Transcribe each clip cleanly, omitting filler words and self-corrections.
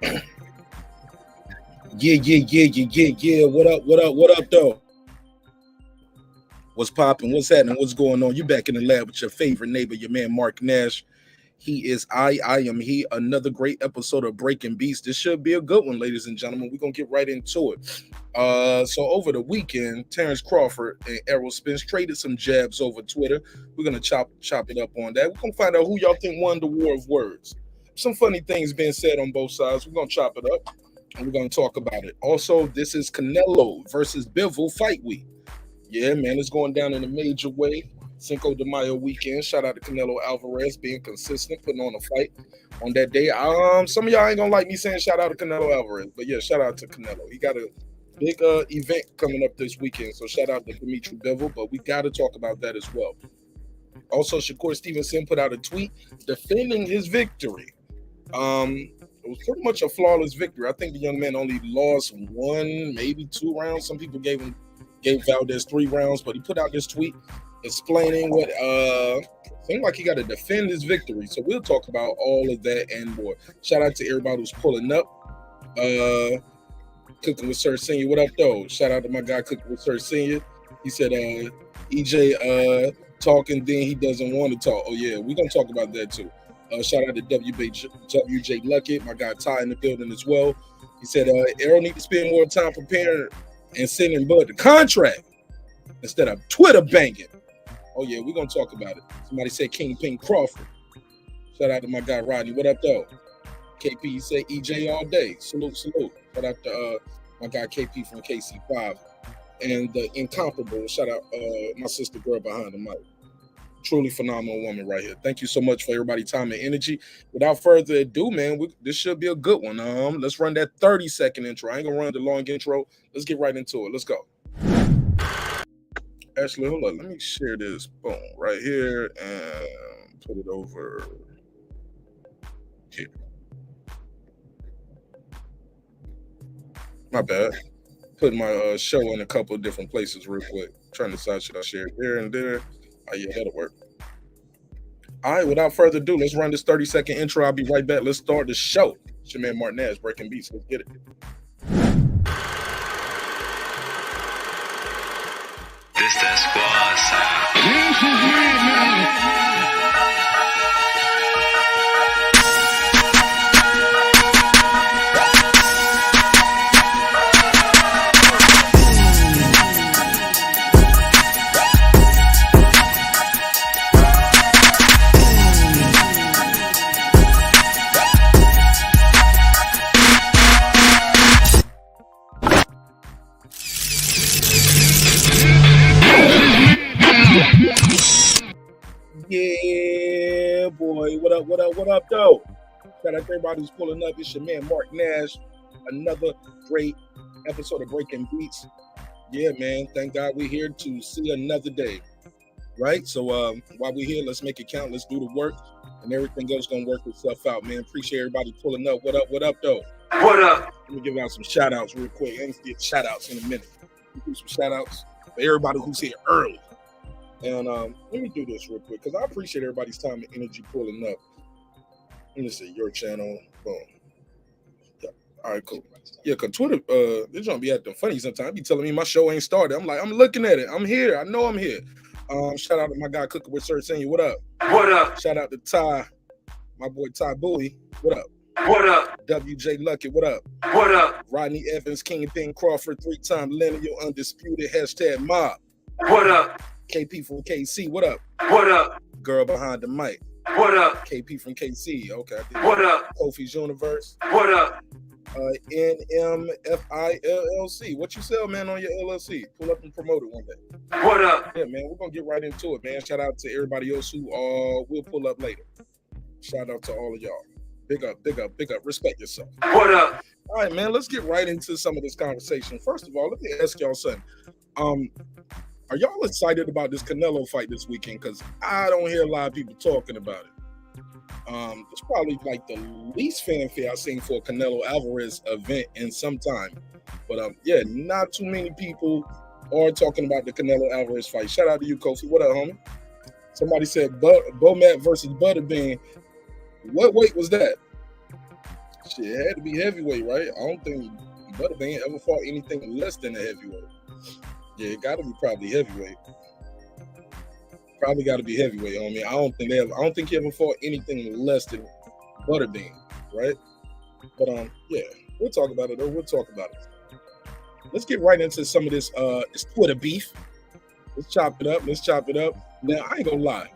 Yeah. What up, though? What's popping? What's happening? What's going on? You back in the lab with your favorite neighbor, your man Marq Nash. He is I am he. Another great episode of Breaking Beats. This should be a good one, ladies and gentlemen. We're gonna get right into it. So over the weekend, Terence Crawford and Errol Spence traded some jabs over Twitter. We're gonna chop it up on that. We're gonna find out who y'all think won the war of words. Some funny things being said on both sides. We're gonna chop it up and we're gonna talk about it. Also, this is Canelo versus Bivol fight week. Yeah, man, it's going down in a major way. Cinco de Mayo weekend. Shout out to Canelo Alvarez being consistent, putting on a fight on that day. Some of y'all ain't gonna like me saying shout out to Canelo Alvarez, but yeah, shout out to Canelo. He got a big event coming up this weekend, so shout out to Dmitry Bivol, but we got to talk about that as well. Also, Shakur Stevenson put out a tweet defending his victory. It was pretty much a flawless victory. I think the young man only lost one, maybe 2 rounds. Some people gave Valdez 3 rounds, but he put out this tweet explaining what seemed like he got to defend his victory. So we'll talk about all of that and more. Shout out to everybody who's pulling up. Cooking with Sir Senior. What up, though? Shout out to my guy Cooking with Sir Senior. He said EJ talking, then he doesn't want to talk. Oh yeah, we're gonna talk about that too. Shout out to WJ Luckett, my guy Ty in the building as well. He said Errol need to spend more time preparing and sending Bud the contract instead of Twitter banging. Oh yeah, we're gonna talk about it. Somebody said Kingpin Crawford. Shout out to my guy Rodney. What up, though? KP said EJ all day. Salute. Shout out to my guy KP from KC5 and the incomparable. Shout out my sister girl behind the mic. Truly phenomenal woman right here. Thank you so much for everybody's time and energy. Without further ado, man, this should be a good one. Let's run that 30-second intro. I ain't gonna run the long intro. Let's get right into it. Let's go. Actually, hold on. Let me share this. Boom, right here and put it over here. My bad. Put my show in a couple of different places real quick. Trying to decide, should I share it there and there? Oh, yeah, that'll work. All right, without further ado, let's run this 30-second intro. I'll be right back. Let's start the show. It's your man Marq Nash, Breaking Beats. Let's get it. This that squad sound. Yeah, boy. What up, though? Shout out to everybody who's pulling up. It's your man, Marq Nash. Another great episode of Breaking Beats. Yeah, man. Thank God we're here to see another day. Right? So while we're here, let's make it count. Let's do the work. And everything else going to work itself out, man. Appreciate everybody pulling up. What up, though? What up? Let me give out some shout-outs real quick. I'm going to get shout-outs in a minute. We'll do some shout-outs for everybody who's here early. And let me do this real quick because I appreciate everybody's time and energy pulling up. Let me see your channel. Boom. Yeah. All right, cool. Yeah, because Twitter, they're trying to be acting funny sometimes. Be telling me my show ain't started. I'm like, I'm looking at it. I'm here. I know I'm here. Shout out to my guy Cooking with Sir Senior. What up? What up? Shout out to Ty, my boy Ty Bowie. What up? What up? WJ Luckett. What up? What up? Rodney Evans, Kingpin Crawford, 3-time lineal undisputed, #mob. What up? KP from KC. What up? What up? Girl behind the mic. What up? KP from KC. Okay. What up? Kofi's Universe. What up? NMFILLC. What you sell, man, on your LLC? Pull up and promote it one day. What up? Yeah, man, we're going to get right into it, man. Shout out to everybody else who will pull up later. Shout out to all of y'all. Big up. Respect yourself. What up? All right, man, let's get right into some of this conversation. First of all, let me ask y'all something. Are y'all excited about this Canelo fight this weekend? Because I don't hear a lot of people talking about it. It's probably like the least fanfare I've seen for a Canelo Alvarez event in some time. But yeah, not too many people are talking about the Canelo Alvarez fight. Shout out to you, Kofi. What up, homie? Somebody said Bomat versus Butterbean. What weight was that? Shit, it had to be heavyweight, right? I don't think Butterbean ever fought anything less than a heavyweight. Yeah, it got to be probably heavyweight. Probably got to be heavyweight on me. I don't think he ever fought anything less than Butterbean, right? But yeah, we'll talk about it though. We'll talk about it. Let's get right into some of this Twitter beef. Let's chop it up. Now, I ain't gonna lie.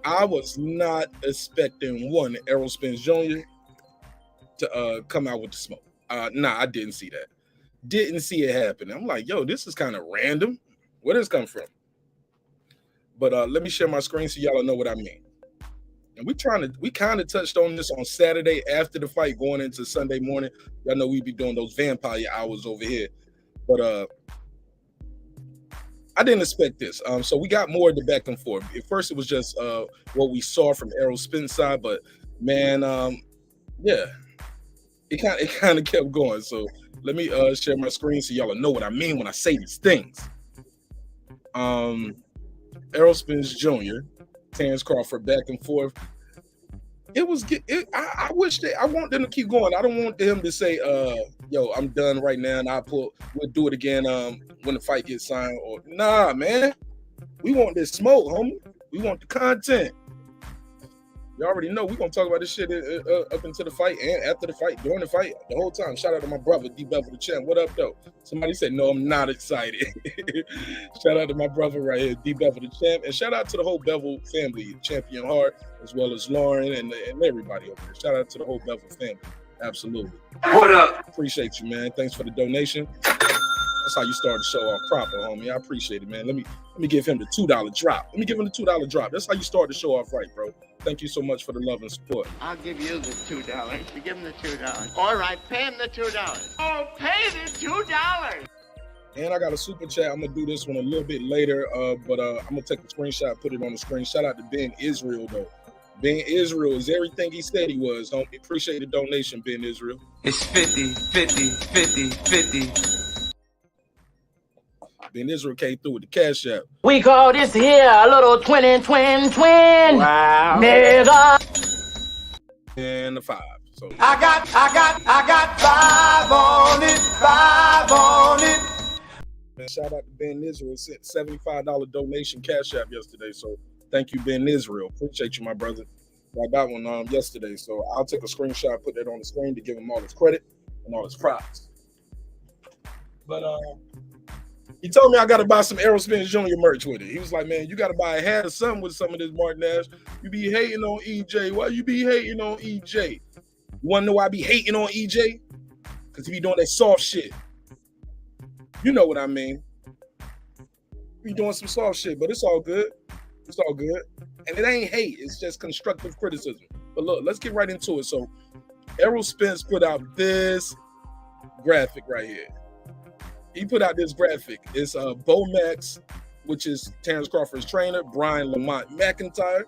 I was not expecting Errol Spence Jr. to come out with the smoke. Nah, I didn't see that. Didn't see it happen. I'm like, yo, this is kind of random. Where does this come from? But let me share my screen so y'all know what I mean. And we kind of touched on this on Saturday after the fight, going into Sunday morning. Y'all know we be doing those vampire hours over here. But I didn't expect this. So we got more of the back and forth. At first, it was just what we saw from Errol Spence side, but man, yeah, it kind of kept going. So let me share my screen so y'all know what I mean when I say these things. Errol Spence Jr., Terence Crawford, back and forth. I wish that I want them to keep going. I don't want him to say, yo, I'm done right now, and we'll do it again when the fight gets signed. Or nah, man. We want this smoke, homie. We want the content. You already know we're gonna talk about this shit up until the fight and after the fight, during the fight, the whole time. Shout out to my brother, D-Bevel the champ. What up, though? Somebody said, no, I'm not excited. Shout out to my brother right here, D-Bevel the champ. And shout out to the whole Bevel family, Champion Heart, as well as Lauren and everybody over there. Shout out to the whole Bevel family. Absolutely. What up? Appreciate you, man. Thanks for the donation. That's how you start the show off proper, homie. I appreciate it, man. Let me give him the $2 drop. Let me give him the $2 drop. That's how you start the show off right, bro. Thank you so much for the love and support. I'll give you the $2. You give him the $2. All right, pay him the $2. Oh, pay the $2. And I got a super chat. I'm gonna do this one a little bit later, but I'm gonna take a screenshot, put it on the screen. Shout out to Ben Israel, though. Ben Israel is everything he said he was, homie. Appreciate the donation, Ben Israel. It's 50, 50, 50, 50. Ben Israel came through with the cash app. We call this here a little twin. Wow. Nigga. And the 5. So I got 5 on it. Man, shout out to Ben Israel. Sent $75 donation cash app yesterday. So thank you, Ben Israel. Appreciate you, my brother. I got one yesterday. So I'll take a screenshot, put that on the screen to give him all his credit and all his props. But he told me I got to buy some Errol Spence Jr. merch with it. He was like, man, you got to buy a hat or something with some of this Marq Nash. You be hating on EJ. Why you be hating on EJ? You want to know why I be hating on EJ? Because he be doing that soft shit. You know what I mean. He doing some soft shit, but it's all good. It's all good. And it ain't hate. It's just constructive criticism. But look, let's get right into it. So Errol Spence put out this graphic right here. He put out this graphic. It's Bo Max, which is Terence Crawford's trainer, Brian Lamont McIntyre.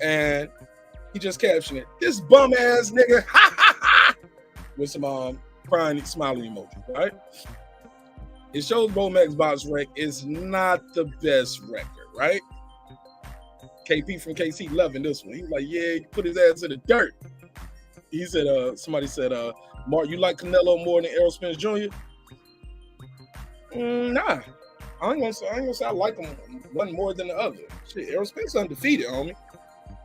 And he just captioned it, this bum ass nigga, ha ha ha, with some crying smiley emoji, right? It shows Bo Max box rec is not the best record, right? KP from KC loving this one. He was like, yeah, he put his ass in the dirt. He said, somebody said, Mark, you like Canelo more than Errol Spence Jr.? Nah. I ain't gonna say I like him one more than the other. Shit, Errol Spence undefeated, homie.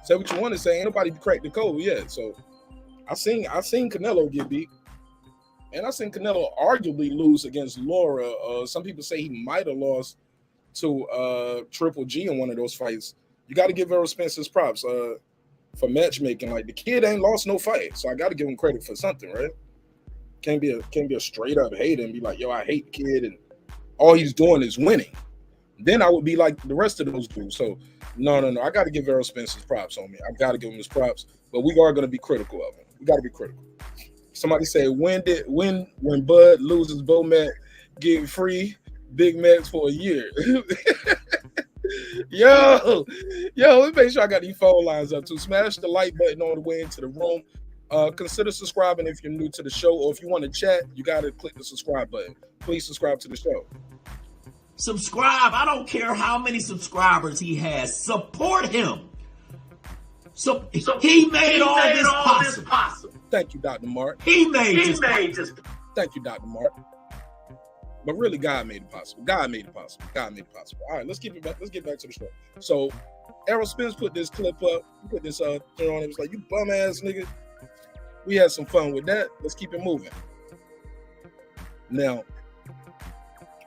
Say what you want to say. Ain't nobody cracked the code yet. So I seen Canelo get beat. And I seen Canelo arguably lose against Laura. Some people say he might have lost to Triple G in one of those fights. You got to give Errol Spence his props for matchmaking. Like, the kid ain't lost no fight, so I got to give him credit for something, right? Can't be a straight up hater and be like, yo, I hate the kid, and all he's doing is winning. Then I would be like the rest of those dudes. So no. I got to give Errol Spence his props on me. I got to give him his props, but we are going to be critical of him. We got to be critical. Somebody say, when Bud loses, Bo Mac get free Big Macs for a year? Yo, let's make sure I got these phone lines up too. Smash the like button on the way into the room. Consider subscribing if you're new to the show, or if you want to chat, you got to click the subscribe button. Please subscribe to the show. Subscribe. I don't care how many subscribers he has. Support him. So he made all this possible. Thank you, Dr. Marq. He made this. Thank you, Dr. Marq. But really, God made it possible. God made it possible. God made it possible. All right, let's get back to the show. So, Errol Spence put this clip up. He put this thing on. It was like, you bum ass nigga. We had some fun with that. Let's keep it moving. Now,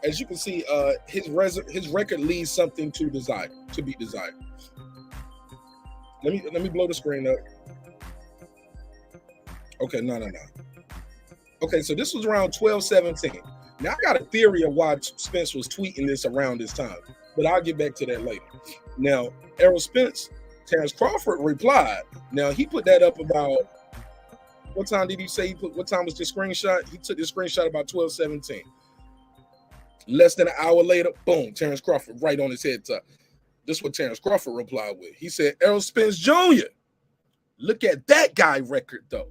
as you can see, his record leaves something to be desired. Let me blow the screen up. Okay, no. Okay, so this was around 12-17. Now, I got a theory of why Spence was tweeting this around this time, but I'll get back to that later. Now, Errol Spence, Terence Crawford replied. Now, he put that up about, what time did he say what time was the screenshot? He took the screenshot about 12-17. Less than an hour later, boom, Terence Crawford right on his head top. This is what Terence Crawford replied with. He said, Errol Spence Jr., look at that guy record, though.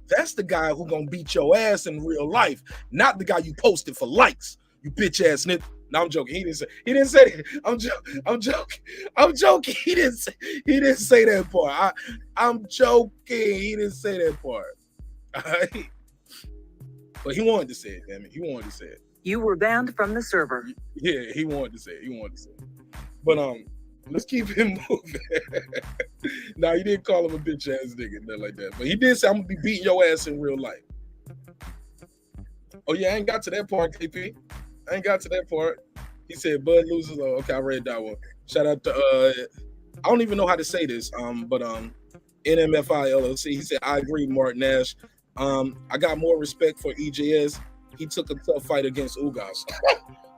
That's the guy who gonna beat your ass in real life, not the guy you posted for likes, you bitch ass nigga. No, I'm joking. He didn't say that. I'm joking. He didn't say that part. I'm joking. He didn't say that part. All right? But he wanted to say it, damn it. He wanted to say it. You were banned from the server. Yeah, he wanted to say it. But let's keep him moving. Now, he didn't call him a bitch ass nigga, nothing like that. But he did say, I'm gonna be beating your ass in real life. Oh yeah, I ain't got to that part, KP. I ain't got to that part. He said Bud loses. Oh, okay, I read that one. Shout out to I don't even know how to say this. But NMFI LLC. He said, I agree, Marq Nash. I got more respect for EJS. He took a tough fight against Ugas.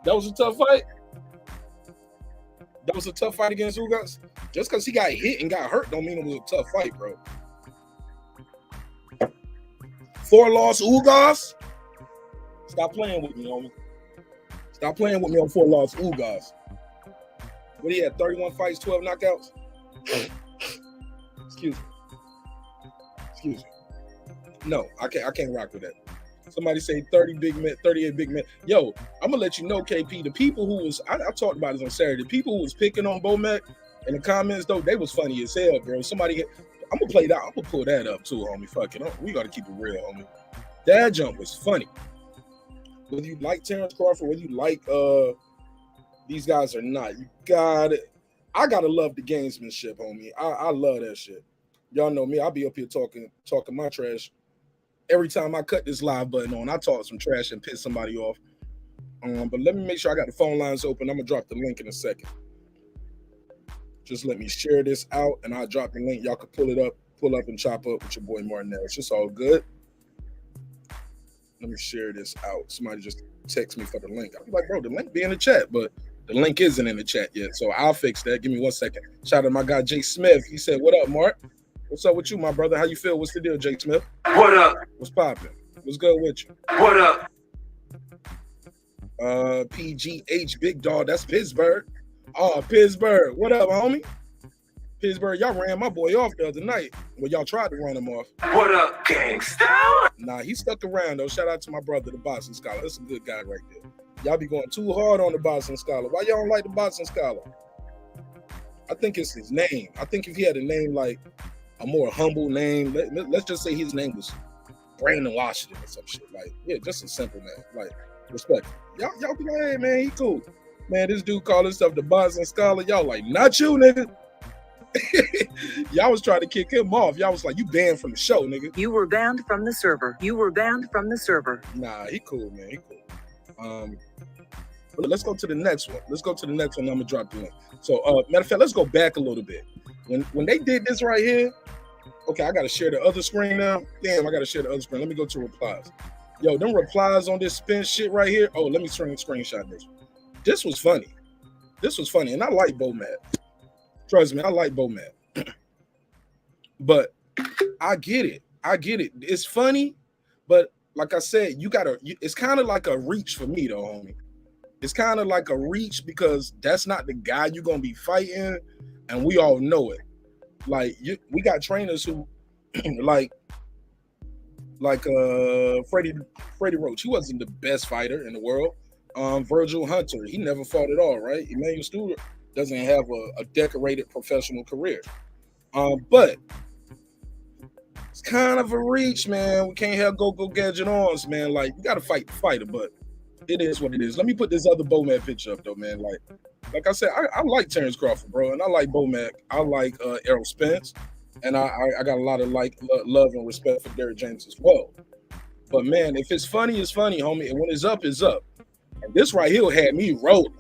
That was a tough fight. That was a tough fight against Ugas. Just because he got hit and got hurt don't mean it was a tough fight, bro. 4-loss Ugas. Stop playing with me, homie. Stop playing with me on 4-loss Ugas. What he had? 31 fights, 12 knockouts. Excuse me. No, I can't rock with that. Somebody say 30 big men, 38 big men. Yo, I'm gonna let you know, KP. The people who was I talked about this on Saturday. The people who was picking on Bomac in the comments, though, they was funny as hell, bro. Somebody, I'm gonna play that. I'm gonna pull that up too, homie. Fuck it. We gotta keep it real, homie. That jump was funny. Whether you like Terence Crawford, whether you like these guys or not, you got it. I gotta love the gamesmanship, homie. I love that shit. Y'all know me. I'll be up here talking my trash. Every time I cut this live button on, I talk some trash and piss somebody off. But let me make sure I got the phone lines open. I'm gonna drop the link in a second. Just let me share this out, and I'll drop the link. Y'all can pull up and chop up with your boy Marq Nash. It's all good. Let me share this out. Somebody just text me for the link. I'll be like, bro, the link be in the chat, but the link isn't in the chat yet. So I'll fix that. Give me 1 second. Shout out to my guy Jay Smith. He said, what up, Mark? What's up with you, my brother? How you feel? What's the deal, Jake Smith? What up? What's popping? What's good with you? What up? PGH Big Dog. That's Pittsburgh. Oh, Pittsburgh. What up, homie? Pittsburgh, y'all ran my boy off the other night. Well, y'all tried to run him off. What up, gangsta? Nah, he stuck around, though. Shout out to my brother, the Boston Scholar. That's a good guy right there. Y'all be going too hard on the Boston Scholar. Why y'all don't like the Boston Scholar? I think it's his name. I think if he had a name like a more humble name, let's just say his name was Brandon Washington or some shit. Like, yeah, just a simple name. Like, respect. Y'all be like, hey, man, he cool. Man, this dude called himself the Boston Scholar. Y'all like, not you, nigga. Y'all was trying to kick him off. Y'all was like, you banned from the show, nigga. You were banned from the server. Nah, he cool, man. He cool. But let's go to the next one. I'm gonna drop the link. So, matter of fact, let's go back a little bit. When they did this right here, okay, I gotta share the other screen now. Damn, I gotta share the other screen. Let me go to replies. Yo, them replies on this spin shit right here. Oh, let me screenshot this. This was funny, and I like Bomac. Trust me, I like Bomac. But I get it. It's funny, but like I said, it's kind of like a reach for me, though, homie. It's kind of like a reach because that's not the guy you're gonna be fighting, and we all know it. Like we got trainers who, like Freddie Roach. He wasn't the best fighter in the world. Virgil Hunter, he never fought at all, right? Emmanuel Stewart doesn't have a decorated professional career. But it's kind of a reach, man. We can't have go gadget arms, man. Like, you gotta fight the fighter, but it is what it is. Let me put this other Bomac picture up though, man. Like I said, I like Terence Crawford, bro, and I like Bomac. I like Errol Spence, and I got a lot of love and respect for Derrick James as well. But man, if it's funny, it's funny, homie. And when it's up, it's up. And this right here had me rolling.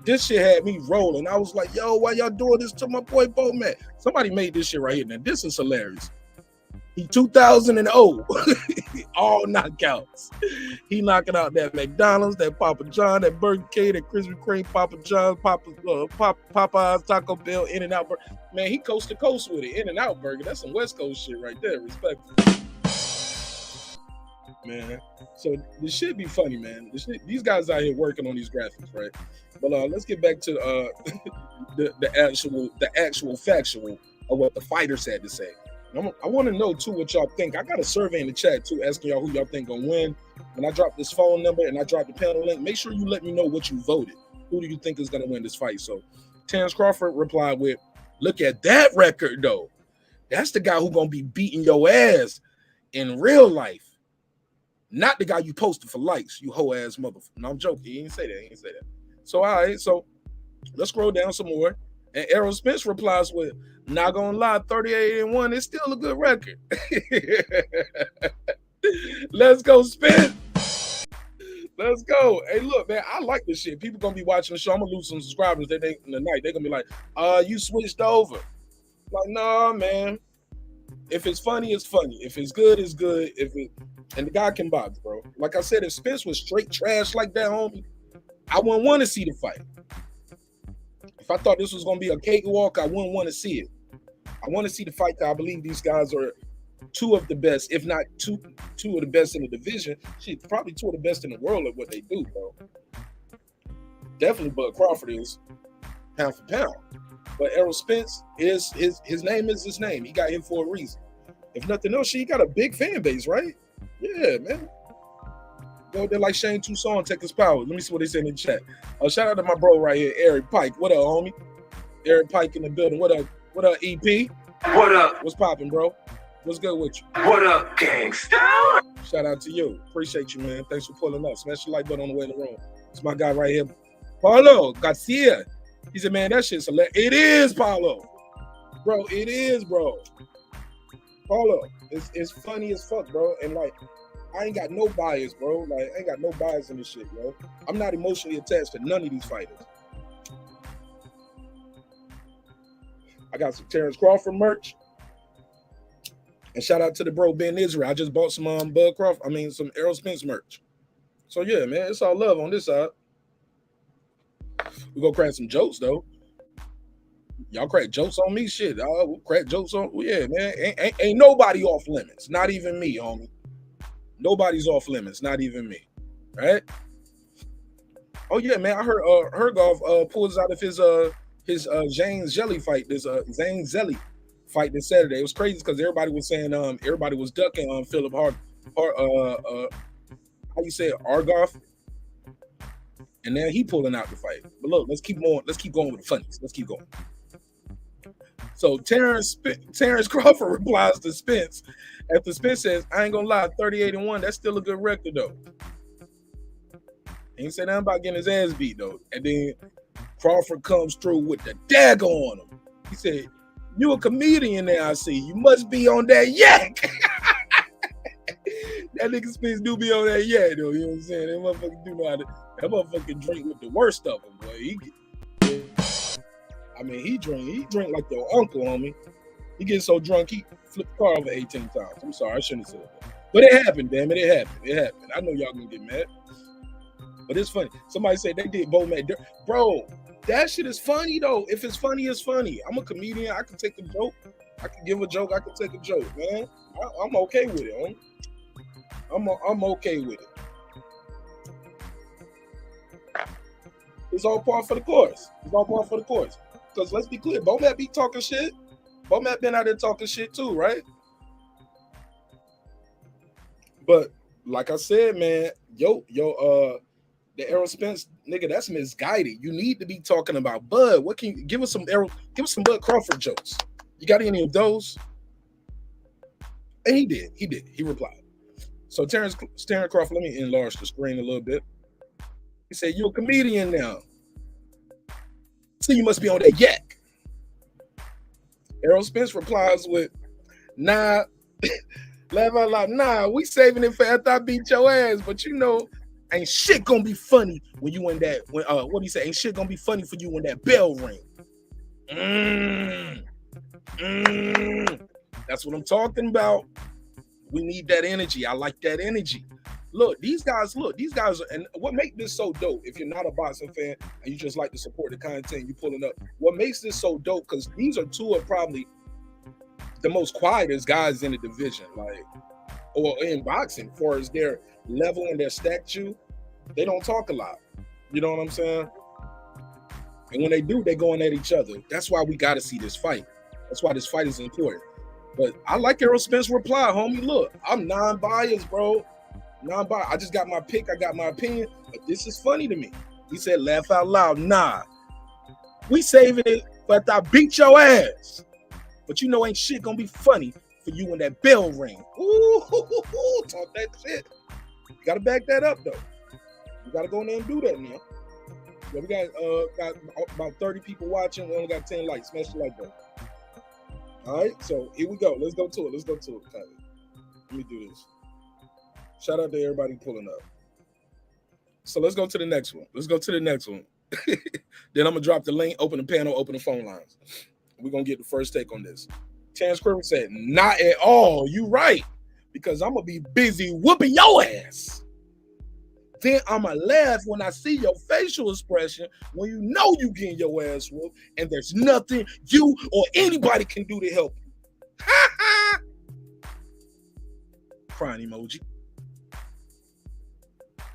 This shit had me rolling. I was like, yo, why y'all doing this to my boy Bomac? Somebody made this shit right here. Now, this is hilarious. He 2000 all knockouts. He knocking out that McDonald's, that Papa John, that Burger King, that Krispy Kreme, Papa John's, Popeyes, Taco Bell, In-N-Out Burger. Man, he coast to coast with it. In-N-Out Burger, that's some West Coast shit right there. Respect. Man, so this should be funny, man. These guys out here working on these graphics, right? But let's get back to the actual factual of what the fighters had to say. I want to know too what y'all think. I got a survey in the chat too, asking y'all who y'all think gonna win. When I drop this phone number and I drop the panel link, make sure you let me know what you voted. Who do you think is gonna win this fight? So Terence Crawford replied with, "Look at that record though. That's the guy who gonna be beating your ass in real life. Not the guy you posted for likes, you hoe ass motherfucker." No, I'm joking. He didn't say that. So all right, so let's scroll down some more. And Errol Spence replies with, "Not gonna lie, 38-1 is still a good record." Let's go, Spence. Let's go. Hey, look, man, I like this shit. People gonna be watching the show. I'm gonna lose some subscribers in the night. They're gonna be like, you switched over. Like, nah, man. If it's funny, it's funny. If it's good, it's good. And the guy can box, bro. Like I said, if Spence was straight trash like that, homie, I wouldn't want to see the fight. If I thought this was going to be a cakewalk, I wouldn't want to see it. I want to see the fight. I believe these guys are two of the best, if not two of the best in the division. Shit, probably two of the best in the world at what they do, bro. Definitely, but Crawford is pound for pound. But Errol Spence is his name is his name. He got him for a reason. If nothing else, he got a big fan base, right? Yeah, man. Go there like Shane Toussaint, take his power. Let me see what they say in the chat. Shout out to my bro right here, Eric Pike. What up, homie? Eric Pike in the building. What up, EP? What up? What's popping, bro? What's good with you? What up, gangsta? Shout out to you. Appreciate you, man. Thanks for pulling up. Smash the like button on the way in the room. It's my guy right here, Paulo Garcia. He said, man, that shit's hilarious. It is, Paulo. Bro, it is, bro. Paulo, it's funny as fuck, bro. And like, I ain't got no bias, bro. Like, I ain't got no bias in this shit, bro. I'm not emotionally attached to none of these fighters. I got some Terence Crawford merch. And shout out to the bro Ben Israel. I just bought some some Errol Spence merch. So yeah, man, it's all love on this side. We gonna crack some jokes though. Y'all crack jokes on me, shit. We'll crack jokes on. Yeah, man. Ain't nobody off limits. Not even me, homie. Nobody's off limits. Not even me. Right? Oh yeah, man. I heard Hergov pulls out of his Zane Zelly fight. This Zane Zelly fight this Saturday. It was crazy because everybody was saying everybody was ducking Philip how you say it, Argoff. And now he pulling out the fight. But look, let's keep going. Let's keep going with the funnies. Let's keep going. So Terence Crawford replies to Spence after Spence says, "I ain't gonna lie, 38-1. That's still a good record though." He ain't say nothing about getting his ass beat though. And then Crawford comes through with the dagger on him. He said, "You a comedian now, I see. You must be on that yak." That nigga Spence do be on that yak though. You know what I'm saying? That motherfucker do know how to. That motherfucker drink with the worst of them, boy. He drink like your uncle, homie. He gets so drunk, he flipped the car over 18 times. I'm sorry, I shouldn't have said that. But it happened, damn it. It happened. I know y'all gonna get mad. But it's funny. Somebody said they did Bomac. Bro, that shit is funny, though. If it's funny, it's funny. I'm a comedian. I can take a joke. I can give a joke. I can take a joke, man. I'm okay with it, homie. I'm okay with it. It's all part for the course. Because let's be clear, Bomac be talking shit. Bomac been out there talking shit too, right? But like I said, man, The Errol Spence, nigga, that's misguided. You need to be talking about Bud. What can you give us some Bud Crawford jokes? You got any of those? And he did. He replied. So Terence Crawford, let me enlarge the screen a little bit. He said, "You're a comedian now. So you must be on that yak." Errol Spence replies with, "Nah, laugh out loud. Nah, we saving it for after I beat your ass. But you know, ain't shit gonna be funny when you in that. What do you say? Ain't shit gonna be funny for you when that bell ring." That's what I'm talking about. We need that energy. I like that energy. Look, these guys are, and what makes this so dope, if you're not a boxing fan and you just like to support the content you pulling up, what makes this so dope, because these are two of probably the most quietest guys in the division, like, or in boxing, as far as their level and their stature, they don't talk a lot. You know what I'm saying? And when they do, they're going at each other. That's why we got to see this fight. That's why this fight is important. But I like Errol Spence's reply, homie. Look, I'm non-biased, bro. Non-biased. I just got my pick. I got my opinion. But this is funny to me. He said, laugh out loud. Nah. We saving it, but I beat your ass. But you know ain't shit gonna be funny for you when that bell ring. Ooh, talk that shit. You gotta back that up, though. You gotta go in there and do that now. Yeah, we got about 30 people watching. We only got 10 likes. Smash the like button. All right, so here we go. Let's go to it. Kylie. Let me do this. Shout out to everybody pulling up. So let's go to the next one. Then I'm gonna drop the link, open the panel, open the phone lines. We're gonna get the first take on this. Terence Crawford said, "Not at all. You right, because I'm gonna be busy whooping your ass. Then I'ma laugh when I see your facial expression when you know you getting your ass whooped, and there's nothing you or anybody can do to help you." Ha ha! Crying emoji.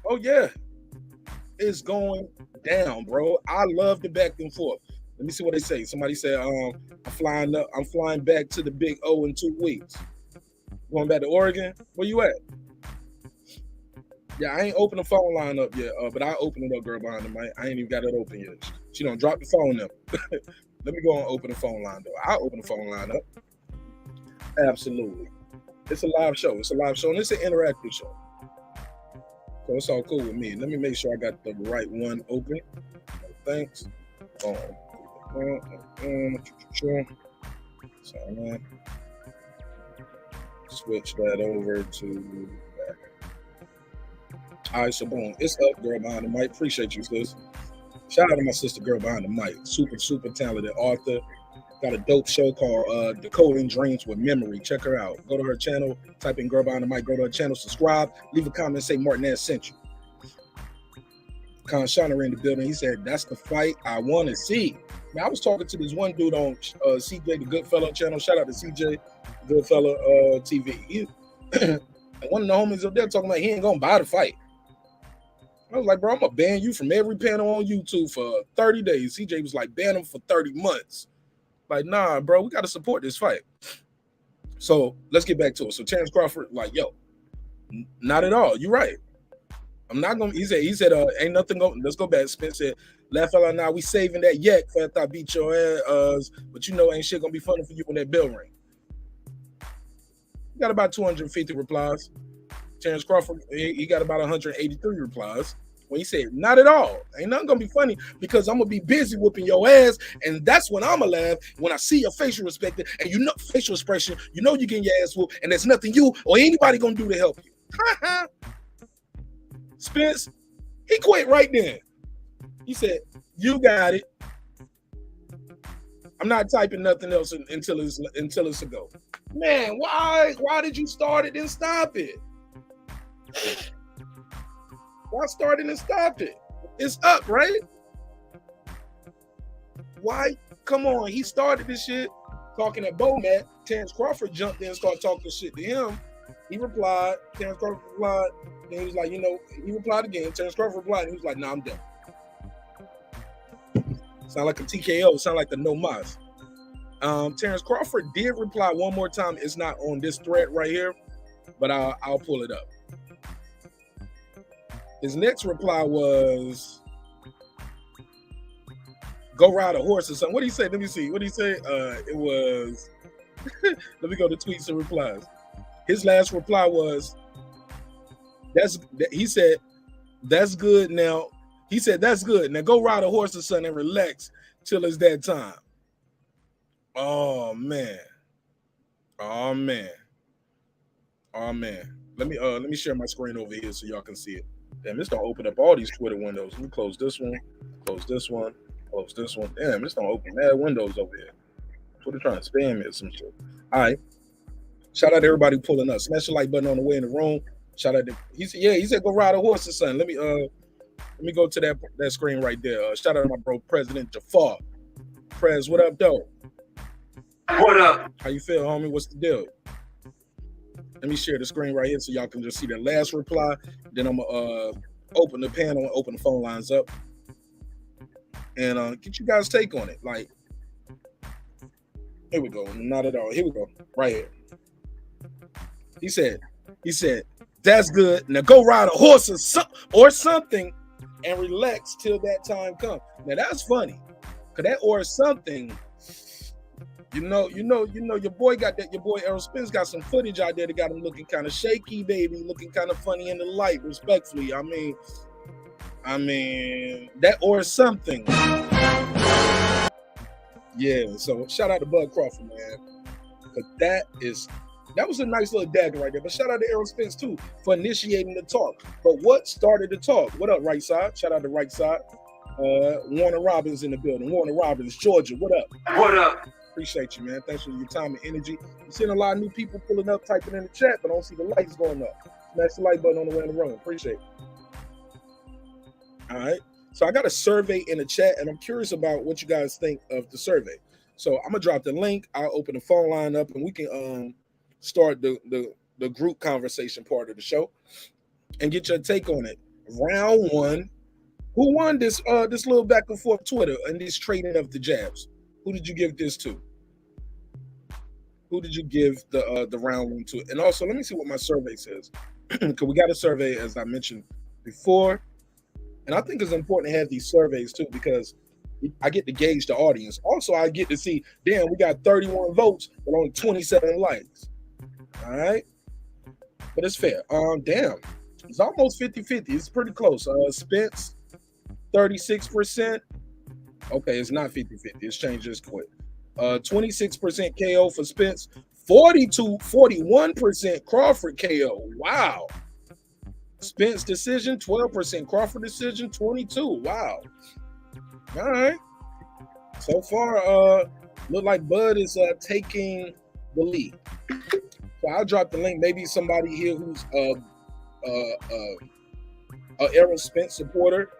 Oh yeah, it's going down, bro. I love the back and forth. Let me see what they say. Somebody said, I'm flying back to the Big O in 2 weeks. Going back to Oregon? Where you at? Yeah, I ain't opened the phone line up yet, but I opened it up, girl, behind the mic. I ain't even got it open yet. She don't drop the phone up. Let me go and open the phone line, though. I'll open the phone line up. Absolutely. It's a live show. And it's an interactive show. So it's all cool with me. Let me make sure I got the right one open. Thanks. So, switch that over to back. All right, so boom. It's up, girl behind the mic. Appreciate you, sis. Shout out to my sister, girl behind the mic. Super talented author. Got a dope show called Decoding Dreams with Memory. Check her out. Go to her channel, type in girl behind the mic, go to her channel, subscribe, leave a comment, say Marq Nash sent you. Shawn in the building. He said, "That's the fight I want to see." Now, I was talking to this one dude on CJ the Goodfella channel. Shout out to CJ Goodfella TV. One of the homies up there talking about he ain't gonna buy the fight. I was like, bro, I'm gonna ban you from every panel on YouTube for 30 days. CJ was like, ban him for 30 months. Like, nah, bro, we gotta support this fight. So let's get back to it. So Terence Crawford, like, yo, not at all. You're right. I'm not gonna. He said, ain't nothing going. Let's go back. Spence said, laugh out loud. Now we saving that yak for after I beat your ass. But you know, ain't shit gonna be funny for you when that bell ring. He got about 250 replies. Terence Crawford, he got about 183 replies. When he said, not at all. Ain't nothing gonna be funny because I'm gonna be busy whooping your ass, and that's when I'ma laugh when I see your facial expression and you know facial expression. You know you getting your ass whooped, and there's nothing you or anybody gonna do to help you. Spence, he quit right then. He said, "You got it. I'm not typing nothing else until it's a go." Man, why did you start it and stop it? Why start it and stop it? It's up, right? Why? Come on, he started this shit talking at Bomat. Terence Crawford jumped in and started talking shit to him. He replied. Terence Crawford replied. And he was like, he replied again. Terence Crawford replied, and he was like, "Nah, I'm done." Sound like a TKO. Sound like the no mas. Terence Crawford did reply one more time. It's not on this thread right here, but I'll pull it up. His next reply was, "Go ride a horse or something." What did he say? Let me see. What did he say? It was. Let me go to tweets and replies. His last reply was, he said, "That's good now." He said, "That's good. Now go ride a horse or something and relax till it's that time." Oh man. Oh man. Oh man. Let me share my screen over here so y'all can see it. Damn, this don't open up all these Twitter windows. Let me close this one, close this one, close this one. Damn, this don't open mad windows over here. Twitter trying to spam me or some shit. All right. Shout out to everybody pulling up. Smash the like button on the way in the room. Shout out to he said go ride a horse or something. Let me go to that screen right there. Shout out to my bro President Jafar. Prez, what up, though? What up? How you feel, homie? What's the deal? Let me share the screen right here so y'all can just see the last reply. Then I'm gonna open the panel and open the phone lines up and get you guys' take on it. Like, here we go. Not at all. Here we go. Right here. He said, "That's good. Now go ride a horse or something and relax till that time comes." Now that's funny, cause that or something. You know, your boy Errol Spence got some footage out there that got him looking kind of shaky, baby, looking kind of funny in the light, respectfully. I mean, that or something. Yeah, so shout out to Bud Crawford, man. But that was a nice little dagger right there. But shout out to Errol Spence too for initiating the talk. But what started the talk? What up, right side? Shout out to right side. Warner Robbins in the building. Warner Robbins, Georgia. What up? What up? Appreciate you, man. Thanks for your time and energy. I'm seeing a lot of new people pulling up, typing in the chat, but I don't see the lights going up. Smash the like button on the way in the room. Appreciate it. All right. So I got a survey in the chat, and I'm curious about what you guys think of the survey. So I'm gonna drop the link. I'll open the phone line up, and we can start the group conversation part of the show and get your take on it. Round one. Who won this little back and forth Twitter and this trading of the jabs? Who did you give this to? Who did you give the round one to? And also, let me see what my survey says. Because we got a survey, as I mentioned before. And I think it's important to have these surveys, too, because I get to gauge the audience. Also, I get to see, damn, we got 31 votes, but only 27 likes. All right? But it's fair. Damn. It's almost 50-50. It's pretty close. Spence, 36%. Okay, it's not 50-50. It's changed just quick. 26% KO for Spence. 41% Crawford KO. Wow. Spence decision, 12%. Crawford decision, 22%. Wow. All right. So far, look like Bud is taking the lead. So I'll drop the link. Maybe somebody here who's Errol Spence supporter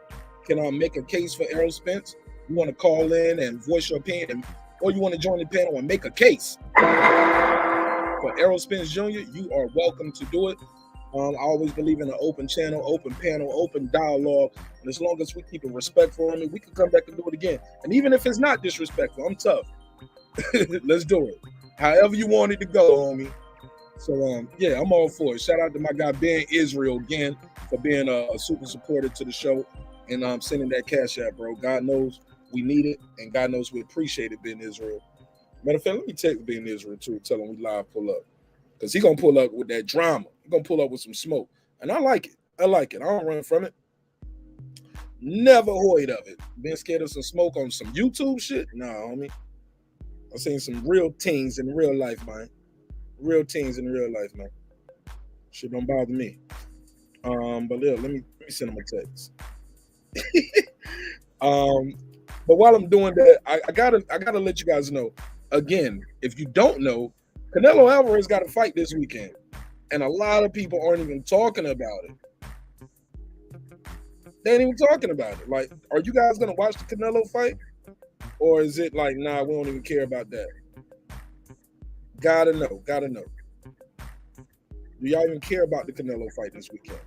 can make a case for Errol Spence. You want to call in and voice your opinion, or you want to join the panel and make a case for Errol Spence Jr., you are welcome to do it. I always believe in an open channel, open panel, open dialogue. And as long as we keep it respectful, we can come back and do it again. And even if it's not disrespectful, I'm tough. Let's do it. However you want it to go, homie. So, yeah, I'm all for it. Shout out to my guy, Ben Israel, again, for being a super supporter to the show and sending that cash out, bro. God knows we need it, and God knows we appreciate it, Ben Israel. Matter of fact, let me text Ben Israel, too, tell him we live pull up. Because he's going to pull up with that drama. He's going to pull up with some smoke. And I like it. I don't run from it. Never hoid of it. Been scared of some smoke on some YouTube shit? Nah, homie. I've seen some real teens in real life, man. Real teens in real life, man. Shit don't bother me. But yeah, let me send him a text. But while I'm doing that, I gotta let you guys know. Again, if you don't know, Canelo Alvarez got a fight this weekend, and a lot of people aren't even talking about it. They ain't even talking about it. Like, are you guys gonna watch the Canelo fight, or is it like, nah, we don't even care about that? Gotta know. Do y'all even care about the Canelo fight this weekend?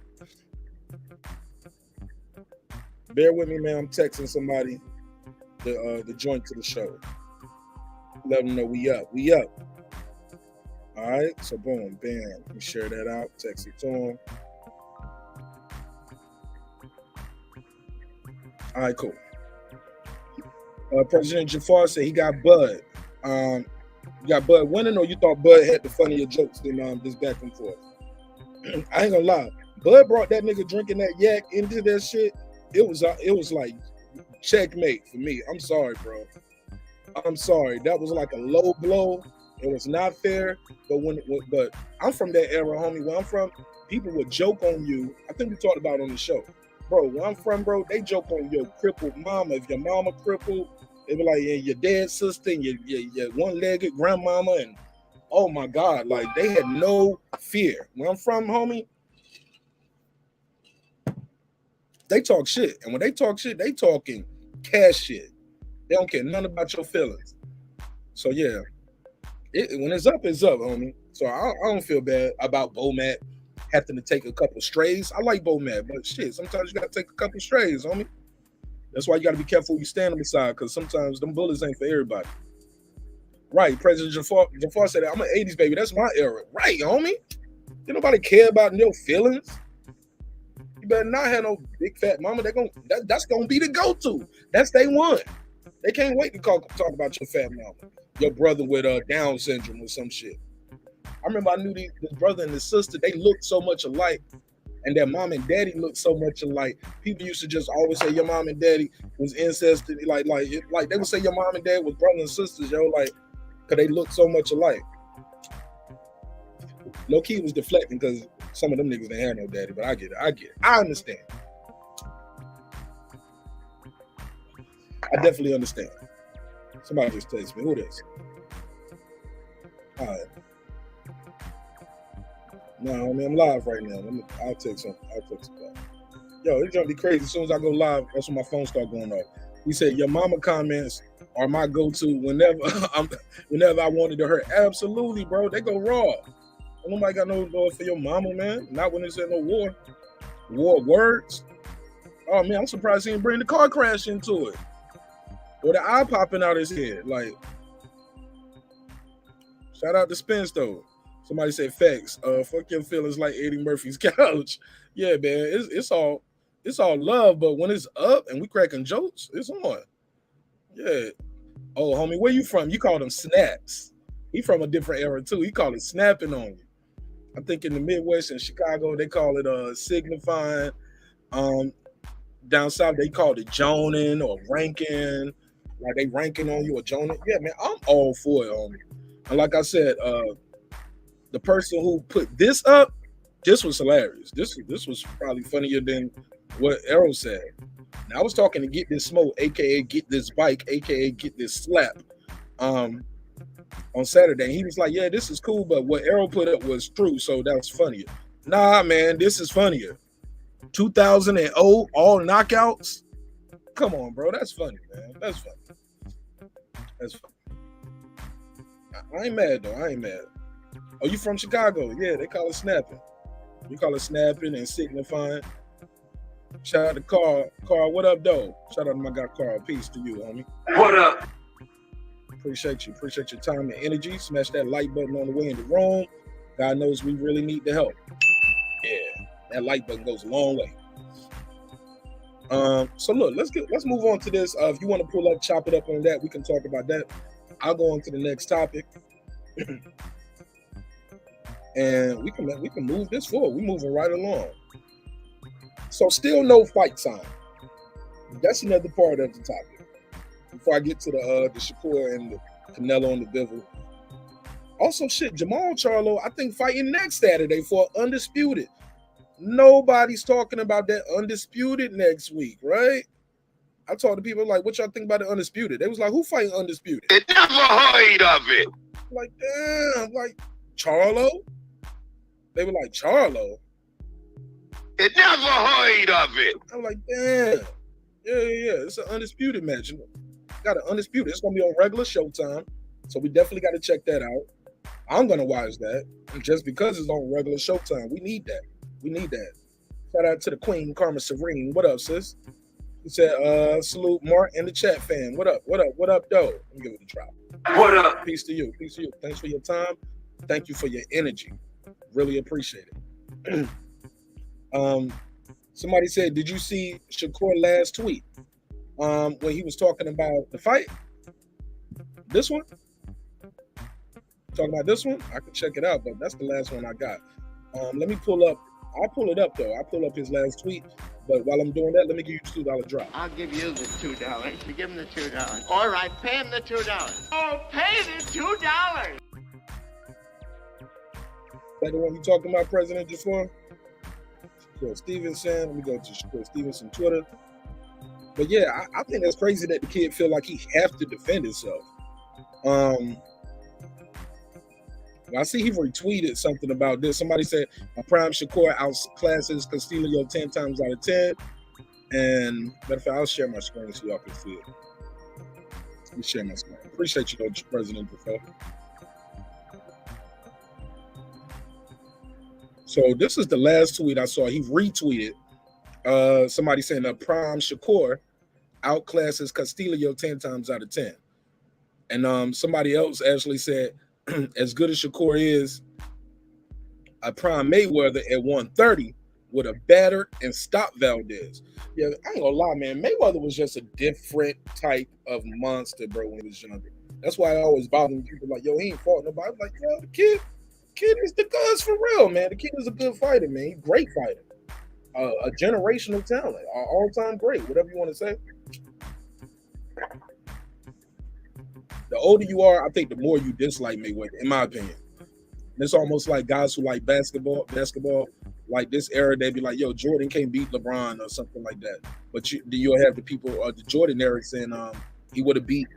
Bear with me, man. I'm texting somebody the joint to the show. Let them know we up. All right. So boom, bam. Let me share that out. Text it to them. All right, cool. President Jafar said he got Bud. You got Bud winning, or you thought Bud had the funnier jokes than this back and forth? I ain't gonna lie. Bud brought that nigga drinking that yak into that shit. It was like checkmate for me. I'm sorry, bro. I'm sorry. That was like a low blow. It was not fair. But I'm from that era, homie. Where I'm from, people would joke on you. I think we talked about it on the show. Bro, where I'm from, bro, they joke on your crippled mama. If your mama crippled, they be like, yeah, your dead sister and your one-legged grandmama. And oh my God, like they had no fear. Where I'm from, homie, they talk shit. And when they talk shit, they talking cash shit. They don't care nothing about your feelings. So yeah, when it's up, homie. So I don't feel bad about Bomat having to take a couple strays. I like Bomat, but shit, sometimes you gotta take a couple strays, homie. That's why you gotta be careful who you stand beside, because sometimes them bullets ain't for everybody. Right, President Jafar said, I'm an 80s baby. That's my era. Right, homie. Did nobody care about your feelings? You better not have no big fat mama. That's gonna be the go-to. That's day one. They can't wait to talk about your fat mama, your brother with Down syndrome or some shit. I remember I knew this brother and his sister. They looked so much alike, and their mom and daddy looked so much alike. People used to just always say your mom and daddy was incest. Like they would say your mom and dad was brothers and sisters, yo. Like, cause they looked so much alike. Low key was deflecting because some of them niggas didn't have no daddy, but I get it. I understand. I definitely understand. Somebody just text me. Who this? All right. No, I mean, I'm live right now. I'll text him. Back. Yo, it's gonna be crazy. As soon as I go live, that's when my phone start going off. He said, your mama comments are my go-to whenever I wanted to hurt. Absolutely, bro. They go raw. Nobody got no love for your mama, man. Not when it's in no war. War words. Oh man, I'm surprised he didn't bring the car crash into it. Or the eye popping out his head. Like, shout out to Spence though. Somebody said facts. Fuck your feelings like Eddie Murphy's couch. Yeah, man. It's all love, but when it's up and we cracking jokes, it's on. Yeah. Oh, homie, where you from? You call them snaps. He from a different era too. He call it snapping on you. I think in the Midwest in Chicago, they call it signifying. Down south, they call it joning or ranking. Like they ranking on you or joning. Yeah, man, I'm all for it, homie. And like I said, the person who put this up, this was hilarious. This was probably funnier than what Errol said. Now, I was talking to Get This Smoke, aka Get This Bike, aka Get This Slap, on Saturday. He was like, yeah, this is cool, but what Errol put up was true, so that was funnier. Nah, man, this is funnier. 2000 all knockouts. Come on, bro. That's funny, man. That's funny. I ain't mad, though. I ain't mad. Oh, you from Chicago? Yeah, they call it snapping. We call it snapping and signifying. Shout out to Carl. Carl, what up, though? Shout out to my guy, Carl. Peace to you, homie. What up? Appreciate you. Appreciate your time and energy. Smash that like button on the way in the room. God knows we really need the help. Yeah, that like button goes a long way. So look, let's move on to this. If you want to pull up, chop it up on that, we can talk about that. I'll go on to the next topic. And we can move this forward. We're moving right along. So still no fight time. That's another part of the topic. Before I get to the Shakur and the Canelo and the Bivol. Also, shit, Jamal Charlo, I think fighting next Saturday for Undisputed. Nobody's talking about that Undisputed next week, right? I talked to people like, what y'all think about the Undisputed? They was like, who fighting Undisputed? It never heard of it. Like, damn, like Charlo? They were like, Charlo? It never heard of it. I'm like, damn. Yeah. It's an Undisputed match. Got an Undisputed. It's going to be on regular Showtime. So we definitely got to check that out. I'm going to watch that. And just because it's on regular Showtime, we need that. Shout out to the Queen, Karma Serene. What up, sis? He said, salute Mark and the chat fan. What up, though? Let me give it a try. What up? Peace to you. Thanks for your time. Thank you for your energy. Really appreciate it. Somebody said, did you see Shakur last tweet? when he was talking about the fight. This one? Talking about this one? I can check it out, but that's the last one I got. Let me pull up. I'll pull it up, though. I'll pull up his last tweet. But while I'm doing that, let me give you $2 drop. I'll give you the $2. You give him the $2. All right, pay him the $2. Oh, pay the $2. That the one you talking about, President Shakur? Shakur Stevenson. Let me go to Shakur Stevenson Twitter. But yeah, I think that's crazy that the kid feel like he have to defend himself. I see he retweeted something about this. Somebody said, "A prime Shakur outclasses Castillo 10 times out of 10." And matter of fact, I'll share my screen so y'all can see it. Let me share my screen. Appreciate you, though, President Buffet. So this is the last tweet I saw. He retweeted somebody saying a prime Shakur outclasses Castillo 10 times out of 10. And somebody else actually said, as good as Shakur is, a prime Mayweather at 130 would have battered and stopped Valdez. Yeah, I ain't gonna lie, man. Mayweather was just a different type of monster, bro, when he was younger. That's why I always bother when people like, yo, he ain't fought nobody. I'm like, yo, the kid is the guns for real, man. The kid is a good fighter, man. He's a great fighter. A generational talent, an all-time great, whatever you want to say. The older you are, I think the more you dislike Mayweather, in my opinion. It's almost like guys who like basketball, like this era, they'd be like, yo, Jordan can't beat LeBron or something like that. But you'll have the people, the Jordan era saying he would have beat,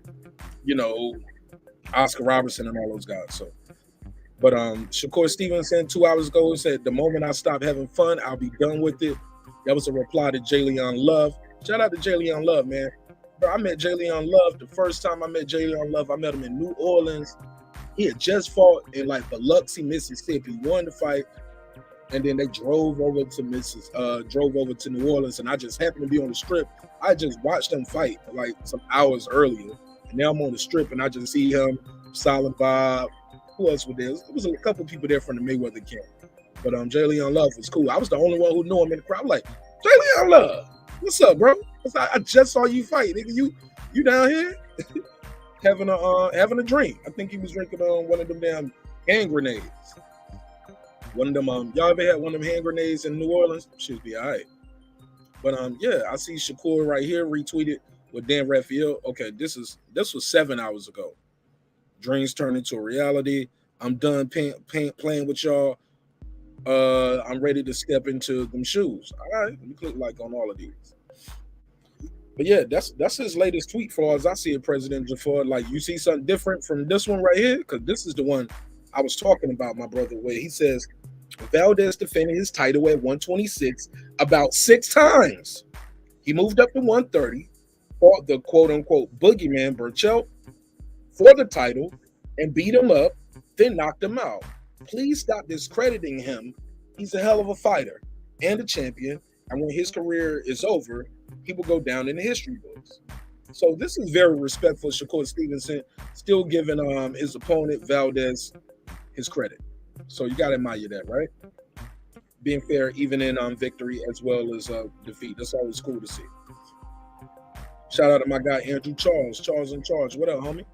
Oscar Robertson and all those guys. So, but Shakur Stevenson 2 hours ago said, the moment I stop having fun, I'll be done with it. That was a reply to Jalen Love. Shout out to Jalen Love, man. Bro, I met Jalen Love. The first time I met Jalen Love, I met him in New Orleans. He had just fought in like Biloxi, Mississippi. He won the fight, and then they drove over to New Orleans, and I just happened to be on the strip. I just watched them fight like some hours earlier, and now I'm on the strip, and I just see him, Silent Bob. Who else was there? There was a couple people there from the Mayweather camp, but Jalen Love was cool. I was the only one who knew him in the crowd. I'm like, Jalen Love, what's up, bro? I just saw you fight, nigga. You down here? having a drink. I think he was drinking one of them damn hand grenades. One of them y'all ever had one of them hand grenades in New Orleans? Should be all right. But yeah, I see Shakur right here retweeted with Dan Raphael. Okay, this was 7 hours ago. Dreams turn into a reality. I'm done playing with y'all. I'm ready to step into them shoes. All right, let me click like on all of these. But yeah, that's his latest tweet for as I see it, President Jafar. Like, you see something different from this one right here? Because this is the one I was talking about, my brother, where he says Valdez defended his title at 126 about 6 times. He moved up to 130, fought the quote-unquote boogeyman Burchell for the title and beat him up, then knocked him out. Please stop discrediting him. He's a hell of a fighter and a champion. And when his career is over, he will go down in the history books. So this is very respectful. Shakur Stevenson still giving his opponent Valdez his credit. So you got to admire that, right? Being fair, even in victory as well as defeat. That's always cool to see. Shout out to my guy Andrew Charles. Charles in charge. What up, homie?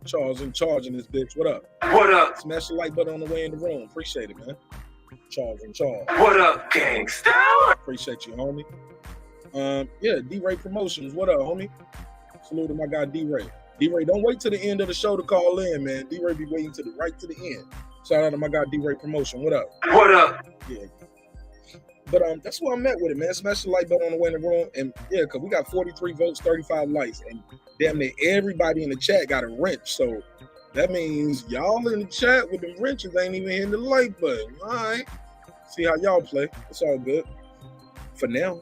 Charles in charge in this bitch. What up? What up? Smash the like button on the way in the room. Appreciate it, man. Charles in charge. What up, gangsta? Appreciate you, homie. Yeah, D-Ray Promotions. What up, homie? Salute to my guy D-Ray. D-Ray, don't wait till the end of the show to call in, man. D-Ray be waiting to the right to the end. Shout out to my guy D-Ray Promotion. What up? What up? Yeah. But that's where I'm at with it, man. Smash the like button on the way in the room. And yeah, because we got 43 votes, 35 likes. And damn near everybody in the chat got a wrench. So that means y'all in the chat with the wrenches ain't even hitting the like button. All right. See how y'all play. It's all good. For now.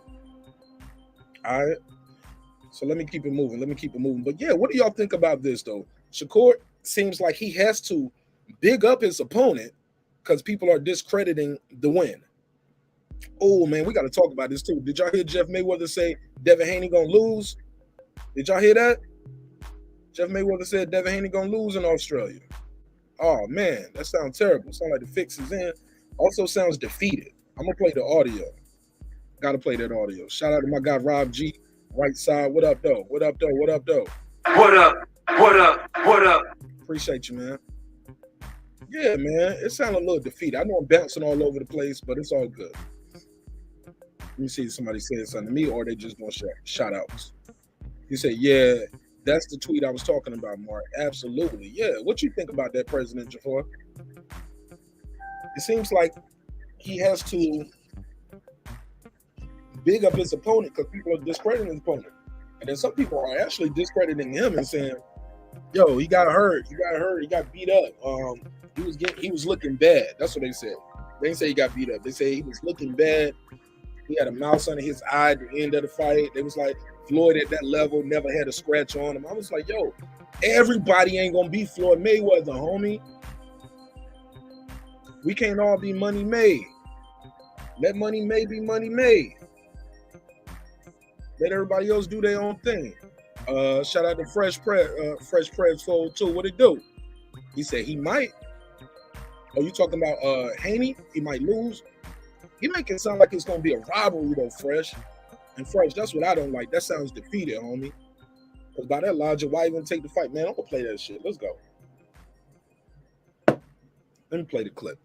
All right. So let me keep it moving. But yeah, what do y'all think about this, though? Shakur seems like he has to big up his opponent because people are discrediting the win. Oh, man, we got to talk about this, too. Did y'all hear Jeff Mayweather say Devin Haney going to lose? Did y'all hear that? Jeff Mayweather said Devin Haney going to lose in Australia. Oh, man, that sounds terrible. Sounds like the fix is in. Also sounds defeated. I'm going to play the audio. Got to play that audio. Shout out to my guy, Rob G. Right side, what up, though? What up, though? What up, though? What up? What up? What up? Appreciate you, man. Yeah, man. It sounded a little defeated. I know I'm bouncing all over the place, but it's all good. Let me see if somebody said something to me, or they just want shout outs. You say, yeah, that's the tweet I was talking about, Mark. Absolutely. Yeah. What you think about that, President Jafar? It seems like he has to big up his opponent because people are discrediting his opponent. And then some people are actually discrediting him and saying, yo, he got hurt. He got beat up. He was looking bad. That's what they said. They didn't say he got beat up. They say he was looking bad. He had a mouse under his eye at the end of the fight. They was like, Floyd at that level never had a scratch on him. I was like, yo, everybody ain't gonna be Floyd Mayweather, homie. We can't all be money made. Let money made be money made. Let everybody else do their own thing. Shout out to Fresh Press Soul too. What it do? He said he might. Oh, you talking about Haney? He might lose. He make it sound like it's gonna be a robbery though, Fresh. And Fresh, that's what I don't like. That sounds defeated, homie. Because by that logic, why even take the fight? Man, I'm gonna play that shit. Let's go. Let me play the clip.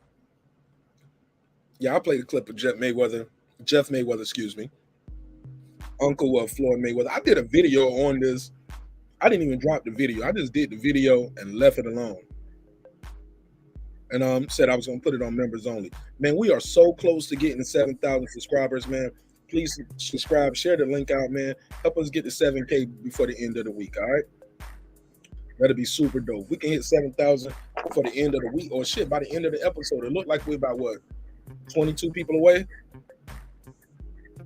Yeah, I played the clip of Jeff Mayweather, excuse me. Uncle of Floyd Mayweather. I did a video on this. I didn't even drop the video. I just did the video and left it alone. And said I was gonna put it on members only. Man, we are so close to getting 7,000 subscribers, man. Please subscribe, share the link out, man. Help us get to 7K before the end of the week, all right? That'll be super dope. We can hit 7,000 before the end of the week, or shit, by the end of the episode. It looked like we're about, what, 22 people away?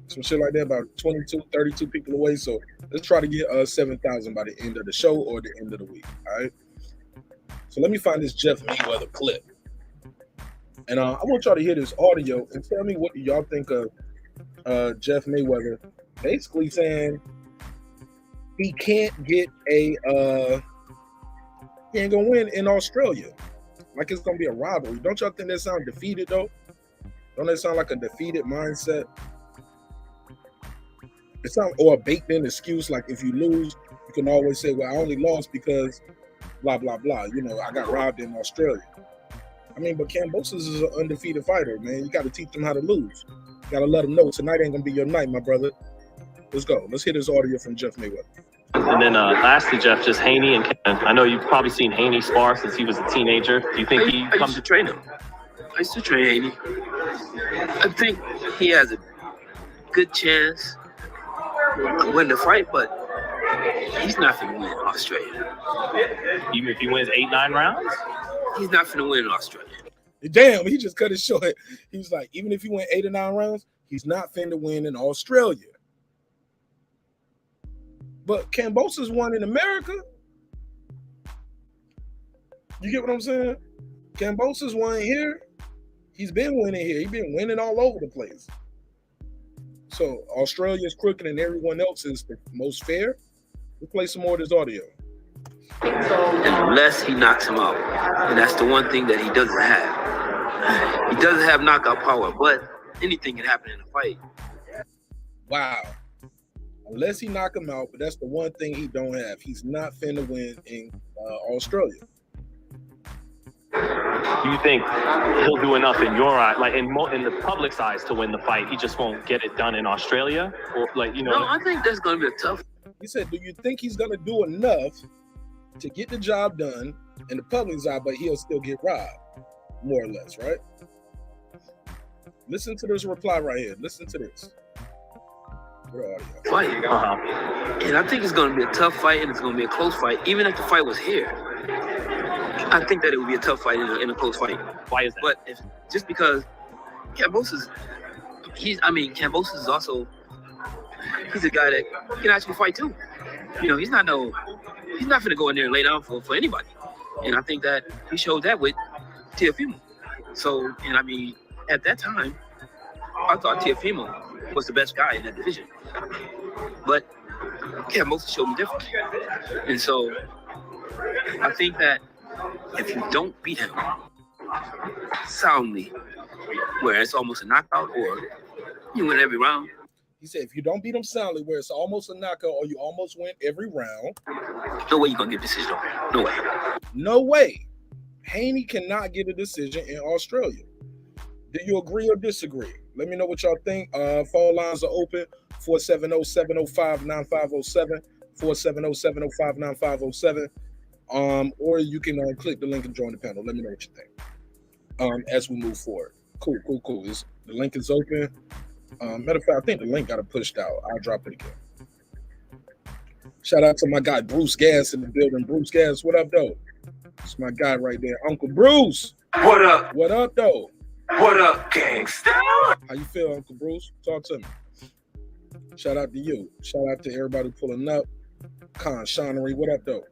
Some shit like that, about 22, 32 people away. So let's try to get 7,000 by the end of the show or the end of the week, all right? So let me find this Jeff Mayweather clip. And I want y'all to hear this audio and tell me what y'all think of Jeff Mayweather basically saying he can't get he ain't gonna win in Australia. Like it's gonna be a robbery. Don't y'all think that sound defeated though? Don't that sound like a defeated mindset? It sounds, or a baked in excuse, like if you lose, you can always say, well, I only lost because blah blah blah. You know, I got robbed in Australia. I mean, but Kambosos is an undefeated fighter, man. You got to teach them how to lose. You got to let them know tonight ain't gonna be your night, my brother. Let's go. Let's hear this audio from Jeff Mayweather. And then lastly, Jeff, just Haney and Ken. I know you've probably seen Haney spar since he was a teenager. Do you think he comes to train him? I used to train Haney. I think he has a good chance to win the fight, but he's not going to win in Australia. Even if he wins 8-9 rounds? He's not going to win in Australia. Damn, he just cut it short. He was like, even if he went 8 or 9 rounds, he's not finna win in Australia. But Kambosos won in America. You get what I'm saying? Kambosos won here. He's been winning here. He's been winning all over the place. So Australia's crooked and everyone else is the most fair. We'll play some more of this audio. Unless he knocks him out. And that's the one thing that he doesn't have. He doesn't have knockout power, but anything can happen in a fight. Wow. Unless he knock him out, but that's the one thing he don't have. He's not finna win in Australia. Do you think he'll do enough in your eye, like in the public's eyes, to win the fight? He just won't get it done in Australia, or like you know? No, I think that's going to be a tough. He said, "Do you think he's gonna do enough to get the job done in the public's eye, but he'll still get robbed, more or less, right?" Listen to this reply right here. Listen to this. Fight. And I think it's going to be a tough fight, and it's going to be a close fight. Even if the fight was here, I think that it would be a tough fight in a close fight. Why is that? But just because Kambosos, Kambosos is also, he's a guy that can actually fight too. You know, he's not going to go in there and lay down for anybody. And I think that he showed that with Teofimo. So, and I mean, at that time, I thought Teofimo was the best guy in that division. But Kambosos showed me different. And so I think that if you don't beat him soundly, where it's almost a knockout or you win every round. He said, if you don't beat him soundly, where it's almost a knockout or you almost win every round. No way you're going to get a decision on that. No way. No way. Haney cannot get a decision in Australia. Do you agree or disagree? Let me know what y'all think. Phone lines are open. 470-705-9507. 470-705-9507. Or you can click the link and join the panel. Let me know what you think as we move forward. Cool. The link is open. Matter of fact, I think the link got it pushed out. I'll drop it again. Shout out to my guy Bruce Gas in the building. Bruce Gas, what up, though? It's my guy right there, Uncle Bruce. What up? What up, though? What up, gangsta? How you feel, Uncle Bruce? Talk to me. Shout out to you. Shout out to everybody pulling up. Shawnery, what up, though?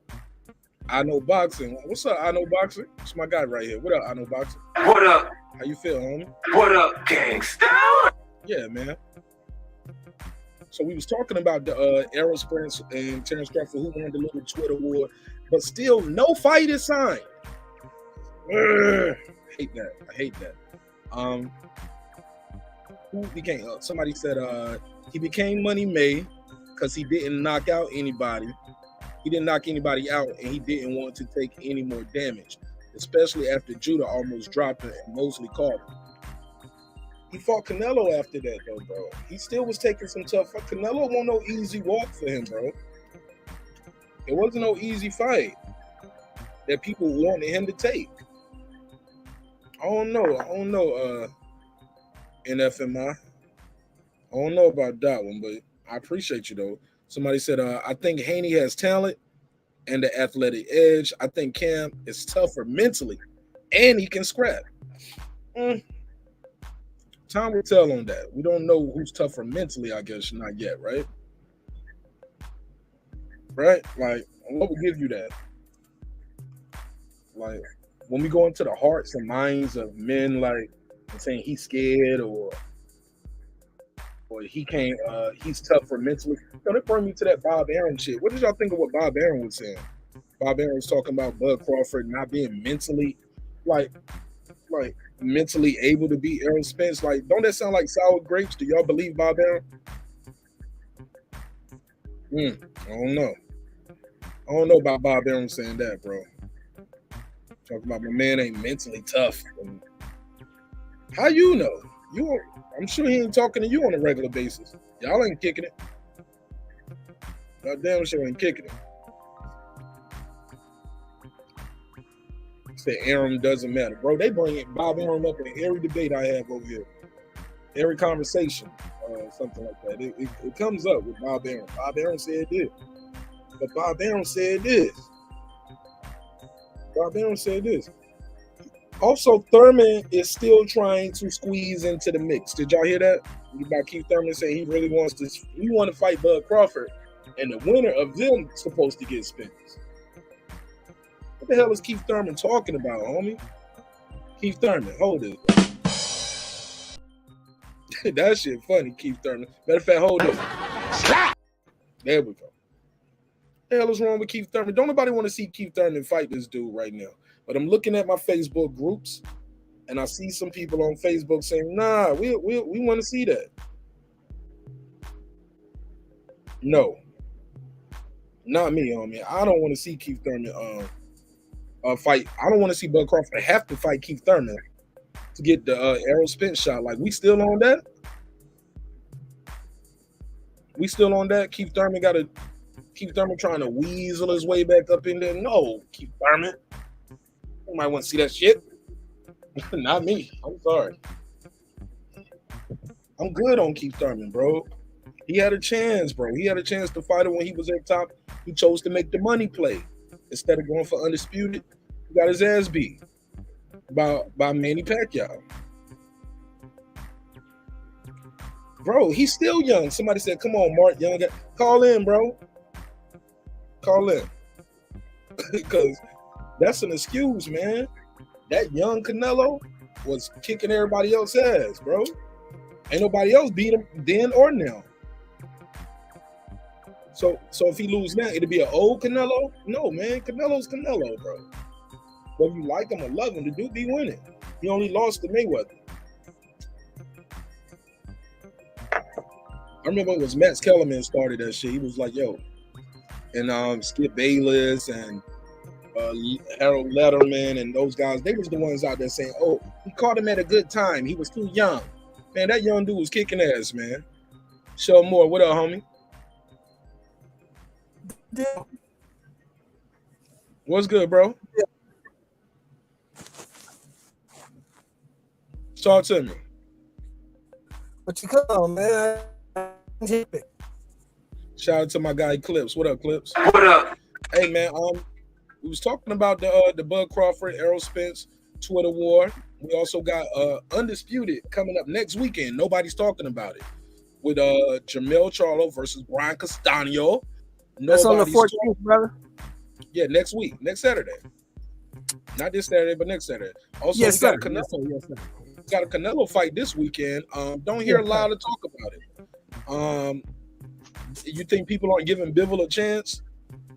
I Know Boxing. What's up, I Know Boxing? It's my guy right here. What up, I Know Boxing? What up? How you feel, homie? What up, gangsta? Yeah, man. So we was talking about the Errol Spence and Terence Crawford, who won the little Twitter war, but still no fight is signed. I hate that. Who became? Somebody said he became Money May because he didn't knock out anybody. He didn't knock anybody out, and he didn't want to take any more damage, especially after Judah almost dropped him and Mosley caught him. He fought Canelo after that, though, bro. He still was taking some tough fight. Canelo wasn't no easy walk for him, bro. It wasn't no easy fight that people wanted him to take. I don't know, NFMI. I don't know about that one, but I appreciate you, though. Somebody said, I think Haney has talent and the athletic edge. I think Cam is tougher mentally, and he can scrap. Time will tell on that. We don't know who's tougher mentally, I guess, not yet, right? Right? Like, what will give you that? Like, when we go into the hearts and minds of men, like, saying he's scared or he can't, he's tougher mentally. That bring me to that Bob Arum shit. What did y'all think of what Bob Arum was saying? Bob Arum was talking about Bud Crawford not being mentally, like mentally able to beat Errol Spence. Like, don't that sound like sour grapes? Do y'all believe Bob Arum? I don't know. I don't know about Bob Arum saying that, bro. Talking about my man ain't mentally tough. How you know? I'm sure he ain't talking to you on a regular basis. Y'all ain't kicking it. Goddamn sure ain't kicking it. Say Arum doesn't matter, bro. They bring Bob Arum up in every debate I have over here, every conversation, something like that. It comes up with Bob Arum. Bob Arum said this, but Bob Arum said this. Bob Arum said this. Also, Thurman is still trying to squeeze into the mix. Did y'all hear that? About Keith Thurman saying he really wants to. He want to fight Bud Crawford, and the winner of them supposed to get Spence. What the hell is Keith Thurman talking about, homie? Keith Thurman, hold it. That shit funny, Keith Thurman. Matter of fact, hold it. There we go. What the hell is wrong with Keith Thurman? Don't nobody want to see Keith Thurman fight this dude right now. But I'm looking at my Facebook groups, and I see some people on Facebook saying, nah, we want to see that. No. Not me, homie. I don't want to see Keith Thurman fight. I don't want to see Bud Crawford have to fight Keith Thurman to get the Errol Spence shot. Like, we still on that? We still on that? Keith Thurman trying to weasel his way back up in there? No, Keith Thurman. You might want to see that shit. Not me. I'm sorry. I'm good on Keith Thurman, bro. He had a chance, bro. He had a chance to fight him when he was at top. He chose to make the money play. Instead of going for Undisputed, he got his ass beat by Manny Pacquiao. Bro, he's still young. Somebody said, come on, Mark, young guy. Call in, bro. Call in. Because that's an excuse, man. That young Canelo was kicking everybody else's ass, bro. Ain't nobody else beat him then or now. So if he lose now, it'll be an old Canelo? No, man. Canelo's Canelo, bro. Whether you like him or love him, the dude be winning. He only lost to Mayweather. I remember it was Max Kellerman started that shit. He was like, yo, and Skip Bayless and Harold Letterman and those guys, they was the ones out there saying, oh, he caught him at a good time. He was too young. Man, that young dude was kicking ass, man. Show more. What up, homie? Yeah. What's good, bro? Yeah. Talk to me. What you come on, man? Shout out to my guy Clips. What up, Clips? What up? Hey, man. We was talking about the Bud Crawford Errol Spence Twitter war. We also got Undisputed coming up next weekend. Nobody's talking about it. With Jermell Charlo versus Brian Castano. That's on the 14th, brother. Yeah, next week, next Saturday. Not this Saturday, but next Saturday. Also, yes, we got sir. a Canelo. Yes, sir. Got a Canelo fight this weekend. Don't hear a lot of talk about it. You think people aren't giving Bivol a chance?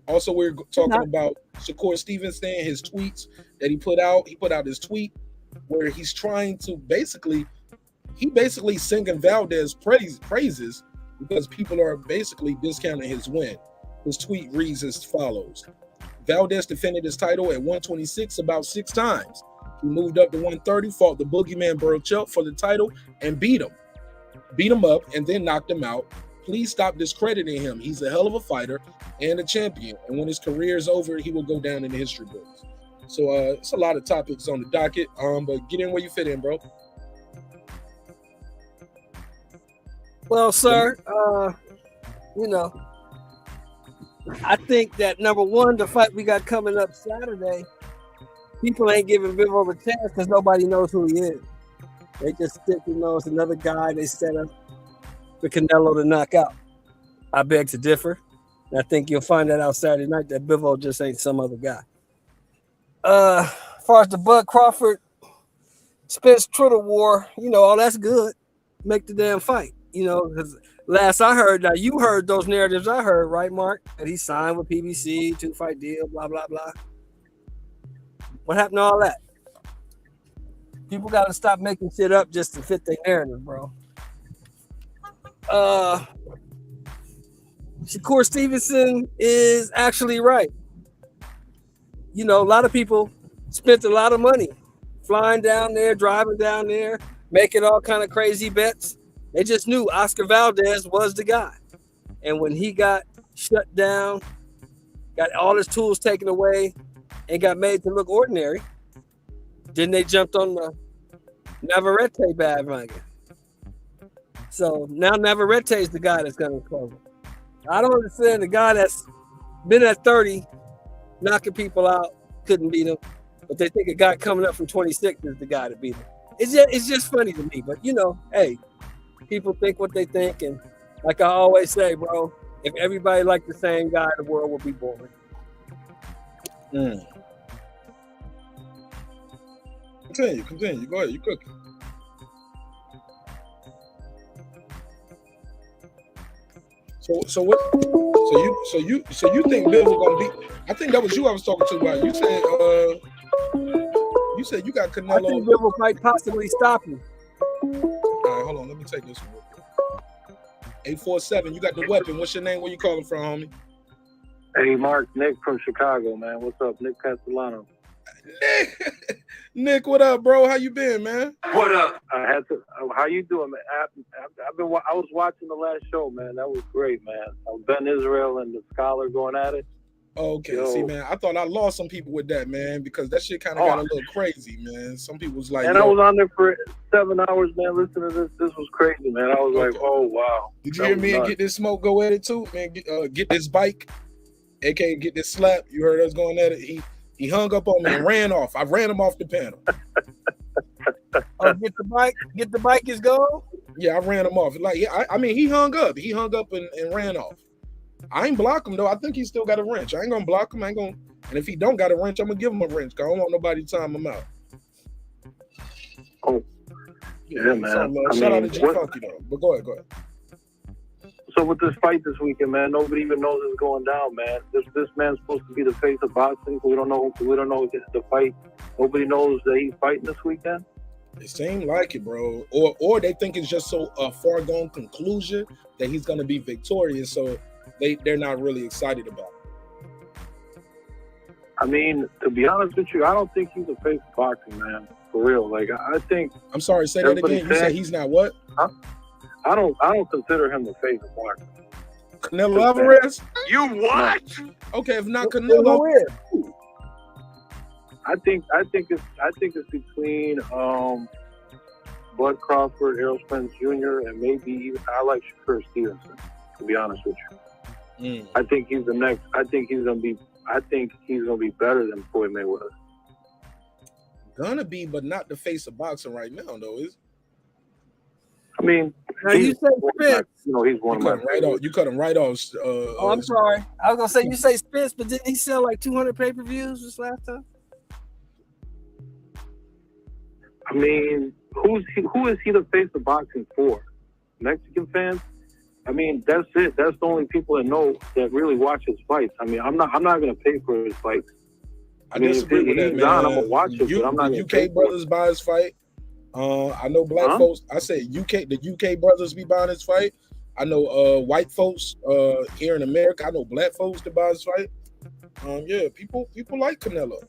Also, we're talking about Shakur Stevenson, his tweets that he put out. He put out his tweet where he's trying to basically singing Valdez praises because people are basically discounting his win. His tweet reads as follows: Valdez defended his title at 126 about 6 times. He moved up to 130, fought the boogeyman Burchell for the title, and beat him up, and then knocked him out. Please stop discrediting him. He's a hell of a fighter and a champion. And when his career is over, he will go down in the history books. So it's a lot of topics on the docket. But get in where you fit in, bro. Well, sir, I think that number one, the fight we got coming up Saturday, people ain't giving Bivol a chance because nobody knows who he is. They just think it's another guy they set up for Canelo to knock out. I beg to differ. And I think you'll find that out Saturday night that Bivol just ain't some other guy. As far as the Bud Crawford Spence Twitter war, all that's good. Make the damn fight. Because last I heard, now you heard those narratives I heard, right, Mark? That he signed with PBC, 2-fight deal, blah, blah, blah. What happened to all that? People got to stop making shit up just to fit their narrative, bro. Shakur Stevenson is actually right. A lot of people spent a lot of money flying down there, driving down there, making all kind of crazy bets. They just knew Oscar Valdez was the guy. And when he got shut down, got all his tools taken away, and got made to look ordinary, then they jumped on the Navarrete bandwagon. So now Navarrete is the guy that's going to cover. I don't understand the guy that's been at 30, knocking people out, couldn't beat him. But they think a guy coming up from 26 is the guy to beat him. It's just funny to me. But, hey, people think what they think. And like I always say, bro, if everybody liked the same guy, the world would be boring. Continue. Go ahead. You cooking. So what? So you think Bivol gonna beat? I think that was you I was talking to about. You said you got Canelo. I think Bivol might possibly stop him. All right, hold on. Let me take this one. 847. You got the weapon. What's your name? Where you calling from, homie? Hey, Mark. Nick from Chicago, man. What's up, Nick Castellano? Nick, what up, bro? How you been, man? What up? How you doing, man? I was watching the last show, man. That was great, man. Ben Israel and the Scholar going at it. Okay, see, man, I thought I lost some people with that, man, because that shit kind of got a little crazy, man. Some people was like, and I was on there for 7 hours, man, listening to this. This was crazy, man. I was like, oh, wow. Did you hear me and Get This Smoke go at it, too, man? Get This Bike, a.k.a. Get This Slap. You heard us going at it. He hung up on me and ran off. I ran him off the panel. Get the bike is gone? Yeah, I ran him off. Like, I mean, he hung up. He hung up and ran off. I ain't block him though. I think he still got a wrench. I ain't gonna block him. And if he don't got a wrench, I'm gonna give him a wrench. Cause I don't want nobody to time him out. Oh, yeah, man. Shout out to G Funky though. But go ahead. So with this fight this weekend, man, nobody even knows it's going down, man. This man's supposed to be the face of boxing. We don't know the fight. Nobody knows that he's fighting this weekend. It seemed like it, bro. Or they think it's just so a far gone conclusion that he's gonna be victorious, so they're not really excited about it. I mean, to be honest with you, I don't think he's a face of boxing, man. For real. Like, I think. I'm sorry, say that again. You said he's not what? I don't consider him the face of boxing. Canelo Alvarez? You what? Okay, if not Canelo, I think it's between Bud Crawford, Errol Spence Jr., and maybe even I like Shakur Stevenson. To be honest with you, I think he's the next. I think he's gonna be better than Floyd Mayweather. Gonna be, but not the face of boxing right now, though. Is I mean, now you say Spence. He's one of my favorites. You cut him right off. Oh, I'm sorry. I was gonna say you say Spence, but didn't he sell like 200 pay-per-views this last time? I mean, who is he the face of boxing for? Mexican fans? I mean, that's it. That's the only people that really watch his fights. I mean, I'm not gonna pay for his fights. I disagree with that, man. I'm gonna watch it, but I'm not. UK brothers buy his fight. I know black folks. I said the UK brothers be buying his fight. I know white folks here in America. I know black folks that buy his fight. Yeah, people like Canelo.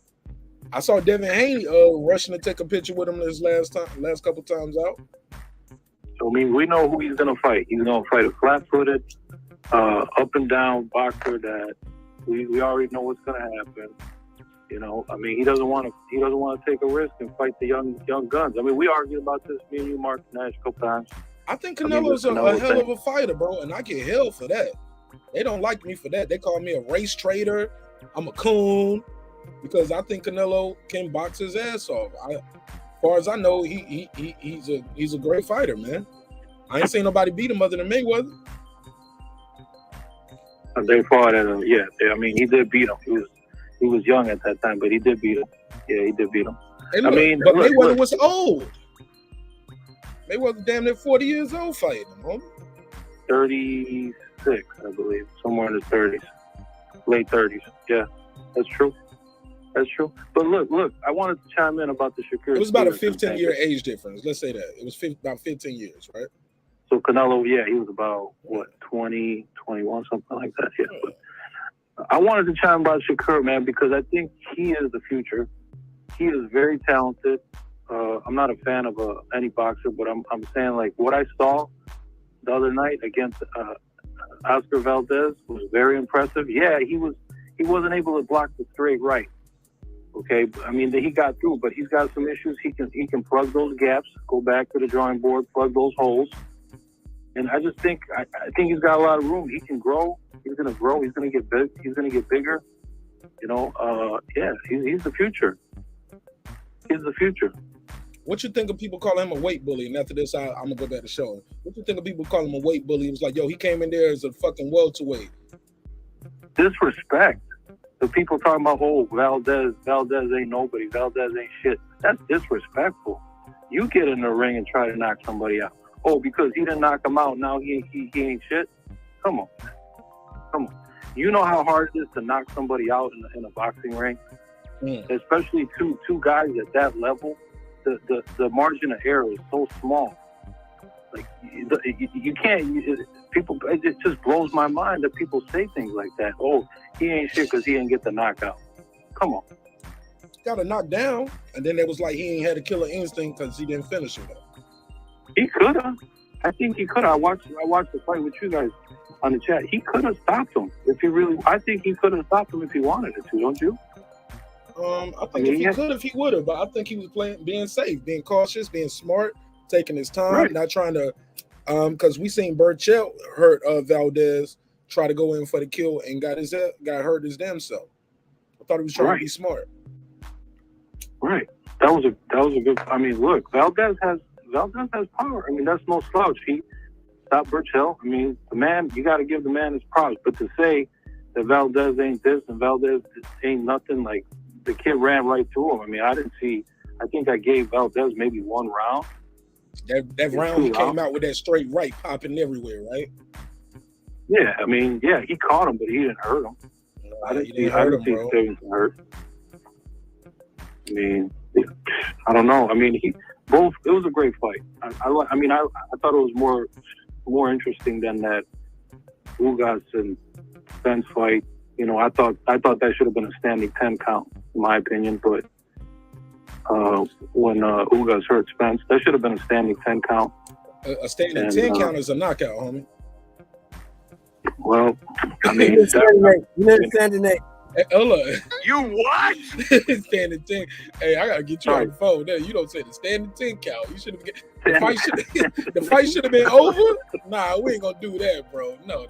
I saw Devin Haney rushing to take a picture with him this last couple times out. So I mean, we know who he's gonna fight. He's gonna fight a flat-footed, up and down boxer that we already know what's gonna happen. You know, I mean, he doesn't want to take a risk and fight the young guns. I mean, we argued about this, me and you, Marq Nash, a couple times. I think Canelo's a hell of a fighter, bro, and I get hell for that. They don't like me for that. They call me a race traitor. I'm a coon because I think Canelo can box his ass off. As far as I know, he's a great fighter, man. I ain't seen nobody beat him other than Mayweather. They fought at I mean, he did beat him. He was young at that time, but he did beat him. Yeah, he did beat him. Hey, look, Mayweather was old. Mayweather damn near 40 years old fighting him, homie. 36, I believe. Somewhere in his 30s. Late 30s. Yeah, that's true. That's true. But look, I wanted to chime in about the Shakur. It was about a 15-year age difference. Let's say that. It was about 15 years, right? So Canelo, he was about, 20, 21, something like that. Yeah. But I wanted to chime about Shakur, man, because I think he is the future. He is very talented. I'm not a fan of any boxer, but I'm saying, like, what I saw the other night against Oscar Valdez was very impressive. Yeah, he wasn't able to block the straight right. Okay, I mean, he got through, but he's got some issues. He can plug those gaps, go back to the drawing board, plug those holes. And I just think I think he's got a lot of room. He can grow. He's going to grow. He's going to get big. He's going to get bigger. You know, he's the future. He's the future. What you think of people calling him a weight bully? And after this, I'm going to go back to Shawn. What you think of people calling him a weight bully? It was like, yo, he came in there as a fucking welterweight. Disrespect. The people talking about, Valdez ain't nobody. Valdez ain't shit. That's disrespectful. You get in the ring and try to knock somebody out. Oh, because he didn't knock him out, now he ain't shit? Come on. You know how hard it is to knock somebody out in a boxing ring? Especially two guys at that level. The margin of error is so small. Like, you can't... It just blows my mind that people say things like that. Oh, he ain't shit because he didn't get the knockout. Come on. Got a knockdown, and then it was like he ain't had a killer instinct because he didn't finish it. He could have. I think he could have. I watched the fight with you guys on the chat. He could have stopped him if he really. I think he could have stopped him if he wanted it to. Don't you? I think if he could have, he would have. But I think he was being safe, being cautious, being smart, taking his time, not trying to. Because we seen Burchell hurt Valdez try to go in for the kill and got hurt his damn self. I thought he was trying to be smart. Right. That was a good. I mean, look, Valdez has power. I mean, that's no slouch. He stopped Burchell. I mean, the man, you got to give the man his props. But to say that Valdez ain't this and Valdez ain't nothing, like, the kid ran right to him. I mean, I think I gave Valdez maybe one round. That round he came out with that straight right popping everywhere, right? Yeah, I mean, he caught him, but he didn't hurt him. I didn't see Stevenson hurt. I mean, I don't know. I mean, Both. It was a great fight. I thought it was more interesting than that Ugas and Spence fight. You know, I thought that should have been a standing 10 count, in my opinion. But when Ugas hurt Spence, that should have been a standing 10 count. A standing 10 count is a knockout, homie. Well, I mean, you didn't standing 8. Hey, You what? standing 10. Hey, I gotta get you on the phone. There, you don't say the standing 10 count. You should have the fight should have been over. Nah, we ain't gonna do that, bro. No.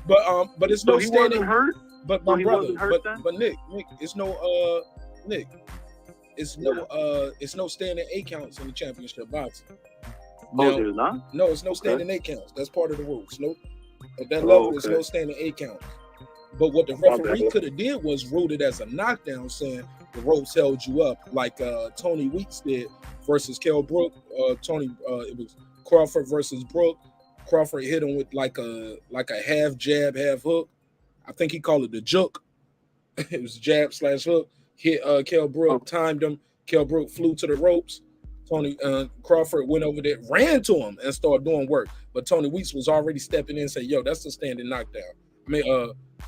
But it's no he standing. wasn't hurt. But So my he brother, wasn't hurt but Nick, it's no Nick. It's no standing 8 counts in the championship boxing. No, there's not? No, it's no standing 8 counts. That's part of the rules. No, at that level, it's no standing 8 counts. But what the referee could have did was ruled it as a knockdown, saying the ropes held you up, like Tony Weeks did versus Kell Brook. It was Crawford versus Brook. Crawford hit him with like a half jab, half hook. I think he called it the juke. It was jab / hook. Hit Kell Brook, timed him. Kell Brook flew to the ropes. Crawford went over there, ran to him, and started doing work. But Tony Weeks was already stepping in and saying, "Yo, that's a standing knockdown."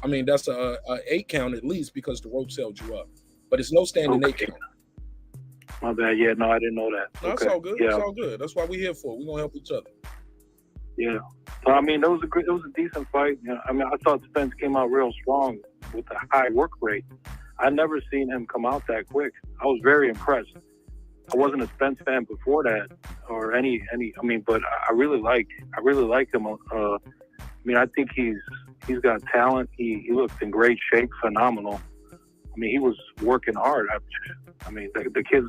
I mean that's a 8 count at least because the ropes held you up. But it's no standing 8 count. My bad. Yeah, no, I didn't know that. No, it's all good. Yeah. It's all good. That's why we're here for. We're gonna help each other. Yeah. So I mean, it was a decent fight. You know, I mean, I thought Spence came out real strong with a high work rate. I never seen him come out that quick. I was very impressed. I wasn't a Spence fan before that, or any. I mean, but I really like him. I mean, I think he's got talent. He looked in great shape, phenomenal. I mean, he was working hard. I mean, the kid's.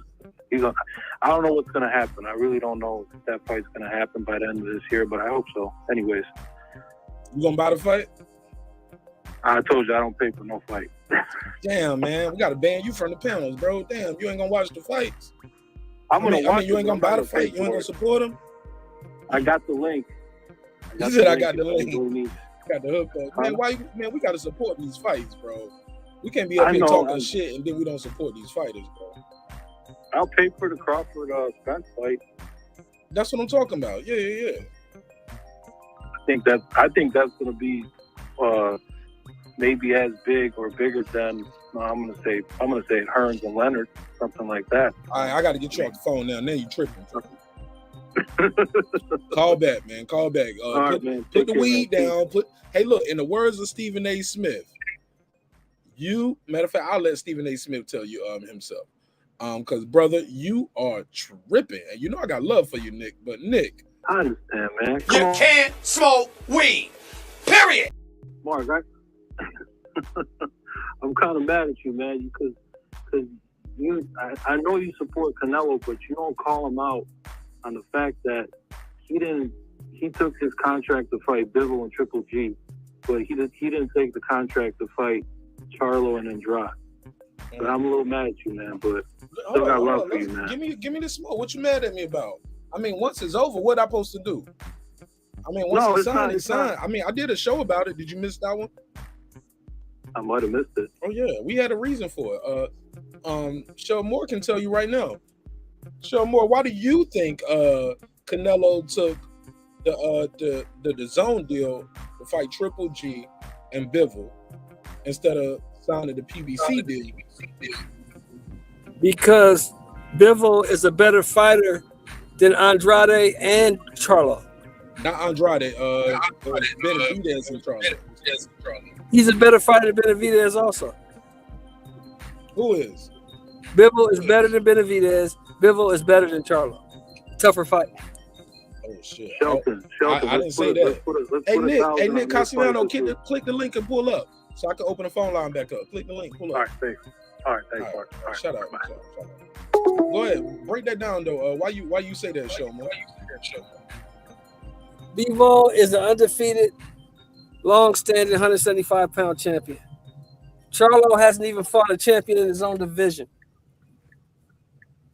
I don't know what's gonna happen. I really don't know if that fight's gonna happen by the end of this year, but I hope so. Anyways, you gonna buy the fight? I told you I don't pay for no fight. Damn, man, we gotta ban you from the panels, bro. Damn, you ain't gonna watch the fights. I mean, you ain't gonna buy the fight. You ain't gonna support him. I got the link. You said I got the link. Got the hook up. Man, we gotta support these fights, bro. We can't be up here talking shit and then we don't support these fighters, bro. I'll pay for the Crawford Spence fight. That's what I'm talking about. Yeah. I think that's gonna be maybe as big or bigger than I'm gonna say Hearns and Leonard, something like that. I got to get you off the phone now. Now you tripping. Call back, man. Call back. Put the weed down. Hey, look. In the words of Stephen A. Smith, matter of fact, I'll let Stephen A. Smith tell you himself. Because brother, you are tripping, and you know I got love for you, Nick. But Nick, I understand, man. You can't smoke weed. Period. Marq, I'm kind of mad at you, man, because I know you support Canelo, but you don't call him out on the fact that he took his contract to fight Bivol and Triple G, but he didn't take the contract to fight Charlo and Andrade. But I'm a little mad at you, man, but still got love for you, man. Give me the smoke. What you mad at me about? I mean, once it's over, what I supposed to do? I mean, once it's signed, it's signed. I mean, I did a show about it. Did you miss that one? I might have missed it. Oh yeah, we had a reason for it. Shawn Moore can tell you right now. Shawn Moore, why do you think Canelo took the zone deal to fight Triple G and Bivol instead of signing the PBC deal? Because Bivol is a better fighter than Andrade and Charlo. Not Andrade, Benavidez and Charlo. He's a better fighter than Benavidez also. Who is? Bivol is better than Benavidez. Bivol is better than Charlo. Tougher fight. Oh shit! Shelton, I didn't say that. Hey Nick Cassiano, click the link and pull up so I can open the phone line back up. Click the link, pull up. All right, thanks. All right. Shut up. Go ahead, break that down though. Why you say that, Shawn? Bivol is an undefeated, long-standing 175-pound champion. Charlo hasn't even fought a champion in his own division.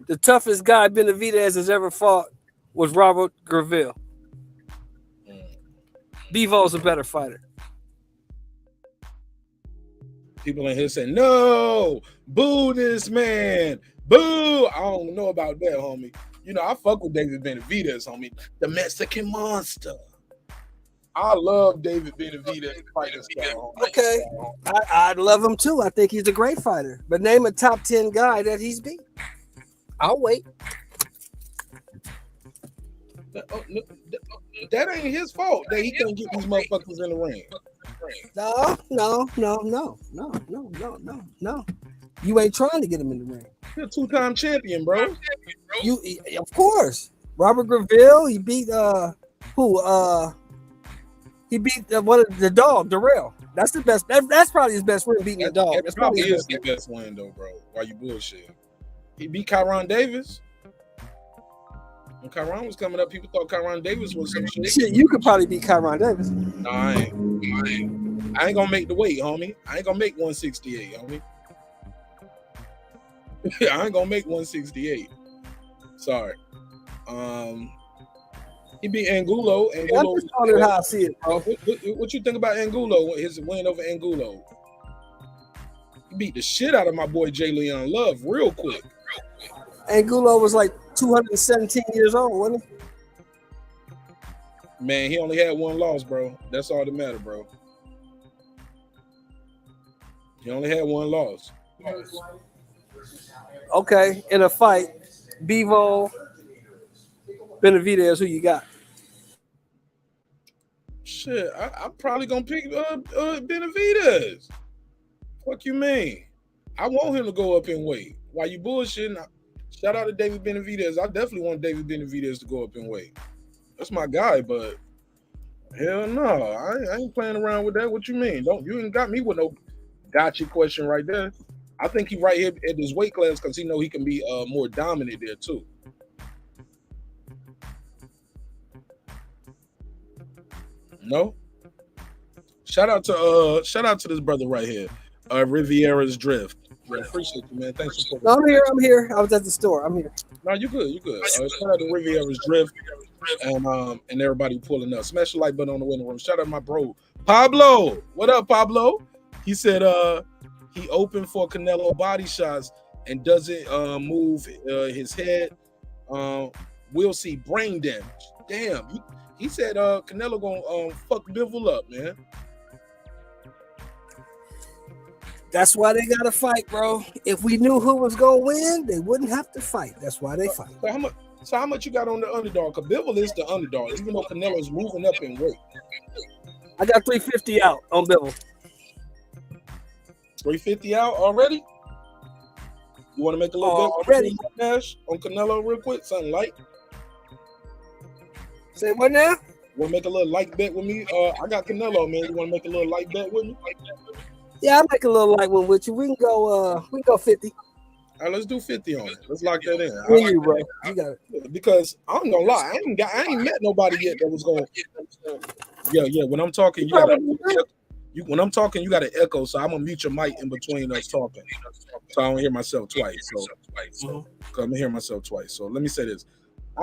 The toughest guy Benavidez has ever fought was Robert Graville. Bivol's a better fighter. People in here saying, no, boo this man. Boo. I don't know about that, homie. You know, I fuck with David Benavidez, homie. The Mexican monster. I love David Benavidez fighting style. Okay, I love him too. I think he's a great fighter. But name a top 10 guy that he's beat. I'll wait. That ain't his fault that he can't get these motherfuckers in the ring. No. You ain't trying to get him in the ring. You're a 2-time champion, bro. You, of course. Robert Graville. He beat who? He beat one of the dog, Darrell. That's the best. That's probably his best win, beating the dog. That probably is the best win, though, bro. Why you bullshit? He beat Kyron Davis. When Kyron was coming up, people thought Kyron Davis was some shit. Shit, you could probably beat Kyron Davis. No, I ain't gonna make the weight, homie. I ain't gonna make 168, homie. I ain't gonna make 168. Sorry. He beat Angulo. I'm just telling you how I see it, bro. What you think about Angulo? His win over Angulo. He beat the shit out of my boy J. Leon Love real quick. Angulo was like 217 years old, wasn't he? Man, he only had one loss, bro. That's all that matters, bro. He only had one loss. Okay, in a fight, Bivol, Benavidez, who you got? Shit, I'm probably gonna pick Benavidez. Fuck you mean? I want him to go up in weight. Why you bullshitting? Shout out to David Benavidez. I definitely want David Benavidez to go up in weight. That's my guy, but hell no, I ain't playing around with that. What you mean? You ain't got me with no gotcha question right there. I think he right here at this weight class because he know he can be more dominant there too. No. Shout out to this brother right here, Riviera's Drift. Yeah, appreciate you, man. Thanks for. No, I'm here. I was at the store. I'm here. No, you good. Shout out to Riviera's Drift and everybody pulling up. Smash the like button on the window room. Shout out to my bro Pablo. What up, Pablo? He said he opened for Canelo body shots and doesn't move his head. We'll see brain damage. Damn. He said Canelo gonna fuck Bivol up, man. That's why they gotta fight, bro. If we knew who was gonna win, they wouldn't have to fight. That's why they fight. So how much you got on the underdog? Because Bivol is the underdog, even though Canelo's moving up in weight. I got 350 out on Bivol. 350 out already? You want to make a little bet already Nash on Canelo real quick? Something light. Say what now? Want to make a little light bet with me? I got Canelo, man. You want to make a little light bet with me? Yeah, I'll make a little light one with you. We can go 50. All right, let's do 50 on it. Let's lock that in. Like you, bro. You got it. Because I'm gonna lie, I ain't met nobody yet that was going. Yeah. When I'm talking, you got an echo, so I'm gonna mute your mic in between us talking, so I don't hear myself twice. So I'm gonna hear myself twice. So let me say this: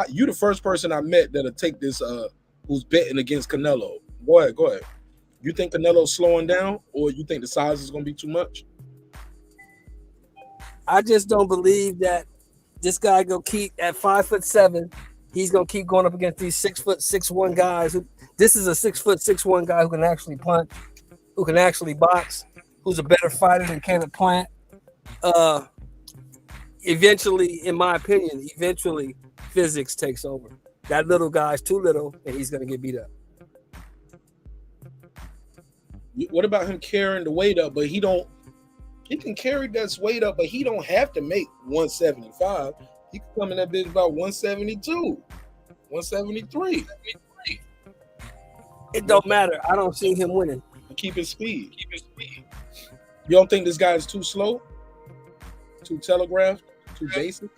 you the first person I met that'll take this. Who's betting against Canelo? Go ahead. You think Canelo's slowing down, or you think the size is gonna be too much? I just don't believe that this guy gonna keep at 5'7". He's gonna keep going up against these 6'6'1" guys. This is a 6'6'1" guy who can actually punch, who can actually box, who's a better fighter than Caleb Plant. Eventually, in my opinion, physics takes over. That little guy's too little, and he's gonna get beat up. What about him carrying the weight up? But he can carry that weight up, but he don't have to make 175. He can come in that bitch about 172, 173. It don't matter. I don't see him winning. Keep his speed. You don't think this guy is too slow? Too telegraphed? Too basic?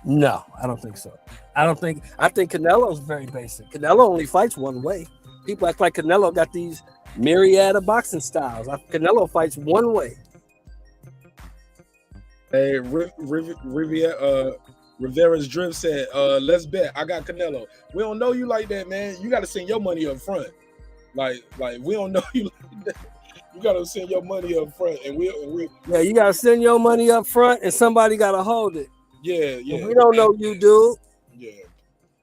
No, I don't think so. I think Canelo's very basic. Canelo only fights one way. People act like Canelo got these myriad of boxing styles. Canelo fights one way. Hey, Rivera's Drift said, let's bet. I got Canelo. We don't know you like that, man. You got to send your money up front. Like we don't know you like that. You got to send your money up front. And we yeah, you got to send your money up front, and somebody got to hold it. Yeah. We don't know you, dude. Yeah.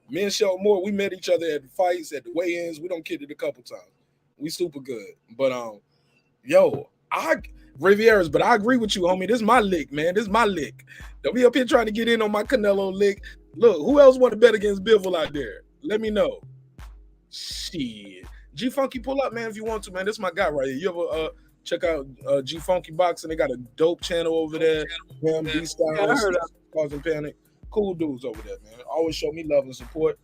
Me and Sheldon Moore, we met each other at the fights, at the weigh-ins. We don't kid it a couple times. We super good. But Rivieras, but I agree with you, homie. This is my lick, man. This is my lick. Don't be up here trying to get in on my Canelo lick. Look, who else want to bet against Bivol out there? Let me know. Shit. G Funky, pull up, man, if you want to, man. This is my guy right here. You ever check out G Funky Boxing? They got a dope channel over there. Him, D-Style, Yeah, I heard of Causing Panic. Cool dudes over there, man. Always show me love and support.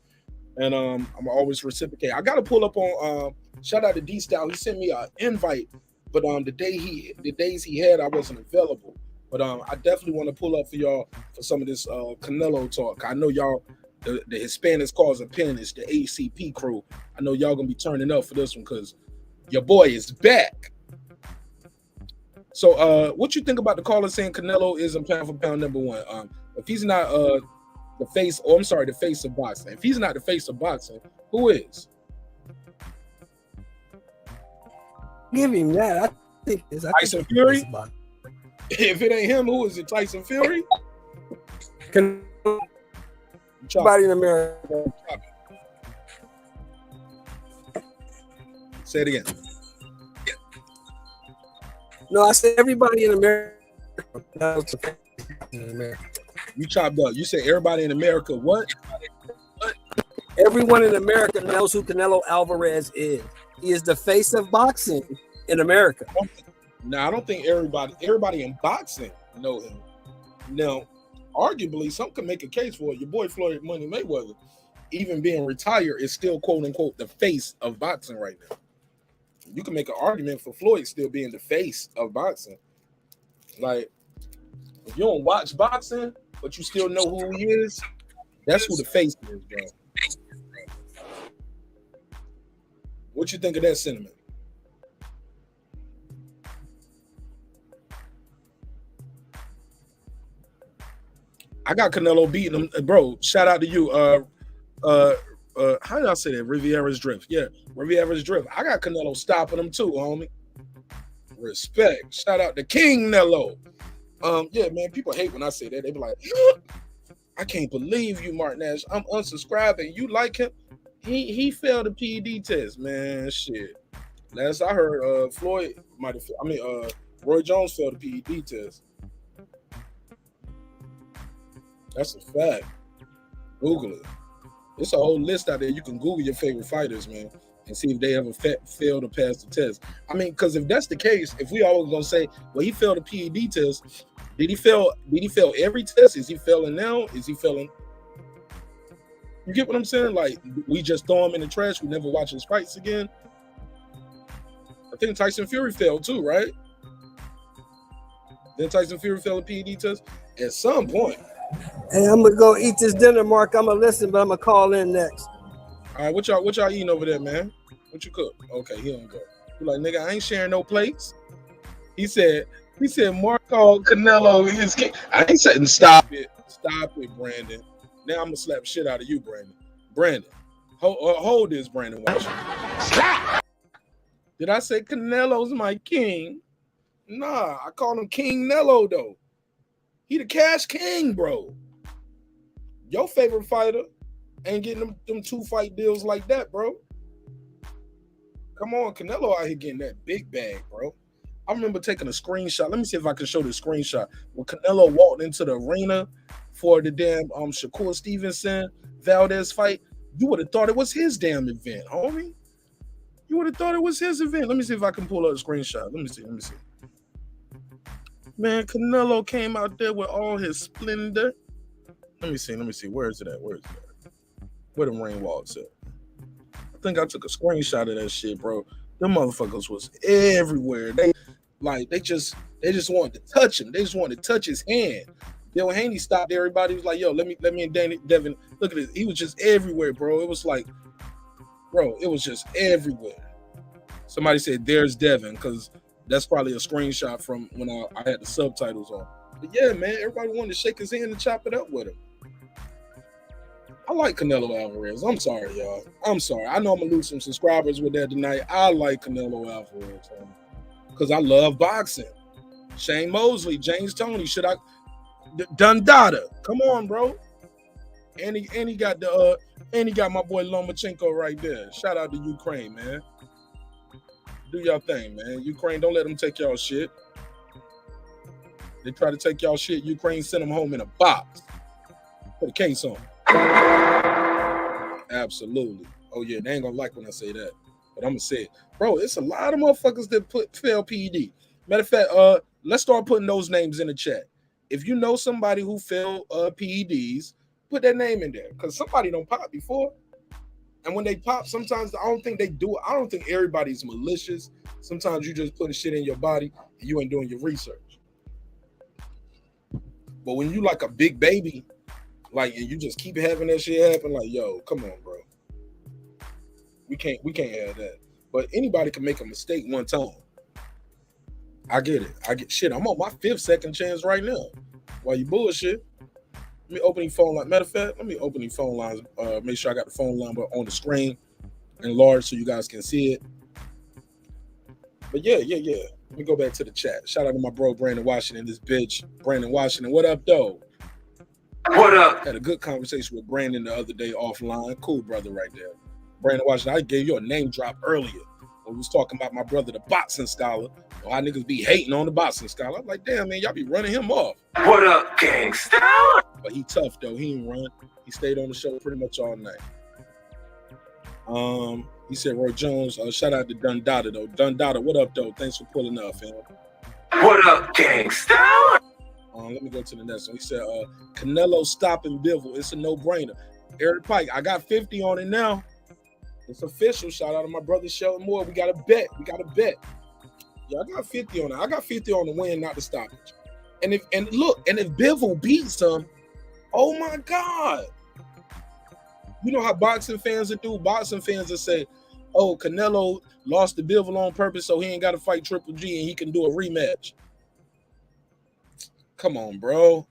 And I'm always reciprocate. I gotta pull up on shout out to D-Style. He sent me an invite, but the days he had, I wasn't available. But I definitely want to pull up for y'all for some of this Canelo talk. I know y'all, the Hispanics causing pen is the ACP crew. I know y'all gonna be turning up for this one because your boy is back. So what you think about the caller saying Canelo isn't pound for pound number one? If he's not the face of boxing. If he's not the face of boxing, who is? Give him that. I think it's Tyson Fury. If it ain't him, who is it? Tyson Fury? Everybody in America. Say it again. No, I said everybody in America. You chopped up. You said everybody in America. What? Everyone in America knows who Canelo Alvarez is. He is the face of boxing in America. Now, I don't think everybody in boxing know him. Now, arguably, some can make a case for it. Your boy Floyd Money Mayweather, even being retired, is still quote unquote the face of boxing right now. You can make an argument for Floyd still being the face of boxing. Like, if you don't watch boxing, but you still know who he is, that's who the face is, bro. What you think of that sentiment? I got Canelo beating him, bro. Shout out to you. How did I say that? Riviera's Drift. Yeah, Riviera's Drift. I got Canelo stopping him too, homie. Respect. Shout out to King Nello. Yeah, man, people hate when I say that. They be like, I can't believe you, Marq Nash. I'm unsubscribing. You like him? He failed the PED test, man. Shit. Last I heard, Floyd might have. Roy Jones failed the PED test. That's a fact. Google it. It's a whole list out there. You can Google your favorite fighters, man, and see if they ever failed to pass the test. I mean, because if that's the case, if we always gonna say, well, he failed the PED test, did he fail every test? Is he failing now? Is he failing? You get what I'm saying? Like, we just throw him in the trash. We never watch his fights again. I think Tyson Fury failed too, right? Then Tyson Fury failed the PED test at some point. Hey, I'm gonna go eat this dinner, Mark. I'm gonna listen, but I'm gonna call in next. All right, what y'all eating over there, man? What you cook? Okay, he don't go. You like, nigga, I ain't sharing no plates. He said, Mark called Canelo his king. I ain't saying stop it, Brandon. Now I'm gonna slap the shit out of you, Brandon. Brandon, hold this, Brandon. Watch. Did I say Canelo's my king? Nah, I call him King Nello though. He the cash king, bro. Your favorite fighter ain't getting them 2 fight deals like that, bro. Come on, Canelo out here getting that big bag, bro. I remember taking a screenshot. Let me see if I can show this screenshot. When Canelo walked into the arena for the damn Shakur Stevenson Valdez fight, you would have thought it was his damn event, homie. You would have thought it was his event. Let me see if I can pull up a screenshot. Let me see. Man, Canelo came out there with all his splendor. Let me see. Where is it at? Where the ring walls at? I think I took a screenshot of that shit, bro. Them motherfuckers was everywhere. They just wanted to touch him. They just wanted to touch his hand. Bill Haney stopped everybody. He was like, yo, let me and Devin look at it. He was just everywhere, bro. It was like, bro, it was just everywhere. Somebody said, there's Devin, because that's probably a screenshot from when I had the subtitles on. But yeah, man, everybody wanted to shake his hand and chop it up with him. I like Canelo Alvarez. I'm sorry, y'all. I'm sorry. I know I'm going to lose some subscribers with that tonight. I like Canelo Alvarez because I love boxing. Shane Mosley, James Toney, Dundada. Come on, bro. And he got my boy Lomachenko right there. Shout out to Ukraine, man. Do y'all thing, man. Ukraine, don't let them take y'all shit. They try to take y'all shit. Ukraine send them home in a box. Put a case on. Absolutely. Oh yeah, they ain't gonna like when I say that, but I'm gonna say it, bro. It's a lot of motherfuckers that fail PED. Matter of fact, let's start putting those names in the chat. If you know somebody who failed PEDs, put their name in there, because somebody don't pop before. And when they pop, sometimes I don't think they do it. I don't think everybody's malicious. Sometimes you just putting shit in your body and you ain't doing your research. But when you like a big baby, like, and you just keep having that shit happen, like, yo, come on, bro. We can't have that. But anybody can make a mistake one time. I get it. Shit. I'm on my 5th second chance right now. While you bullshit. Let me open the phone line. Matter of fact, let me open the phone lines. Make sure I got the phone number on the screen enlarged so you guys can see it. But yeah. Let me go back to the chat. Shout out to my bro Brandon Washington, this bitch. Brandon Washington, what up, though? What up? Had a good conversation with Brandon the other day offline. Cool brother right there. Brandon Washington, I gave you a name drop earlier when we was talking about my brother, the boxing scholar. Why niggas be hating on the boxing scholar. I'm like, damn, man, y'all be running him off. What up, gangsta? But he tough, though. He didn't run. He stayed on the show pretty much all night. He said, Roy Jones, shout out to Dundada, though. Dundada, what up, though? Thanks for pulling up, fam. What up, gangsta? Let me go to the next one. He said, Canelo stopping Bivol. It's a no-brainer. Eric Pike, I got 50 on it now. It's official. Shout out to my brother Sheldon Moore. We got a bet. Yeah, I got 50 on it. I got 50 on the win, not the stoppage. And if Bivol beats him, oh my God. You know how boxing fans will do? Boxing fans will say, oh, Canelo lost to Bivol on purpose, so he ain't got to fight Triple G and he can do a rematch. Come on, bro.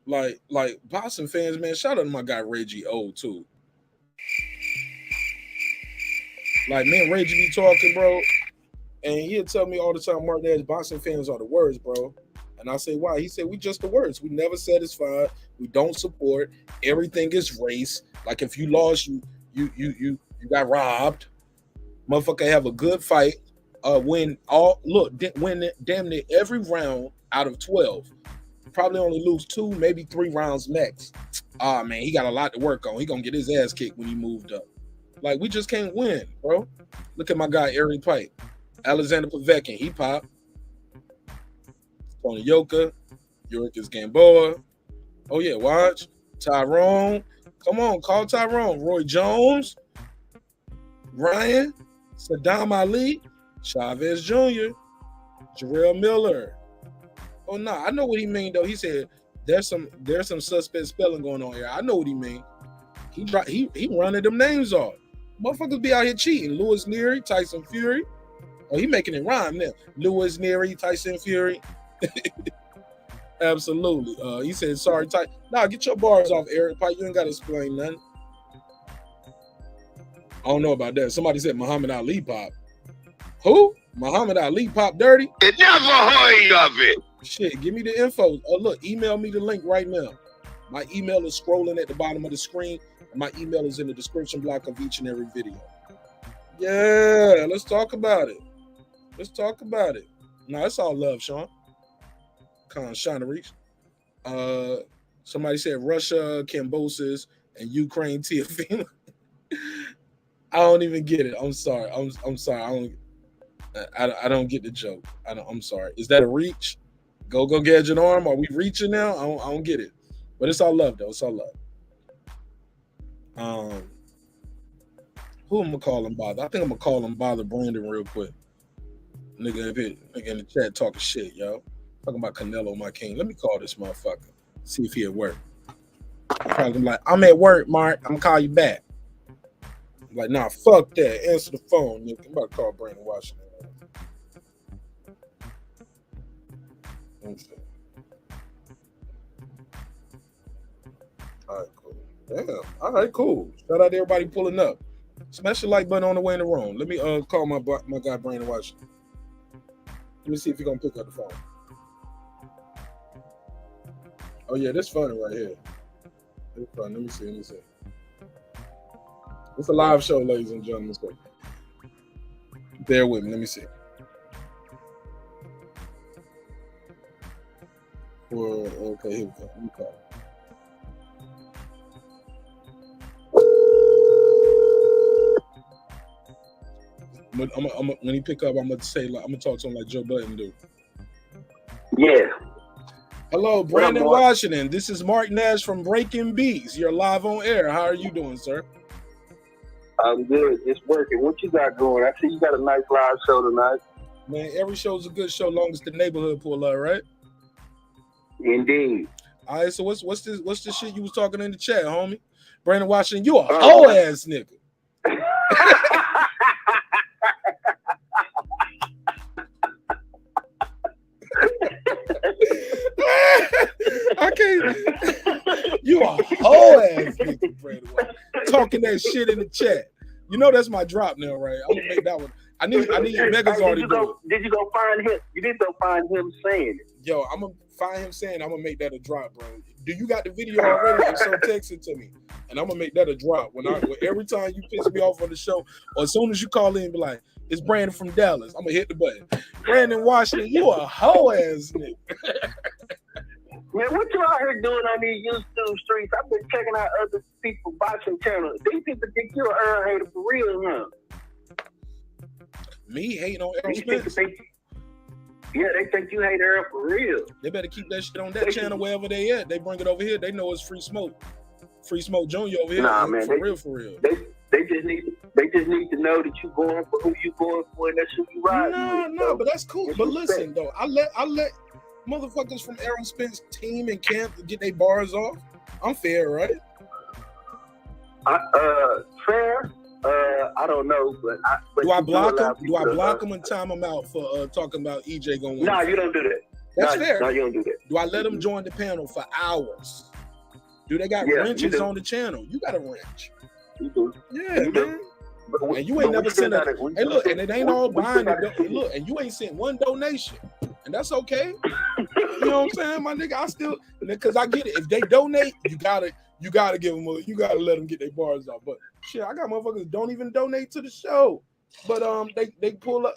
Like boxing fans, man, shout out to my guy Reggie O too. Like, me and Reggie be talking, bro, and he'll tell me all the time, Marq Nash, boxing fans are the worst, bro. And I say, why? He said, we just the worst. We never satisfied. We don't support. Everything is race. Like, if you lost, you got robbed. Motherfucker have a good fight. Win damn near every round out of 12. Probably only lose 2, maybe 3 rounds max. Man, he got a lot to work on. He gonna get his ass kicked when he moved up. Like, we just can't win, bro. Look at my guy, Eric Pike. Alexander Povetkin, he popped. Tony Yoka. Yurikis Gamboa. Oh, yeah, watch. Tyrone. Come on, call Tyrone. Roy Jones. Ryan. Saddam Ali. Chavez Jr. Jarrell Miller. Oh, no, I know what he mean, though. He said, there's some suspect spelling going on here. I know what he mean. He running them names off. Motherfuckers be out here cheating. Louis Neary, Tyson Fury. Oh, he making it rhyme now. Louis Neary, Tyson Fury. Absolutely. He said, sorry, Ty. Nah, get your bars off, Eric Pike. You ain't got to explain nothing. I don't know about that. Somebody said Muhammad Ali pop. Who? Muhammad Ali pop dirty? You never heard of it. Shit, give me the info. Look, email me the link right now. My email is scrolling at the bottom of the screen. And my email is in the description block of each and every video. Yeah, let's talk about it. No, it's all love, Shawn. Shanareach. Somebody said Russia, Cambosis, and Ukraine, Tiafina. I don't even get it. I'm sorry. I'm sorry. I don't get the joke. I'm sorry. Is that a reach? Go gadget arm. Are we reaching now? I don't get it. But it's all love, though. It's all love. Who am I calling bother? I think I'm gonna call him bother Brandon real quick. Nigga in the chat talking shit, yo. Talking about Canelo, my king. Let me call this motherfucker. See if he at work. I'm like, I'm at work, Mark. I'm gonna call you back. I'm like, nah, fuck that. Answer the phone, nigga. I'm about to call Brandon Washington. All right, cool. Damn. All right, cool. Shout out to everybody pulling up. Smash the like button on the way in the room. Let me call my guy Brandon Washington. Let me see if he's gonna pick up the phone. Oh yeah, this funny right here. Let me see. It's a live show, ladies and gentlemen. So bear with me. Let me see. Okay, here we go. Let me call. When he pick up, I'm gonna talk to him like Joe Budden do. Yeah. Hello, Brandon Washington. This is Marq Nash from Breaking Beats. You're live on air. How are you doing, sir? I'm good. It's working. What you got going? I see you got a nice live show tonight. Man, every show's a good show, long as the neighborhood pull up, right? Indeed. All right. So what's this shit you was talking in the chat, homie? Brandon Washington, you a hoe ass nigga. I can't. You a whole ass nigga, Brandon. Talking that shit in the chat. You know that's my drop now, right? I'm gonna make that one. I need Megas already. Did you go find him? You did go find him saying it. Yo, I'm gonna find him saying I'm gonna make that a drop, bro. Do you got the video already? If so, text it to me, and I'm gonna make that a drop. Every time you piss me off on the show, or as soon as you call in, and be like, "It's Brandon from Dallas." I'm gonna hit the button. Brandon Washington, you a hoe ass nigga. Man, what you out here doing on these YouTube streets? I've been checking out other people's boxing channels. These people think you're an Errol hater for real, huh? Me hating on Errol Spence? Yeah, they think you hate Errol for real. They better keep that shit on that channel wherever they at. They bring it over here. They know it's Free Smoke. Free Smoke Junior over here. Nah, man, for real. They just need to know that you going for who you going for, and that's who you ride. No, but that's cool. But listen though, I let motherfuckers from Errol Spence team and camp get their bars off. I'm fair, right? Fair. I don't know, but do I block them? Do I block them and time them out for talking about EJ going? No, you don't do that. That's fair. No, you don't do that. Do I let them join the panel for hours? Do they got wrenches on the channel? You got a wrench. You do. Yeah, you man. And you ain't never sent a. Hey, look, and it ain't all binding. Look, and you ain't sent one donation, and that's okay. You know what I'm saying, my nigga? I still, because I get it. If they donate, you gotta give them. You gotta let them get their bars off. But shit, I got motherfuckers that don't even donate to the show, but they pull up.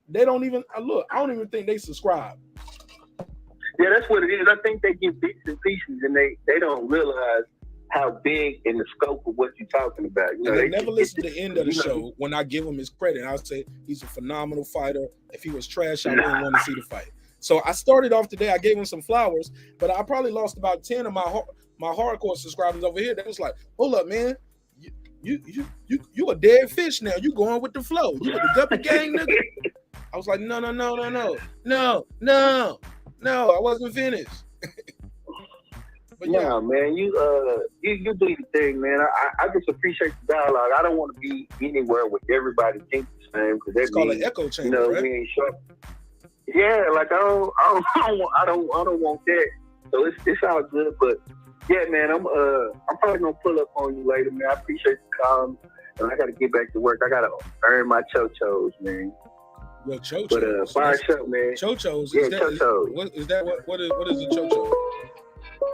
They don't even look. I don't even think they subscribe. Yeah, that's what it is. I think they get bits and pieces, and they don't realize how big in the scope of what you're talking about. You know, they never listen to the end of the show when I give him his credit. I'll say he's a phenomenal fighter. If he was trash, I wouldn't want to see the fight. So I started off today. I gave him some flowers, but I probably lost about 10 of my hardcore subscribers over here. That was like, hold up, man. You a dead fish now. You going with the flow. You with the guppy gang, nigga. I was like, no. I wasn't finished. But yeah, man, you do your thing, man. I just appreciate the dialogue. I don't want to be anywhere with everybody thinking the same, because that's called an echo chamber, you know, right? we ain't sure. Yeah, like I don't want that. So it's all good, but yeah, man, I'm probably gonna pull up on you later, man. I appreciate the call, and I gotta get back to work. I gotta earn my chochos, man. Well, chochos. But fire show, man. Chochos. Yeah, chochos. What is a chocho?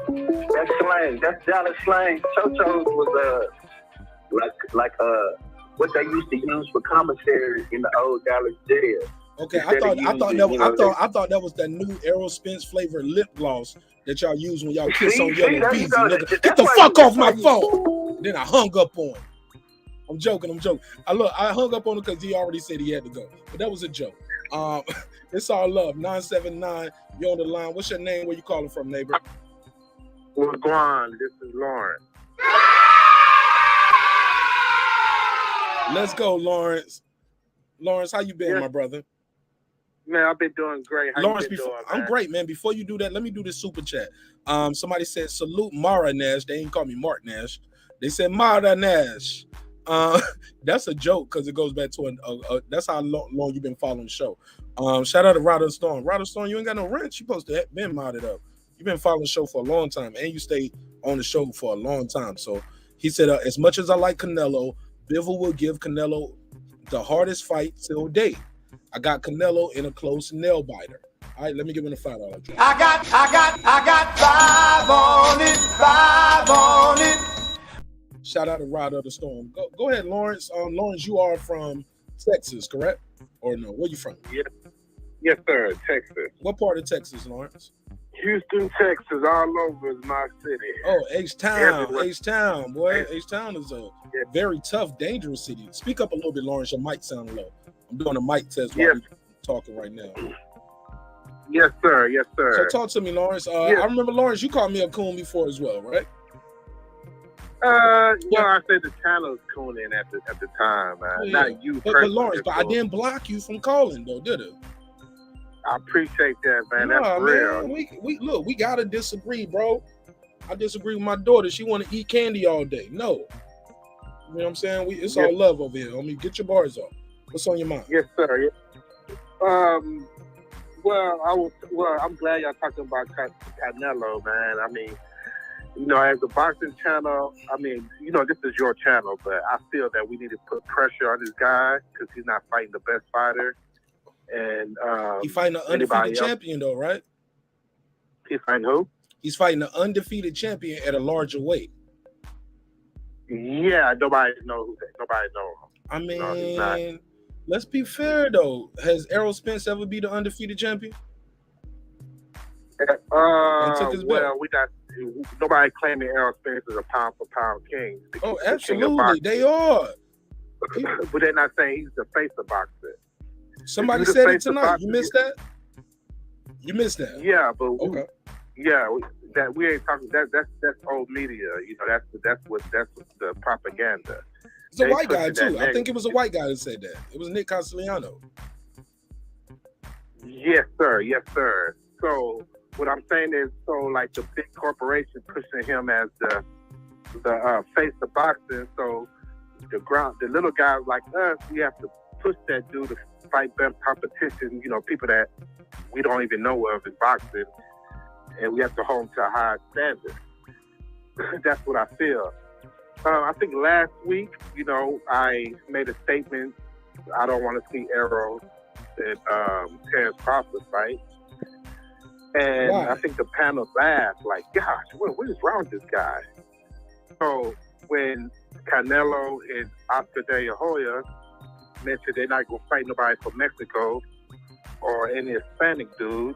That's slang. That's Dallas slang. Chochos was like what they used to use for commissary in the old Dallas jail. Okay, I thought that was that new Errol Spence flavored lip gloss that y'all use when y'all kiss on yellow beads. Nigga. Get the fuck off my phone. And then I hung up on him. I'm joking. I hung up on him because he already said he had to go. But that was a joke. It's all love. 979, you're on the line. What's your name? Where you calling from, neighbor? What's going on? This is Lawrence. Let's go, Lawrence. Lawrence, how you been, my brother? Man, I've been doing great. How Lawrence, you been doing, I'm great, man. Before you do that, let me do this super chat. Somebody said, salute Marq Nash. They ain't call me Marq Nash. They said Marq Nash. That's a joke because it goes back to that's how long you've been following the show. Shout out to Ryder Stone. Ryder Stone, you ain't got no wrench. You supposed to have been modded up. You've been following the show for a long time, and you stayed on the show for a long time. So he said, as much as I like Canelo, Bivol will give Canelo the hardest fight till date. I got Canelo in a close nail biter. All right, let me give him a $5. I got 5 on it. Shout out to Rod of the Storm. Go ahead, Lawrence. Lawrence, you are from Texas, correct? Or no? Where you from? Yes, sir. Texas. What part of Texas, Lawrence? Houston, Texas. All over is my city. Oh, H-Town. Everywhere. H-Town, boy. H-Town is a very tough, dangerous city. Speak up a little bit, Lawrence. Your mic sound low. I'm doing a mic test while we're talking right now. Yes, sir. Yes, sir. So talk to me, Lawrence. I remember, Lawrence, you called me a coon before as well, right? I said the channel was cooning at the time, man. Yeah. Not you, but Lawrence, but I didn't block you from calling, though, did it? I appreciate that, man. Nah, That's real. man. We gotta disagree, bro. I disagree with my daughter. She want to eat candy all day. No, you know what I'm saying? It's all love over here. I mean, get your bars off. What's on your mind? Yes, sir. I'm glad y'all talking about Canelo, man. I mean, you know, as a boxing channel, I mean, you know, this is your channel, but I feel that we need to put pressure on this guy because he's not fighting the best fighter. And he's fighting an undefeated champion, though, right? He's fighting who? He's fighting an undefeated champion at a larger weight. Yeah, nobody knows that. Nobody knows him. I mean, let's be fair, though. Has Errol Spence ever been the undefeated champion? Nobody claiming Errol Spence is a pound for pound king. Oh, absolutely, they are. But they're not saying he's the face of boxing. Somebody said it tonight. You missed that? You missed that? Yeah, but okay. That we ain't talking. That's old media. You know, that's the propaganda. It's a white guy too. I think it was a white guy that said that. It was Nick Castellano. Yes, sir. Yes, sir. So what I'm saying is, like the big corporation pushing him as the face of boxing. So the little guys like us, we have to push that dude to fight better competition. You know, people that we don't even know of in boxing, and we have to hold them to a high standard. That's what I feel. I think last week, you know, I made a statement. I don't want to see Errol and Terence Crawford fight. And I think the panel laughed, like, gosh, what is wrong with this guy? So when Canelo and Oscar De La Hoya mentioned they're not going to fight nobody from Mexico or any Hispanic dude,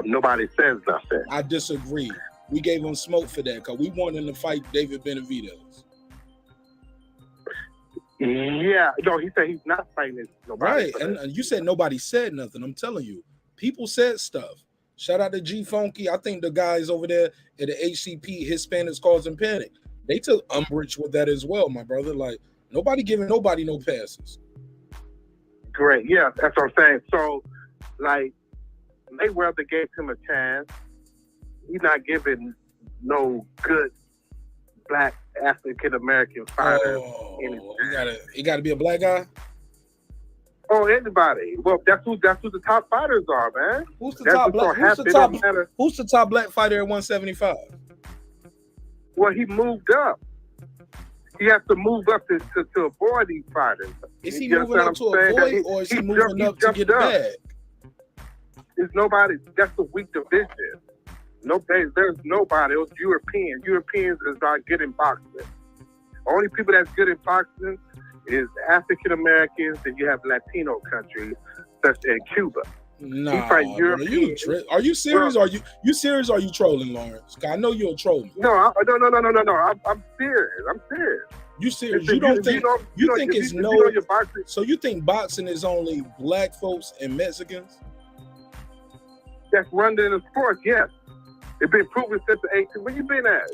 nobody says nothing. I disagree. We gave him smoke for that because we wanted him to fight David Benavidez. Yeah, no, he said he's not fighting nobody. Right, and you said nobody said nothing. I'm telling you, people said stuff. Shout out to G Funky. I think the guys over there at the HCP, Hispanics Causing Panic, they took umbrage with that as well, my brother. Like, nobody giving nobody no passes. Great, yeah, that's what I'm saying. So, like, Mayweather gave him a chance. He's not giving no good black African American fighter. He gotta be a black guy. Oh, anybody. Well, that's who the top fighters are, man. Who's the top black fighter at 175? Well, he moved up. He has to move up to avoid these fighters. Is he moving up to avoid, or is he moving up to get a bag? There's nobody. That's a weak division. There's nobody. It was Europeans. Europeans is not good in boxing. Only people that's good in boxing is African Americans, and you have Latino countries such as Cuba. Nah, are you serious? Are you serious? Or are you trolling, Lawrence? I know you're a troll. No. I'm serious. You serious? So you think boxing is only black folks and Mexicans? That's running in the sport, yes. It's been proven since the 18th. Where you been at?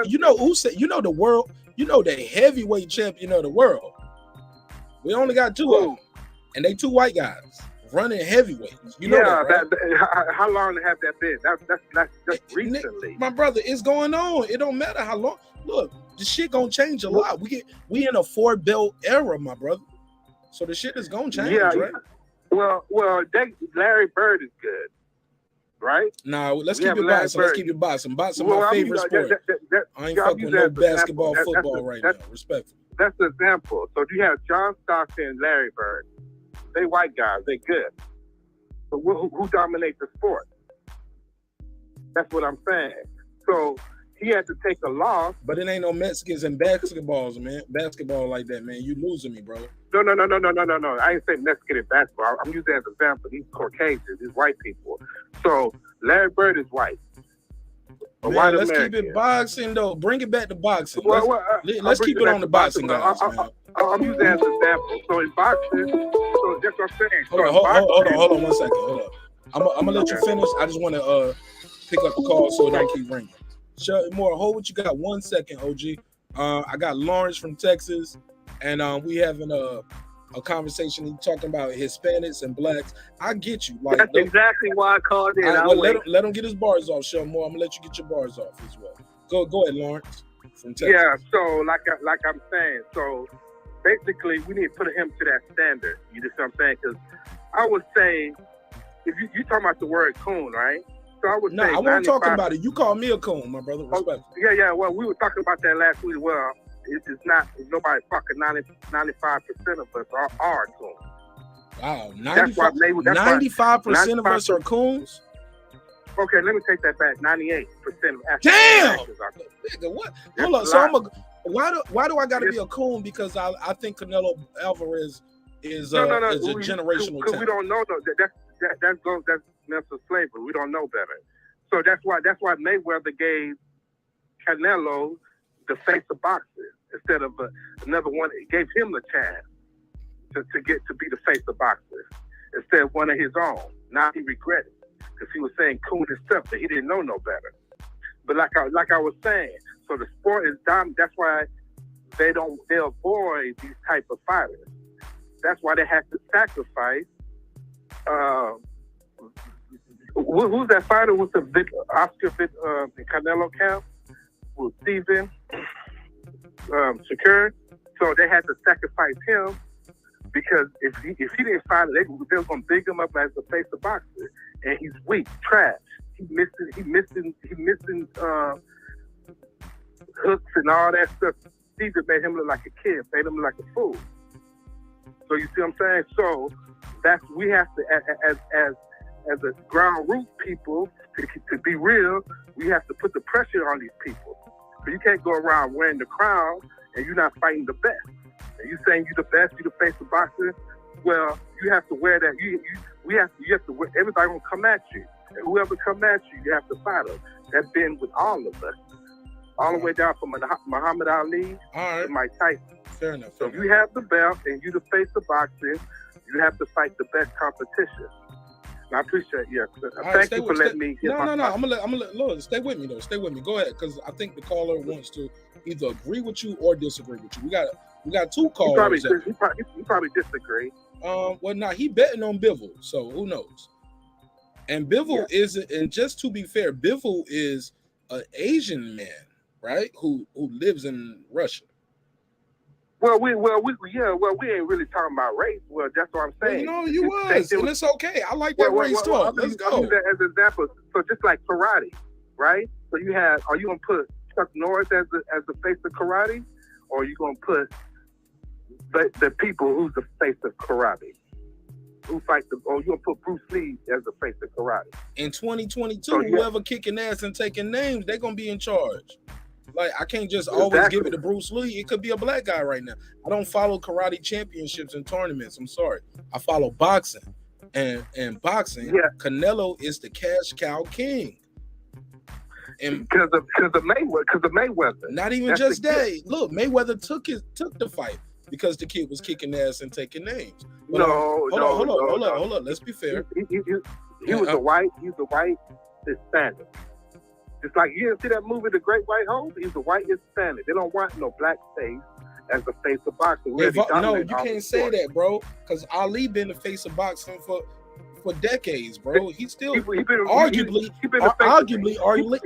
You know who said? You know the world. You know the heavyweight champion of the world. We only got two of them, and they two white guys running heavyweights. You know that, right? How long have that been? That's just recently. My brother, it's going on. It don't matter how long. Look, the shit gonna change a lot. We in a 4-belt era, my brother. So the shit is gonna change, right? Well, Larry Bird is good, right? Nah, let's keep it boxing. Let's keep it boxing. Boxing, my favorite sport. I ain't fucking with no basketball, football right now. Respectfully. That's an example. So you have John Stockton and Larry Bird. They white guys. They good. But who dominates the sport? That's what I'm saying. So he had to take a loss. But it ain't no Mexicans and basketballs, man. Basketball like that, man. You losing me, bro. No. I ain't saying Mexican in basketball. I'm using it as an example. These Caucasians, these white people. So Larry Bird is white. Man, let's keep it boxing, though. Bring it back to boxing. Let's keep it on the boxing, guys, man. I'm using that as an example. So in boxing, so that's what I'm saying. Hold on 1 second. Hold up. I'm gonna let you finish. I just want to pick up the call so it don't keep ringing. More, hold what you got. 1 second, OG. I got Lawrence from Texas, and we having a conversation. He talking about Hispanics and blacks. I get you. Like that's exactly why I called in. Let him get his bars off, Shawn. More. I'm gonna let you get your bars off as well. Go ahead, Lawrence from Texas. Yeah. So like I'm saying, so basically we need to put him to that standard. You know what I'm saying? Because I would say, if you talking about the word coon, right? So I would say I wasn't talking about it. You called me a coon, my brother. Respect. Yeah. Well, we were talking about that last week. Well, it's not nobody fucking 95% of us are coons. Wow, 95% of us are coons. Okay, let me take that back. 98% of African Nigga, what? Hold on. So why do I got to be a coon? Because I think Canelo Alvarez is a generational because we don't know that's mental slavery. We don't know better. So that's why Mayweather gave Canelo the face of boxing instead of another one. It gave him the chance to get to be the face of boxing instead of one of his own. Now he regretted because he was saying coon himself that he didn't know no better. But like I was saying, so the sport is dominant. That's why they avoid these type of fighters. That's why they have to sacrifice. Who's that fighter with the Canelo camp? With Stevenson, Shakur. So they had to sacrifice him because if he didn't fight it, they were gonna big him up as the face of boxing, and he's weak, trash. He missing hooks and all that stuff. Stevenson made him look like a kid, made him look like a fool. So you see what I'm saying? So we have to as a ground root people to be real, we have to put the pressure on these people. So you can't go around wearing the crown and you're not fighting the best. And you saying you the best, you the face of boxing. Well, you have to wear that. You have to wear. Everybody gonna come at you. And whoever come at you, you have to fight them. That's been with all of us, all the way down from Muhammad Ali to Mike Tyson. Fair enough. So if you have the belt and you the face of boxing, you have to fight the best competition. I appreciate Thank you for letting me. No. I'm gonna let Lord stay with me though. Stay with me. Go ahead, because I think the caller wants to either agree with you or disagree with you. We got two callers. He probably disagree. Well, he betting on Bivol, so who knows? And Bivol is, and just to be fair, Bivol is an Asian man, right? Who lives in Russia. Well, we ain't really talking about race. Well, that's what I'm saying. Well, you was, and it's okay. I like that race talk. Let's go. Use that as an example. So just like karate, right? So are you gonna put Chuck Norris as the face of karate, or are you gonna put the people who's the face of karate? Or you gonna put Bruce Lee as the face of karate? In 2022, whoever kicking ass and taking names, they're gonna be in charge. Like, I can't just always give it to Bruce Lee. It could be a black guy right now. I don't follow karate championships and tournaments. I'm sorry. I follow boxing. And boxing, Canelo is the cash cow king. And because of Mayweather. Not even just that. Look, Mayweather took the fight because the kid was kicking ass and taking names. But hold on. Let's be fair. He was a white Hispanic. It's like, you didn't see that movie, The Great White Hope? He's a white Hispanic. They don't want no black face as the face of boxing. No, you can't say that, bro, because Ali been the face of boxing for decades, bro. He's still arguably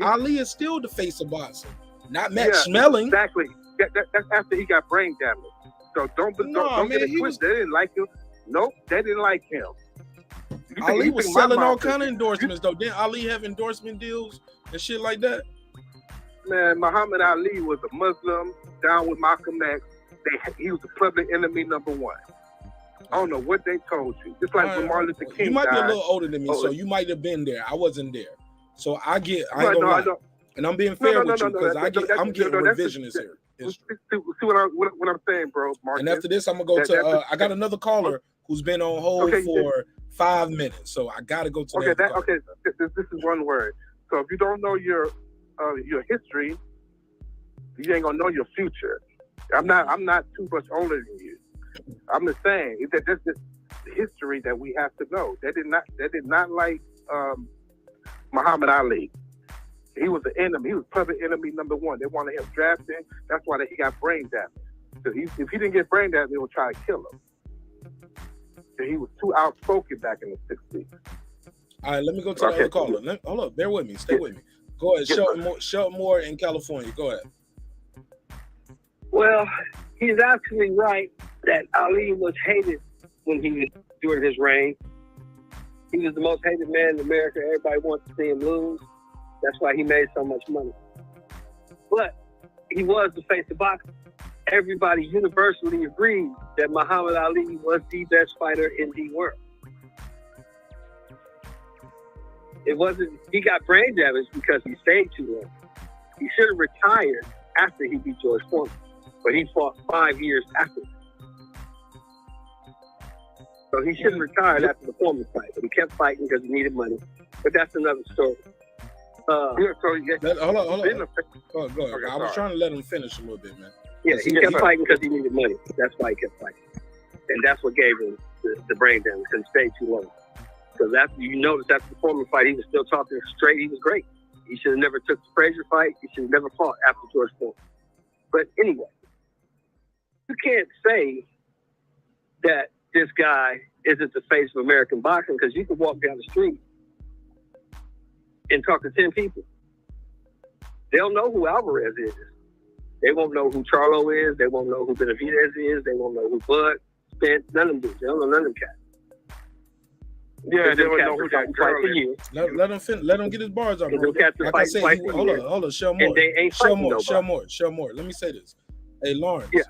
Ali is still the face of boxing, not Matt Schmeling. Exactly. That's after he got brain damage. So don't get it twisted. They didn't like him. Nope, they didn't like him. Ali was selling all kind of endorsements, though. Didn't Ali have endorsement deals and shit like that? Man, Muhammad Ali was a Muslim, down with Malcolm X. He was the public enemy number one. I don't know what they told you. Just like when Martin Luther King You might died. be a little older than me, so you might have been there. I wasn't there. So I ain't gonna lie. And I'm being fair with you because I'm getting revisionist here. See what I'm saying, bro, Mark. And after this, I'm gonna go to I got another caller who's been on hold for 5 minutes. So I gotta go to this is one word. So if you don't know your history, you ain't gonna know your future. I'm not too much older than you. I'm just saying that that's just history that we have to know. They did not like Muhammad Ali. He was the enemy. He was public enemy number one. They wanted him drafted. That's why he got brain damage. So if he didn't get brain damage, they would try to kill him. So he was too outspoken back in the 60s. All right, let me go to the other caller. Hold up, bear with me. Stay with me. Go ahead. Shelton Moore in California. Go ahead. Well, he's actually right that Ali was hated during his reign. He was the most hated man in America. Everybody wants to see him lose. That's why he made so much money. But he was the face of boxing. Everybody universally agreed that Muhammad Ali was the best fighter in the world. It wasn't, he got brain damage because he stayed too long. He should have retired after he beat George Foreman, but he fought 5 years after. So he shouldn't have retired after the Foreman fight, but he kept fighting because he needed money. But that's another story. Hold on. Go ahead. Okay, I was trying to let him finish a little bit, man. Yeah, he kept fighting because he needed money. That's why he kept fighting. And that's what gave him the brain damage, because he stayed too long. Because after you notice after the Foreman fight, he was still talking straight. He was great. He should have never took the Frazier fight. He should have never fought after George Foreman. But anyway, you can't say that this guy isn't the face of American boxing, because you can walk down the street and talk to 10 people. They'll know who Alvarez is. They won't know who Charlo is. They won't know who Benavidez is. They won't know who Bud, Spence, none of them do. They don't know none of them cats. Yeah, they don't know who that Charlo is. Let him get his bars on. Like I said, hold on, Shawn Moore. Let me say this. Hey, Lawrence. Yeah.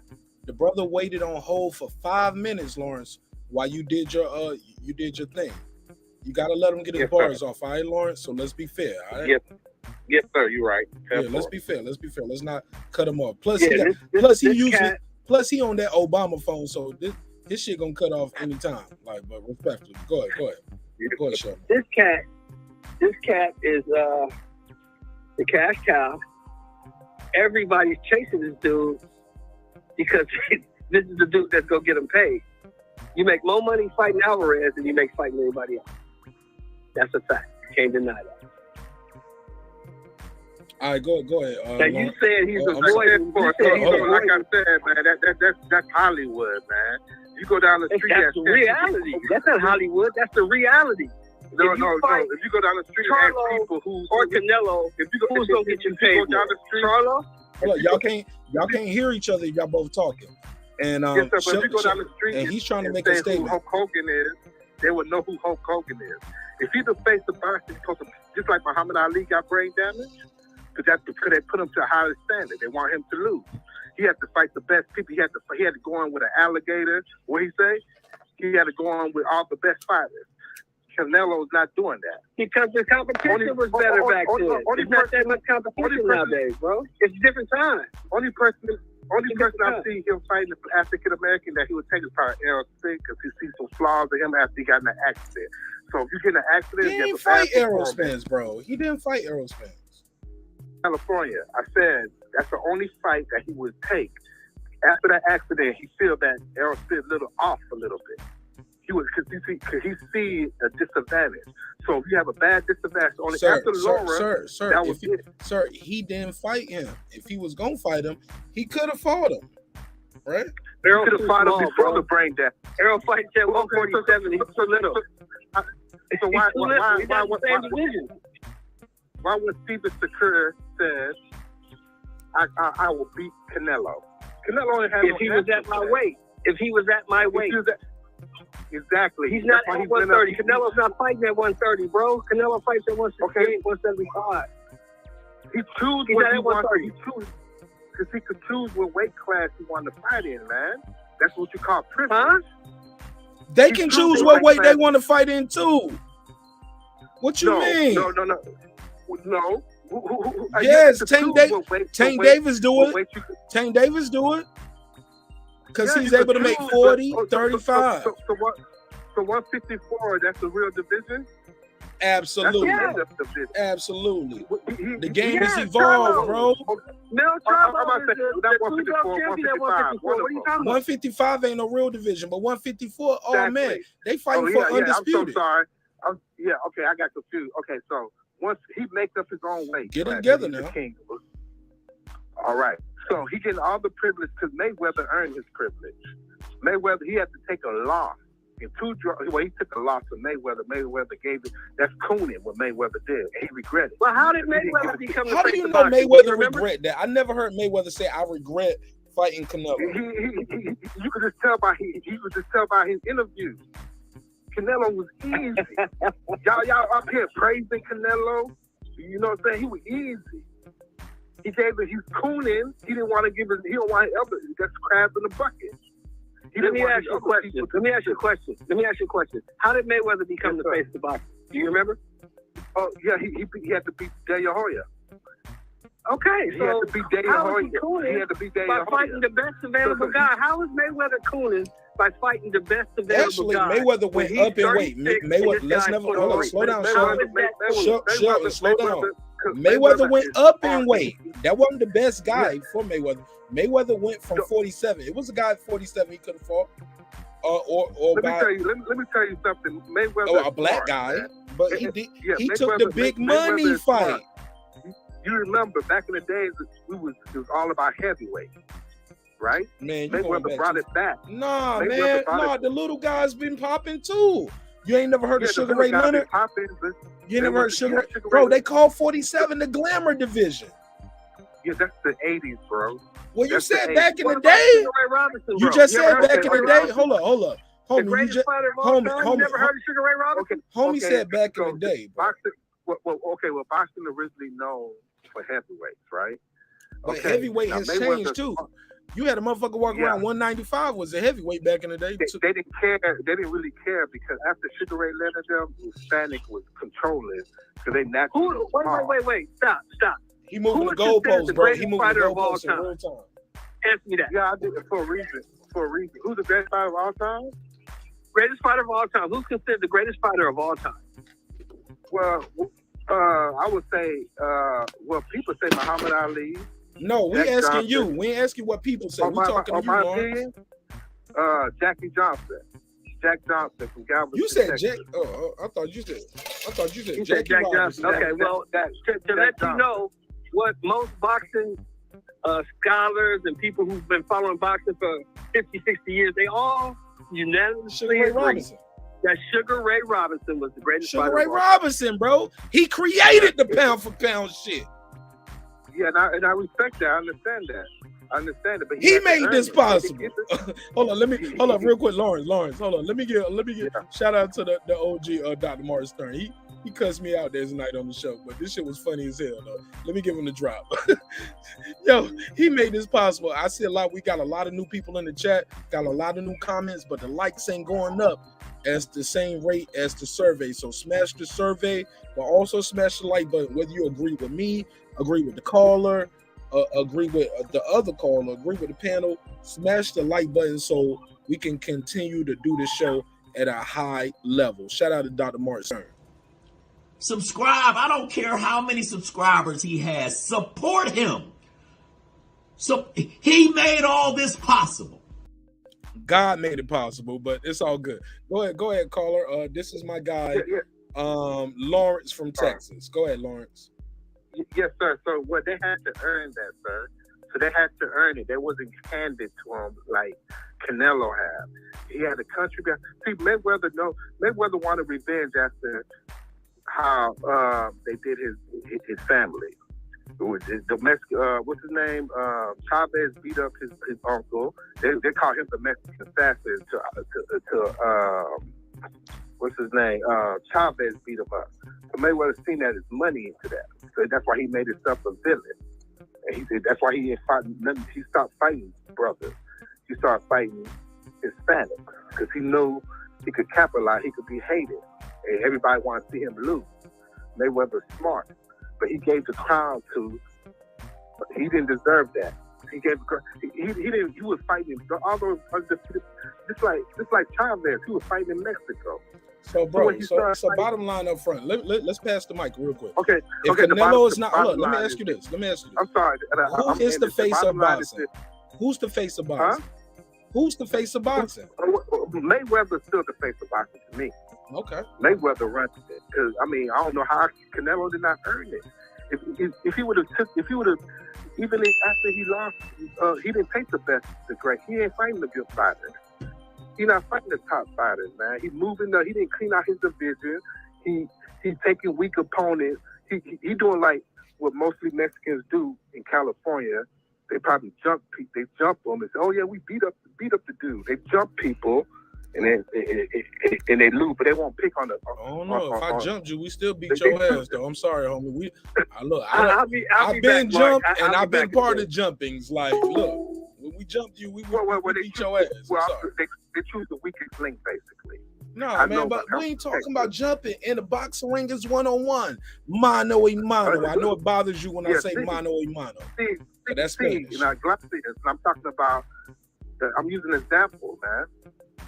The brother waited on hold for 5 minutes, Lawrence, while you did your thing. You gotta let him get his bars off, all right, Lawrence? So let's be fair, all right? Yes, sir. You're right. Let's be fair. Let's not cut him off. Plus, he on that Obama phone, so this shit gonna cut off anytime. But respectfully, go ahead, Shawn. This cat is the cash cow. Everybody's chasing this dude because this is the dude that's gonna get him paid. You make more money fighting Alvarez than you make fighting anybody else. That's a fact. Can't deny that. All right, go ahead. Now you said he's a boy. Like I said, man, that's Hollywood, man. You go down the street. That's the reality. That's not Hollywood. That's the reality. No. If you go down the street and ask people or Canelo, who's gonna get you paid? Down the street, Charlo? Look, y'all can't hear each other if y'all both talking. And yes, sir, but if you go down the street and he's trying to make a statement. Who Hulk Hogan is, they would know who Hulk Hogan is. If he's the face of boxing, just like Muhammad Ali got brain damage, because they put him to a higher standard. They want him to lose. He had to fight the best people. He had to go on with an alligator. What he say? He had to go on with all the best fighters. Canelo's not doing that. Because the competition was better back then. There's not that much competition nowadays, bro. It's a different time. Only person I've seen him fighting an African American that he would take is probably Errol Spence, because he sees some flaws in him after he got in an accident. So if you get in an accident, he didn't fight Errol Spence, bro. He didn't fight Errol Spence. California, I said that's the only fight that he would take. After that accident, he feel that Errol Spence a little off a little bit. He was because he see a disadvantage. So if you have a bad disadvantage, only after Laura, sir, he didn't fight him. If he was gonna fight him, he could have fought him, right? Errol could have fought him before the brain death. Errol fights at 147. He's too little. So why when Steven Shakur says, I will beat Canelo? Canelo only had if he was at my weight. If he was at my weight. Exactly. He's not at 130. Canelo's not fighting at 130, bro. Canelo fights at 168, 175. He chooses what he wants. Because he could choose what weight class he wanted to fight in, man. That's what you call privilege. Huh? They can choose what weight they want to fight in too. What you mean? No. Yes, Tank Davis do it. Tank Davis do it. Because he's able to make 40, 35. So 154, that's the real division? Absolutely. Absolutely. The game has evolved, bro. 155 ain't no real division, but 154, oh man, they fighting for undisputed. I'm so sorry. Okay, I got confused. Okay, so once he makes up his own weight. Get it together now. All right. So he getting all the privilege because Mayweather earned his privilege. Mayweather, he had to take a loss. In he took a loss to Mayweather. Mayweather gave it. That's cooning what Mayweather did, and he regretted it. Well, how did Mayweather become the How do you know Mayweather regret that? I never heard Mayweather say, "I regret fighting Canelo." You could just tell by his interviews. Canelo was easy. y'all up here praising Canelo. You know what I'm saying? He was easy. He gave it. He's cooning. He didn't want to give it. He don't want other. That's crab in the bucket. Let me ask you a question. How did Mayweather become the face of boxing? Do you remember? Oh yeah, he had to beat De La Hoya. Okay, he had to beat De La Hoya. He had to beat De La Hoya by fighting the best available guy. How is Mayweather cooning by fighting the best available guy? Actually, Mayweather went up in weight. Mayweather, let's never hold on. Slow down, Shawn. Slow down. Mayweather went up in weight. That wasn't the best guy for Mayweather. Mayweather went from 47. It was a guy at 47 he could have fought. Let me tell you something. Mayweather, a black guy, but he took the big money fight. You remember back in the days, it was all about heavyweight, right? Man, Mayweather brought it back. Nah, man, the little guys been popping too. You ain't never heard of Sugar Ray Leonard? You ain't never heard of Sugar Ray? Bro, they call 47 the glamour division. Yeah, that's the 80s, bro. Well, you said back in the day. You just said back in the day. Hold up. Homie, never heard of Sugar Ray Robinson? Homie said back in the day. Boxing, boxing originally known for heavyweights, right? But heavyweight has changed too. You had a motherfucker walk around 195 was a heavyweight back in the day. They didn't care. They didn't really care because after Sugar Ray Leonard, Hispanic was controlling because they naturally. Wait. Stop. He moving the goalposts, bro. He moving the goalposts in real time. Answer me that. Yeah, I did it for a reason. Who's the best fighter of all time? Greatest fighter of all time. Who's considered the greatest fighter of all time? Well, I would say, people say Muhammad Ali. No, we asking you. We ain't asking what people say. We talking to you, Lawrence. Jackie Johnson. Jack Johnson from Galveston. You said Jack. I thought you said Jack Johnson. Okay, well, to let you know what most boxing scholars and people who've been following boxing for 50, 60 years, they all unanimously agree that Sugar Ray Robinson was the greatest fighter. Sugar Ray Robinson, bro. He created the pound for pound shit. Yeah, and I respect that. I understand that. But he made this possible. Hold on, real quick, Lawrence. Hold on. Let me get shout out to the OG Dr. Martin Stern. He cussed me out this night on the show, but this shit was funny as hell though. Let me give him the drop. Yo, he made this possible. I see we got a lot of new people in the chat, got a lot of new comments, but the likes ain't going up as the same rate as the survey. So smash the survey, but also smash the like button, whether you agree with me, agree with the caller, agree with the other caller, agree with the panel, smash the like button so we can continue to do this show at a high level. Shout out to Dr. Martin Stern. Subscribe. I don't care how many subscribers he has. Support him. So he made all this possible. God made it possible, but it's all good. Go ahead, caller. This is my guy, Lawrence from Texas. Go ahead, Lawrence. Yes, sir. So they had to earn that, sir. So they had to earn it. They wasn't handed to him like Canelo had. He had a country guy. See, Mayweather wanted revenge after how they did his family. It was his domestic. What's his name? Chavez beat up his uncle. They call him domestic assassin to what's his name? Chavez beat him up. So Mayweather seen that as money into that. So that's why he made himself a villain. And he said that's why he stopped fighting brothers. He started fighting Hispanics because he knew He could capitalize. He could be hated, and everybody wants to see him lose. Mayweather's smart, but he gave the crown to. He didn't deserve that. He gave. He didn't. He was fighting all those undefeated, just like Chavez. He was fighting in Mexico. So, bro, so bottom line up front. Let's pass the mic real quick. Okay. If Canelo is not, hold on, let me ask you this. I'm sorry. Who is the face of boxing? Who's the face of boxing? Who's the face of boxing? Mayweather's still the face of boxing to me. Okay. Mayweather runs it because I don't know how Canelo did not earn it. If he would have even after he lost, he didn't take the best, the great. He ain't fighting the good fighters. He's not fighting the top fighters, man. He's moving up. He didn't clean out his division. He's taking weak opponents. He doing like what mostly Mexicans do in California. They probably jump them and say, "Oh yeah, we beat up the dude." They jump people, and they lose, but they won't pick on the. Oh no! If I jumped you, we still beat your ass, though. I'm sorry, homie. I've been jumped and I've been part of jumpings. Like, look. When we jumped you, we beat your ass. Well, they choose the weakest link, basically. No, man, but we ain't talking about jumping. In the boxing ring is one-on-one. Mano a mano. I know it bothers you when I say mano a mano. That's Spanish. I'm talking about, I'm using an example, man.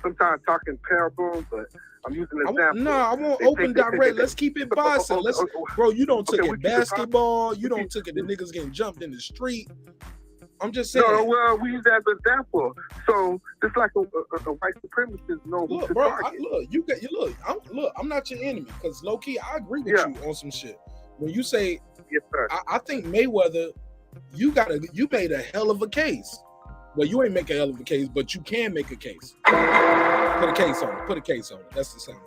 Sometimes talking parables, but I'm using an example. No, I want open direct. Let's keep it boxing. Bro, you don't take it basketball. You don't take it the niggas getting jumped in the street. I'm just saying. No, well, we use that as an example. So it's like a white supremacist know who to target. I'm not your enemy because low key I agree with you on some shit. When you say, yes, sir. I think Mayweather, you made a hell of a case. Well, you ain't make a hell of a case, but you can make a case. Put a case on it. That's the sound.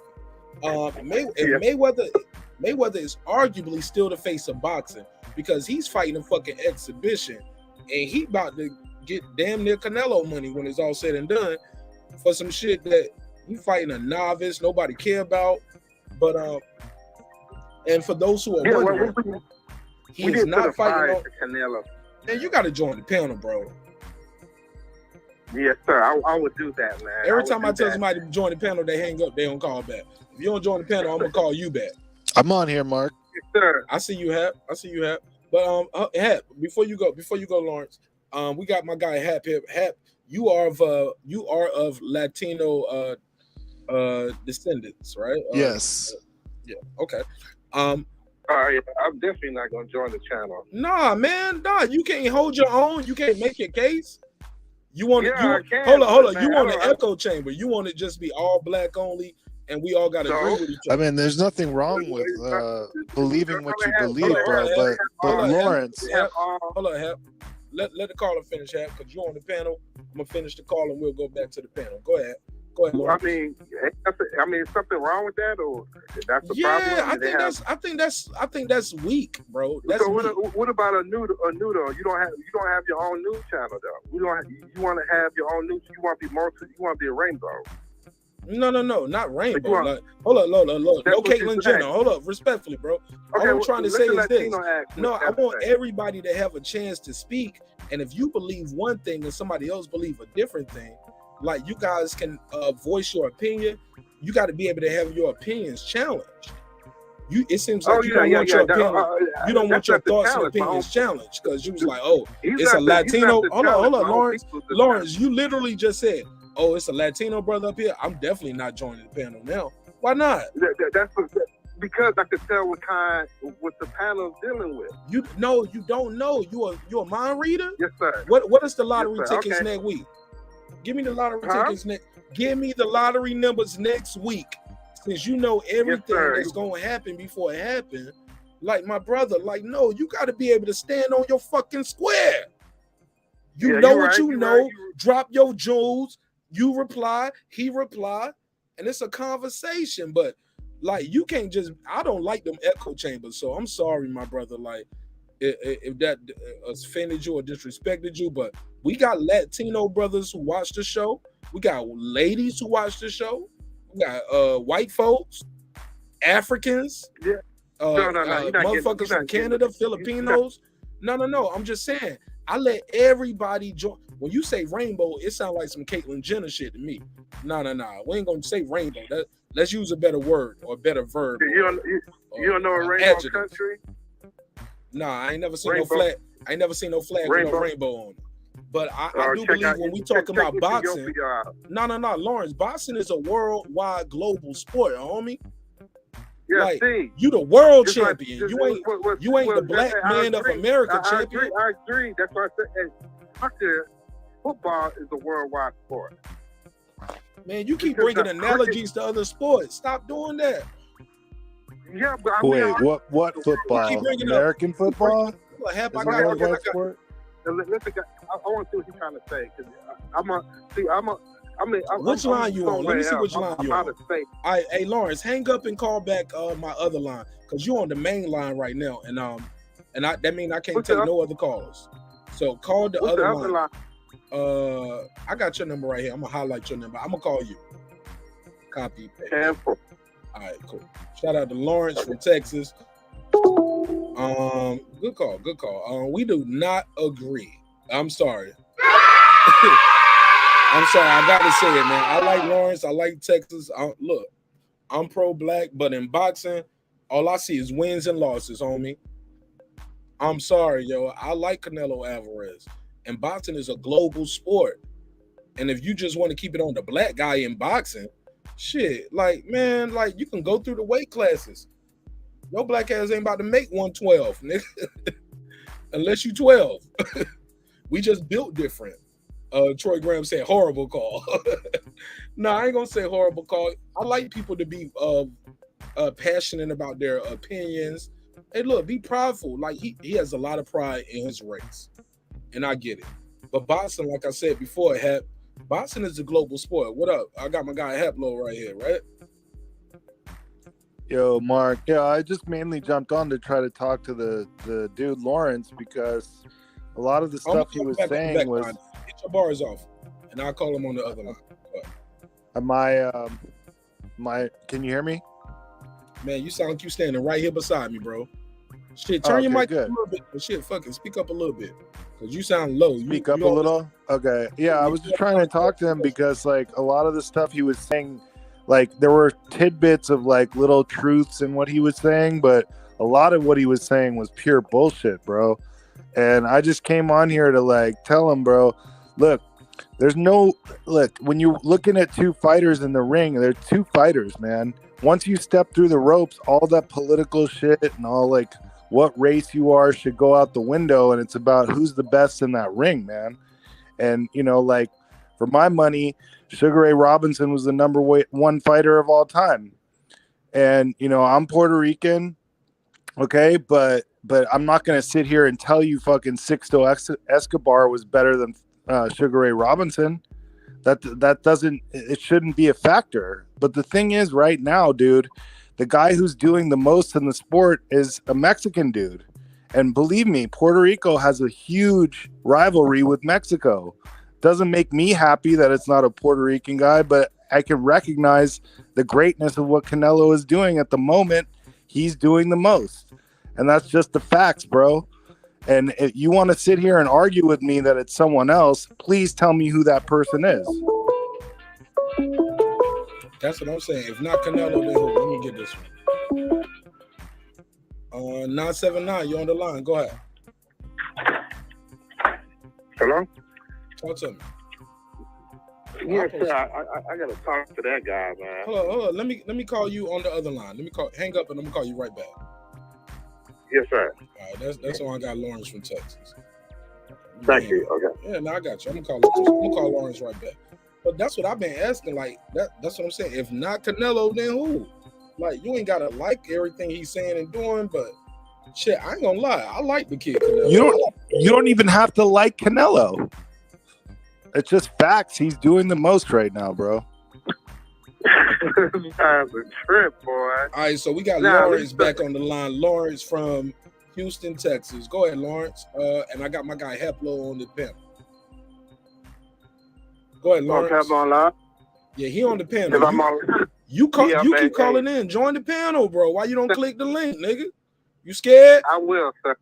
Mayweather is arguably still the face of boxing because he's fighting a fucking exhibition. And he about to get damn near Canelo money when it's all said and done for some shit that he fighting a novice, nobody care about. But and for those who are wondering, he's not fighting on Canelo. Man, you got to join the panel, bro. Yes, sir. I would do that, man. Every time I tell somebody to join the panel, they hang up. They don't call back. If you don't join the panel, I'm gonna call you back. I'm on here, Mark. Yes, sir. I see you, Hap. But Hap, before you go, Lawrence, we got my guy Hap here. Hap, you are of Latino descendants, right? Yes. Yeah. Okay. All right, I'm definitely not gonna join the channel. Nah, man, you can't hold your own. You can't make your case. You want hold on. Man, you want an echo chamber. You want it just be all black only, and we all got to agree with each other. I mean, there's nothing wrong with believing what you believe, bro. But Lawrence, hold on, Hap. Let the caller finish, Hap, because you're on the panel. I'm gonna finish the call, and we'll go back to the panel. Go ahead, Lawrence. I mean, is something wrong with that, or that's the problem? Yeah, I think that's weak, bro. That's so weak. What about a noodle? You don't have your own news channel though. You want to have your own news. You want to be you want to be a rainbow. No, not rainbow. Hold up. No, Caitlyn Jenner. Hold up, respectfully, bro. All I'm trying to say is this. No, I want everybody to have a chance to speak. And if you believe one thing and somebody else believe a different thing, like you guys can voice your opinion. You got to be able to have your opinions challenged. It seems like you don't want your opinion. You don't want your thoughts and opinions challenged because you was like, oh, it's a Latino. Hold on, Lawrence. You literally just said, oh, it's a Latino brother up here. I'm definitely not joining the panel now. Why not? That's because I could tell what the panel is dealing with. You don't know. You a mind reader? Yes, sir. What is the lottery tickets next week? Give me the lottery tickets next. Give me the lottery numbers next week. Since you know everything that's gonna happen before it happens. Like my brother, no, you gotta be able to stand on your fucking square. You know what you know. Drop your jewels. You reply, he reply, and it's a conversation. But you can't just. I don't like them echo chambers. So I'm sorry, my brother. If that offended you or disrespected you, but we got Latino brothers who watch the show. We got ladies who watch the show. We got white folks, Africans, motherfuckers from Canada, Filipinos. No. I'm just saying. I let everybody join. when you say rainbow, it sounds like some Caitlyn Jenner shit to me. No. We ain't gonna say rainbow. Let's use a better word or a better verb. You don't know a rainbow adjective. country? Nah, I ain't never seen Rainbow. no flag. I ain't never seen no flag with no rainbow on it. But I do believe when we talking about boxing, no, Lawrence, boxing is a worldwide global sport, homie. Yeah, like see, you the world just champion. Like, you ain't the black man of America champion. I agree. That's why I said, I said football is a worldwide sport. Man, you keep bringing analogies to other sports. Stop doing that. Yeah, but I mean, what football? American football? I want to see what he's trying to say. Which line you on? Let me see which line you on. All right, hey Lawrence, hang up and call back my other line because you're on the main line right now, and that means I can't take no other callers. So call the other line. I got your number right here. I'm gonna highlight your number. I'm gonna call you. Copy. All right, cool. Shout out to Lawrence from Texas. Good call. We do not agree. I'm sorry. I'm sorry. I gotta say it, man. I like Lawrence. I like Texas. Look, I'm pro-black, but in boxing, all I see is wins and losses, homie. I'm sorry, yo. I like Canelo Alvarez. And boxing is a global sport. And if you just want to keep it on the black guy in boxing, shit, like, man, like, you can go through the weight classes. Your black ass ain't about to make 112, nigga. Unless you 12. We just built different. Troy Graham said horrible call. No, I ain't gonna say horrible call. I like people to be passionate about their opinions. Hey, look, be prideful. Like he has a lot of pride in his race. And I get it. But boxing, like I said before, boxing is a global sport. What up? I got my guy Haplo right here, right? Yo, Mark. Yeah, I just mainly jumped on to try to talk to the dude Lawrence because a lot of the stuff he was saying was. Get your bars off, and I'll call him on the other line. Can you hear me? Man, you sound like you standing right here beside me, bro. Shit, turn your mic up a little bit. But shit, fucking speak up a little bit. Because you sound low. Speak up a little? Okay. Yeah, I was just trying to talk to him because, like, a lot of the stuff he was saying, like, there were tidbits of, like, little truths in what he was saying, but a lot of what he was saying was pure bullshit, bro. And I just came on here to, like, tell him, bro, look, when you're looking at two fighters in the ring, they're two fighters, man. Once you step through the ropes, all that political shit and all, like, what race you are should go out the window, and it's about who's the best in that ring, man. And, you know, like, for my money, Sugar Ray Robinson was the number one fighter of all time. And, you know, I'm Puerto Rican, okay, but I'm not going to sit here and tell you fucking Sixto Escobar was better than Sugar Ray Robinson. That doesn't, it shouldn't be a factor. But the thing is, right now, dude, the guy who's doing the most in the sport is a Mexican dude. And believe me, Puerto Rico has a huge rivalry with Mexico. Doesn't make me happy that it's not a Puerto Rican guy, but I can recognize the greatness of what Canelo is doing at the moment. He's doing the most. And that's just the facts, bro. And if you want to sit here and argue with me that it's someone else, please tell me who that person is. That's what I'm saying. If not Canelo, then who? Let me get this one. 979, you're on the line. Go ahead. Hello? Talk to me. Yes, sir. I gotta talk to that guy, man. Hold on. Let me call you on the other line. Hang up and I'm gonna call you right back. Yes, sir. All right, that's why I got Lawrence from Texas. Thank you. Okay. Yeah, no, I got you. I'm gonna call Lawrence right back. But that's what I've been asking. Like that's what I'm saying. If not Canelo, then who? Like, you ain't gotta like everything he's saying and doing, but shit, I ain't gonna lie. I like the kid Canelo. You don't even have to like Canelo. It's just facts. He's doing the most right now, bro. This guy's a trip, boy. All right, so we got Lawrence back on the line. Lawrence from Houston, Texas. Go ahead, Lawrence. And I got my guy Heplo on the panel. Go ahead, Lawrence. Heplo online? Yeah, he on the panel. You keep calling in. Join the panel, bro. Why you don't click the link, nigga? You scared? I will, sir.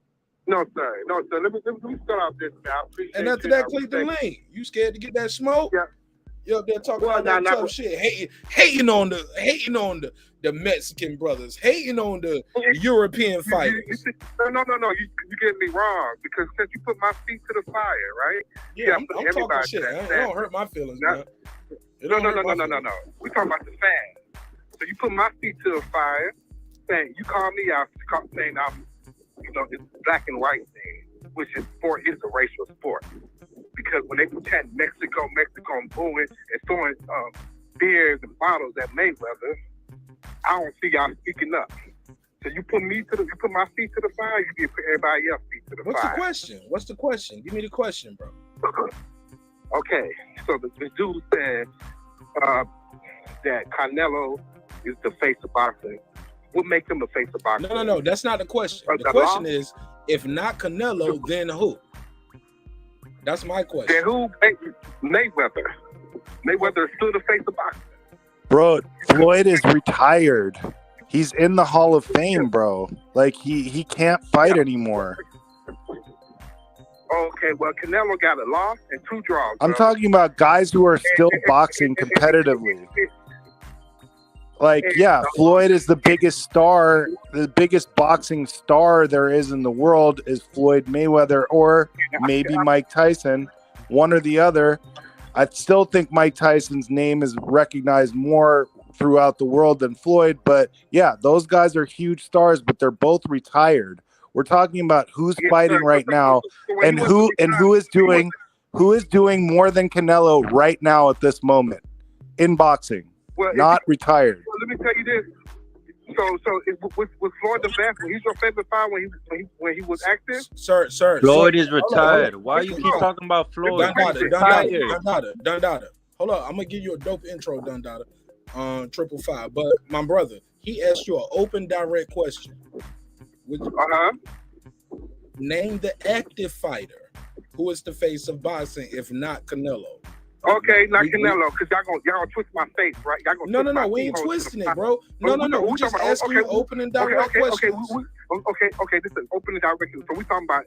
No, sir. No, sir. Let me start off this. I appreciate And after that, click the link. You scared to get that smoke? Yeah. You up there talking about that tough shit, hating on the Mexican brothers, hating on the European fighters. No. You get me wrong because since you put my feet to the fire, right? Yeah, I'm talking shit. It don't hurt my feelings, man. No. We talking about the fans. So you put my feet to the fire, saying you call me out, saying I'm, it's black and white thing, which is sport is a racial sport. Because when they pretend Mexico and booing and throwing beers and bottles at Mayweather, I don't see y'all speaking up. So you put my feet to the fire, you put everybody else feet to the fire. What's the question? Give me the question, bro. Okay, so the dude said that Canelo is the face of boxing. What makes him the face of boxing? No, that's not the question. The question is, if not Canelo, then who? That's my question. Then who? Mayweather. Mayweather is still the face of boxing. Bro, Floyd is retired. He's in the Hall of Fame, bro. Like, he can't fight anymore. Okay, well, Canelo got a loss and 2 draws. I'm talking about guys who are still boxing competitively. Like, yeah, Floyd is the biggest star, the biggest boxing star there is in the world is Floyd Mayweather or maybe Mike Tyson, one or the other. I still think Mike Tyson's name is recognized more throughout the world than Floyd, but yeah, those guys are huge stars, but they're both retired. We're talking about who's fighting right now and who is doing more than Canelo right now at this moment in boxing. Well, not retired. Well, let me tell you this. So was Floyd the best? He's your favorite fight when he was active? Sir. Floyd is retired. Why you keep talking about Floyd? Dundada. Hold on. I'm gonna give you a dope intro, Dundada. 555. But my brother, he asked you an open, direct question. Name the active fighter who is the face of boxing, if not Canelo. Okay, not Canelo, because y'all gonna twist my face, right? Y'all gonna no, we ain't twisting it, bro. No. We just asking you open and direct questions. Okay. This is open and direct. So we talking about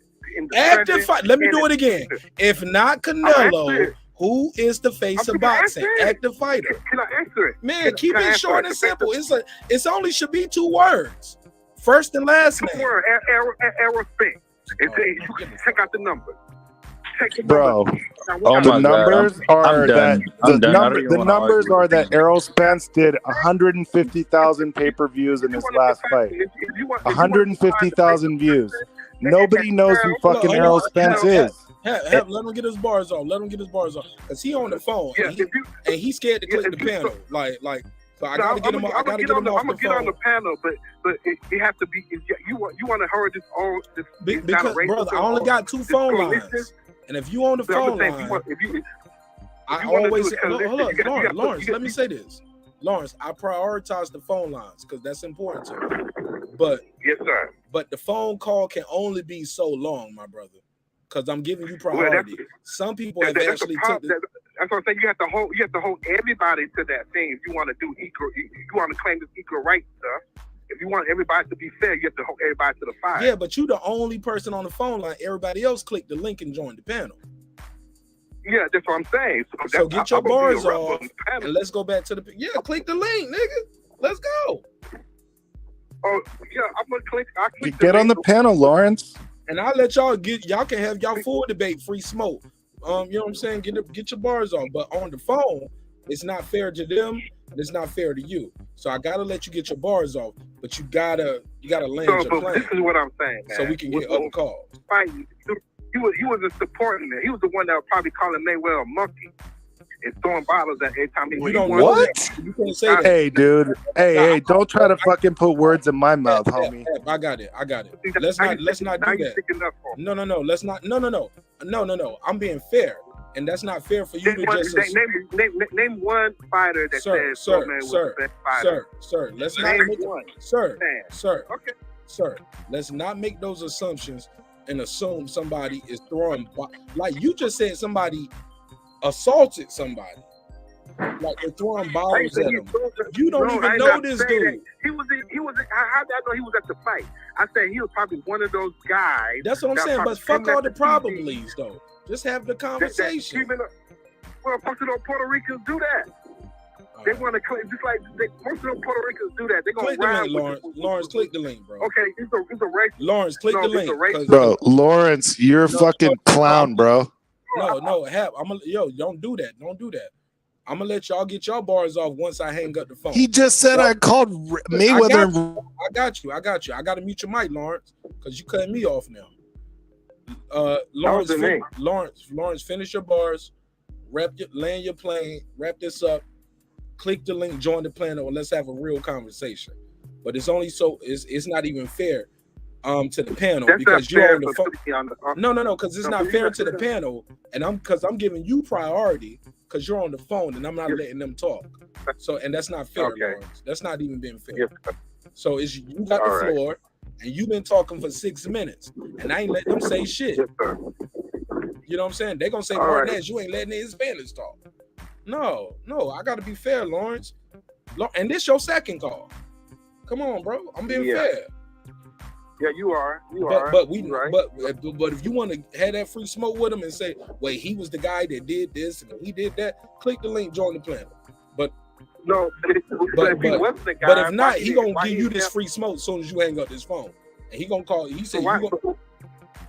active fight. Let me do it again. If not Canelo, who is the face of boxing? Active fighter. Can I answer it? Man, keep it short and simple. It's only should be 2 words. First and last name. Errol Spence. Check out the numbers. Bro, the numbers are that Errol Spence did 150,000 pay-per-views in his last fight. 150,000 views. Nobody knows who fucking Errol Spence is. Let him get his bars off. Cause he on the phone and he's scared to click the panel. Like. So I gotta get him. I gotta get him off the phone. I'm gonna get on the panel, but it has to be. You want to hurry this on this because brother, I only got 2 phone lines, and if you on the phone line, I always say, hold on, Lawrence. Let me say this, Lawrence. I prioritize the phone lines because that's important to me. But yes, sir. But the phone call can only be so long, my brother, because I'm giving you priority. Some people have actually took. That's what I'm saying. You have to hold everybody to that thing. If you want to do equal, you want to claim this equal rights stuff. If you want everybody to be fair, you have to hold everybody to the fight. Yeah, but you the only person on the phone line. Everybody else click the link and join the panel. Yeah, that's what I'm saying. So get your bars off and let's go back to the. Yeah, click the link, nigga. Let's go. Oh yeah, I'm gonna click. Get on the panel, Lawrence. And I'll let y'all can have y'all full debate, free smoke. You know what I'm saying? Get your bars on. But on the phone, it's not fair to them, and it's not fair to you. So I gotta let you get your bars off, but you gotta land your plane. This is what I'm saying, man. So we can get other calls. He was a supporting man. He was the one that was probably calling Mayweather a monkey and throwing bottles at every time he went. What? You can't say that. Hey, dude. Hey, don't try to fucking put words in my mouth, homie. I got it. Let's not do that. No. Let's not. No. I'm being fair, and that's not fair for you to just name one fighter that says Mayweather was the best fighter. Sir. Let's not make one. Sir. Okay. Sir. Let's not make those assumptions and assume somebody is throwing like you just said somebody assaulted somebody. Like they're throwing bottles at him. You don't even know this dude. He was. How did I know he was at the fight? I said he was probably one of those guys. That's what I'm saying. But fuck all the probablys, though. Just have the conversation. Well, most of those Puerto Ricans do that. They want to claim, just like most of them Puerto Ricans do that. They're going to ride with Lawrence. Lawrence, click the link, bro. Okay, it's a race. Lawrence, click the link. Bro, Lawrence, you're a fucking clown, bro. No, don't do that. Don't do that. I'm gonna let y'all get your bars off once I hang up the phone. He just said I called Mayweather. I got you. I gotta mute your mic, Lawrence, because you cutting me off now. Lawrence, finish your bars, land your plane, wrap this up, click the link, join the planner, or let's have a real conversation. But it's only it's not even fair to the panel. That's because you're on the phone. No, because it's not fair to the panel, and I'm giving you priority because you're on the phone and I'm not letting them talk. So, and that's not fair, Lawrence. That's not even being fair. So it's you got the floor and you've been talking for 6 minutes and I ain't letting them say shit. You know what I'm saying? They're gonna say, Marq Nash, you ain't letting the Hispanics talk. No, I gotta be fair, Lawrence. And this your second call. Come on, bro. I'm being fair. Yeah, you are. But if you want to have that free smoke with him and say, wait, he was the guy that did this and he did that, click the link, join the planner. But if not, he gonna give you this free smoke as soon as you hang up this phone. And he gonna call you. He said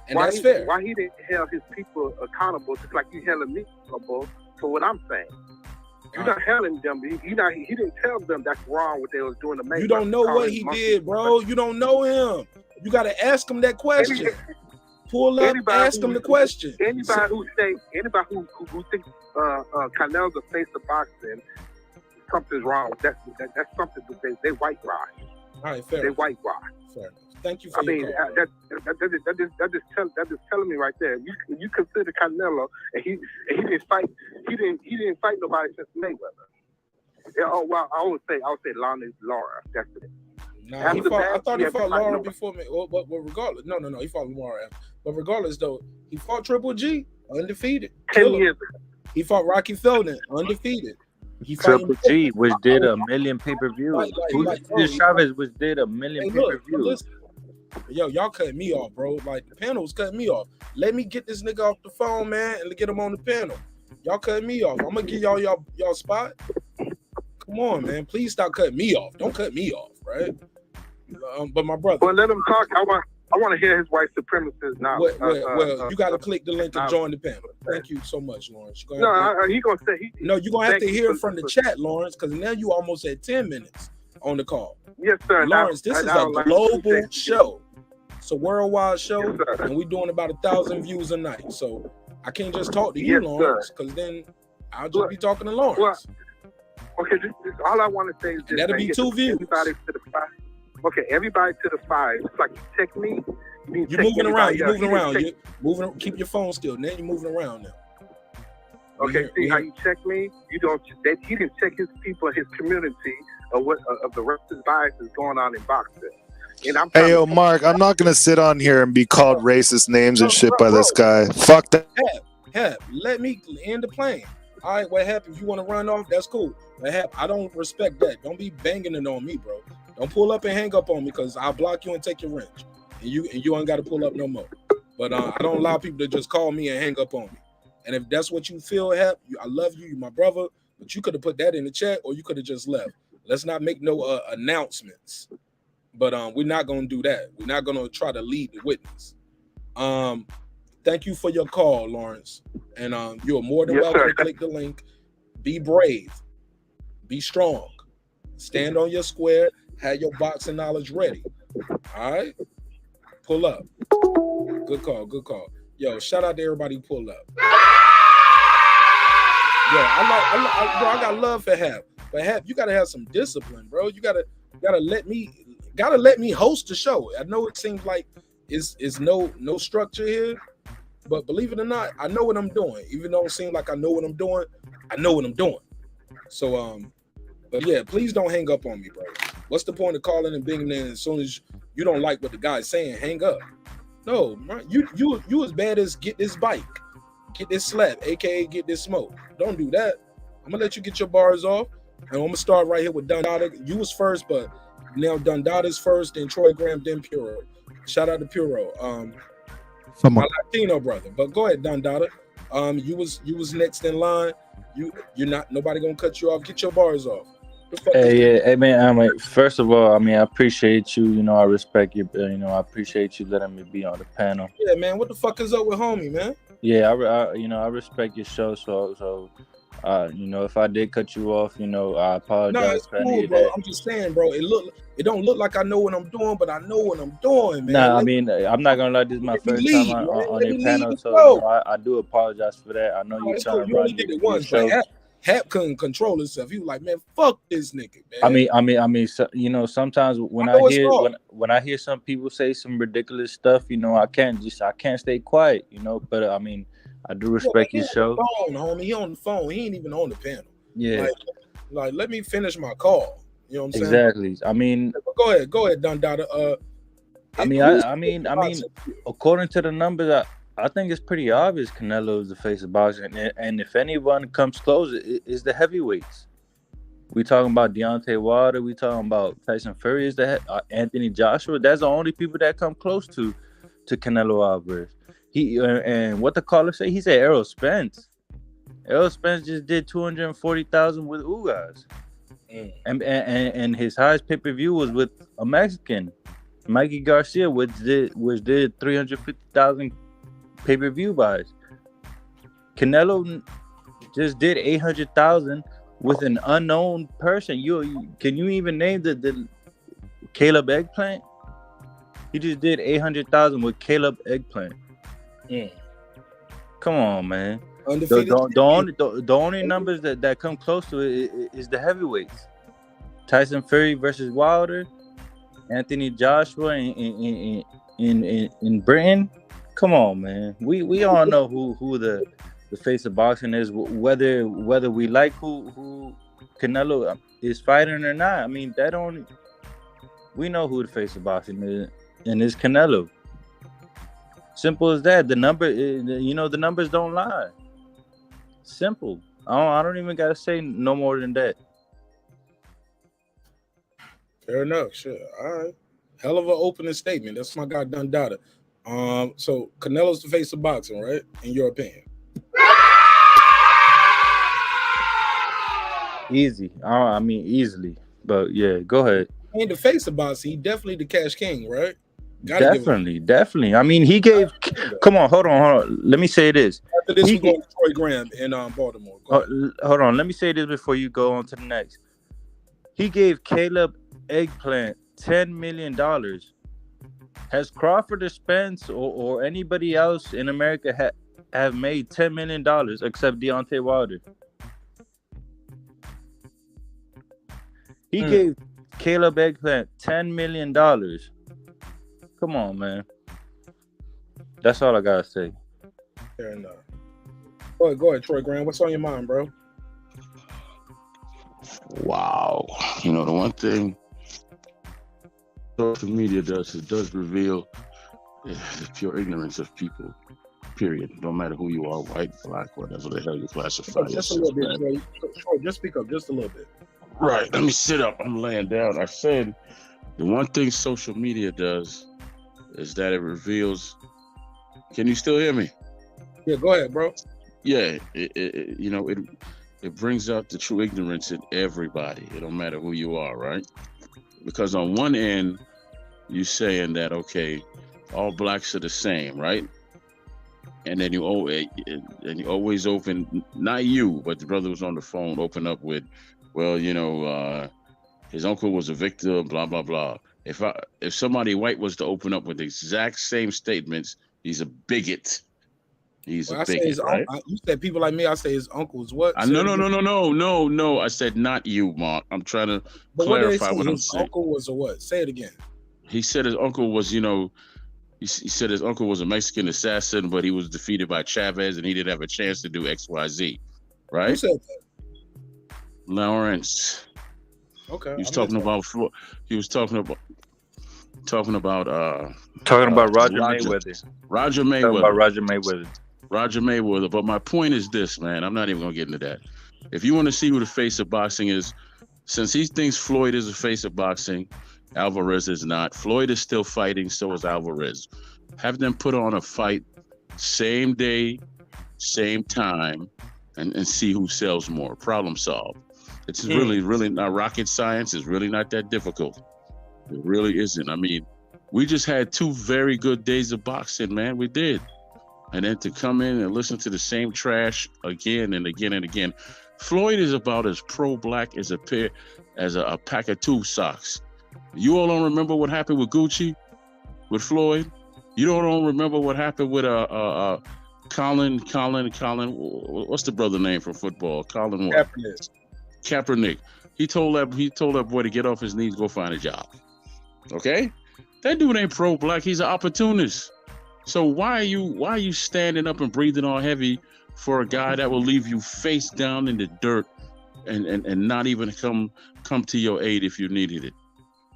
that's fair. Why he didn't held his people accountable just like you held me accountable for what I'm saying? You're not telling them. He didn't tell them that's wrong what they was doing to Mayweather. You don't know what he did, bro. You don't know him. You got to ask him that question. Pull up, ask him the question. Anybody who thinks Canelo's a face of boxing, something's wrong. That's something that they whitewash. All right, fair. They whitewash. Fair. Thank you for your call. That just telling me right there. You consider Canelo, and he didn't fight. He didn't fight nobody since Mayweather. Yeah, I would say Laura. That's it. Nah, I thought he fought Laura before me. Well, but regardless, no, he fought Laura after. But regardless, though, he fought Triple G, undefeated. 10 years ago. He fought Rocky Feldman, undefeated. Triple G, which did 1 million pay-per-views. Chavez, which did 1 million pay-per-views. Yo, y'all cutting me off, bro. Like, the panel's cutting me off. Let me get this nigga off the phone, man, and get him on the panel. Y'all cutting me off. I'm gonna give y'all spot. Come on, man. Please stop cutting me off. Don't cut me off, right? But my brother. Well, let him talk. I want to hear his white supremacist now. Well, you got to click the link and join the panel. Thank you so much, Lawrence. He's gonna say you're gonna have to hear from the chat, Lawrence, because now you almost at 10 minutes on the call. Yes, sir. Lawrence, this is a global show. It's a worldwide show, and we're doing about 1,000 views a night. So I can't just talk to you, Lawrence, because then I'll just be talking to Lawrence. Okay, all I want to say is that'll be 2 views. Everybody to the 5. Okay, everybody to the 5. It's like you text me. You're moving around. You're moving. Keep your phone still. Now you're moving around now. Okay, see how you check me? You don't. He didn't check his people, his community, of the racist biases going on in boxing. Hey, yo, Mark, I'm not gonna sit on here and be called racist names and shit by this guy. Fuck that. Let me end the plane. All right, what happened? If you want to run off, that's cool. I don't respect that. Don't be banging it on me, bro. Don't pull up and hang up on me because I'll block you and take your wrench. And you ain't got to pull up no more. But I don't allow people to just call me and hang up on me. And if that's what you feel, I love you, you're my brother. But you could have put that in the chat or you could have just left. Let's not make no announcements. But we're not going to do that. We're not going to try to lead the witness. Thank you for your call, Lawrence. And you're more than welcome to click the link. Be brave. Be strong. Stand on your square. Have your boxing knowledge ready. All right? Pull up. Good call. Yo, shout out to everybody who pulled up. Yo, I got love for Hap. But Hap, you got to have some discipline, bro. You got to let me host the show. I know it seems like it's no structure here. But believe it or not, I know what I'm doing. Even though it seems like I know what I'm doing, I know what I'm doing. So, but yeah, please don't hang up on me, bro. What's the point of calling and being there as soon as you don't like what the guy's saying, hang up? No, you as bad as get this bike, get this slap, aka get this smoke. Don't do that. I'm gonna let you get your bars off, and I'm gonna start right here with Dundada. You was first, but now Dundada's first, then Troy Graham, then Puro. Shout out to Puro, my Latino brother. But go ahead, Dundada. You was next in line. You're not. Nobody gonna cut you off. Get your bars off. Hey man. First of all, I appreciate you. You know, I respect you. You know, I appreciate you letting me be on the panel. Yeah, man. What the fuck is up with homie, man? Yeah, I respect your show. So, you know, if I did cut you off, you know, I apologize. No, it's cool, bro. I'm just saying, bro. It don't look like I know what I'm doing, but I know what I'm doing, man. Nah, I'm not gonna lie. This is my first time on your panel, so you know, I do apologize for that. I know you're trying to run did it once, but Hap couldn't control himself. He was like, "Man, fuck this nigga, man." I mean, so, you know, sometimes when I hear some people say some ridiculous stuff, you know, I can't stay quiet, you know. But I mean, I do respect your show. Phone, homie. He on the phone. He ain't even on the panel. Yeah. Like let me finish my call. You know what I'm saying? Exactly. I mean, go ahead, Dundada. I mean, according to the numbers, I think it's pretty obvious Canelo is the face of boxing, and if anyone comes close, it's the heavyweights. We talking about Deontay Wilder. We talking about Tyson Fury. Is Anthony Joshua? That's the only people that come close to Canelo Alvarez. He and what the caller say? He said Errol Spence. Errol Spence just did 240,000 with Ugas, and his highest pay-per-view was with a Mexican, Mikey Garcia, which did 350,000 pay-per-view buys. Canelo just did 800,000 with an unknown person. Can you even name the Caleb Eggplant? He just did 800,000 with Caleb Eggplant. Come on, man. The only numbers that come close to it is the heavyweights. Tyson Fury versus Wilder, Anthony Joshua in Britain. Come on, man. We all know who the face of boxing is, whether we like who Canelo is fighting or not. I mean, we know who the face of boxing is, and it's Canelo. Simple as that. The numbers don't lie. Simple. I don't even gotta say no more than that. Fair enough. Sure. All right. Hell of an opening statement. That's my guy Dundada. So Canelo's the face of boxing, right? In your opinion? Easy. I mean, easily. But yeah, go ahead. He ain't the face of boxing. He definitely the cash king, right? Definitely. I mean, he gave. Come on, hold on. Let me say this. After this, we go to Troy Graham in Baltimore. Hold on. Let me say this before you go on to the next. He gave Caleb Eggplant $10 million. Has Crawford or Spence or anybody else in America have made $10 million except Deontay Wilder? He gave Caleb Eggplant $10 million. Come on, man. That's all I gotta say. Fair enough. Go ahead, Troy Graham. What's on your mind, bro? Wow. You know, the one thing social media does reveal the pure ignorance of people, period. No matter who you are, white, black, whatever the hell you classify. Just a little bit, Troy. Just speak up just a little bit. Right. Let me sit up. I'm laying down. I said the one thing social media does is that it reveals. Can you still hear me? Yeah, go ahead, bro. Yeah, it brings out the true ignorance in everybody. It don't matter who you are, right? Because on one end, you're saying that, okay, all blacks are the same, right? And then you always open, not you, but the brother was on the phone, open up with, well, his uncle was a victim, blah, blah, blah. If somebody white was to open up with the exact same statements, he's a bigot. He's a bigot, right? You said people like me. I say his uncle's what? No. I said not you, Mark. I'm trying to clarify what I'm saying. His uncle was a what? Say it again. He said his uncle was, he said his uncle was a Mexican assassin, but he was defeated by Chavez, and he didn't have a chance to do X, Y, Z. Right? Who said that? Lawrence. Okay. He was talking about Roger Mayweather. Roger Mayweather. About Roger Mayweather. Roger Mayweather. But my point is this, man. I'm not even gonna get into that. If you want to see who the face of boxing is, since he thinks Floyd is the face of boxing, Alvarez is not. Floyd is still fighting, so is Alvarez. Have them put on a fight same day, same time, and see who sells more. Problem solved. It's really not rocket science. It's really not that difficult. It really isn't. I mean, we just had 2 very good days of boxing, man. We did. And then to come in and listen to the same trash again and again and again. Floyd is about as pro-black as a pack of 2 socks. You all don't remember what happened with Gucci, with Floyd? You don't remember what happened with Colin? What's the brother name from football? Colin what? Kaepernick. He told that boy to get off his knees, go find a job. Okay, that dude ain't pro-black. He's an opportunist. So why are you standing up and breathing all heavy for a guy that will leave you face down in the dirt and not even come to your aid if you needed it?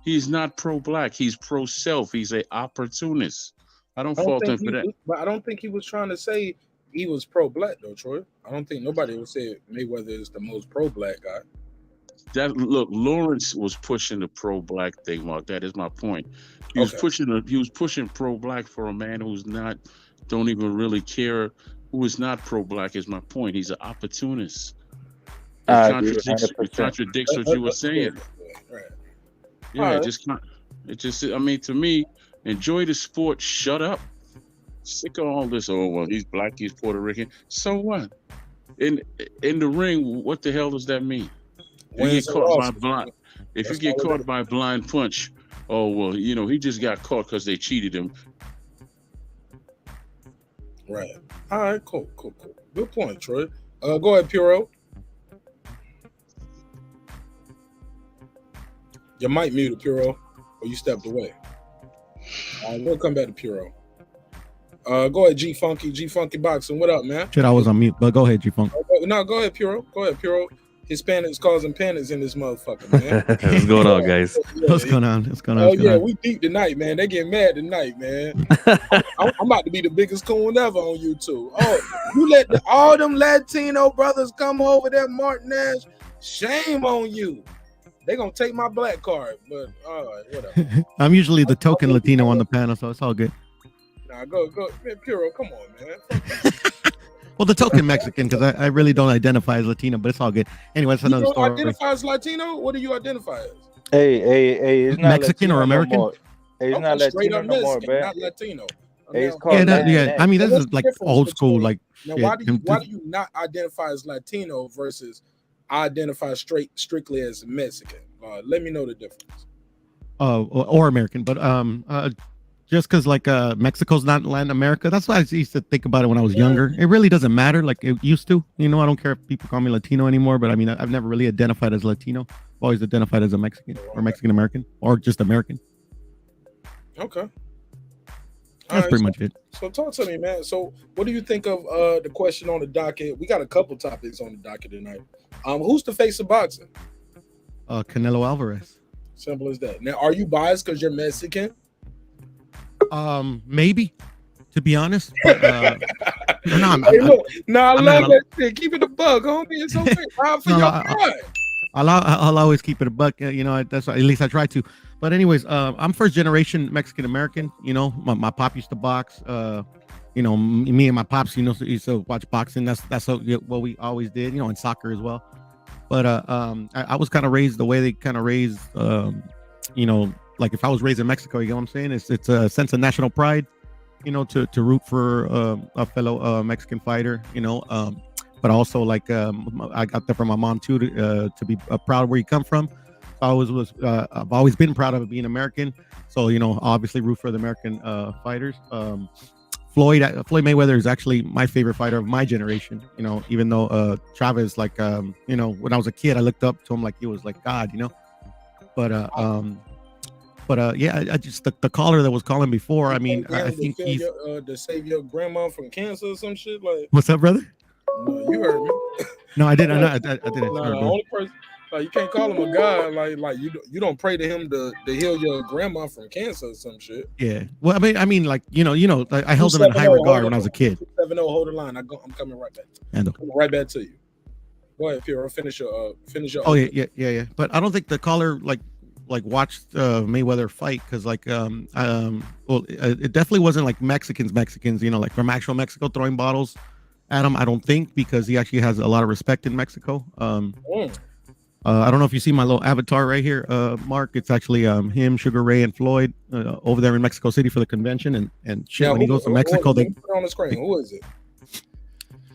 He's not pro-black. He's pro-self. He's an opportunist. I don't fault him for that. But I don't think he was trying to say he was pro-black, though, Troy. I don't think nobody would say Mayweather is the most pro-black guy. Look, Lawrence was pushing the pro-black thing, Mark. That is my point. He was pushing pro-black for a man who's not, don't even really care, who is not pro-black. Is my point. He's an opportunist. It contradicts what you were saying. Right. Yeah, I mean, to me, enjoy the sport. Shut up. Sick of all this. Oh, well, he's black, he's Puerto Rican. So what? In the ring, what the hell does that mean? If you get caught by blind punch, oh, well, he just got caught because they cheated him. Right. All right, cool. Good point, Troy. Go ahead, Puro. Your mic muted, Puro, or you stepped away. We'll come back to Puro. Go ahead, G Funky Boxing. What up, man? Shit, I was on mute, but go ahead, G Funk. No, go ahead, Puro. Hispanics causing panics in this motherfucker, man. What's going on, guys? What's going on? Oh, yeah, we deep tonight, man. They get mad tonight, man. I'm about to be the biggest coon ever on YouTube. Oh, you let all them Latino brothers come over there, Marq Nash. Shame on you. They gonna take my black card, but all right, whatever. I'm usually the token Latino on the panel, so it's all good. Nah, go, man, Puro, come on, man. Well, the token Mexican, because I really don't identify as Latino, but it's all good. Anyway, it's another story. You identify as Latino? What do you identify as? Hey, it's not Mexican Latino or American? No hey, it's not Latino no more, man. Not Latino. Hey, it's called I mean, this is like old school, like. Now, why do you not identify as Latino versus identify strictly as Mexican? Let me know the difference. Or American, but just because like Mexico's not Latin America. That's why I used to think about it when I was younger. It really doesn't matter like it used to. I don't care if people call me Latino anymore, but I mean, I've never really identified as Latino. I've always identified as a Mexican or Mexican American or just American. Okay. That's pretty much it. So talk to me, man. So what do you think of the question on the docket? We got a couple topics on the docket tonight. Who's the face of boxing? Canelo Alvarez. Simple as that. Now, are you biased because you're Mexican? Maybe, to be honest. But, I love that shit. Keep it a bug, homie. It's okay. I'll always keep it a buck. That's at least I try to. But anyways, I'm first generation Mexican American. My pop used to box. Me and my pops, used to watch boxing. That's what we always did. And soccer as well. But I was kind of raised the way they kind of raised, like if I was raised in Mexico, you know what I'm saying? It's a sense of national pride, to root for a fellow Mexican fighter, but also like I got that from my mom too, to be proud of where you come from. I've always been proud of being American. So, obviously root for the American fighters. Floyd Mayweather is actually my favorite fighter of my generation, even though Chavez, like, when I was a kid, I looked up to him like he was like God, but I just the caller that was calling before, I mean, I think he's to save your grandma from cancer or some shit. Like, what's up, brother? No, you heard me. No, I didn't. I didn't. No, Like you can't call him a god. Like you don't pray to him to heal your grandma from cancer or some shit. Yeah. Well, I mean, like I held him in high regard when I was a kid. 270, hold the line. I'm coming right back. And coming right back to you. Go ahead, Pierre. Finish your. Oh yeah. But I don't think the caller like watched Mayweather fight because it definitely wasn't like Mexicans, like from actual Mexico throwing bottles at him. I don't think because he actually has a lot of respect in Mexico. I don't know if you see my little avatar right here, Mark. It's actually him, Sugar Ray, and Floyd over there in Mexico City for the convention and shit. Now, when he goes to Mexico, they put it on the screen. Who is it?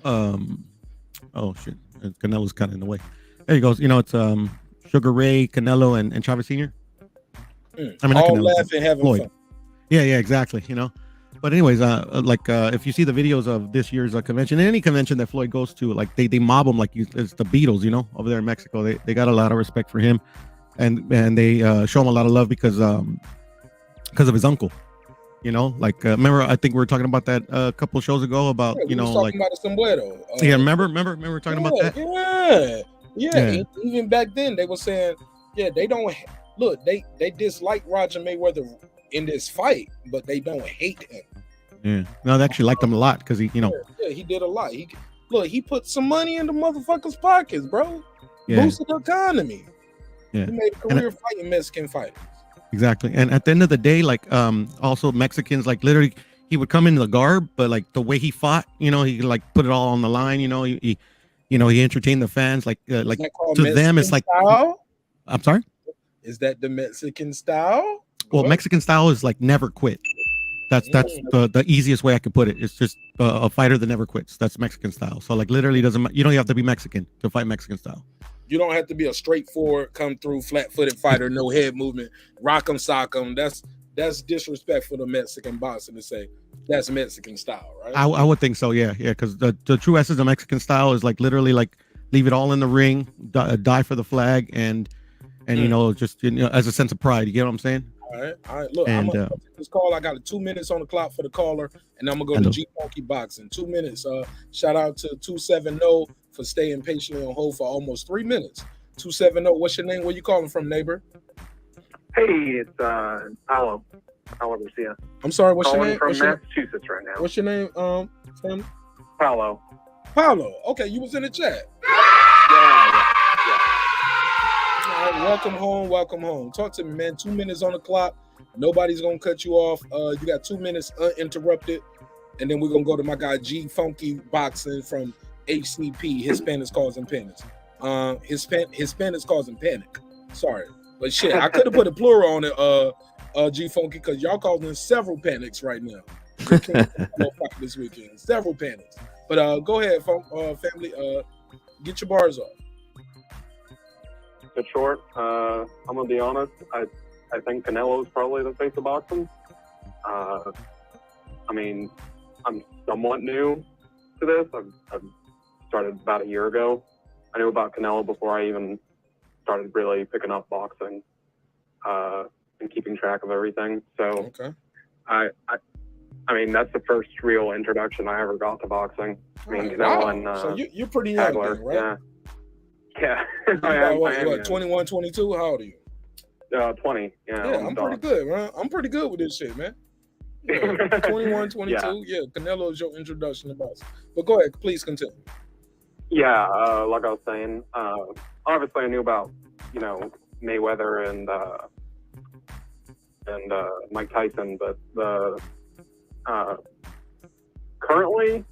Oh shit, Canelo's kind of in the way. There he goes. It's Sugar Ray, Canelo, and Chavez Sr. I mean, all Canelo, laughing, having Floyd. fun. Yeah, exactly. But anyways, if you see the videos of this year's convention, any convention that Floyd goes to, like they mob him like it's the Beatles, over there in Mexico. They got a lot of respect for him, and they show him a lot of love because of his uncle. Remember, I think we were talking about that a couple of shows ago about talking about the sombrero. Yeah, remember we were talking about that. Yeah. Even back then they were saying, they don't look. They dislike Roger Mayweather in this fight, but they don't hate him. Yeah, no, they actually liked him a lot because he, he did a lot. He put some money in the motherfuckers' pockets, bro. Yeah. Boosted the economy. Yeah, He made a career fighting Mexican fighters. Exactly, and at the end of the day, also Mexicans, literally, he would come in the garb, but the way he fought, he put it all on the line. He entertained the fans, to Mexican them, it's like. Style? I'm sorry. Is that the Mexican style? Well, Mexican style is never quit. That's the easiest way I could put it. It's just a fighter that never quits. That's Mexican style. So literally doesn't. You don't have to be Mexican to fight Mexican style. You don't have to be a straightforward, come through, flat-footed fighter, no head movement, rock 'em, sock 'em. That's disrespectful to Mexican boxing to say that's Mexican style, right? I would think so. Yeah. Because the true essence of Mexican style is literally leave it all in the ring, die for the flag, and just as a sense of pride. You get what I'm saying? All right. Look, I'm gonna take this call. I got 2 minutes on the clock for the caller, and I'm gonna go to G Funky Boxing. 2 minutes. Shout out to 270 for staying patiently on hold for almost 3 minutes. 270. What's your name? Where you calling from, neighbor? Hey, it's Paolo Garcia. I'm sorry. What's your name? From Massachusetts right now. What's your name? Sam? Paolo. Okay, you was in the chat. Yeah. All right, welcome home. Talk to me, man. 2 minutes on the clock. Nobody's gonna cut you off. You got 2 minutes uninterrupted, and then we're gonna go to my guy G Funky Boxing from HCP, Hispanics Causing Panic. Hispanics Causing Panic. Sorry, but shit, I could have put a plural on it, G Funky, because y'all causing several panics right now. This weekend, several panics. But go ahead, family. Get your bars off. It's short. I'm gonna be honest. I think Canelo is probably the face of boxing. I mean, I'm somewhat new to this. I've started about a year ago. I knew about Canelo before I even started really picking up boxing and keeping track of everything. So I mean, that's the first real introduction I ever got to boxing. I mean, Canelo and so you're pretty young, Hagler, then, right? Yeah. I am, what, 21, 22? How old are you? 20. Yeah, I'm pretty good, man. I'm pretty good with this shit, man. Yeah, 21, 22. Yeah, Canelo is your introduction to boxing. But go ahead, please continue. Yeah, like I was saying, obviously I knew about, Mayweather and Mike Tyson, but currently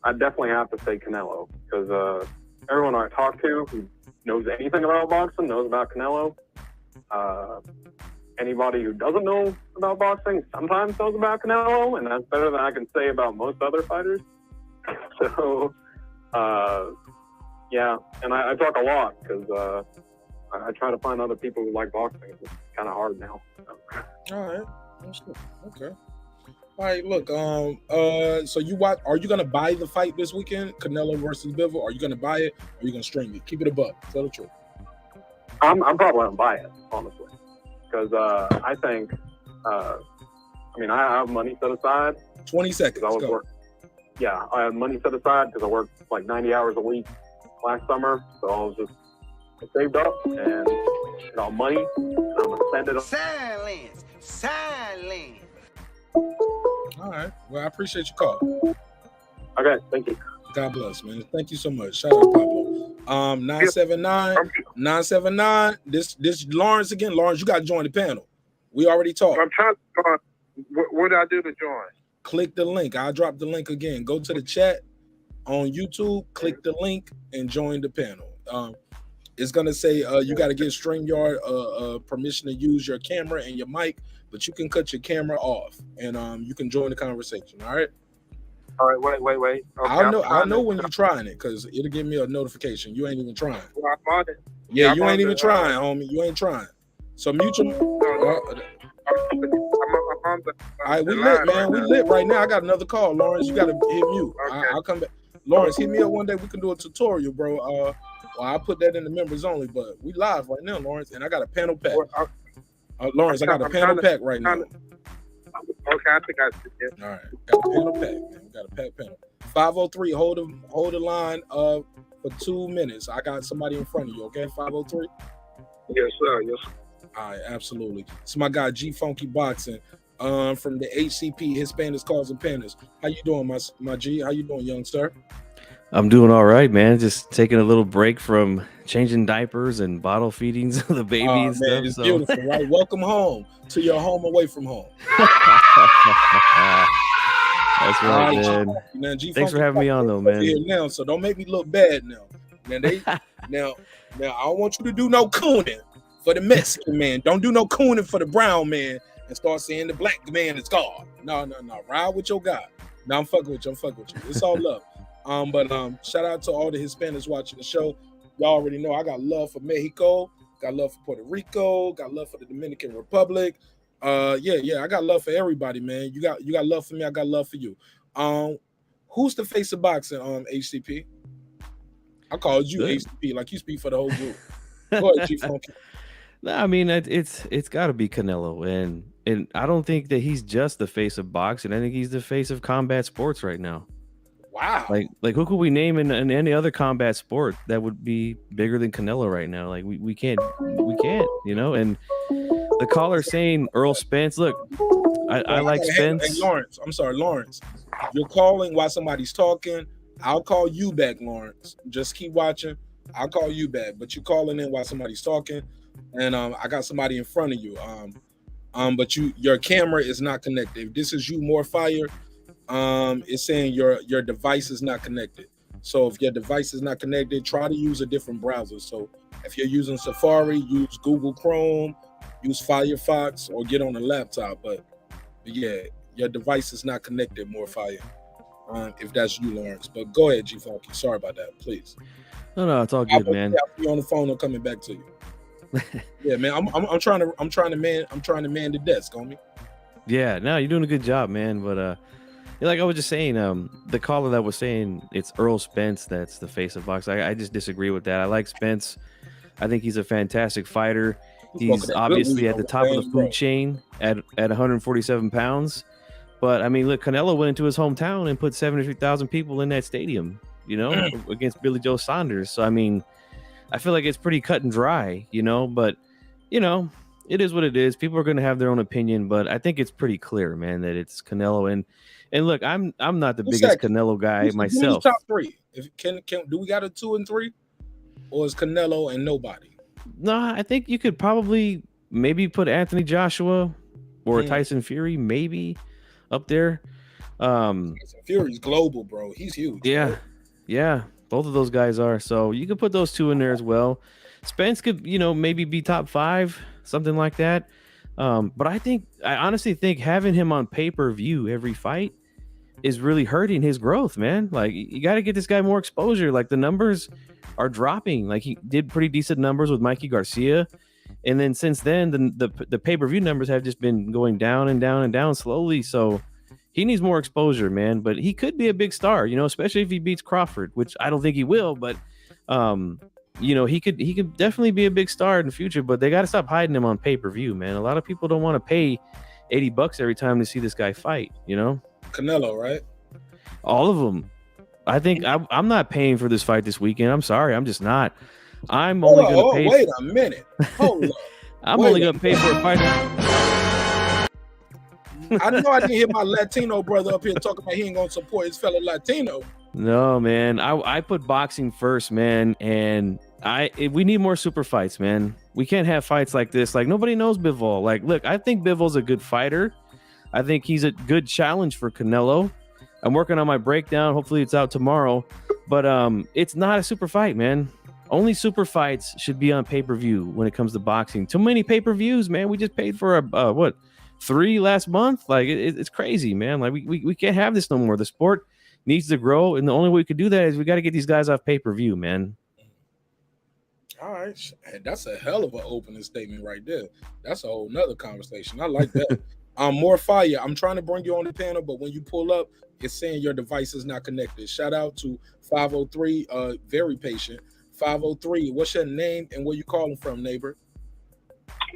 I definitely have to say Canelo because everyone I talk to who knows anything about boxing knows about Canelo. Anybody who doesn't know about boxing sometimes knows about Canelo, and that's better than I can say about most other fighters. So, yeah, and I talk a lot because I try to find other people who like boxing. It's kind of hard now. So. All right. Okay. All right, look, so are you gonna buy the fight this weekend, Canelo versus Bivol? Are you gonna buy it or are you gonna stream it? Keep it above. Tell the truth. I'm probably gonna buy it, honestly. Because I think I have money set aside. 20 seconds. I have money set aside because I worked like 90 hours a week last summer. So I was just saved up and money, and I'm gonna spend it on Silence. Silence. All right. Well, I appreciate your call. Okay, thank you. God bless, man. Thank you so much. Shout out Pablo. 979. This Lawrence again. Lawrence, you got to join the panel. We already talked. I'm trying to join. What do I do to join? Click the link. I'll drop the link again. Go to the chat on YouTube, click the link, and join the panel. It's gonna say you got to get StreamYard permission to use your camera and your mic, but you can cut your camera off and you can join the conversation. All right. All right. Wait. Okay, I'll know when you're trying it because it'll give me a notification. You ain't even trying. Well, I'm on it. Yeah, you ain't even trying, homie. You ain't trying. So mute your. All right, we lit, man. We lit right now. I got another call, Lawrence. You got to hit mute. Okay. I'll come back. Lawrence, hit me up one day. We can do a tutorial, bro. Well, I'll put that in the members only, but we live right now, Lawrence, and I got a panel pack. Lawrence, I got a panel pack right now. Okay, I think I see it. All right, got a panel pack, man. We got a pack panel. 503, hold the line for 2 minutes. I got somebody in front of you, okay? 503? Yes, sir. Yes. All right, absolutely. It's my guy G Funky Boxing from the HCP, Hispanics, Cause and Pandas. How you doing, my G? How you doing, young sir? I'm doing all right, man. Just taking a little break from changing diapers and bottle feedings of the baby and stuff. Man, it's beautiful, right? Welcome home to your home away from home. That's right, man. Thanks for having me on, though, man. Now, so don't make me look bad now. Now, I don't want you to do no cooning for the Mexican man. Don't do no cooning for the brown man and start saying the black man is God. No. Ride with your guy. No, I'm fucking with you. It's all love. But shout out to all the Hispanics watching the show. Y'all already know I got love for Mexico, got love for Puerto Rico, got love for the Dominican Republic. Yeah, I got love for everybody, man. You got love for me, I got love for you. Who's the face of boxing, HCP? I called you HCP, like you speak for the whole group. Go ahead, Chief Funky. No, I mean it's got to be Canelo, and I don't think that he's just the face of boxing. I think he's the face of combat sports right now. Wow. Like who could we name in any other combat sport that would be bigger than Canelo right now? Like we can't, you know. And the caller saying Errol Spence. Look, I like Spence. Hey, Lawrence, I'm sorry, Lawrence. You're calling while somebody's talking. I'll call you back, Lawrence. Just keep watching. I'll call you back. But you're calling in while somebody's talking, and I got somebody in front of you. But your camera is not connected. If this is you, more fire. It's saying your device is not connected. So if your device is not connected, try to use a different browser. So if you're using Safari, use Google Chrome, use Firefox, or get on a laptop. But yeah, your device is not connected, more fire. If that's you, Lawrence. But go ahead, G Funky. Sorry about that, please. No, it's all good, man. I'll be on the phone or coming back to you. Yeah, man. I'm trying to man the desk, homie. Yeah, no, you're doing a good job, man. But like I was just saying, the caller that was saying it's Errol Spence that's the face of boxing. I just disagree with that. I like Spence. I think he's a fantastic fighter. He's obviously at the top of the food chain at 147 pounds. But I mean, look, Canelo went into his hometown and put 73,000 people in that stadium, you know, against Billy Joe Saunders. So I mean, I feel like it's pretty cut and dry, you know. But you know, it is what it is. People are going to have their own opinion, but I think it's pretty clear, man, that it's Canelo. And look, I'm not the biggest Canelo guy myself. Top three. If do we got a 2 and 3, or is Canelo and nobody? No, I think you could probably maybe put Anthony Joshua or Tyson Fury maybe up there. Tyson Fury's global, bro. He's huge. Yeah, yeah, both of those guys are. So you could put those two in there as well. Spence could, you know, maybe be top 5, something like that. But I honestly think having him on pay-per-view every fight is really hurting his growth, man. Like you got to get this guy more exposure. Like the numbers are dropping. Like he did pretty decent numbers with Mikey Garcia, and then since then the pay-per-view numbers have just been going down and down and down slowly. So he needs more exposure, man. But he could be a big star, you know, especially if he beats Crawford, which I don't think he will. But you know, he could definitely be a big star in the future. But they got to stop hiding him on pay-per-view, man. A lot of people don't want to pay $80 every time they see this guy fight, you know. Canelo, right? All of them. I think I'm not paying for this fight this weekend. I'm sorry, I'm just not. I'm only going to pay. Wait a minute. Hold up. I'm only going to pay for a fight. I know I didn't hear my Latino brother up here talking about he ain't going to support his fellow Latino. No, man. I put boxing first, man, and we need more super fights, man. We can't have fights like this. Like, nobody knows Bivol. Like, look, I think Bivol's a good fighter. I think he's a good challenge for Canelo. I'm working on my breakdown. Hopefully it's out tomorrow. But it's not a super fight, man. Only super fights should be on pay-per-view when it comes to boxing. Too many pay-per-views, man. We just paid for a 3 last month. Like, it's crazy, man. Like, we can't have this no more. The sport needs to grow, and the only way we could do that is we got to get these guys off pay-per-view, man. All right, that's a hell of an opening statement right there. That's a whole nother conversation. I like that. More fire. I'm trying to bring you on the panel, but when you pull up, it's saying your device is not connected. Shout out to 503. Very patient. 503. What's your name and where you calling from, neighbor?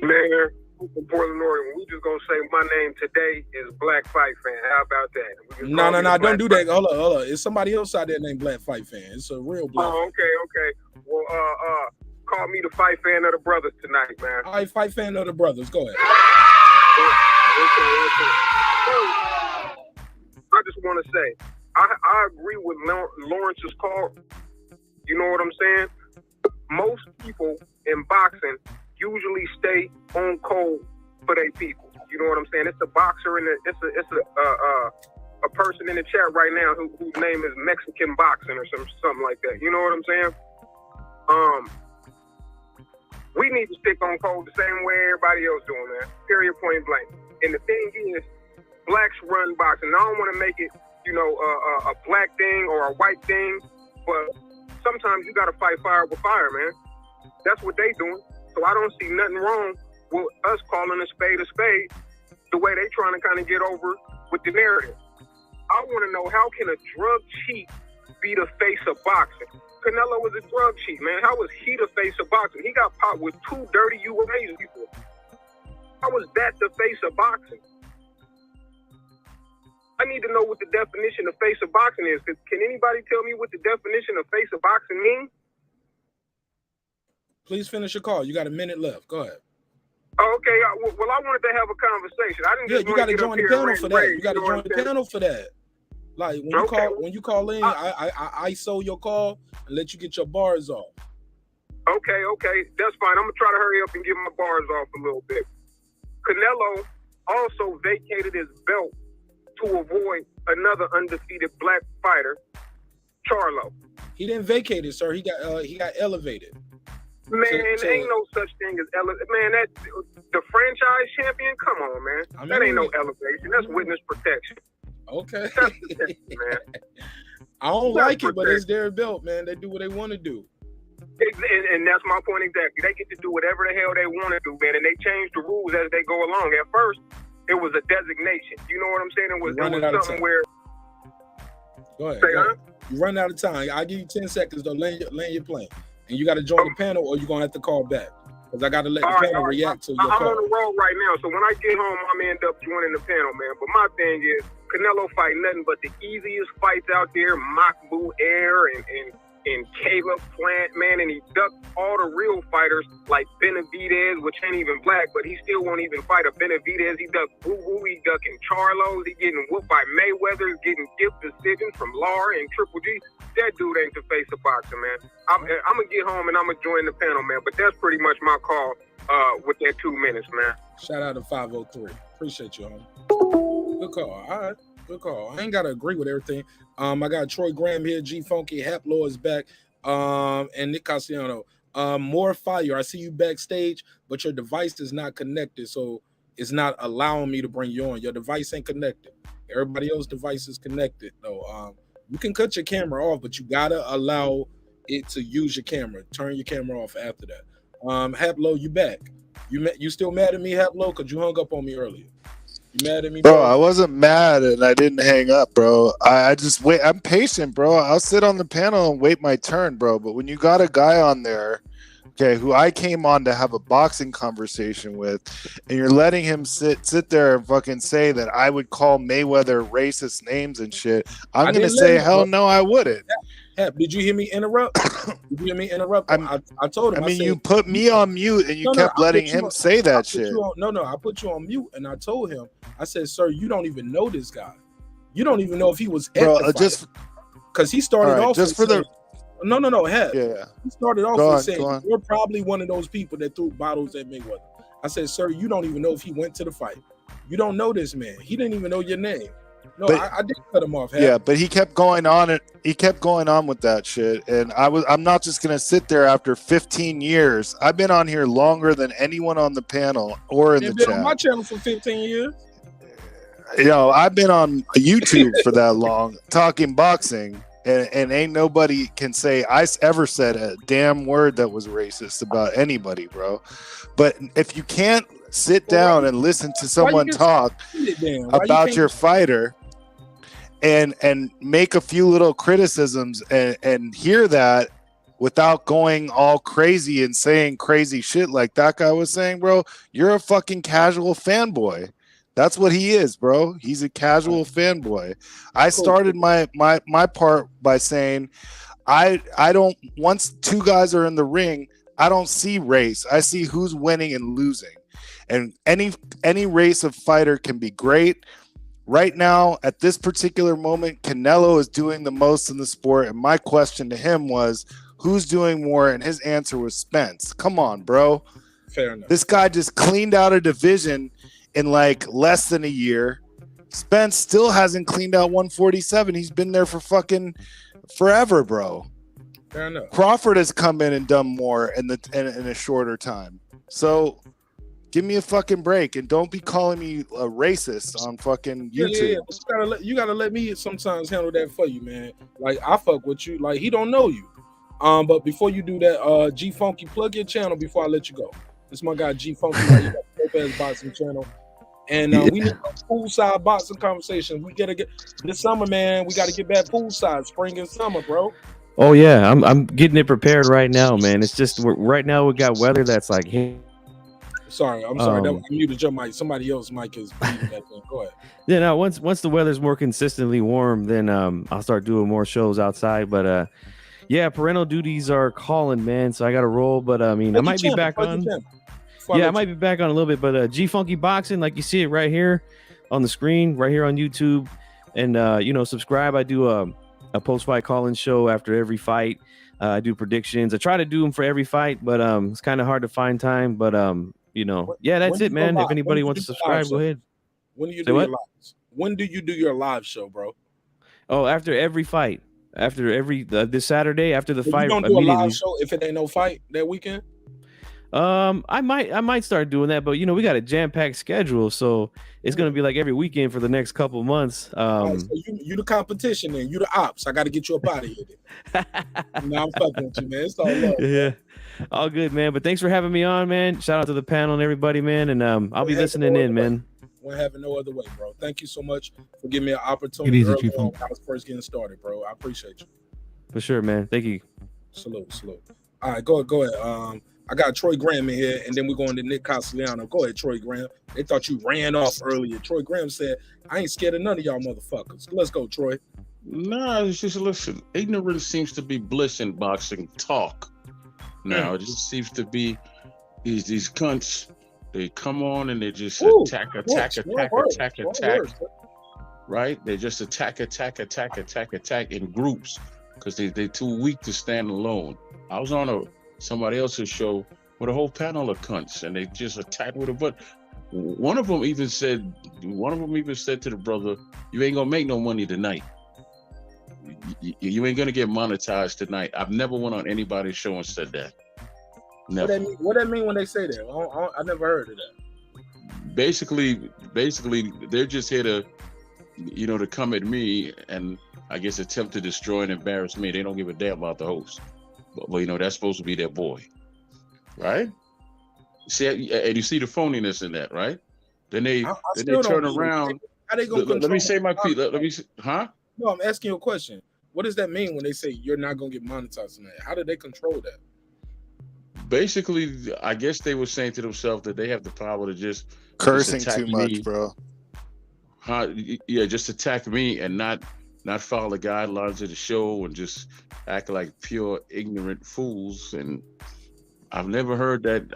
Man, from Portland, Oregon. We just gonna say my name today is Black Fight Fan. How about that? No. Don't do that. Hold on. It's somebody else out there named Black Fight Fan. It's a real Black. Oh, okay. Well, call me the Fight Fan of the Brothers tonight, man. All right, Fight Fan of the Brothers. Go ahead. Okay. I just want to say, I agree with Lawrence's call. You know what I'm saying? Most people in boxing usually stay on cold for their people. You know what I'm saying? It's a boxer and it's a person in the chat right now whose name is Mexican Boxing or something like that. You know what I'm saying? We need to stick on cold the same way everybody else doing, man. Period, point blank. And the thing is, blacks run boxing. I don't want to make it, a black thing or a white thing, but sometimes you got to fight fire with fire, man. That's what they doing. So I don't see nothing wrong with us calling a spade the way they trying to kind of get over with the narrative. I want to know, how can a drug cheat be the face of boxing? Canelo was a drug cheat, man. How was he the face of boxing? He got popped with 2 dirty UAs before. How was that the face of boxing? I need to know what the definition of face of boxing is. Can anybody tell me what the definition of face of boxing means? Please finish your call. You got a minute left. Go ahead. Oh, okay. Well, I wanted to have a conversation. I didn't just you got to join the panel for that. You got to join the panel for that. Like when you call in, I ISO your call and let you get your bars off. Okay, that's fine. I'm gonna try to hurry up and get my bars off a little bit. Canelo also vacated his belt to avoid another undefeated black fighter, Charlo. He didn't vacate it, sir. He got elevated. Man, ain't no such thing as elevation. Man, that the franchise champion. Come on, man. That ain't no elevation. That's witness protection. Okay. Man. I don't like it, but it's their belt, man. They do what they want to do. And that's my point exactly. They get to do whatever the hell they want to do, man. And they change the rules as they go along. At first, it was a designation. You know what I'm saying? It was something where. Go ahead. You run out of time. I'll give you 10 seconds to land your plane. And you got to join the panel, or you're going to have to call back. Because I got to let the panel react to your I'm call. on the road right now, so when I get home, I'm going to end up joining the panel, man. But my thing is, Canelo fight nothing but the easiest fights out there, Marq and Caleb Plant, man, and he ducked all the real fighters like Benavidez, which ain't even black, but he still won't even fight a Benavidez. He ducked Boo-Boo, he ducking Charlos, he getting whooped by Mayweather, he's getting gift decisions from Lara and Triple G. That dude ain't the face of boxing, man. I'm gonna get home and I'm gonna join the panel, man, but that's pretty much my call with that 2 minutes, man. Shout out to 503. Appreciate you, homie. Good call. All right. Good call. I ain't got to agree with everything. I got Troy Graham here, G Funky, Haplo is back, and Nick Castellano. More fire. I see you backstage, but your device is not connected, so it's not allowing me to bring you on. Your device ain't connected. Everybody else's device is connected, though. You can cut your camera off, but you gotta allow it to use your camera. Turn your camera off after that. Haplo, you back? You still mad at me, Haplo? Because you hung up on me earlier. You mad at me, bro? I wasn't mad and I didn't hang up, bro. I just wait. I'm patient, bro. I'll sit on the panel and wait my turn, bro. But when you got a guy on there, okay, who I came on to have a boxing conversation with, and you're letting him sit there and fucking say that I would call Mayweather racist names and shit, I'm gonna say, hell no, I wouldn't. Hap, did you hear me interrupt? Did you hear me interrupt? I told him. I mean, said, you put me on mute and you kept letting him say that shit. I put you on mute and I told him, I said, sir, you don't even know this guy. You don't even know if he was at the fight. Just because he started off just for saying, the Hap. Yeah. He started off with saying, you're probably one of those people that threw bottles at Mayweather. I said, sir, you don't even know if he went to the fight. You don't know this man. He didn't even know your name. No, but, I did cut him off. Hap. Yeah, but he kept going on it. He kept going on with that shit. And I'm not just gonna sit there after 15 years. I've been on here longer than anyone on the panel or in the chat. Been on my channel for 15 years. You know, I've been on YouTube for that long talking boxing. And ain't nobody can say I ever said a damn word that was racist about anybody, bro. But if you can't sit down and listen to someone talk about your fighter and make a few little criticisms and hear that without going all crazy and saying crazy shit like that guy was saying, bro, you're a fucking casual fanboy. That's what he is, bro. He's a casual fanboy. I started my part by saying I don't, once two guys are in the ring, I don't see race. I see who's winning and losing. And any race of fighter can be great. Right now, at this particular moment, Canelo is doing the most in the sport. And my question to him was, who's doing more? And his answer was Spence. Come on, bro. Fair enough. This guy just cleaned out a division in like less than a year. Spence still hasn't cleaned out 147. He's been there for fucking forever, bro. Fair enough. Crawford has come in and done more in a shorter time. So give me a fucking break and don't be calling me a racist on fucking YouTube. Yeah. You gotta let me sometimes handle that for you, man. Like I fuck with you. Like he don't know you. But before you do that, G Funky, plug your channel before I let you go. This is my guy G Funky. Right? You got the Lopez boxing channel. And we need a poolside boxing conversation. We gotta get this summer, man. We gotta get back poolside, spring and summer, bro. Oh yeah, I'm getting it prepared right now, man. It's just right now we got weather that's like. Sorry, I'm sorry. I muted your mic. Somebody else's mic is bleeding that thing. Go ahead. Yeah, now once the weather's more consistently warm, then I'll start doing more shows outside. But yeah, parental duties are calling, man. So I got to roll. But I mean, I might be back on. Yeah, I might be back on a little bit, but G Funky Boxing, like you see it right here on the screen, right here on YouTube, and subscribe. I do a post-fight call-in show after every fight. I do predictions. I try to do them for every fight, but it's kind of hard to find time. But that's it, man. If anybody wants to subscribe, go ahead. When do you do your lives? When do you do your live show, bro? Oh, after every fight, after every this Saturday after the fight. You don't do a live show if it ain't no fight that weekend. I might start doing that, but we got a jam-packed schedule, so it's gonna be like every weekend for the next couple months. So you the competition, then you the ops. I got to get you up out of here. Now I'm fucking with you, man. It's all love. Yeah, all good, man. But thanks for having me on, man. Shout out to the panel and everybody, man. And I'll be listening in, man. Won't have it no other way, bro. Thank you so much for giving me an opportunity. When I was first getting started, bro. I appreciate you. For sure, man. Thank you. Salute. All right, go ahead. I got Troy Graham in here, and then we're going to Nick Castellano. Go ahead, Troy Graham. They thought you ran off earlier. Troy Graham said, I ain't scared of none of y'all motherfuckers. Let's go, Troy. Nah, it's just, listen, ignorance seems to be bliss in boxing talk. Now, it just seems to be these cunts, they come on and they just attack. Right? They just attack in groups because they too weak to stand alone. I was on somebody else's show with a whole panel of cunts and they just attacked with it. But one of them even said to the brother, you ain't gonna make no money tonight. You ain't gonna get monetized tonight. I've never went on anybody's show and said that. Never. What that mean when they say that? I never heard of that. Basically, they're just here to come at me and I guess attempt to destroy and embarrass me. They don't give a damn about the host. But that's supposed to be their boy, right? See, and you see the phoniness in that, right? Then they turn around. How they gonna let me say my piece. Let me, huh? No, I'm asking you a question. What does that mean when they say you're not gonna get monetized tonight? How do they control that? Basically, I guess they were saying to themselves that they have the power to just cursing too much, bro. Yeah, just attack me and not not follow the guidelines of the show and just act like pure ignorant fools. And I've never heard that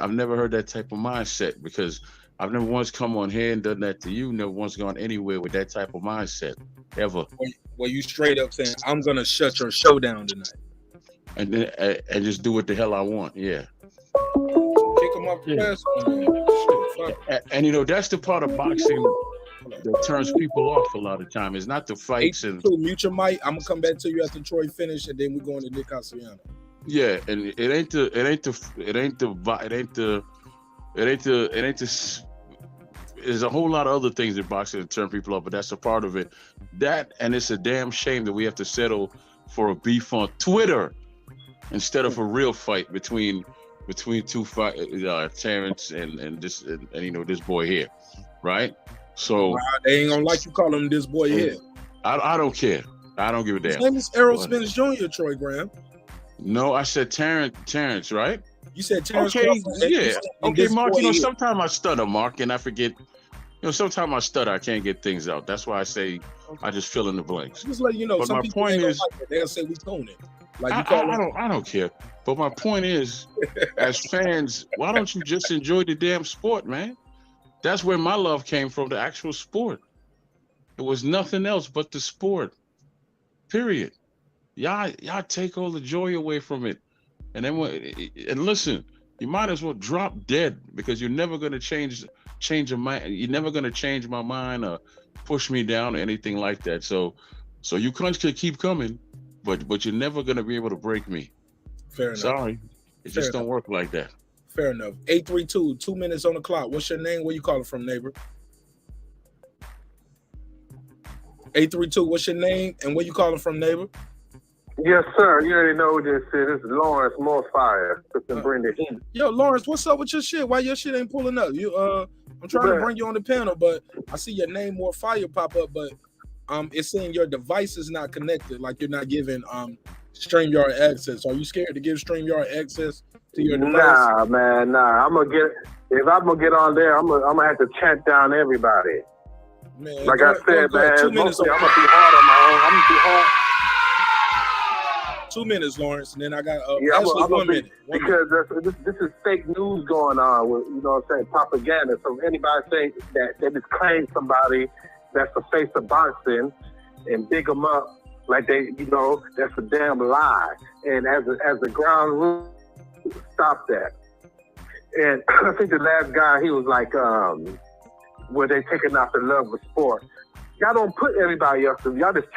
type of mindset, because I've never once come on here and done that to you. Never once gone anywhere with that type of mindset ever. Well, you straight up saying, I'm gonna shut your show down tonight, and then and just do what the hell I want. Yeah. Kick him off the class. And you know, that's the part of boxing that turns people off a lot of time. It's not the fights and mute your mic. I'm gonna come back to you after Troy finish, and then we're going to Nick Castellano. yeah, and it ain't the there's a whole lot of other things in boxing that turn people off, but that's a part of it. That, and it's a damn shame that we have to settle for a beef on Twitter instead of a real fight between two Terence and this and you know, this boy here, right? So they ain't gonna like you call him this boy here. I don't care. I don't give a damn. His name is Errol Spence Jr., Troy Graham. No, I said Terence, right? You said Terence. Okay, Crawford, yeah. Okay, Mark, you know, here. sometimes I stutter, Mark, and I forget. You know, sometimes I stutter, I can't get things out. That's why I say I just fill in the blanks. Just let you know, but some my people point ain't is, like it. They'll say we tone it. Like you call I don't care. But my point is, as fans, why don't you just enjoy the damn sport, man? That's where my love came from, the actual sport. It was nothing else but the sport. Period. Y'all take all the joy away from it. And then listen, you might as well drop dead, because you're never gonna change your mind. You're never gonna change my mind or push me down or anything like that. So you can keep coming, but you're never gonna be able to break me. Fair enough. Sorry, it just don't work like that. Fair enough. 832, 2 minutes on the clock. What's your name? Where you calling from, neighbor? 832, what's your name and where you calling from, neighbor? Yes, sir. You already know what this is. This is Lawrence Morefire. Bring the heat. Yo, Lawrence, what's up with your shit? Why your shit ain't pulling up? I'm trying to bring you on the panel, but I see your name Morefire pop up, but it's saying your device is not connected, like you're not giving StreamYard access. Are you scared to give StreamYard access to your device? Nah, man, nah. If I'm gonna get on there, I'm gonna have to chant down everybody. Man, like I said, man, 2 minutes. I'm gonna be hard on my own. I'm gonna be hard. 2 minutes, Lawrence, and then I got Yeah, actually I'm 1 minute. Because this is fake news going on with, you know what I'm saying, propaganda. So anybody say that they just claim somebody that's the face of boxing and big them up like they, you know, that's a damn lie. And as a ground rule, stop that. And I think the last guy, he was like, where they taking out the love of sport. Y'all don't put everybody else. Y'all just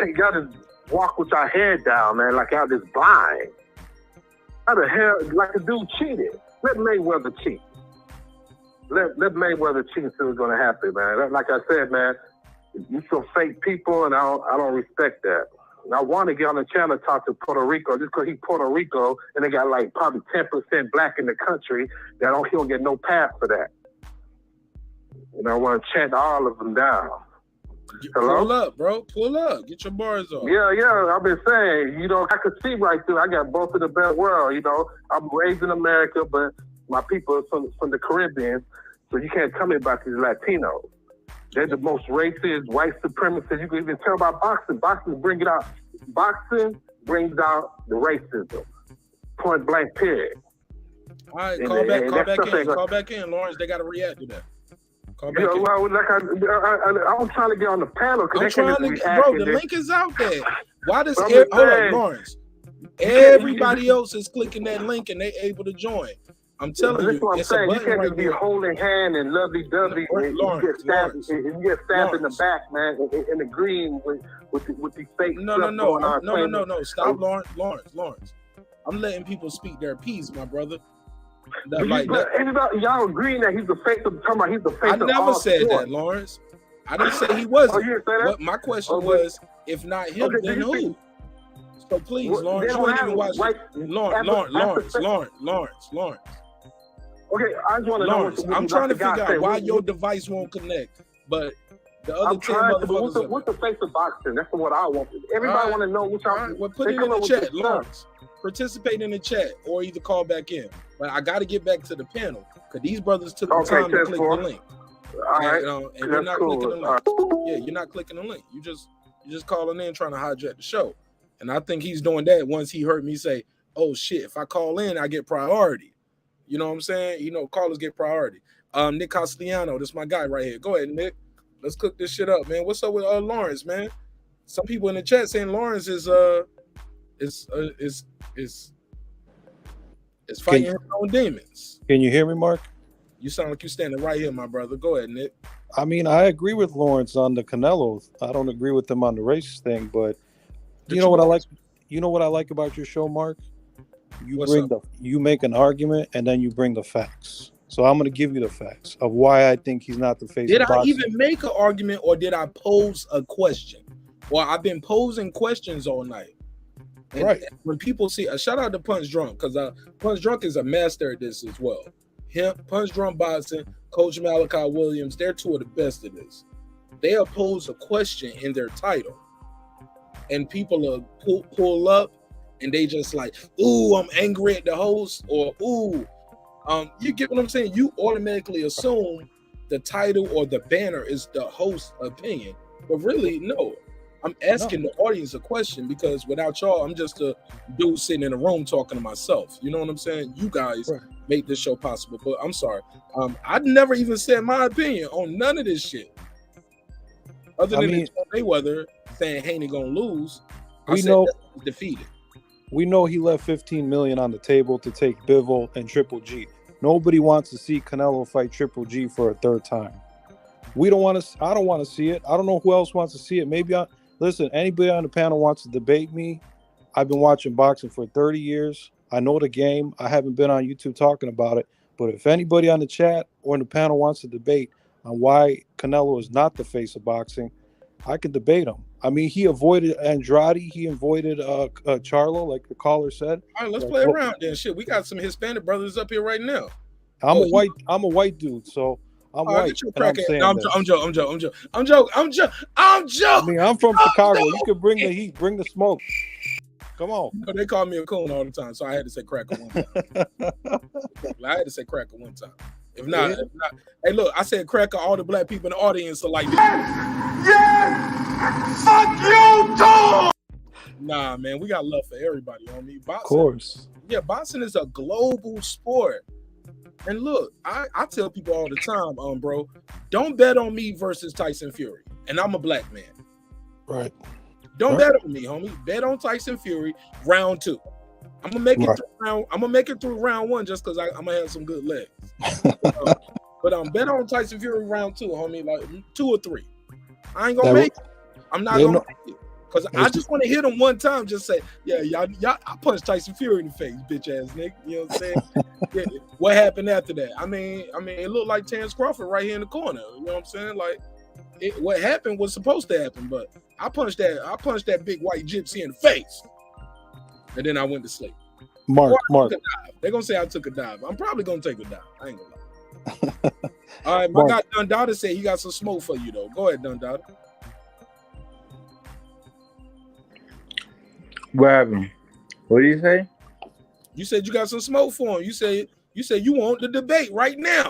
walk with your head down, man, like y'all just blind. How the hell, like a dude cheated. Let Mayweather cheat. Let Mayweather cheat and see what's gonna happen, man. Like I said, man, you some fake people, and I don't respect that. And I want to get on the channel and talk to Puerto Rico, just because he's Puerto Rico, and they got like probably 10% black in the country. He don't get no pass for that. And I want to chant all of them down. Hello? Pull up, bro. Pull up. Get your bars off. Yeah. I've been saying, you know, I could see right through. I got both of the best world. You know, I'm raised in America, but my people are from the Caribbean, so you can't tell me about these Latinos. They're the most racist, white supremacists. You can even tell about boxing. Boxing brings out the racism. Point blank, period. All right, call back in, Lawrence. They got to react to that. Yeah, well, like I'm trying to get on the panel. I'm trying to, bro. The link is out there. Why does hold on, Lawrence? Everybody else is clicking that link and they able to join. I'm telling you, what I'm saying. You can't just be holding hand and lovey-dovey and you get stabbed in the back, man, in the green with these fake stuff going on. No. Stop, Lawrence. I'm letting people speak their piece, my brother. Everybody, y'all agreeing that he's the face of I never said that, Lawrence. I didn't say he wasn't. Oh, you didn't say that? What my question was, if not him, then who? So please, Lawrence, you ain't even watch Lawrence. Okay, I just want to know. I'm trying to figure out why your device won't connect, but the other 10 motherfuckers. What's the face of boxing? That's what I want. Everybody want to know which I'm. Well, put it in the chat, Lawrence. Participate in the chat or either call back in. But I got to get back to the panel because these brothers took the time to click the link. All right, and you're not clicking the link. Yeah, you're not clicking the link. You You're just calling in trying to hijack the show. And I think he's doing that once he heard me say, oh shit, if I call in, I get priority. You know what I'm saying? You know, callers get priority. Nick Castellano, this is my guy right here. Go ahead, Nick. Let's cook this shit up, man. What's up with Lawrence, man? Some people in the chat saying Lawrence is fighting his own demons. Can you hear me, Mark? You sound like you're standing right here, my brother. Go ahead, Nick. I mean, I agree with Lawrence on the Canelo. I don't agree with him on the racist thing, but you know what I like? You know what I like about your show, Mark? You make an argument and then you bring the facts. So I'm going to give you the facts of why I think he's not the face Did of I boxing. even make an argument or did I pose a question? Well, I've been posing questions all night. And right. When people see a shout out to Punch Drunk, because Punch Drunk is a master at this as well. Him, Punch Drunk Boxing, Coach Malachi Williams, they're two of the best at this. They'll pose a question in their title, and people will pull up, and they just like, ooh, I'm angry at the host, or ooh, you get what I'm saying? You automatically assume the title or the banner is the host's opinion, but really, no. I'm asking the audience a question because without y'all, I'm just a dude sitting in a room talking to myself. You know what I'm saying? You guys make this show possible, but I'm sorry. I never even said my opinion on none of this shit. Other than Mayweather saying Haney gonna lose, I said that's defeated. We know he left $15 million on the table to take Bivol and Triple G. Nobody wants to see Canelo fight Triple G for a third time. We don't want to. I don't want to see it. I don't know who else wants to see it. Maybe listen, anybody on the panel wants to debate me. I've been watching boxing for 30 years. I know the game. I haven't been on YouTube talking about it. But if anybody on the chat or in the panel wants to debate on why Canelo is not the face of boxing, I can debate him. I mean, he avoided Andrade. He avoided Charlo, like the caller said. All right, let's play around then. Shit, we got some Hispanic brothers up here right now. I'm a white dude, so I'm white. I'm joking. I mean, I'm from Chicago. You can bring the heat, bring the smoke. Come on. They call me a coon all the time, so I had to say cracker one time. I had to say cracker one time. If not, hey, look, I said cracker. All the black people in the audience are like, yes, fuck you too. Nah, man, we got love for everybody on me. Boxing, of course. Yeah, boxing is a global sport. And look, I tell people all the time, bro, don't bet on me versus Tyson Fury. And I'm a black man. Right. Don't bet on me, homie. Bet on Tyson Fury round 2. I'm gonna make it through round 1 just because I'm gonna have some good legs. But bet on Tyson Fury round 2, homie, like 2 or 3. I ain't gonna make it. I'm not gonna make it. Because I just want to hit him one time, just say, yeah, y'all, I punched Tyson Fury in the face, bitch ass nigga. You know what I'm saying? Yeah, what happened after that? I mean, it looked like Terence Crawford right here in the corner. You know what I'm saying? Like, what happened was supposed to happen, but I punched that big white gypsy in the face, and then I went to sleep. Mark. They're gonna say I took a dive. I'm probably gonna take a dive. I ain't gonna lie. All right, my guy Dundada said he got some smoke for you though. Go ahead, Dundada. What happened? What did you say? You said you got some smoke for him. You said you want the debate right now.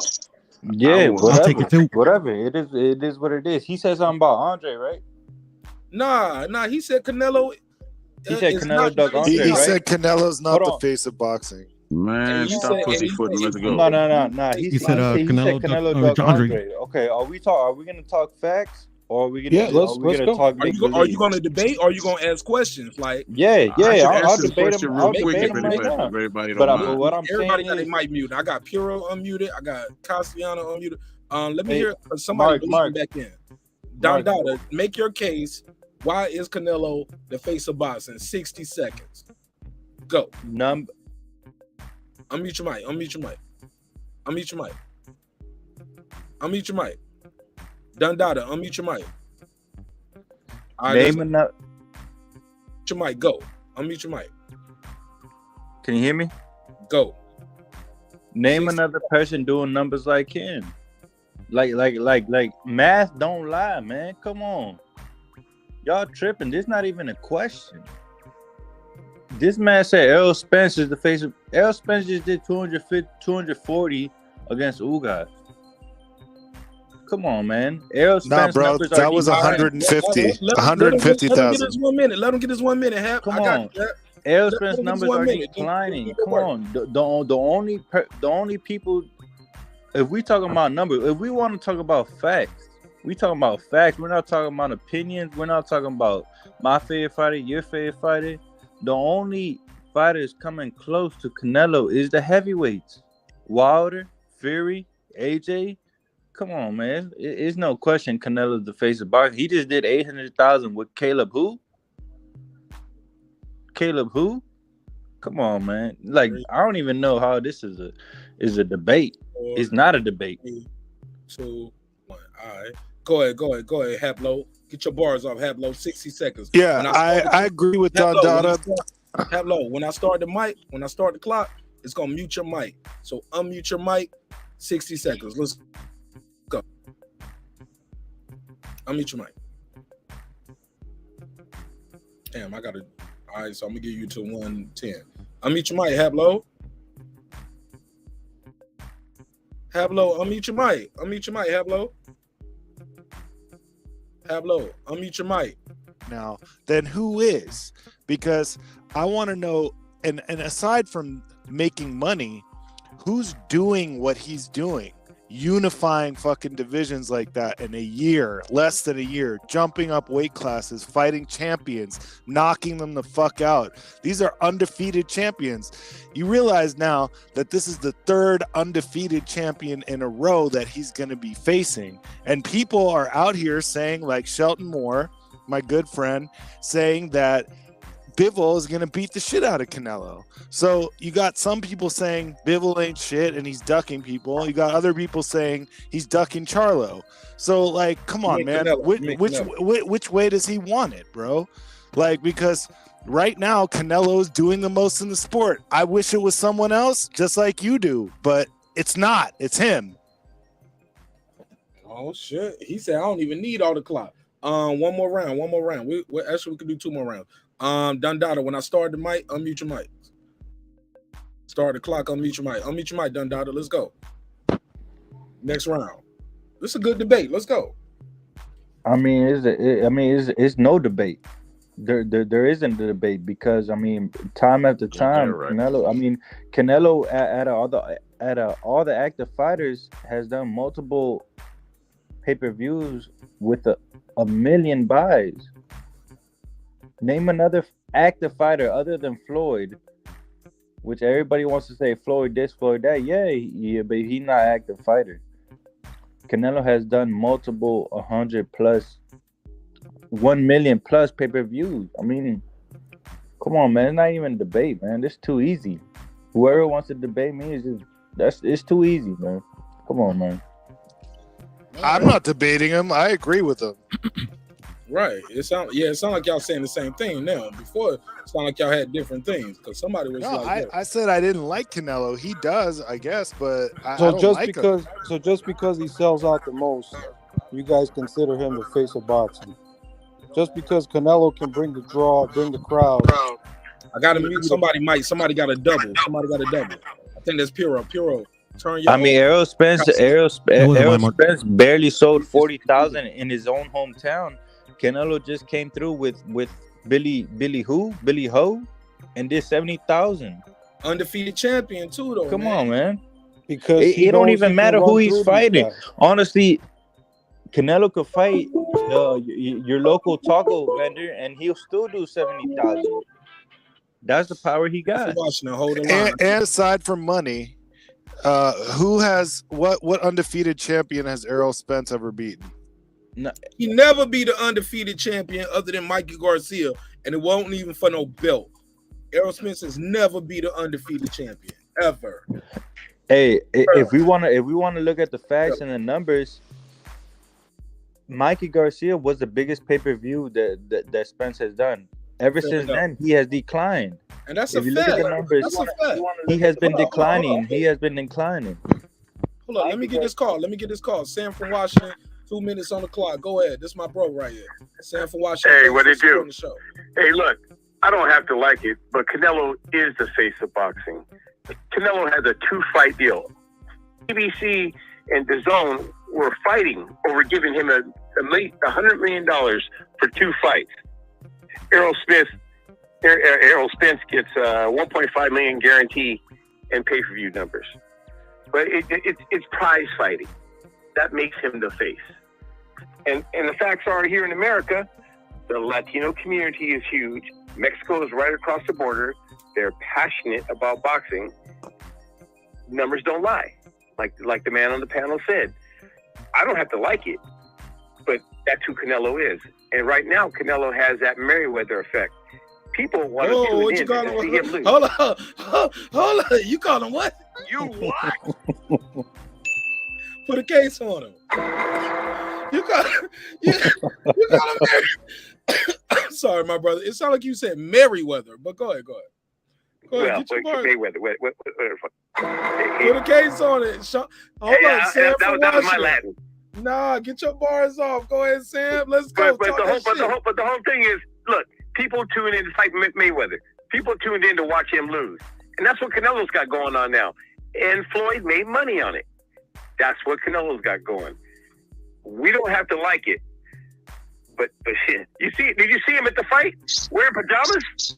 Yeah, whatever. I'll take it too. Whatever. It is what it is. He said something about Andre, right? Nah. He said Canelo. He said Canelo dug Andre, He right? said Canelo's not the face of boxing. Man, stop pussyfooting. Let's go. No. He said Canelo dug Andre. Okay, are we gonna talk facts? Or are we gonna? Yeah, let's go. Talk are you gonna debate? Or are you gonna ask questions? Like, I'll debate him. Real quick, everybody don't mind. Everybody got their mic muted. I got Piro unmuted. I got Castellano unmuted. Let me hear somebody Mark back in. Dada, make your case. Why is Canelo the face of boxing? 60 seconds. Go. Unmute your mic. Dundada, unmute your mic. Name another. Your mic, go. Unmute your mic. Can you hear me? Go. Name another person doing numbers like him. Like math don't lie, man. Come on. Y'all tripping. This not even a question. This man said Errol Spence is the face of Errol Spence just did 240 against Ugas. Come on, man. Errol Nah, Spence bro, numbers that are was declining. 150. Let him get 150,000. his 1 minute. Let him get his 1 minute. Hap. Come I got on. you, Hap. Errol Let him Spence get his numbers 1 are minute. declining. Come on. The only people, if we talking about numbers, if we want to talk about facts, we talking about facts. We're not talking about opinions. We're not talking about my favorite fighter, your favorite fighter. The only fighters coming close to Canelo is the heavyweights. Wilder, Fury, AJ. Come on, man. It's no question Canelo's the face of boxing. He just did 800,000 with Caleb who? Caleb who? Come on, man. Like, I don't even know how this is a debate. It's not a debate. 2, 1. All right. Go ahead, Haplo. Get your bars off, Haplo. 60 seconds. Yeah, I agree with Dada. Haplo, when I start the mic, when I start the clock, it's gonna mute your mic. So unmute your mic. 60 seconds. Let's go. Unmute your mic. Damn, I gotta. All right, so I'm gonna give you to 110. Unmute your mic, Haplo. Haplo, unmute your mic. Unmute your mic, Haplo. Haplo, unmute your mic. Now, then who is? Because I want to know, and aside from making money, who's doing what he's doing? Unifying fucking divisions like that in a year, less than a year, jumping up weight classes, fighting champions, knocking them the fuck out. These are undefeated champions. You realize now that this is the third undefeated champion in a row that he's going to be facing. And people are out here saying, like Shelton Moore, my good friend, saying that Bivol is going to beat the shit out of Canelo. So you got some people saying Bivol ain't shit and he's ducking people. You got other people saying he's ducking Charlo. So, like, come on, man. Which way does he want it, bro? Like, because right now Canelo is doing the most in the sport. I wish it was someone else, just like you do, but it's not. It's him. Oh shit! He said I don't even need all the clock. One more round. We actually could do 2 more rounds. Dundada, when I start the mic, unmute your mic. Start the clock, unmute your mic. Unmute your mic, Dundada. Let's go. Next round. This is a good debate. Let's go. I mean, it's no debate. There isn't a debate because I mean, time after time, right. Canelo at all the active fighters has done multiple pay-per-views with a million buys. Name another active fighter other than Floyd, which everybody wants to say Floyd this, Floyd that. Yeah, but he's not an active fighter. Canelo has done multiple 100 plus, 1 million plus pay-per-views. I mean, come on, man. It's not even a debate, man. It's too easy. Whoever wants to debate me it's too easy, man. Come on, man. I'm not debating him. I agree with him. Right. It sound like y'all saying the same thing now. Before it sounded like y'all had different things because somebody was I said I didn't like Canelo. He does, I guess, but I So don't just like because him. so just because he sells out the most, you guys consider him the face of boxing. Just because Canelo can bring the draw, bring the crowd. I gotta mute somebody, Mike. Somebody got a double. I think that's Puro. Turn your Errol Spence barely sold 40,000 in his own hometown. Canelo just came through with Billy Ho, and did 70,000. Undefeated champion too, though. Come on, man. Because it don't even matter who he's fighting. Honestly, Canelo could fight your local taco vendor, and he'll still do 70,000. That's the power he got. And aside from money, who has what undefeated champion has Errol Spence ever beaten? No. He never be the undefeated champion other than Mikey Garcia, and it won't even for no belt. Errol Spence has never be the undefeated champion ever. Hey, if we want to look at the facts and the numbers, Mikey Garcia was the biggest pay-per-view that Spence has done. Ever since then, he has declined. And that's if you look at the numbers, he has been declining. He has been declining. Hold on, let me get this call. Sam from Washington. 2 minutes on the clock. Go ahead. This is my bro right here. Sam from Washington. Hey, what it do? Hey, look, I don't have to like it, but Canelo is the face of boxing. Canelo has a 2-fight deal. BBC and DAZN were fighting over giving him $100 million for 2 fights. Errol Spence gets 1.5 million guarantee and pay-per-view numbers. But it's prize fighting. That makes him the face. And the facts are, here in America, the Latino community is huge. Mexico is right across the border. They're passionate about boxing. Numbers don't lie. Like the man on the panel said. I don't have to like it, but that's who Canelo is. And right now, Canelo has that Mayweather effect. People want to tune in to see him lose. Hold on. You call him what? You what? Put a case on him. You call him Mary. Sorry, my brother. It sounded like you said Merriweather, but go ahead. Go ahead. Mayweather. Put a case on it. Hold on, Sam. That was my Latin. Nah, get your bars off. Go ahead, Sam. Let's go. But the whole thing is, look, people tune in to fight Mayweather. People tuned in to watch him lose. And that's what Canelo's got going on now. And Floyd made money on it. That's what Canelo's got going. We don't have to like it. But shit. Did you see him at the fight? Wearing pajamas?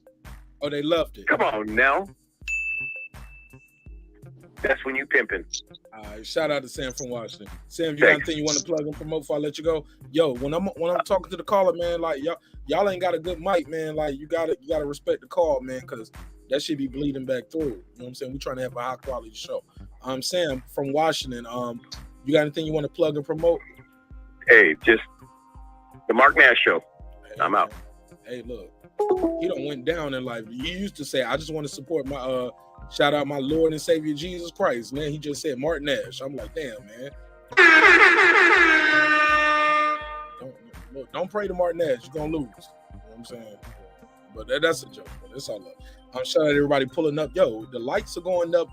Oh, they loved it. Come on now. That's when you pimping. All right, shout out to Sam from Washington. Sam, you got anything you want to plug and promote before I let you go? Yo, when I'm talking to the caller, man, like y'all ain't got a good mic, man. Like you gotta respect the call, man, because that should be bleeding back through. You know what I'm saying? We're trying to have a high quality show. Sam from Washington. You got anything you want to plug and promote? Hey, just the Marq Nash show. Hey, I'm out. Hey, look, he done went down in life. You used to say, I just want to support my shout out my Lord and Savior Jesus Christ. Man, he just said Marq Nash. I'm like, damn, man. Don't pray to Marq Nash. You're gonna lose. You know what I'm saying? But that's a joke. That's all up. I'm shout out everybody pulling up. Yo, the lights are going up,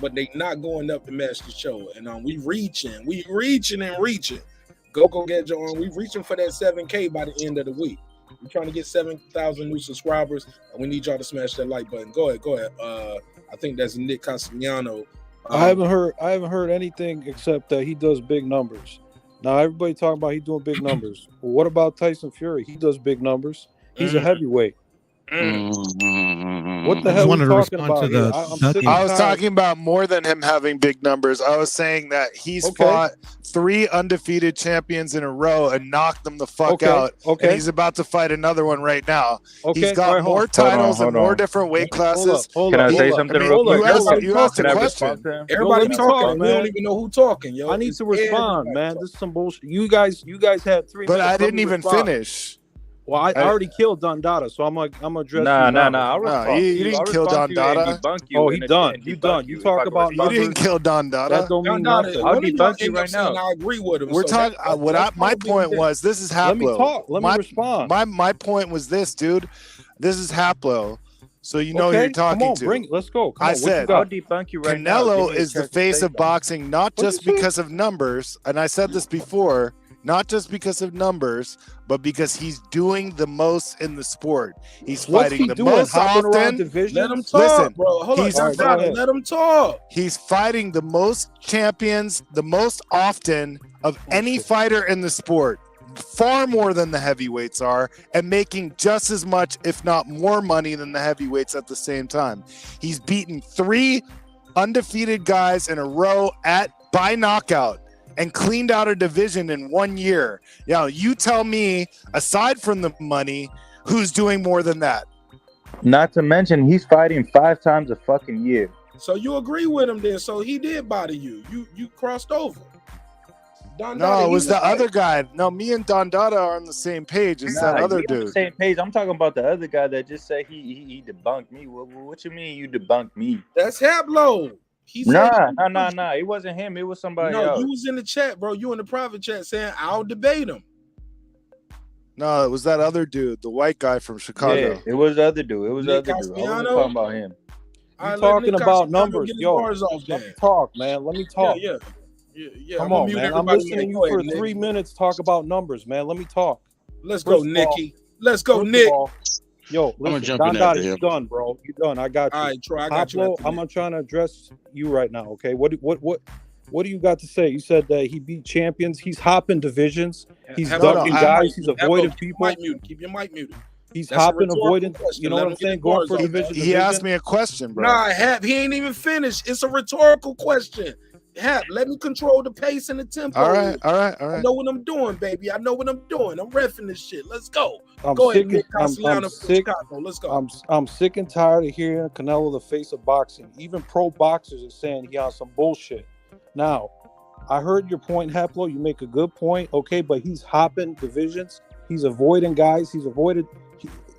but they not going up to match the show. And we reaching. Go get your on. We reaching for that 7K by the end of the week. We're trying to get 7,000 new subscribers, and we need y'all to smash that like button. Go ahead. I think that's Nick Castellano. I haven't heard anything except that he does big numbers. Now everybody talking about he doing big numbers. Well, what about Tyson Fury? He does big numbers. He's a heavyweight. What the hell are you talking about? I was talking about more than him having big numbers. I was saying that he's fought 3 undefeated champions in a row and knocked them the fuck out. And he's about to fight another one right now. He's got more titles and more different weight classes. Can I say something real quick? You asked a question. Everybody talking. We don't even know who talking, yo. I need to respond, man. This is some bullshit. You guys had 3 minutes. But I didn't even finish. Well, I already killed Don Dada, so I'm address. Nah. You didn't kill Don Dada. Oh, he done. You done. You talk about numbers. You didn't kill Don Dada. That don't mean nothing. I'll debunk you right now. I agree with him. We're talking. My point was this is Haplo. Let me talk. Let me respond. My point was this, dude. This is Haplo. So you know who you're talking to. Let's go. I said I'll debunk you right now. Canelo is the face of boxing, not just because of numbers. And I said this before. Not just because of numbers, but because he's doing the most in the sport. He's fighting the most often. Let him talk, bro. Hold on. Let him talk. He's fighting the most champions, the most often of any fighter in the sport. Far more than the heavyweights are, and making just as much, if not more money than the heavyweights at the same time. He's beaten 3 undefeated guys in a row by knockout. And cleaned out a division in 1 year. Now, you tell me, aside from the money, who's doing more than that? Not to mention, he's fighting 5 times a fucking year. So you agree with him then? So he did body you. You crossed over. No, it was the other guy. No, me and Don Dada are on the same page. It's that other dude. On the same page. I'm talking about the other guy that just said he debunked me. What you mean you debunked me? That's Haplo. Nah. It wasn't him. It was somebody else. No, you was in the chat, bro. You in the private chat saying, I'll debate him. No, it was that other dude, the white guy from Chicago. Yeah, it was the other dude. I wasn't talking about him. You talking about numbers. Yo, let me talk, man. Let me talk. Yeah. Come on, man. I'm listening to you for 3 minutes talk about numbers, man. Let me talk. Let's go, Nikki. Let's go, Nick. Yo, listen, Don Dada, you done, bro. You done. I got you. All right, Troy, I got you. I'm not trying to address you right now, okay? What What do you got to say? You said that he beat champions. He's hopping divisions. He's Have ducking a- guys. He's have a- avoiding keep people. your mic muted. Keep your mic muted. He's That's a hopping, rhetorical avoiding. question. You know Let what him I'm get saying? his Going bars for off. division. He asked me a question, bro. Nah, Hap, he ain't even finished. It's a rhetorical question. Hap, let me control the pace and the tempo. All right. I know what I'm doing, baby. I know what I'm doing. I'm reffing this shit. Let's go. I'm Go sick. ahead, Nick I'm Castellano from sick. Chicago. Let's go. I'm sick and tired of hearing Canelo the face of boxing. Even pro boxers are saying he on some bullshit. Now, I heard your point, Haplo. You make a good point. Okay, but he's hopping divisions. He's avoiding guys. He's avoided.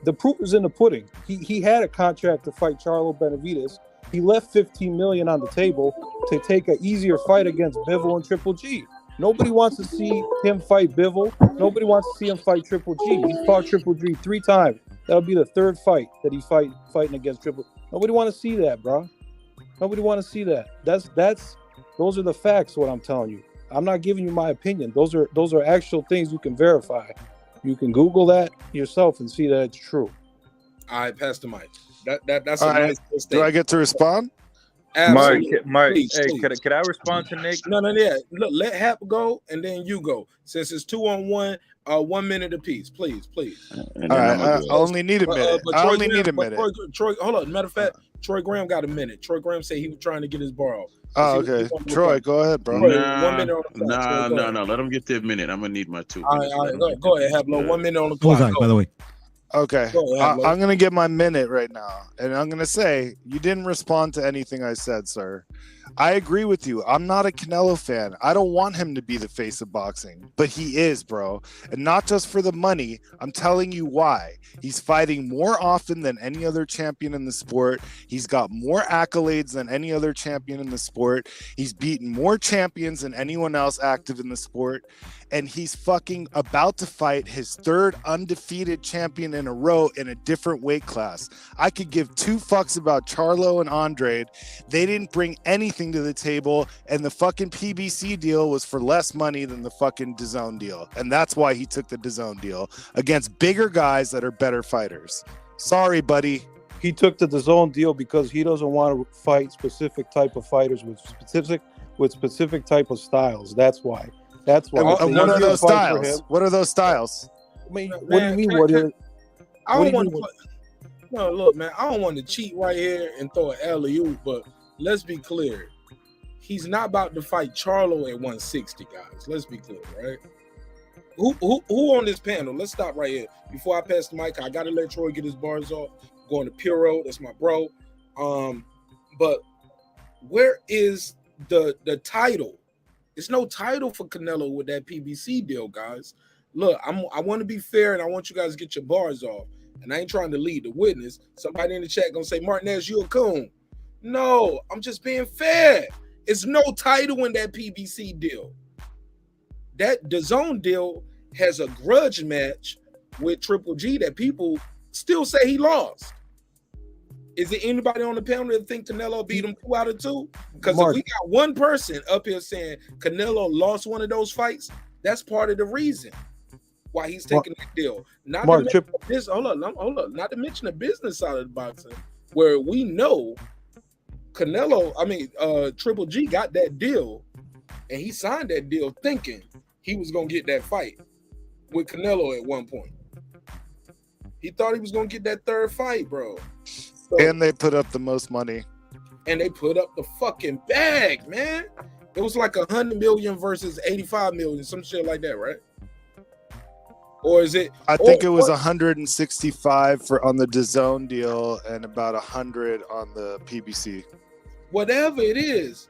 The proof is in the pudding. He had a contract to fight Charlo Benavidez. He left $15 million on the table to take an easier fight against Bivol and Triple G. Nobody wants to see him fight Bivol. Nobody wants to see him fight Triple G. He fought Triple G 3 times. That'll be the third fight that he fighting against Triple. Nobody want to see that, bro. Nobody want to see that. Those are the facts. What I'm telling you. I'm not giving you my opinion. Those are actual things you can verify. You can Google that yourself and see that it's true. All right, pass the mic. That's All a right. nice mistake. Do I get to respond? Absolutely. Mark, Please, hey, please. could I respond to Nick? No. Look, let Hap go and then you go. Since it's 2-on-1, 1 minute apiece. Please. All right. I only need a minute. I only need a minute. Troy, hold on. Matter of fact, Troy Graham got a minute. Troy Graham said he was trying to get his bar off. Oh, okay. Troy, go ahead, bro. Troy, 1 minute on the clock. No. Let him get their minute. I'm gonna need my 2 All minutes. right. Go ahead, Haplo. 1 minute on the Bullseye, clock. by the way. Okay. Go ahead, I'm going to get my minute right now. And I'm going to say, you didn't respond to anything I said, sir. I agree with you. I'm not a Canelo fan. I don't want him to be the face of boxing, but he is, bro. And not just for the money. I'm telling you why. He's fighting more often than any other champion in the sport. He's got more accolades than any other champion in the sport. He's beaten more champions than anyone else active in the sport. And he's fucking about to fight his third undefeated champion in a row in a different weight class. I could give 2 fucks about Charlo and Andrade. They didn't bring anything to the table, and the fucking PBC deal was for less money than the fucking DAZN deal. And that's why he took the DAZN deal against bigger guys that are better fighters. Sorry, buddy. He took the DAZN deal because he doesn't want to fight specific type of fighters with specific type of styles. That's why. What are those styles? What are those styles? I mean, what do you mean? What are? I don't want to. No, look, man. I don't want to cheat right here and throw an alley-oop, but let's be clear. He's not about to fight Charlo at 160, guys. Let's be clear, right? Who on this panel? Let's stop right here. Before I pass the mic, I gotta let Troy get his bars off. Going to Puro, that's my bro. But where is the title? There's no title for Canelo with that PBC deal, guys. Look, I want to be fair, and I want you guys to get your bars off. And I ain't trying to lead the witness. Somebody in the chat gonna say, Marq Nash, you a coon. No, I'm just being fair. It's no title in that PBC deal. That DAZN deal has a grudge match with Triple G that people still say he lost. Is there anybody on the panel that think Canelo beat him 2 out of 2? Because if we got one person up here saying Canelo lost one of those fights, that's part of the reason why he's taking that deal. Not to mention this, hold on. Not to mention the business side of boxing, where we know Triple G got that deal, and he signed that deal thinking he was gonna get that fight with Canelo at one point. He thought he was gonna get that third fight, bro. So, and they put up the most money. And they put up the fucking bag, man. It was like 100 million versus 85 million, some shit like that, right? Or is it? I think it was 165 on the DAZN deal and about 100 on the PBC. Whatever it is,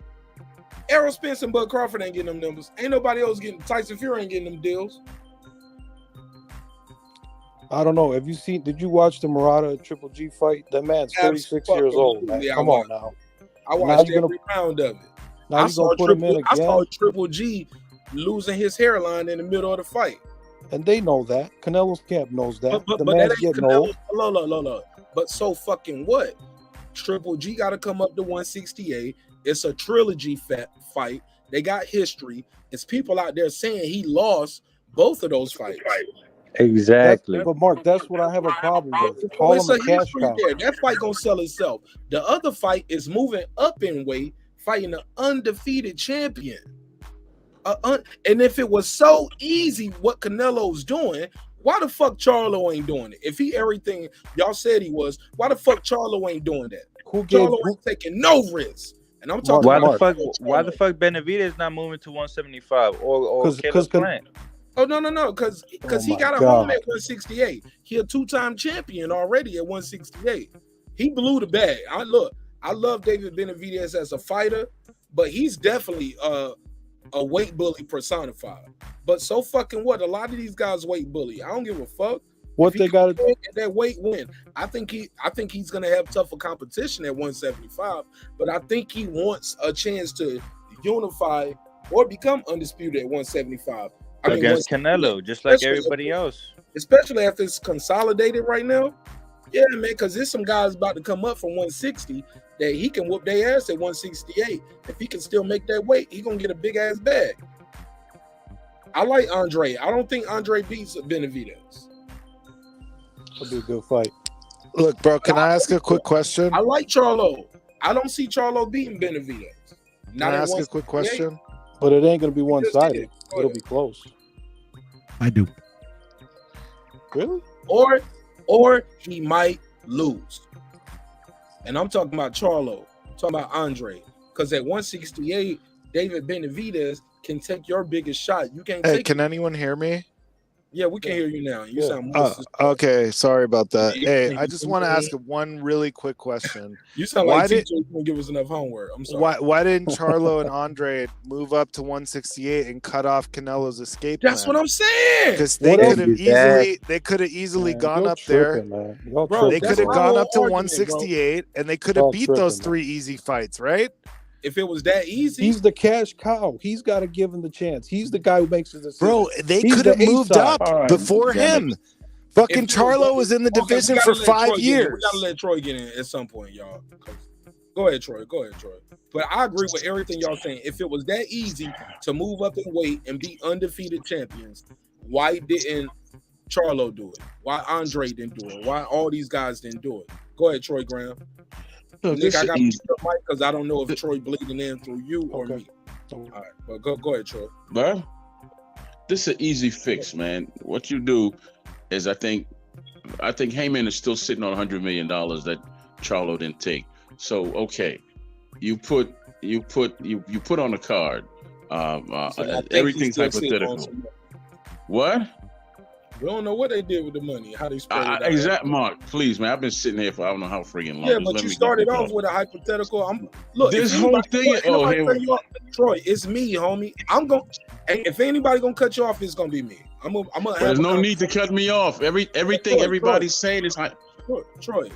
Errol Spence and Bud Crawford ain't getting them numbers. Ain't nobody else getting. Tyson Fury ain't getting them deals. I don't know. Did you watch the Murata Triple G fight? That man's 36 years old, man. Come on now. I watched every round of it. Now you're gonna put him in again. I saw Triple G losing his hairline in the middle of the fight. And they know that. Canelo's camp knows that. But the man's getting old. Look. But so fucking what? Triple G got to come up to 168. It's a trilogy fight. They got history. It's people out there saying he lost both of those fights. Exactly. But Mark, that's what I have a problem with. Call him a cash cow. That fight gonna sell itself. The other fight is moving up in weight fighting an undefeated champion. And if it was so easy what Canelo's doing, why the fuck Charlo ain't doing it? If he everything y'all said he was, why the fuck Charlo ain't doing that? Charlo ain't taking no risks. And I'm talking why about why the fuck Benavidez not moving to 175 or Caleb Plant? Oh no, because he got a home at 168. He a 2-time champion already at 168. He blew the bag. I love David Benavidez as a fighter, but he's definitely a weight bully personified. But so fucking what? A lot of these guys weight bully. I don't give a fuck. What they got to do? That weight win. I think he's gonna have tougher competition at 175, but I think he wants a chance to unify or become undisputed at 175. Against Canelo, just like everybody else. Especially after it's consolidated right now. Yeah, man, because there's some guys about to come up from 160 that he can whoop their ass at 168. If he can still make that weight, he gonna get a big ass bag. I like Andre. I don't think Andre beats Benavidez. It'll be a good fight. Look, bro, can I ask a quick question? I like Charlo. I don't see Charlo beating Benavidez. Can I ask a quick question? But it ain't gonna be one-sided. It'll be close. I do. Really? Or he might lose. And I'm talking about Charlo. I'm talking about Andre. Because at 168, David Benavidez can take your biggest shot. You can't take can anyone hear me? Yeah, we can hear you now. You sound okay. Sorry about that. Yeah, Hey, I just want to ask one really quick question. You sound like teacher won't give us enough homework. I'm sorry. Why didn't Charlo and Andre move up to 168 and cut off Canelo's escape? That's what I'm saying. Because they could have easily gone up there. Bro, they could have gone up to 168 and they could have beat those 3 easy fights, right? If it was that easy, he's the cash cow. He's got to give him the chance. He's the guy who makes the decision. Bro, they could have moved up before him. Fucking Charlo was in the division for 5 years. We gotta let Troy get in at some point, y'all. Go ahead, Troy. But I agree with everything y'all saying. If it was that easy to move up in weight and be undefeated champions, why didn't Charlo do it? Why Andre didn't do it? Why all these guys didn't do it? Go ahead, Troy Graham. Nick, I got to because I don't know if Troy bleeding in through you or me. All right, but go ahead, Troy. Well, this is an easy fix, man. What you do is I think Heyman is still sitting on $100 million that Charlo didn't take. So okay, you put on a card. Everything's hypothetical. What? We don't know what they did with the money, how they spread it out. Exactly, Mark. Please, man. I've been sitting here for I don't know how freaking long. Yeah, but you started off with a hypothetical. Look, this whole thing. Troy, it's me, homie. If anybody gonna cut you off, it's gonna be me. There's no need to cut me off. Everything everybody's saying is Troy.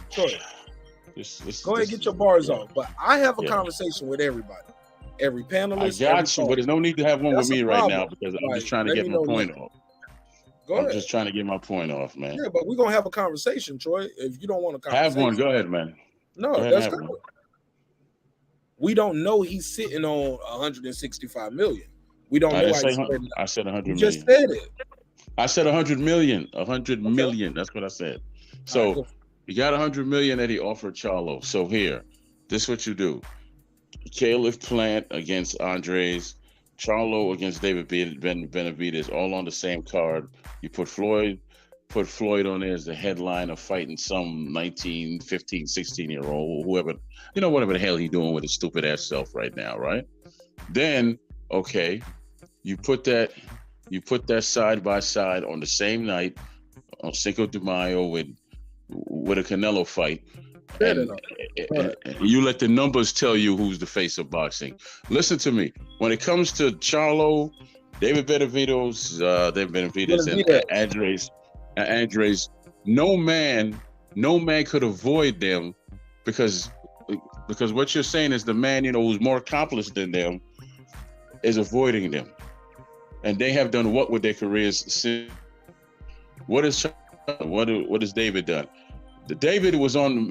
Go ahead, get your bars off. But I have a conversation with everybody, every panelist. I got you, but there's no need to have one with me right now because I'm just trying to get my point off. I'm just trying to get my point off, man. Yeah, but we're gonna have a conversation, Troy. If you don't want to have one, go ahead, man. No, that's good. We don't know he's sitting on 165 million. We don't know. I said 100 million. You just said it. I said 100 million. 100 million. That's what I said. So you got 100 million that he offered Charlo. So here, this is what you do: Caleb Plant against Andres, Charlo against David Benavidez, all on the same card. You put Floyd on there as the headline of fighting some 19, 15, 16-year-old, whoever, whatever the hell he's doing with his stupid ass self right now, right? Then, okay, you put that side by side on the same night on Cinco de Mayo with a Canelo fight. And you let the numbers tell you who's the face of boxing. Listen to me. When it comes to Charlo, David Benavidez, and Andres, no man could avoid them because what you're saying is the man who's more accomplished than them is avoiding them, and they have done what with their careers since. What has David done? David was on,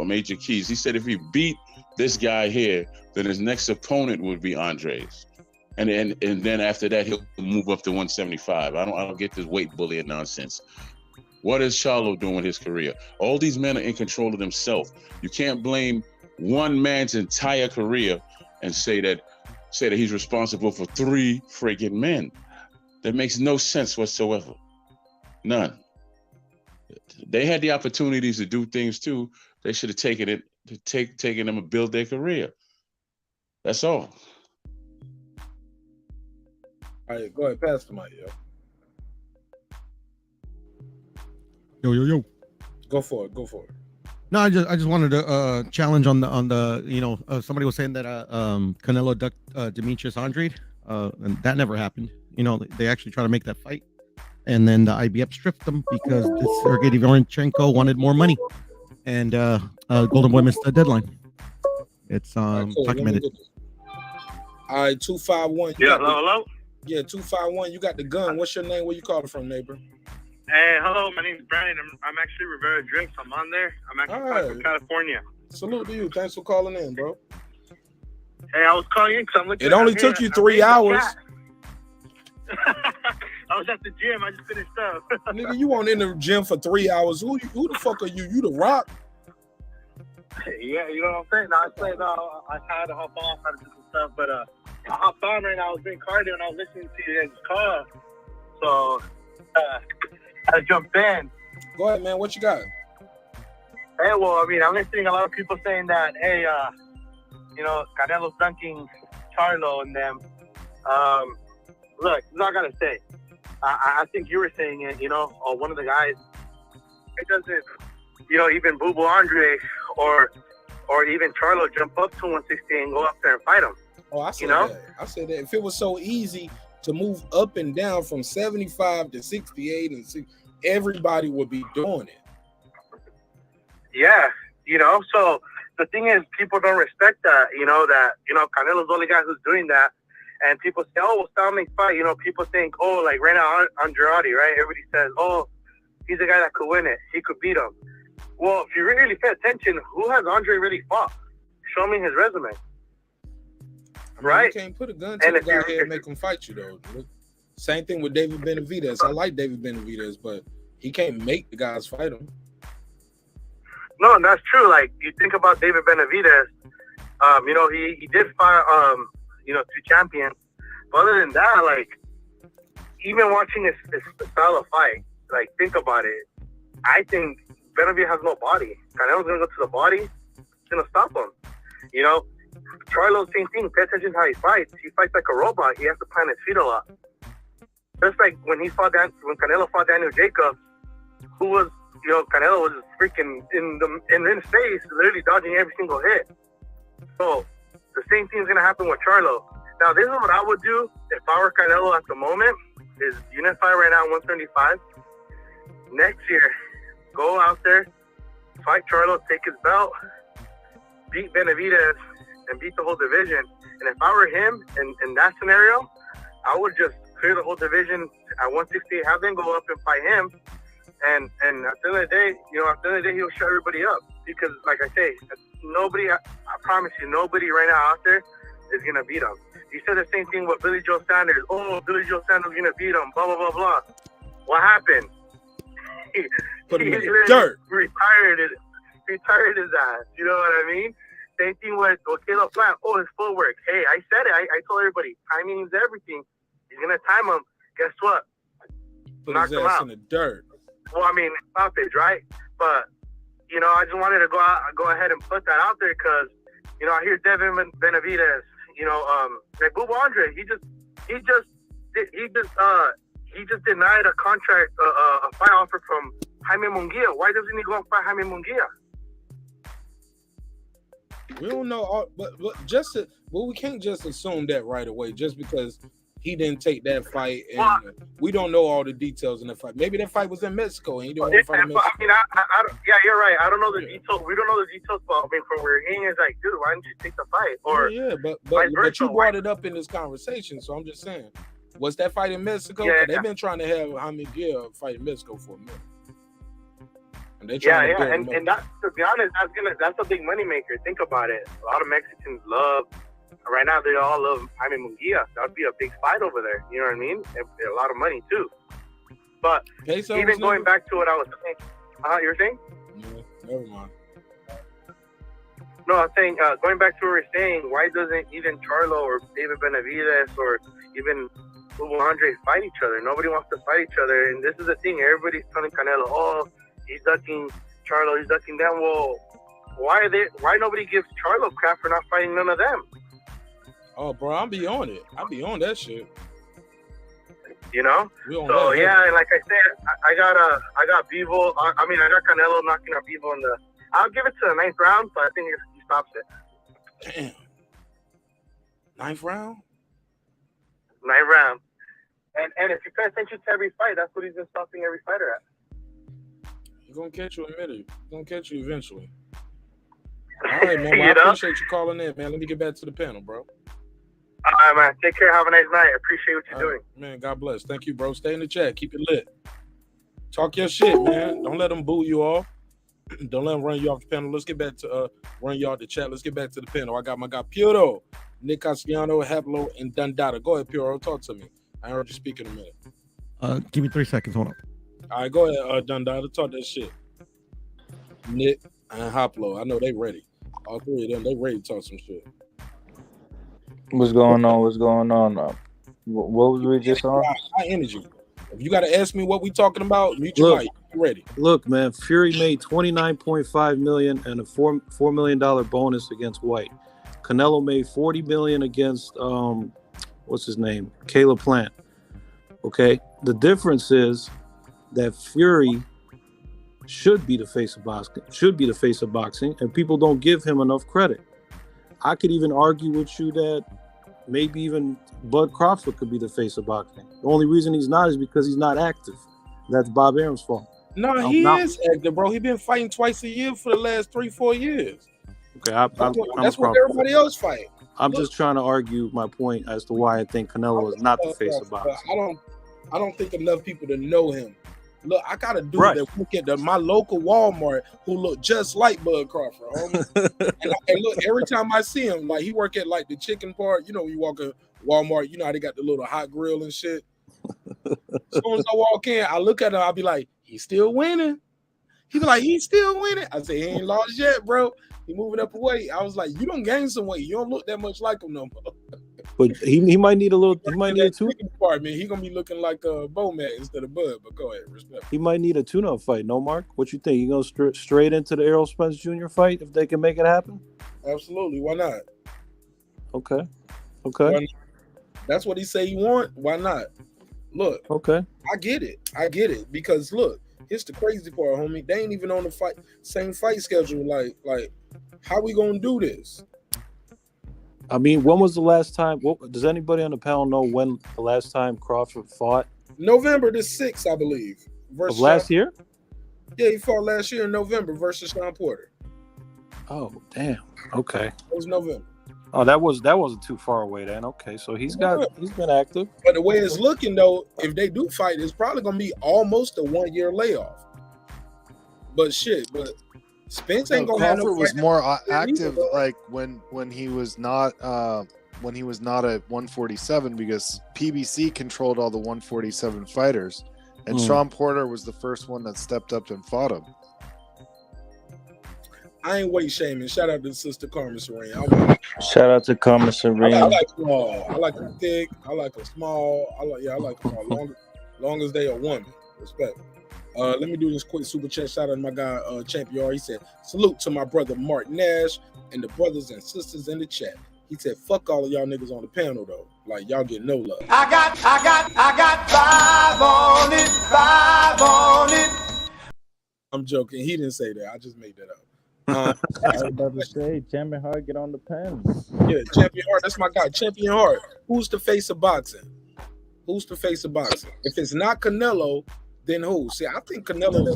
Major Keys. He said if he beat this guy here, then his next opponent would be Andres, and then after that he'll move up to 175. I don't get this weight bullying nonsense. What is Charlo doing with his career? All these men are in control of themselves. You can't blame one man's entire career and say that he's responsible for 3 freaking men. That makes no sense whatsoever. None. They had the opportunities to do things too. They should have taken it, taken them and build their career. That's all. All right, go ahead, pass the mic, Yo. Go for it. No, I just wanted to challenge on the somebody was saying that Canelo ducked Demetrius Andrade, and that never happened. They actually tried to make that fight, and then the IBF stripped them because Sergey Dvorenchenko wanted more money, and Golden Boy missed the deadline. It's documented. All right, 251. Yeah, hello. Yeah, 251. You got the gun. What's your name? Where you calling from, neighbor? Hey, hello. My name's Brandon. I'm actually Rivera Drinks. I'm on there. I'm actually calling from California. Salute to you. Thanks for calling in, bro. Hey, I was calling in because I'm looking. It only took you 3 hours. I was at the gym. I just finished up. Nigga, you weren't in the gym for 3 hours. Who the fuck are you? You the Rock? Yeah, you know what I'm saying? I said I had to hop off, had to do some stuff, but I hopped on right now. I was doing cardio and I was listening to you guys' call. So I jumped in. Go ahead, man. What you got? Hey, well, I mean, I'm listening to a lot of people saying that, hey, Canelo's dunking Charlo and them. Look, this is all I gotta say. I think you were saying it, one of the guys, it doesn't, even Boo Boo Andre or even Charlo jump up to 160 and go up there and fight him. Oh, I said that. I said that. If it was so easy to move up and down from 75 to 68 and 60, everybody would be doing it. Yeah, so the thing is, people don't respect that, Canelo's the only guy who's doing that. And people say, oh, well, Stalin fight. People think, oh, like right now, Andrade, right? Everybody says, oh, he's the guy that could win it. He could beat him. Well, if you really pay attention, who has Andre really fought? Show me his resume. Right? You can't put a gun to the guy here and make him fight you, though. Same thing with David Benavidez. I like David Benavidez, but he can't make the guys fight him. No, that's true. Like, you think about David Benavidez, he did fight, 2 champions. But other than that, like, even watching his style of fight, like, think about it. I think Benavidez has no body. Canelo's going to go to the body. It's going to stop him. Charlo, same thing. Pay attention to how he fights. He fights like a robot. He has to plant his feet a lot. Just like when Canelo fought Daniel Jacobs, who was, Canelo was freaking in his face, literally dodging every single hit. So the same thing is going to happen with Charlo. Now, this is what I would do if I were Canelo at the moment, is unify right now 175. Next year, go out there, fight Charlo, take his belt, beat Benavidez, and beat the whole division. And if I were him in that scenario, I would just clear the whole division at 168, have them go up and fight him. And at the end of the day, he'll shut everybody up. Because, like I say, nobody, I promise you, nobody right now out there is going to beat him. He said the same thing with Billy Joe Sanders. Oh, Billy Joe Sanders is going to beat him, blah, blah, blah, blah. What happened? Put him in the dirt. Retired his ass. You know what I mean? Same thing with Caleb Plant. Oh, his footwork. Hey, I said it. I told everybody, timing is everything. He's going to time him. Guess what? Put his ass in the dirt. Well, I mean, stoppage, right? But, I just wanted to go ahead and put that out there because, I hear Devin Benavidez, like Boo Andre, he just denied a contract, a fight offer from Jaime Munguia. Why doesn't he go and fight Jaime Munguia? We don't know, but we can't just assume that right away just because he didn't take that fight, and we don't know all the details in the fight. Maybe that fight was in Mexico, and he didn't want to fight in Mexico. I mean, yeah, you're right. I don't know the details. We don't know the details, but I mean, from where he is, like, dude, why didn't you take the fight? Or but you brought it up in this conversation, so I'm just saying, was that fight in Mexico? Yeah, they've been trying to have Jaime Munguia fight in Mexico for a minute. And and that, to be honest, that's a big moneymaker. Think about it. A lot of Mexicans love. Right now, they all love Jaime Munguia. That would be a big fight over there. You know what I mean? And a lot of money, too. But even going back to what I was saying, you were saying? Yeah, never mind. No, I'm saying, going back to what we were saying, why doesn't even Charlo or David Benavidez or even Hugo Andre fight each other? Nobody wants to fight each other, and this is the thing. Everybody's telling Canelo, oh, he's ducking Charlo, he's ducking them. Well, why nobody gives Charlo crap for not fighting none of them? Oh, bro, I'll be on it. I'll be on that shit. You know? So yeah, and like I said, I got Bivol. I got Canelo knocking out Bivol in the. I'll give it to the 9th round, but I think he stops it. Damn. 9th round? 9th round. And if you pay attention to every fight, that's what he's been stopping every fighter at. He's gonna catch you in a minute. He's gonna catch you eventually. All right, man. Well, I appreciate you calling in, man. Let me get back to the panel, bro. All right, man. Take care. Have a nice night. I appreciate what you're doing. Man, God bless. Thank you, bro. Stay in the chat. Keep it lit. Talk your shit, man. Don't let them boo you off. Don't let them run you off the panel. Let's get back to run you off the chat. Let's get back to the panel. I got my guy Piero, Nick Cassiano, Hablo, and Dundada. Go ahead, Piero. Talk to me. I heard you speak in a minute. Give me 3 seconds. Hold on. All right, go ahead, Dundada. Talk that shit. Nick and Hoplo. I know they ready. All three of them, they ready to talk some shit. What's going on? What's going on? What was we just on? High energy. If you got to ask me what we talking about, mute your mic. You ready? Look, man, Fury made $29.5 million and a $4 million bonus against White. Canelo made $40 million against what's his name? Caleb Plant. Okay, the difference is that Fury should be the face of boxing, and people don't give him enough credit. I could even argue with you that maybe even Bud Crawford could be the face of boxing. The only reason he's not is because he's not active. That's Bob Arum's fault. No, he is active, bro. He's been fighting twice a year for the last 3-4 years. Okay, that's what everybody else fight. I'm just trying to argue my point as to why I think Canelo is not the face of boxing. I don't think enough people to know him. Look, I got a dude that look at my local Walmart who look just like Bud Crawford. and look, every time I see him, like he work at like the chicken part. You know, when you walk in Walmart, you know how they got the little hot grill and shit. As soon as I walk in, I look at him, I'll be like, he's still winning. He be like, he's still winning. I say, he ain't lost yet, bro. He moving up a weight. I was like, you don't gain some weight. You don't look that much like him no more. But he might need a little. He might need a tune. He gonna be looking like a Bomac instead of Bud. But go ahead, respect. He might need a tune-up fight. No, Mark. What you think? You go straight into the Errol Spence Jr. fight if they can make it happen? Absolutely. Why not? Okay. Why not? That's what he say he want. Why not? Look. Okay. I get it. Because look, here's the crazy part, homie. They ain't even on the same fight schedule. Like, how we gonna do this? I mean, when was the last time? Does anybody on the panel know when the last time Crawford fought? November the 6th, I believe. Of last year? Yeah, he fought last year in November versus Shawn Porter. Oh, damn. Okay. It was November. Oh, that wasn't too far away then. Okay, so he's been active. But the way it's looking though, if they do fight, it's probably gonna be almost a 1-year layoff. But Spence ain't gonna have no Crawford was more active like when he was not at 147 because PBC controlled all the 147 fighters, and Shawn Porter was the first one that stepped up and fought him. I ain't weight shaming. Shout out to Sister Carmen Serene. Shout out to Carmen Serene. I like small. I like them thick. I like them small. I like them all. Long as they a woman. Respect. Let me do this quick super chat. Shout out to my guy Champion. He said, salute to my brother Marq Nash and the brothers and sisters in the chat. He said, fuck all of y'all niggas on the panel though. Like y'all get no love. I got 5 on it. I'm joking. He didn't say that. I just made that up. I was about to say, Champion Heart, get on the pen. Yeah, Champion Heart. That's my guy. Champion Heart. Who's the face of boxing? Who's the face of boxing? If it's not Canelo, then who? See, I think Canelo.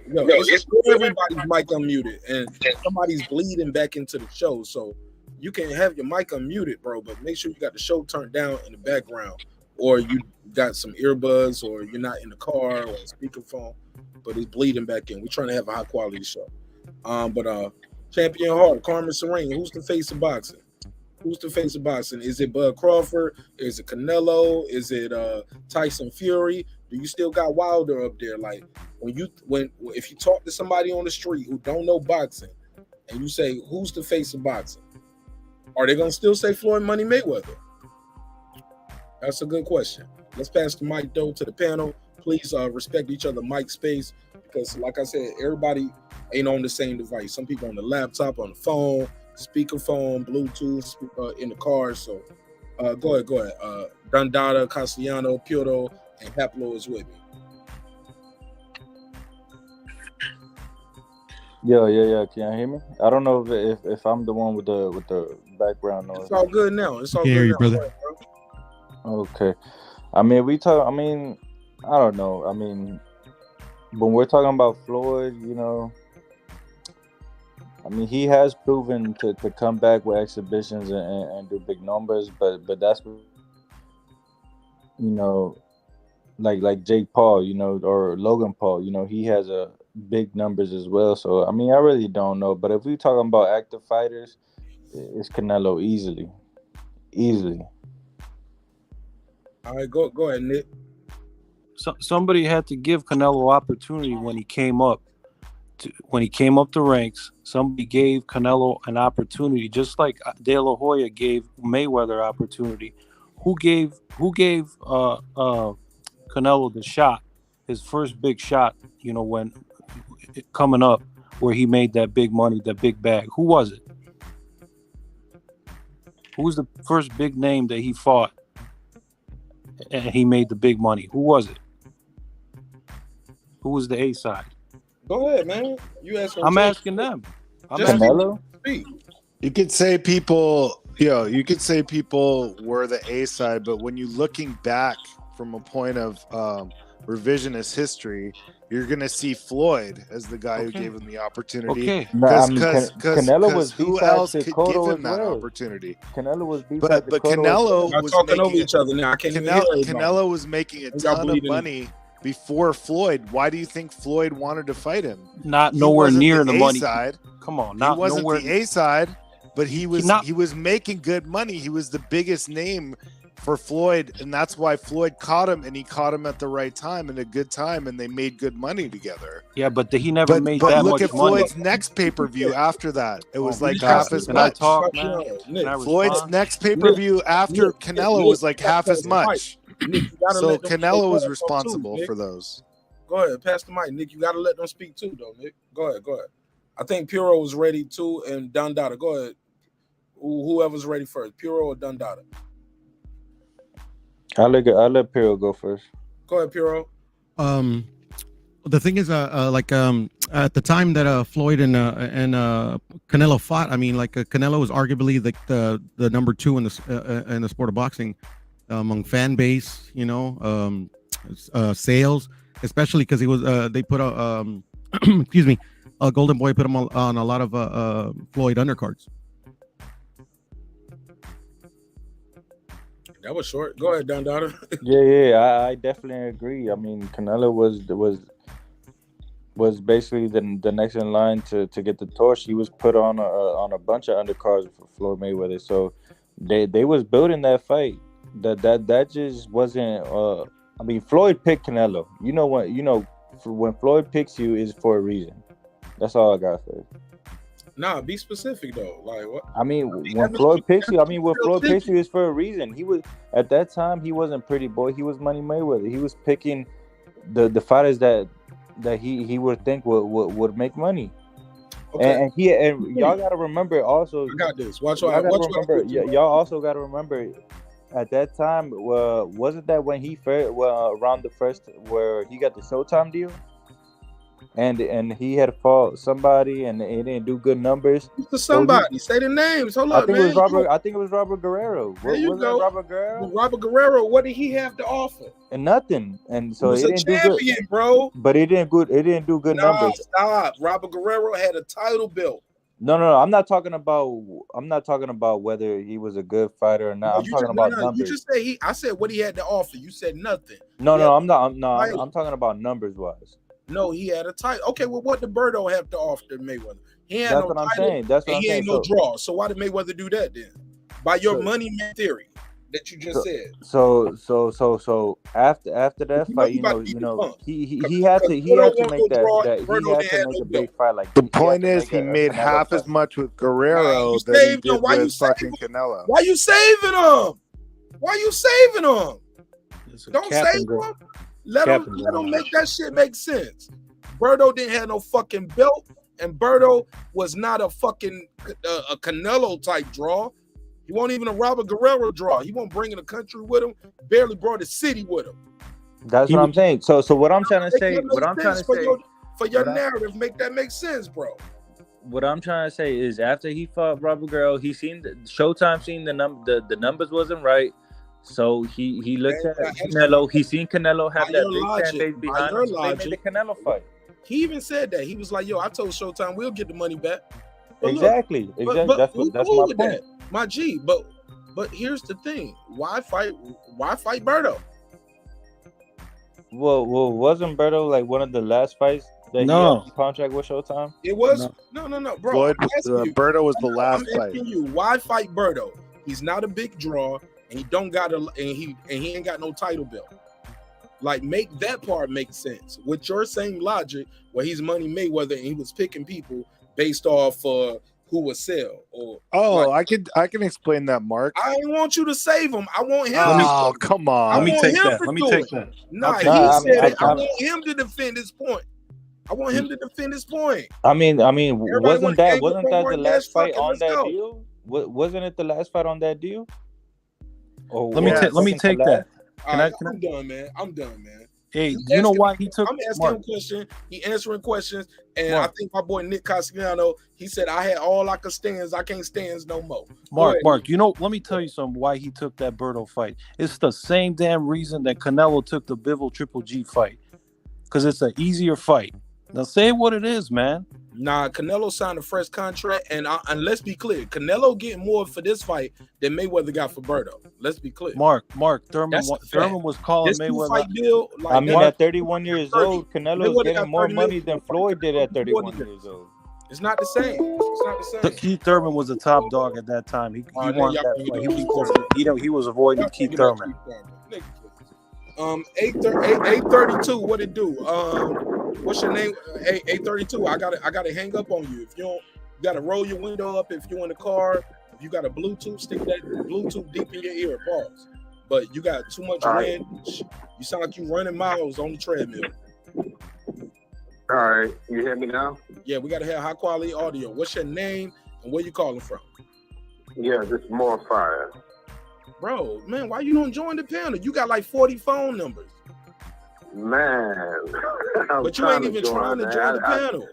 It's everybody's mic unmuted, and somebody's bleeding back into the show. So you can have your mic unmuted, bro, but make sure you got the show turned down in the background, or you got some earbuds, or you're not in the car or a speakerphone, but it's bleeding back in. We're trying to have a high quality show. But Champion Heart, Carmen Serene, who's the face of boxing? Who's the face of boxing? Is it Bud Crawford? Is it Canelo? Is it Tyson Fury? Do you still got Wilder up there? Like if you talk to somebody on the street who don't know boxing and you say, who's the face of boxing? Are they gonna still say Floyd Money Mayweather? That's a good question. Let's pass the mic though to the panel. Please respect each other mic space, because like I said, everybody ain't on the same device. Some people on the laptop, on the phone, speakerphone, Bluetooth, in the car. So go ahead. Dundada, Castellano, Puro, and Haplo is with me. Yeah. Can you hear me? I don't know if I'm the one with the background noise. It's all good now. It's all Can good hear you, now. brother. Go ahead, bro. Okay. I mean, I don't know. I mean, when we're talking about Floyd, you know, I mean, he has proven to come back with exhibitions and do big numbers, but that's, you know, like Jake Paul, you know, or Logan Paul, you know, he has big numbers as well. So, I mean, I really don't know. But if we're talking about active fighters, it's Canelo easily. All right, go ahead, Nick. Somebody had to give Canelo opportunity when he came up. When he came up the ranks, somebody gave Canelo an opportunity, just like De La Hoya gave Mayweather opportunity. Who gave Canelo the shot, his first big shot? You know, when coming up, where he made that big money, that big bag. Who was it? Who was the first big name that he fought and he made the big money? Who was it? Who was the A side? Go ahead, man. You asking? I'm asking them. Canelo? You could say people, you could say people were the A side, but when you're looking back from a point of revisionist history, you're gonna see Floyd as the guy who gave him the opportunity. Okay. Because Canelo was who beside else could Cotto give as him that well. opportunity? Canelo was But Canelo Y'all was talking over making each other now. I can't even hear everybody. Canelo was making a Y'all ton of bleeding. money before Floyd. Why do you think Floyd wanted to fight him? Not He nowhere wasn't near the A money. side. Come on, He not wasn't nowhere. the A side, but he was making good money. He was the biggest name for Floyd, and that's why Floyd caught him, and he caught him at the right time and a good time, and they made good money together. Yeah, but he never made But that look much at money. Floyd's next pay-per-view after that. It was like God. half as Can I much. talk, man? Can I Floyd's respond? next pay-per-view after Canelo was like half as much. Nick, you gotta So let them Canelo was go responsible too, for those. Go ahead, pass the mic, Nick. You gotta let them speak too, though, Nick. Go ahead. I think Puro was ready too, and Dundada. Go ahead. Whoever's ready first, Puro or Dundada. I'll let Puro go first. Go ahead, Puro. The thing is, at the time that Floyd and Canelo fought, I mean, Canelo was arguably the number 2 in the sport of boxing among fan base, you know, sales, especially because he was they put a excuse me, Golden Boy put him on a lot of Floyd undercards. That was short. Go ahead, Dundada. Yeah, I definitely agree. I mean, Canelo was basically the next in line to get the torch. He was put on a bunch of undercards for Floyd Mayweather, so they was building that fight. That just wasn't. I mean, Floyd picked Canelo. When Floyd picks you is for a reason. That's all I gotta say. Nah, be specific though. Like what? I mean, when Floyd picks you is for a reason. He was at that time. He wasn't Pretty Boy. He was Money Mayweather. He was picking the fighters that he would think would make money. Okay. And y'all gotta remember also. I got this. Y'all also gotta remember. At that time, wasn't that when he around the first where he got the Showtime deal? And he had fought somebody and he didn't do good numbers. Somebody say the names. Hold up, man. I think it was Robert Guerrero. There you go. Robert Guerrero. Robert Guerrero. What did he have to offer? And nothing. And so he was a champion, bro. But it didn't do good numbers. Stop. Robert Guerrero had a title belt. No. I'm not talking about whether he was a good fighter or not. I'm talking about numbers. You just say I said what he had to offer. You said nothing. No, I'm not. I'm talking about numbers wise. No, he had a title. Okay, well, what did Birdo have to offer to Mayweather? He had That's what I'm saying. That's what I'm saying. He ain't no draw. So why did Mayweather do that then? By your money man theory. that you just said. So after that fight, he had to make a big fight. Like the point is, he made half as much with Guerrero than he did with fucking Canelo. Why you saving him? Why you saving him? Don't save him. Let him make that shit make sense. Berto didn't have no fucking belt, and Berto was not a fucking a Canelo type draw. He wasn't even a Robert Guerrero draw. He won't bring in the country with him. Barely brought the city with him. That's what I'm saying. So what I'm trying to say, for your narrative, make that make sense, bro. What I'm trying to say is, after he fought Robert Guerrero, he seen Showtime seen the numbers wasn't right. So he looked at Canelo. He seen Canelo have that big fan base behind him. So they made the Canelo fight. He even said that. He was like, "Yo, I told Showtime we'll get the money back." But exactly. Look, That's my point. That. My G. But here's the thing: why fight Berto? Well, wasn't Berto like one of the last fights that he had contract with Showtime? It was no, bro. Berto was the last I'm fight. asking you, why fight Berto? He's not a big draw, and he don't got he ain't got no title belt. Like, make that part make sense with your same logic, where he's Money Mayweather and he was picking people based off who would sell. I can explain that, Mark. I don't want you to save him. I want him. Oh, come on. Let me take that. Nah, he said I want him to defend his point. I want him to defend his point. I mean, wasn't that the last fight on that deal? Wasn't it the last fight on that deal? Let me take that. I'm done, man. Hey, you know why he took? I'm asking him questions. He answering questions, and I think my boy Nick Castellano, he said I had all I could stands. I can't stands no more. Mark, you know, let me tell you something. Why he took that Berto fight? It's the same damn reason that Canelo took the Bivol Triple G fight, because it's an easier fight. Now say what it is, man. Nah, Canelo signed a fresh contract, and let's be clear, Canelo getting more for this fight than Mayweather got for Berto. Let's be clear. Mark, Thurman was calling this Mayweather. Fight deal, like at 31 years old, Canelo's getting more money than Floyd did at 31 years old. It's not the same. Keith Thurman was a top dog at that time. He won that fight. He was avoiding Keith Thurman. 832. What it do? What's your name? 832. I gotta hang up on you. If you gotta roll your window up if you're in the car. If you got a Bluetooth, stick that Bluetooth deep in your ear. Pause. But you got too much wind. You sound like you running miles on the treadmill. All right, you hear me now? Yeah, we gotta have high quality audio. What's your name and where you calling from? Yeah, this is more fire. Bro, man, why you don't join the panel? You got like 40 phone numbers. Man. But you ain't even trying to join the panel.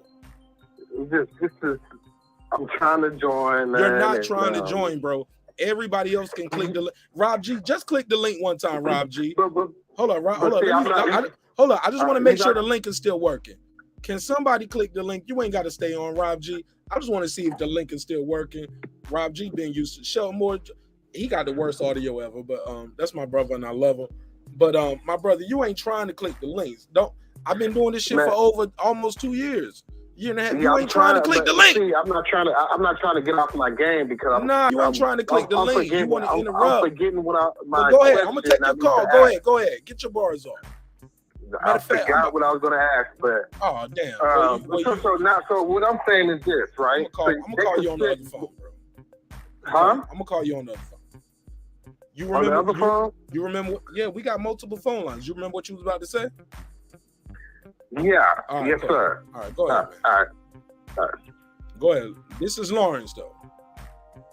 I'm trying to join, man. You're not trying to join, bro. Everybody else can click the link. Rob G, just click the link one time, Rob G. Hold on. Hold on. I just want to make sure the link is still working. Can somebody click the link? You ain't got to stay on, Rob G. I just want to see if the link is still working. Rob G been used to show more. He got the worst audio ever, but that's my brother and I love him. But my brother, you ain't trying to click the links. I've been doing this shit for over almost 2 years. You ain't trying to click the link. See, I'm not trying to get off my game because you ain't trying to click the link. You want to interrupt. I'm forgetting what go ahead. I'm gonna take your call. Go ahead. Get your bars off. I forgot what I was gonna ask, but damn. So what I'm saying is this, right? I'm gonna call you on the other phone, bro. Huh? I'm gonna call you on the other phone. You remember? On the other phone? You remember? Yeah, we got multiple phone lines. You remember what you was about to say? Yeah. Right, yes, sir. All right, go ahead. All right. Go ahead. This is Lawrence, though.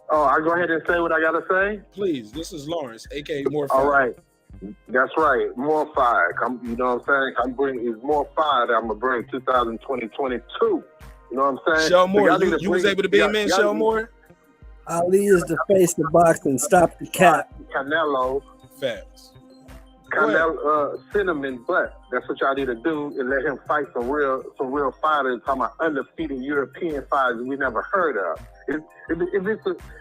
Oh, I go ahead and say what I gotta say? Please. This is Lawrence, aka More Fire. All right. That's right. More fire. You know what I'm saying? It's more fire that I'm gonna bring 2022. You know what I'm saying? Shawn Moore, you was able to be a man, Shawn Moore? Ali is the face of boxing. Stop the cap. Canelo. Facts. Canelo, cinnamon butt. That's what y'all need to do and let him fight some real fighters. Talking about undefeated European fighters we never heard of. If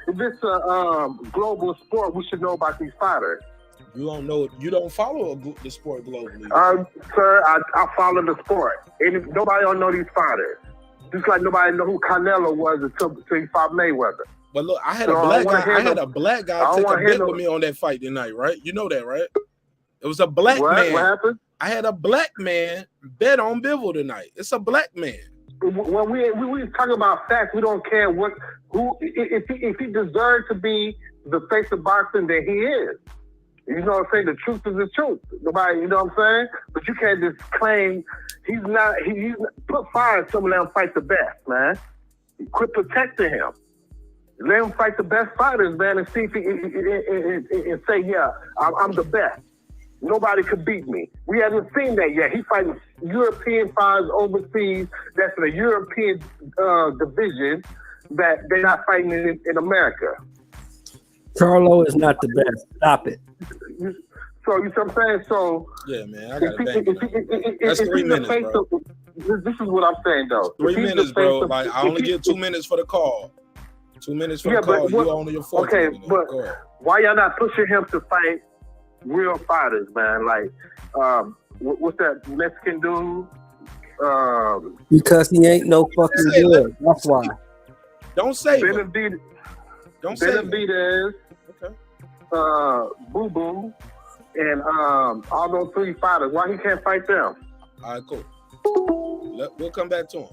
it's a global sport, we should know about these fighters. You don't know. You don't follow the sport globally. Sir, I follow the sport. And nobody don't know these fighters. Just like nobody know who Canelo was until he fought Mayweather. But look, I had So a I black don't wanna guy. hear I had no- a black I guy don't take a wanna hear bet no- with me on that fight tonight, right? You know that, right? It was a black What? man. What happened? I had a black man bet on Bivol tonight. It's a black man. When we talking about facts, we don't care if he deserves to be the face of boxing, then he is. You know what I'm saying? The truth is the truth. Nobody, you know what I'm saying? But you can't just claim he's not. He's put fire in someone and fight the best, man. Quit protecting him. Let him fight the best fighters, man, and see if he and say, yeah, I'm the best. Nobody could beat me. We haven't seen that yet. He fighting European fighters overseas. That's in a European division that they're not fighting in America. Charlo is not the best. Stop it. So you see what I'm saying? So yeah, man, I got it. That's 3 minutes, bro. This is what I'm saying, though. 3 minutes, bro. Like I only get 2 minutes for the call. 2 minutes for the call. You on your 4th. Okay, but why y'all not pushing him to fight real fighters, man? Like, what's that Mexican dude? Because he ain't no fucking good. That's why. Don't say Benavidez. Don't say Benavidez. Okay. Boo Boo, and all those 3 fighters. Why he can't fight them? All right, cool. We'll come back to him.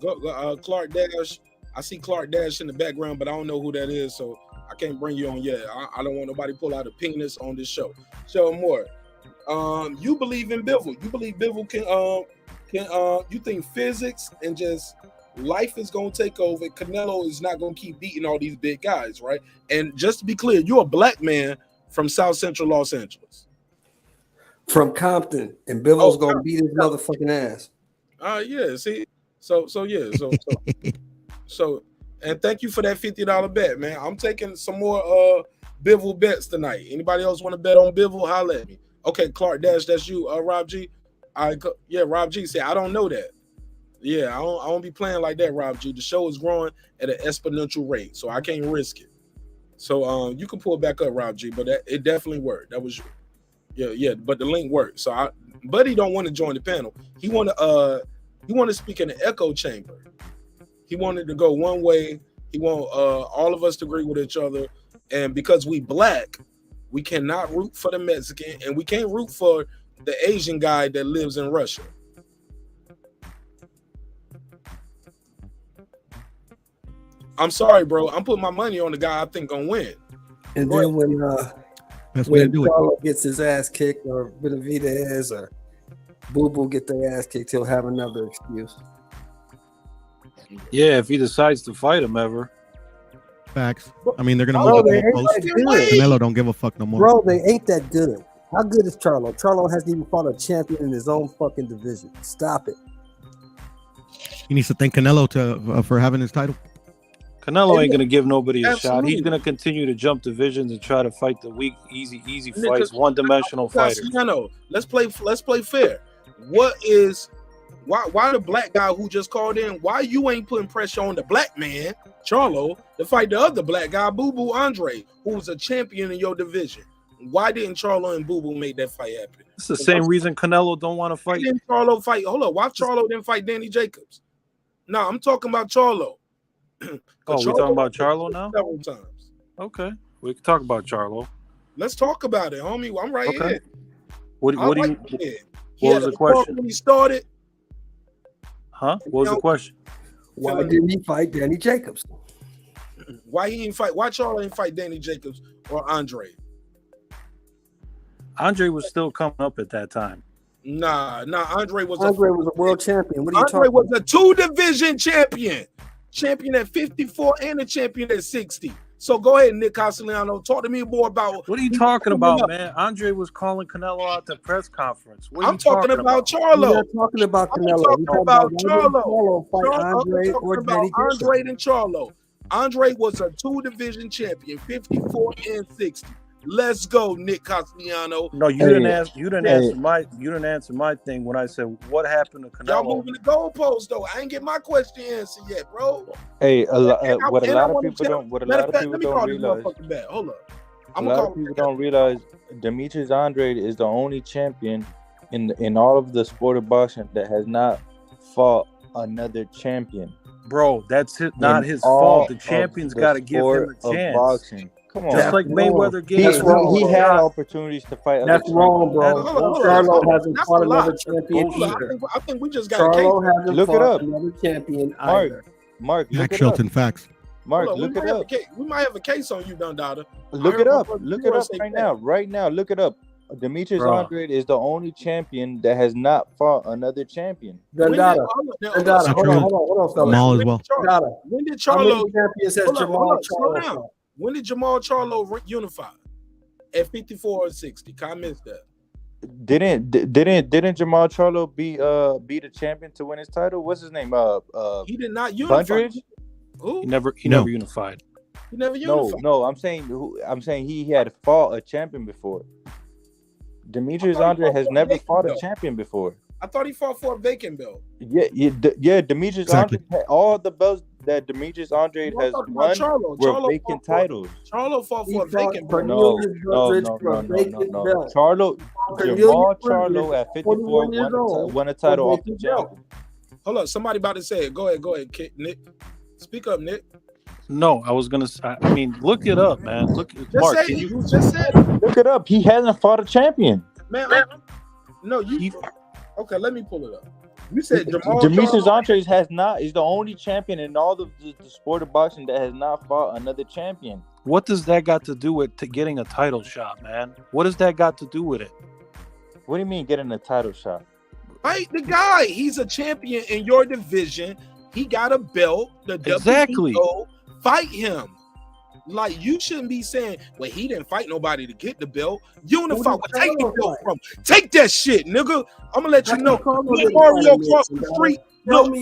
Go, Clark Dash. I see Clark Dash in the background, but I don't know who that is, so I can't bring you on yet. I don't want nobody pull out a penis on this show. Show more. You believe in Bivol. You believe Bivol can you think physics and just life is gonna take over. Canelo is not gonna keep beating all these big guys, right? And just to be clear, you're a black man from South Central Los Angeles. From Compton, and Bivol's gonna beat his motherfucking ass. Yeah, see, so and thank you for that $50 bet, man. I'm taking some more Bivol bets tonight. Anybody else want to bet on Bivol? Holla at me. Okay, Clark Dash, that's you, Rob G. Yeah, Rob G said I don't know that. Yeah, I don't be playing like that, Rob G. The show is growing at an exponential rate, so I can't risk it. So you can pull it back up, Rob G, but it definitely worked. That was yeah, but the link worked. So Buddy don't want to join the panel. He want to speak in the echo chamber. He wanted to go one way. He want all of us to agree with each other. And because we black, we cannot root for the Mexican, and we can't root for the Asian guy that lives in Russia. I'm sorry, bro. I'm putting my money on the guy I think gonna win. And then when Charlo gets his ass kicked, or Benavidez or Boo Boo get their ass kicked, he'll have another excuse. Yeah, if he decides to fight him ever. Facts. I mean, they're gonna move the goalpost. Canelo don't give a fuck no more. Bro, they ain't that good. How good is Charlo? Charlo hasn't even fought a champion in his own fucking division. Stop it. He needs to thank Canelo for having his title. Canelo ain't gonna give nobody a Absolutely. shot. He's gonna continue to jump divisions and try to fight the weak, easy fights, one-dimensional fighters. Let's play fair. Why the black guy who just called in? Why you ain't putting pressure on the black man, Charlo, to fight the other black guy, Boo Boo Andre, who was a champion in your division? Why didn't Charlo and Boo Boo make that fight happen? It's the same reason Canelo don't want to fight. Didn't Charlo fight? Hold on, why Charlo didn't fight Danny Jacobs? No, I'm talking about Charlo. Oh, we talking about Charlo now? Several times. Okay, we can talk about Charlo. Let's talk about it, homie. I'm right here. What was the question? When he started. Huh? What was the question? Why didn't he fight Danny Jacobs? Why he didn't fight? Why Charlo didn't fight Danny Jacobs or Andre? Andre was still coming up at that time. Nah. Andre was a world champion. What are you Andre talking was a 2-division champion at 54 and a champion at 60. So go ahead, Nick Castellano. Talk to me more about what are you talking about, man? Andre was calling Canelo out the press conference. I'm talking about Charlo. We're not talking about Canelo. I'm talking about Charlo fight Andre or Danny Jacobs. Andre and Charlo. Andre was a 2-division champion, 54 and 60. Let's go, Nick Castellano. No, you didn't answer my thing when I said what happened to Canelo. Y'all moving the goalposts though. I ain't get my question answered yet, bro. Hey, what a lot of people don't realize. Hold up. A lot of people don't realize Dmitry Andrade is the only champion in all of the sport of boxing that has not fought another champion. Bro, that's not his all fault. The of champion's the got to give him sport a of chance. boxing. Come on. Just like Mayweather gave he had opportunities to fight. That's wrong, bro. Charlo hasn't fought another champion either. I think we just got a case. Charlo hasn't Look it fought up. another champion Mark, either. Mark, look Max it up. Shelton, facts. Mark, Hold on, look it up. we might have a case on you, Dundada. Look it up. Look it up right now. Right now. Look it up. Demetrius Bro. Andrade is the only champion that has not fought another champion. Dundada. Dundada. Hold on, fellas. Jamal as well. Dundada. When did How many Charlo? champions has Hold on, Jamal hold on, slow Charlo down. fought? When did Jamal Charlo unify? At 54 or 60? I missed that. Didn't Jamal Charlo be the champion to win his title? What's his name? He did not unify. Bundridge? Who? He never unified. He never unified. No. I'm saying he had fought a champion before. Demetrius Andrade has never fought a champion before. I thought he fought for a vacant belt. Yeah. Demetrius Andrade, all the belts that Demetrius Andrade has won were vacant titles. Charlo fought for a vacant belt. No. Jamal Charlo at 54 won a title off the champion. Hold on, somebody about to say it. Go ahead, Nick. Speak up, Nick. No, I was gonna. I mean, look it up, man. Look, Mark. Can you just said it. Look it up? He hasn't fought a champion. Man, no, you. Okay, let me pull it up. You said Jamal Demetrius Andrade has not. Is the only champion in all the sport of boxing that has not fought another champion. What does that got to do with getting a title shot, man? What does that got to do with it? What do you mean getting a title shot? Fight the guy. He's a champion in your division. He got a belt. The Exactly. WBO. Fight him. Like, you shouldn't be saying, well, he didn't fight nobody to get the belt. Unify. Well, take the belt from. Take that shit, nigga. I'm gonna let you know. Little Mario crossed the street. No pro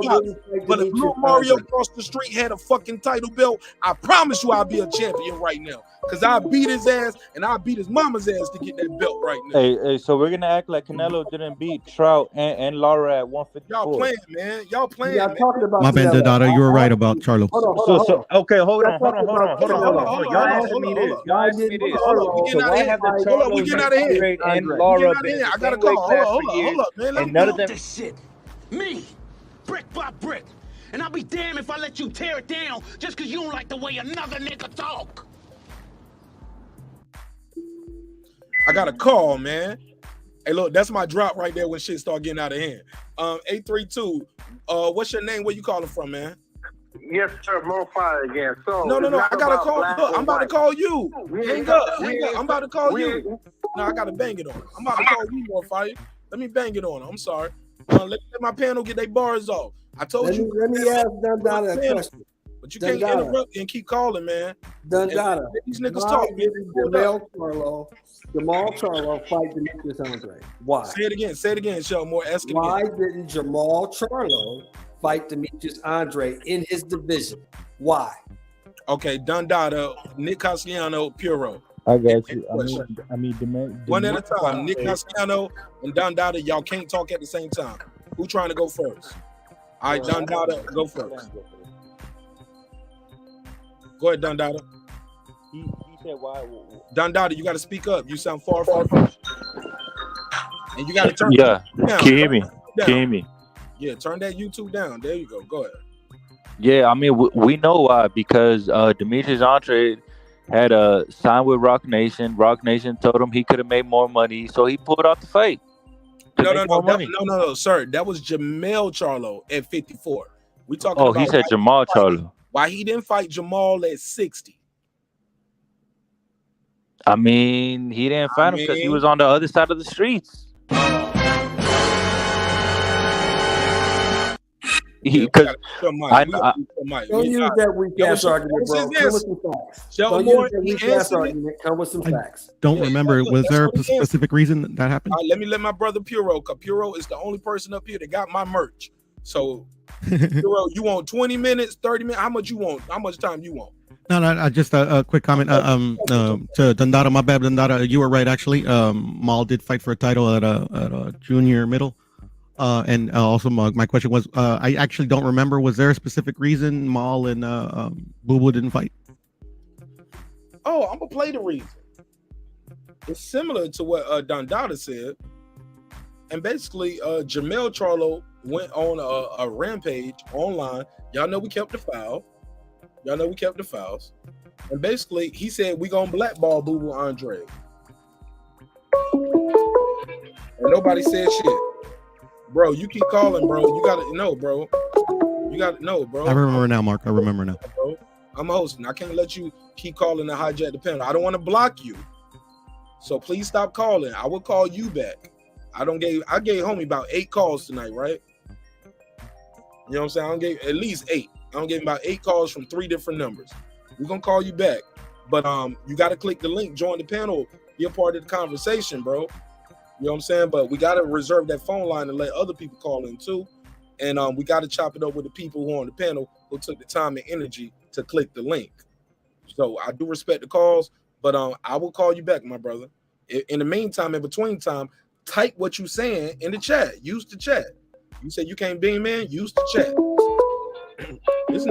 box. But if little Mario crossed the street had a fucking title belt, I promise you I'll be a champion right now. Because I beat his ass and I beat his mama's ass to get that belt right now. Hey, so we're gonna act like Canelo didn't beat Trout and Lara at 154. Y'all playing, man. Y'all playing. Y'all talking about My bad, Dada. You were right about Charlo. Okay, hold on. Y'all answer me this. So why have the Charlo and Lara been I gotta call. Hold up, man. And none of them. This shit. Me, brick by brick. And I'll be damned if I let you tear it down just because you don't like the way another nigga talk. I got a call, man. Hey, look, that's my drop right there when shit start getting out of hand. 832. What's your name? Where you calling from, man? Yes, sir. More fire again. So No. I gotta call. Look, I'm about to call you. Hang up. I'm about to call you. No, I gotta bang it on. I'm about to call you, more fire. Let me bang it on. I'm sorry. Let my panel get their bars off. I told you. Let me ask Dundada a question. But you can't interrupt and keep calling, man. Dundada. These niggas Why talk. didn't Jamal Charlo fight Demetrius Andrade? Why? Say it again, Shawn. More ask it Why again. didn't Jamal Charlo fight Demetrius Andrade in his division? Why? Okay, Dundada, Nick Castellano, Puro. I got you. I mean, One at a time. Nick Castellano and Dundada, y'all can't talk at the same time. Who trying to go first? All right, Dundada, go first. Go ahead, Dundada. He said why? Dundada, you got to speak up. You sound far. And you got to turn. Yeah. Down. Can you hear me? Can you hear me? Yeah, turn that YouTube down. There you go. Go ahead. Yeah, I mean, we know why, because Demetrius Andrade had a sign with Marq Nation. Marq Nation told him he could have made more money, so he pulled out the fight. No, sir. That was Jamal Charlo at 54. We talking about. He said Jamal Charlo. Why he didn't fight Jamal at 60? I mean, he didn't fight him because he was on the other side of the streets. Because don't use that weak ass argument, bro. Come with some facts. Don't use that weak ass argument. Come with some facts. Don't remember. Was there a specific reason that happened? Let my brother Puro, because Puro is the only person up here that got my merch. So, Puro, you want 20 minutes, 30 minutes? How much you want? How much time you want? No, just a quick comment. To Dundada, my bad, Dundada, you were right actually. Maul did fight for a title at a junior middle. And also my question was, I actually don't remember. Was there a specific reason Maul and Boo Boo didn't fight? Oh, I'm gonna play the reason. It's similar to what Dundada said, and basically, Jamal Charlo went on a rampage online. Y'all know we kept the foul. And basically, he said we gonna blackball Boo Boo Andre. And nobody said shit. Bro, you keep calling, bro. You gotta know, bro. I remember now, Mark. I remember now. Bro, I'm hosting. I can't let you keep calling and hijack the panel. I don't want to block you. So please stop calling. I will call you back. I gave homie about 8 calls tonight, right? You know what I'm saying? I gave at least 8. I gave him about 8 calls from 3 different numbers. We're gonna call you back. But you gotta click the link, join the panel, be a part of the conversation, bro. You know what I'm saying? But we gotta reserve that phone line and let other people call in too. And we gotta chop it up with the people who are on the panel who took the time and energy to click the link. So I do respect the calls, but I will call you back, my brother. In the meantime, in between time, type what you saying in the chat. Use the chat. You say you can't beam, man. Use the chat. This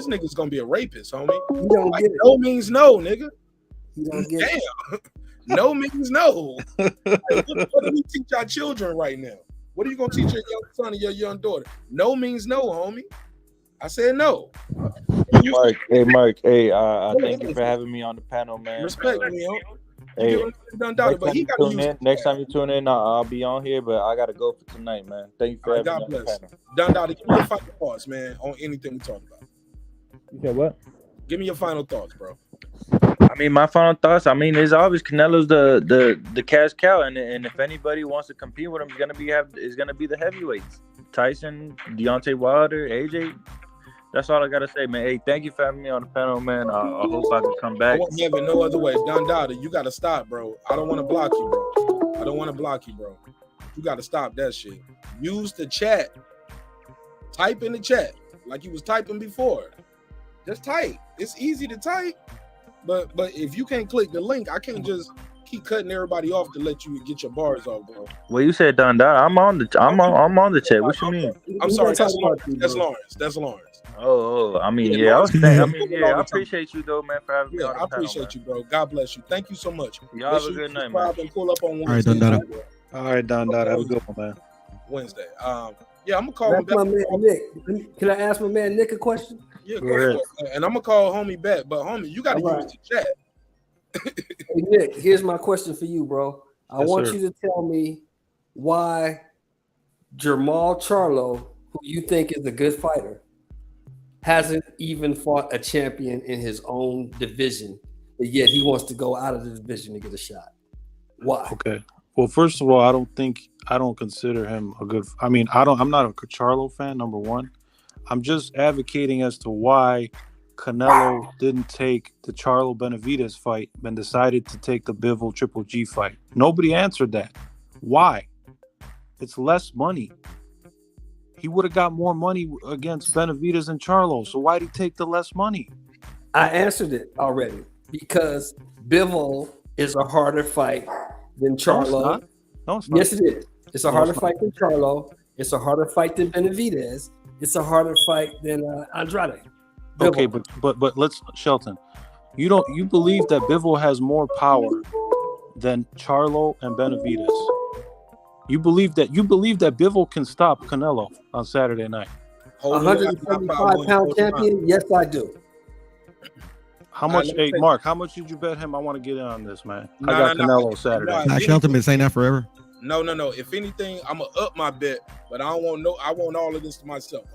nigga's gonna be a rapist, homie. You don't like, get it. No means no, nigga. You don't get Damn. it. No means no. Like, what do we teach our children right now? What are you gonna teach your young son and your young daughter? No means no, homie. I said no. Mark, hey, I thank you for having me on the panel, man. Respect me, yo. Hey, Next time you tune in, I'll be on here, but I gotta go for tonight, man. Thank you for having me on the panel. Dundada, give me your final thoughts, man, on anything we talked about. You said what? Give me your final thoughts, bro. I mean, my final thoughts. I mean, it's obvious Canelo's the cash cow, and if anybody wants to compete with him, it's gonna be the heavyweights: Tyson, Deontay Wilder, AJ. That's all I gotta say, man. Hey, thank you for having me on the panel, man. I hope I can come back. I won't have it no other way. Dundada, you gotta stop, bro. I don't want to block you, bro. You gotta stop that shit. Use the chat. Type in the chat like you was typing before. Just type. It's easy to type. But if you can't click the link, I can't just keep cutting everybody off to let you get your bars off, bro. Well, you said Dundada. I'm on the chat. What you mean? I'm sorry. That's Lawrence. Oh, I mean, yeah. I appreciate you though, man, for having me on the I appreciate you, bro. God bless you. Thank you so much. Y'all have a good night, man. And pull up on Wednesday. All right, Dundada. Have a good one, man. Wednesday. Yeah, I'm gonna call him back. My man Nick. Can I ask my man Nick a question? Yeah, go ahead. And I'm gonna call homie back, but homie, you gotta use the chat. Hey, Nick, here's my question for you, bro. I want you to tell me why Jermall Charlo, who you think is a good fighter, hasn't even fought a champion in his own division, but yet he wants to go out of the division to get a shot. Why? Okay. Well, first of all, I don't consider him a good. I mean, I'm not a Charlo fan. Number one, I'm just advocating as to why Canelo didn't take the Charlo Benavidez fight and decided to take the Bivol Triple G fight. Nobody answered that. Why? It's less money. He would have got more money against Benavidez and Charlo. So why'd he take the less money? I answered it already because Bivol is a harder fight than Charlo. No, it's not. Yes, it is. It's a harder fight than Charlo. It's a harder fight than Benavidez. It's a harder fight than Andrade. Bivol. Okay, but let's Shelton. You believe that Bivol has more power than Charlo and Benavidez. You believe that Bivol can stop Canelo on Saturday night. 175-pound champion? Yes, I do. How much? Hey, Mark, how much did you bet him? I want to get in on this, man. I got Canelo Saturday. Shelton been saying that forever. No. If anything, I'm gonna up my bet, but I want all of this to myself.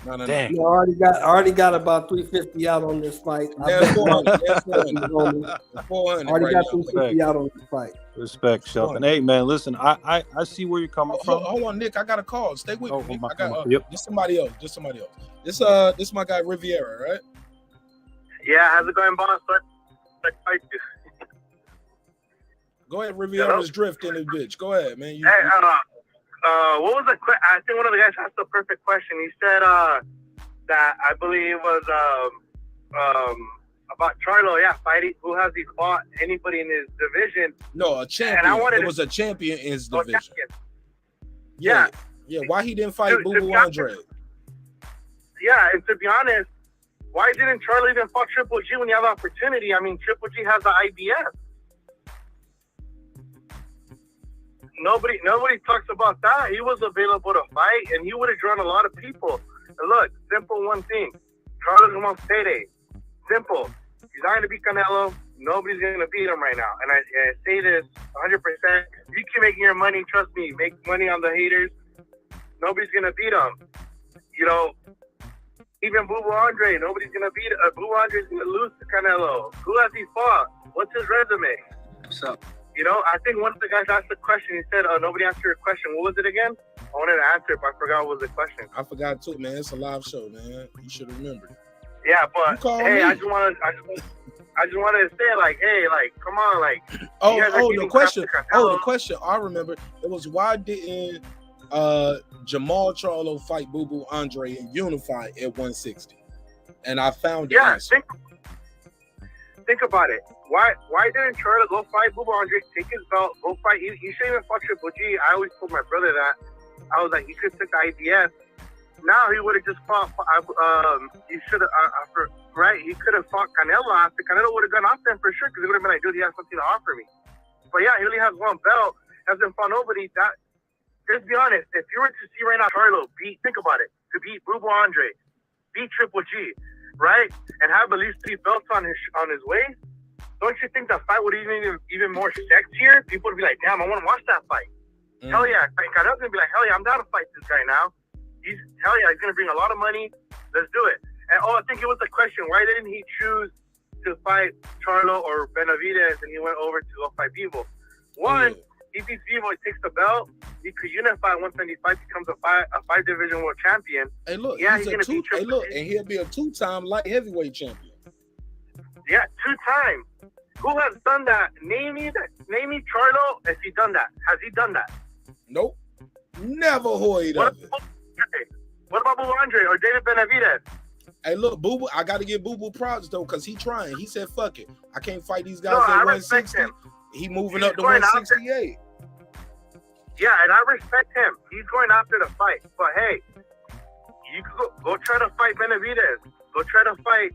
No. I already got about 350 out on this fight. That's 400. That's 400. Already got 350 out on this fight. Respect, Shelton. Hey, man, listen, I see where you're coming from. Hold on, Nick. I got a call. Stay with me. I got just somebody else. This is my guy Riviera, right? Yeah, how's it going, boss? Go ahead, Riviera's drifting this bitch. Go ahead, man. What was the question? I think one of the guys asked the perfect question. He said that I believe was about Charlo. Yeah, fighting. Who has he fought anybody in his division? No, a champion. It was a champion in his division. Yeah. Why he didn't fight Boo Boo Andre? Yeah, and to be honest, why didn't Charlo even fight Triple G when you have the opportunity? I mean, Triple G has the IBF. nobody talks about that. He was available to fight, and he would have drawn a lot of people. And look, simple one thing. Charlo's wants payday. Simple. He's not going to beat Canelo. Nobody's going to beat him right now. And I say this 100%. You keep making your money. Trust me. Make money on the haters. Nobody's going to beat him. You know, even Boo Andre, nobody's going to beat him. Boo Andre's going to lose to Canelo. Who has he fought? What's his resume? What's up? You know, I think one of the guys asked the question. He said, nobody answered your question. What was it again? I wanted to answer it, but I forgot what was the question. I forgot too, man. It's a live show, man. You should remember it. Yeah, but hey, me. I just wanted to say, like, hey, like, come on, like. The question. I remember it was, why didn't Jamal Charlo fight Boo Boo Andre and unify at 160? And I found the answer. Think about it. Why didn't Charlo go fight Boo Boo Andre, take his belt, go fight? He should even fought Triple G. I always told my brother that. I was like, he could take the IBF. Now he would have just fought. He should have, right? He could have fought Canelo after. Canelo would have gone after him for sure, because he would have been like, dude, he has something to offer me. But yeah, he only has one belt. Hasn't fought nobody. Let's be honest. If you were to see right now Charlo think about it, to beat Boo Boo Andre, beat Triple G, right, and have at least 3 belts on his waist, don't you think that fight would even more sexier? People would be like, damn, I want to watch that fight. Hell yeah. Canelo's going to be like, hell yeah, I'm down to fight this guy now. He's going to bring a lot of money. Let's do it. And I think it was the question, why didn't he choose to fight Charlo or Benavidez, and he went over to go fight Bivol? One, he beats Bivol, he takes the belt, he could unify 175, becomes a 5-division world champion. Hey, look, yeah, he's going to beat Triple G. And he'll be a 2-time light heavyweight champion. Yeah, 2-time. Who has done that? Name me Charlo. Has he done that? Has he done that? Nope. Never heard of it. What about Boo Andre or David Benavidez? Hey, look, Boo Boo, I got to give Boo Boo props, though, because he trying. He said, fuck it. I can't fight these guys at 160. He moving up to 168. Yeah, and I respect him. He's going after the fight. But, hey, you could go try to fight Benavidez. Go try to fight,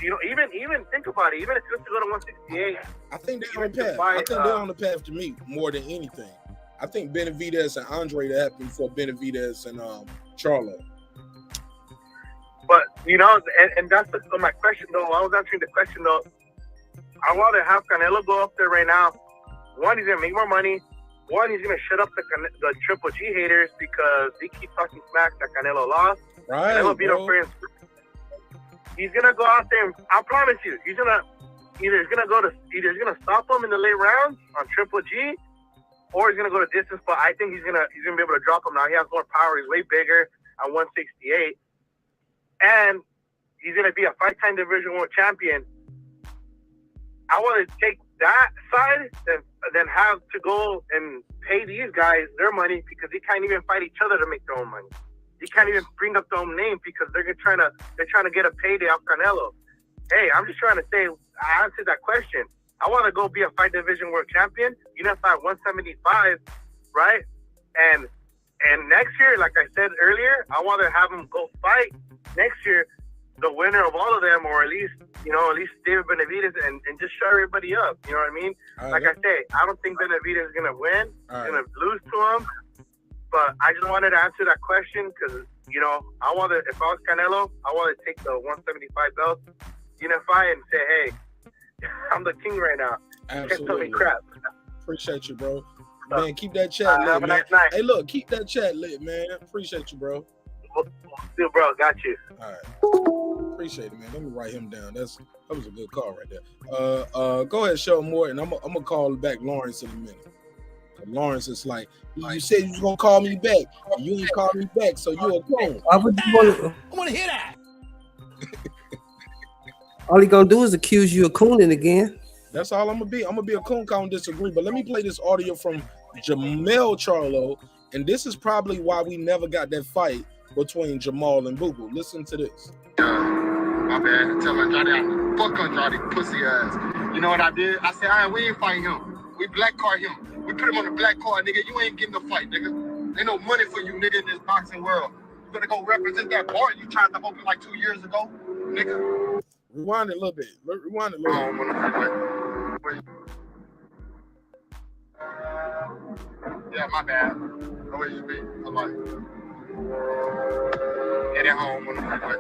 even think about it. Even if you have to go to 168. I think they're on the path. I think they're on the path to meet more than anything. I think Benavidez and Andre to happen for Benavidez and Charlo. But, and that's my question, though. I was answering the question, though. I want to have Canelo go up there right now. One, he's going to make more money. One, he's going to shut up the Triple G haters because they keep talking smack that Canelo lost. Right, Canelo beat him for his. He's going to go out there, and I promise you, he's going to stop him in the late rounds on Triple G, or he's going to go to distance, but I think he's gonna be able to drop him now. He has more power. He's way bigger at 168. And he's going to be a 5-time Division World champion. I want to take that side than have to go and pay these guys their money, because they can't even fight each other to make their own money. They can't even bring up their own name because they're trying to get a payday off Canelo. Hey, I'm just trying to say, I answered that question. I want to go be a 5-division world champion, unify 175, right? And next year, like I said earlier, I want to have him go fight next year, the winner of all of them, or at least David Benavidez, and just shut everybody up. You know what I mean? Like I say, I don't think Benavidez is going to win. He's going to lose to him. But I just wanted to answer that question because, if I was Canelo, I want to take the 175 belt, unify, and say, hey, I'm the king right now. Absolutely. Can't tell me crap. Appreciate you, bro. Man, keep that chat lit, man. Nice night. Hey, look, keep that chat lit, man. Appreciate you, bro. Still, bro, got you. All right. Appreciate it, man. Let me write him down. That was a good call right there. Go ahead, show more, and I'm gonna call back Lawrence in a minute. Lawrence is like, you said you was gonna call me back. You ain't call me back, so you're a clone. Why would you want to? I want to hear that. All he gonna do is accuse you of cooning again. That's all I'm gonna be. I'm gonna be a coon. Count disagree, but let me play this audio from Jamal Charlo, and this is probably why we never got that fight between Jamal and Boo Boo. Listen to this. My bad. Tell Andrade, fuck Andrade, pussy ass. You know what I did? I said, we ain't fighting him. We black card him. We put him on the black card, nigga. You ain't getting the fight, nigga. Ain't no money for you, nigga, in this boxing world. You better go represent that bar you tried to open like 2 years ago, nigga. Rewind it a little bit. Rewind it a little bit. Yeah, my bad. No way you speak. I'm like, get at home on the freeway.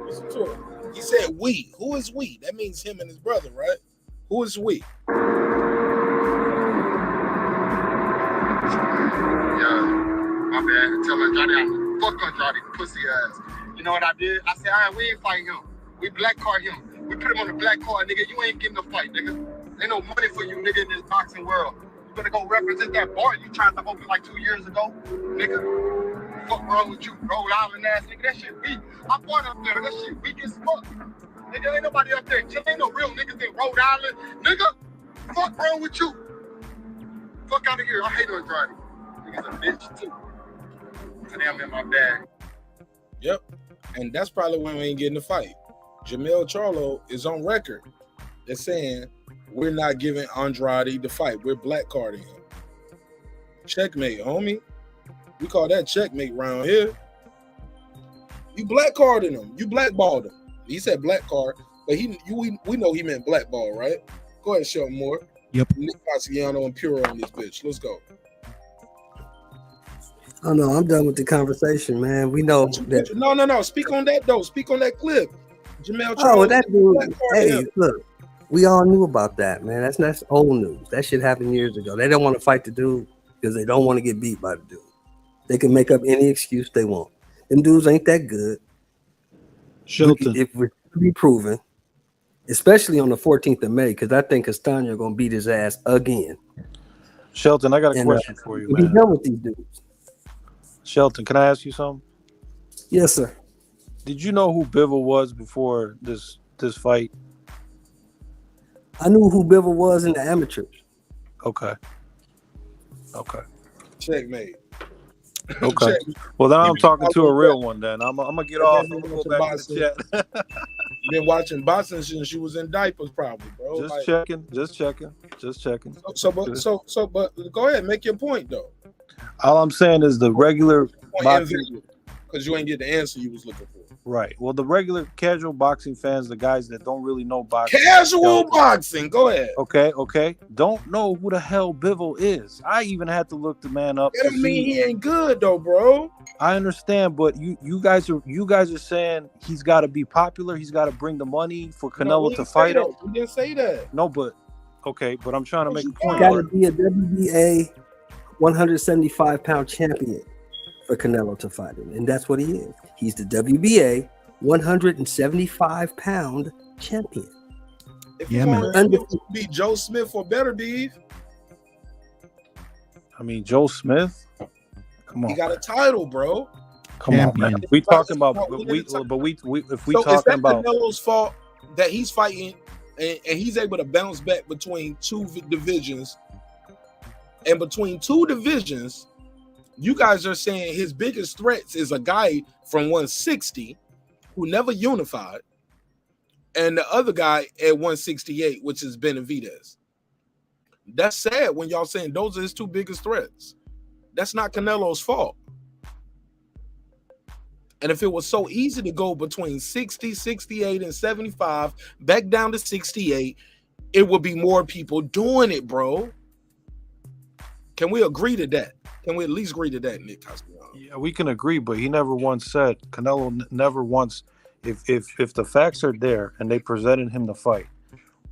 Listen to it. He said we. Who is we? That means him and his brother, right? Who is we? Yeah, my bad. Tell Andrade I'm fuck Andrade, pussy ass. You know what I did? I said, all right, we ain't fighting him. We black card him. We put him on the black card, nigga. You ain't getting a fight, nigga. Ain't no money for you, nigga, in this boxing world. You better go represent that bar you tried to open like 2 years ago, nigga. Fuck wrong with you, Rhode Island ass nigga? That shit weak. I fought up there. That shit weak as fuck. Nigga, ain't nobody up there. Ain't no real niggas in Rhode Island, nigga. Fuck wrong with you? Fuck out of here. I hate Andrade. Nigga's a bitch too. Today I'm in my bag. Yep. And that's probably when we ain't getting the fight. Jermell Charlo is on record as saying we're not giving Andrade the fight. We're black carding him. Checkmate, homie. We call that checkmate round here. You black carding him. You blackballed him. He said black card, but we know he meant blackball, right? Go ahead, show more. Yep. Nick Cassiano and Puro on this bitch. Let's go. Oh no, I'm done with the conversation, man. We know that. No. Speak on that though. Speak on that clip. Jermell Charlo. Oh, that dude. Hey, look, we all knew about that, man. That's old news. That shit happened years ago. They don't want to fight the dude because they don't want to get beat by the dude. They can make up any excuse they want. Them dudes ain't that good. Shelton. If we're to be proven, especially on the 14th of May, because I think Castagna gonna beat his ass again. Shelton, I got a question for you, Be man. done with these dudes. Shelton, can I ask you something? Yes, sir. Did you know who Bivol was before this fight? I knew who Bivol was in the amateurs. Okay. Checkmate. Okay. Well, then I'm talking to a real one. Then I'm gonna get off and go back to the chat. You've been watching boxing since you was in diapers, probably, bro. Just checking. So, but go ahead, make your point though. All I'm saying is the regular boxing, because you ain't get the answer you was looking for. right? Well, the regular casual boxing fans, the guys that don't really know boxing, Casual boxing. Go ahead. Okay, don't know who the hell Bivol is. I even had to look the man up. That don't mean he ain't good though, bro. I understand, but you guys are saying he's got to be popular. He's got to bring the money for Canelo to fight him. We didn't say that. No, but okay, but I'm trying to make a point. Got to be a WBA 175-pound champion for Canelo to fight him, and that's what he is. He's the WBA 175-pound champion. If yeah, you man. Be Joe Smith or better, Beef. I mean, Joe Smith. Come on, he got a title, bro. Come on, man. We talking about, if we talking about Canelo's fault that he's fighting and he's able to bounce back between two divisions, and between two divisions, you guys are saying his biggest threats is a guy from 160 who never unified, and the other guy at 168, which is Benavidez. That's sad when y'all saying those are his two biggest threats. That's not Canelo's fault. And if it was so easy to go between 60, 68, and 75, back down to 68, it would be more people doing it, bro. Can we agree to that? Can we at least agree to that, Nick Castellano? Yeah, we can agree, but he never once said, Canelo never once, if the facts are there and they presented him the fight,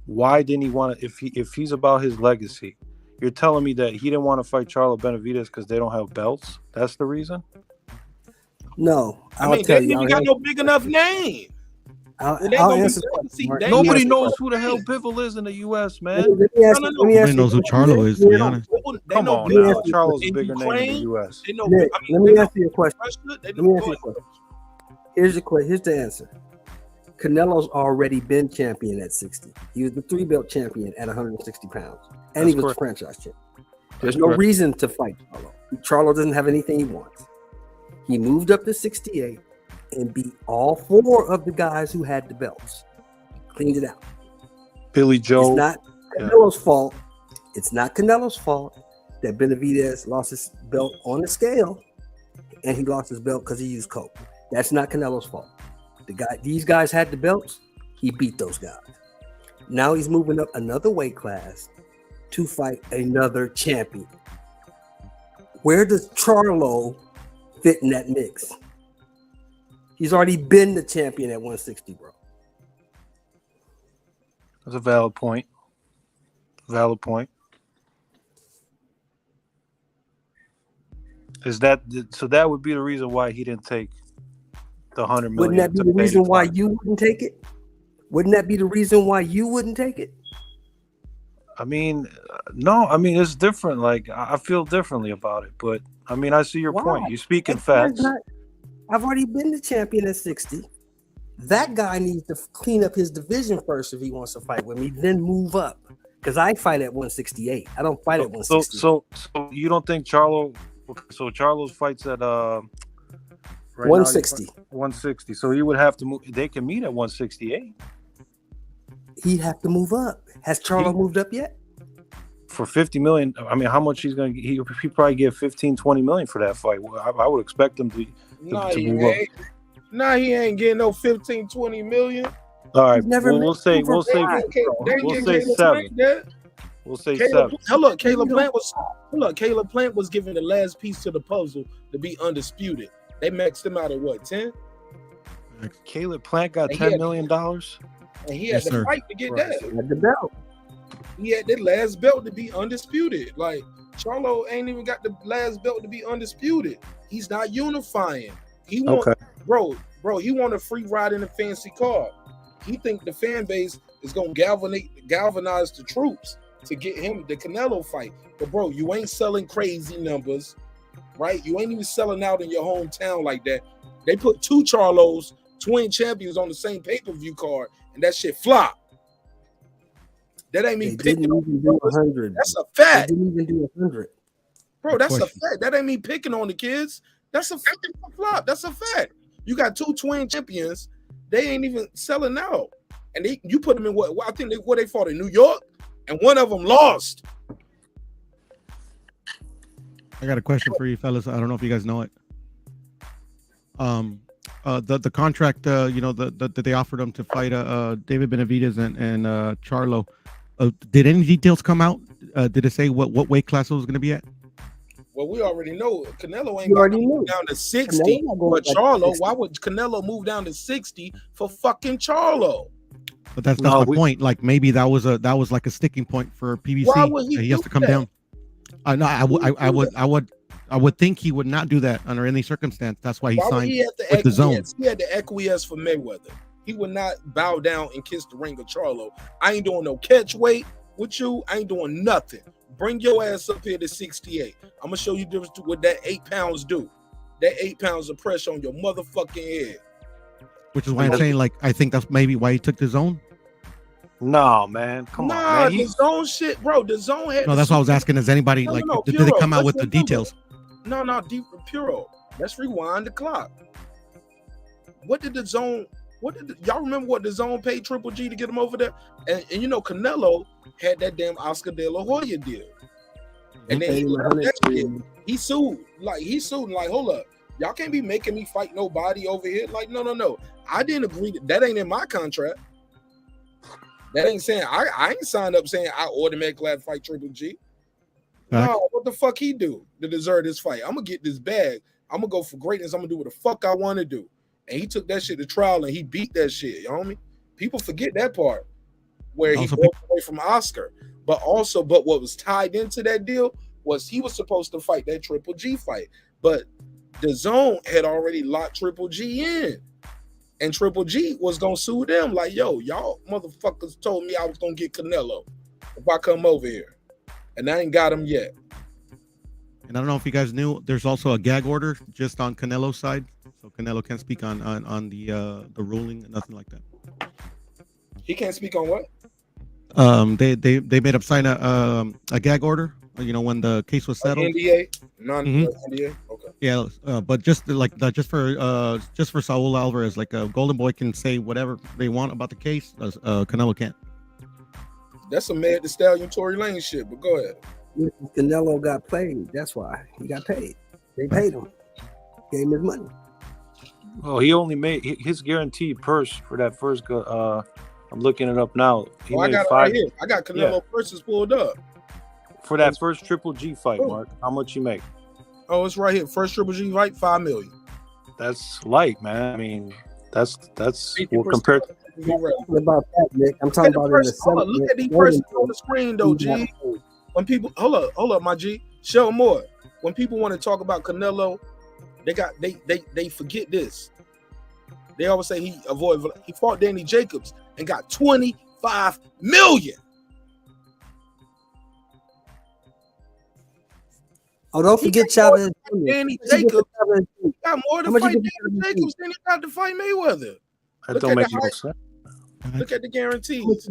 why didn't he want to, if he's about his legacy, you're telling me that he didn't want to fight Charlo Benavidez because they don't have belts? That's the reason? No. I mean, they didn't got no big enough name. I'll answer. Nobody knows who the hell Bivol is in the U.S., man. Nobody knows who Charlo is, to be honest. Come on now. Charlo's a bigger name in the U.S. Nick, let me ask you a question. Here's the answer. Canelo's already been champion at 60. He was the 3-belt champion at 160 pounds. And he was the franchise champion. There's no reason to fight Charlo. Charlo doesn't have anything he wants. He moved up to 68 and beat all 4 of the guys who had the belts. Cleaned it out. Billy Joe. It's not Canelo's fault. It's not Canelo's fault that Benavidez lost his belt on the scale, and he lost his belt because he used coke. That's not Canelo's fault. These guys had the belts. He beat those guys. Now he's moving up another weight class, to fight another champion. Where does Charlo fit in that mix? He's already been the champion at 160, bro. That's a valid point. Valid point. Is that so? That would be the reason why he didn't take the 100 million. Wouldn't that be the reason why you wouldn't take it? Wouldn't that be the reason why you wouldn't take it? I mean, no. I mean, it's different. Like I feel differently about it, but I mean, I see your point. You speak in facts. I've already been the champion at 60. That guy needs to clean up his division first if he wants to fight with me, then move up. Because I fight at 168. I don't fight at 160. So you don't think Charlo? So Charlo's fights at right 160. Now 160. So he would have to move. They can meet at 168. He'd have to move up. Has Charlo moved up yet? For 50 million, I mean, how much he's going to get? He probably get 15, 20 million for that fight. I would expect him to move up. Nah, he ain't getting no 15, 20 million. All right, we'll say 7. We'll say 7. Caleb Plant was given the last piece to the puzzle to be undisputed. They maxed him out at what, 10? Caleb Plant got $10 million. And he had to fight to get that. He had the belt. He had the last belt to be undisputed. Like, Charlo ain't even got the last belt to be undisputed. He's not unifying. He want, bro, he want a free ride in a fancy car. He think the fan base is gonna galvanize the troops to get him the Canelo fight. But bro, you ain't selling crazy numbers, right? You ain't even selling out in your hometown like that. They put 2 Charlos, twin champions, on the same pay-per-view card, and that shit flop. That ain't me picking on even do 100. That's a fact. They didn't even do 100. Bro, that's a fact. That ain't me picking on the kids. That's a fucking flop. That's a fact. You got 2 twin champions. They ain't even selling out. And you put them in what I think they fought in New York, and one of them lost. I got a question for you, fellas. I don't know if you guys know it. The contract, that they offered him to fight David Benavidez and Charlo. Did any details come out? Did it say what weight class it was going to be at? Well, we already know Canelo ain't going to move down to 60. But Charlo, why would Canelo move down to 60 for fucking Charlo? But that's my point. Like maybe that was like a sticking point for PBC. Why would he has to come down. No, I would think he would not do that under any circumstance. That's why he signed with the zone. He had to acquiesce for Mayweather. He would not bow down and kiss the ring of Charlo. I ain't doing no catch weight with you. I ain't doing nothing. Bring your ass up here to 68. I'm gonna show you the difference to what that 8 pounds do. That 8 pounds of pressure on your motherfucking head. Which is why I'm saying, like, I think that's maybe why he took the zone. No, man, come on, man. The zone shit, bro. The zone had. No, that's why I was asking. Is anybody did they come out with the details? No, deep Puro. Let's rewind the clock. What did y'all remember what the zone paid Triple G to get him over there? And Canelo had that damn Oscar De La Hoya deal. And then he sued. Like, hold up. Y'all can't be making me fight nobody over here. Like, no. I didn't agree that ain't in my contract. That ain't saying I ain't signed up saying I automatically have to fight Triple G. No, what the fuck he do to deserve this fight? I'm gonna get this bag. I'm gonna go for greatness. I'm gonna do what the fuck I want to do. And he took that shit to trial and he beat that shit. You know what I mean? People forget that part where he broke away from Oscar. But what was tied into that deal was he was supposed to fight that Triple G fight. But the zone had already locked Triple G in. And Triple G was gonna sue them like, yo, y'all motherfuckers told me I was gonna get Canelo if I come over here. And I ain't got him yet. And I don't know if you guys knew, there's also a gag order just on Canelo's side. So Canelo can't speak on the ruling, nothing like that. He can't speak on what? They made him sign a gag order, when the case was settled. NDA? NDA? Okay. Yeah, but just for Saul Alvarez, like Golden Boy can say whatever they want about the case, Canelo can't. That's some Mad the Stallion Tory Lane shit, but go ahead. Canelo got paid. That's why he got paid. They paid him. Gave him his money. Oh, he only made his guaranteed purse for that first. I'm looking it up now. I got it right here. I got Canelo purses pulled up. For that first Triple G fight, Mark, how much you make? Oh, it's right here. First Triple G fight, $5 million. That's light, man. I mean, that's well, 50% compared to about that, Nick. I'm talking about in the hold on, look at these persons on the screen, though, G. When people hold up, my G. Show more. When people want to talk about Canelo, they forget this. They always say he fought Danny Jacobs and got $25 million. Oh, don't forget Chavez. Danny Jacobs got more to fight Danny Jacobs than he got to fight Mayweather. That don't make no sense. Look at the guarantees.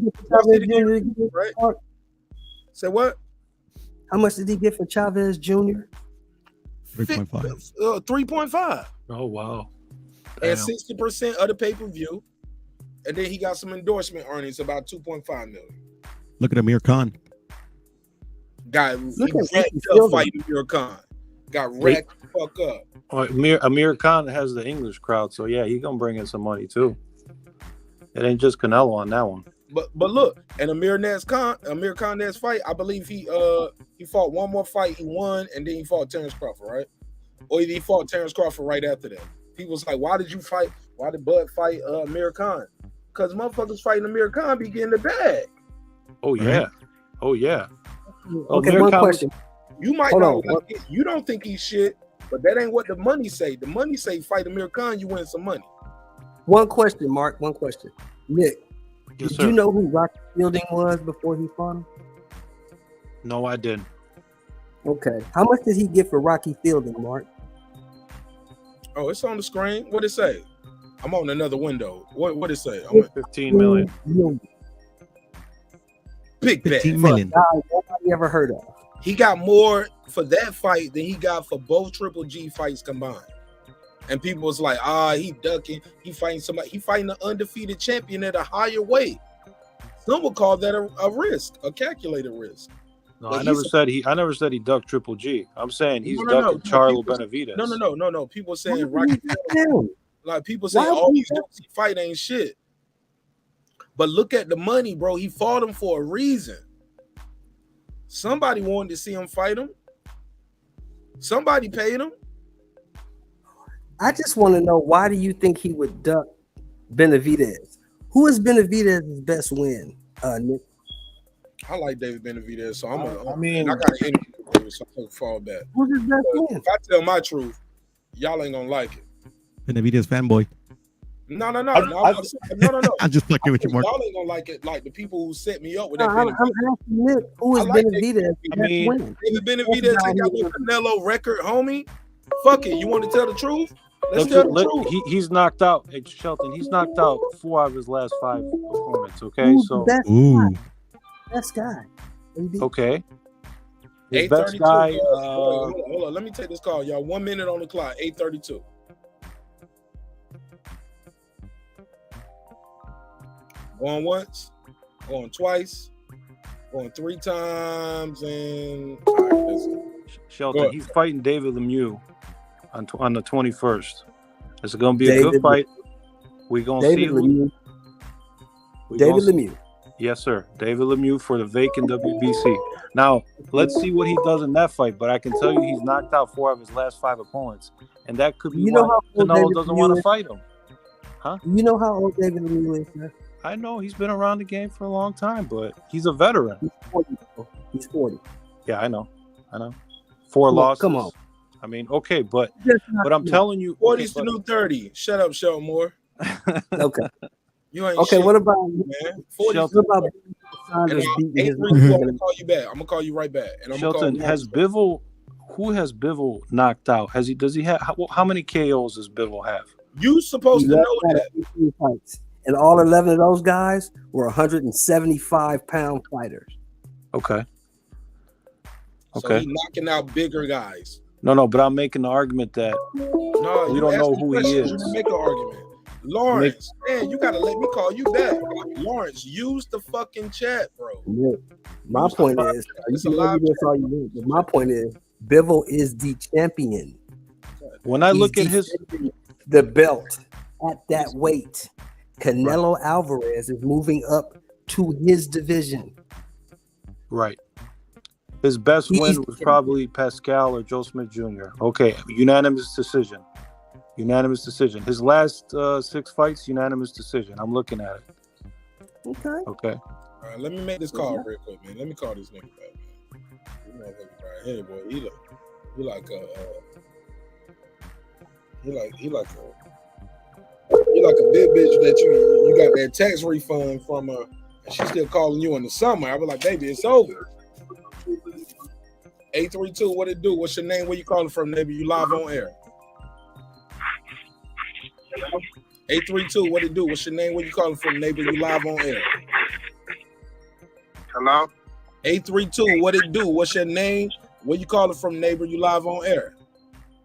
Right? Say what? How much did he get for Chavez Jr.? 3.5. 3.5. Oh wow. And 60% of the pay-per-view. And then he got some endorsement earnings, about 2.5 million. Look at Amir Khan. Got racked up fighting Amir Khan. Got racked the fuck up. Well, Amir Khan has the English crowd, so yeah, he gonna bring in some money too. It ain't just Canelo on that one. But look, and Amir Khan's fight, I believe he fought one more fight, he won, and then he fought Terence Crawford, right? Or he fought Terence Crawford right after that. People was like, why did Bud fight Amir Khan? Because motherfuckers fighting Amir Khan be getting the bag. Oh yeah. Oh yeah. Okay, one question. You might not like it. You don't think he's shit, but that ain't what the money say. The money say fight Amir Khan, you win some money. One question, Mark. One question. Nick, yes, did you know who Rocky Fielding was before he fought him? No, I didn't. Okay. How much did he get for Rocky Fielding, Mark? Oh, it's on the screen. What it say? I'm on another window. What it say? 15 million. Big bet. 15 million. Nobody ever heard of. He got more for that fight than he got for both Triple G fights combined. And people was like, he ducking. He fighting somebody. He fighting an undefeated champion at a higher weight. Some would call that a risk, a calculated risk. No, I never said he ducked Triple G. I'm saying he's ducking Charlo Benavidez. No. People saying Rocky. Like people say, these UFC fight ain't shit. But look at the money, bro. He fought him for a reason. Somebody wanted to see him fight him. Somebody paid him. I just want to know, why do you think he would duck Benavidez? Who is Benavidez's best win, Nick? I like David Benavidez, so I got an interview, so I'm gonna fall back. Who's his best win? If I tell my truth, y'all ain't gonna like it. Benavidez fanboy. No. I'm just fucking with you, Mark. Y'all ain't gonna like it, like the people who set me up with that. I'm asking Nick, who is Benavidez? David Benavidez ain't got no Canelo record, homie. Fuck it. You want to tell the truth? Let's tell the truth. He's knocked out. Hey, Shelton, he's knocked out 4 out of his last 5 opponents. Okay, Who's so best guy. Okay. His best guy. Hold on. Let me take this call, y'all. 1 minute on the clock. 8:32. Going once, going twice, going 3 times, and Shelton, he's fighting David Lemieux on the 21st. It's going to be a good fight. We're going to see Lemieux. David Lemieux. Yes, sir. David Lemieux for the vacant WBC. Now, let's see what he does in that fight. But I can tell you he's knocked out 4 of his last 5 opponents. And that could be why Canelo doesn't want to fight him. Huh? You know how old David Lemieux is, sir? I know he's been around the game for a long time, but he's a veteran. He's 40. Yeah, I know. 4 losses. Come on. I mean, okay, but I'm telling you, 40's the new 30. Shut up, Shawn Moore. Okay. You ain't okay. shit, What about man? 40? What about I'm gonna call you back. I'm gonna call you right back. And I'm Shelton, who has Bivol knocked out? Does he have how many KOs does Bivol have? You supposed to know that. Fights. And all 11 of those guys were 175-pound fighters. Okay. So he's knocking out bigger guys. No, but I'm making the argument that we don't know who he is. Make an argument. Lawrence, man, you gotta let me call you back. Lawrence, use the fucking chat, bro. Yeah. My point is, my point is, Bivol is the champion. When I look at the belt at that weight, Canelo Alvarez is moving up to his division. Right. His best win was probably Pascal or Joe Smith Jr. Okay, unanimous decision. Unanimous decision. His last 6 fights, unanimous decision. I'm looking at it. Okay. Okay. All right, let me make this call real quick, man. Let me call this nigga back, man. This motherfucker right here, boy. He like a big bitch that you got that tax refund from her, and she's still calling you in the summer. I be like, baby, it's over. 832, what it do? What's your name? Where you calling from, neighbor? You live on air. 832, what it do? What's your name? Where you calling from, neighbor? You live on air. Hello? 832, what it do? What's your name? Where you calling from, neighbor? You live on air.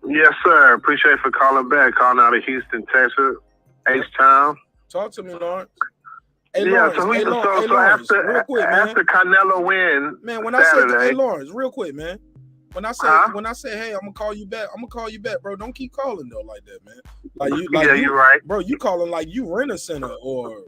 Yes, sir. Appreciate for calling back. Calling out of Houston, Texas. H-Town. Talk to me, Lawrence. Hey, Yeah, Lawrence, so after, real quick, man. after Canelo win, Man, when I Saturday, say, hey, Lawrence, real quick, man. When I say, hey, I'm gonna call you back, bro. Don't keep calling though like that, man. You're right, bro. You calling like you rent a center or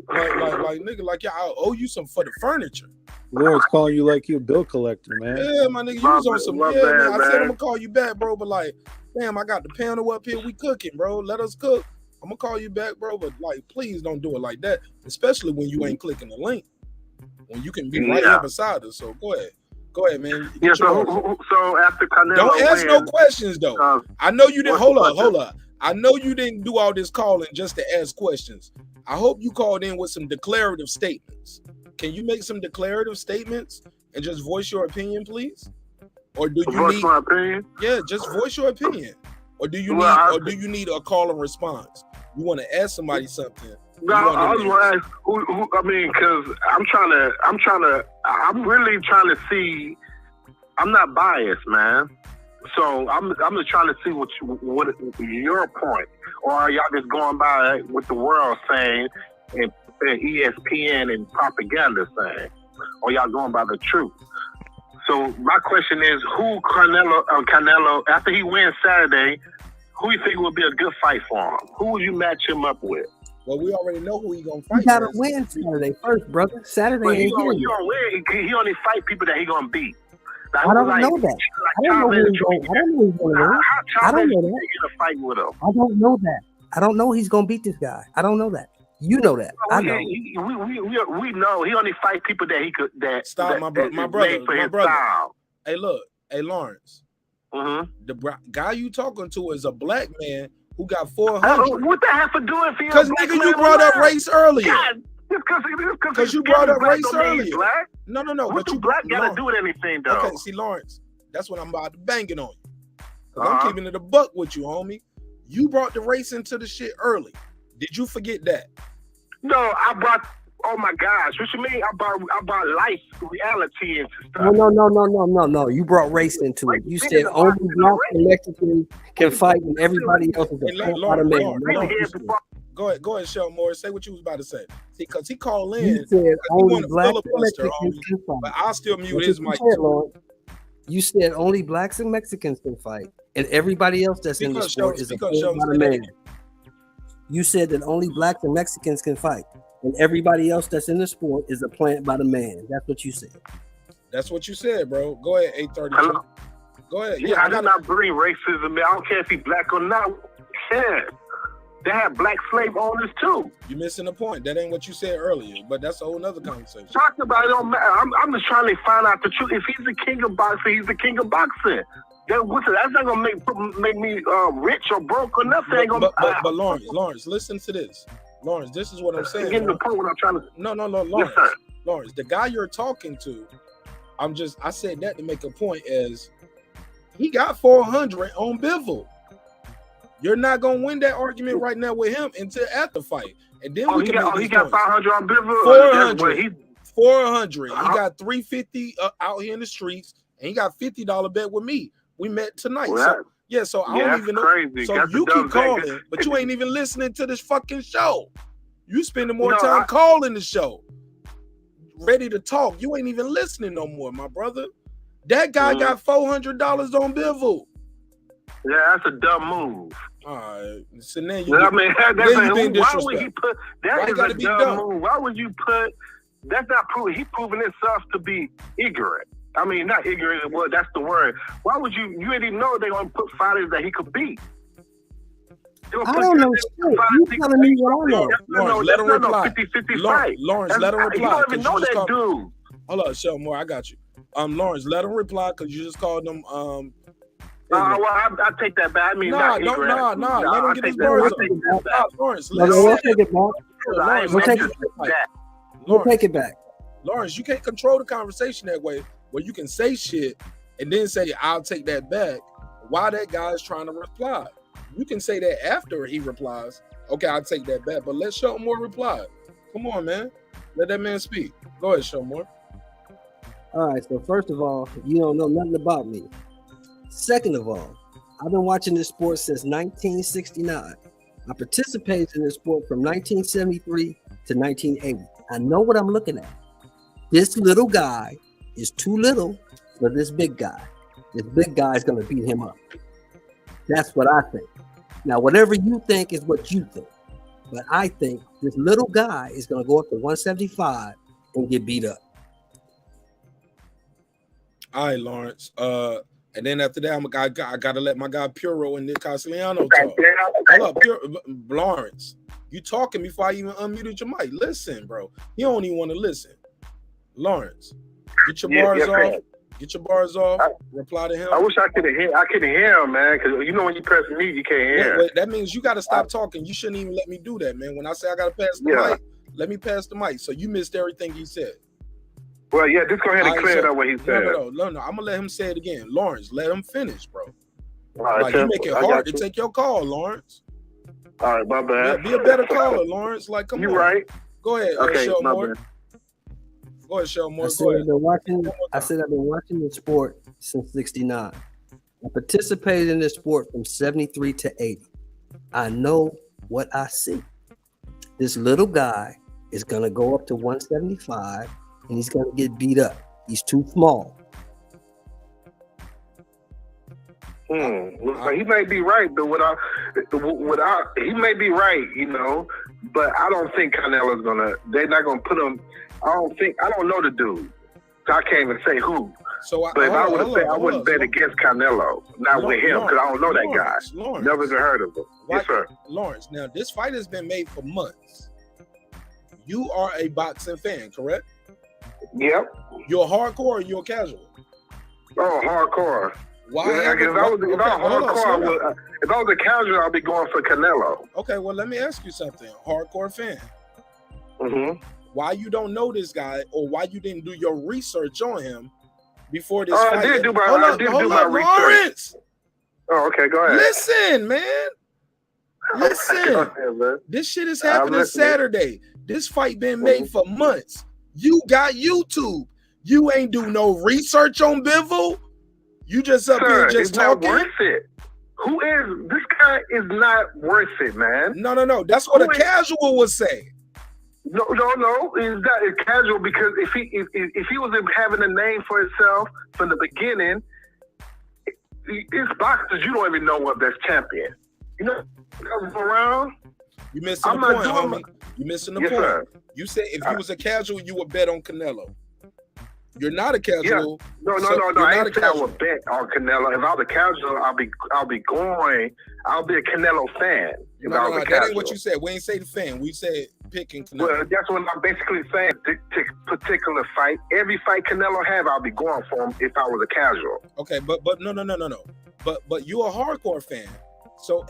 like nigga, like yeah, I owe you some for the furniture. Lawrence calling you like you a bill collector, man. Yeah, my nigga, you was on some. Yeah, man. I said I'm gonna call you back, bro. But like, damn, I got the panel up here. We cooking, bro. Let us cook. I'm gonna call you back, bro. But like, please don't do it like that, especially when you ain't clicking the link. When you can be right here beside us. So go ahead. Go ahead, man. Yeah, so after Canelo don't ask no questions though. I know you didn't. Hold up. I know you didn't do all this calling just to ask questions. I hope you called in with some declarative statements. Can you make some declarative statements and just voice your opinion, please? Or do you voice my opinion? Yeah, just voice your opinion. Or do you need a call and response? You want to ask somebody something? No, I was gonna ask who. I mean, because I'm really trying to see. I'm not biased, man. So I'm just trying to see what your point, or are y'all just going by what the world saying and ESPN and propaganda saying, or y'all going by the truth? So my question is, who Canelo after he wins Saturday, who you think would be a good fight for him? Who would you match him up with? Well, we already know who he's gonna fight. You gotta win Saturday first, brother. Saturday ain't here yet. He only fight people that he gonna beat. Like, I don't know that. I don't know who he's going to win. I don't know that. Fight with him. I don't know that. I don't know he's gonna beat this guy. I don't know that. You know that. I know. We know he only fight people that he could. Stop, my brother. Hey, look, hey Lawrence. The guy you talking to is a black man who got 400. What that have to do with you? Because nigga, you brought up race earlier. Because you brought up race earlier. No. What you black gotta do with anything, though? Okay, see, Lawrence, that's what I'm about to bang it on you. I'm keeping it a buck with you, homie. You brought the race into the shit early. Did you forget that? No, I brought. Oh my gosh, what you mean? I brought life, reality into stuff. No. You brought race into it. You said only black and Mexican can fight, and everybody else is a man. Go ahead, Shawn Morris. Say what you was about to say. See, because he called in. You said only black and Mexicans can fight. But I'll still mute his mic. You said only blacks and Mexicans can fight, and everybody else that's in the sport is a man. You said that only blacks and Mexicans can fight, and everybody else that's in the sport is a plant by the man. That's what you said. That's what you said, bro. Go ahead, 832. Go ahead. Yeah, I do not bring racism. I don't care if he's black or not. Yeah. They have black slave owners too. You're missing the point. That ain't what you said earlier, but that's a whole nother conversation. Talk about it don't matter. I'm just trying to find out the truth. If he's the king of boxing, he's the king of boxing. That's not gonna make me rich or broke or nothing. But Lawrence, listen to this. Lawrence, this is what I'm saying. Getting the point what I'm trying to. No, Lawrence. Yes, Lawrence, the guy you're talking to, I said that to make a point as he got 400 on Bivol. You're not gonna win that argument right now with him until after fight, and then we can. He got 500 on Bivol. 400. 400. He got 350 out here in the streets, and he got $50 bet with me. We met tonight. Well, so I don't even know. Crazy. So you keep calling, but you ain't even listening to this fucking show. You spending more time calling the show, ready to talk. You ain't even listening no more, my brother. That guy got $400 on Bivol. Yeah, that's a dumb move. All right. So now you. Why would he put? That is a dumb move. Why would you put? That's not proving. He's proving himself to be ignorant. I mean, not ignorant. Well, that's the word. Why would you? You didn't even know they're gonna put fighters that he could beat. I don't know shit. You telling me what I know. Lawrence, let him reply. 50-50 Lawrence, let him reply. You don't even 'cause know just that called- dude. Hold on, show more. I got you. Lawrence, let him reply because you just called him. Well, I take that back. I mean, Nah. Let him get his bars up. Lawrence, We'll take it back. Lawrence, We'll take it back. Lawrence, you can't control the conversation that way, where you can say shit and then say, "I'll take that back." While that guy's trying to reply, you can say that after he replies. Okay, I'll take that back, but let Showmore reply. Come on, man. Let that man speak. Go ahead, Showmore. All right, so first of all, you don't know nothing about me. Second of all, I've been watching this sport since 1969. I participated in this sport from 1973 to 1980. I know what I'm looking at. This little guy is too little for this big guy. This big guy is going to beat him up. That's what I think. Now, whatever you think is what you think. But I think this little guy is going to go up to 175 and get beat up. All right, Lawrence. And then after that, I got to let my guy Puro and Nick Castellano talk. Hold up, Lawrence. You talking before I even unmuted your mic. Listen, bro. You don't even want to listen. Lawrence, get your bars off. Get your bars off. Reply to him. I wish I could hear him, man. Because you know when you press mute, you can't hear. Wait, that means you got to stop talking. You shouldn't even let me do that, man. When I say I got to pass the mic, let me pass the mic. So you missed everything he said. Well, yeah, just go ahead and clear up what he said. No. I'm going to let him say it again. Lawrence, let him finish, bro. All right, like, you make it hard to take your call, Lawrence. All right, my bad. Be a better caller, Lawrence. Like, come on. You right. Go ahead, okay, show my more. bad. Go ahead, show more. I said I've been watching the sport since 69. I participated in this sport from 73 to 80. I know what I see. This little guy is going to go up to 175 and he's going to get beat up. He's too small. Well, he may be right, but he may be right, you know, but I don't think Canelo's they're not gonna put him. I don't know the dude. So I can't even say who. But if I would have said, I wouldn't bet against Canelo, not with him, because I don't know that guy. Never even heard of him. Yes, sir. Lawrence, now this fight has been made for months. You are a boxing fan, correct? Yep. You're hardcore or you're casual? Oh, hardcore. Why? If I was a casual, I'd be going for Canelo. Okay, well, let me ask you something. Hardcore fan. Mm-hmm. Why you don't know this guy, or why you didn't do your research on him before this fight? I did do my research. Lawrence. Oh, okay, go ahead. Listen, man. Listen. Ahead, this shit is happening Saturday. This fight been made for months. You got YouTube. You ain't do no research on Bivol. You just up here just talking. Not worth it. Who is this guy? Is not worth it, man. No. That's what a casual would say. No. It's not casual because if he was having a name for himself from the beginning, it's boxers you don't even know what that's champion. You know, comes around. You missing the point, homie. You missing the point. Sir. You said if you was a casual, you would bet on Canelo. You're not a casual. Yeah. No. I ain't saying I would bet on Canelo. If I was a casual, I'll be a Canelo fan. No, that ain't what you said. We ain't say the fan. We said picking Canelo. Well, that's what I'm basically saying. This particular fight, every fight Canelo have, I'll be going for him if I was a casual. Okay, but no. But you're a hardcore fan, so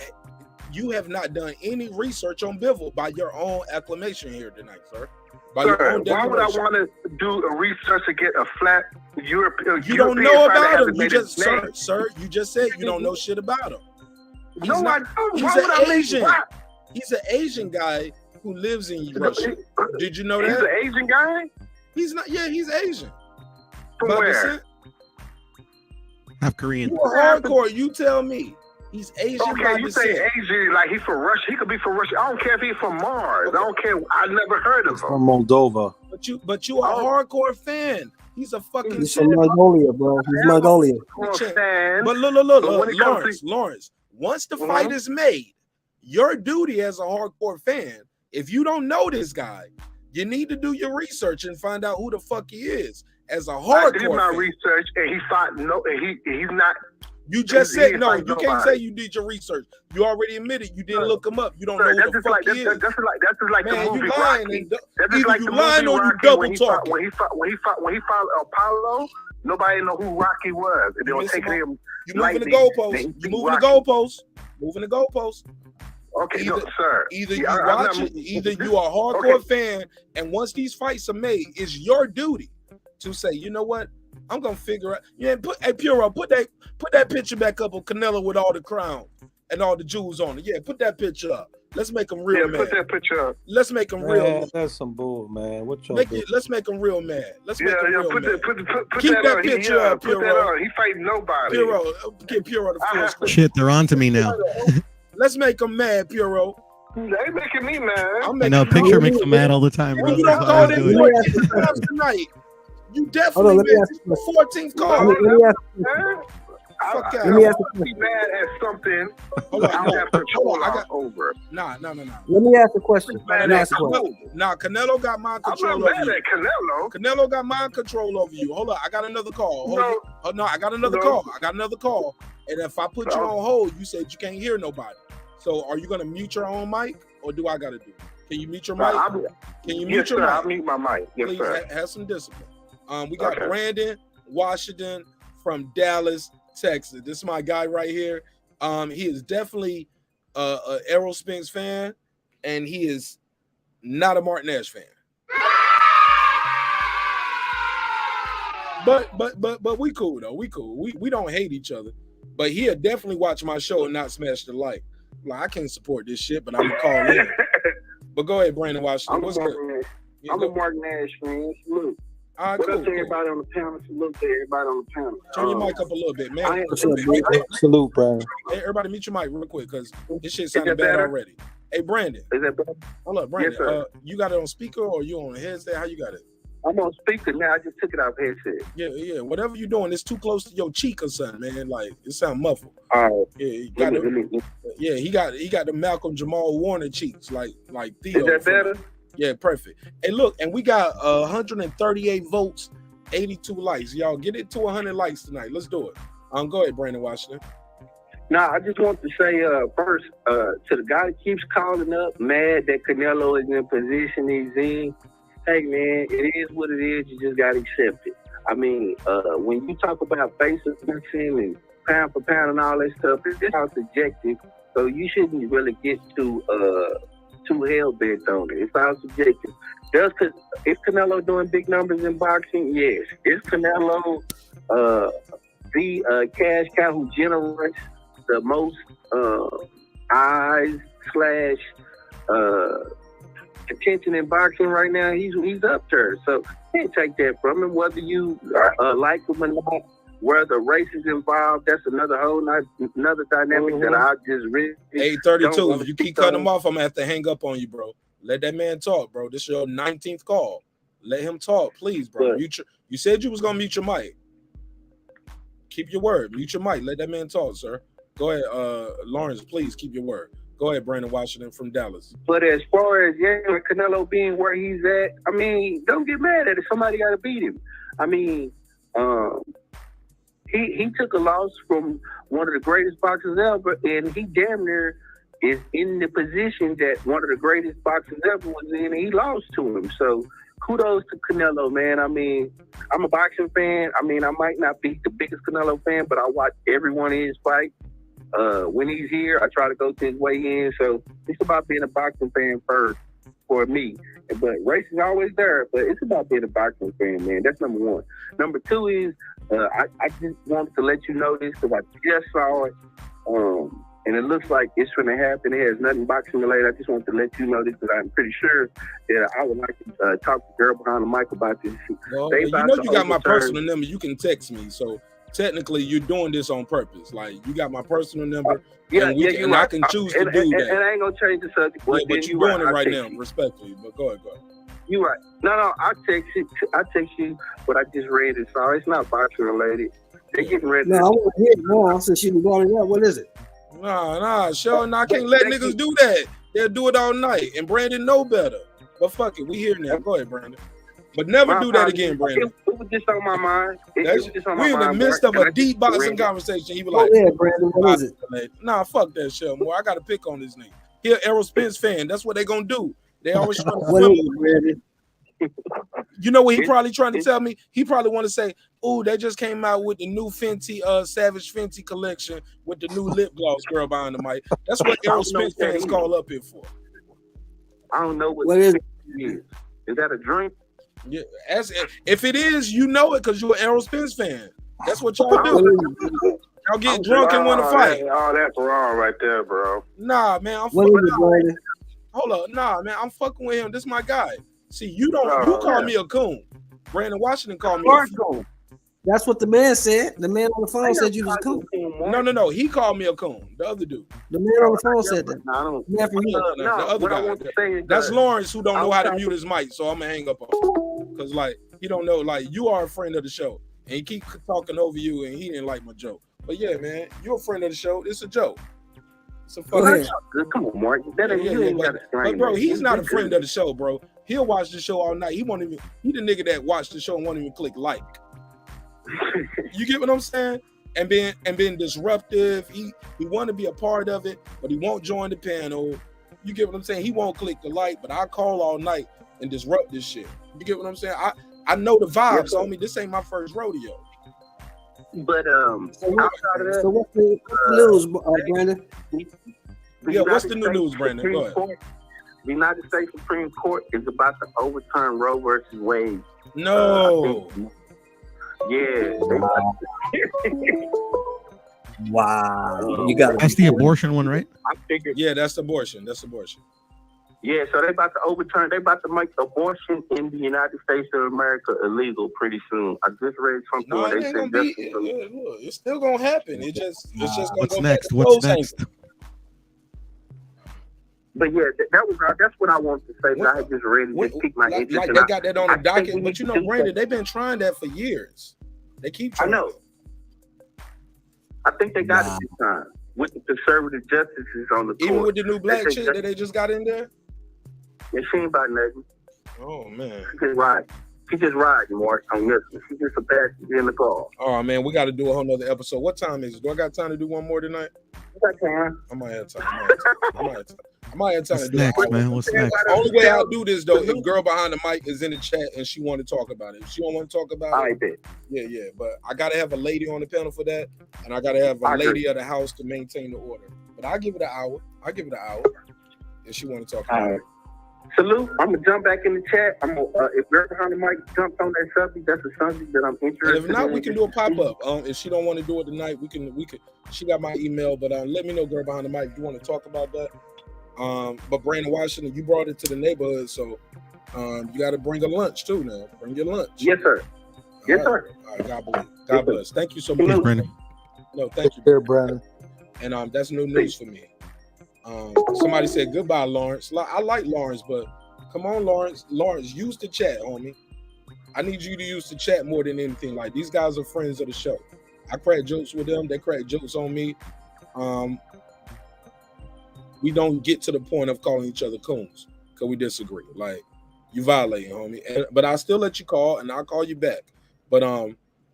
you have not done any research on Bivol by your own acclamation here tonight, sir. Sir, why would I want to do a research to get a flat European? You don't know about him. You just, sir, you just said you don't know shit about him. I don't. He's an Asian. He's an Asian guy who lives in Russia. Did you know that? He's an Asian guy? He's not. Yeah, he's Asian. From where? Half Korean. You're hardcore. You tell me. He's Asian. Okay, you say Asian like he's from Russia. He could be from Russia. I don't care if he's from Mars. Okay. I don't care. I never heard of him. From Moldova. But you a hardcore fan. He's a fucking. He's from Mongolia, bro. He's Mongolia. But look, Lawrence. Once the fight is made, your duty as a hardcore fan, if you don't know this guy, you need to do your research and find out who the fuck he is. as a I did hardcore my fan. research, and he fought he's not. You just he said didn't no. fight You can't nobody. say you did your research. You already admitted you didn't look him up. You don't Sir, know who that's the just fuck like he is. that's just like Man, the movie you lying. Rocky. And That's just either like you the lying movie or you Rocky double when he talking. fought Apollo. Nobody know who Rocky was. And they were taking him. You moving the goalposts. You moving the goalposts. Moving the goalposts. Okay, no, sir. Either you Yeah, I'm watch not- it, either you are a hardcore fan, and once these fights are made, it's your duty to say, you know what, I'm gonna figure out. Yeah, Puro, put that picture back up of Canelo with all the crowns and all the jewels on it. Yeah, put that picture up. Let's make him real mad. Put that picture up. Let's make him real Man, mad. that's some bull, man. What y'all Let's make him real mad. Let's make him real put mad. Put Keep that that on. picture up, Put that Puro. on. He fighting nobody. Puro, get Puro the full screen. Shit, they're on to me now. Let's make him mad, Puro. They making me mad. I know, picture makes them mad all the time, bro. When you That's don't what I call was it doing. 14 times tonight, you Hold definitely on, let me made ask you the 14th call. Let me ask you Fuck Let me ask you Be mad at something. Hold on, I don't have control over. Nah. Let me ask a question. Let me ask a question. Nah, Canelo got mind I'm control not over mad you. at Canelo. Canelo got mind control over you. Hold on, I got another call. No, I got another No. call. I got another call. And if I put you on hold, you said you can't hear nobody. So are you gonna mute your own mic, or do I gotta do it? Can you mute your mic? Can you mute Yes, your sir. mic? I'll mute my mic. Yes, Please sir. have some discipline. We got Okay. Brandon Washington from Dallas, Texas. This is my guy right here. He is definitely a Errol Spence fan, and he is not a Marq Nash fan. But we cool though. We cool. We don't hate each other. But he'll definitely watch my show and not smash the like. Like, I can't support this shit, but I'm gonna call in. But go ahead, Brandon Washington. What's good? I'm a Marq Nash fan. Salute. All right, what cool, up to everybody on the panel? Salute to everybody on the panel. Turn your mic up a little bit, man. Salute, Brandon. Hey, everybody, mute your mic real quick, because this shit Is sounded that bad better? already. Hey, Brandon. Is that better? Hold up, Brandon. Yes, sir. You got it on speaker or you on a headset? How you got it? I'm on speaker now. I just took it off headset. Yeah. Whatever you're doing, it's too close to your cheek or something, man. Like, it sound muffled. All right. Yeah, he got the Malcolm Jamal Warner cheeks, like Theo. Is that better? Yeah, perfect. Hey, look, and we got 138 votes, 82 likes. Y'all get it to 100 likes tonight. Let's do it. Go ahead, Brandon Washington. Now, I just want to say first to the guy that keeps calling up, mad that Canelo is in the position he's in. Hey, man, it is what it is. You just got to accept it. I mean, when you talk about face of boxing and pound for pound and all that stuff, it's all subjective. So you shouldn't really get too hell-bent on it. It's all subjective. Is Canelo doing big numbers in boxing? Yes. Is Canelo the cash cow who generates the most eyes / attention in boxing right now? He's up there. So can't take that from him. Whether you like him or not, where the race is involved, that's another dynamic that I just really 832. If you keep cutting him off, I'm gonna have to hang up on you, bro. Let that man talk, bro. This is your 19th call. Let him talk, please, bro. You said you was gonna mute your mic. Keep your word. Mute your mic. Let that man talk, sir. Go ahead, Lawrence. Please keep your word. Go ahead, Brandon Washington from Dallas. But as far as Canelo being where he's at, I mean, don't get mad at it. Somebody got to beat him. I mean, he took a loss from one of the greatest boxers ever, and he damn near is in the position that one of the greatest boxers ever was in, and he lost to him. So kudos to Canelo, man. I mean, I'm a boxing fan. I mean, I might not be the biggest Canelo fan, but I watch every one of his fights. When he's here, I try to go to his weigh-in. So it's about being a boxing fan first for me. But race is always there, but it's about being a boxing fan, man. That's number one. Number two is I just wanted to let you know this because I just saw it. And it looks like it's going to happen. It has nothing boxing related. I just want to let you know this because I'm pretty sure that I would like to talk to the girl behind the mic about this. Well, you know you got my personal number. You can text me. So technically, you're doing this on purpose. Like, you got my personal number, and I can choose to do that. And I ain't going to change the subject. Yeah, but you're doing it right now, respectfully. But go ahead. You're right. No, I text you what I just read and saw. It's not boxing related. They're getting ready. No, I want to hear it now since you brought it up. What is it? Nah, Shawn, I can't let niggas do that. They'll do it all night, and Brandon know better. But fuck it, we here now. Go ahead, Brandon. But never do that again, Brandon. It was just on my mind. It was just on my We in the mind, midst Mark, of and a I deep just boxing read it. conversation. He was Oh, like, yeah, Brandon, what is it? Nah, fuck that shit, more. I got to pick on this nigga. He an Errol Spence fan. That's what they gonna do. They always trying to What swim. is it, Brandon? You know what he probably trying to tell me? He probably want to say, "Oh, they just came out with the new Fenty, Savage Fenty collection with the new lip gloss." Girl behind the mic. That's what Errol Spence fans call up here for. I don't know what is it is. Is that a drink? Yeah, if it is, you know it because you're an Errol Spence fan. That's what y'all do. Y'all get drunk and want to fight. That's wrong right there, bro. Nah, man, I'm What fucking. is it, Brandon? Hold up, nah, man, I'm fucking with him. This is my guy. See, you don't. You call me a coon. Brandon Washington called me a coon. That's what the man said. The man on the phone said you was a coon. No. He called me a coon. The other dude. The man on the phone said that. The other guy. That's Lawrence who don't know how to mute his mic, so I'm gonna hang up on him. Because like he don't know, like you are a friend of the show. And he keep talking over you and he didn't like my joke. But yeah, man, you're a friend of the show. It's a joke. It's a fucking Come on, Mark. You ain't got but bro, he's not a friend of the show, bro. He'll watch the show all night. He won't even he the nigga that watched the show and won't even click like. You get what I'm saying? And being disruptive. He want to be a part of it, but he won't join the panel. You get what I'm saying? He won't click the like, but I call all night and disrupt this shit. You get what I'm saying? I know the vibes, homie. This ain't my first rodeo. But outside of that, so what's the news, Brandon? Yeah, what's the new news, Brandon? Go ahead. The United States Supreme Court is about to overturn Roe versus Wade. No. Yeah. Wow. You got That's the abortion one, right? I figured. Yeah, that's abortion. That's abortion. Yeah, so they about to overturn. They about to make abortion in the United States of America illegal pretty soon. I just read something. No, where it they ain't said gonna be. It's still gonna happen. It's just gonna What's go next? back to What's those next? things. But yeah, that's what I wanted to say. But I had just read it, just piqued my interest. Like they got that on the docket, but you know, Brandon, they've been trying that for years. They keep trying. I know. I think they got it this time with the conservative justices on the court. Even with the new black They chick say that they just got in there. Yeah, she ain't about nothing. Oh man, she just ride. She just riding, Mark. On this, she just a passenger in the car. Oh man, we got to do a whole nother episode. What time is it? Do I got time to do one more tonight? I might have time. I might have time What's to do next, it. man? What's next? Only way I'll do this though, if girl behind the mic is in the chat and she want to talk about it. If she don't want to talk about it, yeah. But I gotta have a lady on the panel for that, and I gotta have a lady of the house to maintain the order. But I'll give it an hour. If she want to talk about it. Salute. I'm gonna jump back in the chat. I'm gonna if girl behind the mic jumps on that subject, that's a subject that I'm interested in. And if not, we can do a pop up. If she don't want to do it tonight, we can. She got my email, but let me know, girl behind the mic, if you want to talk about that. But Brandon Washington, you brought it to the neighborhood, so you got to bring a lunch too. Now, bring your lunch. Yes, sir. Yes, sir. All right, God bless. God bless. Thank you so much, Brandon. No, thank you, there, Brandon. And that's new news for me. Somebody said goodbye, Lawrence. I like Lawrence, but come on, Lawrence. Lawrence, use the chat, homie. I need you to use the chat more than anything. Like, these guys are friends of the show. I crack jokes with them. They crack jokes on me. We don't get to the point of calling each other coons because we disagree. Like, you violating, homie. But I'll still let you call, and I'll call you back. But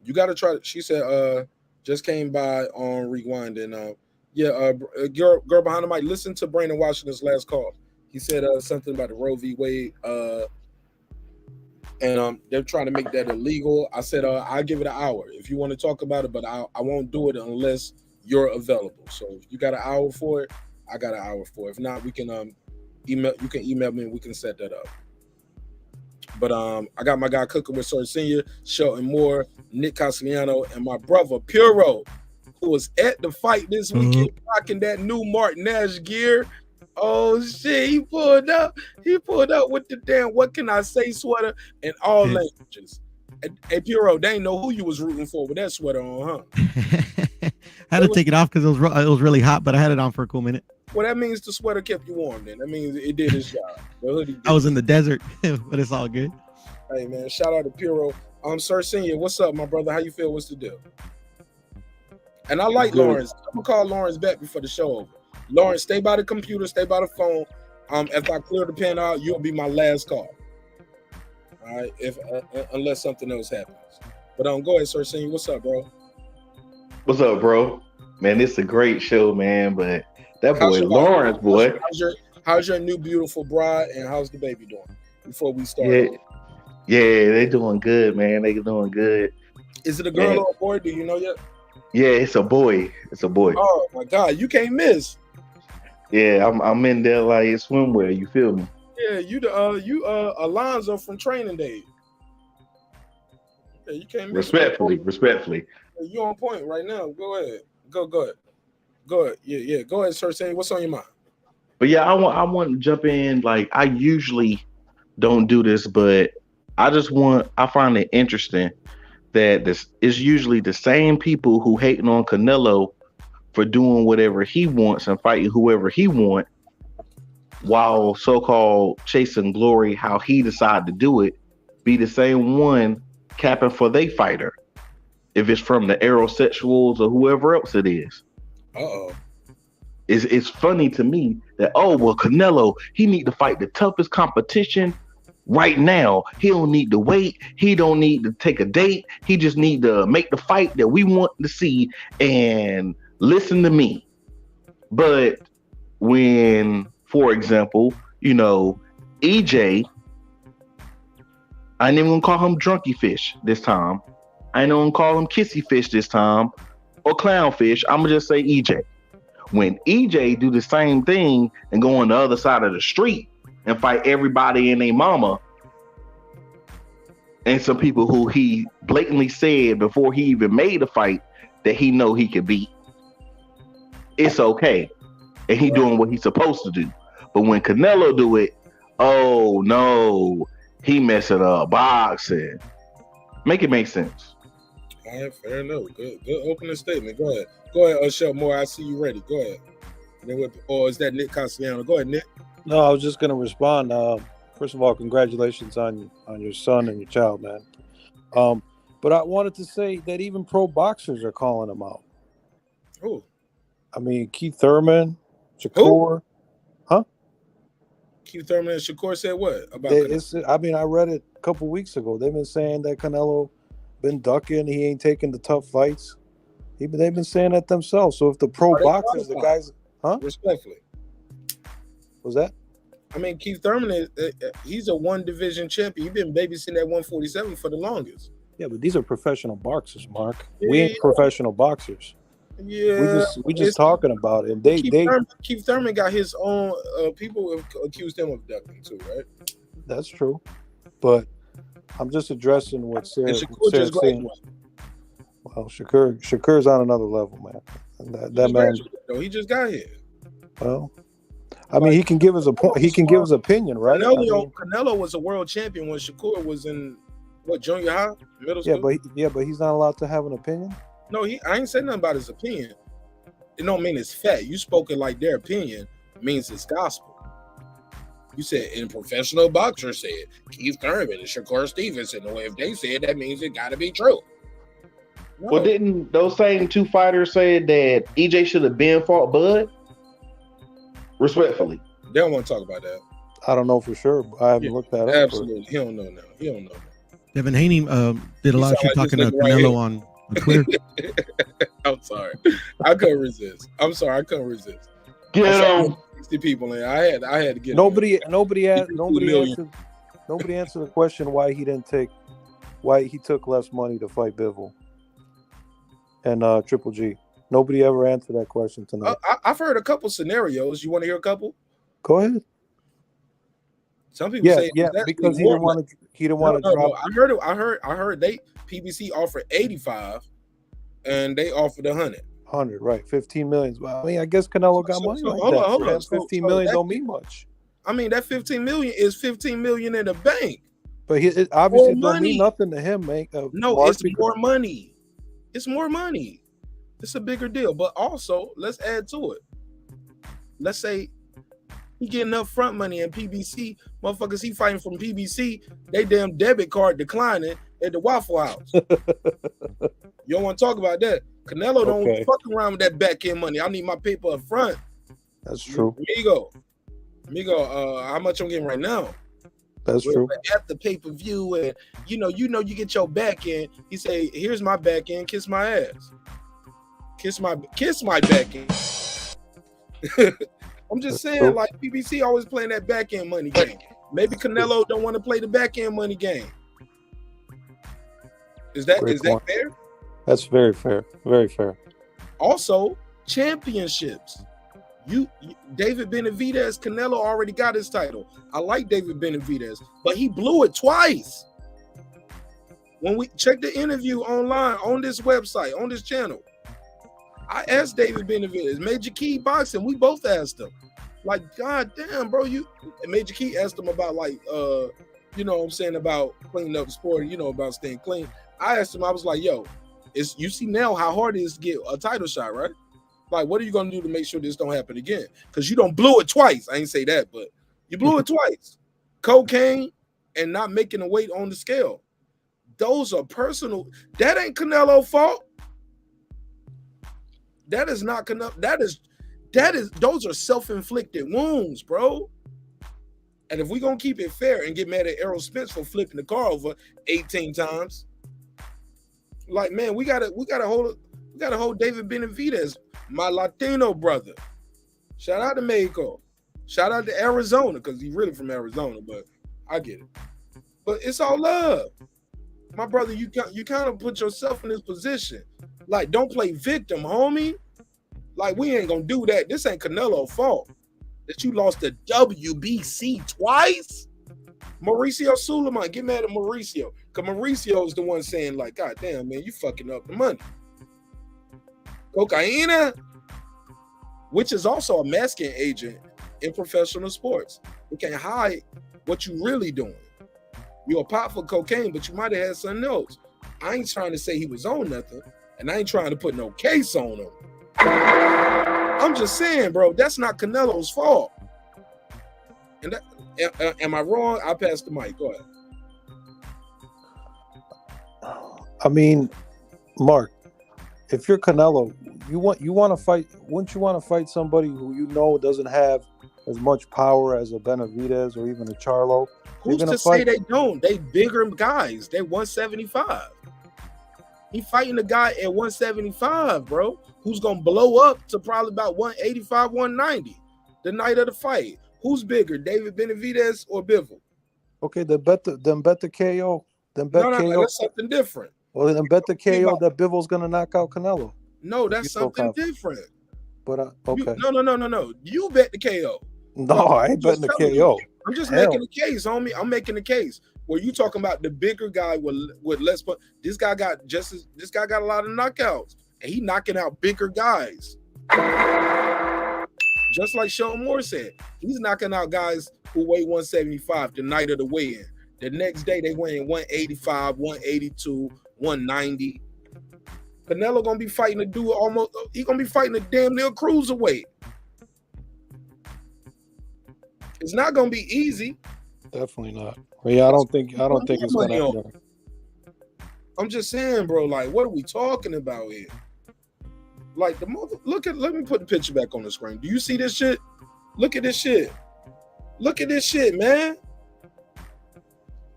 you got to try. She said, just came by on Rewind, and girl behind the mic, listen to Brandon Washington's last call. He said something about the Roe v. Wade, and they're trying to make that illegal. I said I'll give it an hour if you want to talk about it, but I won't do it unless you're available. So if you got an hour for it, I got an hour for it. If not, we can email. You can email me and we can set that up. But I got my guy cooking with Sir Senior, Shelton Moore, Nick Castellano, and my brother Puro, who was at the fight this weekend, rocking that new Marq Nash gear. Oh shit, he pulled up with the damn "What Can I Say" sweater in all languages. Hey Puro, they ain't know who you was rooting for with that sweater on, huh? I had to take it off because it was really hot, but I had it on for a cool minute. Well, that means the sweater kept you warm then. That means it did its job. The hoodie did. I was in the desert, but it's all good. Hey man, shout out to Puro. Sir Senior, what's up, my brother? How you feel? What's the deal? And I like Lawrence. I'm gonna call Lawrence back before the show over. Lawrence, stay by the computer, stay by the phone. If I clear the pen out, you'll be my last call. All All right, if unless something else happens. But go ahead, Sir Senior. What's up, bro? What's up, bro? Man, it's a great show, man. But that boy Lawrence, boy. How's your new beautiful bride, and how's the baby doing? Before we start, Yeah, they doing good, man. They doing good. Is it a girl or a boy? Do you know yet? Yeah, it's a boy. It's a boy. Oh my God, you can't miss. Yeah, I'm in there like swimwear. You feel me? Yeah, you Alonzo from Training Day. Yeah, you can't miss. Respectfully. You on point right now. Go ahead. Go ahead. Yeah. Go ahead, Sir. Say what's on your mind. But yeah, I want to jump in. Like I usually don't do this, but I find it interesting that this is usually the same people who hating on Canelo for doing whatever he wants and fighting whoever he wants, while so-called chasing glory how he decided to do it, be the same one capping for they fighter, if it's from the aerosexuals or whoever else it is. It's funny to me that Canelo, he need to fight the toughest competition right now. He don't need to wait. He don't need to take a date. He just need to make the fight that we want to see and listen to me. But when, for example, EJ, I ain't even gonna call him drunky fish this time. I ain't gonna call him kissy fish this time or clown fish. I'm gonna just say EJ. When EJ do the same thing and go on the other side of the street and fight everybody and their mama and some people who he blatantly said before he even made the fight that he know he could beat, it's okay. And he doing what he's supposed to do. But when Canelo do it, oh no, he messing up boxing. Make it make sense. All right, fair enough. Good opening statement. Go ahead, Shell Moore. I see you ready. Go ahead. Or is that Nick Castellano? Go ahead, Nick. No, I was just going to respond. First of all, congratulations on your son and your child, man. But I wanted to say that even pro boxers are calling him out. Who? I mean, Keith Thurman, Shakur. Huh? Keith Thurman and Shakur said what about? I read it a couple weeks ago. They've been saying that Canelo been ducking. He ain't taking the tough fights. They've been saying that themselves. So if the pro boxers, the guys, respectfully, was that? I mean, Keith Thurman he's a one division champion. He's been babysitting at 147 for the longest. Yeah, but these are professional boxers, Mark. We ain't professional boxers. Yeah, we just talking about it. And Keith Thurman got his own. People have accused him of ducking too, right? That's true, but I'm just addressing what Sarah's saying. Well, Shakur's on another level, man. That man. No, he just got here. Well, I mean, he can give us a point. He can give his opinion, right? Canelo was a world champion when Shakur was in junior high, middle school. But he's not allowed to have an opinion. No, I ain't saying nothing about his opinion. It don't mean it's fact. You spoke it like their opinion means it's gospel. You said in professional boxers said Keith Thurman and Shakur Stevenson. The way if they said that means it got to be true. No. Well, didn't those same two fighters say that EJ should have been fought Bud? Respectfully, they don't want to talk about that. I don't know for sure. I haven't looked that up. Absolutely, he don't know now. He don't know. Devin Haney did a lot of shit talking to Canelo on Twitter. I'm sorry, I couldn't resist. Get on 60 people in. I had to get. Nobody answered the question why he took less money to fight Bivol and Triple G. Nobody ever answered that question tonight. I've heard a couple scenarios. You want to hear a couple? Go ahead. Some people say because he didn't want to drop. No. I heard they PBC offered 85 and they offered 100. 100, right? 15 million. Well, I mean, I guess Canelo got money like that. Hold on. 15 million don't mean much. I mean, that 15 million is 15 million in the bank. But it obviously don't mean nothing to him, man. No, it's more money. It's more money. It's a bigger deal. But also, let's add to it. Let's say he getting up front money in PBC. Motherfuckers, he fighting from PBC. They damn debit card declining at the Waffle House. You don't want to talk about that. Canelo don't fuck around with that back end money. I need my paper up front. That's true. Amigo, how much I'm getting right now? That's true. At the pay-per-view, and you get your back end. He say, "Here's my back end. Kiss my ass. Kiss my back end." I'm just saying, like PBC always playing that back end money game. Maybe Canelo don't want to play the back end money game. Is that fair? That's very fair. Very fair. Also, championships. David Benavidez, Canelo already got his title. I like David Benavidez, but he blew it twice. When we check the interview online on this website, on this channel, I asked David Benavidez, Major Key Boxing, we both asked him. Like, God damn, bro, Major Key asked him about about cleaning up the sport, about staying clean. I asked him, I was like, yo, you see now how hard it is to get a title shot, right? Like, what are you gonna do to make sure this don't happen again? Because you don't blew it twice. I ain't say that, but you blew it twice. Cocaine and not making a weight on the scale. Those are personal. That ain't Canelo's fault. That is not Canelo. Those are self-inflicted wounds, bro. And if we're gonna keep it fair and get mad at Errol Spence for flipping the car over 18 times, like, man, we gotta hold David Benavidez, my Latino brother. Shout out to Mexico. Shout out to Arizona, because he's really from Arizona, but I get it. But it's all love. My brother, you kind of put yourself in this position. Like, don't play victim, homie. Like, we ain't gonna do that. This ain't Canelo's fault that you lost the WBC twice. Mauricio Suleiman, get mad at Mauricio. Because Mauricio is the one saying, like, God damn, man, you fucking up the money. Cocaine, which is also a masking agent in professional sports. You can't hide what you really doing. You're a pot for cocaine, but you might have had something else. I ain't trying to say he was on nothing, and I ain't trying to put no case on him. I'm just saying, bro, that's not Canelo's fault. And am I wrong? I'll pass the mic. Go ahead. I mean, Mark, if you're Canelo, you want to fight. Wouldn't you want to fight somebody who doesn't have as much power as a Benavidez or even a Charlo? Who's to say they don't? They bigger guys. They 175. He fighting a guy at 175, bro, who's gonna blow up to probably about 185, 190 the night of the fight. Who's bigger, David Benavidez or Bivol? Okay, then bet the KO. Then bet KO. That's something different. Well, then bet the KO that Bivol's gonna knock out Canelo. No, that's something different. But okay. No. You bet the KO. No, I ain't betting the KO. I'm just making a case, homie. I'm making a case. Where you talking about the bigger guy with less, but this guy got a lot of knockouts, and he knocking out bigger guys. Just like Shawn Moore said, he's knocking out guys who weigh 175 the night of the weigh-in. The next day they weighing 185, 182, 190. Canelo gonna be fighting a dude he gonna be fighting a damn near cruiserweight. It's not gonna be easy. Definitely not. Well, yeah, I don't think it's gonna happen. I'm just saying, bro, like, what are we talking about here? Like, let me put the picture back on the screen. Do you see this shit? Look at this shit. Look at this shit, man.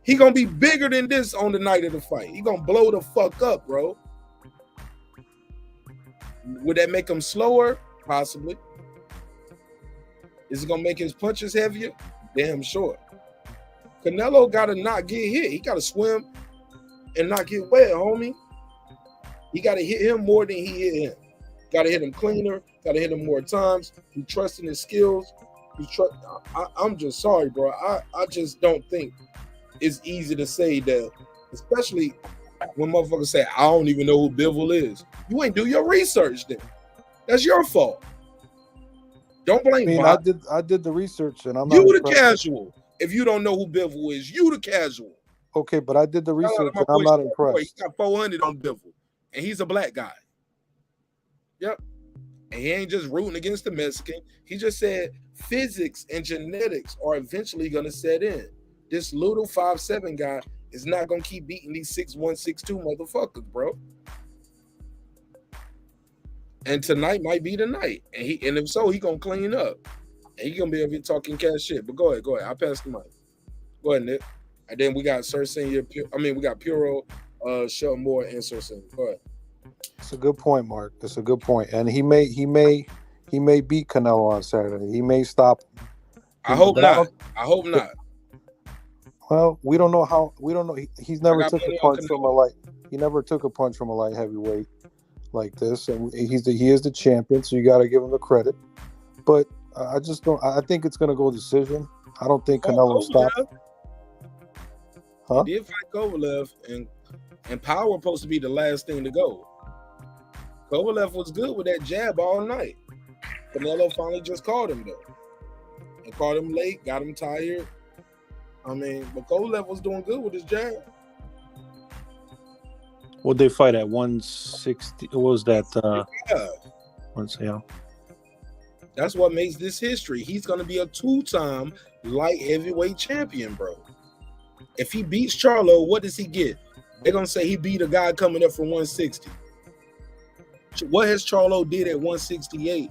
He gonna be bigger than this on the night of the fight. He gonna blow the fuck up, bro. Would that make him slower? Possibly. Is it gonna make his punches heavier? Damn sure. Canelo gotta not get hit. He gotta swim and not get wet, homie. He gotta hit him more than he hit him. Gotta hit him cleaner. Gotta hit him more times. He trusting his skills. I'm just sorry, bro. I just don't think it's easy to say that, especially when motherfuckers say, I don't even know who Bivol is. You ain't do your research then. That's your fault. Don't blame me. I did the research, and I'm not the casual. If you don't know who Bivol is, you the casual. Okay, but I did the research, and I'm not impressed. He got 400 on Bivol, and he's a black guy. Yep. And he ain't just rooting against the Mexican. He just said physics and genetics are eventually going to set in. This little 5'7" guy is not going to keep beating these 6'1", 6'2" motherfuckers, bro. And tonight might be the night. And if so, he going to clean up. And he going to be over here talking cash shit. But go ahead. I'll pass the mic. Go ahead, Nick. And then we got Sir Senior. We got Puro, Sheldon Moore, and Sir Senior. Go ahead. It's a good point, Mark. It's a good point, and he may beat Canelo on Saturday. He may stop him. I hope not. I hope not. Well, we don't know how. We don't know. He's never took a punch from a light. He never took a punch from a light heavyweight like this, and he is the champion. So you got to give him the credit. But I just don't. I think it's going to go decision. I don't think Canelo will stop. Huh? He did fight Kovalev, and power was supposed to be the last thing to go. Kovalev was good with that jab all night. Canelo finally just caught him though, and caught him late, got him tired. But Kovalev was doing good with his jab. What they fight at 160? What was that? Yeah. That's what makes this history. He's going to be a 2-time light heavyweight champion, bro. If he beats Charlo, what does he get? They're going to say he beat a guy coming up from 160. What has Charlo did at 168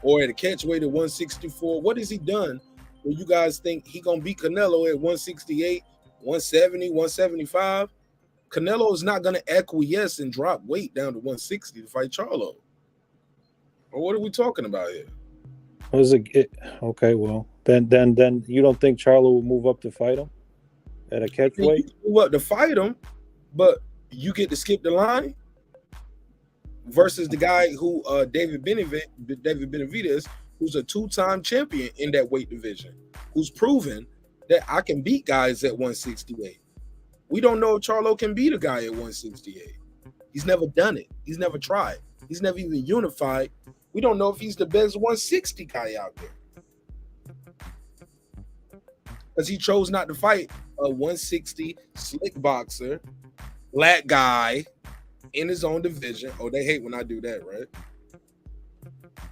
or at a catch weight at 164? What has he done where you guys think he going to beat Canelo at 168, 170, 175? Canelo is not going to acquiesce and drop weight down to 160 to fight Charlo. Or what are we talking about here? Okay, well, then you don't think Charlo will move up to fight him at a catch weight? Move up to fight him, but you get to skip the line versus the guy who David Benavidez, who's a 2-time champion in that weight division, who's proven that I can beat guys at 168. We don't know if Charlo can beat a guy at 168. He's never done it. He's never tried. He's never even unified. We don't know if he's the best 160 guy out there. Because he chose not to fight a 160 slick boxer, black guy in his own division. Oh, they hate when I do that, right?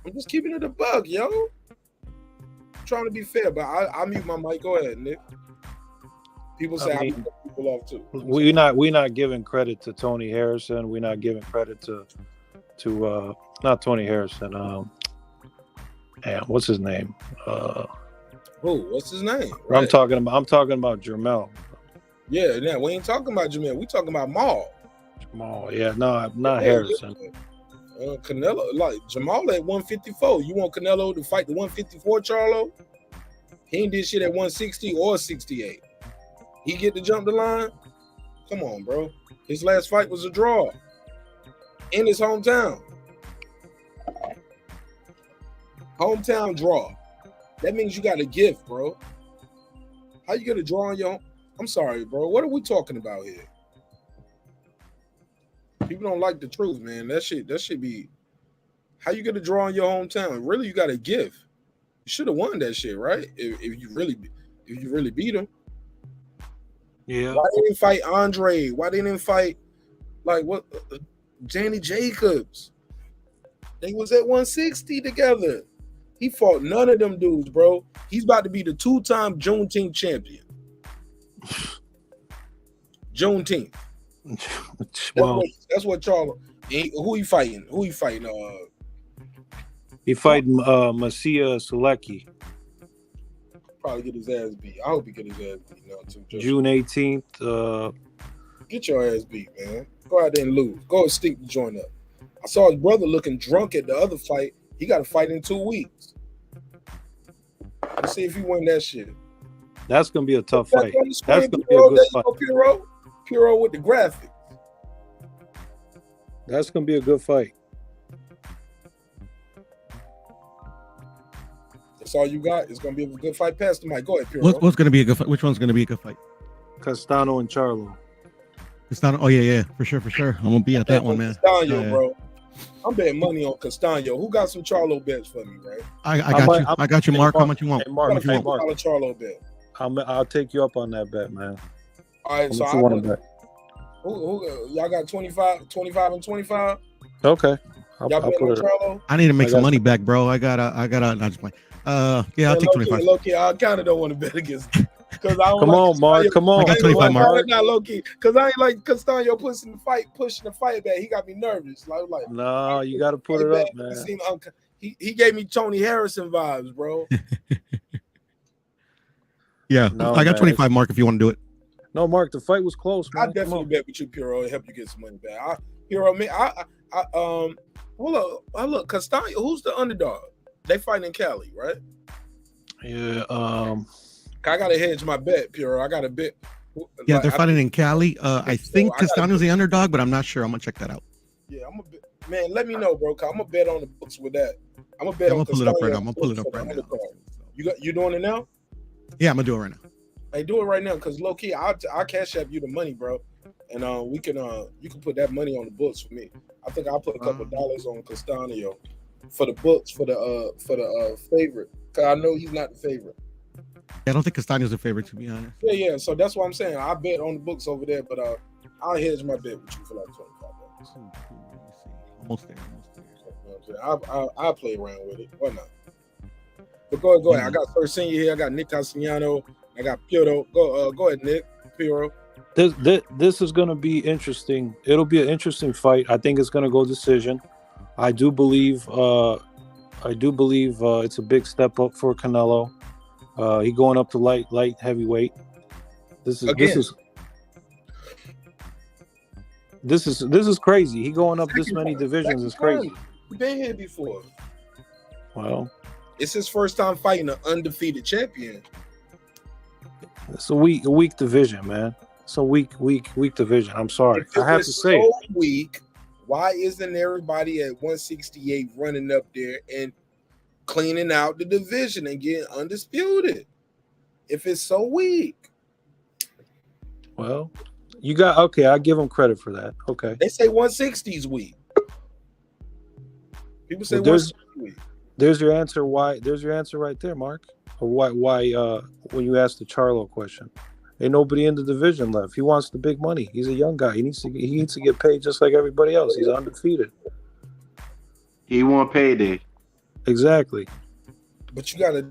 I'm just keeping it a bug, yo. I'm trying to be fair, but I mute my mic. Go ahead, Nick. People say I cut people off too. We're not giving credit to Tony Harrison. We're not giving credit to not Tony Harrison. What's his name? What's his name? Right. I'm talking about Jermell. Yeah, we ain't talking about Jermell. We talking about Maul. Jamal, yeah, no, not Harrison. Canelo, like Jamal at 154. You want Canelo to fight the 154 Charlo? He ain't did shit at 160 or 68. He get to jump the line? Come on, bro. His last fight was a draw in his hometown. Hometown draw. That means you got a gift, bro. How you get a draw on your? I'm sorry, bro. What are we talking about here? People don't like the truth, man. That should be. How you get a draw in your hometown? Really, you got a gift. You should have won that shit, right? If you really beat him. Yeah. Why didn't he fight Andre? Why didn't he fight Danny Jacobs? They was at 160 together. He fought none of them dudes, bro. He's about to be the 2-time Juneteenth champion. Juneteenth. That's what Charlo. Who he fighting? He fighting Masia Sulecki. Probably get his ass beat. I hope he get his ass beat now too. June 18th. Get your ass beat, man. Go out there and lose. Go and stick the joint up. I saw his brother looking drunk at the other fight. He got to fight in 2 weeks. Let's see if he win that shit. That's gonna be a tough fight. That's gonna be a good fight. Puro with the graphics. That's gonna be a good fight. That's all you got. It's gonna be a good fight. Pass the mic. Go ahead, Puro. What's gonna be a good fight? Which one's gonna be a good fight? Castano and Charlo. Castano. Oh yeah, for sure. I'm gonna be at that one, man. Castano, bro. I'm betting money on Castano. Who got some Charlo bets for me, right? I got you, Mark. How much you want? Hey, Mark, Charlo bet. I'll take you up on that bet, man. All right, so I want to bet. Who y'all got 25 and 25? Okay. Y'all bet on Charlo? I need to make some money back, bro. I gotta not just play. Yeah, I'll take 25. Low-key, I kind of don't want to bet against because I don't come on, Mark. Come on. I got 25, Mark. Not low key because I ain't like Castano pushing the fight back. He got me nervous. Like no, you got to put it up, man. He gave me Tony Harrison vibes, bro. Yeah, No, I got man, 25, Mark, if you want to do it. No, Mark, the fight was close, man. I definitely bet with you, Puro, and help you get some money back. Puro, man, hold up. Look, Castaño, who's the underdog? They fighting in Cali, right? Yeah. I gotta hedge my bet, Puro. I gotta bet. Yeah, they're fighting in Cali. I think Castaño's the underdog, but I'm not sure. I'm gonna check that out. Yeah, I'm a bet. Man, let me know, bro. Cause I'm gonna bet on the books with that. I'm gonna bet on. I'm gonna pull it up right now. I'm gonna pull it up right now. You doing it now? Yeah, I'm gonna do it right now. Hey, do it right now, cause low key, I'll cash app you the money, bro, and we can you can put that money on the books for me. I think I'll put a couple dollars on Castaño for the books for the favorite, cause I know he's not the favorite. I don't think Castaño's the favorite, to be honest. Yeah. So that's what I'm saying. I bet on the books over there, but I'll hedge my bet with you for like $25. Almost there. You know I'll play around with it. Why not? But go ahead. I got Sir Senior here. I got Nick Castellano. I got Puro. Go ahead, Nick. Puro. This is going to be interesting. It'll be an interesting fight. I think it's going to go decision. I do believe it's a big step up for Canelo. He going up to light heavyweight. This is crazy. He going up this many divisions is crazy. He's been here before. Well, it's his first time fighting an undefeated champion. It's a weak division, man. It's a weak division. I'm sorry. I have to say so weak. Why isn't everybody at 168 running up there and cleaning out the division and getting undisputed? If it's so weak. Well, you got okay. I give him credit for that. Okay. They say 160 is weak. People say Well, 160 is weak. There's your answer. Why? There's your answer right there, Mark. Or why? When you asked the Charlo question, ain't nobody in the division left. He wants the big money. He's a young guy. He needs to get paid just like everybody else. He's undefeated. He want payday. Exactly. But you gotta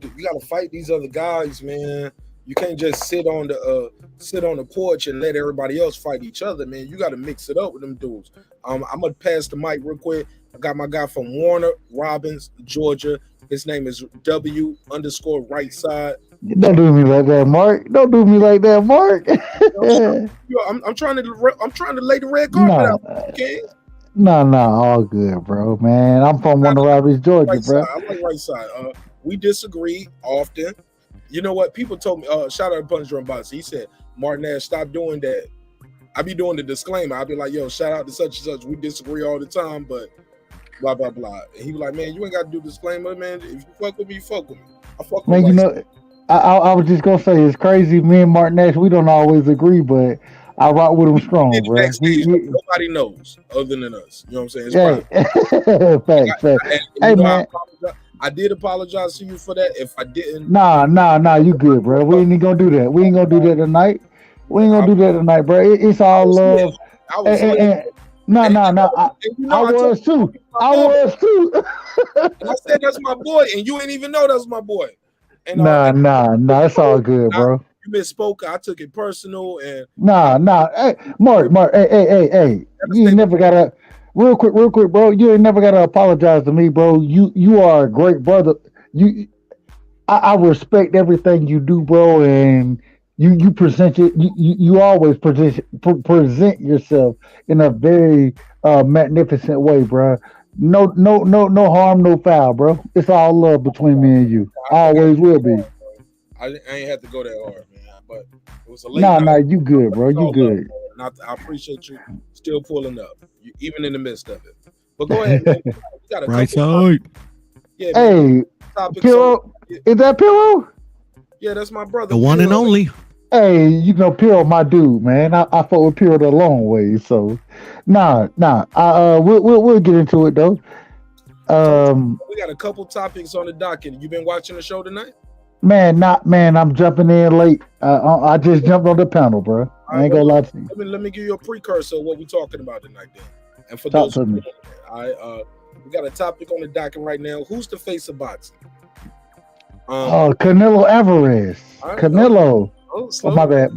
fight these other guys, man. You can't just sit on the porch and let everybody else fight each other, man. You gotta mix it up with them dudes. I'm gonna pass the mic real quick. I got my guy from Warner Robins, Georgia. His name is W_right side. Don't do me like that, Mark. Don't do me like that, Mark. I'm trying to lay the red carpet out. Okay. No, all good, bro, man. I'm from Warner Robins, Georgia, Right bro. side. I like right side. We disagree often. You know what? People told me, shout out to Puncher and Boss. He said, Marq Nash, stop doing that. I be doing the disclaimer. I'll be like, yo, shout out to such and such. We disagree all the time, but blah, blah, blah. And he was like, man, you ain't got to do disclaimer, man. If you fuck with me, you fuck with me. I fuck with Man, you. you know, I was just gonna say it's crazy. Me and Marq Nash, we don't always agree, but I rock with him strong, bro. Nobody knows other than us. You know what I'm saying? It's Yeah, facts. Hey, man. I did apologize to you for that. If I didn't, Nah, you good, bro. We ain't gonna do that. We ain't gonna do that tonight. We ain't gonna do that tonight, bro. It's all love. No. I was too. And I said that's my boy, and you ain't even know that's my boy. And Nah. It's all good, bro. You misspoke. I took it personal, and Nah. Hey, Mark. Hey. You ain't never gotta. Real quick, bro. You ain't never gotta apologize to me, bro. You are a great brother. I respect everything you do, bro, and you present it. You always present yourself in a very magnificent way, bro. No harm, no foul, bro. It's all love between me and you. Always will be. I ain't had to go that hard, man. But it was a late Nah, night. you good, bro. You good. And I appreciate you still pulling up, even in the midst of it. But go ahead, man. We got a Right couple side. Yeah, Hey, man. Topics Piro, is that Piro? Yeah, that's my brother. The one and Piro. only. Hey, you know Piro, my dude, man. I fought with Piro the long way, so nah. We'll get into it though. We got a couple topics on the docket. You been watching the show tonight? Man, I'm jumping in late. I just jumped on the panel, bro. I ain't gonna lie to you. Let me give you a precursor of what we're talking about tonight, then. And for Talk those to who me. we got a topic on the docket right now. Who's the face of boxing? Canelo Alvarez. Canelo. slow. My bad.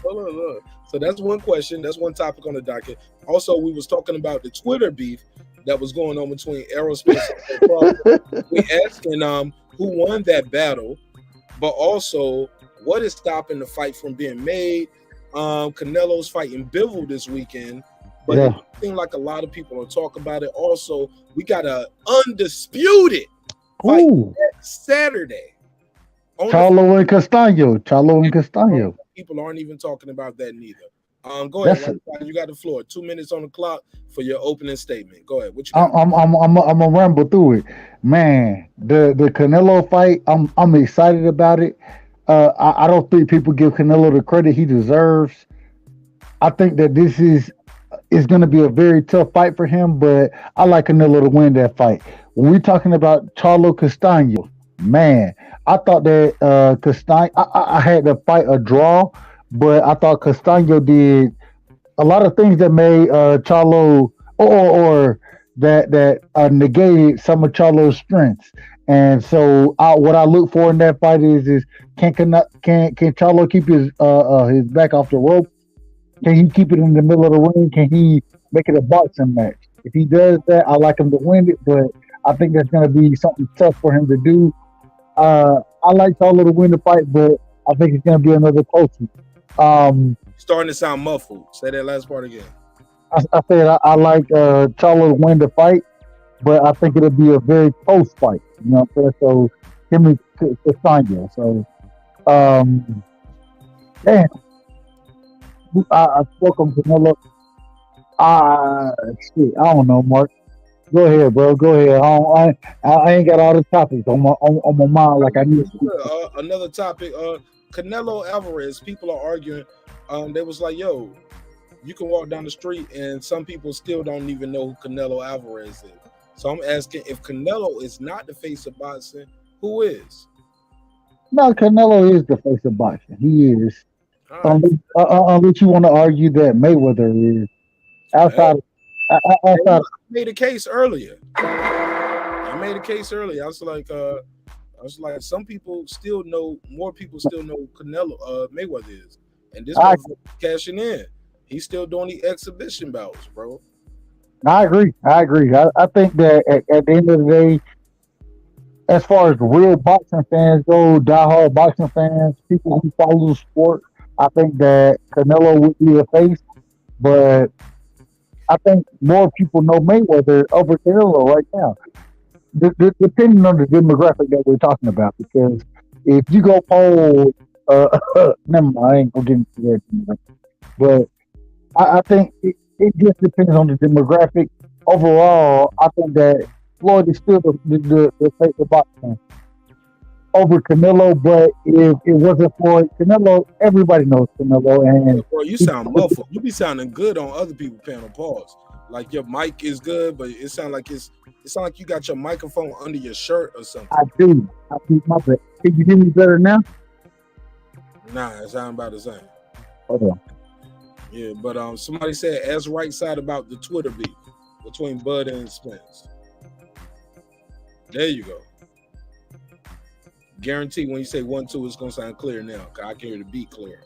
Look. So that's one question. That's one topic on the docket. Also, we was talking about the Twitter beef that was going on between Errol Spence and Crawford. We asking who won that battle, but also What is stopping the fight from being made? Canelo's fighting Bivol this weekend, but it seems like a lot of people are talking about it. Also, we got a Undisputed fight next Saturday. Charlo and Castaño. People aren't even talking about that neither. Go ahead. You got the floor. 2 minutes on the clock for your opening statement. Go ahead. What you got? I'm gonna ramble through it, man. The Canelo fight, I'm excited about it. I don't think people give Canelo the credit he deserves. I think that this is going to be a very tough fight for him, but I like Canelo to win that fight. When we're talking about Charlo Castaño, man, I thought that Castaño, I had to fight a draw, but I thought Castaño did a lot of things that made Charlo or that negated some of Charlo's strengths. And so what I look for in that fight is can Charlo keep his back off the rope? Can he keep it in the middle of the ring? Can he make it a boxing match? If he does that, I like him to win it, but I think that's going to be something tough for him to do. I like Charlo to win the fight, but I think it's going to be another close one. Starting to sound muffled. Say that last part again. I said I like Charlo to win the fight, but I think it'll be a very close fight. You know what I'm saying? So him and Castaño. So damn. I spoke on Canelo. Shit, I don't know, Mark. Go ahead, bro. Go ahead. I ain't got all the topics on my mind like I need to. Another topic. Canelo Alvarez. People are arguing. They was like, yo, you can walk down the street and some people still don't even know who Canelo Alvarez is. So I'm asking, if Canelo is not the face of boxing, who is? No, Canelo is the face of boxing. He is. Unless you want to argue that Mayweather is. Outside. I made a case earlier. I was like, some people still know, more people still know Canelo Mayweather is. And this was cashing in. He's still doing the exhibition bouts, bro. I agree. I think that at the end of the day, as far as real boxing fans go, diehard boxing fans, people who follow the sport, I think that Canelo would be a face, but I think more people know Mayweather over Canelo right now, depending on the demographic that we're talking about. Because if you go poll, never mind, I ain't gonna get into that. But I think it just depends on the demographic. Overall, I think that Floyd is still the face of boxing over Canelo, but if it wasn't for Canelo, everybody knows Canelo. And bro, you sound muffled. You be sounding good on other people's panel. Pause. Like your mic is good, but it sound like you got your microphone under your shirt or something. I do. My bad. Can you hear me better now? Nah, it sound about the same. Hold on. Yeah, but somebody said as right side about the Twitter beef between Bud and Spence. There you go. Guarantee when you say 1-2, it's gonna sound clear now. Cause I can hear the beat clear.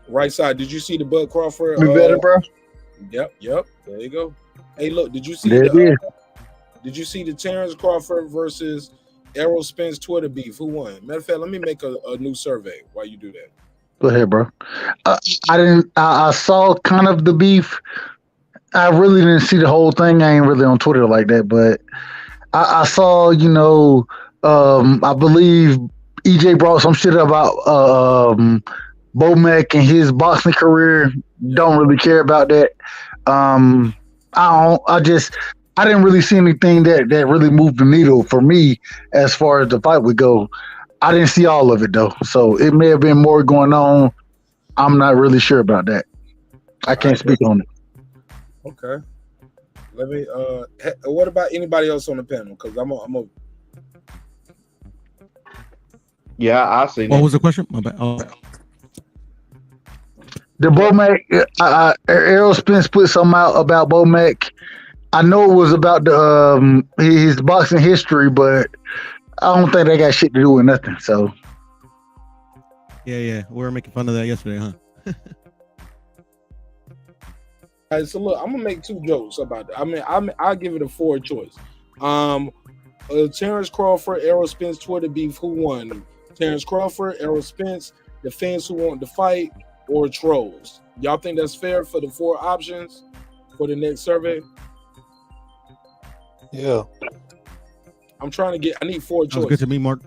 Right side, did you see the Bud Crawford? You better, bro. Yep. There you go. Hey, look, did you see did you see the Terence Crawford versus Errol Spence Twitter beef? Who won? Matter of fact, let me make a new survey while you do that. Go ahead, bro. I saw kind of the beef. I really didn't see the whole thing. I ain't really on Twitter like that, but I saw, I believe EJ brought some shit about Bomac and his boxing career. Don't really care about that. I didn't really see anything that really moved the needle for me as far as the fight would go. I didn't see all of it though, so it may have been more going on. I'm not really sure about that. I can't speak on it. Okay. Let me. What about anybody else on the panel? Because I'm a. Yeah, I see. What was the question? My bad. Oh. The Bomac, Errol Spence put something out about Bomac. I know it was about the his boxing history, but I don't think they got shit to do with nothing. So. Yeah, we were making fun of that yesterday, huh? All right, so look, I'm gonna make two jokes about that. I mean, I'll give it a forward choice. Terence Crawford, Errol Spence Twitter beef. Who won? Terence Crawford, Errol Spence, the fans who want to fight, or trolls. Y'all think that's fair for the 4 options for the next survey? Yeah. I'm trying to get. I need 4 choices. Sounds good to me, Mark.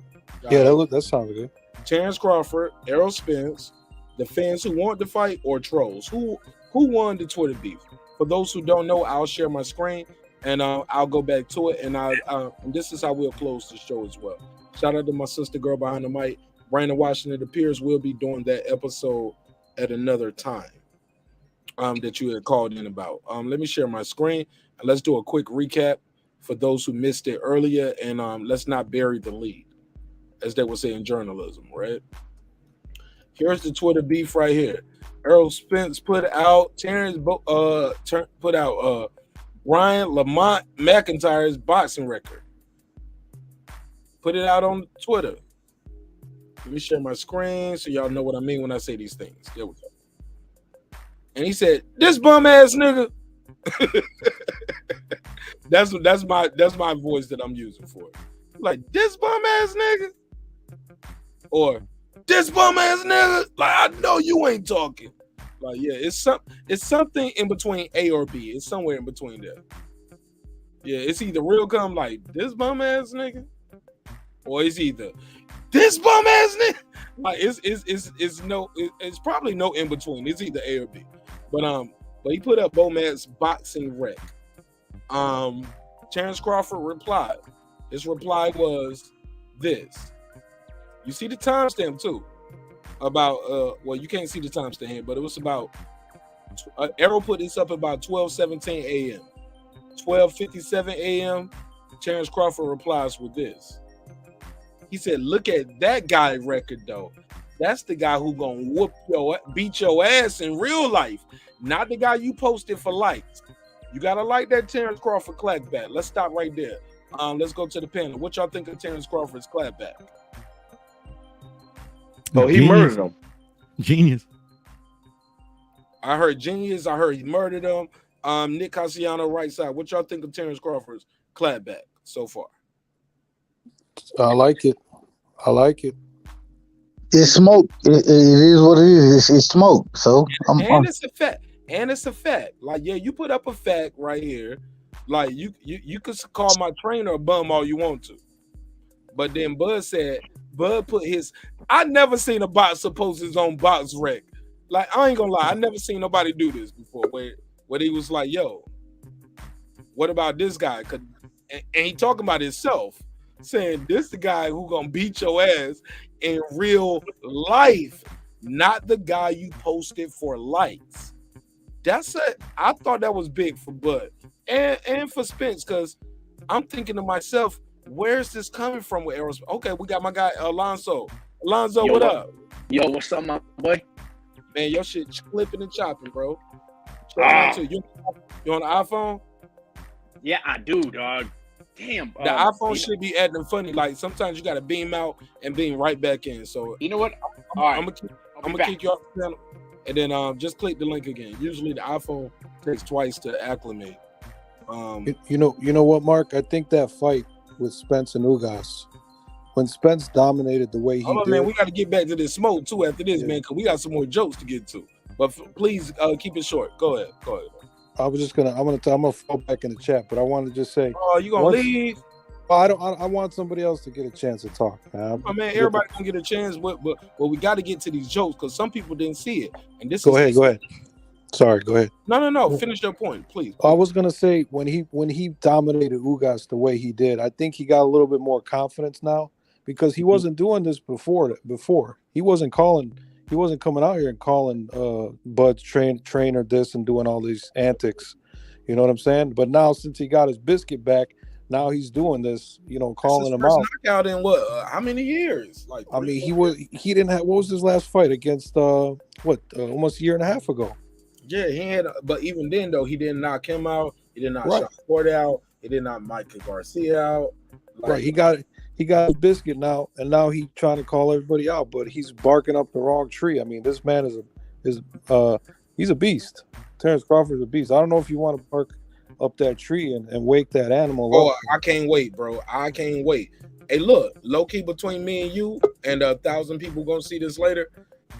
Yeah, that sounds good. Terence Crawford, Errol Spence, the fans who want to fight, or trolls. Who won the Twitter beef? For those who don't know, I'll share my screen and I'll go back to it. And and this is how we'll close the show as well. Shout out to my sister girl behind the mic, Brandon Washington. It appears we'll be doing that episode at another time that you had called in about. Let me share my screen and let's do a quick recap for those who missed it earlier. And let's not bury the lead, as they would say in journalism, right? Here's the Twitter beef right here. Errol Spence put out Brian Lamont McIntyre's boxing record. Put it out on Twitter. Let me share my screen so y'all know what I mean when I say these things. There we go. And he said, "This bum ass nigga." that's my voice that I'm using for it. Like, this bum ass nigga, or this bum ass nigga. Like, I know you ain't talking. Like, yeah, it's something in between A or B. It's somewhere in between there. Yeah, it's either real come like this bum ass nigga, or it's either this bum ass nigga. Like, it's probably no in between. It's either A or B. But he put up Bomat's boxing rec. Terence Crawford replied. His reply was this. You see the timestamp too. About well, you can't see the timestamp here, but it was about Errol put this up about 12:17 a.m. 12:57 a.m. Terence Crawford replies with this. He said, "Look at that guy record though. That's the guy who gonna beat your ass in real life, not the guy you posted for likes. You gotta like that Terence Crawford clapback. Let's stop right there. Let's go to the panel. What y'all think of Terence Crawford's clapback?" Oh, he murdered him. Genius. I heard genius. I heard he murdered him. Nick Cassiano, right side. What y'all think of Terence Crawford's clapback so far? I like it. It's smoke. It is what it is. It's smoke. So It's a fact. And it's a fact. Like, yeah, you put up a fact right here. Like, you could call my trainer a bum all you want to. But then Bud put his. I never seen a boxer post his own box rec. Like, I ain't gonna lie, I never seen nobody do this before. Where he was like, "Yo, what about this guy?" And he talking about himself, saying this the guy who gonna beat your ass in real life, not the guy you posted for likes. I thought that was big for Bud and for Spence, because I'm thinking to myself, where's this coming from with Errol? Okay, we got my guy Alonzo. Alonzo, what up? Yo, what's up, my boy? Man, your shit clipping and chopping, bro. You on the iPhone? Yeah, I do, dog. Damn. The iPhone should be acting funny. Like, sometimes you got to beam out and beam right back in. So you know what? I'm gonna kick you off the channel, and then just click the link again. Usually the iPhone takes twice to acclimate. You know what, Mark? I think that fight with Spence and Ugas, when Spence dominated the way he did. Man, we got to get back to this smoke too after this, man, because we got some more jokes to get to. But please keep it short. Go ahead. I'm gonna fall back in the chat, but I wanted to just say. Oh, you gonna leave? I want somebody else to get a chance to talk, man. Everybody can get a chance, but we got to get to these jokes because some people didn't see it. And this. Go ahead. Sorry, go ahead. No. Finish your point, please. I was gonna say when he dominated Ugas the way he did, I think he got a little bit more confidence now because he wasn't doing this before. He wasn't coming out here and calling Bud's trainer this and doing all these antics. You know what I'm saying? But now since he got his biscuit back, now he's doing this. Calling him out. Knockout in what? How many years? Like, I mean, he didn't have. What was his last fight against? Almost a year and a half ago. Yeah, he had, but even then though, he didn't knock him out. He did not Shakur out. He did not Michael Garcia out. Right, he got his biscuit now, and now he's trying to call everybody out, but he's barking up the wrong tree. I mean, this man he's a beast. Terence Crawford's a beast. I don't know if you want to bark up that tree and wake that animal up. I can't wait, bro. I can't wait. Hey, look, low key between me and you, and 1,000 people gonna see this later.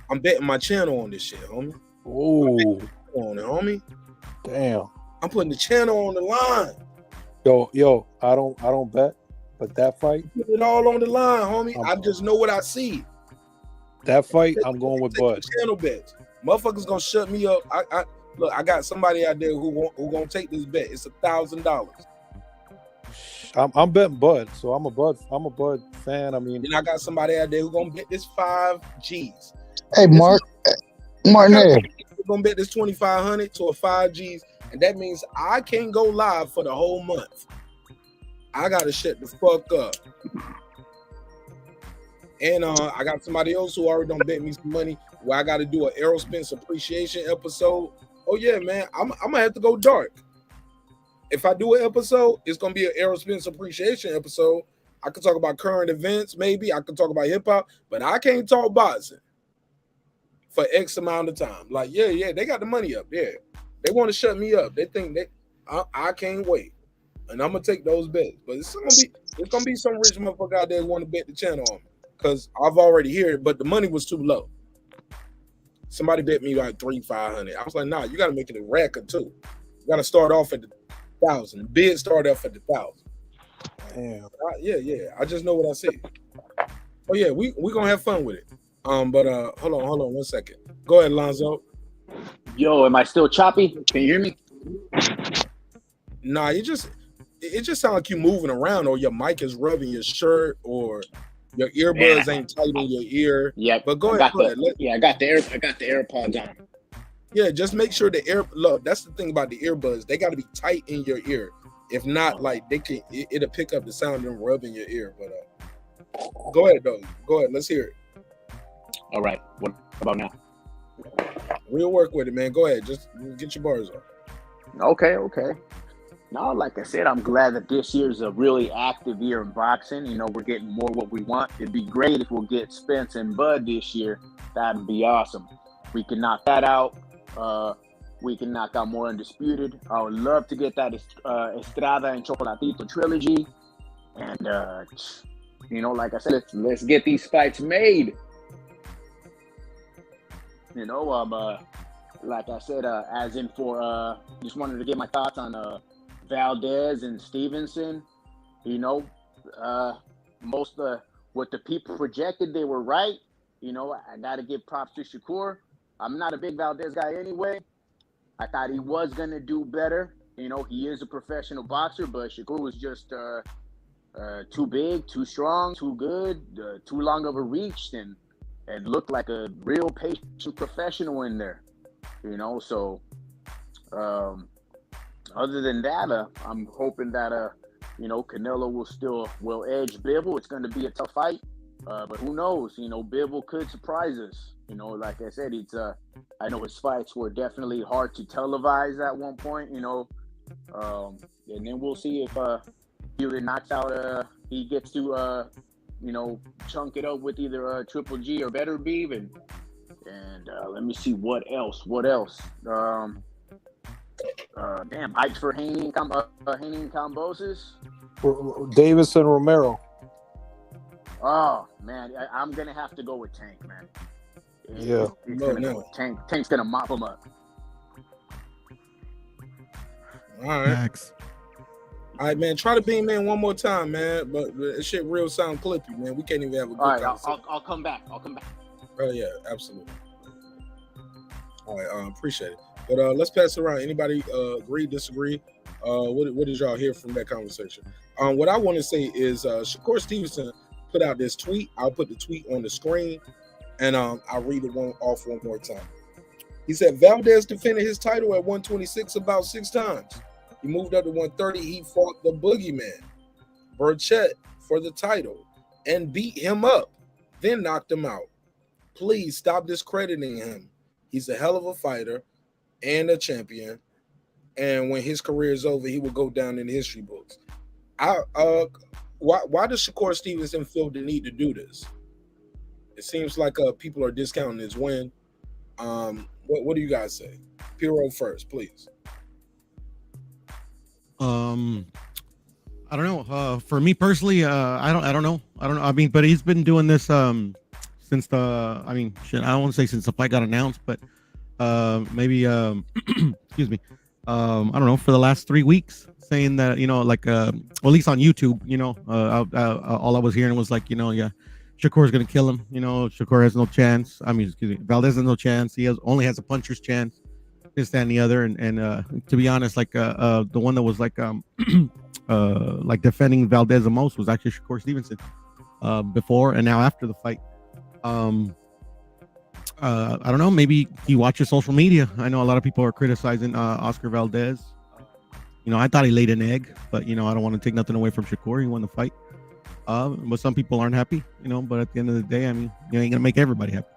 I'm betting my channel on this shit, homie. Oh, on it, homie. Damn. I'm putting the channel on the line. Yo, I don't bet, but that fight, Put it all on the line, homie. I just know what I see. that fight, I'm going with Bud. Channel bets. Motherfuckers gonna shut me up. Look, I got somebody out there who gonna take this bet. It's $1,000. I'm betting Bud, so I'm a Bud fan. I mean, Then I got somebody out there who gonna bet this 5 G's. Hey, Mark Nash. Gonna bet this 2,500 to a 5 G's, and that means I can't go live for the whole month. I gotta shut the fuck up. And I got somebody else who already done bet me some money where I got to do an Errol Spence appreciation episode. Oh yeah, man, I'm gonna have to go dark. If I do an episode, it's gonna be an Errol Spence appreciation episode. I could talk about current events, maybe I could talk about hip hop, but I can't talk boxing for X amount of time. Like, yeah, they got the money up there. They want to shut me up. They think I can't wait, and I'm gonna take those bets. But it's gonna be some rich motherfucker out there who want to bet the channel on me. Because I've already heard it, but the money was too low. Somebody bet me like 300-500. I was like, nah, you got to make it a rack or two. You got to start off at the 1,000. Bid start off at the 1,000. Damn. Yeah. I just know what I see. Oh yeah, we gonna have fun with it. But hold on 1 second. Go ahead, Lonzo. Yo, am I still choppy? Can you hear me? Nah, it just sounds like you moving around, or your mic is rubbing your shirt, or your earbuds ain't tight in your ear. Yeah, but go ahead. I got the AirPods on. Yeah, just make sure look, that's the thing about the earbuds. They got to be tight in your ear. If not, like it'll pick up the sound and rub in your ear. But go ahead though. Go ahead. Let's hear it. All right. What about now? We'll work with it, man. Go ahead. Just get your bars off. Okay. Now, like I said, I'm glad that this year's a really active year in boxing. You know, we're getting more what we want. It'd be great if we'll get Spence and Bud this year. That'd be awesome. We can knock that out. We can knock out more Undisputed. I would love to get that Estrada and Chocolatito trilogy. And, you know, like I said, let's get these fights made. You know, like I said, as in for, just wanted to get my thoughts on Valdez and Stevenson. You know, most what the people projected, they were right. You know, I got to give props to Shakur. I'm not a big Valdez guy anyway. I thought he was going to do better. You know, he is a professional boxer, but Shakur was just too big, too strong, too good, too long of a reach, and looked like a real patient professional in there. You know, so other than that, I'm hoping that, you know, Canelo will edge Bivol. It's going to be a tough fight, but who knows? You know, Bivol could surprise us. You know, like I said, I know his fights were definitely hard to televise at one point. You know, and then we'll see if he either knocks out. He gets to you know, chunk it up with either Triple G or Better Beef, and let me see what else. Damn, hypes for Haney and Cambosis. Davis and Romero. Oh man, I'm gonna have to go with Tank, man. Yeah, Tank's gonna mop him up. All right. All right, man. Try to beam in one more time, man. But this shit real sound clippy, man. We can't even have a good conversation. I'll come back. Oh yeah, absolutely. All right, appreciate it. But let's pass it around. Anybody agree, disagree? What did y'all hear from that conversation? What I want to say is Shakur Stevenson put out this tweet. I'll put the tweet on the screen, and I'll read it off one more time. He said Valdez defended his title at 126 about 6 times. He moved up to 130. He fought the boogeyman, Burchett, for the title and beat him up, then knocked him out. Please stop discrediting him. He's a hell of a fighter and a champion. And when his career is over, he will go down in the history books. Why does Shakur Stevenson feel the need to do this? It seems like people are discounting his win. What do you guys say? Piro first, please. I I don't know. For me personally, I don't know. I mean, but he's been doing this since the. I mean, shit. I don't want to say since the fight got announced, but maybe excuse me. I don't know, for the last 3 weeks, saying that, you know, like well, at least on YouTube, you know, all I was hearing was like, you know, yeah, Shakur's gonna kill him. You know, Shakur has no chance. I mean, excuse me, Valdez has no chance. He only has a puncher's chance. This, that, and the other. And to be honest, like the one that was like defending Valdez the most was actually Shakur Stevenson before and now after the fight. I don't know, maybe he watches social media. I know a lot of people are criticizing Oscar Valdez. You know, I thought he laid an egg, but you know, I don't want to take nothing away from Shakur. He won the fight. But some people aren't happy, you know, but at the end of the day, I mean, you ain't gonna make everybody happy.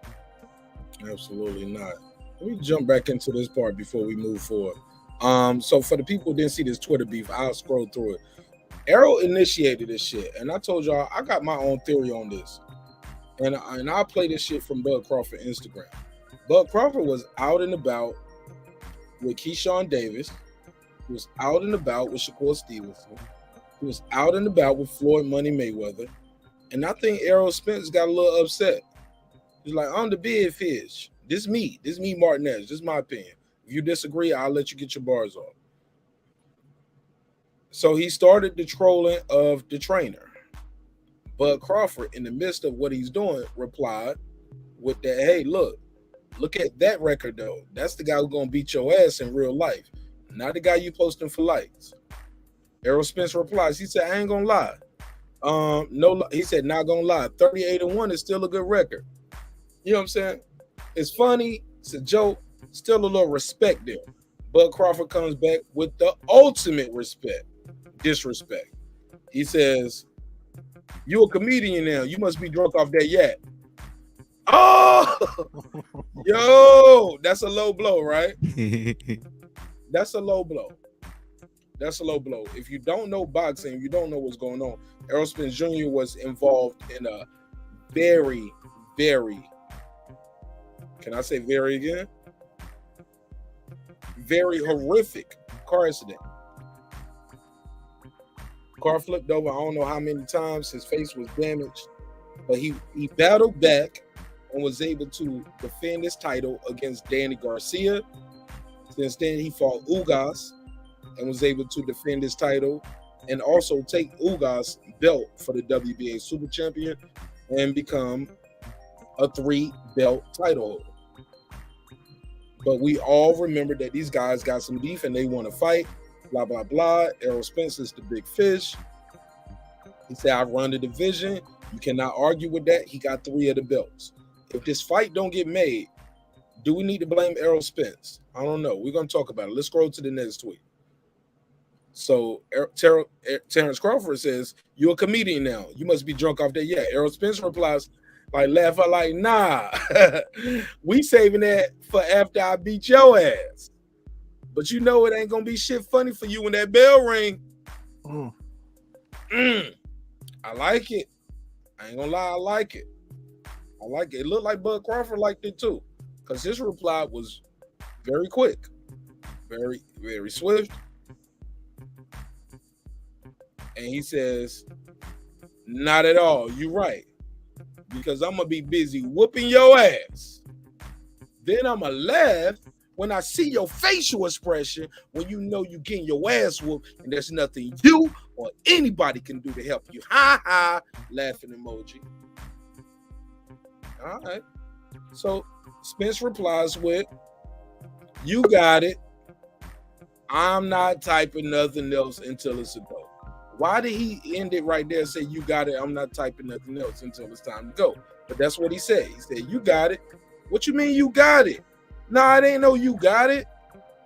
Absolutely not. Let me jump back into this part before we move forward. So for the people who didn't see this Twitter beef, I'll scroll through it. Errol initiated this shit, and I told y'all I got my own theory on this. And I'll play this shit from Bud Crawford Instagram. Bud Crawford was out and about with Keyshawn Davis. He was out and about with Shakur Stevenson. He was out and about with Floyd Money Mayweather. And I think Errol Spence got a little upset. He's like, I'm the big fish. This me, Marq Nash. This is my opinion. If you disagree, I'll let you get your bars off. So he started the trolling of the trainer. Bud Crawford, in the midst of what he's doing, replied with that, hey, look at that record, though. That's the guy who's going to beat your ass in real life, not the guy you posting for likes. Errol Spence replies, he said, I ain't going to lie. No, he said, not going to lie. 38-1 is still a good record. You know what I'm saying? It's funny. It's a joke. Still a little respect there. Bud Crawford comes back with the ultimate disrespect. He says, you a comedian now. You must be drunk off that yak. Oh, yo, that's a low blow, right? That's a low blow. That's a low blow. If you don't know boxing, you don't know what's going on. Errol Spence Jr. was involved in a very, very, can I say very again? Very horrific car accident. Car flipped over, I don't know how many times. His face was damaged, but he battled back and was able to defend his title against Danny Garcia. Since then, he fought Ugas and was able to defend his title and also take Ugas' belt for the WBA Super Champion and become a 3-belt title holder. But we all remember that these guys got some beef and they want to fight. Blah, blah, blah. Errol Spence is the big fish. He said, I run the division. You cannot argue with that. He got 3 of the belts. If this fight don't get made, do we need to blame Errol Spence? I don't know. We're going to talk about it. Let's scroll to the next tweet. So Terence Crawford says, you're a comedian now. You must be drunk off that. Yeah. Errol Spence replies, like, laugh out like, nah. We saving that for after I beat your ass. But you know it ain't gonna be shit funny for you when that bell ring. I like it. I ain't gonna lie, I like it. I like it. It looked like Bud Crawford liked it too, because his reply was very quick, very, very swift. And he says, not at all. You're right. Because I'm gonna be busy whooping your ass. Then I'm gonna laugh when I see your facial expression, when you know you getting your ass whooped and there's nothing you or anybody can do to help you. Ha ha, laughing emoji. All right. So Spence replies with, you got it. I'm not typing nothing else until it's a go. Why did he end it right there and say, you got it, I'm not typing nothing else until it's time to go? But that's what he said. He said, you got it. What you mean you got it? Nah, it ain't no you got it.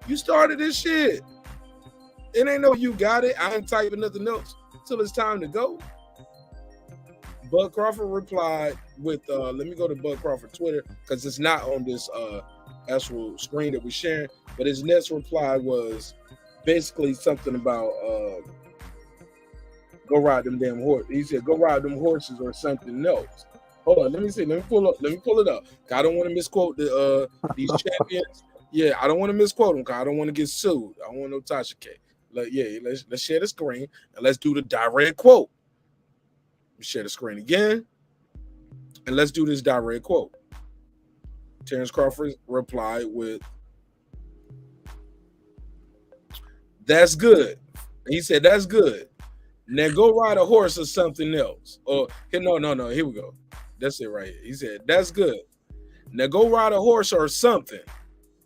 You started this shit. It ain't no you got it. I ain't typing nothing else until it's time to go. Bud Crawford replied with, let me go to Bud Crawford Twitter because it's not on this actual screen that we're sharing. But his next reply was basically something about go ride them damn horses. He said, go ride them horses or something else. Hold on, let me see. Let me pull it up. I don't want to misquote these champions. Yeah, I don't want to misquote them because I don't want to get sued. I don't want no Tasha K. Let's share the screen and let's do the direct quote. Share the screen again, and let's do this direct quote. Terence Crawford replied with, "That's good." He said, "That's good. Now go ride a horse or something else." Or no. Here we go. That's it right here. He said, "That's good. Now go ride a horse or something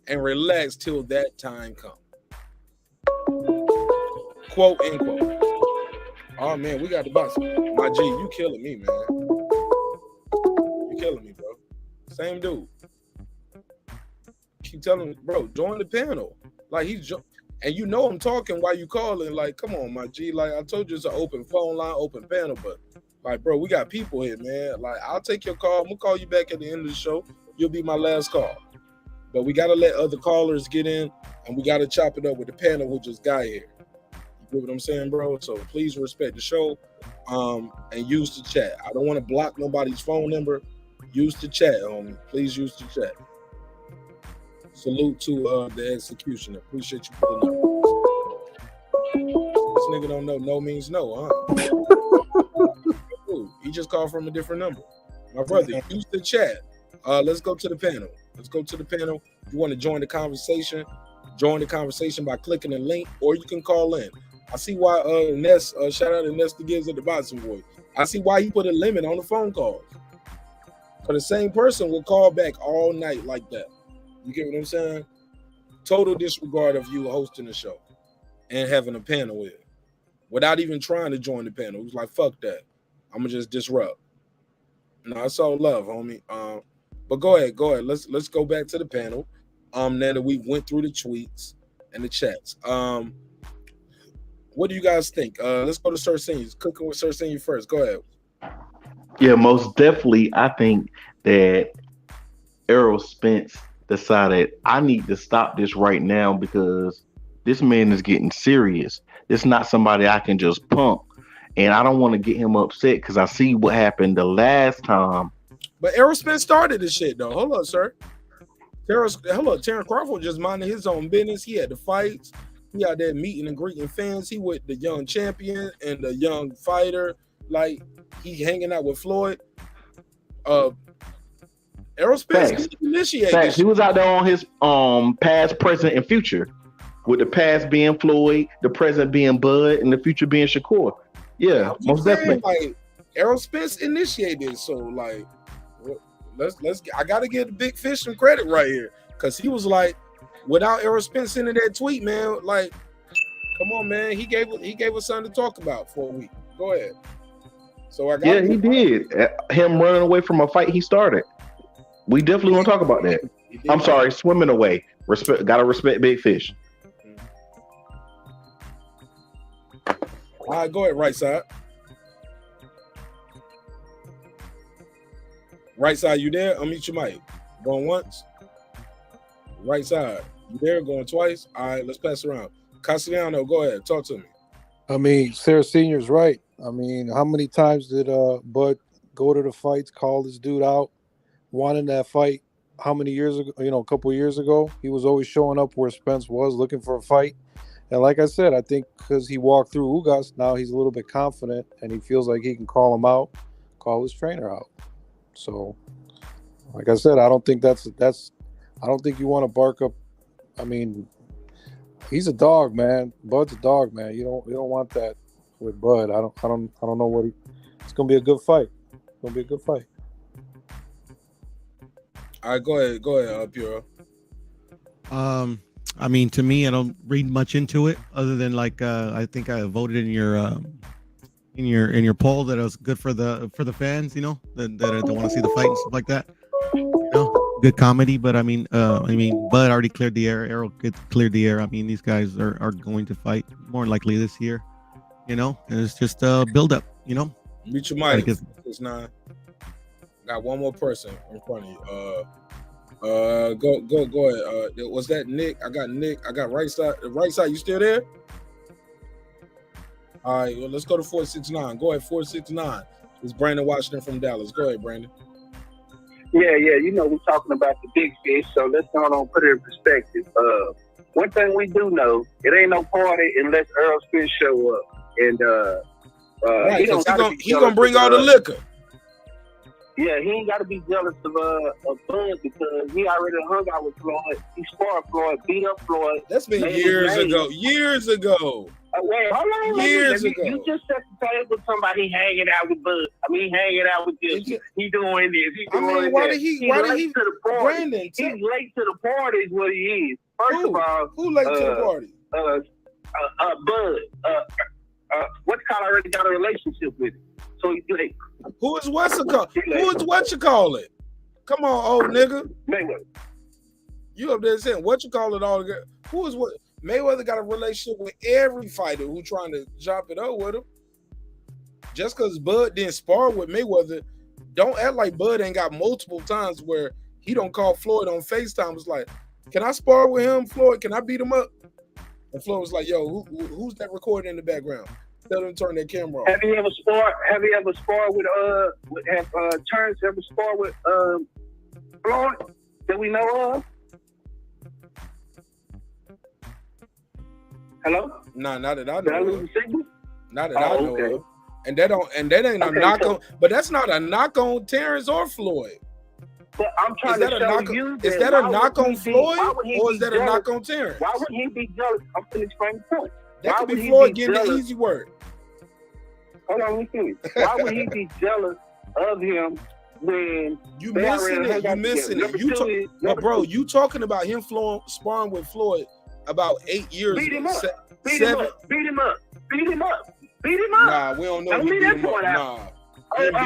and relax till that time comes." Quote, end quote. Oh man, we got the box. My G, you killing me, man. You killing me, bro. Same dude. Keep telling me, bro, join the panel. Like and you know I'm talking while you calling. Like, come on, my G. Like I told you, it's an open phone line, open panel, but like, bro, we got people here, man. Like, I'll take your call. I'm gonna call you back at the end of the show. You'll be my last call. But we gotta let other callers get in, and we gotta chop it up with the panel who just got here. You get what I'm saying, bro? So please respect the show, and use the chat. I don't want to block nobody's phone number. Use the chat, homie. Please use the chat. Salute to the executioner. Appreciate you putting up. This nigga don't know no means no, huh? Dude, he just called from a different number. My brother, use the chat. Let's go to the panel. Let's go to the panel. If you want to join the conversation by clicking the link, or you can call in. I see why Ness, shout out to Ness the Gibbs at the bottom voice. I see why he put a limit on the phone calls. For the same person will call back all night like that. You get what I'm saying? Total disregard of you hosting the show and having a panel with, without even trying to join the panel. It was like, fuck that. I'm gonna just disrupt. No, it's all love, homie. But go ahead. Let's go back to the panel. Now that we went through the tweets and the chats. What do you guys think? Let's go to Sir Senior. Cooking with Sir Senior first. Go ahead. Yeah, most definitely. I think that Errol Spence decided I need to stop this right now because this man is getting serious. It's not somebody I can just pump. And I don't want to get him upset because I see what happened the last time. But Errol Spence started this shit, though. Hold on, sir. Terence Crawford just minding his own business. He had the fights. He out there meeting and greeting fans. He with the young champion and the young fighter. Like, he hanging out with Floyd. Errol Spence initiated this shit. He was out there on his past, present, and future. With the past being Floyd, the present being Bud, and the future being Shakur. Yeah, most definitely. Like, Errol Spence initiated, so like, let's. I gotta give the big fish some credit right here, because he was like, without Errol Spence sending that tweet, man, like, come on, man, he gave us something to talk about for a week. Go ahead. So I got. Yeah, he did. Him running away from a fight he started. We definitely want to talk about that. I'm sorry, swimming away. Gotta respect big fish. All right, go ahead, right side. Right side, you there? Unmute your mic. Going once. Right side, you there? Going twice. All right, let's pass around. Castellano, go ahead. Talk to me. I mean, Sarah Senior's right. I mean, how many times did Bud go to the fights, call this dude out, wanting that fight? How many years ago? A couple of years ago, he was always showing up where Spence was, looking for a fight. And like I said, I think because he walked through Ugas, now he's a little bit confident, and he feels like he can call him out, call his trainer out. So, like I said, I don't think that's. I don't think you want to bark up. I mean, he's a dog, man. Bud's a dog, man. You don't want that with Bud. I don't know what it's gonna be a good fight. It's gonna be a good fight. All right, go ahead, Puro. I mean, to me, I don't read much into it other than like I think I voted in your poll that it was good for the fans, that want to see the fight and stuff like that. Good comedy, but I mean, Bud already cleared the air. Errol cleared the air. I mean, these guys are going to fight more likely this year. And it's just a build up. Mute your mic. It's not. Got one more person in front of you. Go ahead. Was that Nick? I got Nick. I got right side. Right side, you still there? All right, well, let's go to 469. Go ahead, 469. It's Brandon Washington from Dallas. Go ahead, Brandon. Yeah. We're talking about the big fish, so let's go on put it in perspective. one thing we do know, it ain't no party unless Errol Spence show up. And right, he gonna bring all the liquor. Yeah, he ain't got to be jealous of Bud because he already hung out with Floyd. He sparred Floyd, beat up Floyd. That's been years ago. Years ago. Wait, hold on. Years ago. You just set the table with somebody hanging out with Bud. I mean, hanging out with this. He doing this. He doing that. Why did he? To the party. Brandon, he's late to the party is what he is. First of all, who late to the party? Bud. What's called already got a relationship with him, so he's late. Who is what you call it? Come on, old nigga. Mayweather. You up there saying what you call it all together? Who is what? Mayweather got a relationship with every fighter who trying to chop it up with him. Just because Bud didn't spar with Mayweather, don't act like Bud ain't got multiple times where he don't call Floyd on FaceTime. It's like, can I spar with him, Floyd? Can I beat him up? And Floyd was like, yo, who's that recording in the background? Tell them to turn that camera off. Have you ever sparred with Terence ever sparred with Floyd that we know of? Hello? Nah, not that I Did I know lose of. the signal? Not that I know of. And that ain't a knock on, but that's not a knock on Terence or Floyd. But I'm trying to show you is that a knock on Floyd or is that a knock on Terence? Why would he be jealous? I'm finna explain the point. That could be Floyd getting the easy word. Hold on, let me finish. Why would he be jealous of him when you missing it? You missing it. But bro, you talking about him sparring with Floyd about 8 years beat him ago. up. Beat him up. Nah, we don't know. He beat him up. Nah.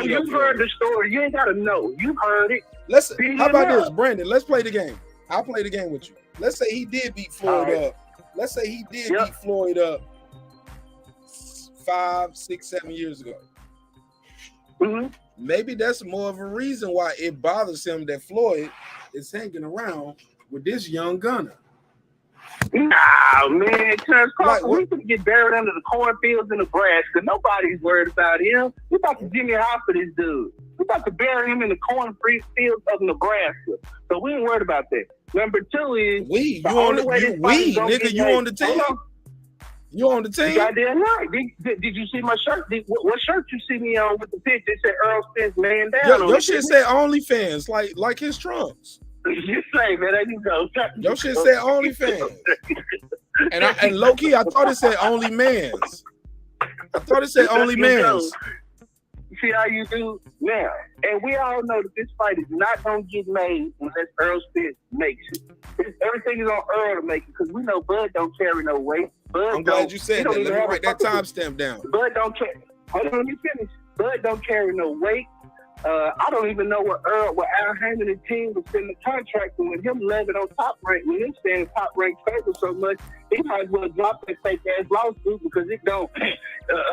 You've heard the story. You ain't gotta know. You heard it. How about this, Brandon? Let's play the game. I'll play the game with you. Let's say he did beat Floyd up. Let's say he did beat Floyd up 5, 6, 7 years ago. Mm-hmm. Maybe that's more of a reason why it bothers him that Floyd is hanging around with this young gunner. Nah, man, Terence Crawford, we could get buried under the cornfields in Nebraska. Nobody's worried about him. We about to Jimmy Hoffa this dude. We about to bury him in the cornfields of Nebraska. So we ain't worried about that. Number two is you on the team. You on the team? Goddamn right. Did you see my shirt? What shirt you see me on with the picture? It said Errol Spence man down. Your shit said OnlyFans, like his trunks. You say, man, there you go. Your shit said OnlyFans. and low key, I thought it said Only Mans. I thought it said Only Mans. See how you do now. And we all know that this fight is not going to get made unless Errol Spence makes it. Everything is on Earl to make it because we know Bud don't carry no weight. I'm glad you said that. Let me write that timestamp down. Bud don't carry. Hold on, let me finish. Bud don't carry no weight. I don't even know what Al Haney and the team was in the contract and when him landed on top rank, when him staying top rank favor so much, he might as well drop that fake ass lawsuit because it don't.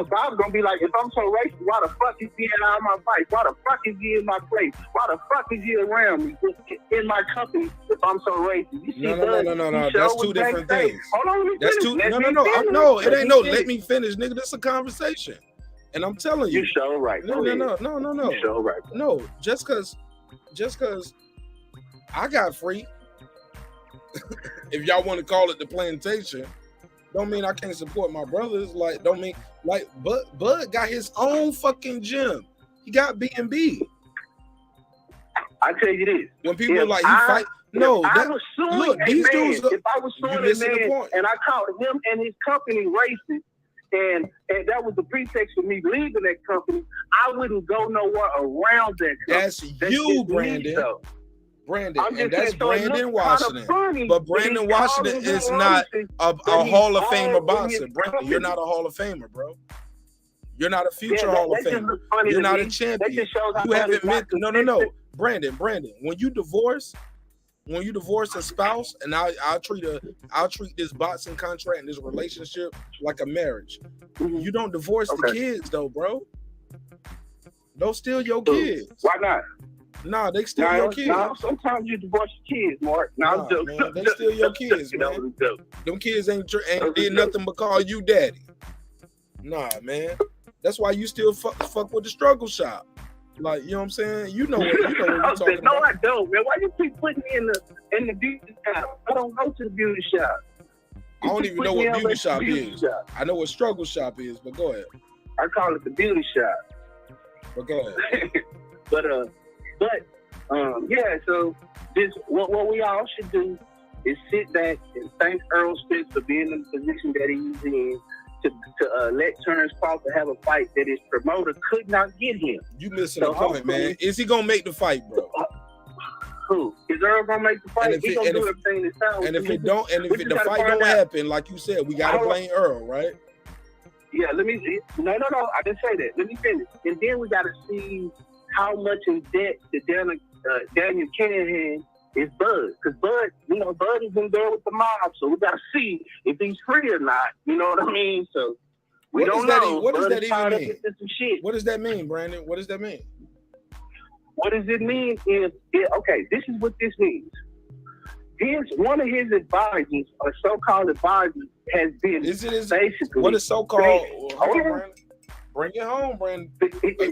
Bob's gonna be like, if I'm so racist, why the fuck is he out of my fight? Why the fuck is he in my place? Why the fuck is he around me in my company if I'm so racist? You see, no. That's two different things. Hold on, let me finish. No. It ain't no. Let me finish, nigga. This is a conversation. And I'm telling you, you so right. No. You so right. No, just cause I got free. If y'all want to call it the plantation, don't mean I can't support my brothers. Like, don't mean like Bud got his own fucking gym. He got B&B. I tell you this: when people he fight. No, look, these dudes. If I was suing a man and I called him and his company racist. And that was the pretext for me leaving that company. I wouldn't go nowhere around that company. That's you, Brandon. Brandon, and that's Brandon Washington. But Brandon Washington is not a Hall of Famer boxer. Brandon, you're not a Hall of Famer, bro. You're not a future Hall of Famer. You're not a champion. You haven't met. No. Brandon, when you divorce a spouse, and I'll treat this boxing contract and this relationship like a marriage. You don't divorce the kids though, bro. Those still your kids. Why not? Nah, they still your kids. No, sometimes you divorce your kids, Mark. Nah, man, they still your kids, man. Them kids ain't did nothing but call you daddy. Nah, man. That's why you still fuck with the struggle shop. Like, you know what I'm saying? You know what you're talking about. No, I don't, man. Why you keep putting me in the beauty shop? I don't go to the beauty shop. I don't even know what beauty shop is. I know what struggle shop is, but go ahead. I call it the beauty shop. But go ahead. Yeah. So this, what we all should do is sit back and thank Errol Spence for being in the position that he's in to let Terence Crawford have a fight that his promoter could not get him. You missing the point, man. Is he gonna make the fight, bro? Who? Is Errol gonna make the fight? He's gonna do everything this time. And if the fight don't happen, like you said, we gotta blame Errol, right? Yeah, no, I didn't say that. Let me finish. And then we gotta see how much in debt to Daniel Cunningham is Bud. Because Bud is in there with the mob, so we gotta see if he's free or not. You know what I mean? So we don't know. What does that even mean? What does that mean, Brandon? What does that mean? What does it mean is, okay, this is what this means. One of his advisors, or so-called advisors, has been basically... What is so-called? Bring it home, Brandon.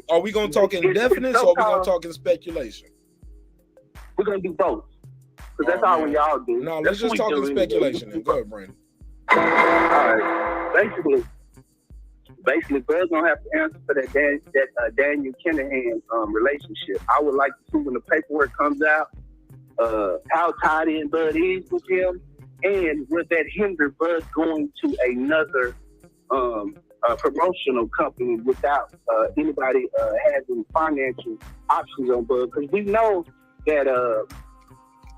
Are we going to talk in definite or are we going to talk in speculation? We're going to do both. Because that's all we all do. No, let's just talk in speculation then. Go ahead, Brandon. All right. Basically, Bud's gonna have to answer for that Daniel Cunningham relationship. I would like to see when the paperwork comes out, how tied in Bud is with him, and would that hinder Bud going to another promotional company without anybody having financial options on Bud? Because we know that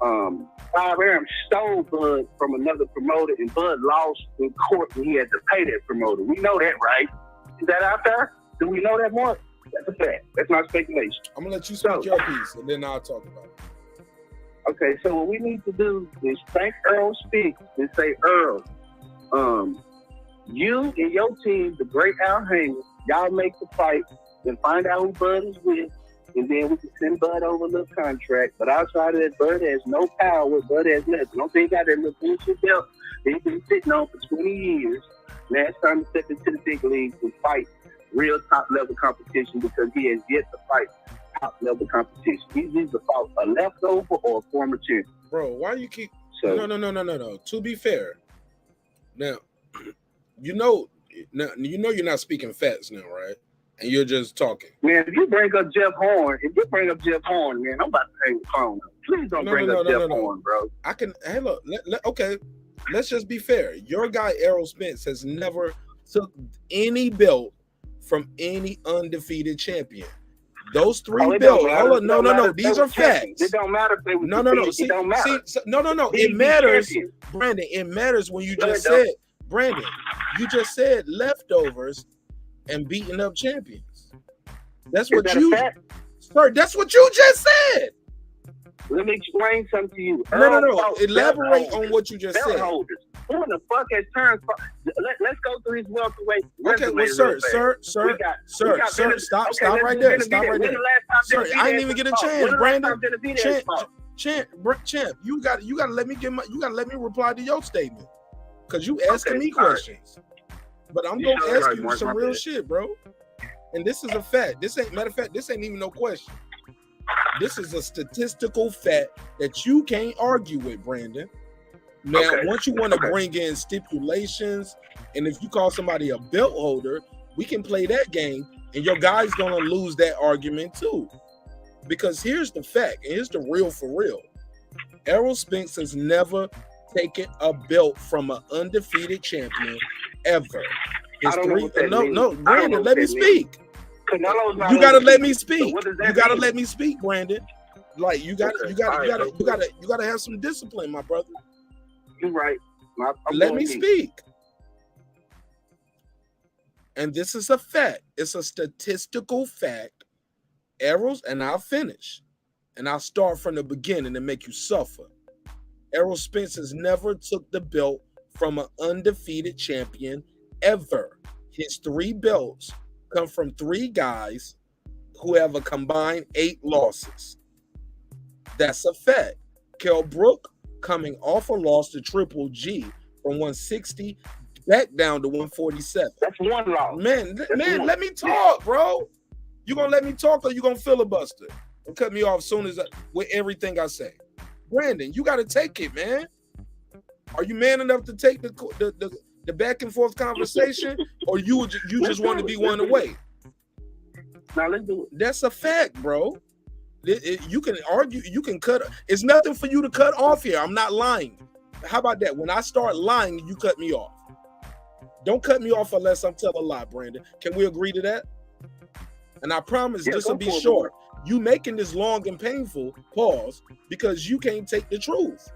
Bob Arum stole Bud from another promoter, and Bud lost in court when he had to pay that promoter. We know that, right? Is that out there? Do we know that more? That's a fact. That's not speculation. I'm going to let you speak your piece, and then I'll talk about it. Okay, so what we need to do is thank Errol Spence and say, Earl, you and your team, the great Al Haney, y'all make the fight and find out who Bud is with, and then we can send Bud over a little contract. But outside of that, Bud has no power. Bud has nothing. Don't think he got that little bullshit belt that he's been sitting on for 20 years. Now it's time to step into the big leagues and fight real top-level competition, because he has yet to fight top-level competition. He's either fought a leftover or a former champion. Bro, why you keep... No. To be fair, now, you know you're not speaking facts now, right? And you're just talking. Man, if you bring up Jeff Horn, man, I'm about to hang the phone. Please don't bring up Jeff Horn, bro. I can... Hey, look, okay, let's just be fair. Your guy, Errol Spence, has never took any belt from any undefeated champion. Those three belts. Hold on, no. These are facts. It don't matter if they were No. it don't matter. No. It matters, Brandon. It matters when you just said, Brandon, you just said leftovers and beating up champions. That's what sir, that's what you just said. Let me explain something to you. No. Elaborate on what you just said. Holders. Who in the fuck has Terence? Let's go through his welterweight. Okay, well, sir, stop right there. Stop right there. Sir, I didn't even get a chance, Brandon. Champ, you got to let me reply to your statement, because you asking me questions. But I'm gonna ask you some real shit, bro. And this is a fact. This ain't even no question. This is a statistical fact that you can't argue with, Brandon. Now, once you want to bring in stipulations, and if you call somebody a belt holder, we can play that game, and your guy's gonna lose that argument too. Because here's the fact, and here's the real for real. Errol Spence has never taken a belt from an undefeated champion ever. No, Brandon, let me speak. You gotta let me speak. You gotta let me speak, Brandon. Like you gotta have some discipline, my brother. You're right. Let me speak. And this is a fact. It's a statistical fact. Errol's, and I'll finish. And I'll start from the beginning and make you suffer. Errol Spence has never took the belt from an undefeated champion ever. His 3 belts come from 3 guys who have a combined 8 losses. That's a fact. Kell Brook, coming off a loss to Triple G from 160 back down to 147. That's 1 loss. Man, let me talk, bro. You gonna let me talk, or you gonna filibuster and cut me off soon as with everything I say? Brandon, you gotta take it, man. Are you man enough to take the back and forth conversation, or you just want to be one away? Now let's do it. That's a fact, bro. You can argue, you can cut. It's nothing for you to cut off here. I'm not lying. How about that? When I start lying, you cut me off. Don't cut me off unless I'm telling a lie, Brandon. Can we agree to that? And I promise this will be short. You making this long and painful, pause, because you can't take the truth.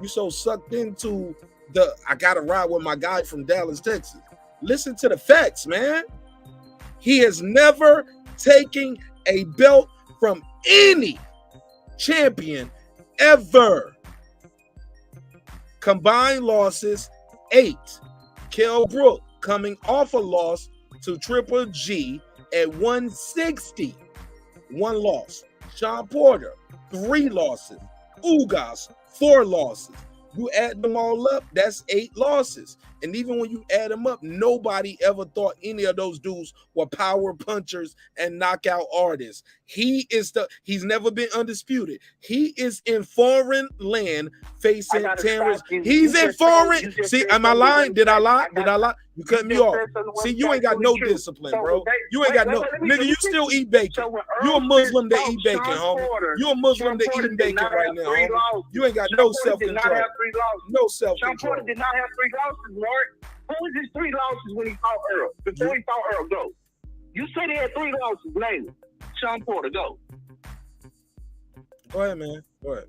You so sucked into I gotta ride with my guy from Dallas, Texas. Listen to the facts, man. He has never taken a belt from any champion ever. Combined losses, 8. Kell Brook coming off a loss to Triple G at 160. 1 loss. Shawn Porter, 3 losses. Ugas, 4 losses. You add them all up, that's 8 losses. And even when you add them up, nobody ever thought any of those dudes were power punchers and knockout artists. He's never been undisputed. He is in foreign land facing Terence. He's in foreign. See, am I lying? Did I lie? Did I lie? You cut me off. See, you ain't got no discipline, bro. You ain't got no nigga. You still eat bacon. You a Muslim that eat bacon, homie. You a Muslim that eating bacon right now, homie. You ain't got no self-control. No self-control. Shawn Porter did not have 3 losses, Mark. Who was his 3 losses when he fought Errol? Before he fought Errol, go. You said he had 3 losses, name it. Shawn Porter, go. Go ahead, man. Go ahead.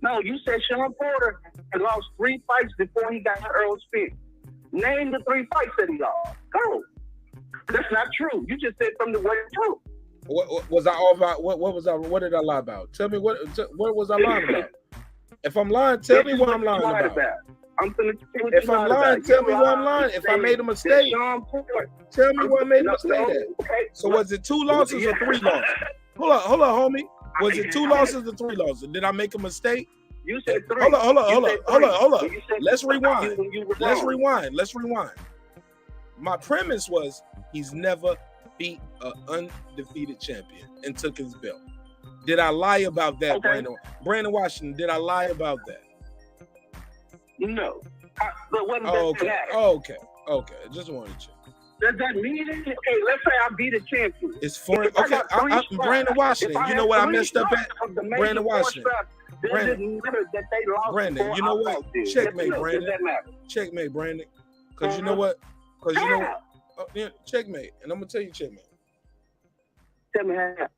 No, you said Shawn Porter had lost 3 fights before he got Errol Spence. Name the 3 fights that he lost. Go. That's not true. You just said something that wasn't true. What was I all about? What did I lie about? Tell me what was I lying about? If I'm lying, tell me what I'm lying about. If I'm lying, tell me what I'm lying. If I made a mistake, tell me what I made a mistake at. So was it 2 losses or 3 losses? Hold on, homie. Was it 2 losses or 3 losses? Did I make a mistake? You said 3. Hold on. Let's rewind. My premise was he's never beat an undefeated champion and took his belt. Did I lie about that, Brandon Washington? Did I lie about that? No. But what okay. I just wanted to check. Does that mean it? Okay, let's say I beat a champion. It's foreign. Okay, I'm Brandon Washington. You know what I messed up at? Brandon Washington. Brandon, you know what? Checkmate, Brandon. Checkmate, Brandon. Because you know what? Checkmate. And I'm going to tell you checkmate. Tell me how.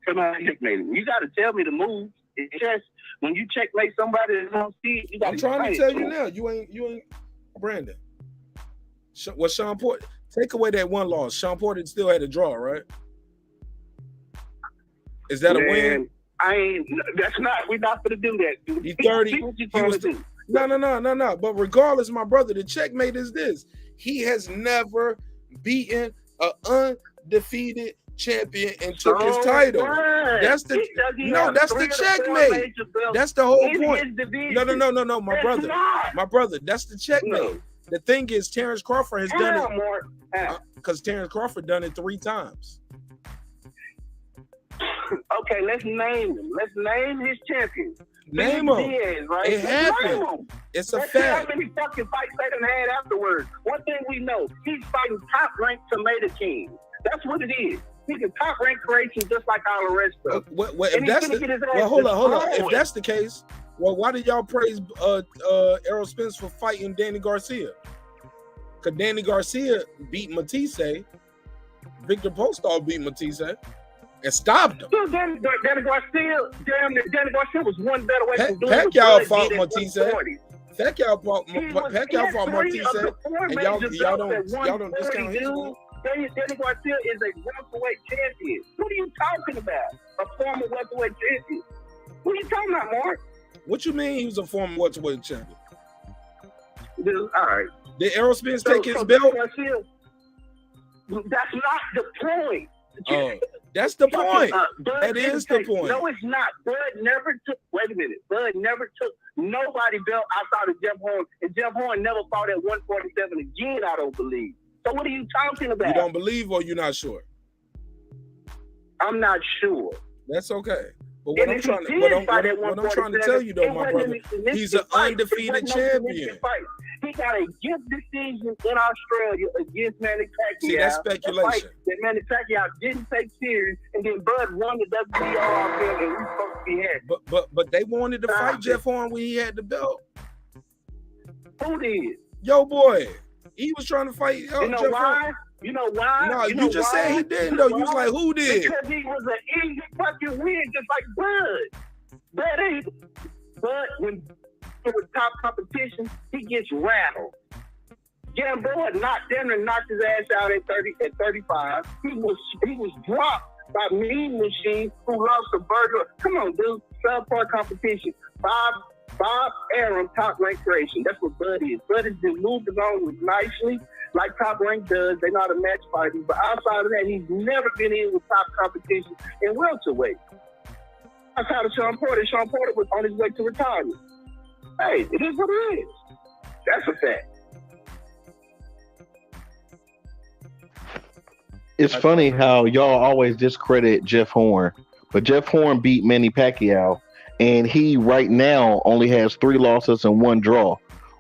Checkmate. You got to tell me the moves. It's just when you checkmate somebody that don't see it, you got to. I'm trying to tell you now. You ain't Brandon. What Shawn Porter? Take away that 1 loss. Shawn Porter still had a draw, right? Is that a win? That's not. We're not going to do that. He's 30. No. But regardless, my brother, the checkmate is this: he has never beaten an undefeated champion and took his title. That's the checkmate. That's the whole point. No, my brother. That's the checkmate. No. The thing is, Terence Crawford has done it because Terence Crawford done it 3 times. Okay, let's name him. Let's name his champion. Name him. Right? It happened. It's a fact. How many fucking fights they done had afterwards? One thing we know, he's fighting top-ranked tomato king. That's what it is. He's a top-ranked creation just like all the rest of them. Hold on. If that's the case, well, why did y'all praise Errol Spence for fighting Danny Garcia? Because Danny Garcia beat Matisse. Victor Postol beat Matisse and stopped him. Danny Garcia was one better way from doing Pacquiao fought Matisse. Pacquiao fought Matisse, and y'all don't discount his win. Danny Garcia is a welterweight champion. What are you talking about? A former welterweight champion. What are you talking about, Mark? What you mean he was a former welterweight champion? All right. Did Errol Spence take his belt? That's not the point. Oh, that's the point. That is the point. No, it's not. Bud never took. Wait a minute. Bud never took nobody belt outside of Jeff Horn, and Jeff Horn never fought at 147 again. I don't believe. So what are you talking about? You don't believe, or you're not sure? I'm not sure. That's okay. But what I'm trying to tell you though, my brother, he's an undefeated champion. He got a gift decision in Australia against Manny Pacquiao. See, that's speculation. That Manny Pacquiao didn't take serious, and then Bud won the WBO off him, and we supposed to be happy. But they wanted to fight Jeff Horn when he had the belt. Who did? Yo, boy, he was trying to fight. You know Jeff why? Horn. You know why? No, you just said he didn't though. You was like, who did? Because he was an easy fucking win, just like Bud. Bud, when it was top competition, he gets rattled. Gamboa knocked his ass out at 35. He was dropped by Mean Machine, who lost to Burger. Come on, dude. Southpaw competition. Bob Arum, top rank creation. That's what Bud is. Bud has been moved along with nicely, like top rank does. They know how to match fighting. But outside of that, he's never been in with top competition in welterweight. Outside of Shawn Porter was on his way to retirement. Hey, it is what it is. That's a fact. It's funny how y'all always discredit Jeff Horn, but Jeff Horn beat Manny Pacquiao, and he right now only has 3 losses and 1 draw.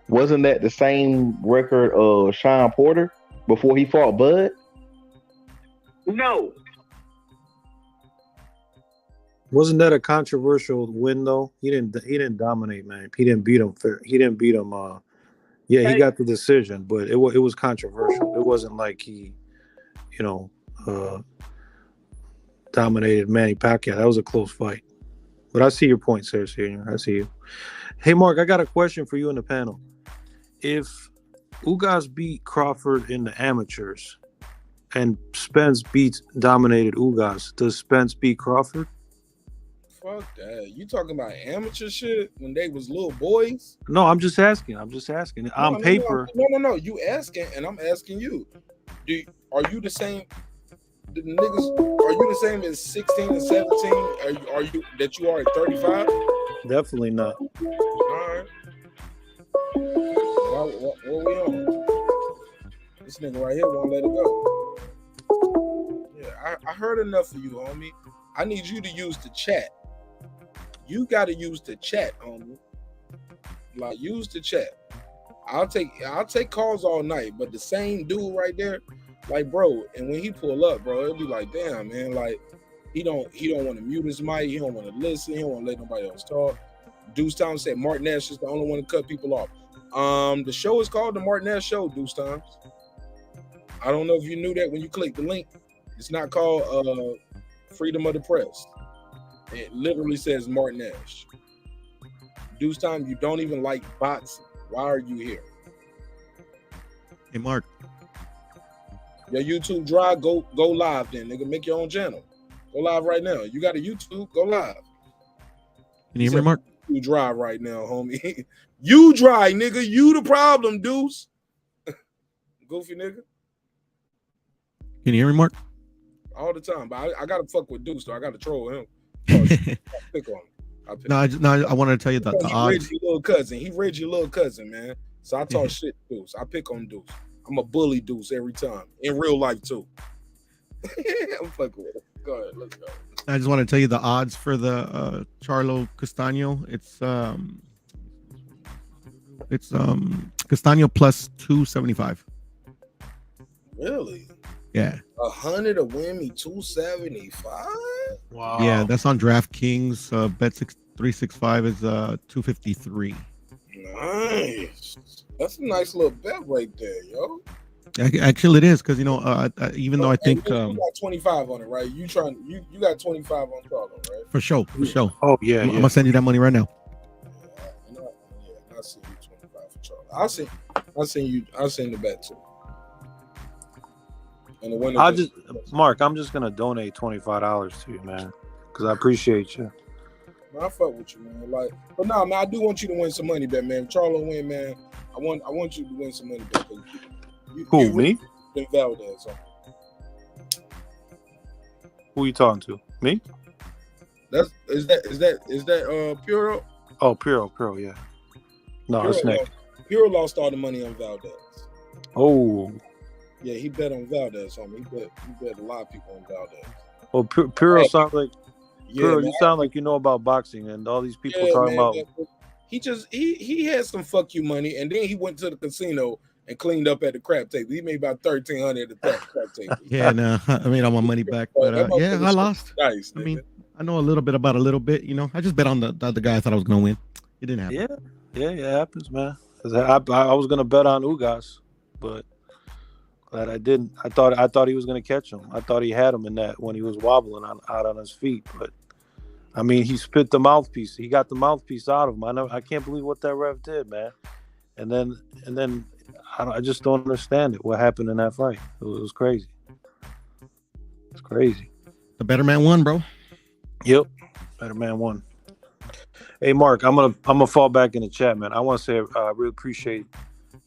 Wasn't that the same record of Shawn Porter before he fought Bud? No. Wasn't that a controversial win though? He didn't dominate, man. He didn't beat him fair. He didn't beat him. He got the decision, but it was controversial. It wasn't like he, dominated Manny Pacquiao. That was a close fight. But I see your point, Sarah Senior. I see you. Hey, Mark, I got a question for you in the panel. If Ugas beat Crawford in the amateurs and Spence dominated Ugas, does Spence beat Crawford? Fuck that. You talking about amateur shit when they was little boys? No, I'm just asking. On paper. No. You asking, and I'm asking you. Are you the same? The niggas, are you the same as 16 and 17? Are you that you are at 35? Definitely not. All right. What we on? This nigga right here won't let it go. Yeah, I heard enough of you, homie. I need you to use the chat. You got to use the chat, homie. Like, use the chat. I'll take calls all night, but the same dude right there, like, bro, and when he pull up, bro, it'll be like, damn, man, like, he don't want to mute his mic, he don't want to listen, he don't want to let nobody else talk. Deuce Times said Marq Nash is the only one to cut people off. The show is called the Marq Nash Show, Deuce Times. I don't know if you knew that when you click the link. It's not called Freedom of the Press. It literally says Marq Nash. Deuce Time, you don't even like boxing. Why are you here? Hey, Mark. Your YouTube drive, go live then, nigga. Make your own channel. Go live right now. You got a YouTube, go live. Can you hear me, Mark? You drive right now, homie. You drive, nigga. You the problem, Deuce. Goofy nigga. Can you hear me, Mark? All the time. But I gotta fuck with Deuce, though. I gotta troll him. I pick on him. I wanted to tell you that the odds. Reggie little cousin. He Reggie little cousin, man. So I talk shit to Deuce. I pick on Deuce. I'm a bully Deuce every time. In real life, too. I'm fucking with him. Go ahead. Let's go. I just want to tell you the odds for the Charlo Castaño. It's Castaño plus 275. Really? Yeah. 100 to win me 275? Wow. Yeah, that's on DraftKings. Bet 365 is 253. Nice. That's a nice little bet right there, yo. Actually, it is because even though I think you got 25 on it, right? You got 25 on Charlo, right? For sure. Oh yeah, I'm gonna send you that money right now. I see you 25 for Charlo. I'll send the bet too. And the winner Mark, I'm just gonna donate $25 to you, man, because I appreciate you. Man, I fuck with you, man. Like, but nah, man, I do want you to win some money, bet, man. If Charlo win, man, I want you to win some money, bet. Who, me? Than Valdez. Who you talking to? Me? Is that Puro? Oh, Puro, yeah. No, it's Nick. Puro lost all the money on Valdez. Oh. Yeah, he bet on Valdez, homie. He bet a lot of people on Valdez. Well, Puro sounds like Yeah, Girl, man. you sound like you know about boxing, and all these people talking about. He had some fuck you money, and then he went to the casino and cleaned up at the crap table. He made about $1,300 at the crap table. Yeah, no, I made all my money back, but yeah, I lost. Nice. I mean, I know a little bit about a little bit. You know, I just bet on the other guy I thought I was gonna win. It didn't happen. Yeah, it happens, man. 'Cause I was gonna bet on Ugas, but glad I didn't. I thought he was gonna catch him. I thought he had him in that when he was wobbling out on his feet, but. I mean, he spit the mouthpiece. He got the mouthpiece out of him. I can't believe what that ref did, man. And then I just don't understand it. What happened in that fight? It was crazy. It's crazy. The better man won, bro. Yep, better man won. Hey, Mark, I'm gonna fall back in the chat, man. I want to say I really appreciate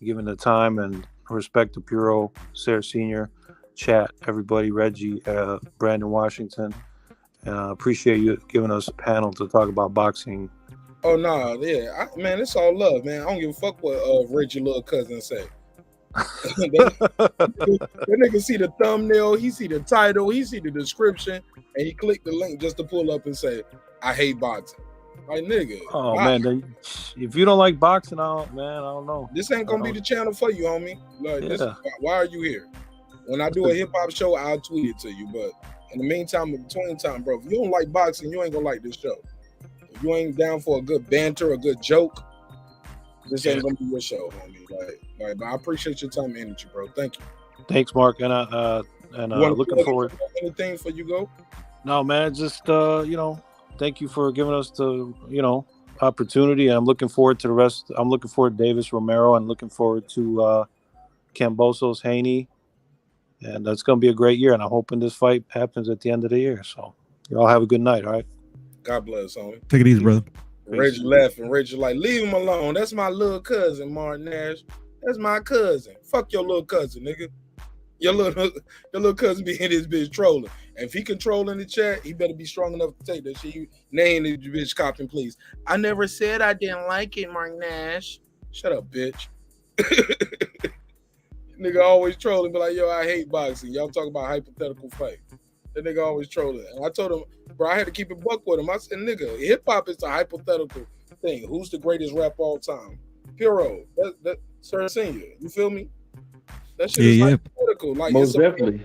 you giving the time and respect to Puro, Sarah Senior, chat, everybody, Reggie, Brandon Washington. Appreciate you giving us a panel to talk about boxing. Oh no, yeah, man, it's all love, man. I don't give a fuck what Reggie little cousin say. that nigga see the thumbnail, he see the title, he see the description, and he clicked the link just to pull up and say, "I hate boxing." Like nigga. Oh man, if you don't like boxing, I don't know. This ain't gonna be the channel for you, homie. Like, why are you here? When I do a hip hop show, I'll tweet it to you, but. In the meantime, in between time, bro, if you don't like boxing, you ain't gonna like this show. If you ain't down for a good banter, a good joke, this ain't gonna be your show, homie. Like, but I appreciate your time and energy, bro. Thank you. Thanks, Mark, and looking forward. Anything for you go? No, man, just thank you for giving us the opportunity, and I'm looking forward to the rest. I'm looking forward to Davis Romero, and looking forward to Camboso's Haney. And that's going to be a great year. And I'm hoping this fight happens at the end of the year. So you all have a good night. All right. God bless, homie. Take it easy, brother. Reggie laughing. Reggie like, leave him alone. That's my little cousin, Marq Nash. That's my cousin. Fuck your little cousin, nigga. Your little cousin be in this bitch trolling. And if he controlling the chat, he better be strong enough to take that shit. You name the bitch copping, please. I never said I didn't like it, Marq Nash. Shut up, bitch. Nigga always trolling, be like, yo, I hate boxing. Y'all talk about hypothetical fight. That nigga always trolling. And I told him, bro, I had to keep it buck with him. I said, nigga, hip hop is a hypothetical thing. Who's the greatest rapper all time? Puro. That Sir Senior. You feel me? That shit is hypothetical. Like, most definitely.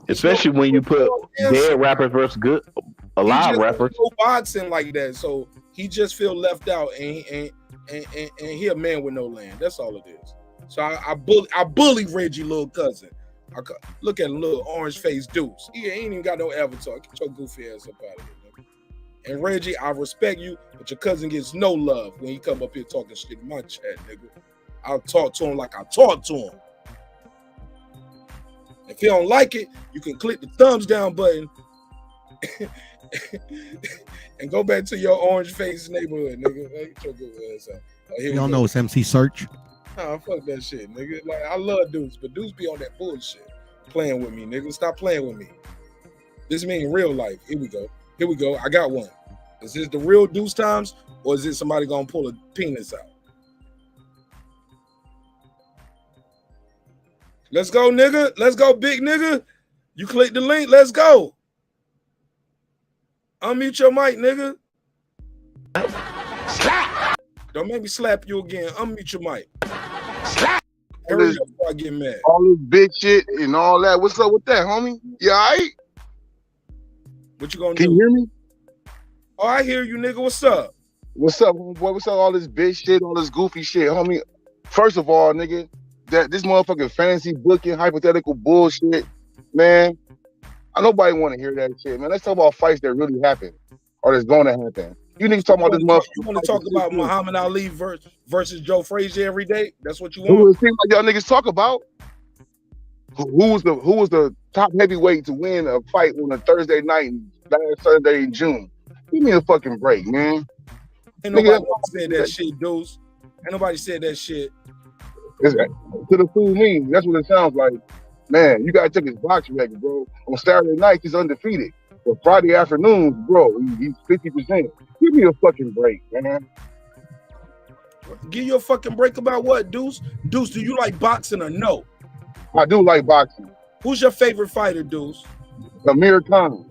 Especially when you put dead rappers versus good alive rappers. No boxing like that. So he just feel left out, and he a man with no land. That's all it is. So I bully Reggie little cousin. Look at a little orange faced deuce. He ain't even got no avatar. Get your goofy ass up out of here, nigga. And Reggie, I respect you, but your cousin gets no love when he come up here talking shit in my chat, nigga. I'll talk to him like I talk to him. If you don't like it, you can click the thumbs down button and go back to your orange face neighborhood, nigga. Get your good ass out. You don't know it's MC Search. Nah, fuck that shit, nigga. Like, I love Deuce, but Deuce be on that bullshit. Playing with me, nigga. Stop playing with me. This mean real life. Here we go. I got one. Is this the real Deuce times, or is it somebody gonna pull a penis out? Let's go, nigga. Let's go, big nigga. You click the link. Let's go. Unmute your mic, nigga. Don't make me slap you again. Unmute your mic. Hurry up before I get mad. All this big shit and all that. What's up with that, homie? You all right? What you gonna do? Can you hear me? Oh, I hear you, nigga. What's up? What's up, homeboy? What's up? All this big shit, all this goofy shit, homie. First of all, nigga, that this motherfucking fantasy booking, hypothetical bullshit, man. Nobody want to hear that shit, man. Let's talk about fights that really happen or that's going to happen. You niggas talking about this motherfucker. You want to talk about Muhammad Ali versus Joe Frazier every day? That's what you Who want? it seems like y'all niggas talk about? Who was the top heavyweight to win a fight on a Thursday night last Thursday in June? Give me a fucking break, man. Ain't nobody said that shit, dudes. Ain't nobody said that shit. To the fool me, that's what it sounds like. Man, you gotta check his boxing record, bro. On Saturday night, he's undefeated. But Friday afternoons, bro, he's 50%. Give me a fucking break, man. Give you a fucking break about what, Deuce? Deuce, do you like boxing or no? I do like boxing. Who's your favorite fighter, Deuce? Amir Khan.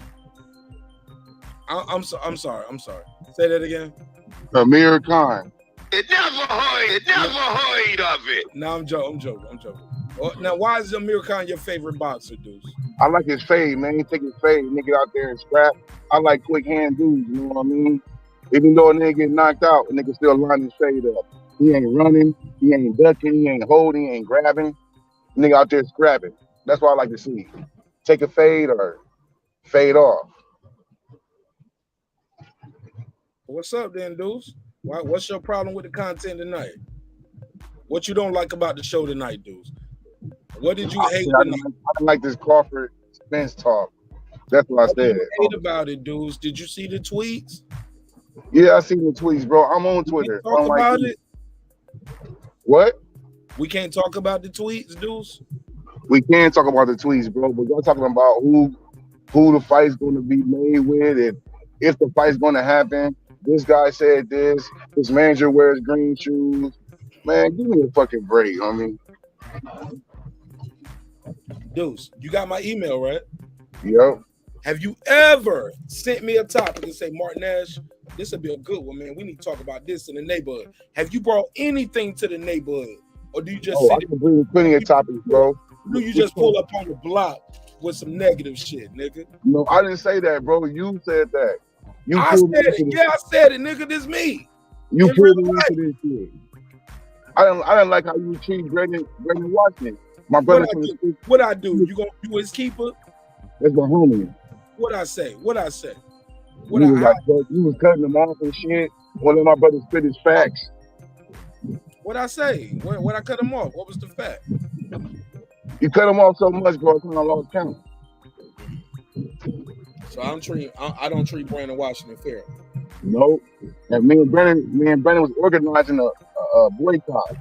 I'm sorry. Say that again. Amir Khan. Never heard of it. No, I'm joking. Well, now, why is Amir Khan your favorite boxer, dudes? I like his fade, man. He take his fade, nigga out there and scrap. I like quick hand dudes, you know what I mean? Even though a nigga get knocked out, a nigga still line his fade up. He ain't running, he ain't ducking, he ain't holding, he ain't grabbing. Nigga out there scrapping. That's what I like to see. Take a fade or fade off. What's up then, dudes? What's your problem with the content tonight? What you don't like about the show tonight, dudes? What did you hate tonight? I don't like this Crawford Spence talk. That's what I said. What did you hate about it, dudes? Did you see the tweets? Yeah, I seen the tweets, bro. I'm on Twitter. Talk about it. What? We can't talk about the tweets, dudes. We can talk about the tweets, bro, but y'all talking about who the fight's going to be made with and if the fight's going to happen. This guy said this. This manager wears green shoes. Man, give me a fucking break, homie. Dudes, you got my email, right? Yep. Have you ever sent me a topic and say, Marq Nash, this would be a good one, man. We need to talk about this in the neighborhood. Have you brought anything to the neighborhood? Or do you just I can bring plenty of topics, bro. Do you just pull up on the block with some negative shit, nigga? No, I didn't say that, bro. You said that. I said it. Yeah, I said it, nigga. This me. You pulled me into this shit. I don't like how you treat Brendan Washington. My brother. What I do? You his keeper? That's my homie. What I say? You was cutting them off and shit. One of my brothers spit his facts. What I say? When I cut him off, what was the fact? You cut him off so much, bro. I kind of lost count. So I don't treat Brandon Washington fairly. No. And me and Brandon was organizing a boycott.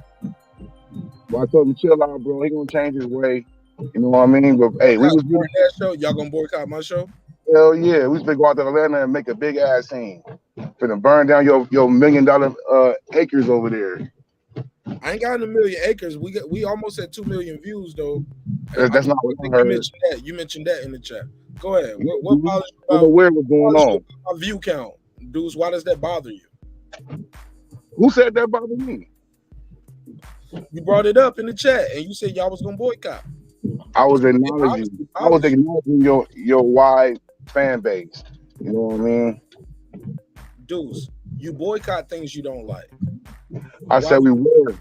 But I told him, chill out, bro. He gonna change his way. You know what I mean? But hey, we was doing that show. Y'all gonna boycott my show? Hell yeah. We was gonna go out to Atlanta and make a big ass scene. Finna burn down your $1 million acres over there. I ain't got a million acres. We almost had 2 million views though. That's not what I heard. You mentioned that in the chat. Go ahead. What bothers you about what's going on? My view count, dudes. Why does that bother you? Who said that bothered me? You brought it up in the chat, and you said y'all was gonna boycott. I was acknowledging your wide fan base. You know what I mean? Dudes, you boycott things you don't like. I said we were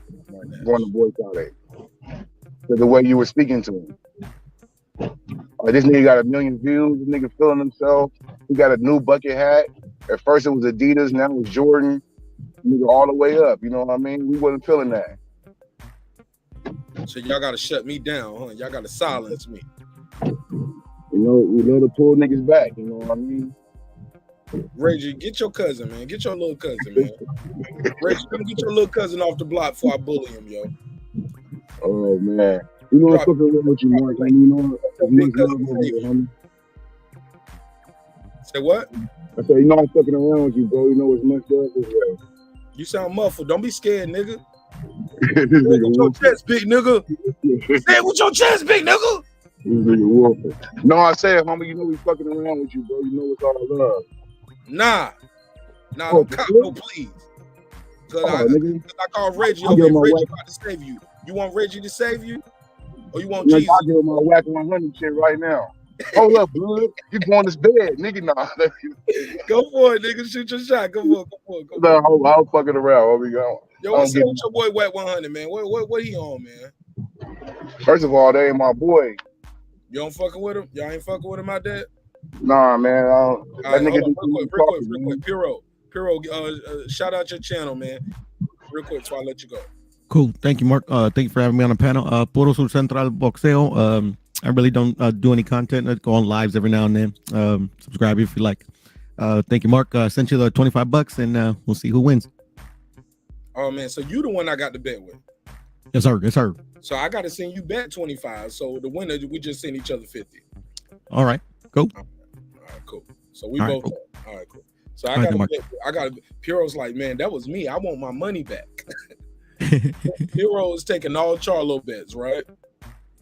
going to boycott it. The way you were speaking to him. This nigga got 1 million views. This nigga feeling himself. He got a new bucket hat. At first it was Adidas, now it's Jordan. Nigga all the way up. You know what I mean? We wasn't feeling that. So y'all gotta shut me down, huh? Y'all gotta silence me. You know, we love to pull niggas back. You know what I mean? Reggie, get your cousin, man. Get your little cousin, man. Reggie, come get your little cousin off the block before I bully him, yo. Oh man. You know what's fucking wrong with you, Mark? You know, say what? I said, you know I'm fucking around with you, bro. You know it's much love as well. You sound muffled. Don't be scared, nigga. Say it with your chest, big nigga. Say it with your chest, big nigga. No, I said, homie, you know we fucking around with you, bro. You know it's all love. Nah, don't cop no please. Cause I called Reggie over here. Reggie about to save you. You want Reggie to save you? Or you want Jesus? I'll give him my whack 100 shit right now. Hold up, blood. You going to bed, nigga. Nah. Go for it, nigga. Shoot your shot. Go for it. No, I'll fucking around. Yo, what's up with your boy Whack 100, man? What he on, man? First of all, that ain't my boy. You don't fucking with him? Y'all ain't fucking with him out there? Nah, man. That nigga real quick. Piro, shout out your channel, man. Real quick before I let you go. Cool. Thank you, Mark. Thank you for having me on the panel. Puro Sur Central Boxeo. I really don't do any content. I go on lives every now and then. Subscribe if you like. Thank you, Mark. Sent you the $25 and we'll see who wins. Oh man, so you the one I got to bet with. Yes, sir. Yes, sir. So I got to send you back 25. So the winner, we just send each other 50. All right. Cool. All right, cool. So we both. Cool. All right, cool. So I got to. Piro's like, man, that was me. I want my money back. Piro is taking all Charlo bets, right?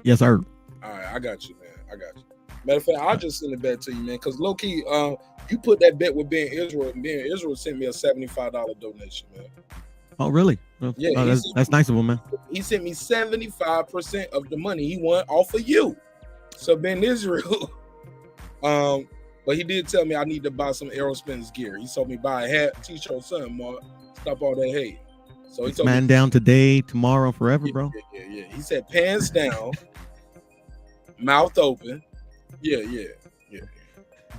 Yes, sir. All right, I got you, man. I got you. Matter of fact, I'll just send it back to you, man. Because low key, you put that bet with Ben Israel, and Ben Israel sent me a $75 donation, man. Oh, really? Yeah, that's nice of him, man. He sent me 75% of the money he won off of you. So Ben Israel, but he did tell me I need to buy some Errol Spence gear. He told me buy a hat, t-shirt, something, Mark. Stop all that hate. So he It's told man me down today, tomorrow, forever, bro. Yeah. He said pants down, mouth open. Yeah.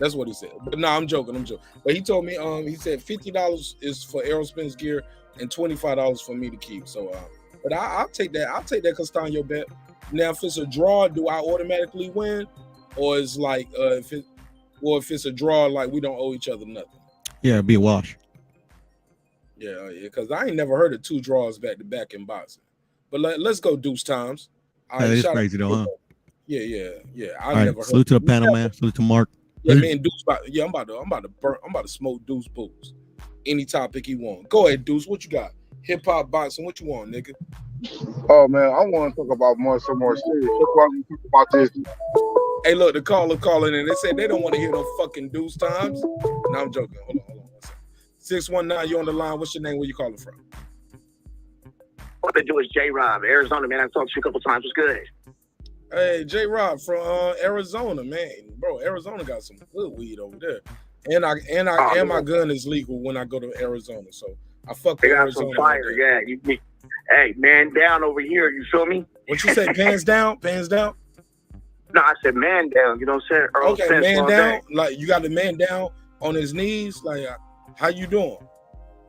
That's what he said. But no, I'm joking. But he told me, he said $50 is for Errol Spence gear and $25 for me to keep. So, but I'll take that. I'll take that Castaño bet. Now, if it's a draw, do I automatically win, or is like if it's a draw, like we don't owe each other nothing? Yeah, it'd be a wash. Yeah, because I ain't never heard of 2 draws back to back in boxing. But let's go deuce times. That is crazy though, huh? Yeah. All right, salute to the panel, man. Salute to Mark. Yeah, man, Deuce. Yeah, I'm about to smoke Deuce boots. Any topic he want. Go ahead, Deuce. What you got? Hip hop, boxing. What you want, nigga? Oh man, I want to talk about some more serious. That's why we talk about this. Hey, look, the caller calling in. They said they don't want to hear no fucking Deuce times. No, I'm joking. Hold on. 619, you on the line. What's your name? Where you calling from? What they do is J-Rob, Arizona, man. I've talked to you a couple times. What's good? Hey, J-Rob from Arizona, man. Bro, Arizona got some good weed over there. And my gun is legal when I go to Arizona. So I fuck with Arizona. Some fire, yeah. Hey, man down over here, you feel me? What you say, pants down? Pants down? No, I said man down, you know what I'm saying? Earl Okay, Spence man down. day. Like you got the man down on his knees. Like, how you doing?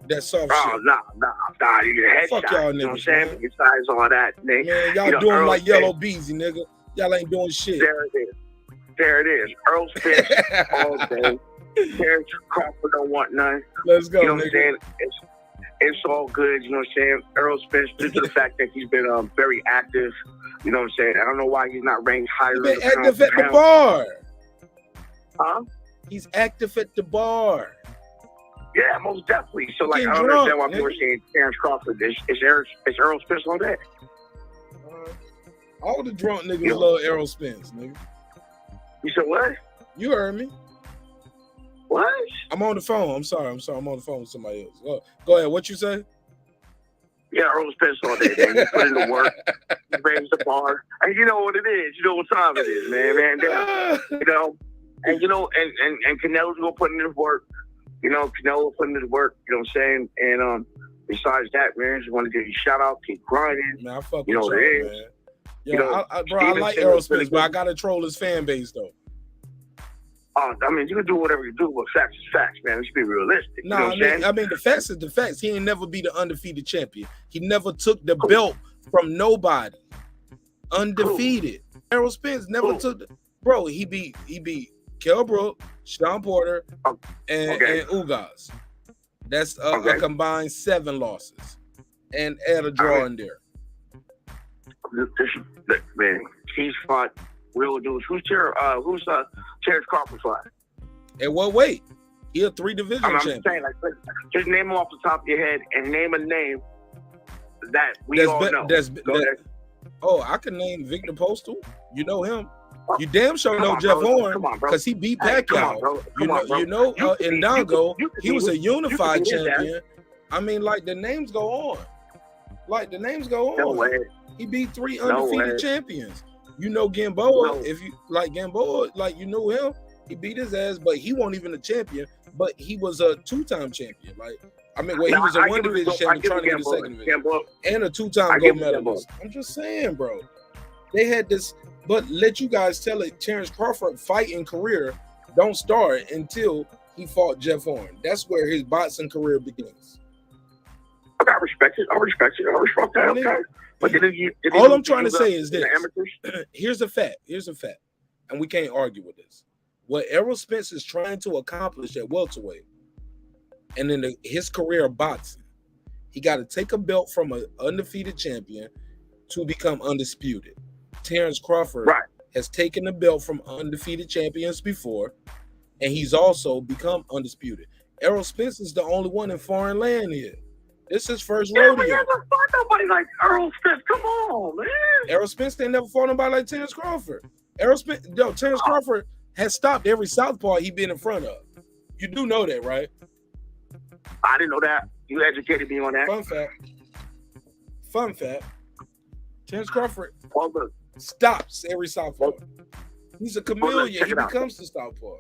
That soft shit. Nah, you get Fuck headshot. y'all You know what I'm niggas, saying? man. Besides all that, nigga. Man, y'all You know, doing Earl like Spence. Yellow Beezy, nigga. Y'all ain't doing shit. There it is. Earl Spence all day. Terence Crawford don't want none. Let's go, You know what I'm nigga. saying? It's all good, you know what I'm saying? Earl Spence, due to the fact that he's been very active, you know what I'm saying? I don't know why he's not ranked higher. He's been in the active at the pound. bar. Huh? He's active at the bar. Yeah, most definitely. So, like, Getting I don't drunk, understand why people are saying Terence Crawford. It's Earl Spence all day. All the drunk niggas love Errol Spence, nigga. You said what? You heard me. What? I'm on the phone. I'm sorry. I'm on the phone with somebody else. Go ahead. What you say? Yeah, Earl Spence all day, man. You put in the work. You raise the bar. And you know what it is. You know what time it is, man. You know, and you know, and Canelo's gonna put in his work. You know, Canelo put in his work. You know what I'm saying? And besides that, man, just want to give you a shout out. Keep grinding. Man, I fuck you know with what y'all, it is. man. You Yo, know, I like Errol Spence, but I gotta troll his fan base though. I mean, you can do whatever you do, but facts is facts, man. Let's be realistic. Nah, you know what I'm saying? I mean, the facts is the facts. He ain't never be the undefeated champion. He never took the belt from nobody. Undefeated. Errol Spence never took the bro. He beat Kell Brook, Shawn Porter, and Ugas. That's a combined 7 losses, and add a draw in there. Man, he's fought real dudes. Who's Terence Crawford fought? At what weight? He a 3-division I'm champion. saying, like, just name him off the top of your head and name a name that we all know. Oh, I can name Victor Postal. You know him. You damn sure know Jeff Horn because he beat Pacquiao. You know, in Dongo, he was a unified champion. I mean, like the names go on. No way. He beat 3 undefeated champions. You know Gamboa. If you like Gamboa, like you know him. He beat his ass, but he wasn't even a champion. But he was a 2-time champion. Like I mean, he was a 1-division champion trying to get a 2nd division, and a 2-time gold medalist. I'm just saying, bro. They had this, but let you guys tell it. Terence Crawford fighting career don't start until he fought Jeff Horn. That's where his boxing career begins. I respect it. I respect that. Okay. But all I'm trying to say is this. Here's a fact. And we can't argue with this. What Errol Spence is trying to accomplish at welterweight and in his career of boxing, he got to take a belt from an undefeated champion to become undisputed. Terence Crawford has taken the belt from undefeated champions before, and he's also become undisputed. Errol Spence is the only one in foreign land here. This is his first rodeo. But never fought nobody like Earl Spence. Come on, man. Errol Spence ain't never fought nobody like Terence Crawford. Errol Spence, Terence Crawford has stopped every southpaw he been in front of. You do know that, right? I didn't know that. You educated me on that. Fun fact. Terence Crawford stops every southpaw. He's a chameleon. He becomes the southpaw.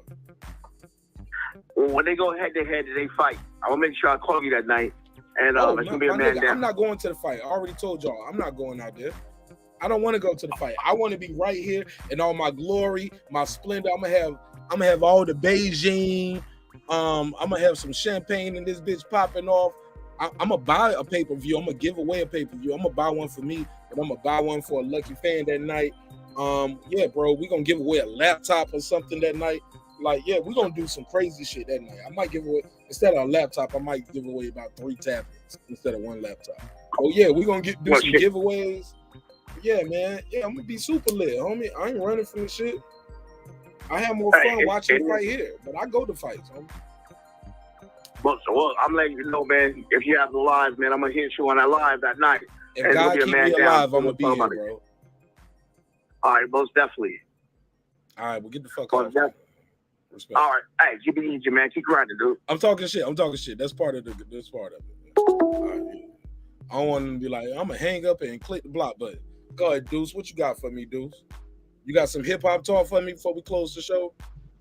When they go head to head, they fight. I will make sure I call you that night. And it's gonna be a man down. I'm not going to the fight. I already told y'all I'm not going out there. I don't want to go to the fight. I want to be right here in all my glory, my splendor. I'm gonna have all the Beijing. I'm gonna have some champagne and this bitch popping off. I'm gonna buy a pay-per-view. I'm gonna give away a pay-per-view. I'm gonna buy one for me, and I'm gonna buy one for a lucky fan that night. Yeah, bro, we're gonna give away a laptop or something that night. Like, yeah, we're gonna do some crazy shit that night. I might give away, instead of a laptop, I might give away about 3 tablets instead of 1 laptop. Oh yeah, we're gonna do some giveaways. Yeah, man. Yeah, I'm gonna be super lit, homie. I ain't running from the shit. I have more fun watching the fight here, but I go to fights, homie. Well, I'm letting you know, man. If you have the live, man, I'm gonna hit you on that live that night. If God keep me alive, I'm gonna be here, bro. All right, most definitely. All right, we'll get the fuck out. Respect. All right, hey, keep it easy, man. Keep grinding, dude. I'm talking shit. That's part of it. All right. I don't want to be like, I'm gonna hang up and click the block button. Go ahead, Deuce. What you got for me, Deuce? You got some hip hop talk for me before we close the show?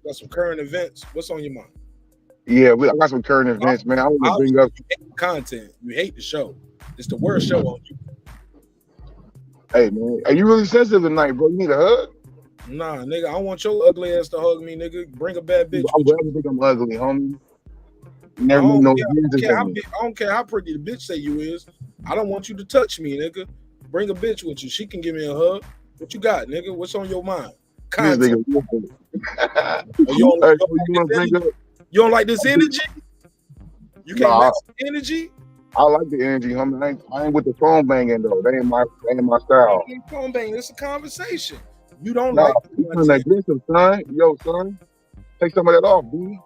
Got some current events. What's on your mind? Yeah, I got some current events, man. I want to bring up content. You hate the show. It's the worst show on you. Hey, man, are you really sensitive tonight, bro? You need a hug? Nah, nigga, I don't want your ugly ass to hug me, nigga. Bring a bad bitch. I don't think I'm ugly, homie. I don't care how pretty the bitch say you is. I don't want you to touch me, nigga. Bring a bitch with you. She can give me a hug. What you got, nigga? What's on your mind? Content. You don't like this energy? You can't match the energy? I like the energy, homie. I ain't with the phone banging though. That ain't my style. Phone banging. It's a conversation. You don't like the aggressive, son. Yo, son, take some of that off, dude.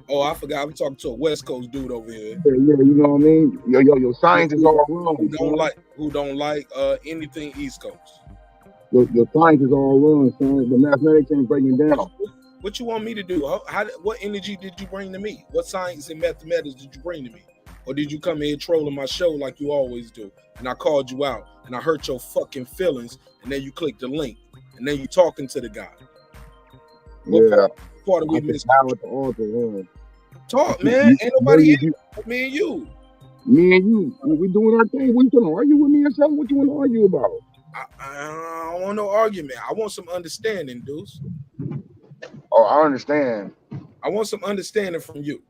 Oh, I forgot. I'm talking to a West Coast dude over here. Yeah, you know what I mean. Your science is all wrong. Who don't like anything East Coast. Your science is all wrong, son. The mathematics ain't breaking down. What you want me to do? What energy did you bring to me? What science and mathematics did you bring to me? Or did you come here trolling my show like you always do? And I called you out and I hurt your fucking feelings, and then you click the link and then you talking to the guy. Yeah. Part of we missed. Talk, Yeah. man. Ain't nobody here. Me and you. Me and you. We doing our thing. What you trying to argue with me or something? What you want to argue about? I don't want no argument. I want some understanding, Deuce. Oh, I understand. I want some understanding from you.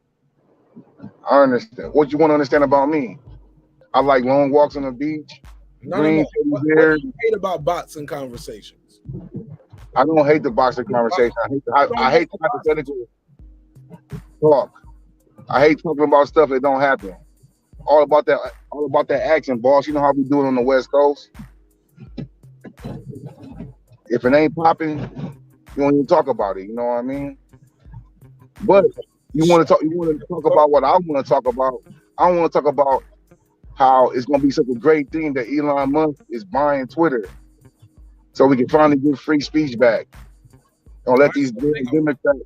I understand. What you want to understand about me? I like long walks on the beach. No. What do you hate about boxing conversations? I don't hate the boxing conversation. I hate the hypothetical talk. I hate talking about stuff that don't happen. All about that action, boss. You know how we do it on the West Coast. If it ain't popping, you don't even talk about it. You know what I mean? But you want to talk about what I want to talk about. I want to talk about how it's going to be such a great thing that Elon Musk is buying Twitter, so we can finally get free speech back. Don't let these Democrats.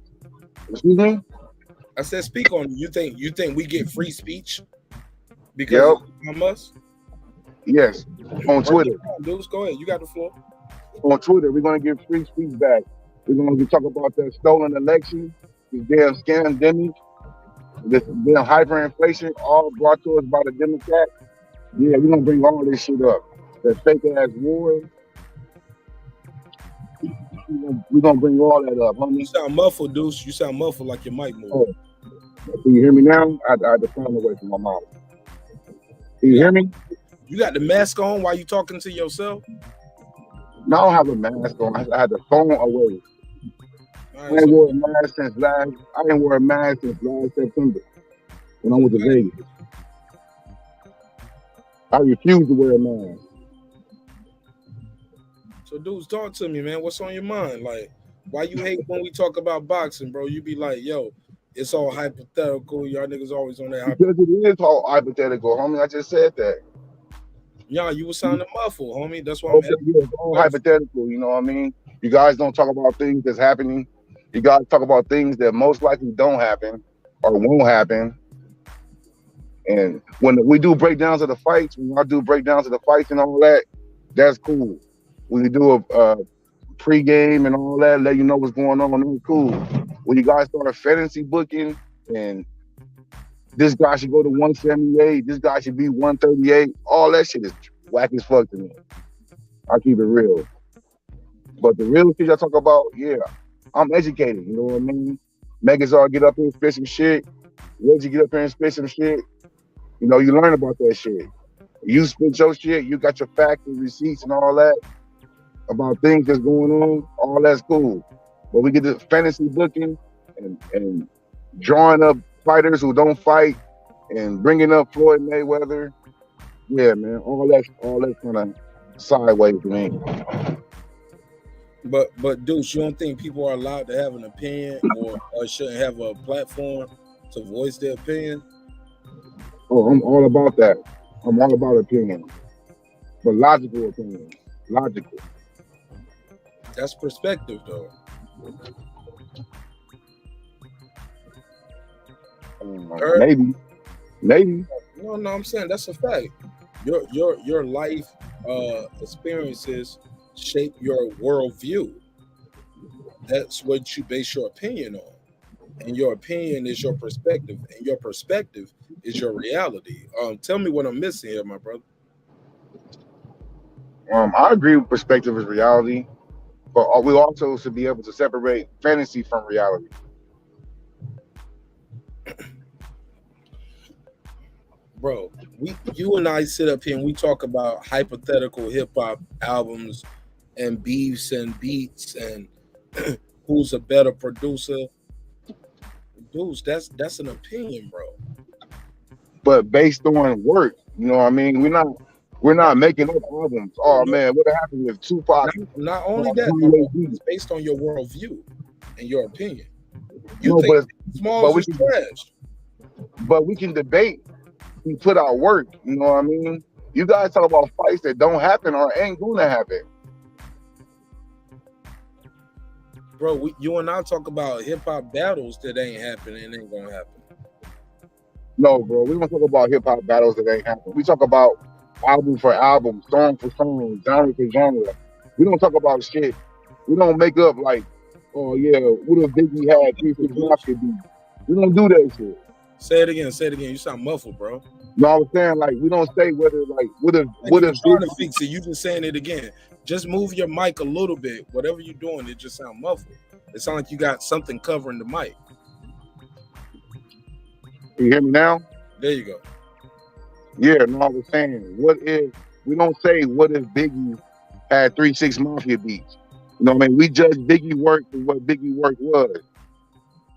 Excuse me? I said, speak on it. You think we get free speech because of Elon Musk? Yes, on Twitter. Dudes, go ahead. You got the floor. On Twitter, we're going to get free speech back. We're going to talk about that stolen election, this damn scandemic, this damn hyperinflation, all brought to us by the Democrats. Yeah, we're going to bring all this shit up. That fake-ass war. We're going to bring all that up, homie. You sound muffled, Deuce. You sound muffled like your mic moved. Oh. Can you hear me now? I had to phone away from my mouth. Can you hear me? You got the mask on while you talking to yourself? No, I don't have a mask on. I had the phone away. I ain't wore a mask since last September when I went to Vegas. I refuse to wear a mask. So, dudes, talk to me, man. What's on your mind? Like, why you hate when we talk about boxing, bro? You be like, yo, it's all hypothetical. Y'all niggas always on that. Because it is all hypothetical, homie. I just said that. Yeah, you were sounding muffled, homie. That's why I'm Okay, yeah, it's all hypothetical. You know what I mean? You guys don't talk about things that's happening. You guys talk about things that most likely don't happen or won't happen. And when we do breakdowns of the fights, when I do breakdowns of the fights and all that, that's cool. When you do a pregame and all that, let you know what's going on, that's cool. When you guys start a fantasy booking and this guy should go to 178, this guy should be 138, all that shit is whack as fuck to me. I keep it real. But the real shit I talk about, yeah, I'm educated, you know what I mean? Megazar get up here and spit some shit. Reggie get up here and spit some shit. You know, you learn about that shit. You spit your shit, you got your facts and receipts and all that about things that's going on, all that's cool. But we get the fantasy booking and drawing up fighters who don't fight and bringing up Floyd Mayweather. Yeah, man, all that's kind of sideways to me. But Deuce, you don't think people are allowed to have an opinion or shouldn't have a platform to voice their opinion? Oh, I'm all about that. I'm all about opinion. But logical opinion. Logical. That's perspective, though. Maybe. No, I'm saying that's a fact. Your life experiences shape your worldview. That's what you base your opinion on. And your opinion is your perspective, and your perspective is your reality. Tell me what I'm missing here, my brother. I agree with perspective is reality, but we also should be able to separate fantasy from reality. Bro, you and I sit up here and we talk about hypothetical hip hop albums and beefs and beats and who's a better producer. Dudes, that's an opinion, bro. But based on work, you know what I mean? We're not making up albums. Oh man, what happened with Tupac? Not only that, bro, it's based on your worldview and your opinion. You No, think but Smalls we is can, trash. but we can debate. We put out work. You know what I mean? You guys talk about fights that don't happen or ain't gonna happen. Bro, you and I talk about hip hop battles that ain't happening and ain't gonna happen. No, bro, we don't talk about hip hop battles that ain't happening. We talk about album for album, song for song, genre for genre. We don't talk about shit. We don't make up like, oh yeah, what if Biggie had 3 6 Mafia beat? We don't do that shit. Say it again. You sound muffled, bro. No, I was saying like we don't say whether like what if trying to fix it. You just saying it again. Just move your mic a little bit. Whatever you're doing, it just sound muffled. It sounds like you got something covering the mic. You hear me now? There you go. Yeah, no, I was saying, what if we don't say what if Biggie had 3 6 Mafia beats? You know what I mean? We judge Biggie work for what Biggie work was.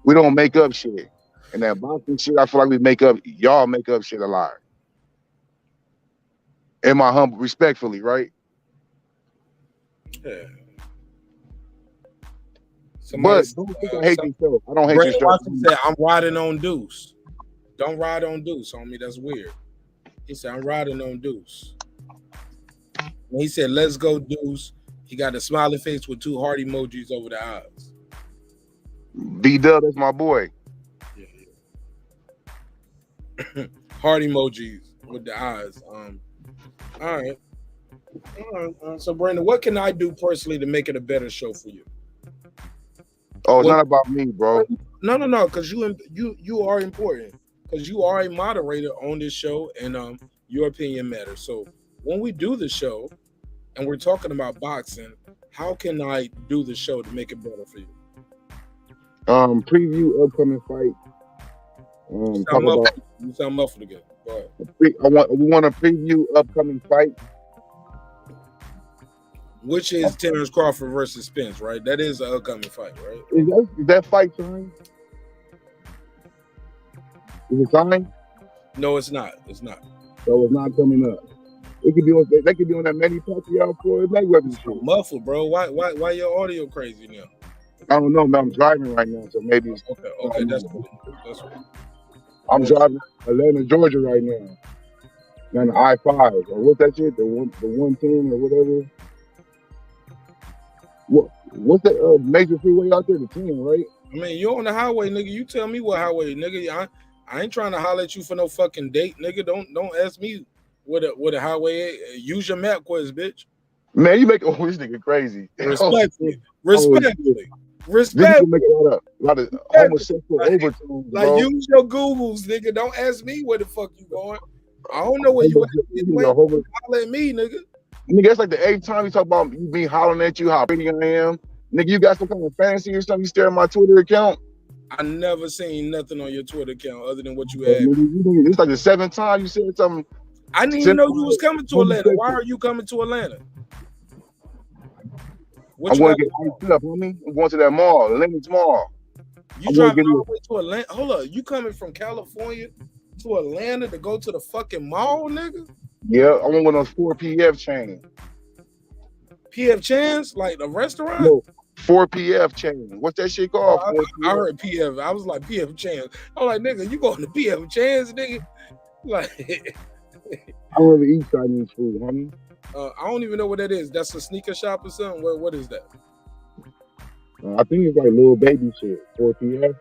We don't make up shit. And that boxing shit, I feel like y'all make up shit a lot. Am I humble respectfully, right? Yeah. But don't think I hate yourself. I don't hate Brandon yourself. Watson said, I'm riding on Deuce. Don't ride on Deuce, homie. That's weird. He said, I'm riding on Deuce. When he said, let's go, Deuce, he got a smiley face with 2 heart emojis over the eyes. B-Dub, that's my boy. Heart emojis with the eyes. All right. So, Brandon, what can I do personally to make it a better show for you? Oh, it's not about me, bro. No, because you are important. Because you are a moderator on this show, and your opinion matters. So when we do the show, and we're talking about boxing, how can I do the show to make it better for you? Preview upcoming fight. You sound muffled again. Go ahead. We want to preview upcoming fight. Which is Terence Crawford versus Spence, right? That is an upcoming fight, right? Is that fight time? Is it time? No, it's not. It's not. So it's not coming up. They could be on that Manny Pacquiao for Mayweather shit. Muffled, bro. Why your audio crazy now? I don't know, man. I'm driving right now, so maybe it's okay. That's cool. I'm driving Atlanta, Georgia right now. On the I-5 or what's that shit? The 110 or whatever. What's that major freeway out there? The 10, right? I mean, you're on the highway, nigga. You tell me what highway, nigga. I ain't trying to holler at you for no fucking date, nigga. Don't ask me what a highway is. Use your map quest, bitch. Man, you make this nigga crazy. Respectfully. This nigga make a lot of homosexual overtones, like bro. use your Googles, nigga. Don't ask me where the fuck you going. I don't know where you at. Holler at me, nigga. Nigga, that's like the 8th time you talk about me hollering at you, how pretty I am. Nigga, you got some kind of fantasy or something? You stare at my Twitter account? I never seen nothing on your Twitter account other than what you had. It's like the 7th time you said something. I didn't even know you was coming to Atlanta. Why are you coming to Atlanta? I want to get hyped up, homie. I'm going to that mall, Atlantic Mall. You driving all the way to Atlanta? Hold up, you coming from California to Atlanta to go to the fucking mall, nigga? Yeah, I want one of those 4 PF chains. PF Chan's? Like a restaurant? No, 4 PF chain. What's that shit called? I heard PF. I was like, PF Chan's. I'm like, nigga, you going to PF Chan's, nigga? Like, I don't ever eat Chinese food, homie. I don't even know what that is. That's a sneaker shop or something? What is that? I think it's like little baby shit. 4 PF.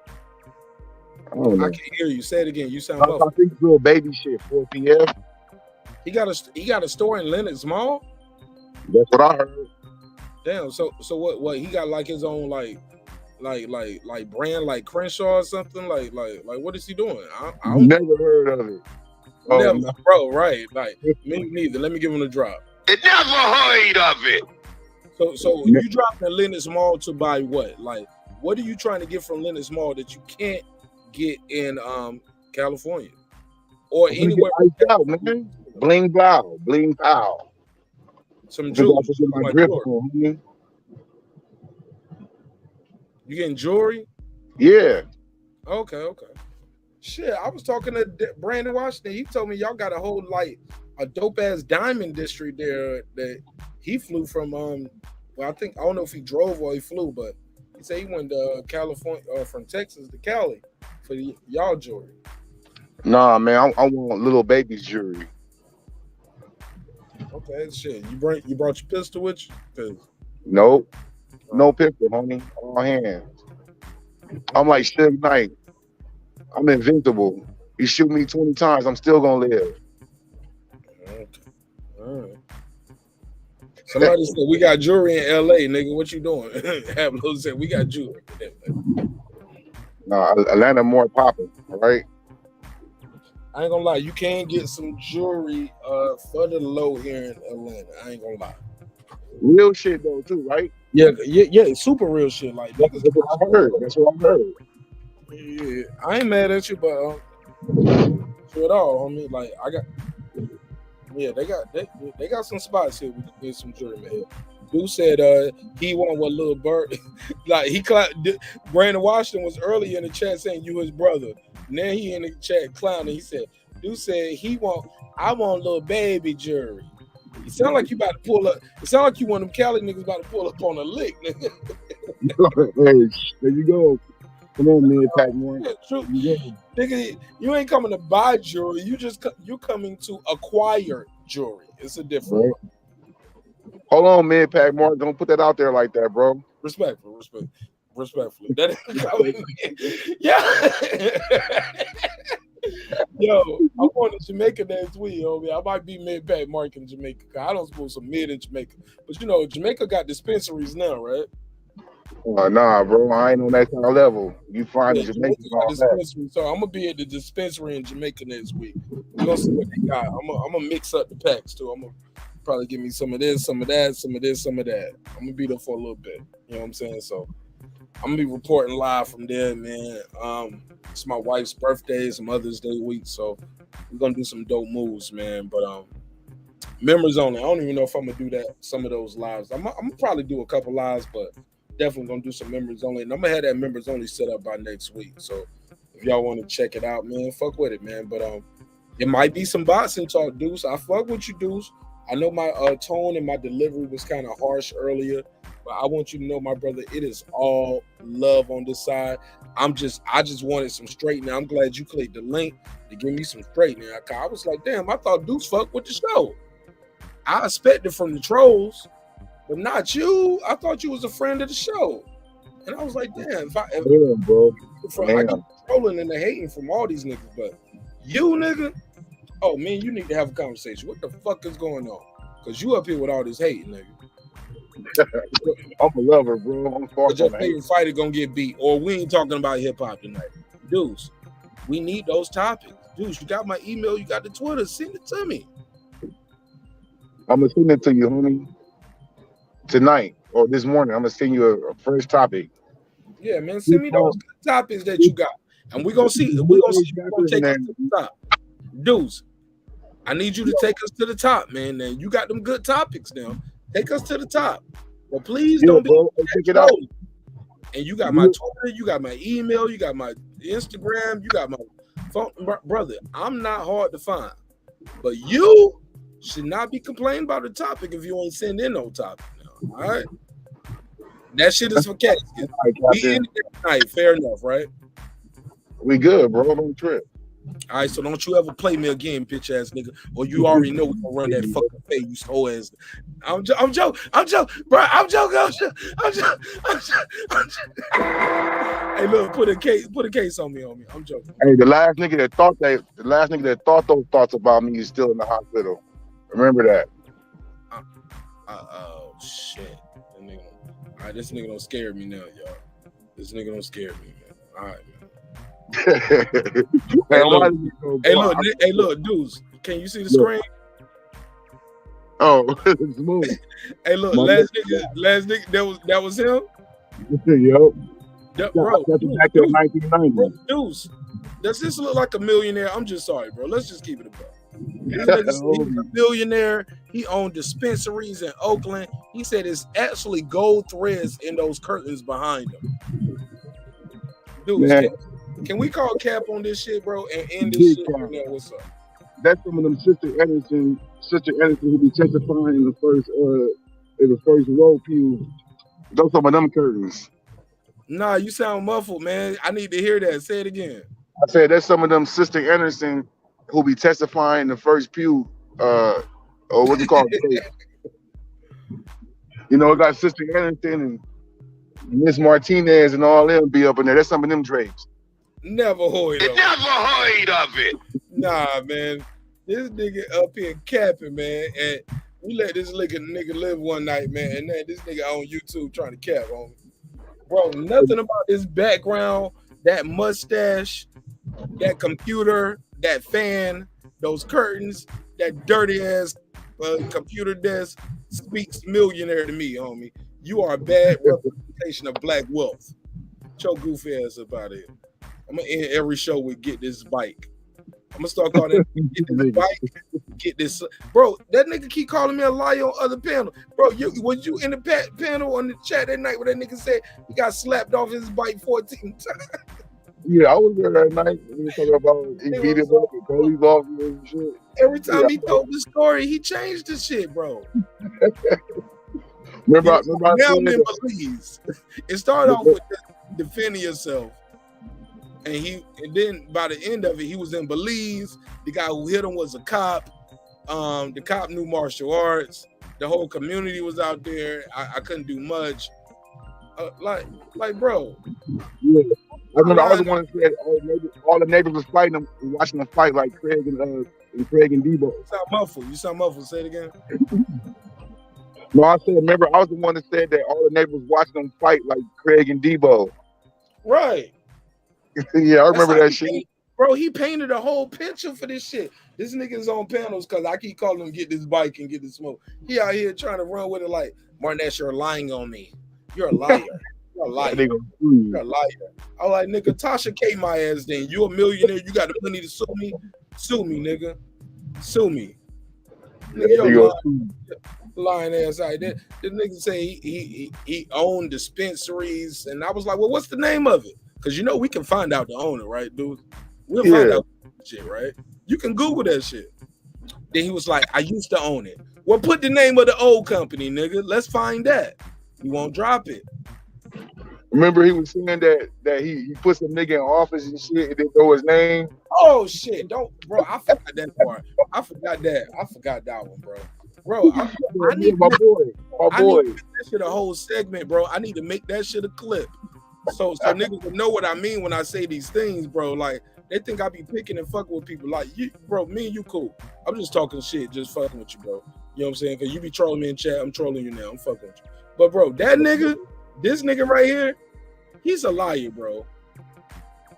I don't know. I can't hear you. Say it again. You sound I muffled. think it's little baby shit. 4 PF. He got a store in Lenox Mall? That's what I heard. Damn. So what? He got like his own like brand like Crenshaw or something? Like what is he doing? I never heard of it. Never, bro. Right? Like me neither. Let me give him a drop. Never heard of it. So you dropped in Lenox Mall to buy what? Like, what are you trying to get from Lenox Mall that you can't get in California or anywhere? Out, man. Bling blow, bling pow. Some jewelry. My grip on, You getting jewelry? Yeah. Okay. Shit, I was talking to Brandon Washington. He told me y'all got a whole like a dope ass diamond district there that he flew from. Well, I don't know if he drove or he flew, but he said he went to California from Texas to Cali for y'all jewelry. Nah, man, I want little baby's jewelry. Okay, shit. You brought your pistol with you? Nope. No pistol, homie. All hands. I'm like Suge Knight. I'm invincible. You shoot me 20 times, I'm still gonna live. Okay. All right. Somebody said we got jewelry in LA, nigga. What you doing? Hablo said we got jewelry. Nah, Atlanta more popping, all right? I ain't gonna lie, you can get some jewelry for the low here in Atlanta. I ain't gonna lie. Real shit though, too, right? Yeah, super real shit. Like niggas. That's what I heard. Yeah, I ain't mad at you, but to it all, homie. Like they got some spots here we can get some jewelry, man. Dude said he want what little bird like Brandon Washington was earlier in the chat saying you his brother. And then he in the chat clowning. He said, dude said I want little baby jewelry. You sound like you about to pull up. It sound like you one of them Cali niggas about to pull up on a lick, nigga. Hey, there you go. Come on, man, Pac Mark. Nigga, you ain't coming to buy jewelry. You're coming to acquire jewelry. It's a difference. Right. Hold on, man, Pac Mark. Don't put that out there like that, bro. Respectfully. That yeah. Yo, I'm going to Jamaica next week, homie. I might be mid Pac Mark in Jamaica. I don't suppose some mid in Jamaica, but you know, Jamaica got dispensaries now, right? Nah, bro, I ain't on that kind of level. You find Jamaica so I'm gonna be at the dispensary in Jamaica next week. We're gonna see what they got. I'm gonna mix up the packs too. I'm gonna probably give me some of this, some of that, some of this, some of that. I'm gonna be there for a little bit. You know what I'm saying? So I'm gonna be reporting live from there, man. It's my wife's birthday, it's Mother's Day week, so we're gonna do some dope moves, man. But members only. I don't even know if I'm gonna do that. Some of those lives. I'm gonna probably do a couple lives, but definitely gonna do some members only. And I'm gonna have that members only set up by next week. So if y'all want to check it out, man, fuck with it, man. But it might be some boxing talk, Deuce. I fuck with you, Deuce. I know my tone and my delivery was kind of harsh earlier, but I want you to know, my brother, it is all love on this side. I just wanted some straightening. I'm glad you clicked the link to give me some straightening. I was like, damn, I thought Deuce fucked with the show. I expected from the trolls, but not you. I thought you was a friend of the show. And I was like, damn, I get the trolling and the hating from all these niggas, but you, nigga, oh, man, you need to have a conversation. What the fuck is going on? Because you up here with all this hate, nigga. I'm a lover, bro. I'm far your from favorite fighter gonna get beat, or we ain't talking about hip-hop tonight. Deuce, we need those topics. Deuce, you got my email, you got the Twitter, send it to me. I'm gonna send it to you, homie. Tonight or this morning, I'm gonna send you a fresh topic. Yeah, man, send me those good topics that you got, and we're gonna see. We're gonna see who's gonna take us to the top. Deuce, I need you to take us to the top, man. Now you got them good topics now. Take us to the top. Well, please don't be trolling. And you got my Twitter, you got my email, you got my Instagram, you got my phone. Brother, I'm not hard to find, but you should not be complaining about the topic if you ain't send in no topic now. All right, that shit is for cats. We in it tonight, fair enough, right? We good, bro. Don't trip. All right, so don't you ever play me again, bitch ass nigga, or you already know we gonna run that fucking fade, you slow ass. I'm joking, bro. I'm joking. Hey, look, put a case on me. I'm joking. Hey, the last nigga that thought those thoughts about me is still in the hospital. Remember that. Oh shit. All right, this nigga don't scare me now, y'all. This nigga don't scare me, man. All right, man. Hey, look, dudes. Can you see the screen? Oh, smooth. Hey, look, last nigga, that was him. Yep. Bro, that's back in 1990. Deuce, does this look like a millionaire? I'm just sorry, bro. Let's just keep it above. He's a millionaire. He owned dispensaries in Oakland. He said it's actually gold threads in those curtains behind him. Dude, can we call cap on this shit, bro, and end this shit right now? What's up? That's some of them Sister Anderson who be testifying in the first row pew. Those some of them curtains. Nah, you sound muffled, man. I need to hear that. Say it again. I said that's some of them Sister Anderson who be testifying in the first pew. Or what's it called? You know, it got Sister Anderson and Miss Martinez and all them be up in there. That's some of them drapes. Never heard of it. Nah, man. This nigga up here capping, man. And we let this nigga live one night, man. And then this nigga on YouTube trying to cap on me. Bro, nothing about this background, that mustache, that computer, that fan, those curtains, that dirty ass computer desk speaks millionaire to me, homie. You are a bad representation of black wealth. Show goofy ass about it. I'm gonna end every show with get this bike. I'm gonna start calling it get this bike, get this. Bro, that nigga keep calling me a liar on other panel. Bro, was you in the panel on the chat that night where that nigga said he got slapped off his bike 14 times? Yeah, I was there that night. We were talking about he beat him up and police officers and shit. Every time he told the story, he changed the shit, bro. Remember I now I'm in Belize. It started off with defending yourself. And then by the end of it, he was in Belize. The guy who hit him was a cop. The cop knew martial arts. The whole community was out there. I couldn't do much. Like, bro. Yeah. I remember I was the one that said all the neighbors was fighting them, watching them fight like Craig and Debo. You sound muffled. Say it again. No, I said, remember, I was the one that said that all the neighbors watching them fight like Craig and Debo. Right. Yeah, I remember that shit. Bro, he painted a whole picture for this shit. This nigga's on panels because I keep calling him get this bike and get this smoke. He out here trying to run with it like, Marq Nash, you're lying on me. You're a liar. You're a liar. You're a liar. I was like, nigga, Tasha K my ass then. You a millionaire. You got the money to sue me. Sue me, nigga. Sue me. Nigga, you're lying ass out there. This nigga say he owned dispensaries. And I was like, well, what's the name of it? Because you know we can find out the owner, right, dude? We'll find out shit, right? You can Google that shit. Then he was like, I used to own it. Well, put the name of the old company, nigga. Let's find that. You won't drop it. Remember he was saying that he put some nigga in office and shit and didn't know his name. Oh shit! Don't, bro. I forgot that part. I forgot that one, bro. Bro, I need my boy. I need to make that shit a whole segment, bro. I need to make that shit a clip, so niggas will know what I mean when I say these things, bro. Like they think I be picking and fucking with people. Like you, bro. Me and you cool. I'm just talking shit, just fucking with you, bro. You know what I'm saying? Cause you be trolling me in chat. I'm trolling you now. I'm fucking with you. But bro, that nigga, this nigga right here, he's a liar, bro.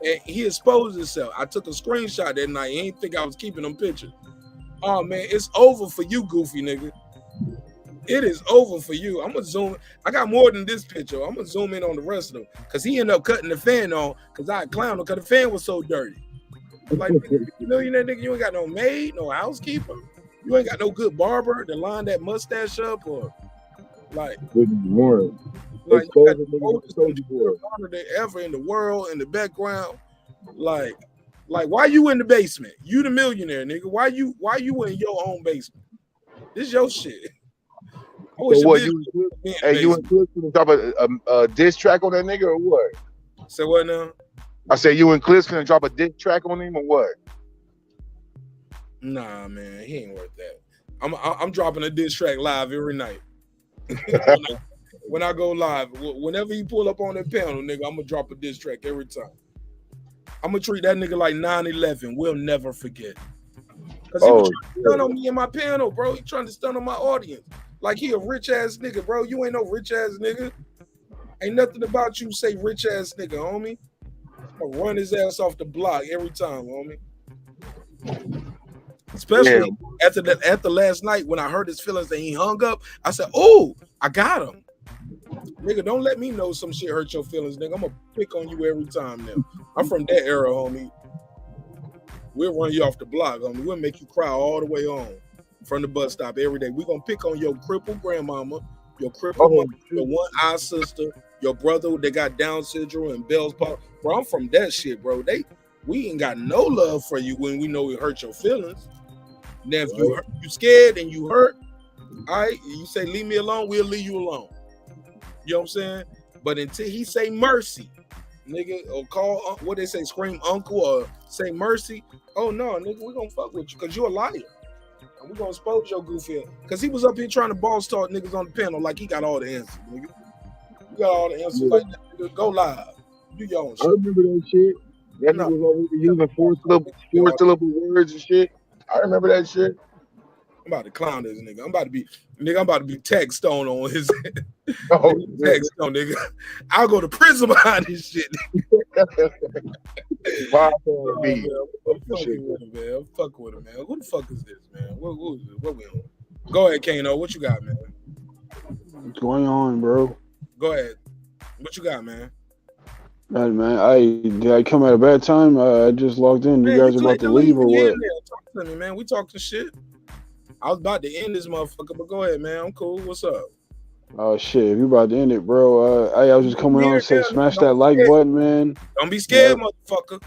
And he exposed himself. I took a screenshot that night. He ain't think I was keeping them pictures. Oh man, it's over for you, goofy nigga. It is over for you. I'm gonna zoom. I got more than this picture. I'm gonna zoom in on the rest of them because he ended up cutting the fan on because I clowned him because the fan was so dirty. Like, millionaire nigga, you ain't got no maid, no housekeeper. You ain't got no good barber to line that mustache up or like. Good morning. Like you got the oldest honor ever in the world in the background. Like why you in the basement? You the millionaire, nigga. Why you in your own basement? This your shit. I wish so what, you and Cliff gonna drop a diss track on that nigga or what? Say what now? I said you and Cliff gonna drop a diss track on him or what? Nah, man, he ain't worth that. I'm dropping a diss track live every night. When I go live, whenever you pull up on that panel, nigga, I'm gonna drop a diss track every time. I'm gonna treat that nigga like 9/11. We'll never forget. Cause he was trying to stun on me in my panel, bro. He trying to stun on my audience. Like he a rich ass nigga, bro. You ain't no rich ass nigga. Ain't nothing about you say rich ass nigga, homie. I'm gonna run his ass off the block every time, homie. Especially after last night when I heard his feelings and he hung up, I said, "Oh, I got him." Nigga, don't let me know some shit hurt your feelings, nigga. I'm gonna pick on you every time now. I'm from that era, homie. We'll run you off the block, homie. We'll make you cry all the way home from the bus stop every day. We're gonna pick on your crippled grandmama, your crippled mama, your one-eyed sister, your brother that got Down syndrome and Bell's palsy. Bro, I'm from that shit, bro. We ain't got no love for you when we know it hurt your feelings. Now, if you scared and you hurt, all right, you say, leave me alone, we'll leave you alone. You know what I'm saying? But until he say mercy, nigga, or call, what they say, scream uncle or say mercy, oh no, nigga, we gonna fuck with you because you're a liar. And we gonna expose your goofy ass. Because he was up here trying to boss talk niggas on the panel like he got all the answers, nigga. You got all the answers like that, nigga. Go live. Do your own shit. I remember that shit. That nigga was over using four syllable words and shit. I remember that shit. I'm about to clown this nigga. I'm about to be tag stone on his tag stone, nigga. I'll go to prison behind this shit. I'm fucking with him, man. Who the fuck is this, man? What we on? Go ahead, Kano. What you got, man? What's going on, bro? Go ahead. What you got, man? Man, did I come at a bad time? I just logged in. You guys are about to leave or what? Talk to me, man. We talking shit. I was about to end this motherfucker, but go ahead, man. I'm cool. What's up? Oh shit, if you about to end it, bro. I was just coming on and say smash that like button, man. Don't be scared, motherfucker.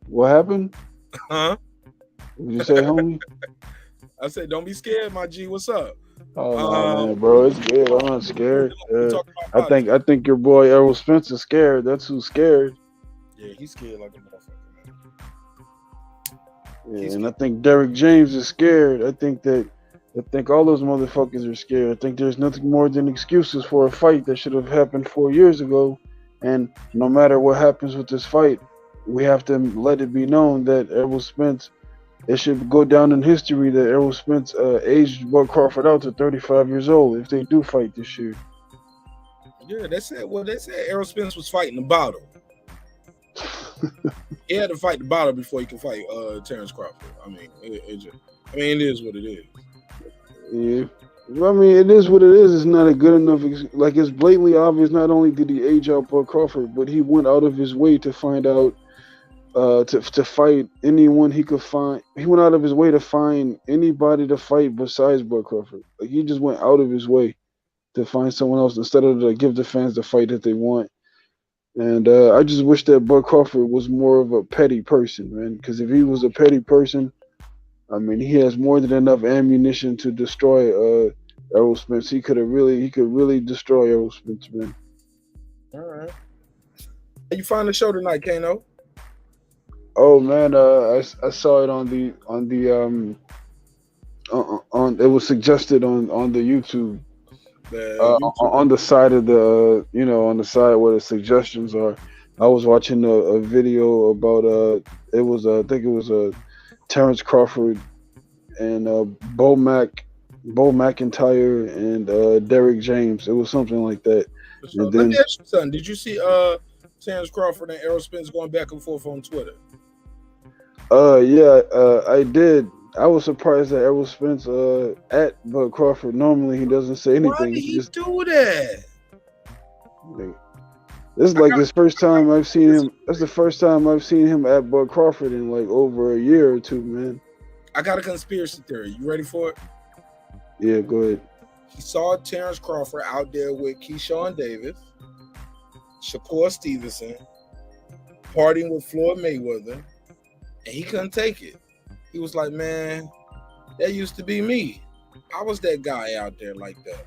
What happened? Huh? What did you say, homie? I said, don't be scared, my G. What's up? Oh no, man, bro, it's good. I'm not scared. I think your boy Errol Spence is scared. That's who's scared. Yeah, he's scared like a motherfucker, man. Yeah, and I think Derrick James is scared. I think all those motherfuckers are scared. I think there's nothing more than excuses for a fight that should have happened 4 years ago. And no matter what happens with this fight, we have to let it be known that Errol Spence. It should go down in history that Errol Spence aged Marq Crawford out to 35 years old if they do fight this year. Yeah, they said Errol Spence was fighting the bottle. He had to fight the bottle before he could fight Terence Crawford. I mean, it is what it is. Yeah. I mean, it is what it is. It's not a good enough. Like, it's blatantly obvious. Not only did he age out Marq Crawford, but he went out of his way to find out. To fight anyone he could find. He went out of his way to find anybody to fight besides Marq Crawford. Like, he just went out of his way to find someone else instead of to give the fans the fight that they want. And I just wish that Marq Crawford was more of a petty person, man. Because if he was a petty person, I mean, he has more than enough ammunition to destroy Errol Spence. He could really destroy Errol Spence, man. All right. How you find the show tonight, Kano? Oh man, I saw it on it was suggested on the YouTube. On the side of the on the side where the suggestions are. I was watching a video about it was I think it was Terence Crawford and Bo McIntyre and Derrick James. It was something like that. Sure. And Let then me ask you something. Did you see Terence Crawford and Errol Spence going back and forth on Twitter? I did. I was surprised that Errol Spence at Bud Crawford. Normally he doesn't say anything. Why did he do that? This is like his first time I've seen him. That's the first time I've seen him at Bud Crawford in like over a year or two, man. I got a conspiracy theory. You ready for it? Yeah, go ahead. He saw Terence Crawford out there with Shawn Davis, Shakur Stevenson, partying with Floyd Mayweather, and he couldn't take it. He was like, man, that used to be me. I was that guy out there like that.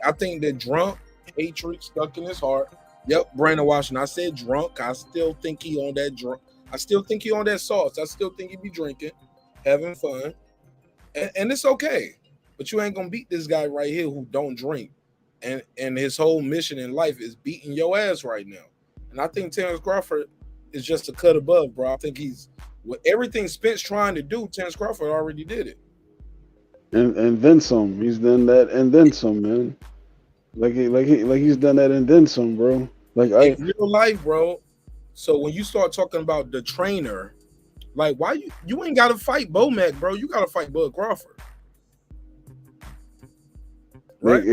I think that drunk hatred stuck in his heart. Yep, Brandon Washington. I said drunk. I still think he on that drunk. I still think he on that sauce. I still think he be drinking, having fun. And it's okay. But you ain't gonna beat this guy right here who don't drink. And his whole mission in life is beating your ass right now. And I think Terence Crawford is just a cut above, bro. I think he's with everything Spence trying to do, Terence Crawford already did it. And then some. He's done that and then some, man. Like he's done that and then some, bro. Like in real life, bro. So when you start talking about the trainer, like why you ain't gotta fight Bomac, bro. You gotta fight Bud Crawford. Right?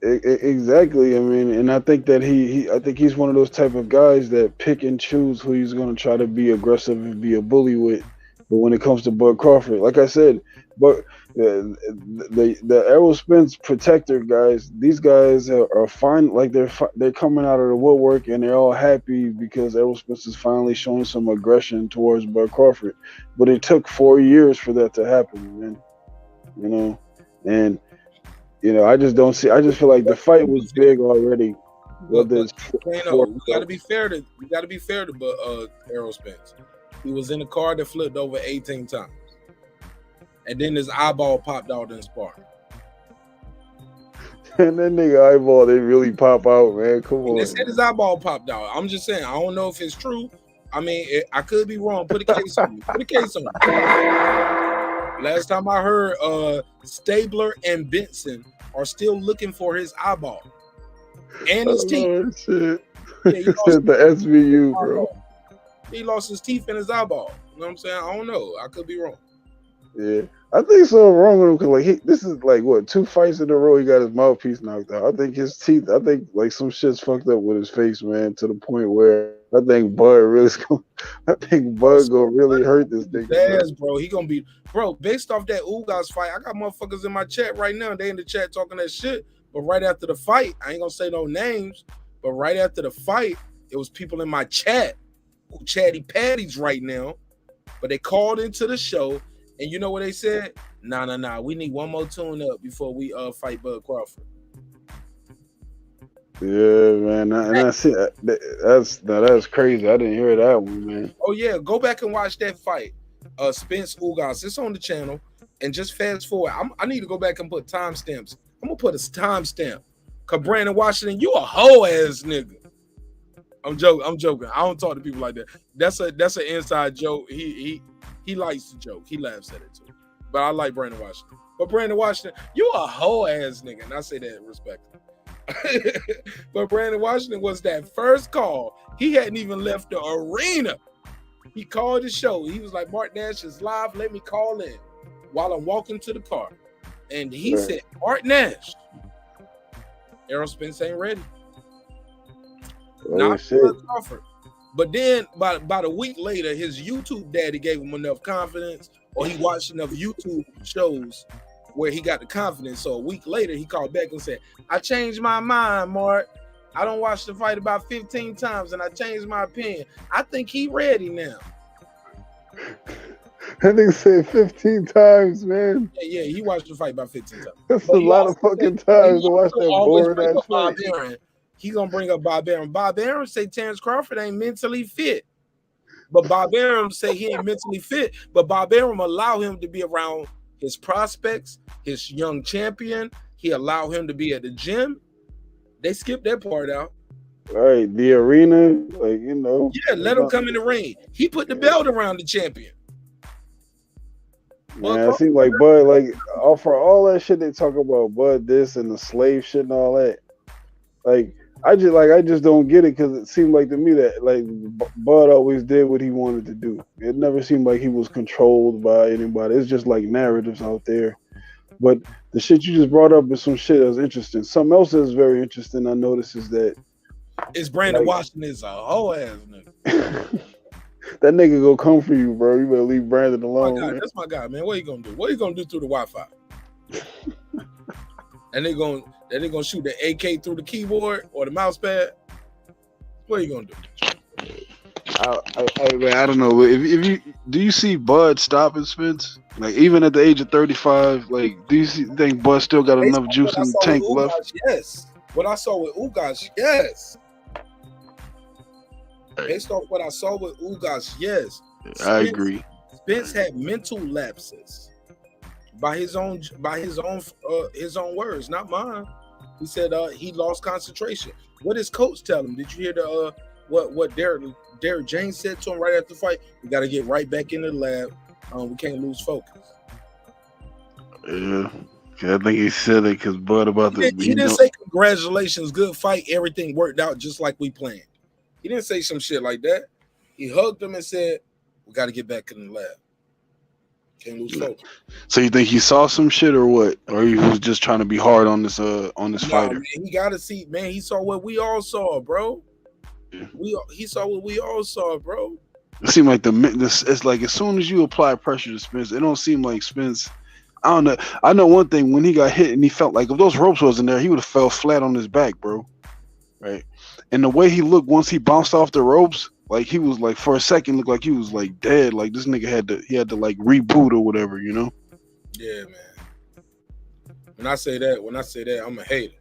Exactly. I mean, and I think that I think he's one of those type of guys that pick and choose who he's gonna try to be aggressive and be a bully with. But when it comes to Bud Crawford, like I said, but the Errol Spence protector guys, these guys are fine. Like they're coming out of the woodwork and they're all happy because Errol Spence is finally showing some aggression towards Bud Crawford. But it took 4 years for that to happen, man. And I just don't see. I just feel like the fight was big already. You gotta be fair to Errol Spence. He was in a car that flipped over 18 times. And then his eyeball popped out in sparring. And that nigga eyeball didn't really pop out, man. Come on. They said his eyeball popped out. I'm just saying, I don't know if it's true. I mean, I could be wrong. Put a case on me. Put a case on me. Last time I heard, Stabler and Benson are still looking for his eyeball and his teeth. Shit. Yeah, the SVU, bro. He lost his teeth and his eyeball. You know what I'm saying? I don't know. I could be wrong. Yeah, I think something wrong with him because this is like what 2 fights in a row he got his mouthpiece knocked out. I think his teeth. I think like some shit's fucked up with his face, man, to the point where I think Bud gonna really hurt this nigga. Yes, bro. He gonna be based off that Ugas fight. I got motherfuckers in my chat right now. They in the chat talking that shit. But right after the fight, I ain't gonna say no names. But right after the fight, it was people in my chat who chatty patties right now. But they called into the show. And you know what they said? Nah. We need one more tune up before we fight Bud Crawford. Yeah, man. And I see that's crazy. I didn't hear that one, man. Oh yeah, go back and watch that fight. Spence Ugas. It's on the channel. And just fast forward. I need to go back and put timestamps. I'm gonna put a timestamp. Cause Brandon Washington, you a hoe ass nigga. I'm joking. I don't talk to people like that. That's an inside joke. He likes to joke. He laughs at it too. But I like Brandon Washington. But Brandon Washington, you a hoe ass nigga. And I say that respectfully. But Brandon Washington was that first call. He hadn't even left the arena. He called the show. He was like, Marq Nash is live. Let me call in while I'm walking to the car. And he said, Marq Nash, Errol Spence ain't ready. Not Crawford. But then about a week later, his YouTube daddy gave him enough confidence, or he watched enough YouTube shows where he got the confidence. So a week later, he called back and said, I changed my mind, Mark. I don't watch the fight about 15 times, and I changed my opinion. I think he ready now. That nigga said 15 times, man. Yeah, he watched the fight about 15 times. That's But a he lot of also fucking said- times to watch that always boring bring ass up Bob fight. Arum. He gonna bring up Bob Arum. Bob Arum say Terence Crawford ain't mentally fit. But Bob Arum say he ain't mentally fit. But Bob Arum allow him to be around his prospects, his young champion. He allow him to be at the gym. They skipped that part out. All right, the arena, like, you know. Yeah, let him come in the ring. He put the belt around the champion. Man, it seems like Bud, like, for all that shit they talk about, Bud this and the slave shit and all that. Like, I just don't get it, because it seemed like to me that, like, Bud always did what he wanted to do. It never seemed like he was controlled by anybody. It's just like narratives out there. But the shit you just brought up is some shit that's interesting. Something else that's very interesting I noticed is that It's Brandon Washington is a whole ass nigga. that nigga go come for you, bro. You better leave Brandon alone. My God, Man. that's my guy, man. What he gonna do? What he gonna do through the Wi-Fi? And they gonna shoot the AK through the keyboard or the mouse pad? What are you gonna do? I don't know. If you do you see Bud stopping Spence? Like, even at the age of 35, like, do you think Bud still got enough juice in the tank left? Yes. What I saw with Ugas, yes. Based off what I saw with Ugas, yes. I agree. Spence had mental lapses by his own words, not mine. He said he lost concentration. What did his coach tell him? Did you hear the what Derek James said to him right after the fight? We got to get right back in the lab. We can't lose focus. Yeah, I think he said it because Bud He didn't say congratulations, good fight, everything worked out just like we planned. He didn't say some shit like that. He hugged him and said, "We got to get back in the lab. Can't lose focus." So you think he saw some shit or what? Or he was just trying to be hard on this fighter? Man, he got to see, man. He saw what we all saw, bro. He saw what we all saw, bro. It seemed like it's like as soon as you apply pressure to Spence, it don't seem like Spence. I don't know. I know one thing, when he got hit and he felt like if those ropes wasn't there, he would have fell flat on his back, bro. Right. And the way he looked once he bounced off the ropes, like he was like for a second looked like he was like dead. Like this nigga had to like reboot or whatever, you know? Yeah, man. When I say that, I'm a hater.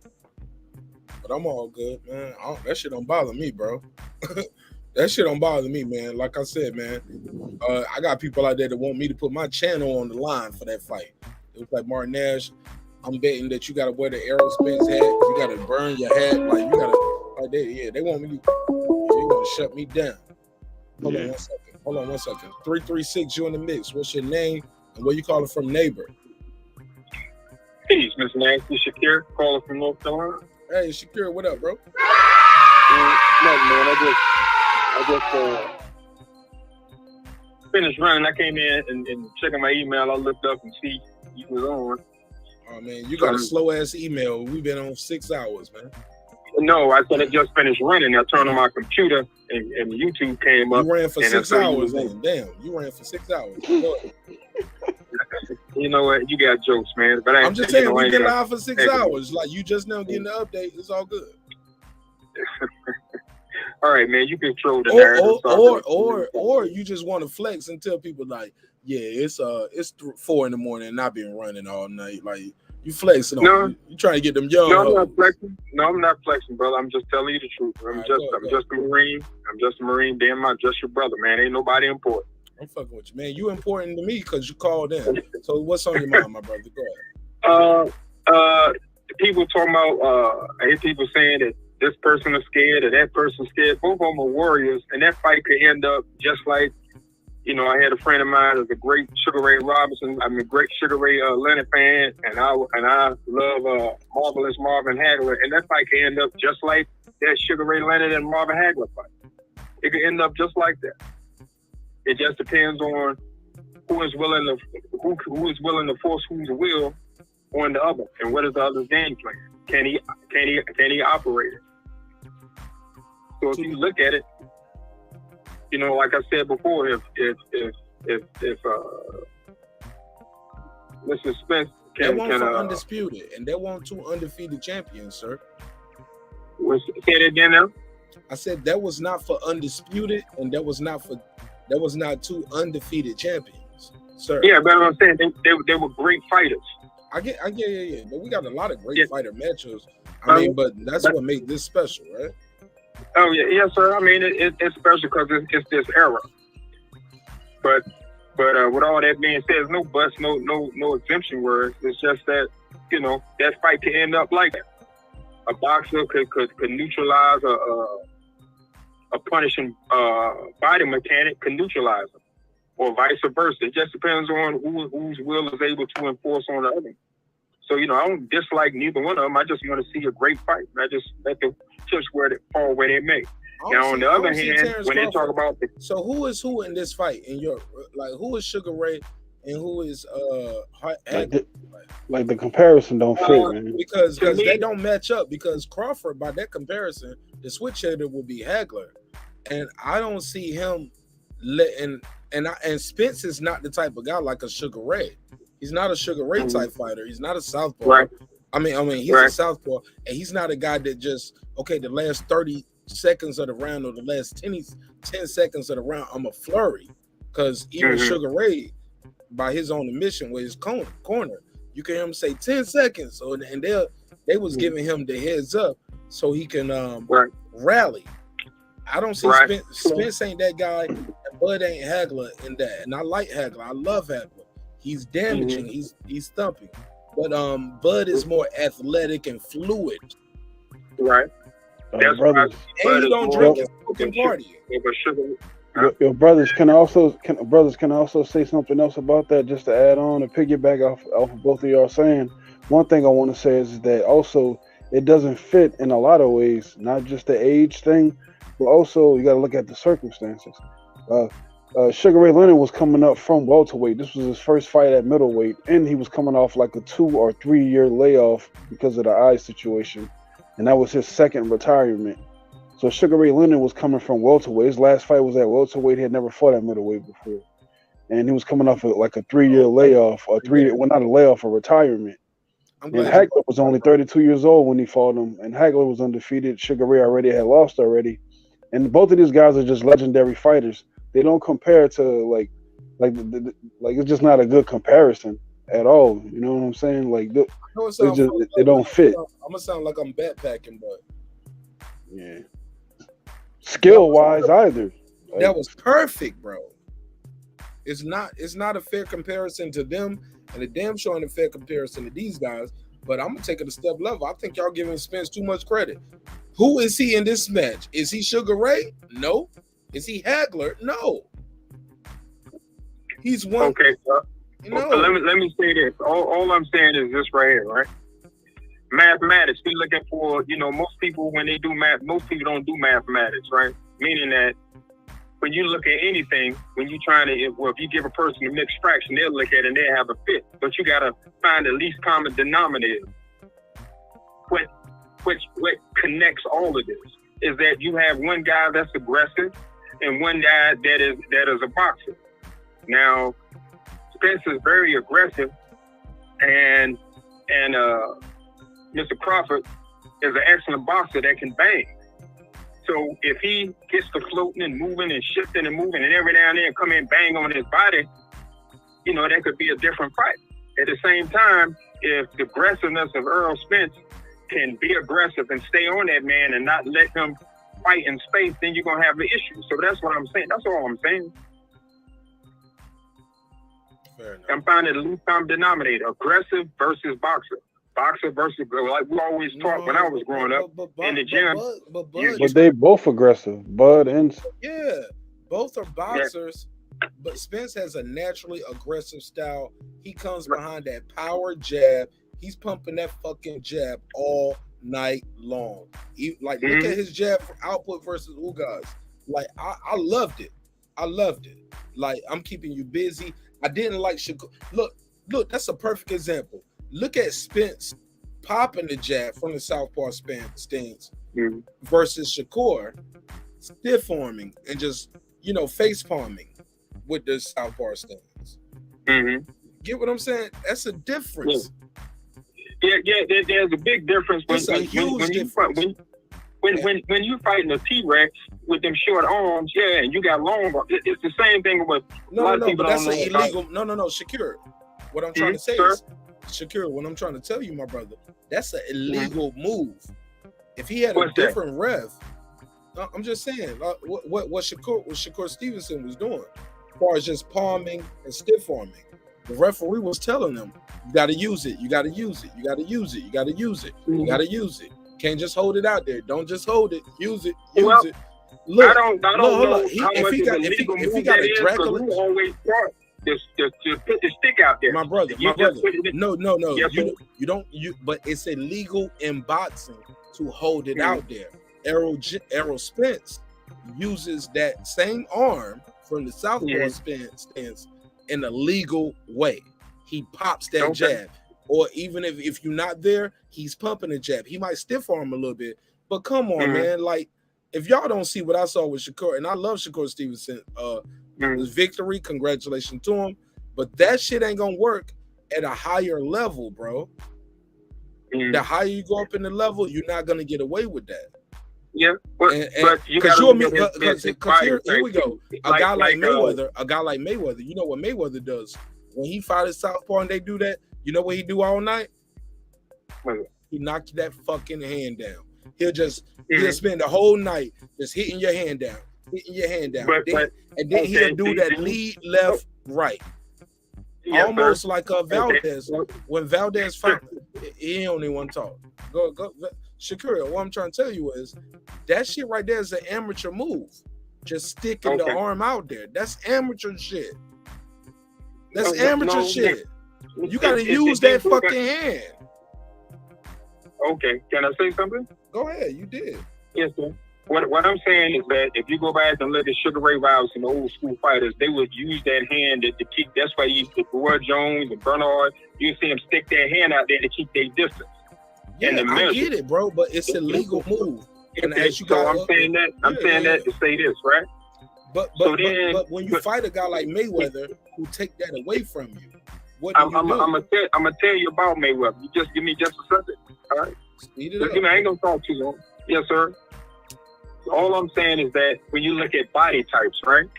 But I'm all good, man. That shit don't bother me, bro. That shit don't bother me, man. Like I said, man, I got people out there that want me to put my channel on the line for that fight. It was like Marq Nash. I'm betting that you gotta wear the Errol Spence hat. You gotta burn your hat. Like you gotta, like they want me to. They want to shut me down. Hold on one second. 336, you in the mix. What's your name and where you calling from, neighbor? Peace, Miss Nancy Shakur, calling from North Carolina. Hey, Shakur, what up, bro? Nothing, man. I just finished running. I came in and checking my email. I looked up and see you was on. Oh man, you got a slow ass email. We've been on 6 hours, man. No, I said I just finished running. I turned on my computer and YouTube came up. You ran for and 6 I saw you hours, was then. on. Damn, you ran for 6 hours. You know what? You got jokes, man. But I'm just saying, we we been live for 6 hours. Like you just now getting the update. It's all good. All right, man. You control the narrative. Or you just want to flex and tell people like, yeah, it's 4 a.m. and I've been running all night. Like you flexing on. You trying to get them young. No, I'm not flexing. No, I'm not flexing, brother. I'm just telling you the truth. I'm just a Marine. I'm just a Marine. Damn, I'm just your brother, man. Ain't nobody important. I'm fucking with you, man. You important to me because you called in. So what's on your mind, my brother? Go ahead. People talking about. I hear people saying that this person is scared or that person's scared. Both of them are warriors, and that fight could end up just like, you know, I had a friend of mine who's a great Sugar Ray Robinson. I'm a great Sugar Ray Leonard fan, and I love Marvelous Marvin Hagler, and that fight could end up just like that Sugar Ray Leonard and Marvin Hagler fight. It could end up just like that. It just depends on who is willing to force whose will on the other, and what is the other's game plan? Can he operate it? So if you look at it, you know, like I said before, if Mr. Spence They can want for undisputed, and they want 2 undefeated champions, sir. Say it again now. I said that was not for undisputed, and that was not for There was not two undefeated champions, sir. Yeah, but I'm saying they were great fighters. I get, yeah. But we got a lot of great fighter matchups. I mean, but that's what made this special, right? Oh yeah, yes, sir. I mean, it's special because it's this era. But with all that being said, there's no buts, no exemption words. It's just that that fight could end up like that. A boxer could neutralize a punishing body mechanic, could neutralize him, or vice versa. It just depends on whose will is able to enforce on the other. So I don't dislike neither one of them. I just want to see a great fight. I just let the chips fall where they may. Now on the other hand, when they talk about so who is who in this fight? In your who is Sugar Ray and who is like the comparison don't fit, man. Because they don't match up. Because Crawford, by that comparison, the switch hitter will be Hagler, and I don't see him letting. And Spence is not the type of guy like a Sugar Ray. He's not a Sugar Ray type fighter. He's not a southpaw. Right. I mean, he's a southpaw, and he's not a guy that just the last 30 seconds of the round or the last 10 seconds of the round, I'm a flurry. Because even Sugar Ray, by his own admission with his corner, you can hear him say 10 seconds. So and they was giving him the heads up so he can rally. I don't see Spence ain't that guy, and Bud ain't Hagler in that. And I like Hagler. I love Hagler. He's damaging. He's thumping. But Bud is more athletic and fluid. Right. That's brothers, and he don't drink his fucking party. Your brothers can also say something else about that, just to add on and piggyback off of both of y'all saying. One thing I want to say is that also it doesn't fit in a lot of ways, not just the age thing, but also you got to look at the circumstances. Sugar Ray Leonard was coming up from welterweight. This was his first fight at middleweight, and he was coming off like a 2 or 3 year layoff because of the eye situation, and that was his second retirement. So Sugar Ray Leonard was coming from welterweight. His last fight was at welterweight. He had never fought at middleweight before, and he was coming off like a 3 year layoff, not a layoff, a retirement. And Hagler was only 32 years old when he fought him, and Hagler was undefeated. Sugar Ray had lost already, and both of these guys are just legendary fighters. They don't compare to like it's just not a good comparison at all. You know what I'm saying? Like they don't fit. I'm gonna sound like I'm backpacking, but yeah, skill wise either. That was perfect, bro. It's not a fair comparison to them, and a damn sure ain't a fair comparison to these guys. But I'm gonna take it a step level. I think y'all giving Spence too much credit. Who is he in this match? Is he Sugar Ray? No. Is he Hagler? No. He's one. Okay, let me say this. All I'm saying is this right here, right? Mathematics. We're looking for, most people when they do math, most people don't do mathematics, right? Meaning that when you look at anything, when you're trying to, if you give a person a mixed fraction, they'll look at it and they'll have a fit. But you got to find the least common denominator. What connects all of this is that you have one guy that's aggressive and one guy that is a boxer. Now, Spence is very aggressive, and Mr. Crawford is an excellent boxer that can bang. So if he gets to floating and moving and shifting and moving and every now and then come in and bang on his body, that could be a different fight. At the same time, if the aggressiveness of Errol Spence can be aggressive and stay on that man and not let him fight in space, then you're going to have an issue. So that's what I'm saying. That's all I'm saying. I'm finding the least common denominator, aggressive versus boxer. Boxer versus, like we always taught when I was growing up in the gym. But they both aggressive, Bud and... Yeah, both are boxers, but Spence has a naturally aggressive style. He comes behind that power jab. He's pumping that fucking jab all night long. Look at his jab output versus Ugas. Like, I loved it. Like, I'm keeping you busy. I didn't like Shakur. Look, that's a perfect example. Look at Spence popping the jab from the southpaw stance versus Shakur stiff arming and just, face palming with the southpaw stance. Get what I'm saying? That's a difference. Yeah, there's a big difference when when you fighting a T-Rex with them short arms, yeah, and you got long arms, it's the same thing with a lot of people but that's don't an know illegal. No, Shakur. What I'm trying to say is, Shakur, what I'm trying to tell you, my brother, that's an illegal move. If he had a different ref, I'm just saying, what Shakur Stevenson was doing, as far as just palming and stiff arming, the referee was telling them, you got to use it, you got to use it, you got to use it, you got to use it, you got to use it. Can't just hold it out there. Don't just hold it. Use it. Use it. Look, I don't know how much if he got a Dracula, we always start to put the stick out there. My brother. No. You don't. But it's illegal in boxing to hold it out there. Errol Spence uses that same arm from the southpaw stance in a legal way. He pops that jab. Or even if you're not there, he's pumping a jab. He might stiff arm a little bit. But come on, man. Like, if y'all don't see what I saw with Shakur, and I love Shakur Stevenson, his victory, congratulations to him. But that shit ain't gonna work at a higher level, bro. The higher you go up in the level, you're not gonna get away with that. Yeah, but you because here we go. A guy like Mayweather, you know what Mayweather does? When he fight his southpaw and they do that, you know what he do all night? He knocks that fucking hand down. He'll spend the whole night just hitting your hand down. And then he'll do that lead, left, right. Almost like Valdez. When Valdez fight, he don't even want to talk. Go. Shakur, what I'm trying to tell you is that shit right there is an amateur move. Just sticking the arm out there. That's amateur shit. That's amateur shit. You got to use that fucking hand. Okay, can I say something? Go ahead, you did. Yes, sir. What I'm saying is that if you go back and look at Sugar Ray Robinson and the old school fighters, they would use that hand to keep. That's why you see Roy Jones and Bernard. You see them stick their hand out there to keep their distance. Yeah, I get it, bro, but it's a legal move. And as you I'm saying that to say this, right? But when you fight a guy like Mayweather who take that away from you, what do you do? I'm gonna tell you about Mayweather. You just give me just a second, all right? I ain't gonna talk too long. Yes, sir. All I'm saying is that when you look at body types, right?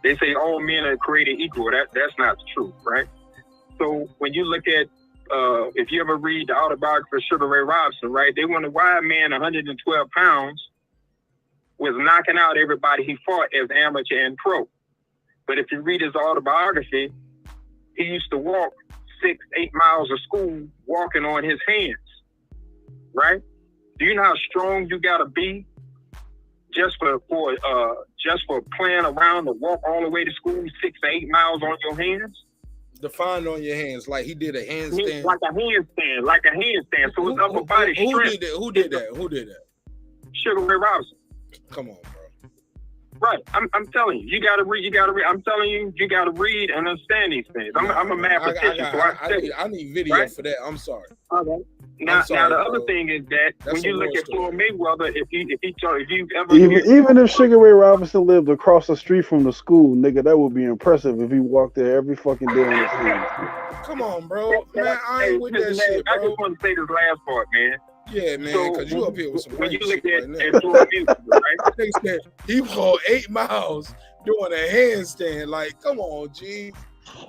They say all men are created equal. That's not true, right? So when you look at if you ever read the autobiography of Sugar Ray Robinson, right? They wonder why a man 112 pounds was knocking out everybody he fought as amateur and pro. But if you read his autobiography, he used to walk 6-8 miles of school walking on his hands, right? Do you know how strong you gotta be just for playing around to walk all the way to school 6 to 8 miles on your hands? Defined on your hands, like he did a handstand. Like a handstand. So his upper body strength. Who did that? Sugar Ray Robinson. Come on, bro. Right. I'm telling you, you gotta read. I'm telling you, you gotta read and understand these things. I'm a mathematician, so I study. I need video for that. I'm sorry. Okay. Now the other thing is that when you look at Floyd Mayweather, if you ever even if Sugar Ray Robinson lived across the street from the school, nigga, that would be impressive if he walked there every fucking day on the street. Come on, bro. Man, I ain't with that shit, bro. I just want to say this last part, man. Yeah, man, because you up here with some when you look shit at Floyd Mayweather, right? They said he walked 8 miles doing a handstand. Like, come on, G.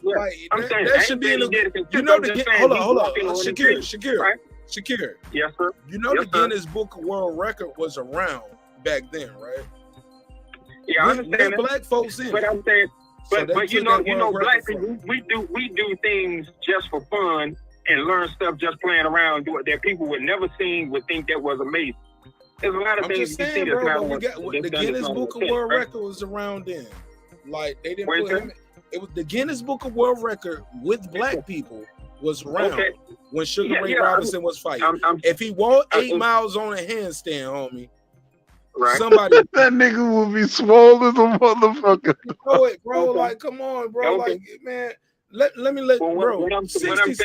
Yeah, like, I'm saying that should be in the. You know the. Hold on. Shakur. Right? Shakur. Yes, sir. You know the Guinness Book of World Record was around back then, right? Yeah, I understand. Black folks in. But I'm saying, but you know, black people, from. we do things just for fun and learn stuff just playing around that people would never seen would think that was amazing. There's a lot of I'm things just saying, you see bro, that's the Guinness Book of World Record was around then. Like they didn't put him. It was the Guinness Book of World Record with black people was around when Sugar Ray Robinson was fighting. If he walked 8 miles on a handstand, homie, right? Somebody that nigga would be swole as a motherfucker. Bro, like, come on, bro, like, man. Let me bro. 60 seconds,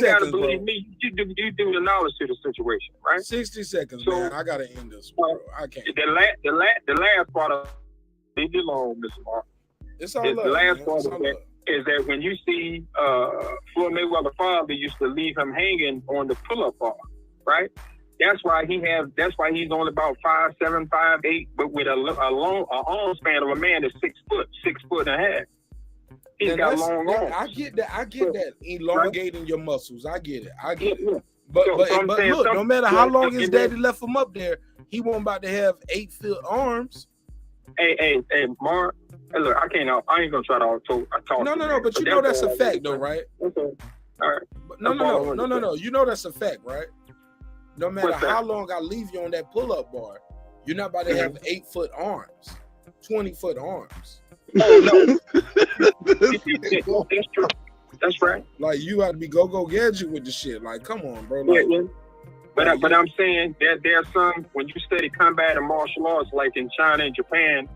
gotta bro. believe me. You do the knowledge to the situation, right? 60 seconds, man. I gotta end this, bro. I can't. The last part of leave you alone, Mr. Mark. It's all the love, last man. part of that is that when you see Floyd Mayweather's father used to leave him hanging on the pull-up bar, right? That's why he's only about 5'7", 5'8", but with a long arm span of a man that's 6 foot, 6'1.5". He's got long arms. I get that. Elongating your muscles. I get it. Yeah. But So look, saying no matter how long his daddy left him up there, he wasn't about to have 8-foot arms. Hey, Mark. Hey, look, I ain't gonna try to talk. No. But you know that's a fact, though, right? Okay. All right. But no. You know that's a fact, right? No matter how long I leave you on that pull-up bar, you're not about to have 8-foot arms, 20-foot arms. Oh no, that's true. That's right. Like you got to be go gadget with the shit. Like, come on, bro. Like, yeah. But I'm saying that there's some, when you study combat and martial arts, like in China and Japan,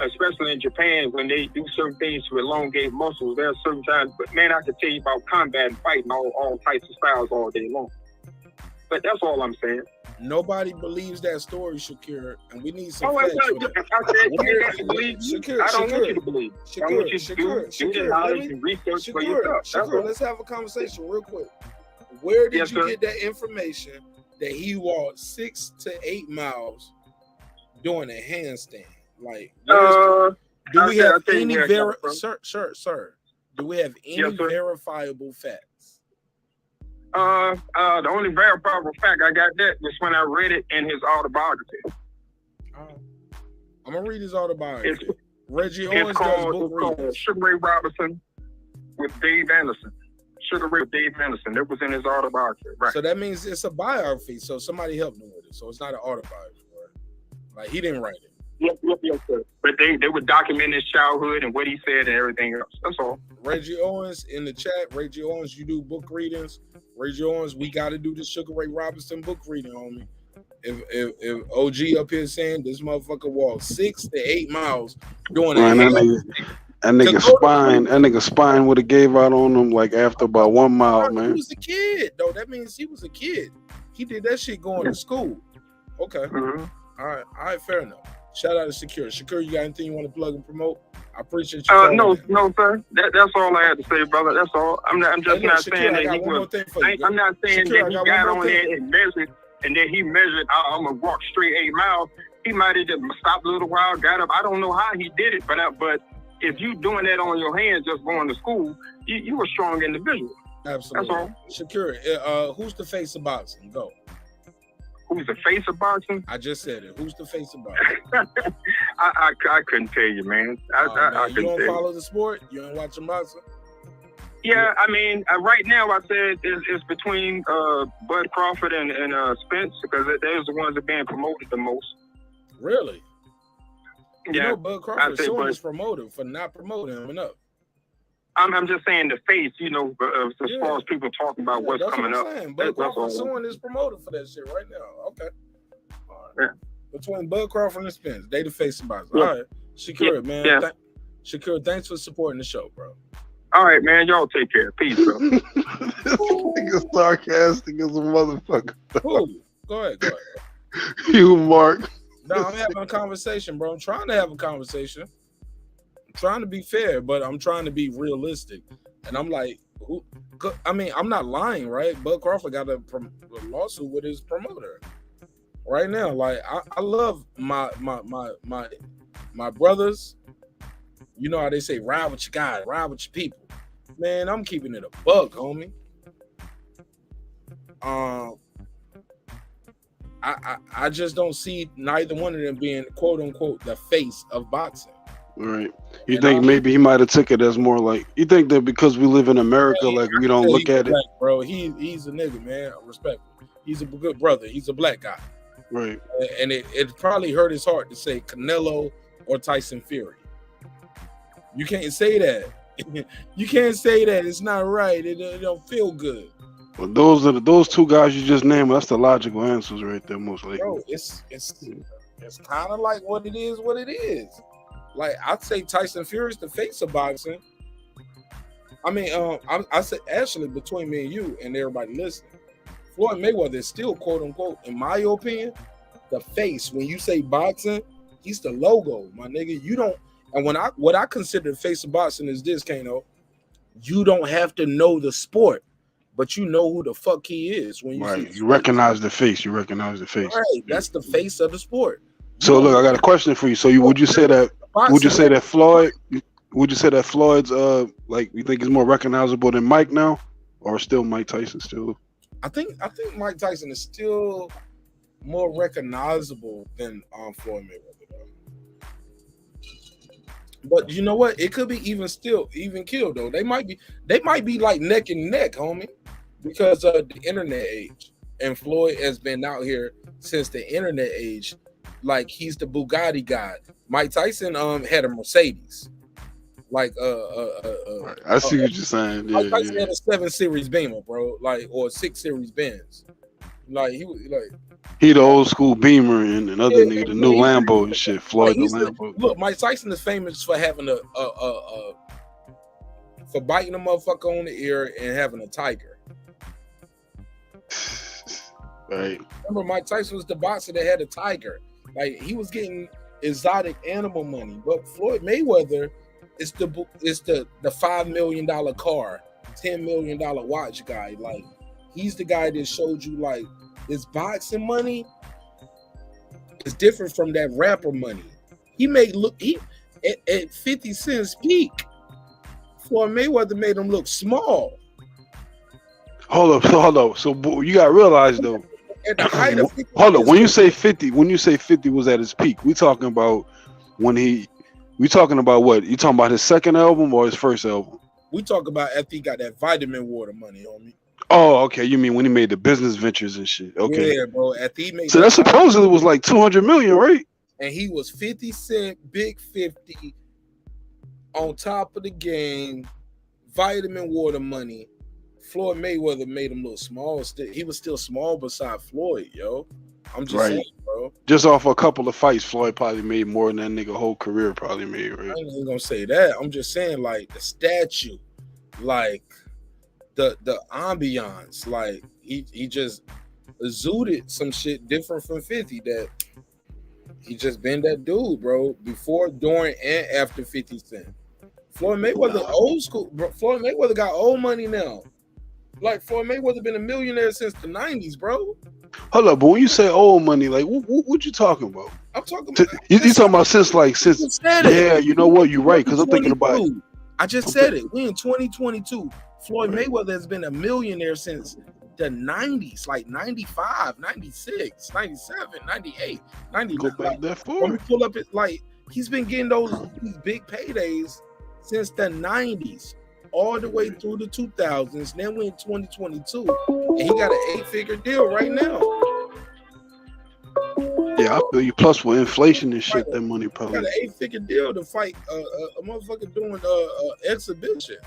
especially in Japan, when they do certain things to elongate muscles, there are certain times. But man, I could tell you about combat and fighting all types of styles all day long. But that's all I'm saying. Nobody believes that story, Shakur, and we need some facts for that. I said you have to believe. I don't want you to believe. I want you to do the knowledge and research for yourself. Shakur, let's have a conversation real quick. Where did you get that information that he walked 6 to 8 miles doing a handstand? Like, do we have any sir? Do we have any verifiable facts? The only verifiable fact I got that was when I read it in his autobiography. I'm gonna read his autobiography. Reggie Owens it's called Sugar Ray Robinson with Dave Anderson. Sugar Ray with Dave Anderson. That was in his autobiography, right? So that means it's a biography. So somebody helped him with it. So it's not an autobiography, right? Like he didn't write it. Yep, sir. But they would document his childhood and what he said and everything else. That's all. Reggie Owens in the chat. Reggie Owens, you do book readings. Reggie Owens, we got to do the Sugar Ray Robinson book reading, homie. If OG up here saying this motherfucker walked 6 to 8 miles doing that nigga spine would have gave out on him like after about 1 mile, man. He was a kid, though. That means he was a kid. He did that shit going to school. Okay. Mm-hmm. All right, fair enough. Shout out to Shakur. Shakur, you got anything you want to plug and promote? I appreciate you. No, sir. That's all I had to say, brother. That's all. I'm just not saying that he was. I'm not saying that he got on there and measured, and that he measured. I'm gonna walk straight 8 miles. He might have just stopped a little while, got up. I don't know how he did it, but if you doing that on your hands, just going to school, you a strong individual. Absolutely. That's all. Shakur, who's the face of boxing? Go. Who's the face of boxing? I just said it. Who's the face of boxing? I couldn't tell you, man. I you don't follow the sport? You ain't watching boxing? Yeah, I mean, right now I said it's between Bud Crawford and Spence, because they're the ones that are being promoted the most. Really? Yeah. You know, Bud Crawford suing his promoter for not promoting him enough. I'm just saying the face, as far as people talking about what's coming up. Bud Crawford suing his promoter for that shit right now. Okay. All right. Yeah. Between Bud Crawford and Spence, they the face of boxing. Yeah. All right. Shakur, man. Yeah. Shakur, thanks for supporting the show, bro. All right, man. Y'all take care. Peace, bro. This nigga sarcastic as a motherfucker. Who? Go ahead. You, Mark. No, I'm having a conversation, bro. I'm trying to have a conversation. I'm trying to be fair, but I'm trying to be realistic. And I'm like, I'm not lying, right? Bud Crawford got a lawsuit with his promoter right now. Like, I love my brothers. You know how they say, ride with your guys, ride with your people. Man, I'm keeping it a buck, homie. I just don't see neither one of them being, quote unquote, the face of boxing. Right. You think maybe he might have took it as more like, you think that because we live in America, like we don't look at it? Bro, he's a nigga, man. I respect him. He's a good brother. He's a black guy. Right. And it probably hurt his heart to say Canelo or Tyson Fury. You can't say that. You can't say that. It's not right. It don't feel good. Well, those two guys you just named. That's the logical answers right there, most likely. Bro, it's kind of like what it is. Like, I'd say Tyson Fury's the face of boxing. I mean, I say actually between me and you and everybody listening, Floyd Mayweather is still, quote unquote, in my opinion, the face. When you say boxing, he's the logo, my nigga. You don't. And what I consider the face of boxing is this, Kano. You don't have to know the sport but you know who the fuck he is when you see his You recognize the face. You recognize the face. Right, that's the face of the sport. So look, I got a question for you. So would you say that Floyd? Would you say that Floyd's like you think is more recognizable than Mike now, or still Mike Tyson still? I think Mike Tyson is still more recognizable than Floyd Mayweather, though. But you know what? It could be even killed though. They might be like neck and neck, homie, because of the internet age. And Floyd has been out here since the internet age. Like he's the Bugatti guy. Mike Tyson had a Mercedes. Like I see what you're saying. Yeah, Mike Tyson had a 7 Series Beamer, bro. Like or a 6 Series Benz. Like he was like he the old school Beamer and other nigga the new Lambo and shit. Floyd the Lambo. Look, Mike Tyson is famous for having for biting a motherfucker on the ear and having a tiger. Right. Remember, Mike Tyson was the boxer that had a tiger. Like he was getting exotic animal money, but Floyd Mayweather is the $5 million car, $10 million watch guy. Like he's the guy that showed you like his boxing money is different from that rapper money. He at 50 Cent's peak, Floyd Mayweather made him look small. Hold up. So you gotta realize though. At the height of 50 hold up. When you say 50 was at his peak, we talking about we talking about what? You talking about his second album or his first album? We talk about after he got that vitamin water money, homie. Oh, okay. You mean when he made the business ventures and shit? Okay. Yeah, bro. After he made so that supposedly was like 200 million, right? And he was 50 Cent, Big 50, on top of the game, vitamin water money. Floyd Mayweather made him look small. He was still small beside Floyd, yo. I'm just saying, bro. Just off a couple of fights, Floyd probably made more than that nigga whole career probably made, right? I ain't even gonna say that. I'm just saying, like the statue, like the ambiance, like he just exuded some shit different from 50. That he just been that dude, bro. Before, during, and after 50 Cent. Floyd Mayweather old school, bro. Floyd Mayweather got old money now. Like Floyd Mayweather been a millionaire since the 90s, bro. Hold up, but when you say old money, like what you talking about? I'm talking about you talking about since yeah, you know what, you're right, because I'm thinking about it. I just said it. We in 2022. Floyd Mayweather has been a millionaire since the 90s, like 95, 96, 97, 98, 99. Go back that far. When we pull up it, like he's been getting these big paydays since the 90s. All the way through the 2000s. Then we're in 2022, and he got an 8-figure deal right now. Yeah, I feel you. Plus with inflation and shit, that money probably got an 8-figure deal to fight a motherfucker doing exhibition.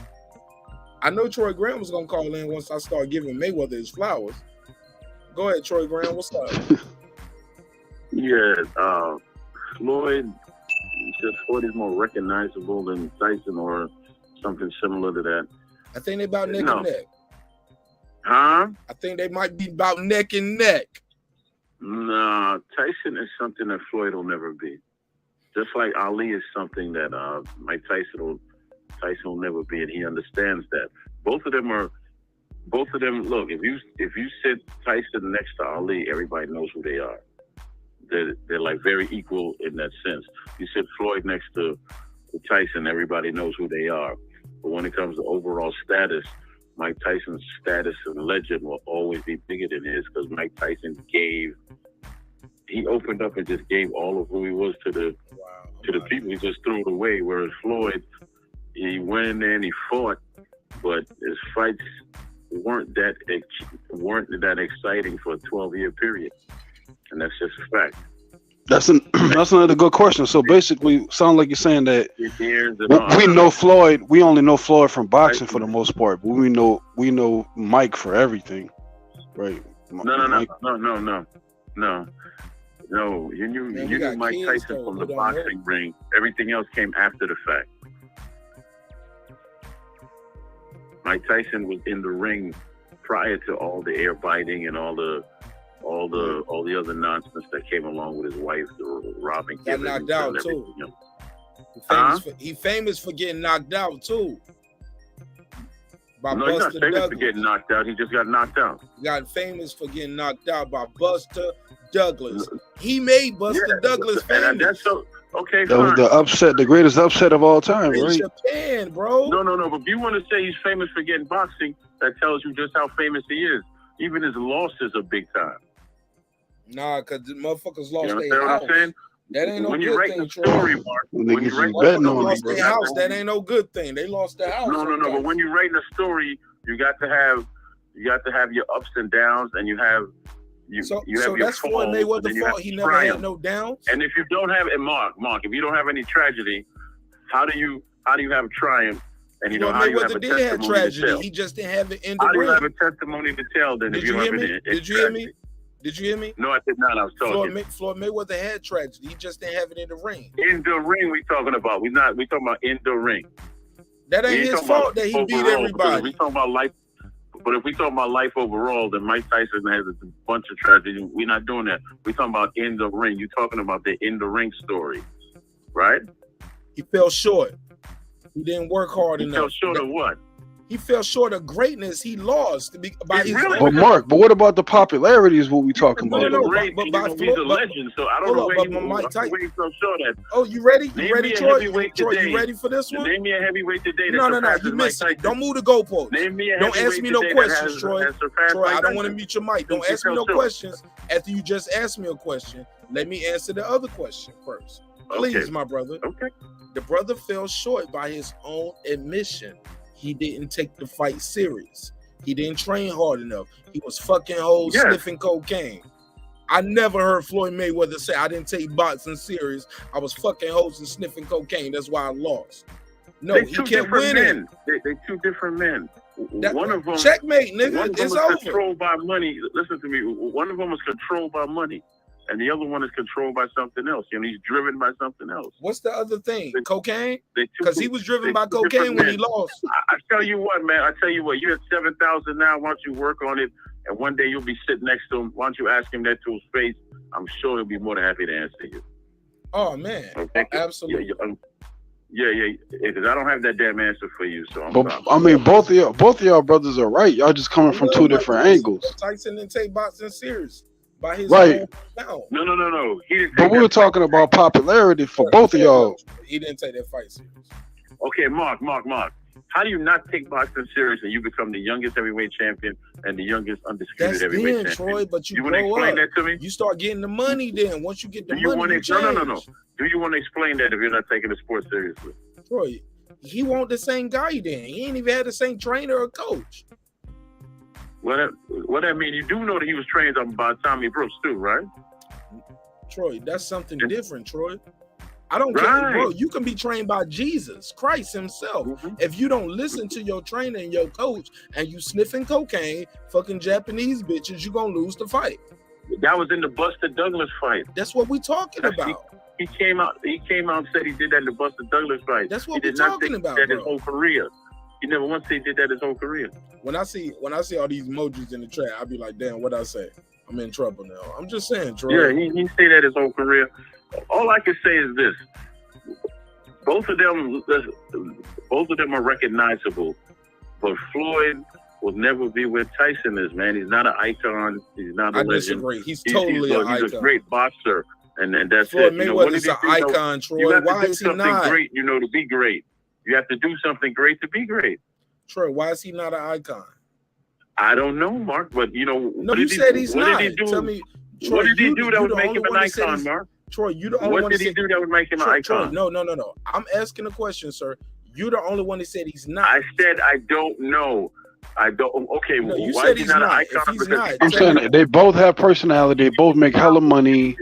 I know Troy Graham was gonna call in once I start giving Mayweather his flowers. Go ahead, Troy Graham. What's up? Yeah, Floyd. You said Floyd is more recognizable than Tyson or something similar to that. I think they about neck and neck. Huh? I think they might be about neck and neck. No, Tyson is something that Floyd will never be. Just like Ali is something that Mike Tyson will never be, and he understands that. Both of them. Look, if you sit Tyson next to Ali, everybody knows who they are. They're like very equal in that sense. You sit Floyd next to Tyson, everybody knows who they are. But when it comes to overall status, Mike Tyson's status and legend will always be bigger than his, because Mike Tyson he opened up and just gave all of who he was to the people. He just threw it away. Whereas Floyd, he went in there and he fought, but his fights weren't that exciting for a 12-year period, and that's just a fact. That's another good question. So basically, sound like you're saying that we know Floyd. We only know Floyd from boxing for the most part, but we know Mike for everything, right? No. You knew Mike Tyson from the boxing ring. Everything else came after the fact. Mike Tyson was in the ring prior to all the air biting and all the other nonsense that came along with his wife, the robbing. Got knocked out too. He famous for getting knocked out too. No, he's not famous for getting knocked out. He just got knocked out. Got famous for getting knocked out by Buster Douglas. He made Buster Douglas famous. And that's so okay. That was the upset, the greatest upset of all time, In right? Japan, bro. No. But if you want to say he's famous for getting boxing, that tells you just how famous he is. Even his losses are big time. Nah, because the motherfuckers lost You their understand what house. I'm saying? That ain't no When good you write thing, the Troy. story, Mark, when you write Lost their house. That ain't no good thing. They lost their house. No. But when you're writing a story, you got to have your ups and downs, and you have So your that's Floyd falls, Mayweather's and you have fault. He never triumph. had no downs. And if you don't have, and Mark, if you don't have any tragedy, how do you have triumph? And you know Floyd how you have Mayweather a did have testimony to tragedy. tell? He just didn't have it in the How do you ring. have a testimony to tell then if you don't have it? Did you hear me? Did you hear me? No, I did not. I was talking. Floyd Mayweather had tragedy. He just didn't have it in the ring. In the ring, we talking about. We talking about in the ring. That We ain't his talking fault about that he beat overall, everybody. We talking about life. But if we talk about life overall, then Mike Tyson has a bunch of tragedy. We're not doing that. We're talking about in the ring. You're talking about the in the ring story, right? He fell short. He didn't work hard enough. He fell short of what? He fell short of greatness. He lost by his But Mark, but what about the popularity is what we talking about? No, though. He's a legend, so I don't know where he fell short at. Oh, you ready? Name You ready, me a Troy? heavyweight Troy, today. you ready for this one? Name me a heavyweight today that No, surpasses you Mike missed it. Tyson. Don't move the goalposts. Name me a Don't ask heavyweight me no today that questions, has- Troy. has surpassed Troy, Mike I don't Tyson. want to mute your mic. Don't He ask me fell no short. questions after you just asked me a question. Let me answer the other question first. Please, Okay. my brother. Okay. The brother fell short by his own admission. He didn't take the fight serious. He didn't train hard enough. He was fucking hoes, Yes. sniffing cocaine. I never heard Floyd Mayweather say, I didn't take boxing serious. I was fucking hoes and sniffing cocaine. That's why I lost. No, They're he two kept different winning. men. They're two different men. One of them, checkmate, nigga. One of them It's is over. controlled by money. Listen to me. One of them is controlled by money, and the other one is controlled by something else. You know, he's driven by something else. What's the other thing? Cocaine? Because Because he was driven by cocaine when he lost. I tell you what, man. I tell you what. You're at 7,000 now. Why don't you work on it? And one day you'll be sitting next to him. Why don't you ask him that to his face? I'm sure he'll be more than happy to answer you. Oh man, Okay? absolutely. Yeah. Because I don't have that damn answer for you. So I'm But sorry. I mean, both of y'all brothers are right. Y'all just coming from two different angles. Tyson didn't take boxing serious by his Right. own count. No. He didn't But take we that were talking about popularity for both of y'all. He didn't take that fight serious. Okay, Mark. How do you not take boxing serious and you become the youngest heavyweight champion and the youngest undisputed That's heavyweight then, champion? Troy, but you want to grow explain up. that to me? You start getting the money then. Once you get the Do you money, want you to? No. change. Do you want to explain that if you're not taking the sport seriously? Troy, he won't the same guy then. He ain't even had the same trainer or coach. What that mean? You do know that he was trained by Tommy Brooks too, right? Troy, that's something different, Troy. I don't Right. care, bro. You can be trained by Jesus Christ himself. If you don't listen to your trainer and your coach and you sniffing cocaine, fucking Japanese bitches, you gonna lose the fight. That was in the Buster Douglas fight. That's what we talking about. He came out and said he did that in the Buster Douglas fight. That's what he we're did not talking say about, that his bro. whole career. He never once said he did that his whole career. When I see all these emojis in the chat, I'll be like, damn, what I say? I'm in trouble now. I'm just saying, Troy. Yeah, he say that his whole career. All I can say is this: both of them are recognizable, but Floyd will never be where Tyson is. Man, he's not an icon. He's not a I legend. disagree. He's totally an He's a icon. great boxer, and that's Floyd it. You know, what Mayweather's did he an do, though? icon, Troy. You have Why to do is he something not? great, to be great. You have to do something great to be great. Troy, why is he not an icon? I don't know, Mark, but No, what you did said he, he's what not. did he do? Tell me, Troy, what did he do that you would the make only him an one that said icon, he's- Mark? Troy, you the only What one did that he said, do that would make him an Troy, icon? no. I'm asking a question, sir. You the only one that said he's not. I said I don't know. I don't. Okay, No, you why said is he he's not an not. If icon? he's Because not, I'm saying that they both have personality. They both make hella money.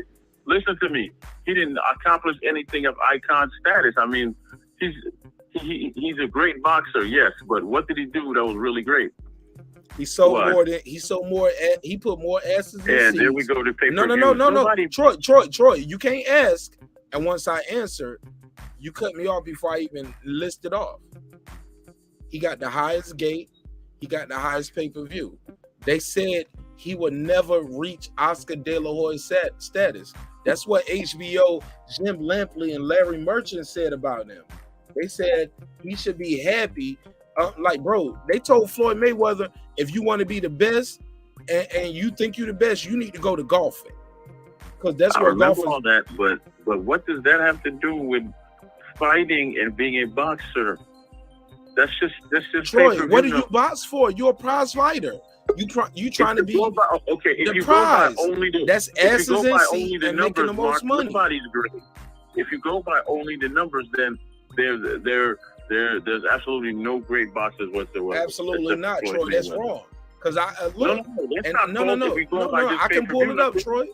listen to me. He didn't accomplish anything of icon status. I mean, he's a great boxer, yes, but what did he do that was really great? He sold What? more than he put more asses in And seats. there we go to pay No. Nobody. Troy, you can't ask. And once I answer, you cut me off before I even listed off. He got the highest gate. He got the highest pay-per-view. They said he would never reach Oscar De La Hoya's status. That's what HBO, Jim Lampley, and Larry Merchant said about him. They said he should be happy Like, bro, they told Floyd Mayweather, if you want to be the best and you think you're the best, you need to go to golfing. Because that's where golf is. All that, but what does that have to do with fighting and being a boxer? That's just Troy, what do you box for? You're a prize fighter. You trying to be if you prize. Go by only the, that's if you asses go by and only seat the and numbers, making the most money. Nobody's great. If you go by only the numbers, then there's absolutely no great boxers whatsoever. Absolutely not, Troy. That's wrong. Because I look, no. I can pull it up, Troy.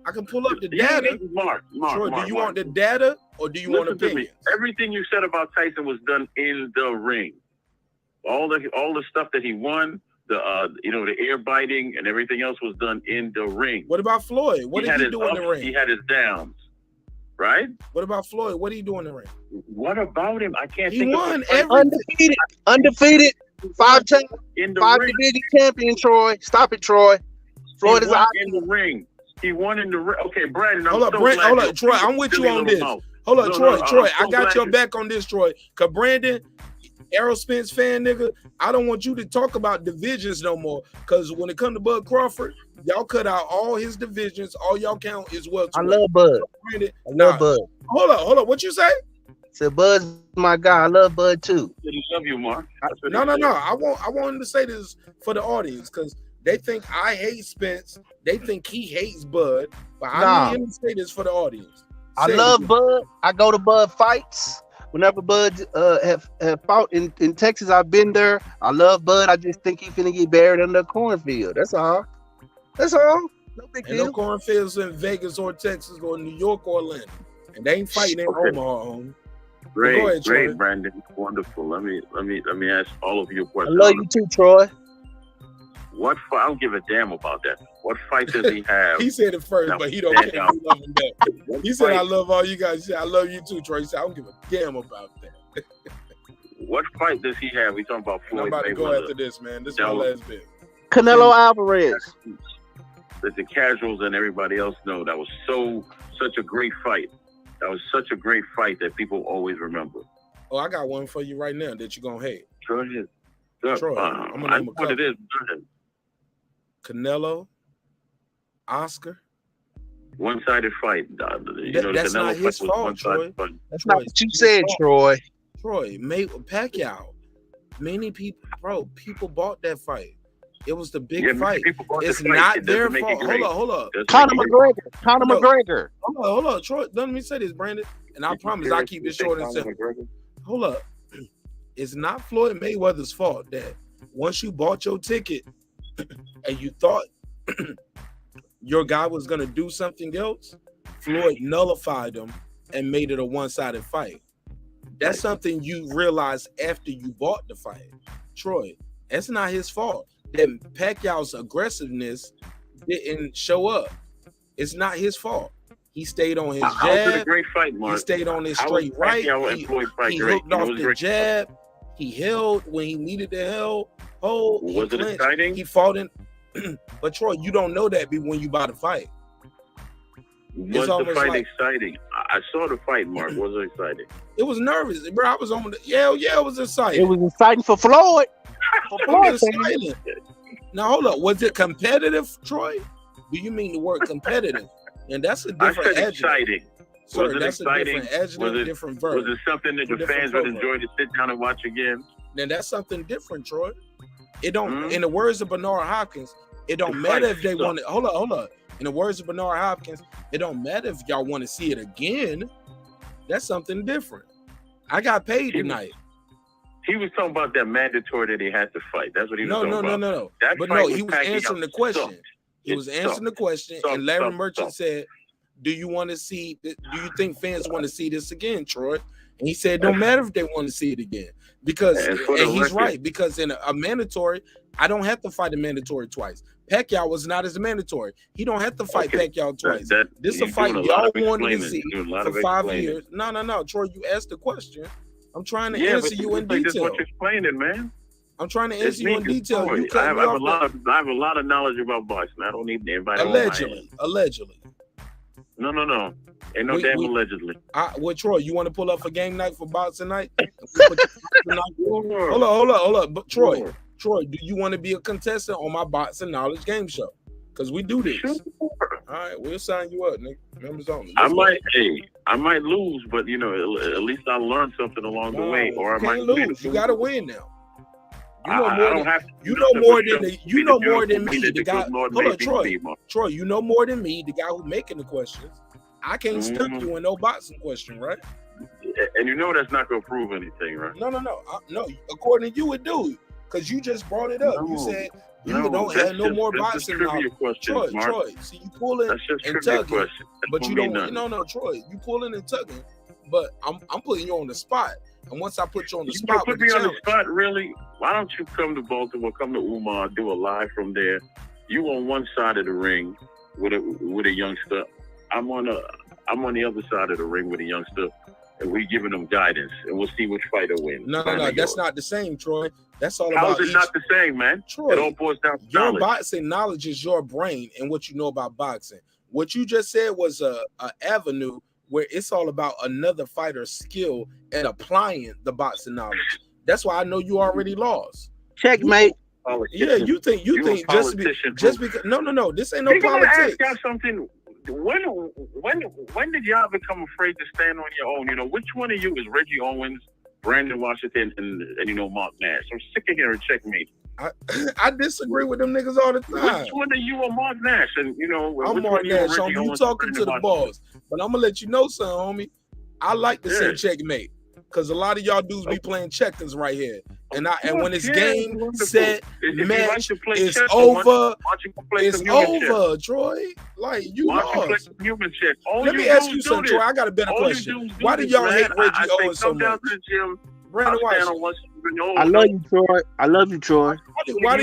I can pull up the data. Mark, Troy, do you want the data or do you want opinions? Everything you said about Tyson was done in the ring. All the stuff that he won, the air biting and everything else was done in the ring. What about Floyd? What did he do in the ring? He had his downs, right? What about Floyd? What did he do in the ring? What about him? I can't. He think won of everything. Undefeated, five-time, in the five ring. division champion. Troy, stop it, Troy. Floyd is out in the ring. He won in the ring. Okay, Brandon. Hold up, Troy. I'm with you on this. Hold up, Troy. I got your back on this, Troy. Cause Brandon, Errol Spence fan, nigga, I don't want you to talk about divisions no more. Cause when it comes to Bud Crawford, y'all cut out all his divisions. All y'all count is welterweight. I love Bud. I love Bud. Hold up. What you say? Said Bud's my guy. I love Bud too. I love you, Mark. No. I want him to say this for the audience because they think I hate Spence. They think he hates Bud. But I need him to say this for the audience. I love Bud. I go to Bud fights. Whenever Bud have fought in Texas, I've been there. I love Bud. I just think he's finna get buried under a cornfield. That's all. No big deal. No cornfields in Vegas or Texas or New York or Atlanta. And they ain't fighting in Omaha, homie. Great, Brandon. Wonderful. Let me ask all of you a question. I love you too, Troy. What fight? I don't give a damn about that. What fight does he have? He said it first, but he don't care. He love him back. He said, "I love all you guys." He said, "I love you too, Troy." He said, "I don't give a damn about that." What fight does he have? We talking about Floyd I'm about to Mayweather. go after this, man. This is my last bit. Canelo Alvarez. That the casuals and everybody else know that was such a great fight. That was such a great fight that people always remember. Oh, I got one for you right now that you're gonna hate. Go ahead. Troy, I'm gonna name a couple. What it is. Go ahead. Canelo, Oscar. One-sided fight. That's not his fault, Troy. That's not what you said, Troy. Troy, Pacquiao. Many people, people bought that fight. It was the big fight. It's not their fault. Hold up. Conor McGregor. Hold up, Troy. Let me say this, Brandon. And I promise I keep it short and simple. Hold up. It's not Floyd Mayweather's fault that once you bought your ticket and you thought your guy was going to do something else, Floyd nullified him and made it a one-sided fight. That's something you realize after you bought the fight. Troy, that's not his fault. That Pacquiao's aggressiveness didn't show up. It's not his fault. He stayed on his jab. Was it a great fight, Mark? He stayed on his straight right. He hooked off the jab. He held when he needed to hold. Was it exciting? He fought in. But Troy, you don't know that when you buy the fight. Was the fight exciting? I saw the fight, Mark. Was it exciting? It was nervous, bro. I was on the it was exciting. It was exciting for Floyd. Now hold up. Was it competitive, Troy? Do you mean the word competitive? And that's a different adjective. Exciting. Sorry, was it that's exciting? A different adjective, different verb. Was it something that the fans would enjoy to sit down and watch again? Then that's something different, Troy. It don't. In the words of Bernard Hopkins, it don't matter if they want it. Hold up. In the words of Bernard Hopkins, it don't matter if y'all want to see it again. That's something different. I got paid tonight. He was talking about that mandatory that he had to fight. That's what he was talking about. No. But he was answering the question. He was answering the question, and Larry Merchant said, do you want to see? Do you think fans want to see this again, Troy? And he said, it don't matter if they want to see it again. Because, and he's right, because in a mandatory, I don't have to fight a mandatory twice. Pacquiao was not as a mandatory. He don't have to fight Pacquiao twice. This is a fight y'all wanted to see for 5 years. No. Troy, you asked the question. I'm trying to answer you in detail. That's what you're explaining, man. I'm trying to answer you in detail. I have a lot of knowledge about boxing. I don't need anybody. Allegedly. No. Ain't no damn allegedly. Well, Troy, you want to pull up for game night for boxing night? Hold up. But Troy, do you want to be a contestant on my boxing knowledge game show? Because we do this. Sure. All right, we'll sign you up, nigga. Members only. I might lose, but at least I learned something along the way. Or I might lose. You gotta win now. You know more more than me. The guy. Hold on, Troy. You know more than me. The guy who's making the questions. I can't stuck you in no boxing question, right? And you know that's not gonna prove anything, right? No. No. According to you, it do. Because you just brought it up. You said you don't have no more boxing knowledge. Troy. See, you pulling and tugging, but you don't. No, Troy. You pulling and tugging, but I'm putting you on the spot. And once I put you on the spot, put me on the spot, really? Why don't you come to Baltimore? Come to Umar, do a live from there. You on one side of the ring with a youngster. I'm on the other side of the ring with a youngster, and we giving them guidance, and we'll see which fighter wins. No. That's not the same, Troy. That's all How about. How's it not the same, man? Troy, it all boils down to your knowledge. boxing knowledge is your brain and what you know about boxing. What you just said was a avenue where it's all about another fighter's skill and applying the boxing knowledge. That's why I know you already lost. Checkmate. Yeah, you think just because no, this ain't no politics. Ask y'all something. When did y'all become afraid to stand on your own? Which one of you is Reggie Owens, Brandon Washington, and Marq Nash? I'm sick of hearing checkmate. I disagree with them niggas all the time. Which one of you are Marq Nash? And I'm Marq Nash, homie. You talking to the boss. But I'm gonna let you know something, homie. I like to say checkmate. Because a lot of y'all dudes be playing checkers right here. And when it's game, set, match, it's over. It's over, Troy. Like, you lost. Let me ask you something, Troy. I got a better question. Why do y'all hate Reggie Owens so much? Brandon Washington. I love you, Troy. Why are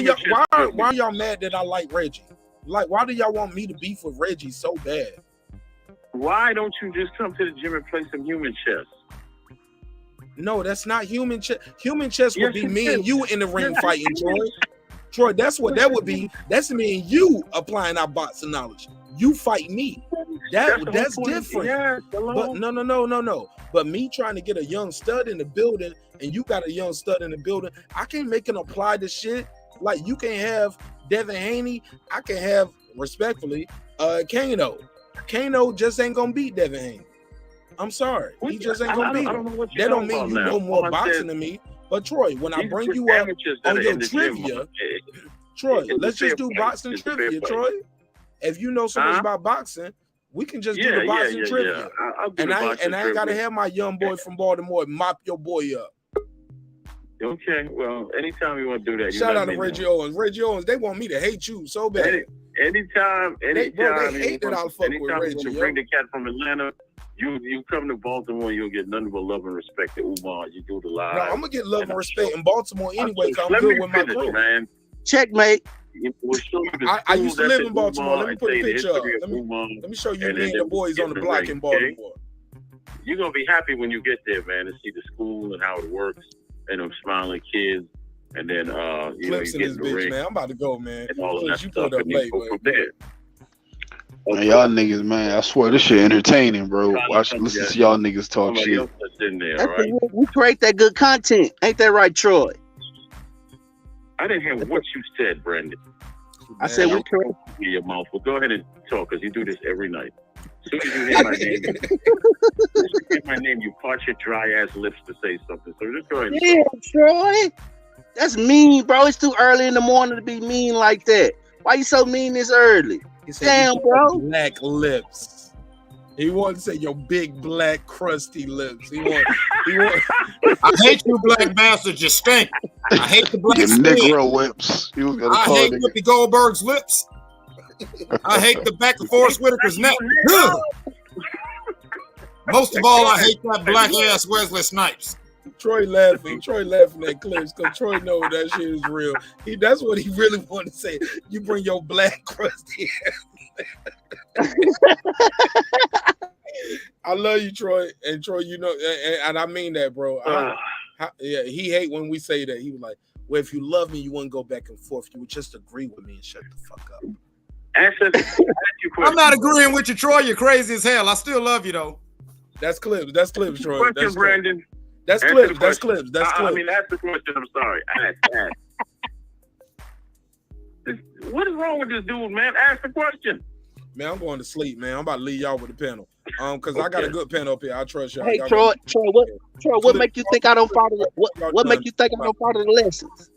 y'all mad that I like Reggie? Like, why do y'all want me to beef with Reggie so bad? Why don't you just come to the gym and play some human chess? No, that's not human chess. Human chess would be me and you in the ring fighting, Troy. Troy, that's what that would be. That's me and you applying our boxing knowledge. You fight me. That's different. Yeah, but no. But me trying to get a young stud in the building, and you got a young stud in the building, I can't make him apply this shit. Like, you can have Devin Haney. I can have, respectfully, Kano. Kano just ain't gonna beat Devin Haney. I'm sorry. He just ain't gonna beat him. That don't mean you know more boxing than me. But Troy, when I bring you up on your trivia, Troy, let's just do boxing trivia, Troy. If you know so much about boxing, we can just do the boxing trivia. And I ain't gotta have my young boy from Baltimore mop your boy up. Okay, well, anytime you want to do that, shout out to Reggie Owens. Reggie Owens, they want me to hate you so bad. Anytime they hate that I'll fuck with Reggie. You bring the cat from Atlanta. You come to Baltimore, you'll get nothing but love and respect at Umar. You do the live. No, I'm gonna get love and respect in Baltimore anyway, because I'm good with my crew. Man. Checkmate. I used to live in Baltimore. Let me put a picture up. Let me show you me and the boys on the block in Baltimore. You're gonna be happy when you get there, man, to see the school and how it works and them smiling kids. And then you get in the ring, man. I'm about to go, man. And all of that stuff, and then go from there. Man, y'all niggas, man, I swear this shit entertaining, bro. Listen to y'all niggas talk shit. We create that good content. Ain't that right, Troy? I didn't hear what you said, Brandon. I said we create your mouth. Well, go ahead and talk, because you do this every night. As soon as you hear my name, you part your dry ass lips to say something. So just go ahead. Yeah, Troy. That's mean, bro. It's too early in the morning to be mean like that. Why you so mean this early? Damn, bro. Black lips. He wanted to say your big black crusty lips. He want. I hate you, black bastards. You stink. I hate the black skin. Negro lips. I hate Whoopi Goldberg's lips. I hate the back of Forrest Whitaker's neck. Most of all, I hate that black ass Wesley Snipes. Troy laughing at clips because Troy knows that shit is real. That's what he really wanted to say. You bring your black crusty ass. I love you, Troy. And Troy, you know, and I mean that, bro. He hate when we say that. He was like, well, if you love me, you wouldn't go back and forth. You would just agree with me and shut the fuck up. I'm not agreeing with you, Troy. You're crazy as hell. I still love you though. That's clips. That's clips, Troy. Question, That's Brandon. That's Answer clips. the That's question. clips. That's clips. I mean, ask the question. I'm sorry. Ask. What is wrong with this dude, man? Ask the question. Man, I'm going to sleep, man. I'm about to leave y'all with the panel. Because I got a good panel up here. I trust y'all. Hey, Y'all Troy, what make you think I don't follow the, what make you think I don't follow the lessons?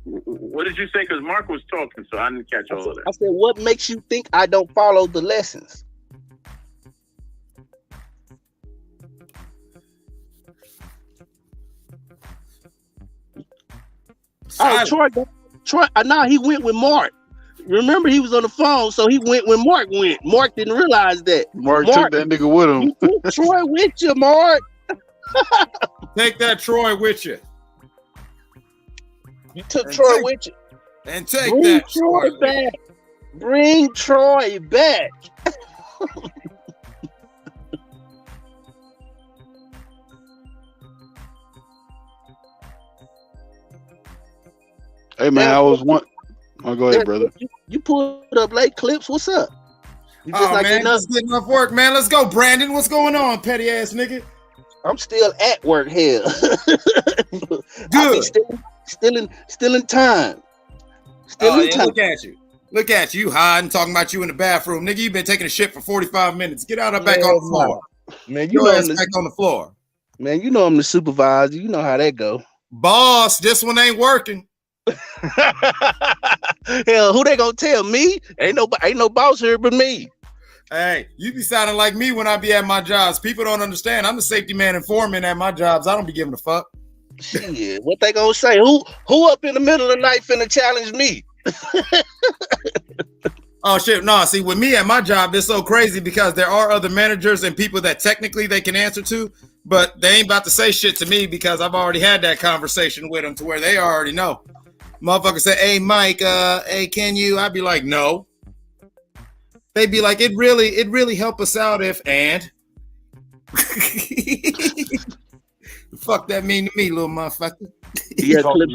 What did you say? Because Mark was talking, so I didn't catch all of that. I said, what makes you think I don't follow the lessons? Oh, Troy, now he went with Mark. Remember, he was on the phone, so he went when Mark went. Mark didn't realize that. Mark took that nigga with him. You took Troy with you, Mark. Take that Troy with you. You took Troy with you. And take Bring that Troy back. Bring Troy back. Hey man, I was one. Oh, go ahead, brother. You pulled up late clips. What's up? You just Oh man, let's get enough work, man. Let's go, Brandon. What's going on, petty ass nigga? I'm still at work here. Good. Still in time. Still in time. Look at you. Look at you hiding, talking about you in the bathroom. Nigga, you've been taking a shit for 45 minutes. Get out of back on the floor. Man, you know back on the floor. Man, you know I'm the supervisor. You know how that go. Boss, this one ain't working. Hell, who they gonna tell me? Ain't no boss here but me. Hey, you be sounding like me when I be at my jobs. People don't understand. I'm the safety man and foreman at my jobs. I don't be giving a fuck. Shit, what they gonna say? Who up in the middle of the night finna challenge me? Oh shit, no, see, with me at my job, it's so crazy because there are other managers and people that technically they can answer to, but they ain't about to say shit to me because I've already had that conversation with them to where they already know. Motherfucker say, hey Mike, hey, can you? I'd be like, no. They'd be like, it really help us out if and the fuck that mean to me, little motherfucker. Yeah, Clip,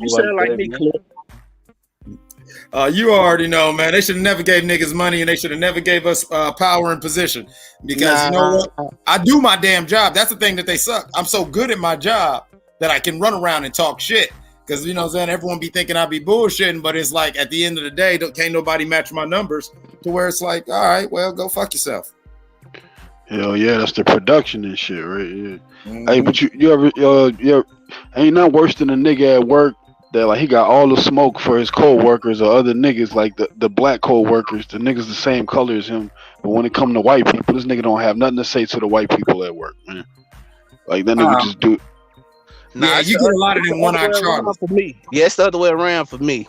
you sound like me, Clip. You already know, man. They should have never gave niggas money and they should have never gave us power and position. Because you know what? I do my damn job. That's the thing that they suck. I'm so good at my job that I can run around and talk shit. Because, you know what I'm saying, everyone be thinking I be bullshitting, but it's like at the end of the day, can't nobody match my numbers to where it's like, all right, well, go fuck yourself. Hell yeah, that's the production and shit, right? Yeah. Mm-hmm. Hey, but you ever ain't nothing worse than a nigga at work that like he got all the smoke for his co-workers or other niggas, like the black co-workers, the niggas the same color as him, but when it come to white people, this nigga don't have nothing to say to the white people at work, man. Like that nigga just do. Nah, you get a lot of them one-eyed Charlie. For me. Yeah, it's the other way around for me.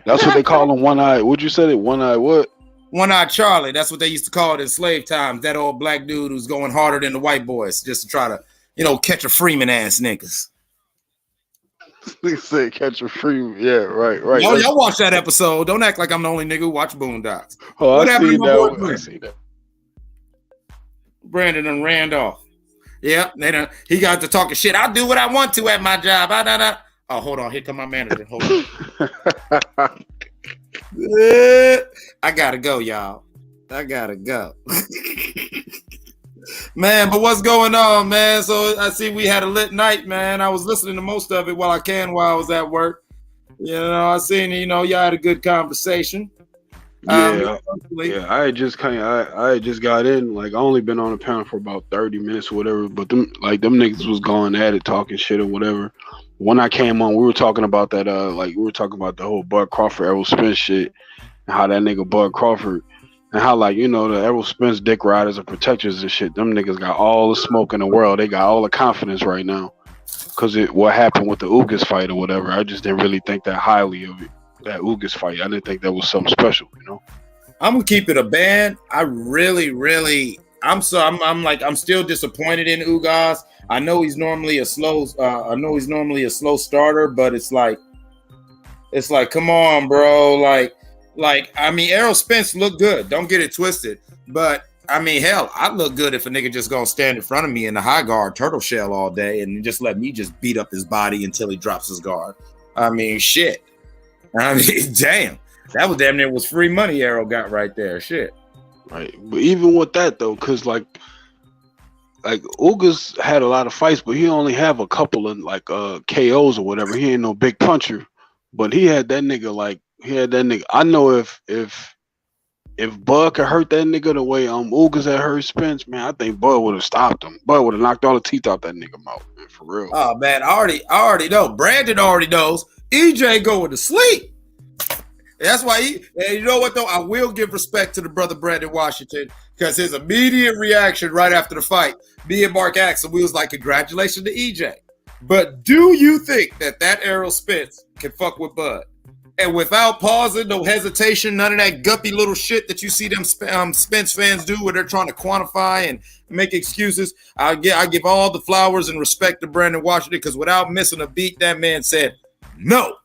That's what they call them, one-eyed. What'd you say? One-eyed what? One-eyed Charlie. That's what they used to call it in slave times. That old black dude who's going harder than the white boys just to try to, you know, catch a Freeman ass niggas. They say catch a Freeman. Yeah, right. Oh, y'all watch that episode. Don't act like I'm the only nigga who watch Boondocks. Oh, what happened to my boy? I see that. Brandon and Randolph. Yeah, he got to talking shit. I'll do what I want to at my job. Oh, hold on. Here come my manager. Hold on. I gotta go, y'all. I gotta go. Man, but what's going on, man? So I see we had a lit night, man. I was listening to most of it while I was at work. You know, I seen, you know, y'all had a good conversation. Yeah, I just got in. Like I only been on the panel for about 30 minutes or whatever. But them niggas was going at it, talking shit or whatever. When I came on, we were talking about that. We were talking about the whole Marq Crawford Errol Spence shit, and how that nigga Marq Crawford, and how like you know the Errol Spence dick riders and protectors and shit. Them niggas got all the smoke in the world. They got all the confidence right now, cause what happened with the Ugas fight or whatever. I just didn't really think that highly of it. That Ugas fight, I didn't think that was something special, you know. I'm gonna keep it a band. I really, I'm still disappointed in Ugas. I know he's normally a slow starter, but it's like, come on, bro. Like, I mean, Errol Spence looked good. Don't get it twisted, but I mean, hell, I look good if a nigga just gonna stand in front of me in the high guard turtle shell all day and just let me just beat up his body until he drops his guard. I mean, shit. I mean, damn. That was damn near was free money Errol got right there. Shit. Right. But even with that though, because like Ugas had a lot of fights, but he only have a couple of like KOs or whatever. He ain't no big puncher. But he had that nigga. I know if Bud could hurt that nigga the way Ugas had hurt Spence, man, I think Bud would have stopped him. Bud would have knocked all the teeth out that nigga mouth, man, for real. Oh man, I already know. Brandon already knows. EJ going to sleep. That's why and you know what though? I will give respect to the brother Brandon Washington because his immediate reaction right after the fight, me and Mark asked him, we was like, congratulations to EJ. But do you think that Errol Spence can fuck with Bud? And without pausing, no hesitation, none of that guppy little shit that you see them Spence fans do where they're trying to quantify and make excuses. I give all the flowers and respect to Brandon Washington because without missing a beat, that man said no.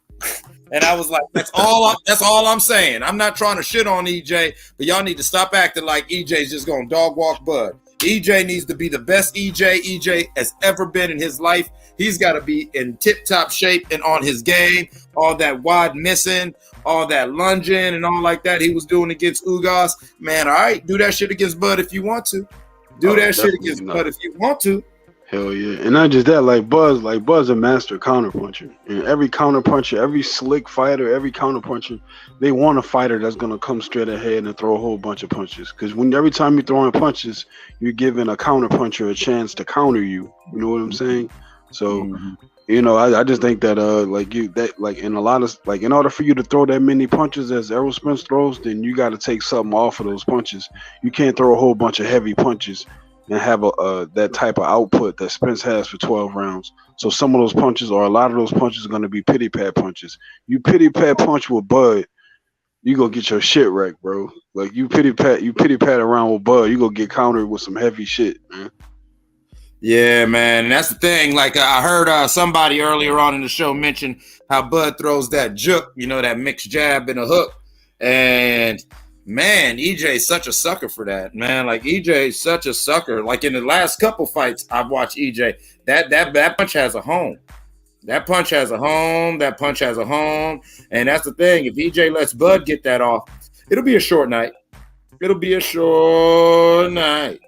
And I was like, that's all I'm saying. I'm not trying to shit on EJ, but y'all need to stop acting like EJ's just going to dog walk Bud. EJ needs to be the best EJ has ever been in his life. He's got to be in tip-top shape and on his game. All that wide missing, all that lunging and all like that he was doing against Ugas. Man, all right, do that shit against Bud if you want to. Do that shit against Bud if you want to. Hell yeah. And not just that, Bud's a master counterpuncher. And every counterpuncher, every slick fighter, every counterpuncher, they want a fighter that's gonna come straight ahead and throw a whole bunch of punches. Because every time you're throwing punches, you're giving a counterpuncher a chance to counter you. You know what I'm saying? So I just think that in order for you to throw that many punches as Errol Spence throws, then you gotta take something off of those punches. You can't throw a whole bunch of heavy punches and have that type of output that Spence has for 12 rounds. So some of those punches or a lot of those punches are going to be pity pat punches. You pity pat punch with Bud, you go get your shit wrecked, bro. Like you pity pat around with Bud, you go get countered with some heavy shit, man. Yeah, man. And that's the thing. Like I heard somebody earlier on in the show mention how Bud throws that juke, that mixed jab and a hook. And man, EJ's such a sucker for that, man. Like EJ's such a sucker. Like in the last couple fights I've watched EJ, that punch has a home. That punch has a home. That punch has a home. And that's the thing. If EJ lets Bud get that off, it'll be a short night. It'll be a short night.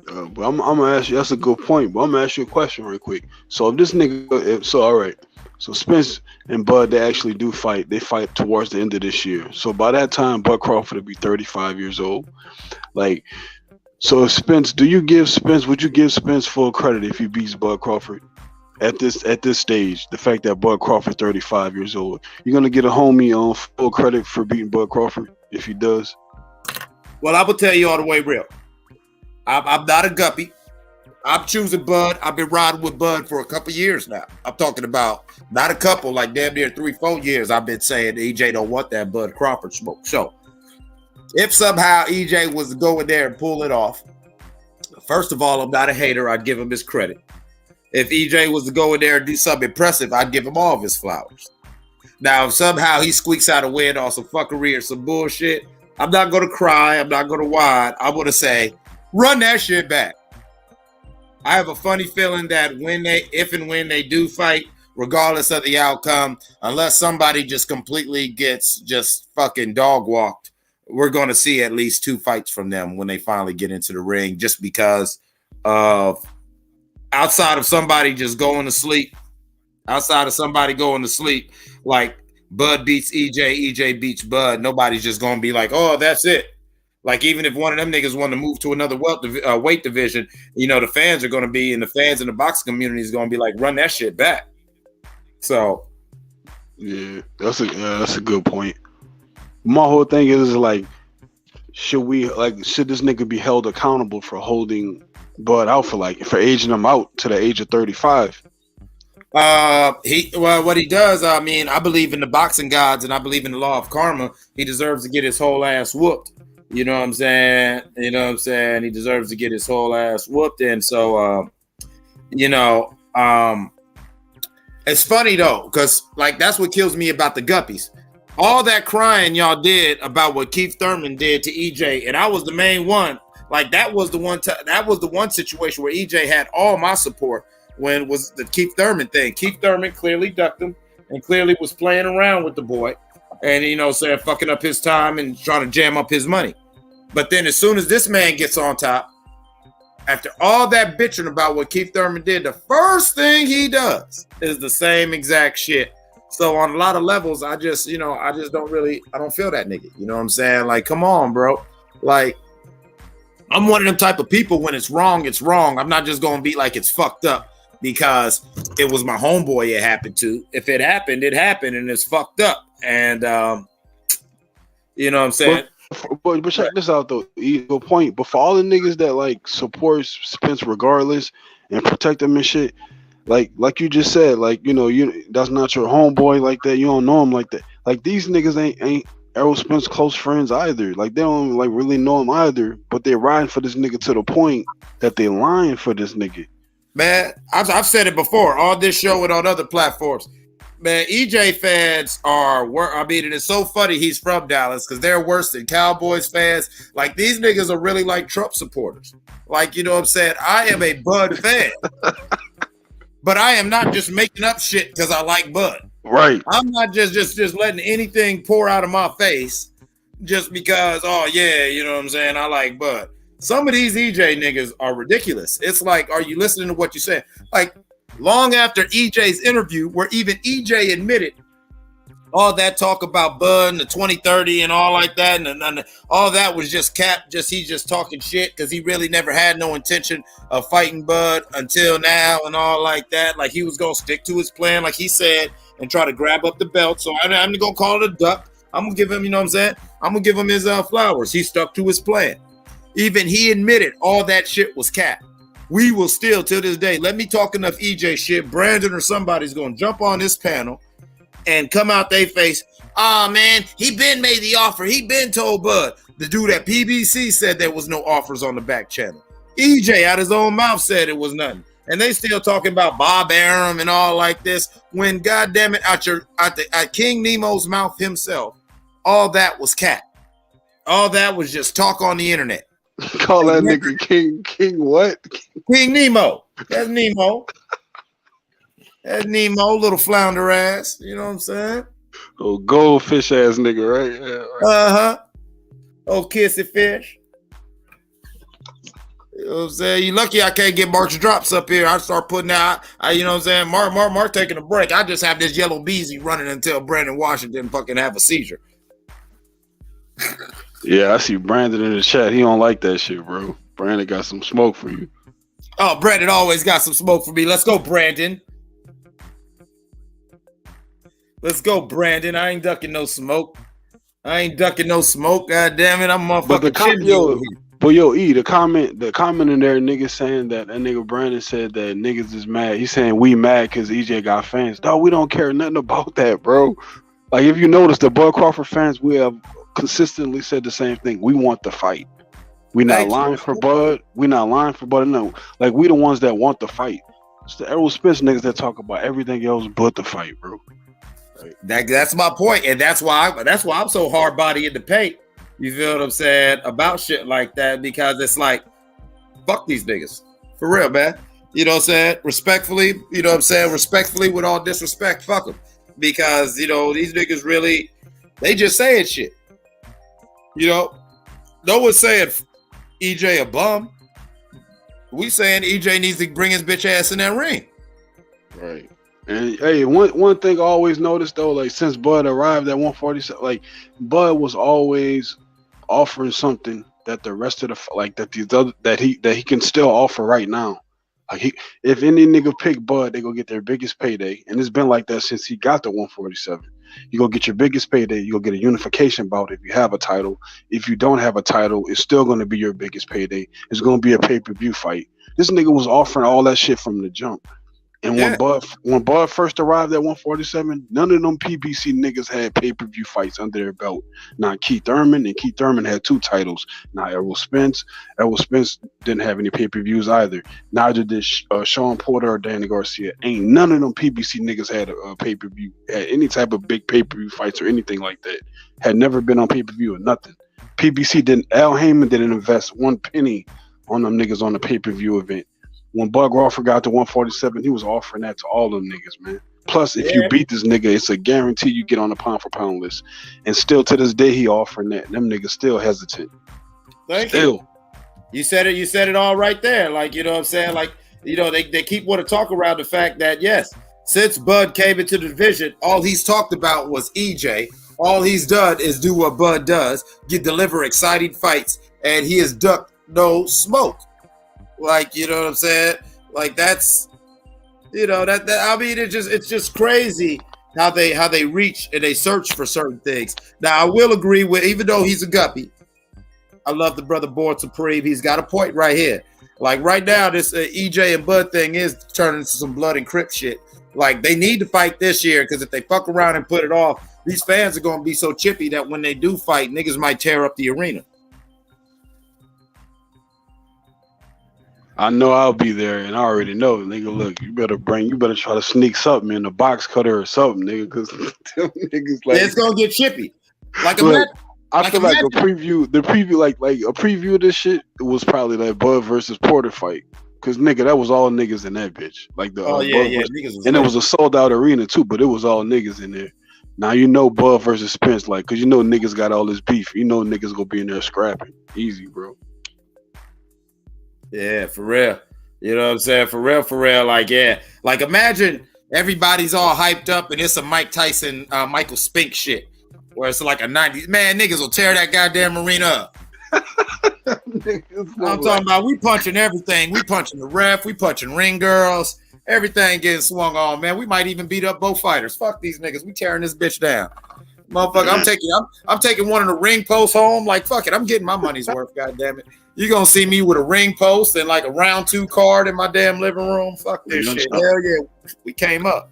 But I'm gonna ask you. That's a good point. But I'm gonna ask you a question real quick. So if this nigga, all right. So Spence and Bud, they actually do fight. They fight towards the end of this year. So by that time, Bud Crawford will be 35 years old. Like, so if Spence, would you give Spence full credit if he beats Bud Crawford at this stage? The fact that Bud Crawford 35 years old, you're gonna get a homie on full credit for beating Bud Crawford if he does? Well, I will tell you all the way real. I'm not a guppy. I'm choosing Bud. I've been riding with Bud for a couple years now. I'm talking about not a couple, like damn near 3-4 years. I've been saying EJ don't want that Bud Crawford smoke. So if somehow EJ was to go in there and pull it off, first of all, I'm not a hater. I'd give him his credit. If EJ was to go in there and do something impressive, I'd give him all of his flowers. Now, if somehow he squeaks out a win on some fuckery or some bullshit, I'm not going to cry. I'm not going to whine. I'm going to say, run that shit back. I have a funny feeling that if and when they do fight, regardless of the outcome, unless somebody just completely gets just fucking dog walked, we're going to see at least 2 fights from them when they finally get into the ring, just because of outside of somebody just going to sleep, like Bud beats EJ beats Bud, nobody's just going to be like, oh, that's it. Like, even if one of them niggas want to move to another weight division, the fans are going to be, and the fans in the boxing community is going to be like, run that shit back. So, yeah, that's a good point. My whole thing is like, should this nigga be held accountable for holding Bud out for aging him out to the age of 35? What he does, I believe in the boxing gods and I believe in the law of karma. He deserves to get his whole ass whooped. You know what I'm saying? He deserves to get his whole ass whooped. And so, it's funny though, because like that's what kills me about the guppies. All that crying y'all did about what Keith Thurman did to EJ, and I was the main one. Like that was the one situation where EJ had all my support when it was the Keith Thurman thing. Keith Thurman clearly ducked him and clearly was playing around with the boy. and saying fucking up his time and trying to jam up his money. But then as soon as this man gets on top, after all that bitching about what Keith Thurman did, the first thing he does is the same exact shit. So on a lot of levels, I just don't feel that nigga. You know what I'm saying? Like, come on, bro. Like, I'm one of them type of people, when it's wrong, it's wrong. I'm not just going to be like, it's fucked up because it was my homeboy it happened to. If it happened, and it's fucked up. And, you know what I'm saying? But check this out, though. Good point. But for all the niggas that, like, support Spence regardless and protect him and shit, like you just said, like, that's not your homeboy like that. You don't know him like that. Like, these niggas ain't Errol Spence close friends either. Like, they don't like really know him either, but they're riding for this nigga to the point that they lying for this nigga. Man, I've said it before, on this show and on other platforms. Man, EJ fans it's so funny he's from Dallas because they're worse than Cowboys fans. Like, these niggas are really like Trump supporters. Like, you know what I'm saying? I am a Bud fan. But I am not just making up shit because I like Bud. Right. I'm not just letting anything pour out of my face just because, oh yeah, you know what I'm saying, I like Bud. Some of these EJ niggas are ridiculous. It's like, are you listening to what you say? Like, long after EJ's interview, where even EJ admitted all that talk about Bud and the 2030 and all like that, and all that was just cap. He's just talking shit because he really never had no intention of fighting Bud until now and all like that. Like, he was gonna stick to his plan, like he said, and try to grab up the belt. So I'm gonna call it a duck. I'm gonna give him, you know what I'm saying? I'm gonna give him his flowers. He stuck to his plan. Even he admitted all that shit was cap. We will still, till this day, let me talk enough EJ shit. Brandon or somebody's gonna jump on this panel and come out they face, man, he been made the offer. He been told Bud. The dude at PBC said there was no offers on the back channel. EJ out his own mouth said it was nothing. And they still talking about Bob Arum and all like this, when goddamn it, out King Nemo's mouth himself, all that was cap. All that was just talk on the internet. Call that nigga King what? King Nemo. That's Nemo. That's Nemo, little flounder ass. You know what I'm saying? Oh, goldfish ass nigga, right? Yeah, right. Uh-huh. Oh, kissy fish. You know what I'm saying? You lucky I can't get Mark's drops up here. I start putting out, you know what I'm saying? Mark taking a break. I just have this yellow beezy running until Brandon Washington fucking have a seizure. Yeah, I see Brandon in the chat. He don't like that shit, bro. Brandon got some smoke for you. Oh, Brandon always got some smoke for me. Let's go, Brandon. Let's go, Brandon. I ain't ducking no smoke. God damn it. I'm motherfucking But the comment in there, niggas saying that nigga Brandon said that niggas is mad. He's saying we mad because EJ got fans. Dog, we don't care nothing about that, bro. Like, if you notice, the Bud Crawford fans, we have consistently said the same thing. We want the fight. We not lying for Bud. No, like, we the ones that want the fight. It's the Errol Spence niggas that talk about everything else but the fight, bro. That's my point, and that's why I'm so hard body in the paint. You feel what I'm saying about shit like that, because it's like, fuck these niggas for real, man. You know what I'm saying? Respectfully, you know what I'm saying? Respectfully, with all disrespect, fuck them, because these niggas really, they just saying shit. No one's saying EJ a bum. We saying EJ needs to bring his bitch ass in that ring. Right. And hey, one thing I always noticed though, like, since Bud arrived at 147, like, Bud was always offering something that the rest of that he can still offer right now. Like, if any nigga pick Bud, they go get their biggest payday, and it's been like that since he got the 147. You go get your biggest payday. You go get a unification bout if you have a title. If you don't have a title, it's still going to be your biggest payday. It's going to be a pay-per-view fight. This nigga was offering all that shit from the jump. And when Bud first arrived at 147, none of them PBC niggas had pay-per-view fights under their belt. Not Keith Thurman, and Keith Thurman had 2 titles. Not Errol Spence. Errol Spence didn't have any pay-per-views either. Neither did Shawn Porter or Danny Garcia. Ain't none of them PBC niggas had a pay-per-view, had any type of big pay-per-view fights or anything like that. Had never been on pay-per-view or nothing. Al Heyman didn't invest one penny on them niggas on the pay-per-view event. When Bud Crawford got to 147, he was offering that to all them niggas, man. Plus, if you beat this nigga, it's a guarantee you get on the pound for pound list. And still to this day, he offering that. Them niggas still hesitant. Thank you. You said it. You said it all right there. Like, you know what I'm saying? Like, you know, they keep wanting to talk around the fact that, yes, since Bud came into the division, all he's talked about was EJ. All he's done is do what Bud does, deliver exciting fights, and he has ducked no smoke. Like, you know what I'm saying? Like, that's, you know, that I mean, it's just crazy how they reach and they search for certain things. Now, I will agree with, even though he's a guppy, I love the brother Born Supreme. He's got a point right here. Like, right now, this EJ and Bud thing is turning into some blood and crip shit. Like, they need to fight this year, because if they fuck around and put it off, these fans are going to be so chippy that when they do fight, niggas might tear up the arena. I know I'll be there, and I already know, nigga. Look, you better try to sneak something in the box cutter or something, nigga, because them niggas like it's gonna get chippy. Like, look, I feel like a preview of this shit was probably that Bud versus Porter fight, because nigga, that was all niggas in that bitch. Like the and it was a sold out arena too, but it was all niggas in there. Now you know Bud versus Spence, like, because you know niggas got all this beef. You know niggas gonna be in there scrapping. Easy, bro. Yeah, for real. You know what I'm saying? For real. Like, yeah. Like, imagine everybody's all hyped up and it's a Mike Tyson, Michael Spink shit, where it's like a 90s. Man, niggas will tear that goddamn arena up. I'm talking about, we punching everything. We punching the ref. We punching ring girls. Everything getting swung on, man. We might even beat up both fighters. Fuck these niggas. We tearing this bitch down. Motherfucker, I'm taking one of the ring posts home. Like, fuck it. I'm getting my money's worth, goddamn it. You're gonna see me with a ring post and like a round 2 card in my damn living room. Fuck this shit. Hell yeah. We came up.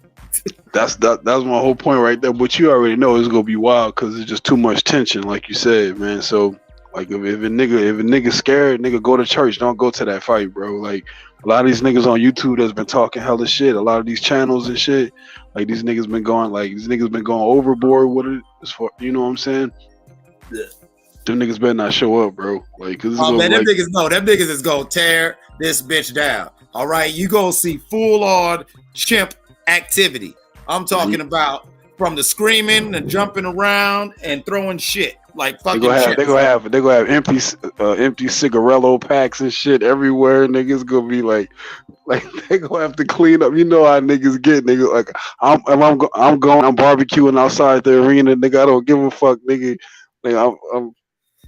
That's my whole point right there. But you already know it's gonna be wild because it's just too much tension, like you said, man. So like if a nigga scared, nigga go to church. Don't go to that fight, bro. Like a lot of these niggas on YouTube that's been talking hella shit. A lot of these channels and shit. Like these niggas been going overboard with it. As far, you know what I'm saying? Yeah. Them niggas better not show up, bro. Like, cause man, them niggas is gonna tear this bitch down. All right, you gonna see full on chimp activity. I'm talking about from the screaming and jumping around and throwing shit like fucking. They gonna have empty cigarello packs and shit everywhere. Niggas gonna be like they gonna have to clean up. You know how niggas get, nigga. Like I'm barbecuing outside the arena, nigga. I don't give a fuck, nigga. Like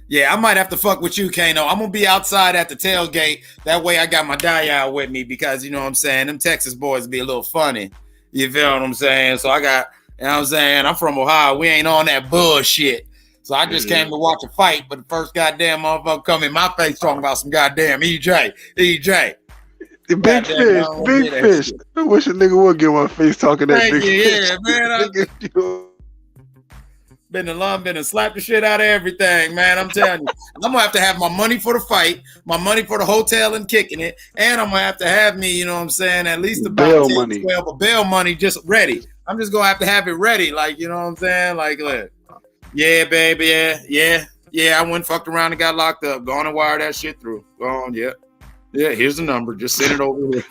Yeah, I might have to fuck with you, Kano. I'm gonna be outside at the tailgate. That way I got my dial with me because you know what I'm saying, them Texas boys be a little funny. You feel what I'm saying? So I got, you know what I'm saying, I'm from Ohio. We ain't on that bullshit. So I just came to watch a fight, but the first goddamn motherfucker come in my face talking about some goddamn EJ. The big fish. I wish a nigga would get my face talking that big fish. Yeah, man. Been and slapped the shit out of everything, man. I'm telling you. I'm gonna have to have my money for the fight, my money for the hotel and kicking it, and I'm gonna have me, you know what I'm saying, at least about 10, 12 of bail money just ready. I'm just gonna have it ready, like, you know what I'm saying? Like, look, yeah, baby, yeah. I went fucked around and got locked up. Go on and wire that shit through. Go on, yeah. Here's the number. Just send it over here.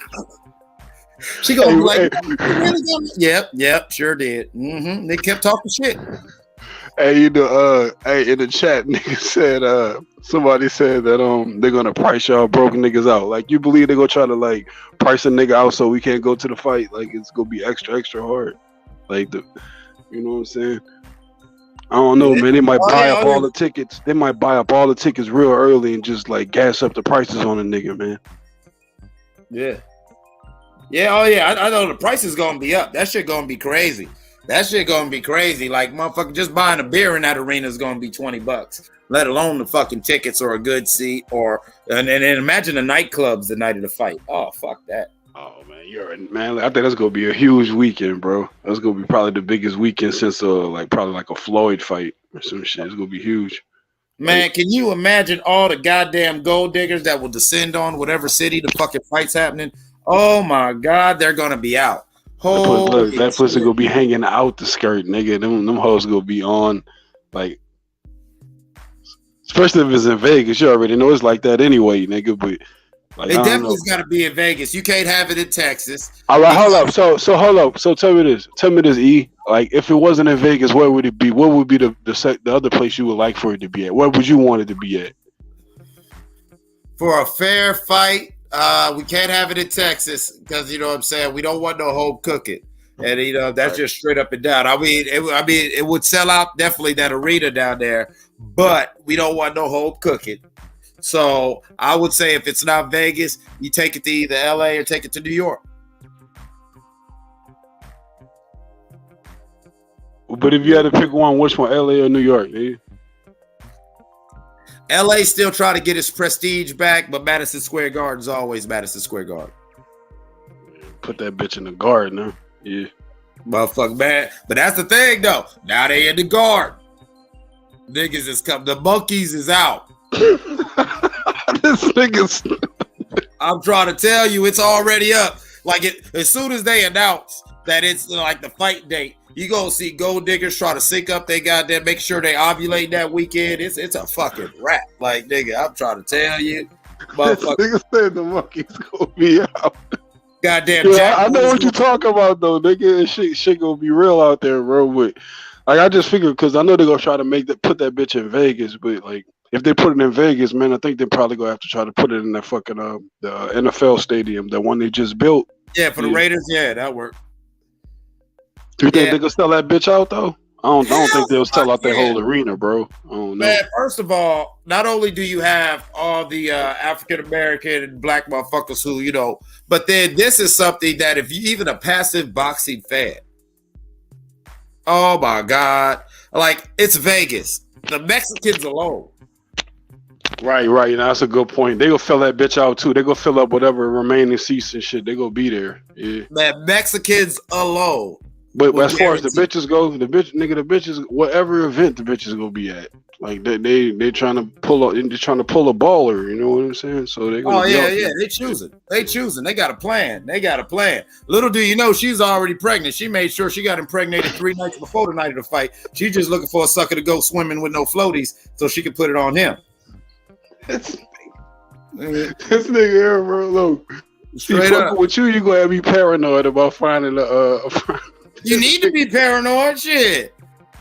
She gonna be like, yep, sure did. They kept talking shit. Hey, you know, in the chat, nigga said, somebody said that they're gonna price y'all broke niggas out. Like, you believe they're gonna try to like price a nigga out so we can't go to the fight? Like, it's gonna be extra hard. Like you know what I'm saying? I don't know, man. They might buy up all the tickets. They might buy up all the tickets real early and just like gas up the prices on a nigga, man. Yeah. I know the price is gonna be up. That shit gonna be crazy. Like, motherfucker, just buying a beer in that arena is gonna be $20, let alone the fucking tickets or a good seat and imagine the nightclubs the night of the fight. Oh, fuck that. Oh man, I think that's gonna be a huge weekend, bro. That's gonna be probably the biggest weekend since probably a Floyd fight or some shit. It's gonna be huge. Man, can you imagine all the goddamn gold diggers that will descend on whatever city the fucking fight's happening? Oh my God, they're gonna be out. Look, that pussy gonna be hanging out the skirt, nigga. Them hoes gonna be on, like, especially if it's in Vegas. You already know it's like that anyway, nigga. But Like, It I don't know. definitely's got to be in Vegas. You can't have it in Texas. All right, hold up. So hold up. So tell me this. E. Like, if it wasn't in Vegas, where would it be? What would be the other place you would like for it to be at? Where would you want it to be at? For a fair fight, we can't have it in Texas because, you know what I'm saying, we don't want no home cooking. And, you know, that's just straight up and down. I mean, it would sell out definitely that arena down there, but we don't want no home cooking. So I would say if it's not Vegas, you take it to either LA or take it to New York. But if you had to pick one, which one, LA or New York, dude? LA still trying to get its prestige back, but Madison Square Garden is always Madison Square Garden. Put that bitch in the garden, huh? Yeah. Motherfucker, man. But that's the thing, though. Now they in the garden. Niggas is come. The monkeys is out. This nigga's. I'm trying to tell you, it's already up. Like, as soon as they announce that it's like the fight date, you gonna see gold diggers try to sync up they goddamn, make sure they ovulate that weekend. It's a fucking wrap. Like, nigga, I'm trying to tell you, motherfucker. Nigga said the monkeys gonna be out. Goddamn, Yeah, I know what you talking about though, nigga. Shit gonna be real out there, bro. But like, I just figured because I know they're gonna try to put that bitch in Vegas, but like, if they put it in Vegas, man, I think they're probably gonna have to try to put it in that fucking the NFL stadium, the one they just built. Yeah, for the Raiders, yeah, that worked. Do you think they gonna sell that bitch out though? I don't think they'll sell out that whole arena, bro. I don't know. Man, first of all, not only do you have all the African American and black motherfuckers who, you know, but then this is something that if you even a passive boxing fan, oh my God, like, it's Vegas. The Mexicans alone. Right. Now, that's a good point. They gonna fill that bitch out too. They gonna fill up whatever remaining seats and shit. They gonna be there. Yeah. Man, Mexicans alone. But as far as the bitches go, the bitches, whatever event the bitches gonna be at, like they trying to pull a baller. You know what I'm saying? So they. Oh yeah, they choosing. They got a plan. Little do you know, she's already pregnant. She made sure she got impregnated 3 nights before the night of the fight. She's just looking for a sucker to go swimming with no floaties so she can put it on him. This nigga here, bro. Look, straight up with you gonna be paranoid about finding a. You need to be paranoid, shit.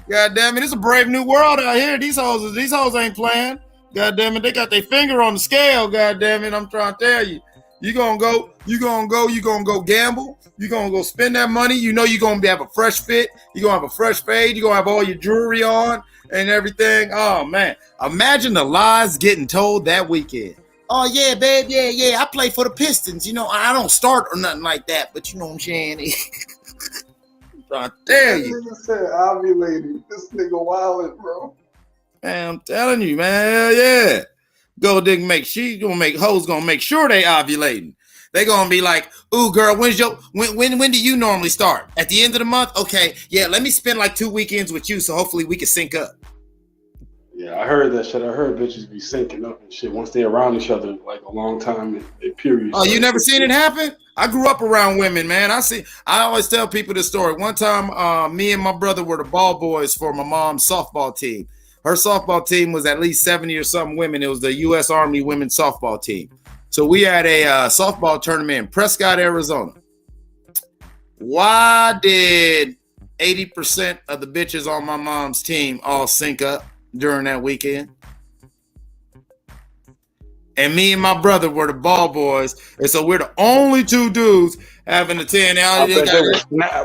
God damn it, it's a brave new world out here. These hoes ain't playing. God damn it, they got their finger on the scale. God damn it, I'm trying to tell you. You gonna go gamble. You gonna go spend that money. You know you gonna have a fresh fit. You gonna have a fresh fade. You gonna have all your jewelry on and everything. Oh man, imagine the lies getting told that weekend. Oh yeah, babe, yeah. I play for the Pistons. You know, I don't start or nothing like that, but you know what I'm saying. I tell you. This nigga said ovulating. This nigga wildin', bro. Man, I'm telling you, man. Hell yeah. Gold dig hoes gonna make sure they ovulating. They gonna be like, ooh, girl, when do you normally start? At the end of the month? Okay, yeah, let me spend like 2 weekends with you so hopefully we can sync up. Yeah, I heard that shit. I heard bitches be syncing up and shit once they're around each other like a long time in period. Oh, you never seen it happen? I grew up around women, man. I always tell people this story. One time, me and my brother were the ball boys for my mom's softball team. Her softball team was at least 70 or something women. It was the U.S. Army women's softball team. So we had a softball tournament in Prescott, Arizona. Why did 80% of the bitches on my mom's team all sync up during that weekend? And me and my brother were the ball boys. And so we're the only 2 dudes having a 10.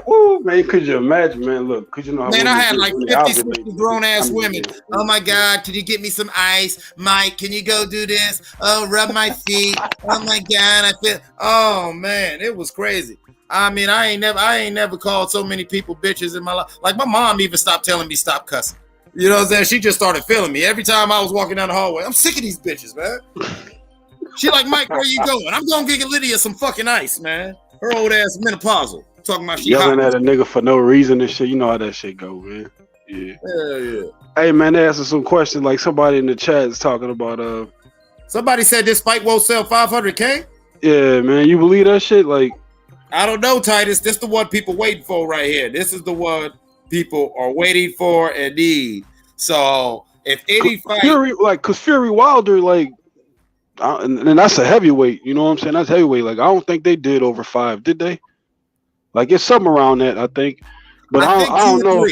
Woo, man, could you imagine, man? Look, could you know how man, I had like 50, 60 grown-ass women. Oh, my God, can you get me some ice? Mike, can you go do this? Oh, rub my feet. Oh, my God, oh, man, it was crazy. I mean, I ain't never called so many people bitches in my life. Like, my mom even stopped telling me stop cussing. You know what I'm saying? She just started feeling me. Every time I was walking down the hallway, I'm sick of these bitches, man. She like, Mike, where you going? I'm going to get Lydia some fucking ice, man. Her old ass menopausal. Talking about she yelling hot. at a nigga for no reason and shit. You know how that shit go, man. Yeah. Hell yeah. Hey, man, they asking some questions. Like somebody in the chat is talking about Somebody said this fight won't sell 500K? Yeah, man. You believe that shit? Like, I don't know, Titus. This is the one people waiting for right here. This is the one people are waiting for and need. So if any fight, Fury Wilder, like, And that's a heavyweight. You know what I'm saying? That's heavyweight. Like I don't think they did over 5, did they? Like it's something around that, I think. But I don't know.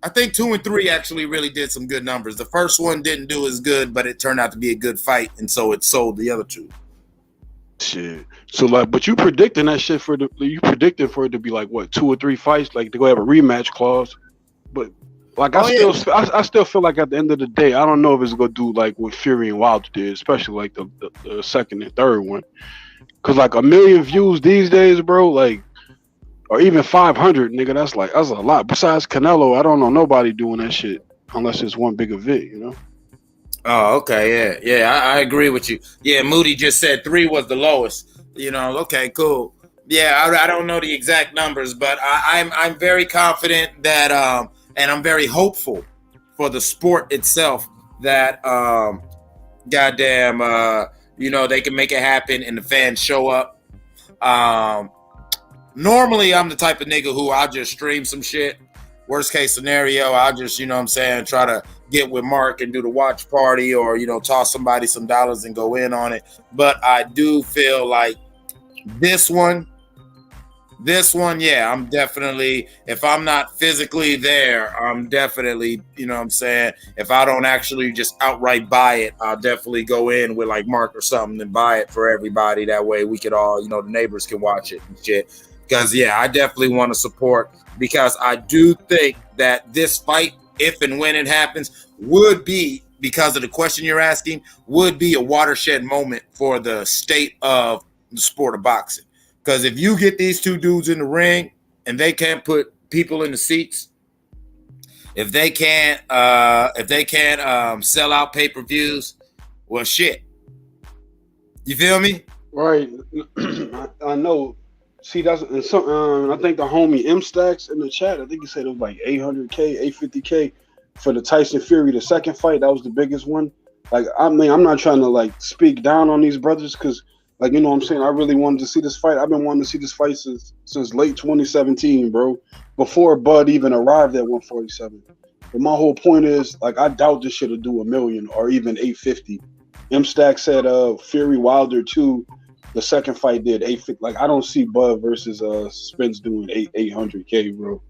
I think 2 and 3 actually really did some good numbers. The first one didn't do as good, but it turned out to be a good fight, and so it sold the other 2. Shit. So like, but you predicting that shit for it to be like what 2 or 3 fights, like to go have a rematch clause. But like I still feel like at the end of the day, I don't know if it's gonna do like what Fury and Wilder did, especially like the second and third one. Cause like 1 million views these days, bro, like. Or even 500, nigga, that's a lot. Besides Canelo, I don't know nobody doing that shit unless it's one big event, you know? Oh, okay, yeah, I agree with you. Yeah, Moody just said 3 was the lowest. You know, okay, cool. Yeah, I don't know the exact numbers, but I'm very confident that, and I'm very hopeful for the sport itself that, you know, they can make it happen and the fans show up. Normally, I'm the type of nigga who I'll just stream some shit. Worst case scenario, I'll just, you know what I'm saying, try to get with Mark and do the watch party or, you know, toss somebody some dollars and go in on it. But I do feel like this one, yeah, I'm definitely, if I'm not physically there, I'm definitely, you know what I'm saying, if I don't actually just outright buy it, I'll definitely go in with like Mark or something and buy it for everybody. That way we could all, you know, the neighbors can watch it and shit. Because, yeah, I definitely want to support because I do think that this fight, if and when it happens, would be, because of the question you're asking, would be a watershed moment for the state of the sport of boxing. Because if you get these 2 dudes in the ring and they can't put people in the seats, if they can't sell out pay-per-views, well, shit. You feel me? Right. I know. See, that's and some. I think the homie M Stacks in the chat. I think he said it was like 800K, 850K for the Tyson Fury, the second fight. That was the biggest one. Like, I mean, I'm not trying to like speak down on these brothers because, like, you know what I'm saying. I really wanted to see this fight. I've been wanting to see this fight since late 2017, bro. Before Bud even arrived at 147. But my whole point is, like, I doubt this shit will do 1 million or even 850. M Stack said, Fury Wilder 2. The second fight did 850. Like I don't see Bud versus Spence doing 800K, bro.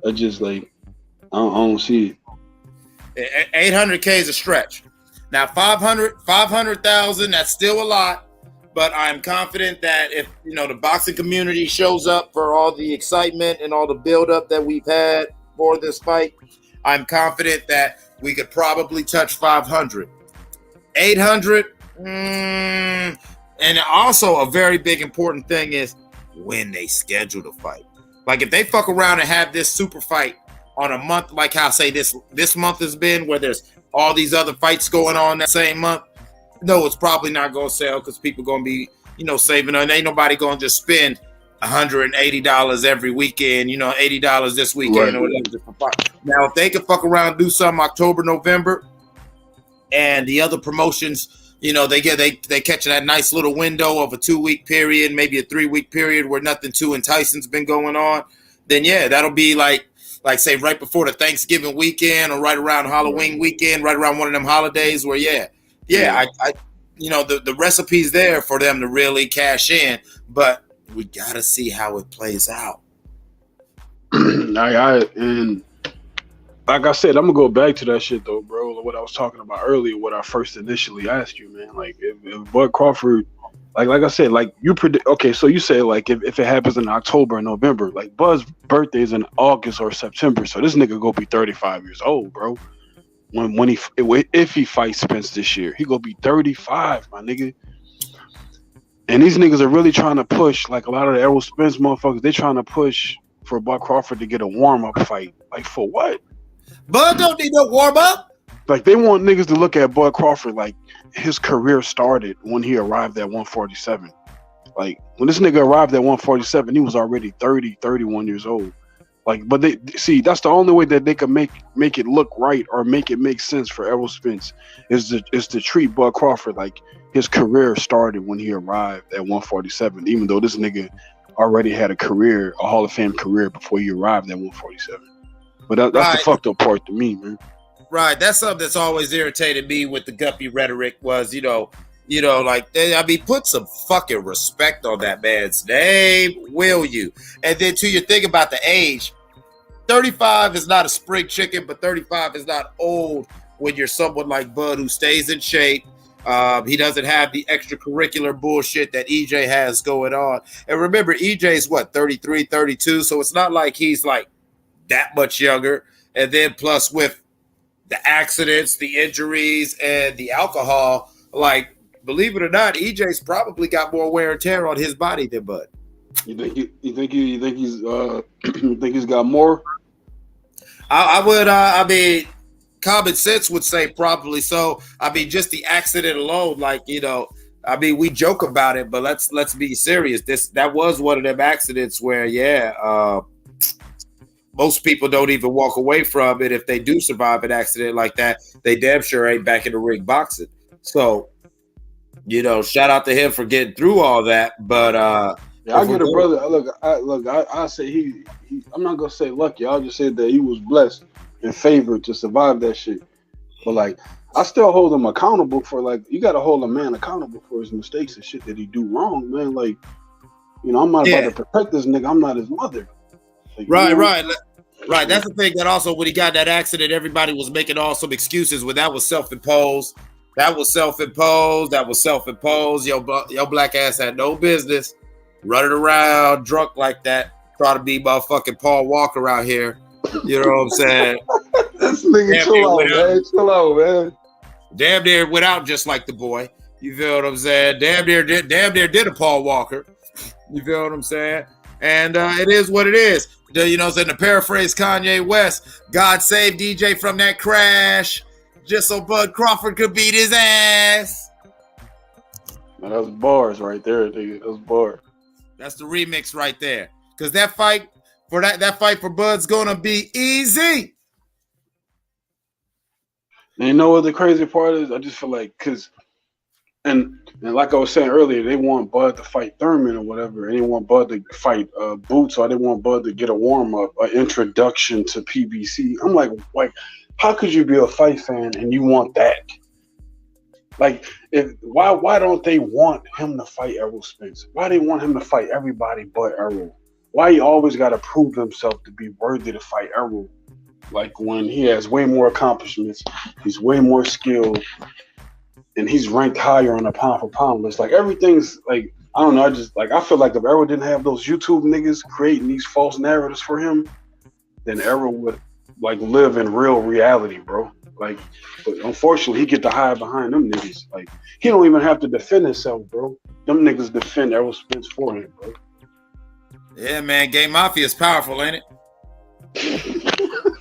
I just like I don't see it. 800K is a stretch. Now 500,000, that's still a lot, but I'm confident that if you know the boxing community shows up for all the excitement and all the buildup that we've had for this fight, I'm confident that we could probably touch 500. 800. And also a very big important thing is when they schedule the fight. Like if they fuck around and have this super fight on a month, like how say this month has been, where there's all these other fights going on that same month, no, it's probably not going to sell because people going to be, you know, saving. And ain't nobody going to just spend $180 every weekend, you know, $80 this weekend or whatever. Now, if they can fuck around and do something October, November, and the other promotions, you know, they catch that nice little window of a 2-week period, maybe a 3-week period where nothing too enticing's been going on, then yeah, that'll be like say right before the Thanksgiving weekend or right around Halloween weekend, right around one of them holidays where I you know, the recipe's there for them to really cash in, but we gotta see how it plays out. And like I said, I'm gonna go back to that shit though, bro. What I was talking about earlier, what I first initially asked you, man. Like if Bud Crawford, like I said, like you predict. Okay, so you say like if it happens in October and November, like Bud's birthday is in August or September, so this nigga gonna be 35 years old, bro. If he fights Spence this year, he gonna be 35, my nigga. And these niggas are really trying to push, like a lot of the Errol Spence motherfuckers. They trying to push for Bud Crawford to get a warm up fight. Like for what? Bud don't need no warm up. Like they want niggas to look at Bud Crawford like his career started when he arrived at 147. Like when this nigga arrived at 147, he was already 30, 31 years old. Like, but they see that's the only way that they can make it look right or make it make sense for Errol Spence is to treat Bud Crawford like his career started when he arrived at 147, even though this nigga already had a Hall of Fame career before he arrived at 147. But that's the fucked up part to me, man. Right. That's something that's always irritated me with the Guppy rhetoric was, you know, You know, like, put some fucking respect on that man's name, will you? And then to your thing about the age, 35 is not a spring chicken, but 35 is not old when you're someone like Bud who stays in shape. He doesn't have the extracurricular bullshit that EJ has going on. And remember, EJ's what, 33, 32? So it's not like he's like that much younger. And then plus with the accidents, the injuries, and the alcohol, like, believe it or not, EJ's probably got more wear and tear on his body than Bud. You think he's got more? I would. I mean, common sense would say probably so. I mean, just the accident alone, like, you know, I mean, we joke about it, but let's be serious. That was one of them accidents where, most people don't even walk away from it. If they do survive an accident like that, they damn sure ain't back in the ring boxing. So, you know, shout out to him for getting through all that. But yeah, I get a brother. I say he. I'm not gonna say lucky. I'll just say that he was blessed and favored to survive that shit. But like, I still hold him accountable for, like, you got to hold a man accountable for his mistakes and shit that he do wrong, man. Like, you know, I'm not about to protect this nigga. I'm not his mother. Like, right. That's the thing that also when he got that accident, everybody was making all some excuses when that was self-imposed. Your black ass had no business running around drunk like that, trying to be motherfucking Paul Walker out here. You know what I'm saying? This nigga, chill out, man. Damn near went out just like the boy. You feel what I'm saying? Damn near did a Paul Walker. You feel what I'm saying? And it is what it is. You know what I'm saying? To paraphrase Kanye West, God save DJ from that crash just so Bud Crawford could beat his ass. Man, that's bars right there, nigga. That's bars. That's the remix right there. Because that fight for Bud's gonna be easy. And you know what the crazy part is? I just feel like, and like I was saying earlier, they want Bud to fight Thurman or whatever, and they want Bud to fight Boots, or they want Bud to get a warm-up, an introduction to PBC. I'm like, how could you be a fight fan and you want that? Like, why don't they want him to fight Errol Spence? Why they want him to fight everybody but Errol? Why he always got to prove himself to be worthy to fight Errol? Like, when he has way more accomplishments, he's way more skilled, and he's ranked higher on the pound for pound list. Like, everything's like, I don't know. I feel like if Errol didn't have those YouTube niggas creating these false narratives for him, then Errol would like live in real reality, bro. Like, but unfortunately, he get to hide behind them niggas. Like, he don't even have to defend himself, bro. Them niggas defend Errol Spence for him, bro. Yeah, man. Gay Mafia is powerful, ain't it?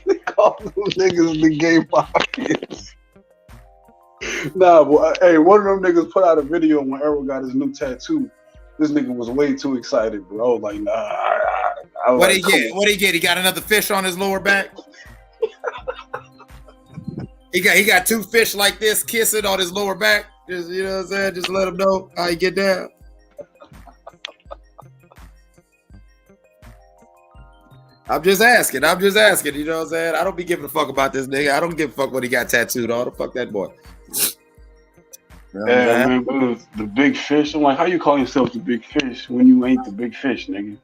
They call them niggas the Gay Mafias. Nah, but hey, one of them niggas put out a video when Errol got his new tattoo. This nigga was way too excited, bro. I was like, nah. What he get? What he get? He got another fish on his lower back. He got two fish like this kissing on his lower back. Just, you know what I'm saying? Just let him know how he get down. I'm just asking. You know what I'm saying? I don't be giving a fuck about this nigga. I don't give a fuck what he got tattooed on. Fuck that boy. Yeah, man, but the big fish. I'm like, how you call yourself the big fish when you ain't the big fish, nigga?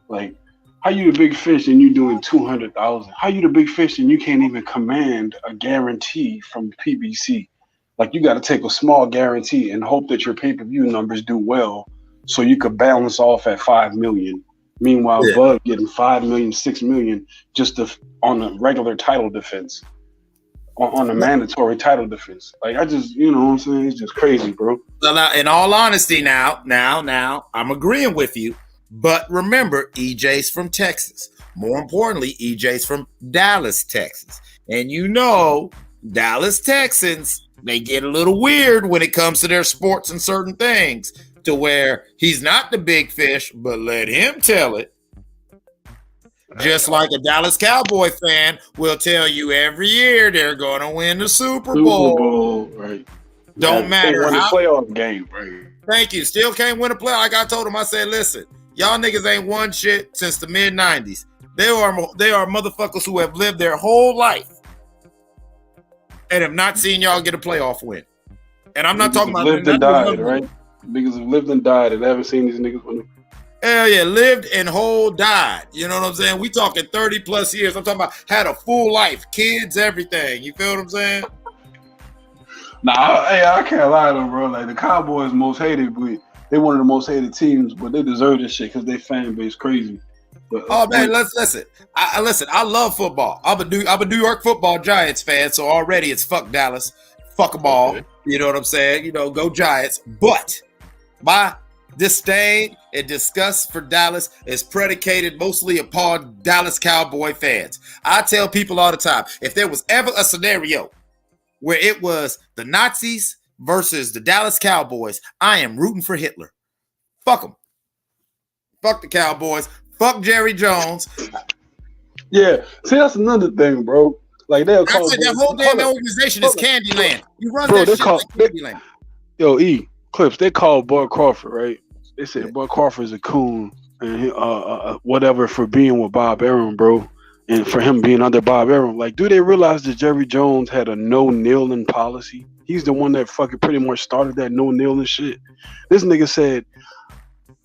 Like, how you the big fish and you doing 200,000? How you the big fish and you can't even command a guarantee from PBC? Like, you got to take a small guarantee and hope that your pay-per-view numbers do well so you could balance off at 5 million. Meanwhile, Bud getting 5 million, 6 million just on a regular title defense, on a mandatory title defense. Like, I just, you know what I'm saying? It's just crazy, bro. Well, now, in all honesty, now, I'm agreeing with you. But remember, EJ's from Texas. More importantly, EJ's from Dallas, Texas. And you know, Dallas Texans, they get a little weird when it comes to their sports and certain things, to where he's not the big fish, but let him tell it. Just like a Dallas Cowboy fan will tell you every year they're going to win the Super Bowl. Right. Don't matter win how. The playoff game, right? Thank you. Still can't win a playoff. Like I told him, I said, listen, y'all niggas ain't won shit since the mid-90s. They are motherfuckers who have lived their whole life and have not seen y'all get a playoff win. And I'm not talking about lived and died, right? Niggas have lived and died and haven't seen these niggas win. Hell yeah, lived and whole died. You know what I'm saying? We talking 30 plus years. I'm talking about had a full life, kids, everything. You feel what I'm saying? Nah, I can't lie though, bro. Like the Cowboys most hated, but they one of the most hated teams, but they deserve this shit because they fan base crazy. But, oh man, let's listen. I love football. I'm a New York Football Giants fan, so already it's fuck Dallas, fuck them all. Okay. You know what I'm saying? You know, go Giants. But my disdain and disgust for Dallas is predicated mostly upon Dallas Cowboy fans. I tell people all the time, if there was ever a scenario where it was the Nazis versus the Dallas Cowboys, I am rooting for Hitler. Fuck them. Fuck the Cowboys. Fuck Jerry Jones. Yeah, see, that's another thing, bro. Like they'll call that whole damn organization is Candyland. You run that shit like Candyland. Yo, Clips, they called Bud Crawford, right? They said Bud Crawford's a coon and he, whatever for being with Bob Arum, bro. And for him being under Bob Arum. Like, do they realize that Jerry Jones had a no-kneeling policy? He's the one that fucking pretty much started that no-kneeling shit. This nigga said,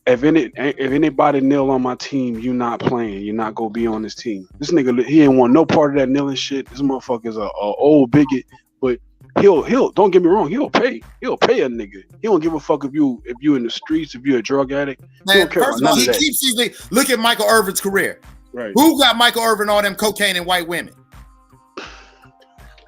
if anybody kneel on my team, you not playing. You're not gonna be on this team. This nigga, he ain't want no part of that kneeling shit. This motherfucker's a old bigot, but he'll don't get me wrong, he'll pay a nigga. He don't give a fuck if you in the streets, if you're a drug addict. Man, he don't care first about of all, none he of that. keeps these. Look at Michael Irvin's career. Right. Who got Michael Irvin all them cocaine and white women?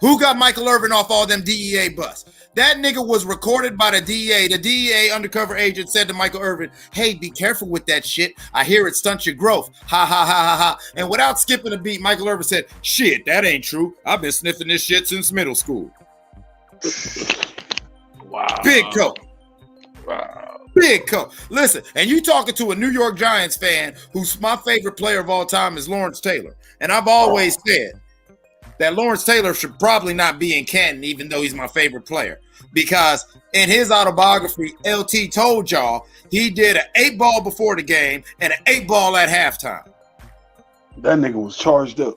Who got Michael Irvin off all them DEA busts? That nigga was recorded by the DEA. The DEA undercover agent said to Michael Irvin, hey, be careful with that shit. I hear it stunts your growth. Ha, ha, ha, ha, ha. And without skipping a beat, Michael Irvin said, shit, that ain't true. I've been sniffing this shit since middle school. Wow. Big coke. Wow. Big coke. Listen, and you talking to a New York Giants fan who's my favorite player of all time is Lawrence Taylor. And I've always said that Lawrence Taylor should probably not be in Canton, even though he's my favorite player. Because in his autobiography, LT told y'all he did an 8-ball before the game and an 8-ball at halftime. That nigga was charged up.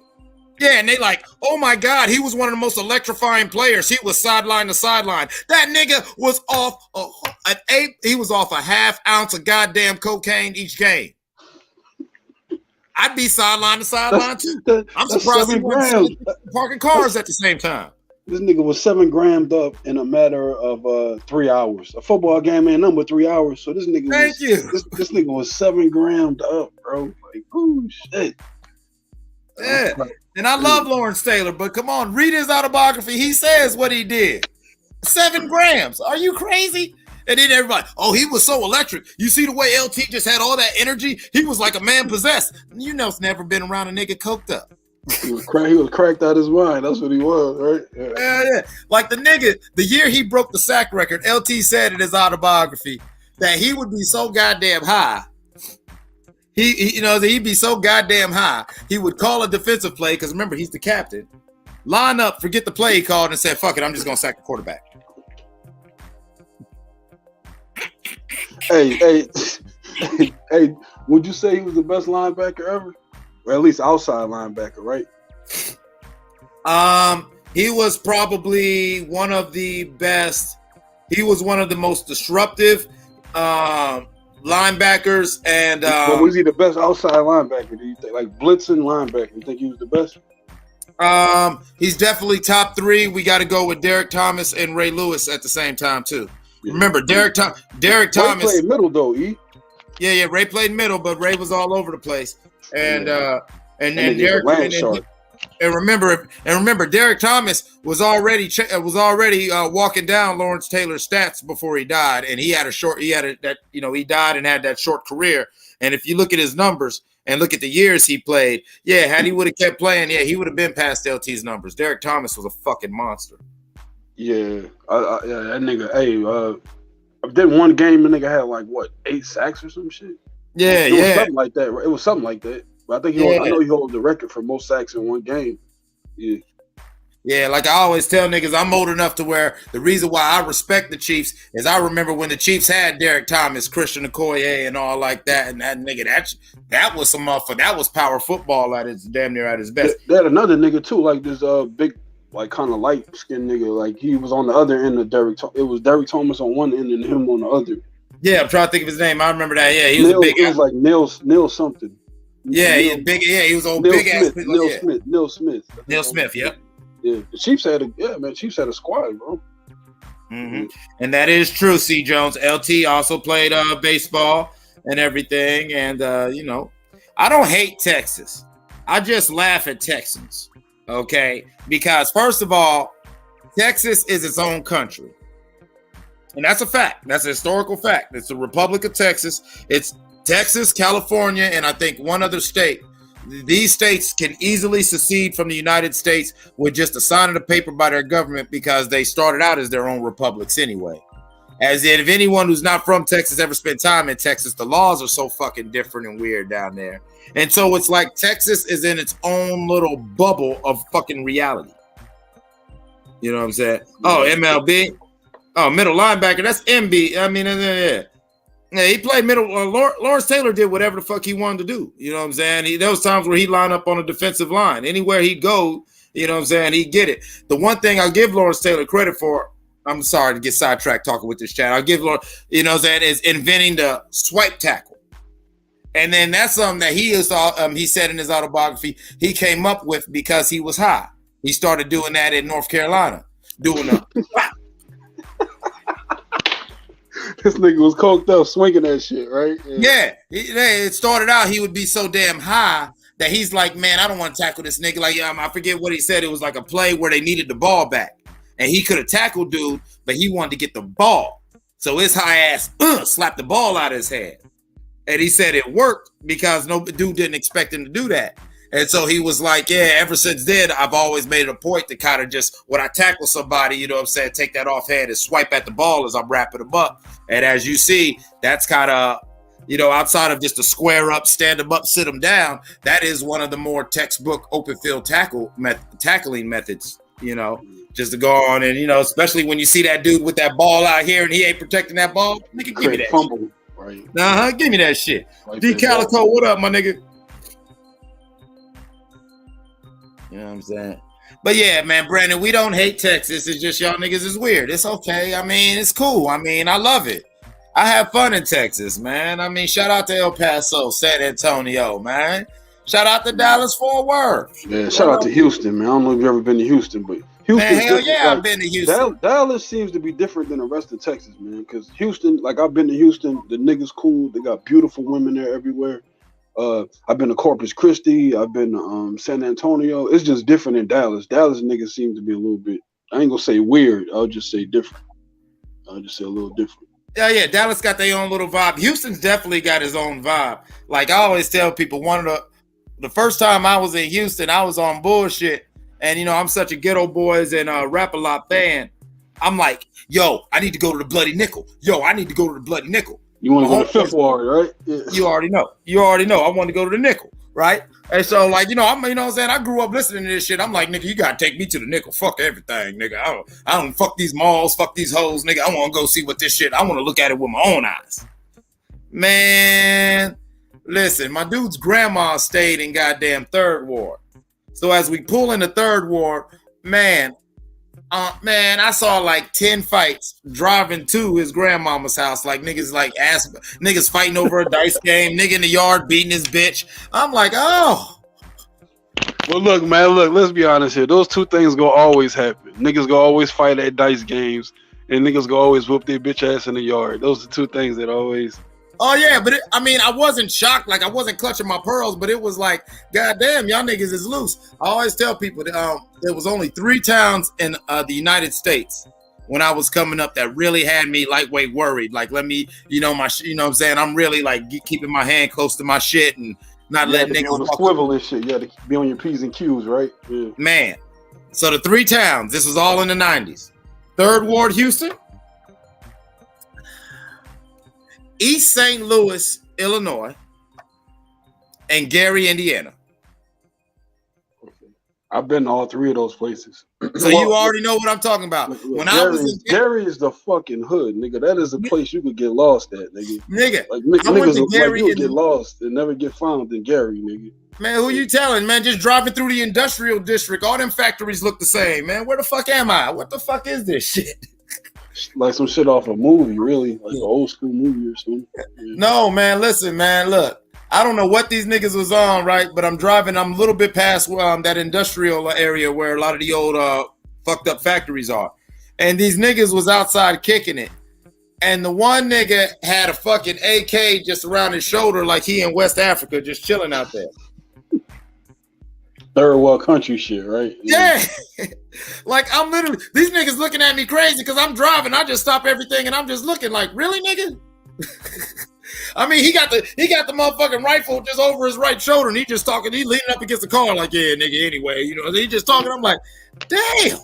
Yeah, and they like, oh my God, he was one of the most electrifying players. He was sideline to sideline. That nigga was off he was off a half ounce of goddamn cocaine each game. I'd be sideline to sideline too. I'm surprised he wasn't parking cars at the same time. This nigga was 7 grams up in a matter of 3 hours. A football game ain't number 3 hours. So this nigga this nigga was 7 grams up, bro. Like, oh shit. Yeah. And I love Lawrence Taylor, but come on, read his autobiography. He says what he did. 7 grams. Are you crazy? And then everybody, oh, he was so electric. You see the way LT just had all that energy? He was like a man possessed. You know, it's never been around a nigga coked up. He was cracked out his mind. That's what he was, right? Yeah. Like the nigga, the year he broke the sack record, LT said in his autobiography that he would be so goddamn high. He'd be so goddamn high. He would call a defensive play, because remember, he's the captain. Line up, forget the play he called, and said, fuck it, I'm just going to sack the quarterback. Hey, would you say he was the best linebacker ever? Or at least outside linebacker, right? He was probably one of the best. He was one of the most disruptive linebackers. And but was he the best outside linebacker? Do you think, like blitzing linebacker? You think he was the best? He's definitely top 3. We got to go with Derek Thomas and Ray Lewis at the same time too. Yeah. Remember, Derek Thomas. Ray played middle though. Yeah. Ray played middle, but Ray was all over the place. And Derek and remember, Derek Thomas was already walking down Lawrence Taylor's stats before he died, and he died and had that short career. And if you look at his numbers and look at the years he played, had he would have kept playing, he would have been past LT's numbers. Derek Thomas was a fucking monster. Yeah, that nigga. Hey, did one game the nigga had like what 8 sacks or some shit? It was something like that. Right? It was something like that. But I think I know he holds the record for most sacks in one game. Yeah, like I always tell niggas, I'm old enough to where the reason why I respect the Chiefs is I remember when the Chiefs had Derek Thomas, Christian Okoye, and all like that, and that nigga, that was some that was power football at its damn near at its best. They had another nigga too, like this like kind of light skinned nigga. Like he was on the other end of Derek. It was Derek Thomas on one end and him on the other. Yeah, I'm trying to think of his name. I remember that. Yeah, he was Neil, a big. It was like Neil something. Yeah, Neil, he's big. Yeah, he was old Neil big Smith, ass. Neil Smith. Neil Smith. Yep. Yeah, the Chiefs had a Chiefs had a squad, bro. Mm-hmm. And that is true. C. Jones, LT also played baseball and everything. And you know, I don't hate Texas. I just laugh at Texans. Okay, because first of all, Texas is its own country. And that's a fact. That's a historical fact. It's the Republic of Texas. It's Texas, California, and I think one other state. These states can easily secede from the United States with just a sign of the paper by their government because they started out as their own republics anyway. As if anyone who's not from Texas ever spent time in Texas, the laws are so fucking different and weird down there. And so it's like Texas is in its own little bubble of fucking reality. You know what I'm saying? Oh, MLB. Oh, middle linebacker. That's MB. I mean, yeah, he played middle. Lawrence Taylor did whatever the fuck he wanted to do. You know what I'm saying? There was times where he'd line up on a defensive line. Anywhere he'd go, you know what I'm saying? He'd get it. The one thing I'll give Lawrence Taylor credit for, I'm sorry to get sidetracked talking with this chat. I'll give Lawrence, you know what I'm saying, is inventing the swipe tackle. And then that's something that he said in his autobiography he came up with because he was high. He started doing that in North Carolina, doing a This nigga was coked up, swinging that shit, right? Yeah. It started out, he would be so damn high that he's like, man, I don't want to tackle this nigga. Like, I forget what he said. It was like a play where they needed the ball back. And he could have tackled dude, but he wanted to get the ball. So his high ass slapped the ball out of his head. And he said it worked because no dude didn't expect him to do that. And so he was like, yeah, ever since then, I've always made it a point to kind of just, when I tackle somebody, you know what I'm saying, take that offhand and swipe at the ball as I'm wrapping them up. And as you see, that's kind of, you know, outside of just a square up, stand them up, sit them down, that is one of the more textbook open field tackling methods, you know, just to go on and, you know, especially when you see that dude with that ball out here and he ain't protecting that ball, nigga, give me that fumble, shit. Right. Give me that shit. Like D Calico, what up, my nigga? You know what I'm saying? But yeah, man, Brandon, we don't hate Texas. It's just y'all niggas is weird. It's okay. I mean, it's cool. I mean, I love it. I have fun in Texas, man. I mean, shout out to El Paso, San Antonio, man. Shout out to Dallas, Fort Worth. Yeah, shout out to Houston, man. I don't know if you've ever been to Houston, but Houston. Man, hell yeah, I've been to Houston. Dallas seems to be different than the rest of Texas, man. Because Houston, like I've been to Houston, the niggas cool. They got beautiful women there everywhere. I've been to Corpus Christi. I've been to San Antonio. It's just different in Dallas. Dallas niggas seem to be a little bit, I ain't gonna say weird. I'll just say different. I'll just say a little different. Yeah, Dallas got their own little vibe. Houston's definitely got his own vibe. Like I always tell people, the first time I was in Houston, I was on bullshit. And, you know, I'm such a Ghetto Boys and Rap-A-Lot fan. I'm like, yo, I need to go to the Bloody Nickel. Yo, I need to go to the Bloody Nickel. You want to go to Fifth Ward, right? Yeah. You already know. I want to go to the Nickel, right? And so, like, you know what I'm saying? I grew up listening to this shit. I'm like, nigga, you gotta take me to the Nickel. Fuck everything, nigga. I don't fuck these malls, fuck these hoes, nigga. I want to go see what this shit. I want to look at it with my own eyes. Man, listen, my dude's grandma stayed in goddamn Third Ward. So as we pull in the Third Ward, man, I saw like 10 fights driving to his grandmama's house. Like niggas fighting over a dice game, nigga in the yard beating his bitch. I'm like, oh. Well, look, man, let's be honest here. Those two things go always happen. Niggas go always fight at dice games, and niggas go always whoop their bitch ass in the yard. Those are two things that always. Oh yeah, but I wasn't shocked. Like I wasn't clutching my pearls, but it was like, goddamn, y'all niggas is loose. I always tell people that there was only 3 towns in the United States when I was coming up that really had me lightweight worried. Like, let me, you know what I'm saying? I'm really like keeping my hand close to my shit and not letting niggas on the swivel and shit. You had to be on your P's and Q's, right? Yeah. Man, so the 3 towns. This was all in the 90s. Third Ward, Houston. East St. Louis, Illinois, and Gary, Indiana. I've been to all three of those places. So you already know what I'm talking about. When I was in Gary is the fucking hood, nigga. That is a place you could get lost at, nigga. Nigga, Like I went niggas to Gary like you in get lost and never get found in Gary, nigga. Man, who you telling, man? Just driving through the industrial district, all them factories look the same, man. Where the fuck am I? What the fuck is this shit? Like some shit off a movie, really, like an old school movie or something. Yeah. No, man. Listen, man. Look, I don't know what these niggas was on, right? But I'm driving. I'm a little bit past that industrial area where a lot of the old fucked up factories are, and these niggas was outside kicking it. And the one nigga had a fucking AK just around his shoulder, like he in West Africa, just chilling out there. Third world country shit, right? Yeah. Like I'm literally, these niggas looking at me crazy because I'm driving. I just stop everything and I'm just looking like, really, nigga? I mean, he got the motherfucking rifle just over his right shoulder and he just talking. He leaning up against the car like, yeah, nigga. Anyway, you know, he just talking. I'm like, damn.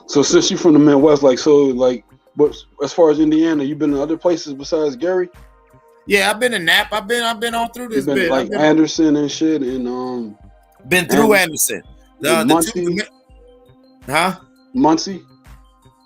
So since you from the Midwest, but as far as Indiana, you been to other places besides Gary? Yeah, I've been in Nap. I've been all through this bit. Like Anderson and shit, and been through Anderson. Muncie.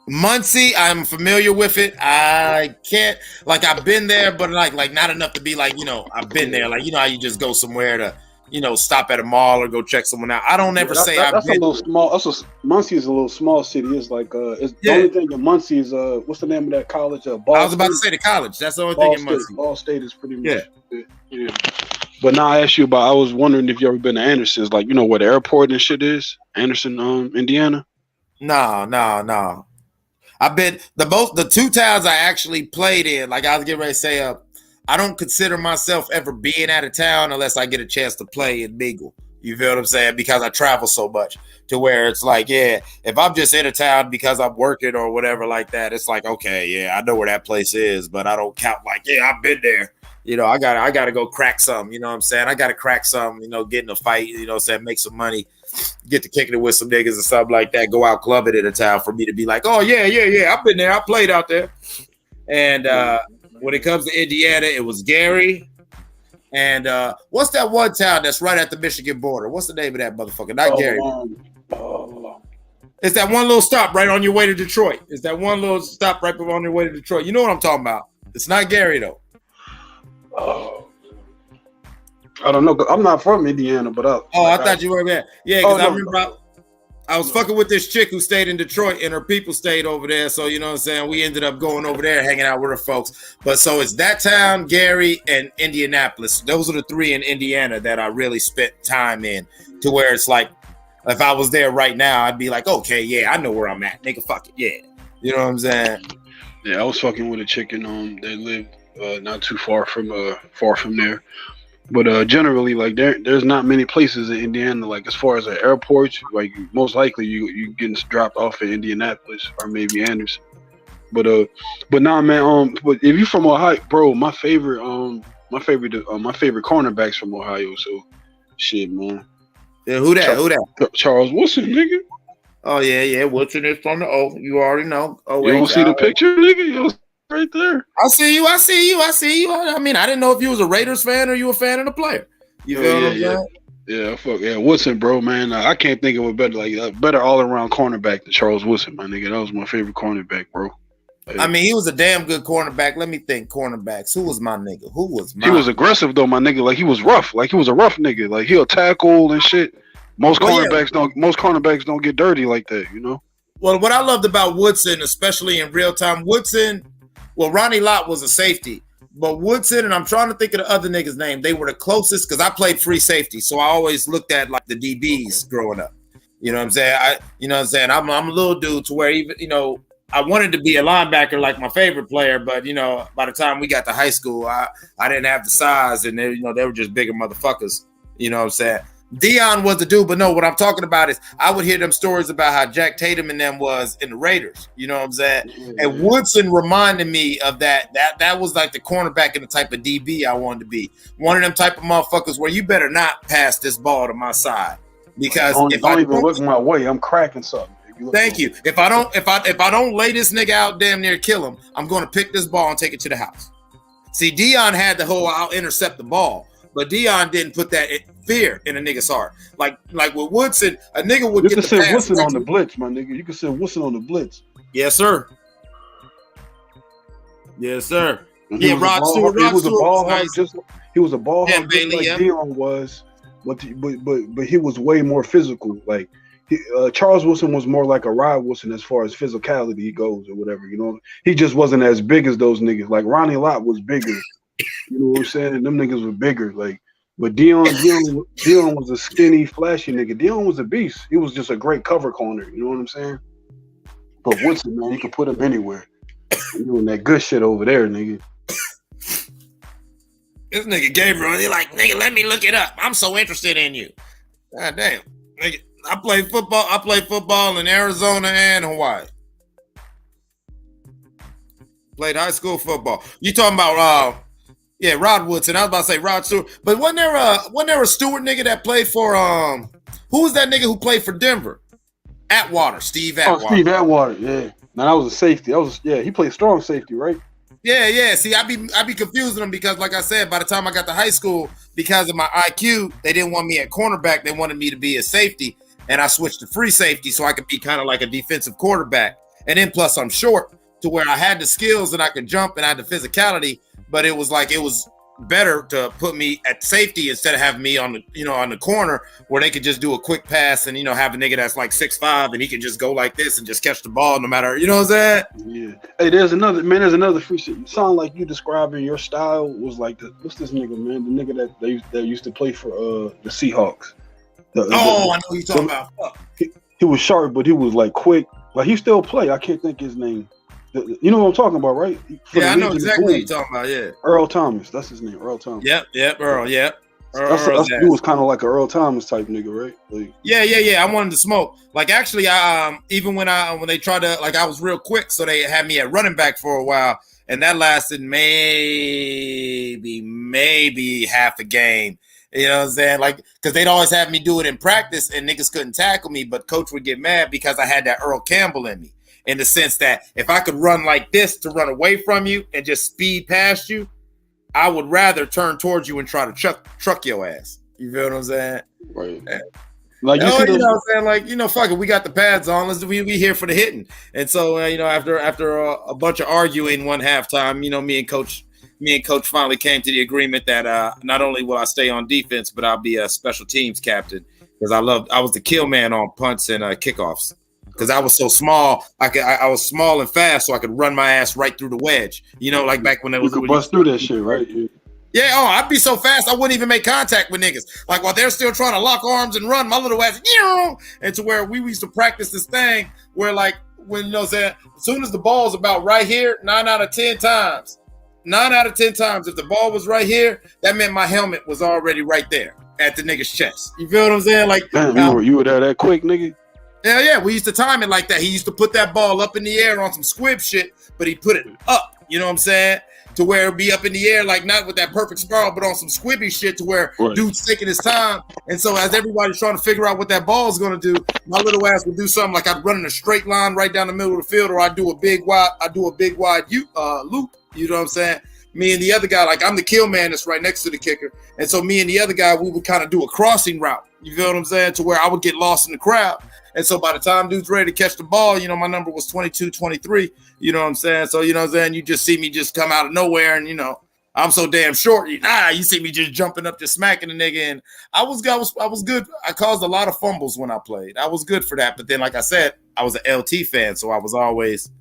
Muncie, I'm familiar with it. I can't, like, I've been there, but like not enough to be like, you know, I've been there. Like, you know how you just go somewhere to, you know, stop at a mall or go check someone out. I don't ever say I've been. That's a little small. Muncie is a little small city. It's like the only thing in Muncie is what's the name of that college? Ball I was about to say the college. That's the only thing in Muncie. Ball State is pretty much. Yeah. But now I asked you about. I was wondering if you ever been to Anderson's, like, you know where the airport and shit is, Anderson, Indiana. No. I've been the two towns I actually played in. Like I was getting ready to say, I don't consider myself ever being out of town unless I get a chance to play in Beagle. You feel what I'm saying? Because I travel so much to where it's like, yeah, if I'm just in a town because I'm working or whatever like that, it's like, okay, yeah, I know where that place is, but I don't count like, yeah, I've been there. You know, I gotta go crack some, you know what I'm saying? I gotta crack some, you know, get in a fight, you know what I'm saying, make some money, get to kicking it with some niggas or something like that, go out clubbing in a town for me to be like, oh yeah, I've been there, I played out there. And when it comes to Indiana, it was Gary. And what's that one town that's right at the Michigan border? What's the name of that motherfucker? Not Gary. It's that one little stop right on your way to Detroit. It's that one little stop right on your way to Detroit. You know what I'm talking about. It's not Gary, though. I don't know. I'm not from Indiana, but I thought you were there. Yeah, because I remember I was fucking with this chick who stayed in Detroit and her people stayed over there. So, you know what I'm saying? We ended up going over there, hanging out with her folks. But so it's that town, Gary, and Indianapolis. Those are the three in Indiana that I really spent time in, to where it's like, if I was there right now, I'd be like, okay, yeah, I know where I'm at. Nigga, fuck it. Yeah. You know what I'm saying? Yeah, I was fucking with a chicken that lived not too far from there. But generally, like there's not many places in Indiana, like as far as an airport, like most likely you getting dropped off at Indianapolis or maybe Anderson. But nah, man. But if you from Ohio, bro, my favorite cornerbacks from Ohio. So, shit, man. Yeah, who that? Charles Woodson, nigga. Oh yeah, Woodson is from the O. You already know. Oh, you don't see the picture, nigga? You don't right there. I see you. I mean, I didn't know if you was a Raiders fan or you a fan of the player. You feel what I'm saying? Yeah, fuck yeah, Woodson, bro, man. I can't think of a better all around cornerback than Charles Woodson, my nigga. That was my favorite cornerback, bro. Like, I mean, he was a damn good cornerback. Let me think. Cornerbacks. Who was my nigga? He was aggressive though, my nigga. Like he was rough. Like he was a rough nigga. Like he'll tackle and shit. Most cornerbacks don't get dirty like that, you know. Well, what I loved about Woodson, especially in real time, Ronnie Lott was a safety, but Woodson, and I'm trying to think of the other niggas' name, they were the closest because I played free safety, so I always looked at like the DBs growing up. You know what I'm saying? I'm a little dude to where even, you know, I wanted to be a linebacker like my favorite player, but you know, by the time we got to high school, I didn't have the size, and they were just bigger motherfuckers. You know what I'm saying? Dion was the dude, but no, what I'm talking about is I would hear them stories about how Jack Tatum and them was in the Raiders. You know what I'm saying? Yeah. And Woodson reminded me of that. That was like the cornerback and the type of DB I wanted to be. One of them type of motherfuckers where you better not pass this ball to my side because don't even look my way, I'm cracking something. Thank you. If I don't lay this nigga out, damn near kill him, I'm going to pick this ball and take it to the house. See, Dion had the whole I'll intercept the ball. But Dion didn't put that. fear in a nigga's heart. Like with Woodson, a nigga would You get can the send pass Woodson right on the to- blitz, my nigga. You can send Woodson on the blitz. Yes, sir. Yes, sir. And he Yeah, was a Rod ball Stewart. hawk- Rod he was a Stewart ball was hawk, nice. just he was a ball Dan hawk just Bailey, like yeah. Dion was, but he was way more physical. Like Charles Wilson was more like a Rod Wilson as far as physicality goes or whatever. You know, he just wasn't as big as those niggas. Like Ronnie Lott was bigger. You know what I'm saying? And them niggas were bigger. Like, but Dion was a skinny, flashy nigga. Dion was a beast. He was just a great cover corner. You know what I'm saying? But Woodson, man, you can put him anywhere. You doing that good shit over there, nigga. This nigga Gabriel, he like, nigga, let me look it up. I'm so interested in you. God damn. Nigga, I played football in Arizona and Hawaii. Played high school football. You talking about Rod Woodson. I was about to say Rod Stewart. But wasn't there a Stewart nigga that played for who was that nigga who played for Denver? Atwater, Steve Atwater. Oh, Steve Atwater, yeah. Now that was a safety. He played strong safety, right? Yeah. See, I be confusing them because, like I said, by the time I got to high school, because of my IQ, they didn't want me at cornerback. They wanted me to be a safety, and I switched to free safety so I could be kind of like a defensive quarterback. And then plus I'm short to where I had the skills and I could jump and I had the physicality, but it was better to put me at safety instead of having me on the corner where they could just do a quick pass and have a nigga that's like 6'5" and he can just go like this and just catch the ball no matter, you know what I'm saying? Yeah. Hey, there's another free shit. You sound like you describing your style was like what's this nigga, man? The nigga that used to play for the Seahawks. I know who you're talking about. He was sharp, but he was like quick. Like he still play. I can't think his name. You know what I'm talking about, right? Yeah, I know exactly what you're talking about, yeah. Earl Thomas, that's his name, Earl Thomas. Yep, Earl, yep. He was kind of like an Earl Thomas type nigga, right? Like, yeah. I wanted to smoke. Like, actually, I even when they tried to, like, I was real quick, so they had me at running back for a while, and that lasted maybe half a game. You know what I'm saying? Like, because they'd always have me do it in practice, and niggas couldn't tackle me, but coach would get mad because I had that Earl Campbell in me. In the sense that if I could run like this to run away from you and just speed past you, I would rather turn towards you and try to truck your ass. You feel what I'm saying? Right. Like you know what I'm saying? Like, fuck it, we got the pads on. We here for the hitting. And so after a bunch of arguing one halftime, me and coach finally came to the agreement that not only will I stay on defense, but I'll be a special teams captain because I was the kill man on punts and kickoffs. Because I was so small, I was small and fast, so I could run my ass right through the wedge. Like back when it was. You could bust through that shit, right? Yeah. I'd be so fast I wouldn't even make contact with niggas. Like while they're still trying to lock arms and run, my little ass, and to where we used to practice this thing where like when as soon as the ball's about right here, 9 out of 10 times, if the ball was right here, that meant my helmet was already right there at the nigga's chest. You feel what I'm saying? Like, damn, you were there that quick, nigga. Yeah, we used to time it like that. He used to put that ball up in the air on some squib shit, but he put it up, you know what I'm saying? To where it'd be up in the air, like not with that perfect spiral, but on some squibby shit to where dude's taking his time. And so as everybody's trying to figure out what that ball is going to do, my little ass would do something like I'd run in a straight line right down the middle of the field, or I'd do a big wide loop, you know what I'm saying? Me and the other guy, like I'm the kill man that's right next to the kicker. And so me and the other guy, we would kind of do a crossing route, you feel what I'm saying? To where I would get lost in the crowd. And so by the time dude's ready to catch the ball, my number was 22, 23. You know what I'm saying? So, you know what I'm saying? You just see me just come out of nowhere and, I'm so damn short. You see me just jumping up, just smacking the nigga. And I was good. I caused a lot of fumbles when I played. I was good for that. But then, like I said, I was an LT fan. So I was always.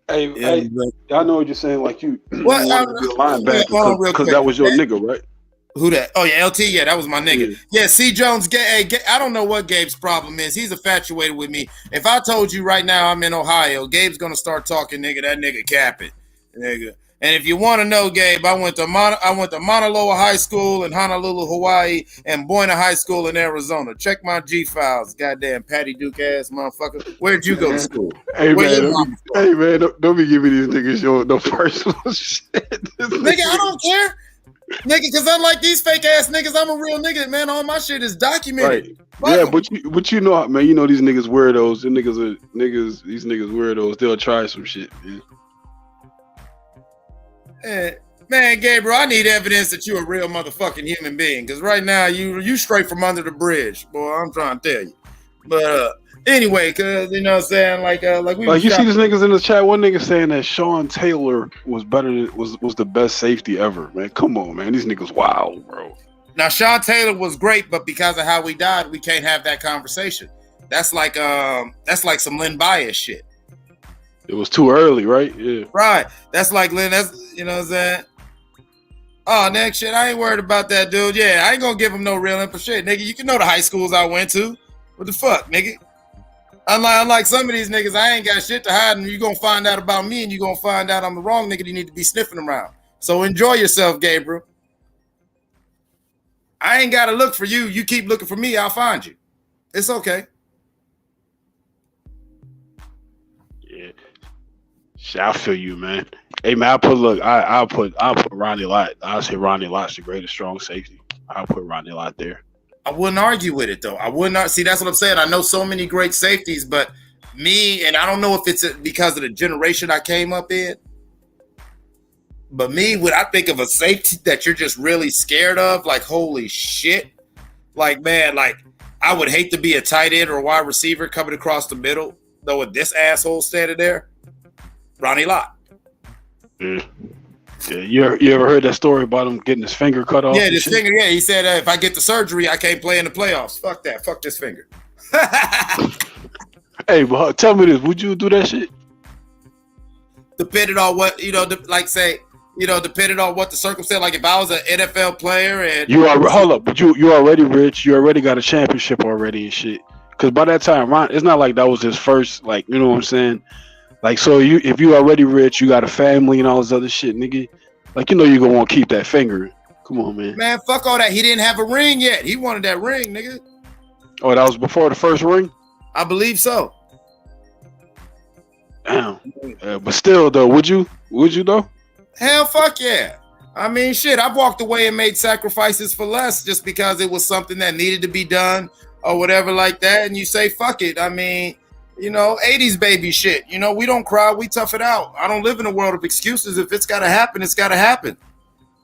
Hey, I know what you're saying. Like you wanted to be a linebacker because that was your nigga, right? Who that? Oh, yeah, LT. Yeah, that was my nigga. Yeah, C. Jones. I don't know what Gabe's problem is. He's infatuated with me. If I told you right now I'm in Ohio, Gabe's going to start talking, nigga, that nigga capping. Nigga. And if you want to know, Gabe, I went to Mauna Loa High School in Honolulu, Hawaii, and Boyna High School in Arizona. Check my G files, goddamn Patty Duke ass motherfucker. Where'd you go to school? Hey man, don't be giving these niggas no personal shit. Nigga, I don't care. Nigga, because unlike these fake ass niggas, I'm a real nigga, man. All my shit is documented. Right. Yeah, but you know, man, these niggas weirdos. These niggas weirdos. They'll try some shit, man. Man, Gabriel, I need evidence that you're a real motherfucking human being. Because right now, you straight from under the bridge, boy. I'm trying to tell you. But anyway, because you know what I'm saying, like you see these niggas in the chat. One nigga saying that Shawn Taylor was was the best safety ever. Man, come on, man. These niggas wild, bro. Now Shawn Taylor was great, but because of how we died, we can't have that conversation. That's like some Lynn Bias shit. It was too early, right? Yeah. Right. That's like Lynn. That's you know what I'm saying. Oh, next shit. I ain't worried about that, dude. Yeah, I ain't gonna give him no real info shit, nigga. You can know the high schools I went to. What the fuck, nigga? Unlike some of these niggas, I ain't got shit to hide, and you gonna find out about me, and you gonna find out I'm the wrong nigga you need to be sniffing around. So enjoy yourself, Gabriel. I ain't gotta look for you. You keep looking for me, I'll find you. It's okay. Yeah. Shit, I feel you, man. Hey man, I'll put Ronnie Lott. I'll say Ronnie Lott's the greatest strong safety. I'll put Ronnie Lott there. I wouldn't argue with it though. I would not see. That's what I'm saying. I know so many great safeties, but me, and I don't know if it's because of the generation I came up in, but me, when I think of a safety that you're just really scared of, like holy shit, like man, like I would hate to be a tight end or a wide receiver coming across the middle, though with this asshole standing there, Ronnie Lott. Yeah. Yeah, you ever heard that story about him getting his finger cut off? Yeah, this finger. Yeah, he said if I get the surgery, I can't play in the playoffs. Fuck that. Fuck this finger. Hey, but tell me this: would you do that shit? Depending on what depending on what the circumstance. Like if I was an NFL player and hold up, but you already rich. You already got a championship already and shit. Because by that time, Ron, it's not like that was his first. Like you know what I'm saying. Like, so if you already rich, you got a family and all this other shit, nigga. Like, you know you're going to want to keep that finger. Come on, man. Man, fuck all that. He didn't have a ring yet. He wanted that ring, nigga. Oh, that was before the first ring? I believe so. Damn. But still, though, would you though? Hell, fuck yeah. I mean, shit, I've walked away and made sacrifices for less just because it was something that needed to be done or whatever like that. And you say, fuck it. I mean... You know, 80s baby shit. You know, we don't cry, we tough it out. I don't live in a world of excuses. If it's got to happen, it's got to happen.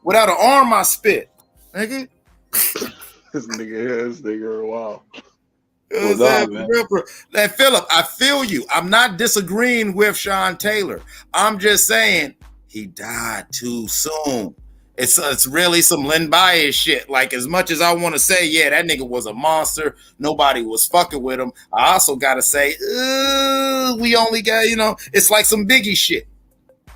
Without an arm, I spit. Nigga. This nigga, wow. Hey, Philip, I feel you. I'm not disagreeing with Shawn Taylor. I'm just saying he died too soon. It's really some Lynn Bias shit. Like, as much as I want to say, yeah, that nigga was a monster. Nobody was fucking with him. I also got to say, we only got, you know, it's like some Biggie shit.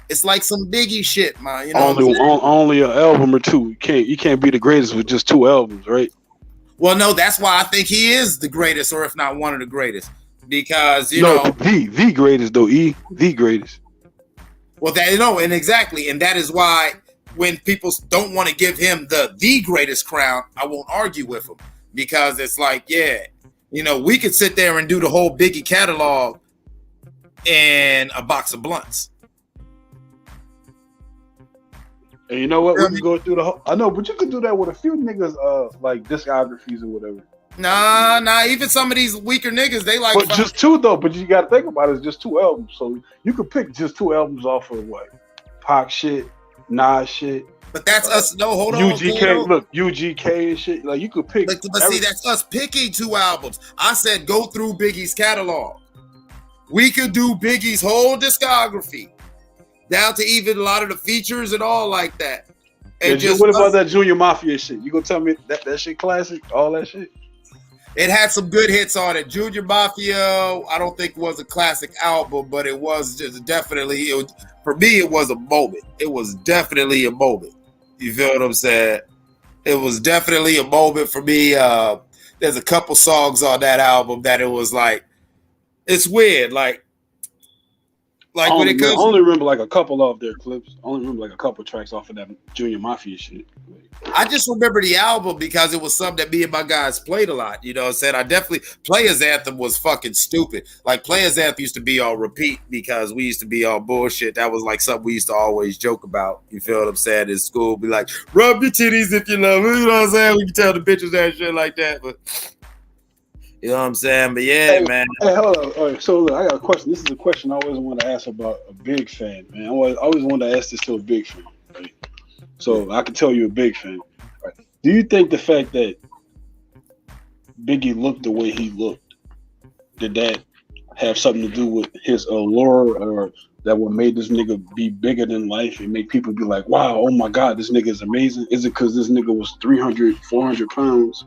It's like some Biggie shit, man. You know only an album or two. You can't be the greatest with just 2 albums, right? Well, no, that's why I think he is the greatest, or if not one of the greatest. Because, you know. The greatest, though, the greatest. Well, and exactly. And that is why when people don't want to give him the greatest crown, I won't argue with him, because it's like, yeah, you know, we could sit there and do the whole Biggie catalog in a box of blunts. And you know what? We can go through the whole. I know, but you could do that with a few niggas, like discographies or whatever. Nah. Even some of these weaker niggas, they like. But just 2 though. But you got to think about it. It's just 2 albums, so you could pick just 2 albums off of what Pac shit. Nas shit. But that's us. No, hold on. UGK, look, UGK and shit. Like you could pick. But see, that's us picking 2 albums. I said go through Biggie's catalog. We could do Biggie's whole discography, down to even a lot of the features and all like that. And just what about that Junior Mafia shit? You gonna tell me that shit classic? All that shit? It had some good hits on it. Junior Mafia, I don't think was a classic album, but it was just definitely, for me, it was a moment. It was definitely a moment. You feel what I'm saying? It was definitely a moment for me. There's a couple songs on that album that it was like, it's weird. Like when it comes, I only remember like a couple of their clips. I only remember like a couple tracks off of that Junior Mafia shit. I just remember the album because it was something that me and my guys played a lot. You know what I'm saying? I definitely, Players Anthem was fucking stupid. Like Players Anthem used to be on repeat because we used to be on bullshit. That was like something we used to always joke about. You feel what I'm saying? In school, be like, rub your titties if you love me. You know what I'm saying? We can tell the bitches that shit like that. But you know what I'm saying? But yeah, man. Hey, hold on. All right, so look, I got a question. This is a question I always want to ask about a big fan, man. I always want to ask this to a big fan. So I can tell you're a big fan. Right. Do you think the fact that Biggie looked the way he looked, did that have something to do with his allure, or that what made this nigga be bigger than life and make people be like, wow, oh my God, this nigga is amazing? Is it because this nigga was 300, 400 pounds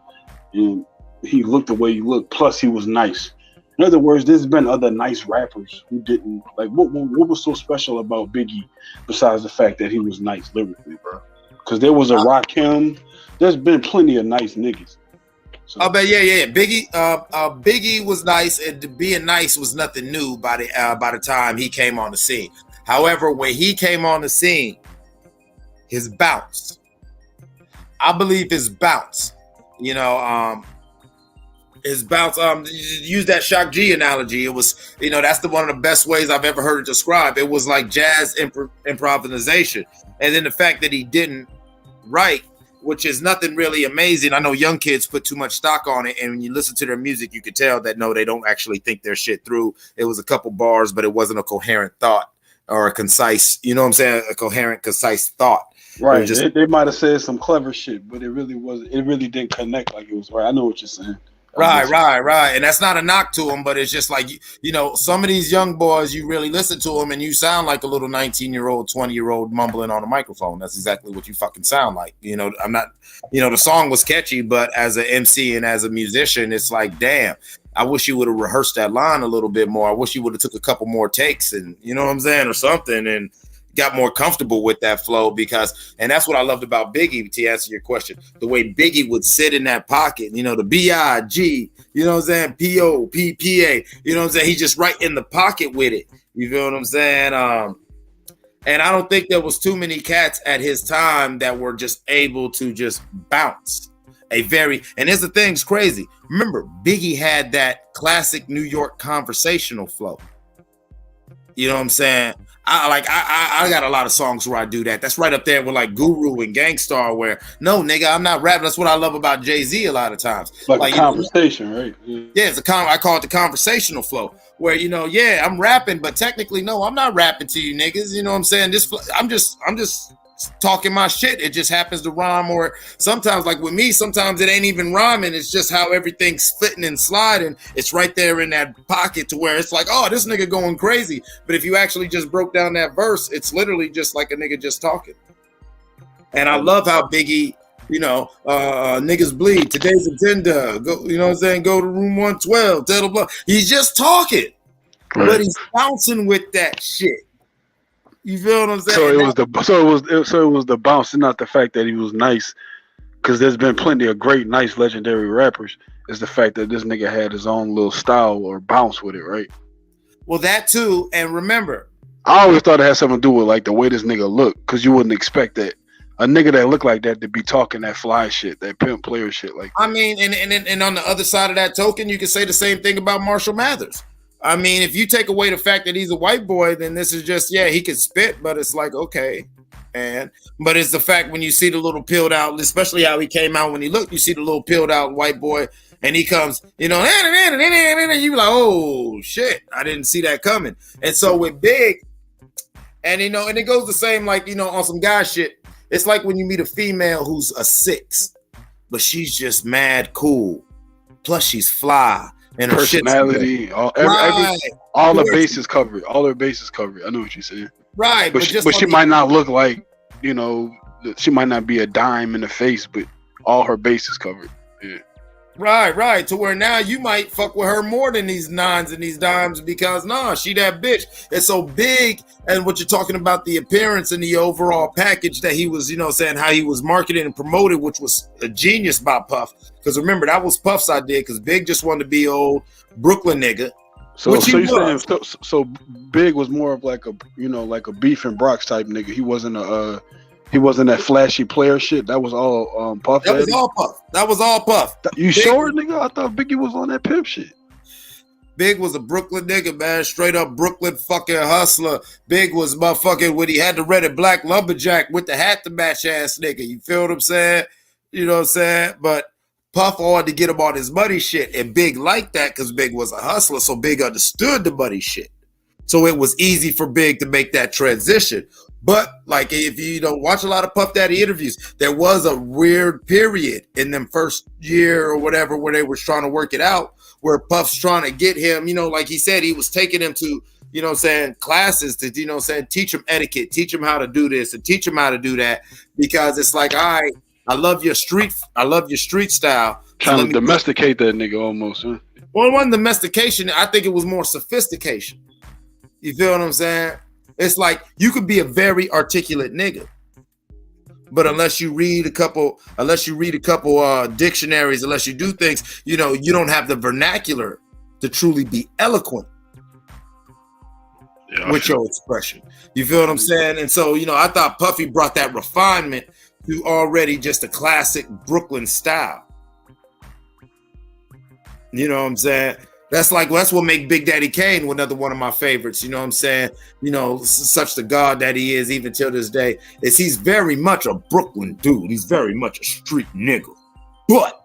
and he looked the way he looked, plus he was nice? In other words, there's been other nice rappers who didn't, like, what was so special about Biggie besides the fact that he was nice lyrically, bro? Because there was a Rakim, there's been plenty of nice niggas. So, yeah. Biggie was nice, and being nice was nothing new by the time he came on the scene. However, when he came on the scene, his bounce, I believe his bounce, his bounce. Use that Shock G analogy. It was, that's one of the best ways I've ever heard it described. It was like jazz improvisation, and then the fact that he didn't write, which is nothing really amazing. I know young kids put too much stock on it, and when you listen to their music, you could tell that no, they don't actually think their shit through. It was a couple bars, but it wasn't a coherent thought or a concise, a coherent, concise thought. Right. They might have said some clever shit, but it really wasn't. It really didn't connect like it was right. I know what you're saying. Right. And that's not a knock to them, but it's just like, some of these young boys, you really listen to them and you sound like a little 19-year-old, 20-year-old mumbling on a microphone. That's exactly what you fucking sound like. I'm not, the song was catchy, but as an MC and as a musician, it's like, damn, I wish you would have rehearsed that line a little bit more. I wish you would have took a couple more takes and, you know what I'm saying, or something, and got more comfortable with that flow, and that's what I loved about Biggie, to answer your question. The way Biggie would sit in that pocket, the B-I-G, you know what I'm saying, P-O-P-P-A, you know what I'm saying, he's just right in the pocket with it, you feel what I'm saying? And I don't think there was too many cats at his time that were just able to just bounce. And here's the thing's crazy. Remember, Biggie had that classic New York conversational flow. You know what I'm saying? I got a lot of songs where I do that. That's right up there with like Guru and Gangstar, where no nigga, I'm not rapping. That's what I love about Jay-Z a lot of times. Like a conversation, right? Yeah, I call it the conversational flow, where I'm rapping, but technically no, I'm not rapping to you niggas. You know what I'm saying? I'm just talking my shit. It just happens to rhyme, or sometimes, like with me, sometimes it ain't even rhyming. It's just how everything's fitting and sliding. It's right there in that pocket to where it's like, oh, this nigga going crazy. But if you actually just broke down that verse, it's literally just like a nigga just talking. And I love how Biggie, niggas bleed. Today's agenda. Go, you know what I'm saying? Go to room 112. Tell the blood. He's just talking, but he's bouncing with that shit. You feel what I'm saying? So it was the bounce, and not the fact that he was nice. Because there's been plenty of great, nice, legendary rappers. It's the fact that this nigga had his own little style or bounce with it, right? Well, that too. And remember, I always thought it had something to do with like the way this nigga looked. Because you wouldn't expect that a nigga that looked like that to be talking that fly shit, that pimp player shit. Like, I mean, and on the other side of that token, you can say the same thing about Marshall Mathers. I mean, if you take away the fact that he's a white boy, then this is just, he can spit, but it's like, okay. But it's the fact when you see the little peeled out, especially how he came out when he looked, you see the little peeled out white boy, and he comes, you be like, oh shit, I didn't see that coming. And so with Big, and it goes the same, like, on some guy shit, it's like when you meet a female who's a 6, but she's just mad cool. Plus she's fly. And her personality, all the bases covered. All her bases covered. I know what you're saying. Right. But she might not look like, she might not be a dime in the face, but all her bases covered. Yeah. Right. To where now you might fuck with her more than these 9s and these dimes because she that bitch. It's so Big, and what you're talking about, the appearance and the overall package that he was, saying how he was marketed and promoted, which was a genius by Puff. Because remember, that was Puff's idea, because Big just wanted to be old Brooklyn nigga. So you saying so Big was more of like a like a Beef and Brox type nigga. He wasn't that flashy player shit. That was all Puff. That was all Puff. You Big, sure, nigga? I thought Biggie was on that pimp shit. Big was a Brooklyn nigga, man. Straight up Brooklyn fucking hustler. Big was motherfucking when he had the red and black lumberjack with the hat to match ass nigga. You feel what I'm saying? You know what I'm saying? But Puff wanted to get him on his money shit, and Big liked that because Big was a hustler, so Big understood the money shit. So it was easy for Big to make that transition. But like if you don't watch a lot of Puff Daddy interviews, there was a weird period in them first year or whatever where they were trying to work it out, where Puff's trying to get him, you know, like he said, he was taking him to, you know what I'm saying, classes to, you know what I'm saying, teach him etiquette, teach him how to do this and teach him how to do that, because it's like, all right, I love your street style. Trying to domesticate that nigga almost, huh? Well, it wasn't domestication. I think it was more sophistication. You feel what I'm saying? It's like you could be a very articulate nigga, but unless you read a couple dictionaries, unless you do things, you know, you don't have the vernacular to truly be eloquent with your expression. You feel what I'm saying? And so, you know, I thought Puffy brought that refinement to already just a classic Brooklyn style. You know what I'm saying? That's what make Big Daddy Kane another one of my favorites. You know what I'm saying? You know, such the god that he is even till this day, is he's very much a Brooklyn dude. He's very much a street nigga. But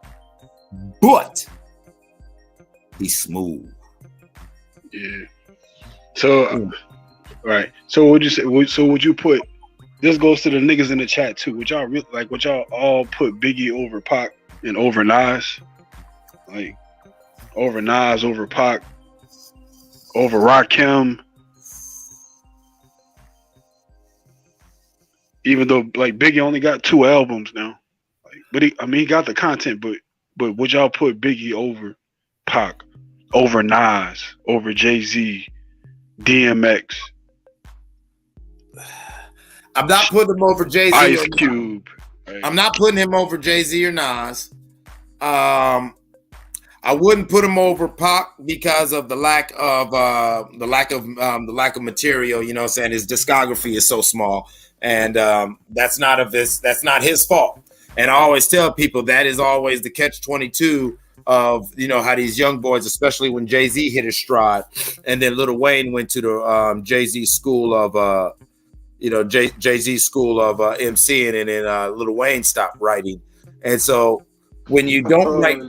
he's smooth. Yeah. So, right. So would you say? So would you put? This goes to the niggas in the chat too. Would y'all would y'all all put Biggie over Pac and over Nas? Like over Nas, over Pac, over Rakim? Even though like Biggie only got 2 albums now, like, but he got the content. But would y'all put Biggie over Pac, over Nas, over Jay-Z, DMX? I'm not putting him over Jay-Z. Ice Cube. Right? I'm not putting him over Jay-Z or Nas. I wouldn't put him over Pac because of the lack of material. You know what I'm saying? His discography is so small, and that's not his fault. And I always tell people that is always the catch-22 of, you know, how these young boys, especially when Jay-Z hit his stride, and then Lil Wayne went to the Jay-Z school of Jay-Z school of MCing, and then Lil Wayne stopped writing. And so when you don't write,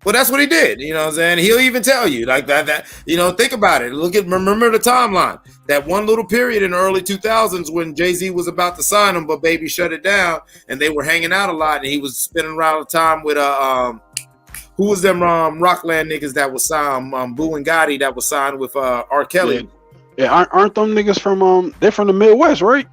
well, that's what he did. You know what I'm saying? He'll even tell you like that, you know, think about it. Remember the timeline. That one little period in the early 2000s when Jay-Z was about to sign him, but Baby shut it down, and they were hanging out a lot, and he was spending around the time with who was them Rockland niggas that was signed, Boo and Gotti that was signed with R. Kelly. Yeah, aren't them niggas from they're from the Midwest, right?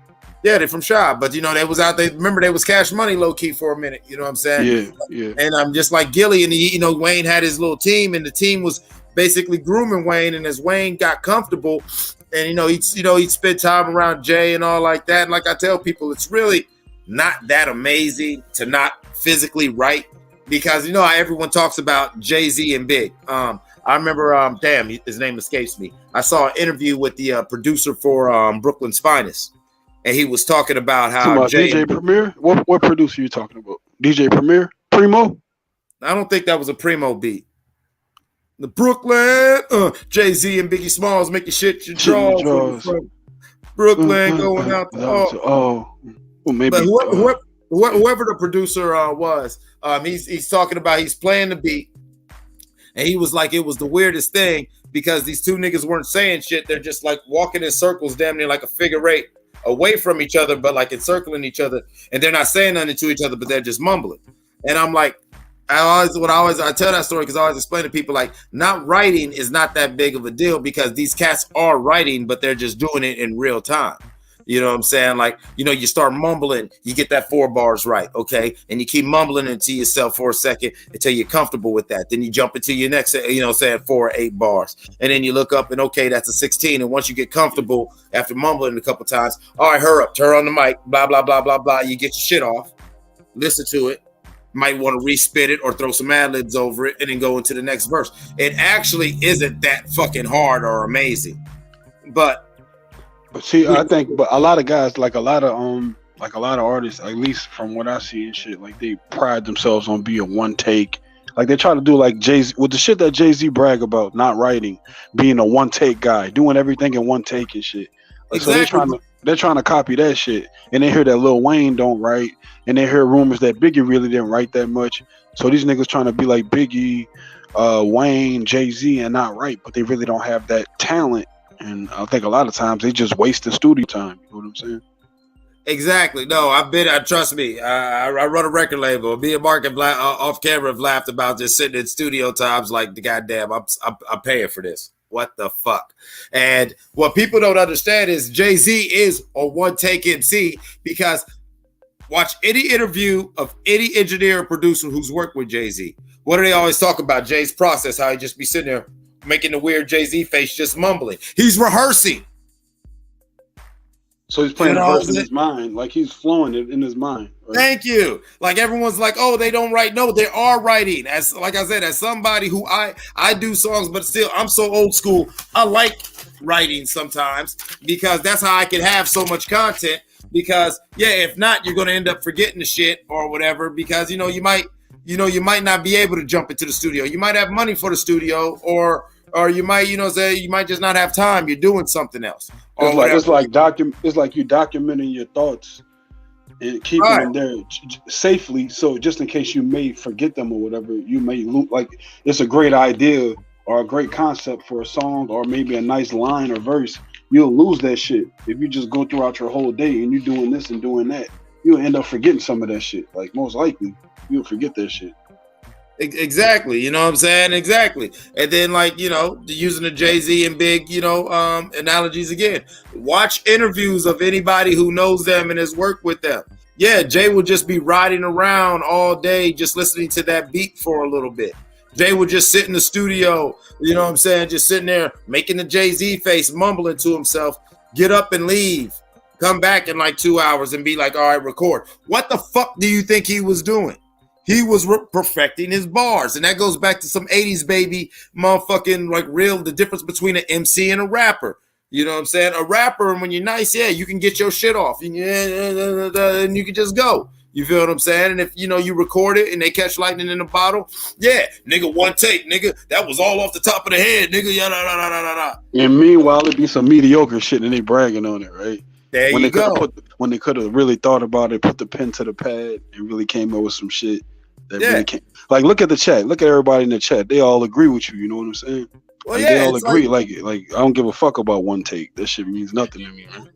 Yeah, they're from Shaw, but you know they was out there. Remember, they was Cash Money low key for a minute. You know what I'm saying? Yeah. And I'm just like Gilly, and you know Wayne had his little team, and the team was basically grooming Wayne. And as Wayne got comfortable, and he'd spend time around Jay and all like that. And like I tell people, it's really not that amazing to not physically write, because you know how everyone talks about Jay-Z and Big. I remember, damn, his name escapes me. I saw an interview with the producer for Brooklyn's Finest. And he was talking about how DJ Premier. What producer you talking about? DJ Premier? Primo? I don't think that was a Primo beat. The Brooklyn, Jay-Z and Biggie Smalls making shit your draws. Brooklyn going out the maybe. But whoever the producer was, he's talking about he's playing the beat, and he was like, it was the weirdest thing because these two niggas weren't saying shit. They're just like walking in circles, damn near like a figure eight, away from each other, but like encircling each other, and they're not saying nothing to each other, but they're just mumbling. And I'm like, I tell that story because I always explain to people like, not writing is not that big of a deal because these cats are writing, but they're just doing it in real time. You know what I'm saying? Like, you know, you start mumbling, you get that 4 bars right, okay? And you keep mumbling it to yourself for a second until you're comfortable with that. Then you jump into your next, you know, saying 4 or 8 bars. And then you look up and, okay, that's a 16. And once you get comfortable after mumbling a couple times, all right, hurry up, turn on the mic, blah, blah, blah, blah, blah. You get your shit off, listen to it. Might want to respit it or throw some ad-libs over it and then go into the next verse. It actually isn't that fucking hard or amazing. But see, I think, but a lot of guys, like a lot of artists, at least from what I see and shit, like they pride themselves on being one take. Like they try to do like Jay-Z with the shit that Jay-Z brag about, not writing, being a one take guy, doing everything in one take and shit. Like, exactly. So they're trying to copy that shit, and they hear that Lil Wayne don't write, and they hear rumors that Biggie really didn't write that much. So these niggas trying to be like Biggie, Wayne, Jay-Z, and not write, but they really don't have that talent And I think a lot of times they just waste the studio time. You know what I'm saying? Exactly. No, trust me. I run a record label. Me and Mark have off camera have laughed about just sitting in studio times like the goddamn. I'm paying for this. What the fuck? And what people don't understand is Jay-Z is a one-take MC, because watch any interview of any engineer or producer who's worked with Jay-Z. What do they always talk about? Jay's process, how he just be sitting there making the weird Jay-Z face, just mumbling. He's rehearsing. So he's playing the verse in his mind, like he's flowing it in his mind. Right? Thank you. Like everyone's like, oh, they don't write. No, they are writing. As like I said, as somebody who I do songs, but still I'm so old school. I like writing sometimes because that's how I can have so much content. Because if not, you're gonna end up forgetting the shit or whatever. Because you might not be able to jump into the studio. You might have money for the studio, or you might, say you might just not have time. You're doing something else. It's like you documenting your thoughts and keeping them there safely. So just in case you may forget them or whatever, you may like it's a great idea or a great concept for a song or maybe a nice line or verse. You'll lose that shit if you just go throughout your whole day and you're doing this and doing that. You'll end up forgetting some of that shit. Like most likely, you'll forget that shit. Exactly, you know what I'm saying? Exactly. And then using the Jay-Z and Big, analogies again. Watch interviews of anybody who knows them and has worked with them. Yeah, Jay will just be riding around all day just listening to that beat for a little bit. Jay would just sit in the studio, you know what I'm saying, just sitting there making the Jay-Z face, mumbling to himself, get up and leave, come back in like 2 hours and be like, all right, record. What the fuck do you think he was doing? He was perfecting his bars. And that goes back to some 80s baby motherfucking the difference between an MC and a rapper. You know what I'm saying? A rapper, when you're nice, you can get your shit off. And you can just go. You feel what I'm saying? And if, you record it and they catch lightning in a bottle, nigga, one take, nigga. That was all off the top of the head, nigga. And meanwhile, it'd be some mediocre shit and they bragging on it, right? There when you go. When they could have really thought about it, put the pen to the pad and really came up with some shit. Really came. Like, look at the chat. Look at everybody in the chat. They all agree with you. You know what I'm saying? Well, they all agree. Like I don't give a fuck about one take. That shit means nothing to me, man.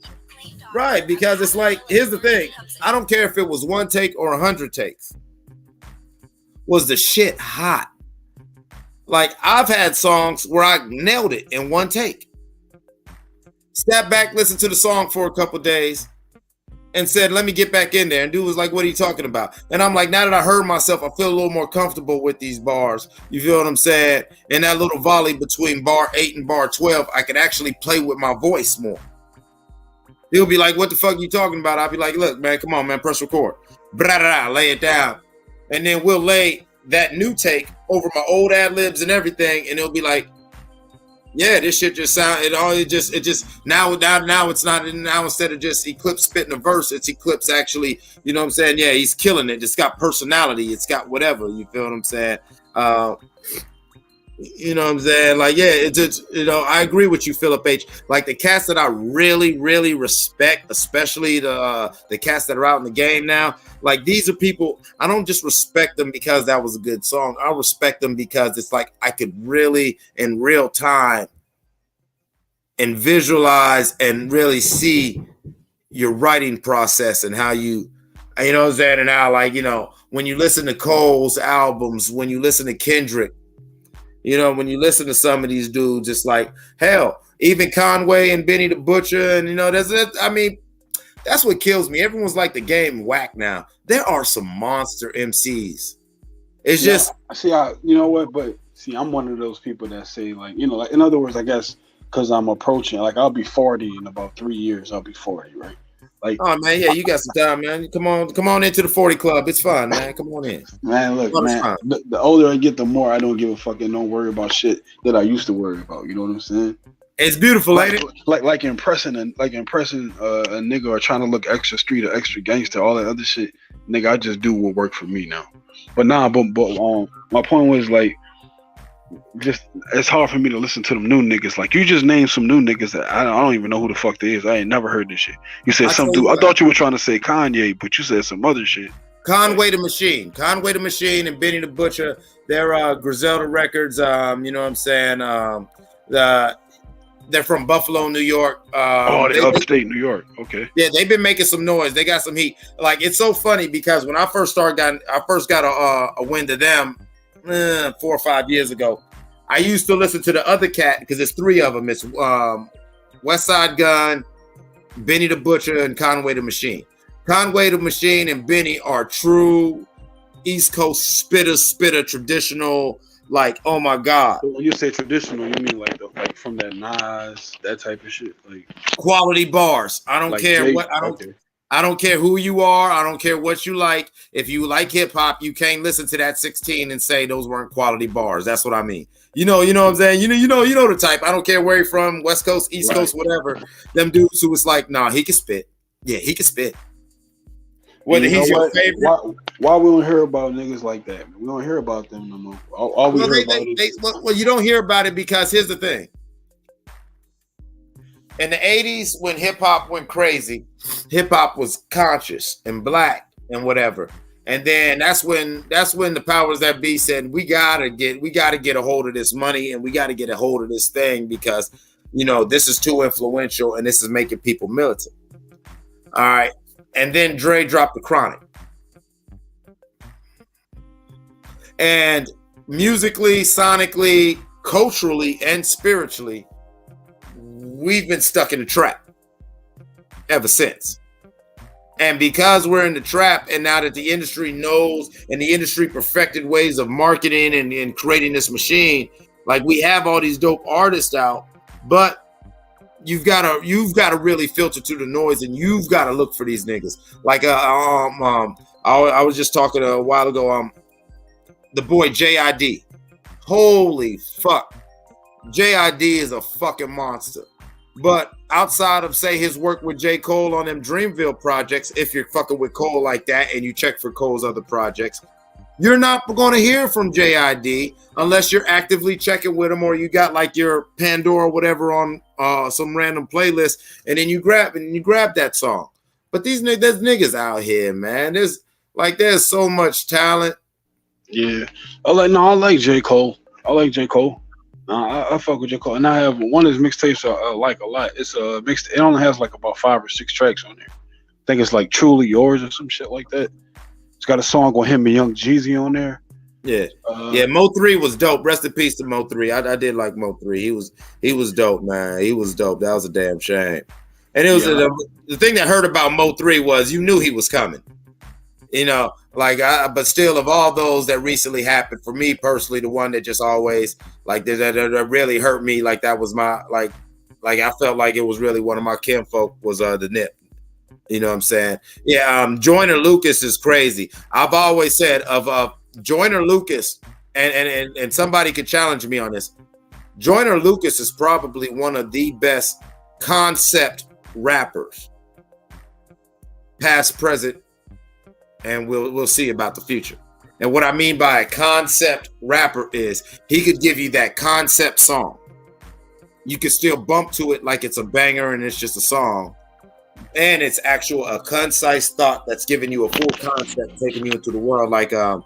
Right, because it's like, here's the thing. I don't care if it was one take or 100 takes. Was the shit hot? Like, I've had songs where I nailed it in one take. Step back, listen to the song for a couple days, and said, let me get back in there. And dude was like, what are you talking about? And I'm like, now that I heard myself, I feel a little more comfortable with these bars. You feel what I'm saying? And that little volley between bar 8 and bar 12, I could actually play with my voice more. He'll be like, what the fuck are you talking about? I'll be like, look, man, come on, man, press record. Lay it down. And then we'll lay that new take over my old ad-libs and everything. And it'll be like, yeah, this shit just sound now it's not, now instead of just Eclipse spitting a verse, it's Eclipse actually, you know what I'm saying? Yeah, he's killing it. It's got personality. It's got whatever, you feel what I'm saying? You know what I'm saying? Like, yeah, it's I agree with you, Philip H. Like the cats that I really, really respect, especially the cats that are out in the game now. Like, these are people, I don't just respect them because that was a good song. I respect them because it's like I could really, in real time, and visualize and really see your writing process and how you know what I'm saying? And how, like, when you listen to Cole's albums, when you listen to Kendrick, when you listen to some of these dudes, it's like, hell, even Conway and Benny the Butcher, and that's what kills me. Everyone's like the game whack now. There are some monster MCs. It's just you know what? But see, I'm one of those people that say, like, like, in other words, I guess because I'm approaching, like, I'll be 40 in about 3 years. I'll be 40, right? Like, oh man, yeah, you got some time, man. Come on into the 40 club. It's fun, man. Come on in, man. Look, man. The older I get, the more I don't give a fuck and don't worry about shit that I used to worry about. You know what I'm saying? It's beautiful, ain't it? Like impressing a nigga or trying to look extra street or extra gangster, all that other shit. Nigga, I just do what work for me now. But my point was, like, just it's hard for me to listen to them new niggas. Like, you just named some new niggas that I don't even know who the fuck they is. I ain't never heard this shit. You said some dude. I thought you were trying to say Kanye, but you said some other shit. Conway the Machine, and Benny the They're from Buffalo, New York. They upstate New York. Okay. Yeah, they've been making some noise. They got some heat. Like, it's so funny because when I first got a wind of them 4 or 5 years ago. I used to listen to the other cat because there's 3 of them. It's West Side Gun, Benny the Butcher, and Conway the Machine. Conway the Machine and Benny are true East Coast spitter, traditional. Like, oh my God. So when you say traditional, you mean like from that Nas, that type of shit, like quality bars. I don't like care Jake, what okay. I don't care who you are. I don't care what you like. If you like hip hop, you can't listen to that 16 and say those weren't quality bars. That's what I mean. You know what I'm saying? You know the type. I don't care where you're from, West Coast, East Coast, whatever. Them dudes who was like, nah, he can spit. Yeah, he can spit. Whether he's your favorite. Why we don't hear about niggas like that? We don't hear about them no more. All we hear about is well, you don't hear about it because here's the thing. In the 80s, when hip hop went crazy, hip hop was conscious and black and whatever. And then that's when the powers that be said, we gotta get a hold of this money and we gotta get a hold of this thing because this is too influential and this is making people militant. All right. And then Dre dropped the Chronic. And musically, sonically, culturally, and spiritually, we've been stuck in the trap ever since. And because we're in the trap, and now that the industry knows and the industry perfected ways of marketing and creating this machine, like we have all these dope artists out, but you've got to really filter through the noise, and you've got to look for these niggas. Like I was just talking a while ago. The boy JID, holy fuck, JID is a fucking monster. But outside of say his work with J. Cole on them Dreamville projects, if you're fucking with Cole like that and you check for Cole's other projects, you're not going to hear from JID unless you're actively checking with him or you got like your Pandora or whatever on some random playlist, and then you grab that song. But there's niggas out here, man. There's so much talent. Yeah, I like J. Cole. I fuck with J. Cole, and I have one of his mixtapes I like a lot. It's a mixed. It only has like about 5 or 6 tracks on there. I think it's like Truly Yours or some shit like that. It's got a song with him and Young Jeezy on there. Yeah, Mo 3 was dope. Rest in peace to Mo 3. I did like Mo 3. He was dope, man. He was dope. That was a damn shame. And it was the thing that hurt about Mo 3 was you knew he was coming. But still, of all those that recently happened, for me personally, the one that just always like that really hurt me, like that was my like I felt like it was really one of my kinfolk was the Nip. You know what I'm saying? Yeah, Joyner Lucas is crazy. I've always said of Joyner Lucas, and somebody could challenge me on this. Joyner Lucas is probably one of the best concept rappers, past, present, and we'll see about the future. And what I mean by a concept rapper is he could give you that concept song. You could still bump to it like it's a banger and it's just a song. And it's a concise thought that's giving you a full concept, taking you into the world, like the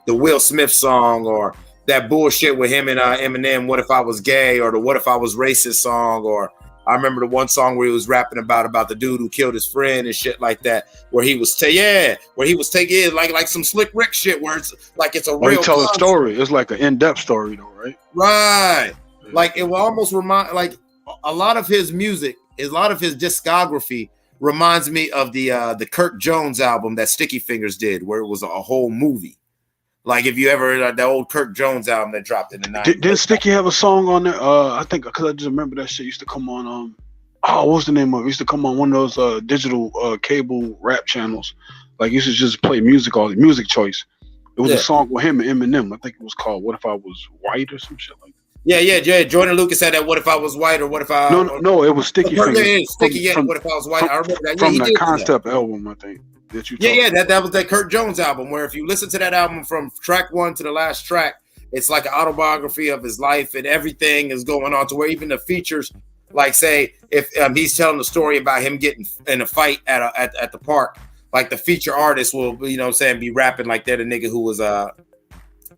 Will Smith song or that bullshit with him and Eminem, What If I Was Gay, or the What If I Was Racist song, or I remember the one song where he was rapping about the dude who killed his friend and shit like that, where he was taking like some Slick Rick shit, where it's like it's a real. He tell a story. It's like an in-depth story, though, right? Right. Like it will almost remind, like a lot of his music, a lot of his discography reminds me of the Kirk Jones album that Sticky Fingers did, where it was a whole movie. Like if you ever heard the old Kirk Jones album that dropped in the 90s. Did Sticky have a song on there? I think because I just remember that shit used to come on. What's the name of it? It used to come on one of those digital cable rap channels. Like you should just play music, music choice. It was a song with him and Eminem. I think it was called "What If I Was White" or some shit like that. Yeah. Joyner Lucas had that "What If I Was White" or "What If I." No, it was Sticky Fingers. What If I Was White? I remember that. From that concept album, I think. That was that Kirk Jones album, where if you listen to that album from track 1 to the last track, it's like an autobiography of his life and everything is going on, to where even the features, like say if he's telling the story about him getting in a fight at the park, like the feature artist will, be rapping like they're the nigga who was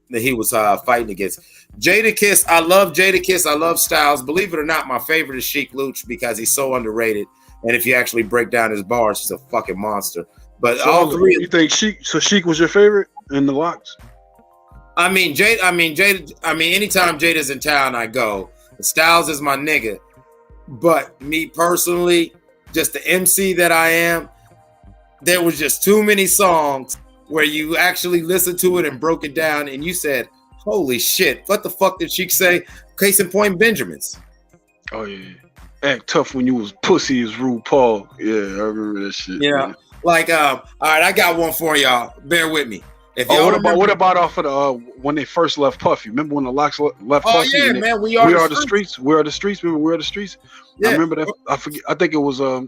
that he was fighting against. Jadakiss, I love Jadakiss. I love Styles. Believe it or not, my favorite is Sheik Luch because he's so underrated. And if you actually break down his bars, he's a fucking monster. But so all three. You think Sheik? So Sheik was your favorite in the locks? Jada. Anytime Jada's in town, I go. Styles is my nigga. But me personally, just the MC that I am, there was just too many songs where you actually listened to it and broke it down, and you said, "Holy shit! What the fuck did Sheik say?" Case in point, Benjamin's. Oh yeah. Act tough when you was pussy as RuPaul. Yeah, I remember that shit. Yeah. Man. Like, all right, I got one for y'all. Bear with me. If y'all what about off of the when they first left Puffy? Remember when the locks left Puffy? Oh yeah, man. We are the streets. We are the streets. Remember, we are the streets. Yeah. I remember that. I forget. I think it was no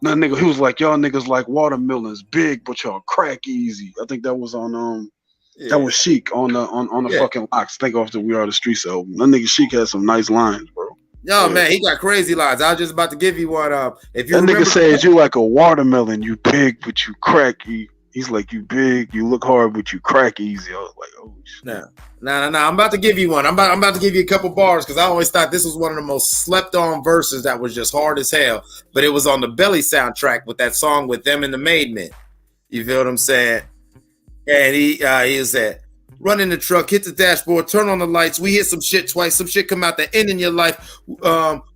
nigga. He was like, y'all niggas like watermelons, big, but y'all crack easy. I think that was on that was Sheik on the fucking locks. Think off the We Are the Streets album. That nigga Sheik had some nice lines, bro. Yo, man, he got crazy lines. I was just about to give you one. If you that nigga says you like a watermelon, you big but you crack. He's like, you big, you look hard but you crack easy. I was like, oh shit. No. I'm about to give you one. I'm about to give you a couple bars because I always thought this was one of the most slept on verses that was just hard as hell. But it was on the Belly soundtrack with that song with them and the Made Men. You feel what I'm saying? And he was that. Run in the truck, hit the dashboard, turn on the lights. We hit some shit twice. Some shit come out that end in your life.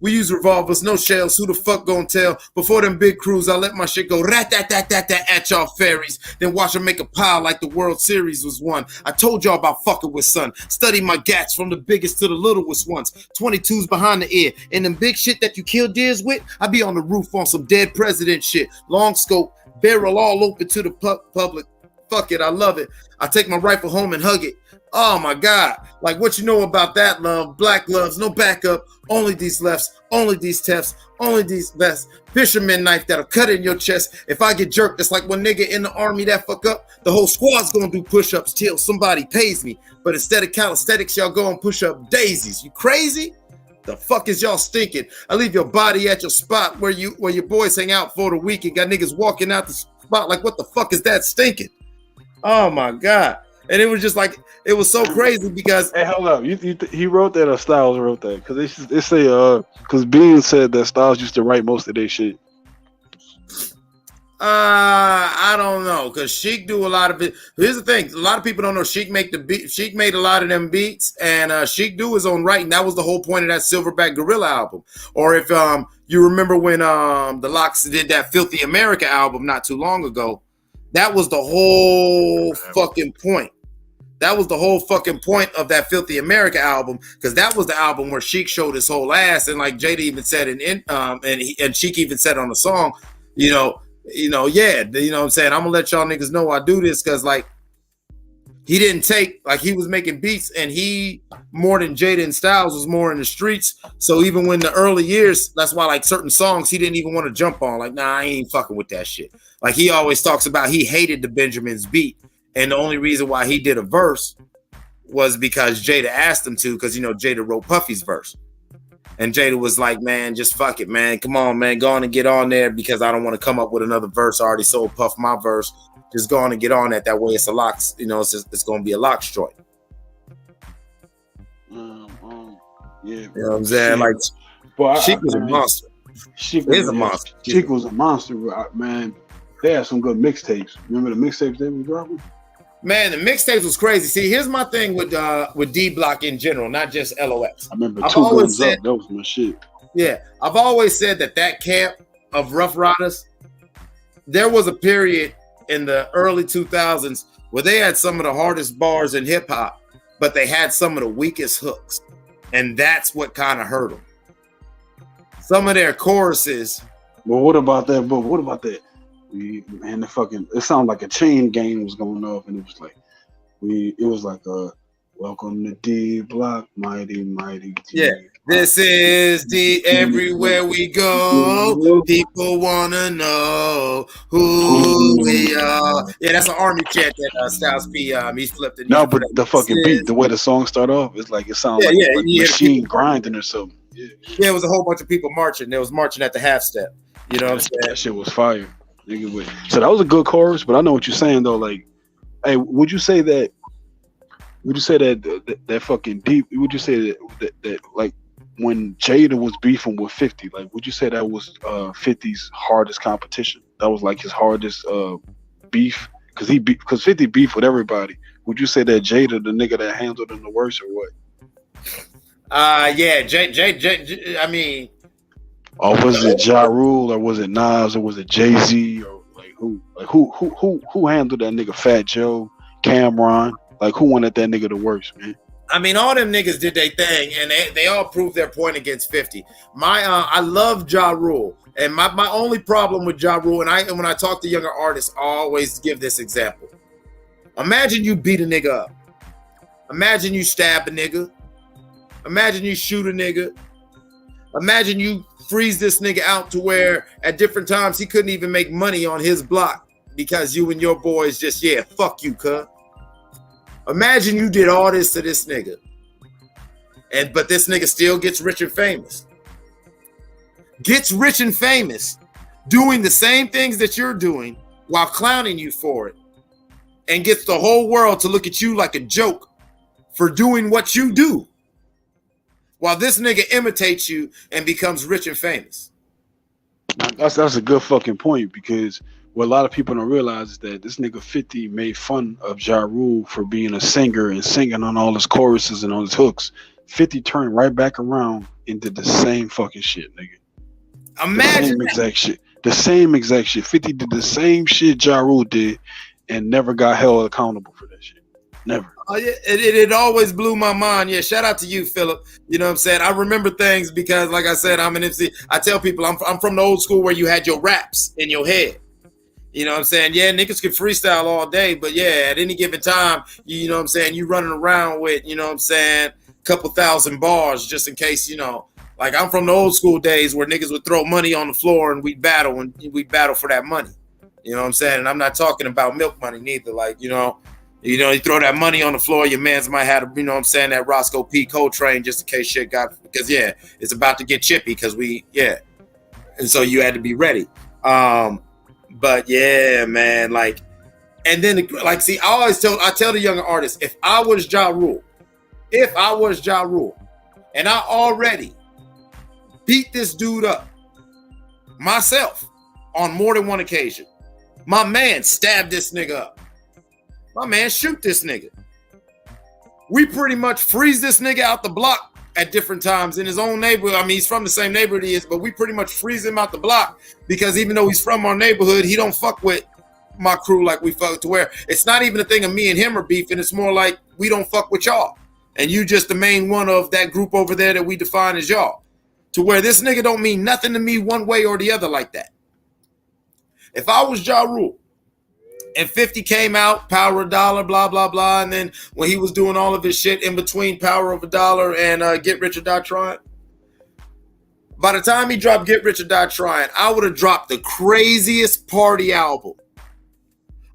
We use revolvers, no shells. Who the fuck gonna tell? Before them big crews, I let my shit go rat-tat-tat-tat-tat at y'all fairies. Then watch them make a pile like the World Series was won. I told y'all about fucking with son. Study my gats from the biggest to the littlest ones. 22s behind the ear. And them big shit that you kill deers with, I be on the roof on some dead president shit. Long scope, barrel all open to the public. Fuck it, I love it. I take my rifle home and hug it. Oh my God. Like what you know about that love? Black gloves, no backup. Only these lefts, only these tefts, only these vests. Fisherman knife that'll cut in your chest. If I get jerked, it's like one nigga in the army that fuck up. The whole squad's gonna do push-ups till somebody pays me. But instead of calisthenics, y'all go and push up daisies. You crazy? The fuck is y'all stinking? I leave your body at your spot where your boys hang out for the weekend. Got niggas walking out the spot like, what the fuck is that stinking? Oh my God. And it was just like, it was so crazy because hey, hold up, he wrote that or Styles wrote that? Because they say because Bean said that Styles used to write most of their shit. I don't know, because Sheik do a lot of it. Here's the thing, a lot of people don't know Sheik made a lot of them beats, and Sheik do his own writing. That was the whole point of that Silverback Gorilla album. Or if you remember when the Lox did that Filthy America album not too long ago, that was the whole fucking point. That was the whole fucking point of that Filthy America album, because that was the album where Sheik showed his whole ass, and like Jada even said and Sheik even said on the song, yeah, you know what I'm saying? I'm gonna let y'all niggas know I do this because like he didn't take, like he was making beats, and he more than Jada and Styles was more in the streets. So even when the early years, that's why like certain songs he didn't even want to jump on. Like, nah, I ain't fucking with that shit. Like he always talks about he hated the Benjamin's beat, and the only reason why he did a verse was because Jada asked him to, because Jada wrote Puffy's verse. And Jada was like, man, just fuck it, man. Come on, man. Go on and get on there because I don't want to come up with another verse. I already sold Puff my verse. Just go on and get on that. That way it's a lock. It's going to be a lock joint. Yeah. You know what I'm saying? Like, Sheik was a monster. Sheik was a monster. Sheik was a monster, man. They had some good mixtapes. Remember the mixtapes they were dropping? Man, the mixtapes was crazy. See, here's my thing with D Block in general, not just LOX. I remember Two Guns Up. That was my shit. Yeah, I've always said that camp of Rough Riders, there was a period in the early 2000s where they had some of the hardest bars in hip hop, but they had some of the weakest hooks, and that's what kind of hurt them. Some of their choruses. Well, what about that? But what about that? Man, it sounded like a chain gang was going off, and it was like welcome to D Block, mighty D. Yeah, this is D. Everywhere we go, people wanna know who we are. Yeah, that's an army chant that Styles P. He flipped it. No, but the fucking beat, the way the song start off, it's like it sounds like machine grinding or something. Yeah, it was a whole bunch of people marching. They was marching at the half step. You know what I'm saying? That shit was fire. So that was a good chorus, but I know what you're saying though. Like, hey, would you say that Would you say that fucking deep? Would you say that like when Jada was beefing with 50, like would you say that was 50's hardest competition? That was like his hardest beef because 50 beef with everybody. Would you say that Jada the nigga that handled him the worst or what? Yeah, I mean, or was it Ja Rule or was it Nas or was it Jay-Z or like who handled that nigga? Fat Joe, Cameron, like who wanted that nigga the worst, man? I mean, all them niggas did their thing, and they all proved their point against 50. I love Ja Rule, and my only problem with Ja Rule, and when I talk to younger artists, I always give this example. Imagine you beat a nigga up. Imagine you stab a nigga. Imagine you shoot a nigga. Imagine you freeze this nigga out to where at different times he couldn't even make money on his block because you and your boys just, fuck you, cuz. Imagine you did all this to this nigga. But this nigga still gets rich and famous. Gets rich and famous doing the same things that you're doing while clowning you for it. And gets the whole world to look at you like a joke for doing what you do. While this nigga imitates you and becomes rich and famous. That's a good fucking point because what a lot of people don't realize is that this nigga 50 made fun of Ja Rule for being a singer and singing on all his choruses and all his hooks. 50 turned right back around and did the same fucking shit, nigga. Imagine the same exact shit. 50 did the same shit Ja Rule did and never got held accountable for that shit. Never. Oh, yeah, it always blew my mind. Yeah, shout out to you, Philip. You know what I'm saying? I remember things because, like I said, I'm an MC. I tell people I'm from the old school where you had your raps in your head. You know what I'm saying? Yeah, niggas can freestyle all day, but yeah, at any given time, you know what I'm saying, you running around with, you know what I'm saying, a couple thousand bars just in case, you know. Like I'm from the old school days where niggas would throw money on the floor and we'd battle for that money. You know what I'm saying? And I'm not talking about milk money neither. Like, you throw that money on the floor, your mans might have, you know what I'm saying, that Roscoe P. Coltrane just in case shit got, because it's about to get chippy because and so you had to be ready. But yeah, man, like, and then like, see, I tell the younger artists, if I was Ja Rule, and I already beat this dude up myself on more than one occasion, my man stabbed this nigga up. My man shoot this nigga. We pretty much freeze this nigga out the block at different times in his own neighborhood. I mean, he's from the same neighborhood he is, but we pretty much freeze him out the block because even though he's from our neighborhood, he don't fuck with my crew like we fuck, to where it's not even a thing of me and him are beefing. It's more like we don't fuck with y'all. And you just the main one of that group over there that we define as y'all. To where this nigga don't mean nothing to me one way or the other like that. If I was Ja Rule, and 50 came out, Power of $1, blah, blah, blah. And then when he was doing all of his shit in between Power of $1 and Get Rich or Die Trying, by the time he dropped Get Rich or Die Trying, I would have dropped the craziest party album.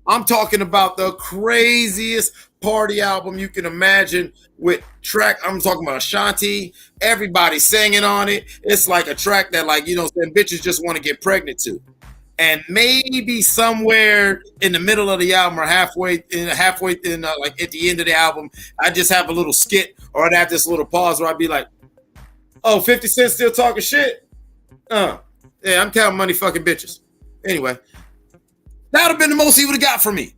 I'm talking about the craziest party album you can imagine with track. I'm talking about Ashanti, everybody singing on it. It's like a track that, like, you know, some bitches just want to get pregnant to. And maybe somewhere in the middle of the album or halfway in, like at the end of the album, I just have a little skit or I'd have this little pause where I'd be like, oh, 50 Cent still talking shit? Yeah, I'm counting money fucking bitches. Anyway, that would have been the most he would have got from me.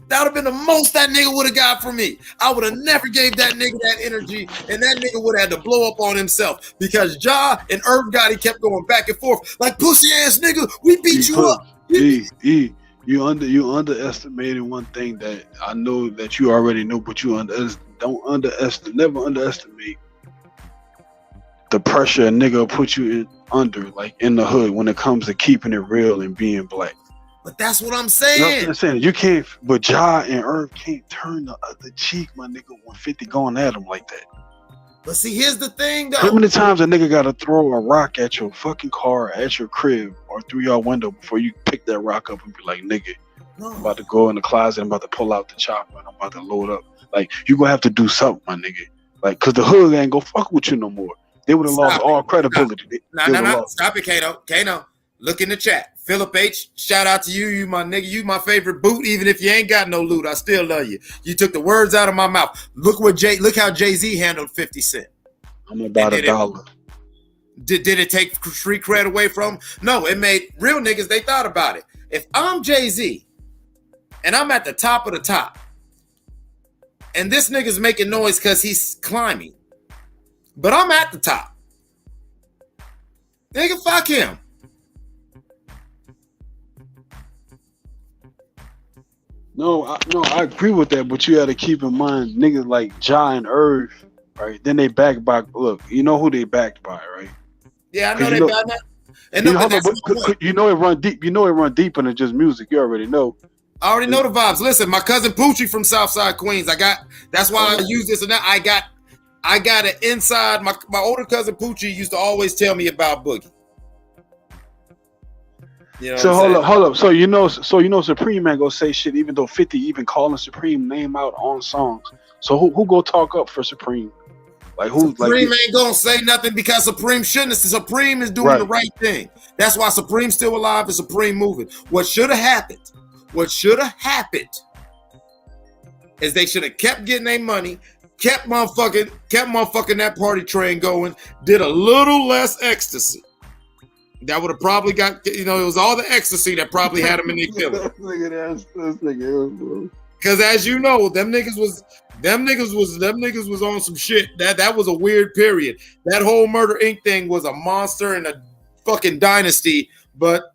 That would have been the most that nigga would have got from me. I would have never gave that nigga that energy, and that nigga would have had to blow up on himself because Ja and Irv Gotti kept going back and forth like pussy ass nigga. We beat you up. You underestimating one thing that I know that you already know, but you never underestimate the pressure a nigga put you under, like in the hood, when it comes to keeping it real and being black. But that's what I'm saying. You know what I'm saying? You can't, but Ja and Irv can't turn the other cheek, my nigga, when 50 going at him like that. But see, here's the thing, though. How many times a nigga gotta throw a rock at your fucking car, at your crib, or through your window before you pick that rock up and be like, nigga, I'm about to go in the closet, I'm about to pull out the chopper, and I'm about to load up. Like, you gonna have to do something, my nigga. Like, cause the hood ain't gonna fuck with you no more. They would have lost all credibility. No. Stop it, Kano. Look in the chat. Philip H, shout out to you. You my nigga. You my favorite boot. Even if you ain't got no loot, I still love you. You took the words out of my mouth. Look how Jay-Z handled 50 Cent. I'm about $1. Did it take street cred away from him? No, it made real niggas, they thought about it. If I'm Jay-Z and I'm at the top of the top and this nigga's making noise because he's climbing, but I'm at the top, nigga, fuck him. No, I agree with that, but you got to keep in mind niggas like Ja and Irv, right? Then they backed by, look, you know who they backed by, right? Yeah, I know they got that. And you know it run deep. You know it run deeper than just music. You already know. I already know the vibes. Listen, my cousin Poochie from Southside Queens. That's why I use this and that. I got it inside. My older cousin Poochie used to always tell me about Boogie. You know so hold up. So you know Supreme ain't gonna say shit, even though 50 even calling Supreme name out on songs. So who go talk up for Supreme? Like who? Supreme ain't gonna say nothing because Supreme shouldn't. Supreme is doing the right thing. That's why Supreme's still alive and Supreme moving. What should have happened is they should have kept getting their money, kept motherfucking that party train going, did a little less ecstasy. That would have probably got, it was all the ecstasy that probably had them in their feelings. Because as you know, them niggas was on some shit. That was a weird period. That whole Murder Inc. thing was a monster and a fucking dynasty. But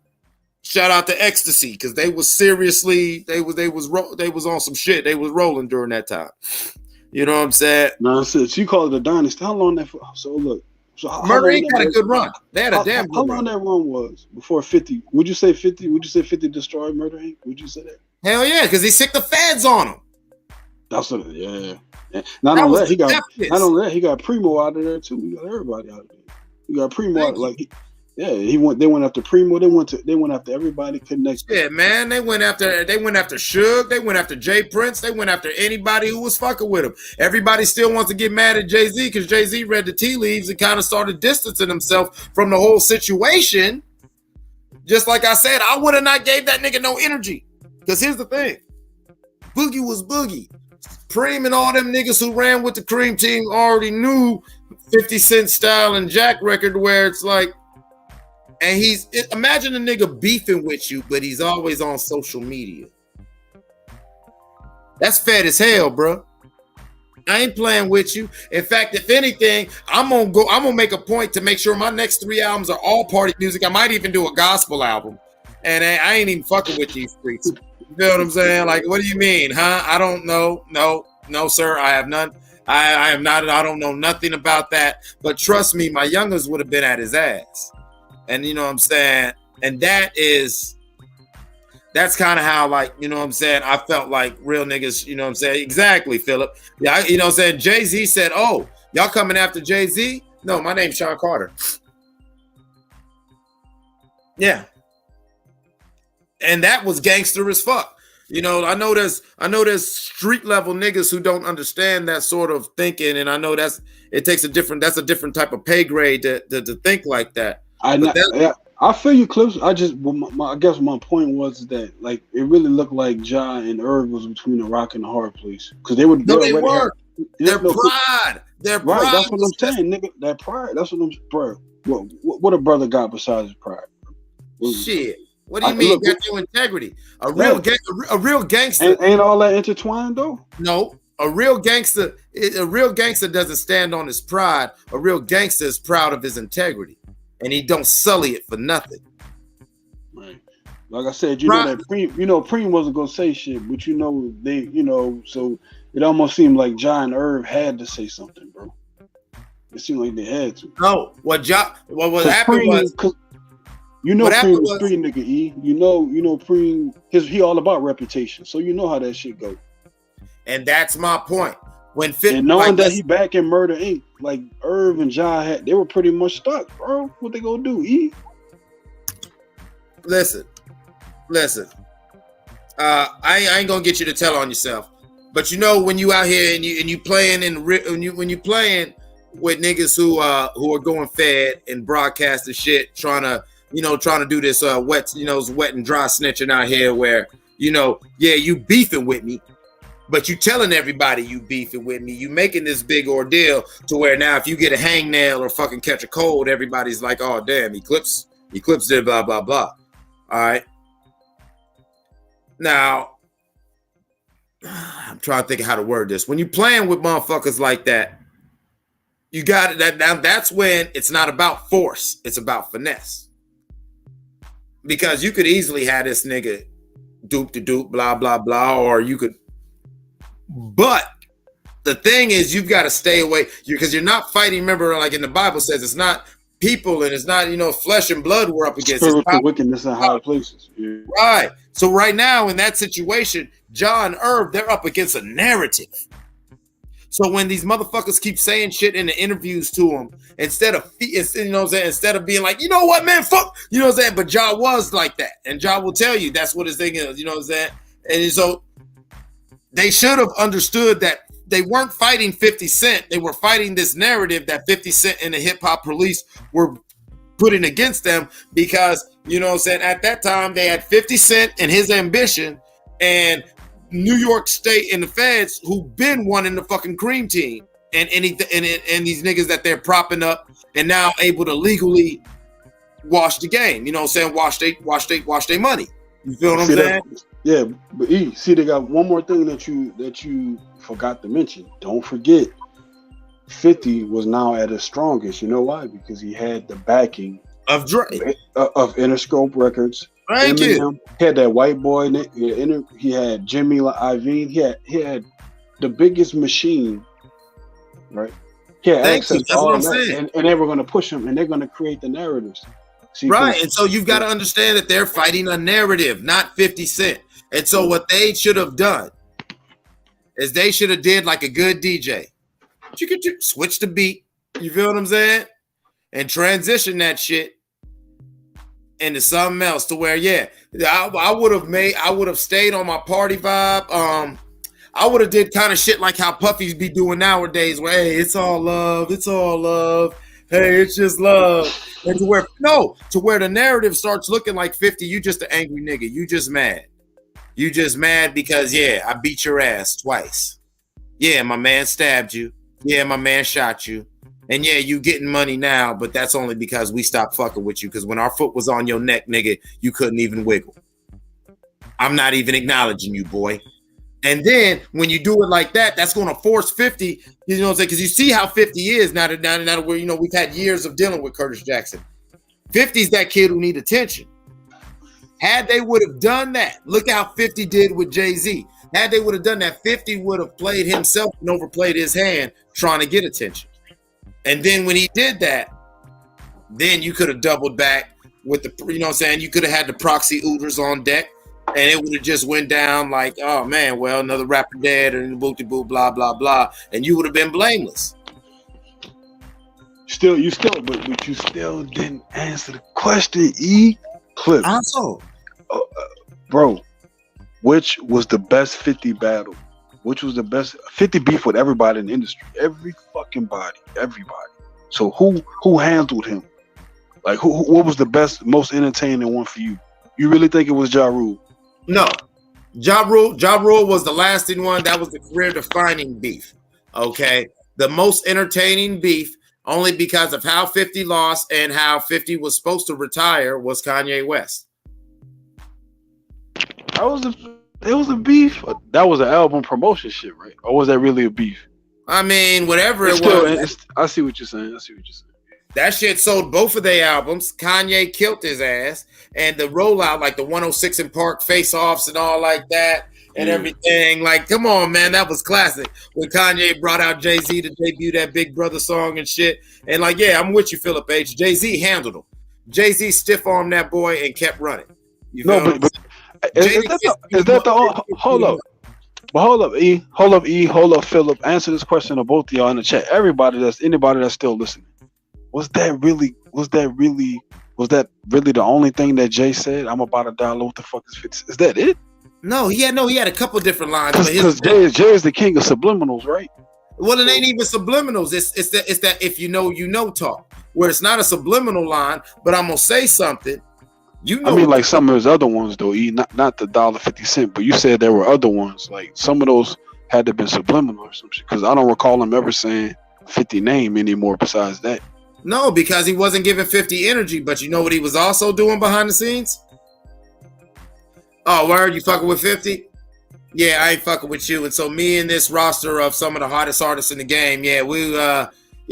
shout out to Ecstasy because they was seriously they was on some shit. They was rolling during that time. You know what I'm saying? Nonsense. You call it a dynasty. How long that for? So look. Murder Inc. had a good run. They had a damn good run. How long that run was before 50? Would you say 50? Would you say 50 destroyed Murder Inc.? Would you say that? Hell yeah, because he sicked the feds on him. That's what. Yeah. Not only that, he got Primo out of there too. He got everybody out of there. He got Primo out, They went after Primo. They went after everybody connected. Yeah, man. They went after Suge. They went after Jay Prince. They went after anybody who was fucking with him. Everybody still wants to get mad at Jay-Z because Jay-Z read the tea leaves and kind of started distancing himself from the whole situation. Just like I said, I would have not gave that nigga no energy. Because here's the thing. Boogie was Boogie. Preem and all them niggas who ran with the Cream Team already knew 50 Cent style and Jack record where it's like, and imagine a nigga beefing with you, but he's always on social media. That's fat as hell, bro. I ain't playing with you. In fact, if anything, I'm gonna make a point to make sure my next 3 albums are all party music. I might even do a gospel album. And I ain't even fucking with these streets. You know what I'm saying? Like, what do you mean, huh? I don't know. No, sir. I have none. I am not. I don't know nothing about that. But trust me, my youngers would have been at his ass. And you know what I'm saying? And that's kind of how, like, you know what I'm saying? I felt like real niggas, you know what I'm saying? Exactly, Philip. Yeah, you know what I'm saying? Jay-Z said, oh, y'all coming after Jay-Z? No, my name's Shawn Carter. Yeah. And that was gangster as fuck. You know, I know there's street level niggas who don't understand that sort of thinking, and I know that's a different type of pay grade to think like that. I feel you, Clips. I guess my point was that, like, it really looked like Ja and Irv was between a rock and a hard place because they were. Their pride. Right, that's what I'm saying, nigga. That pride. That's what I'm. Bro, what a brother got besides his pride? Shit. What do you mean? Got your integrity. A real gangster. Ain't all that intertwined though? No. A real gangster doesn't stand on his pride. A real gangster is proud of his integrity. And he don't sully it for nothing. Right. Like I said, Preem wasn't gonna say shit, but so it almost seemed like Ja and Irv had to say something, bro. It seemed like they had to. No, what happened was Preem was street nigga, E. You know Preem, he all about reputation. So you know how that shit go. And that's my point. And knowing that he back in Murder Inc., like Irv and Ja they were pretty much stuck, bro. What they gonna do, E? Listen. I ain't gonna get you to tell on yourself. But you know when you out here and you playing when you playing with niggas who are going fed and broadcasting shit, trying to trying to do this wet, wet and dry snitching out here where, you beefing with me, but you telling everybody you beefing with me. You making this big ordeal to where now if you get a hangnail or fucking catch a cold, everybody's like, oh, damn, Eclipse did blah, blah, blah. All right. Now, I'm trying to think of how to word this. When you're playing with motherfuckers like that, you got it. Now that's when it's not about force. It's about finesse. Because you could easily have this nigga dupe to dupe, blah, blah, blah, or you could. But the thing is, you've got to stay away because you're not fighting. Remember, like in the Bible says, it's not people and it's not, flesh and blood we're up against. Spiritual wickedness in high places. Yeah. Right. So right now in that situation, John Irv, they're up against a narrative. So when these motherfuckers keep saying shit in the interviews to him, instead of being like, you know what, man, fuck, but Ja was like that. And Ja will tell you that's what his thing is, And so they should have understood that they weren't fighting 50 Cent. They were fighting this narrative that 50 Cent and the hip hop police were putting against them because, at that time they had 50 Cent and his ambition and New York State and the feds who been wanting the fucking cream team and these niggas that they're propping up and now able to legally wash the game. Wash their money. You feel what I'm saying? Yeah, but they got one more thing that you forgot to mention. Don't forget, 50 was now at his strongest. You know why? Because he had the backing of Dre, of Interscope Records. Thank you. He had that white boy. He had Jimmy Iovine. He had the biggest machine, right? He had access to all that, and they were going to push him, and they're going to create the narratives. Right, and so you've got to understand that they're fighting a narrative, not 50 Cent. And so what they should have done is they should have did like a good DJ. You could switch the beat, you feel what I'm saying? And transition that shit into something else to where, I would have stayed on my party vibe. I would have did kind of shit like how Puffy's be doing nowadays where, hey, it's all love. Hey, it's just love. And to where the narrative starts looking like 50, you just an angry nigga. You just mad. You just mad because, I beat your ass twice. Yeah, my man stabbed you. Yeah, my man shot you. And you getting money now, but that's only because we stopped fucking with you. Because when our foot was on your neck, nigga, you couldn't even wiggle. I'm not even acknowledging you, boy. And then when you do it like that, that's going to force 50, you know what I'm saying? Because you see how 50 is now that we're, we've had years of dealing with Curtis Jackson. 50's that kid who need attention. Had they would have done that, look how 50 did with Jay-Z. Had they would have done that, 50 would have played himself and overplayed his hand trying to get attention. And then when he did that, then you could have doubled back with the, you could have had the proxy ooters on deck. And it would have just went down like, oh man, well, another rapper dead and boo, blah, blah, blah. And you would have been blameless. But you still didn't answer the question, Clip. Also, bro, which was the best 50 battle? Which was the best 50 beef with everybody in the industry? Everybody. So who handled him? Like what was the best, most entertaining one for you? You really think it was Ja Rule? No. Ja Rule was the lasting one. That was the career-defining beef. Okay? The most entertaining beef, only because of how 50 lost and how 50 was supposed to retire, was Kanye West. It was a beef. That was an album promotion shit, right? Or was that really a beef? I mean, whatever it was. I see what you're saying. That shit sold both of their albums. Kanye killed his ass. And the rollout, like the 106 in Park face-offs and all like that and everything. Like, come on, man. That was classic. When Kanye brought out Jay-Z to debut that Big Brother song and shit. And like, I'm with you, Philip H. Jay-Z handled him. Jay-Z stiff-armed that boy and kept running. You know, but is that the hold up. But hold up, Philip. Answer this question to both of y'all in the chat. Anybody that's still listening. Was that really the only thing that Jay said? I'm about to download what the fuck is 50? Is that it? No, he had a couple different lines. Because Jay is the king of subliminals, right? Well, it ain't even subliminals. It's that if you know talk. where it's not a subliminal line, but I'm gonna say something. You know, I mean, like some of his other ones though, not the $1.50, but you said there were other ones. Like some of those had to have been subliminal or some shit. Because I don't recall him ever saying 50 name anymore. Besides that, no, because he wasn't giving 50 energy. But you know what he was also doing behind the scenes? Oh, word, you fucking with 50? Yeah, I ain't fucking with you. And so me and this roster of some of the hottest artists in the game, yeah,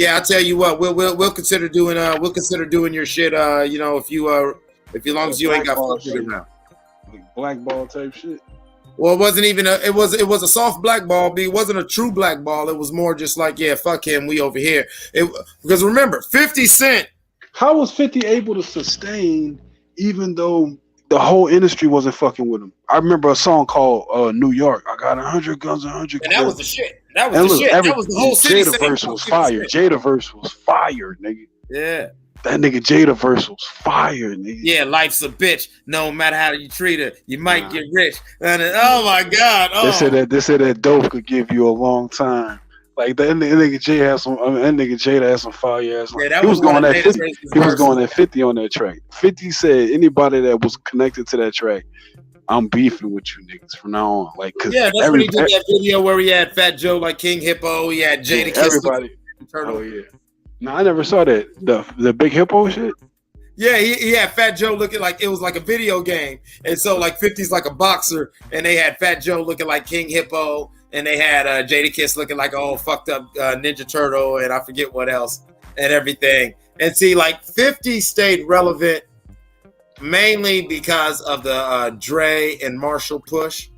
I'll tell you what, we'll consider doing your shit. You know, if as long as you ain't got fuck shit around. Like blackball type shit. Well, it wasn't even it was a soft blackball, but it wasn't a true blackball. It was more just like, yeah, fuck him, we over here. Because remember, 50 Cent. How was 50 able to sustain even though the whole industry wasn't fucking with him? I remember a song called New York. I got 100 guns, 100 And that was the shit. That was the shit. That was the whole city. Jada-verse was fire. Jada-verse was fire, nigga. Yeah. That nigga Jada-verse was fire, nigga. Yeah, life's a bitch. No matter how you treat her, you might get rich. And oh my God. Oh. They said that dope could give you a long time. Like that nigga Jada had some fire ass. Yeah, he was going at 50. He was going at 50 on that track. 50 said anybody that was connected to that track, I'm beefing with you niggas from now on. Like, cause yeah, that's when he did that video where he had Fat Joe like King Hippo. He had Jada Kiss. Everybody. Oh yeah. No, I never saw that. The Big Hippo shit. Yeah, he had Fat Joe looking like it was like a video game, and so like 50's like a boxer, and they had Fat Joe looking like King Hippo, and they had Jada Kiss looking like an old fucked up Ninja Turtle, and I forget what else, and everything. And see, like 50 stayed relevant mainly because of the Dre and Marshall push,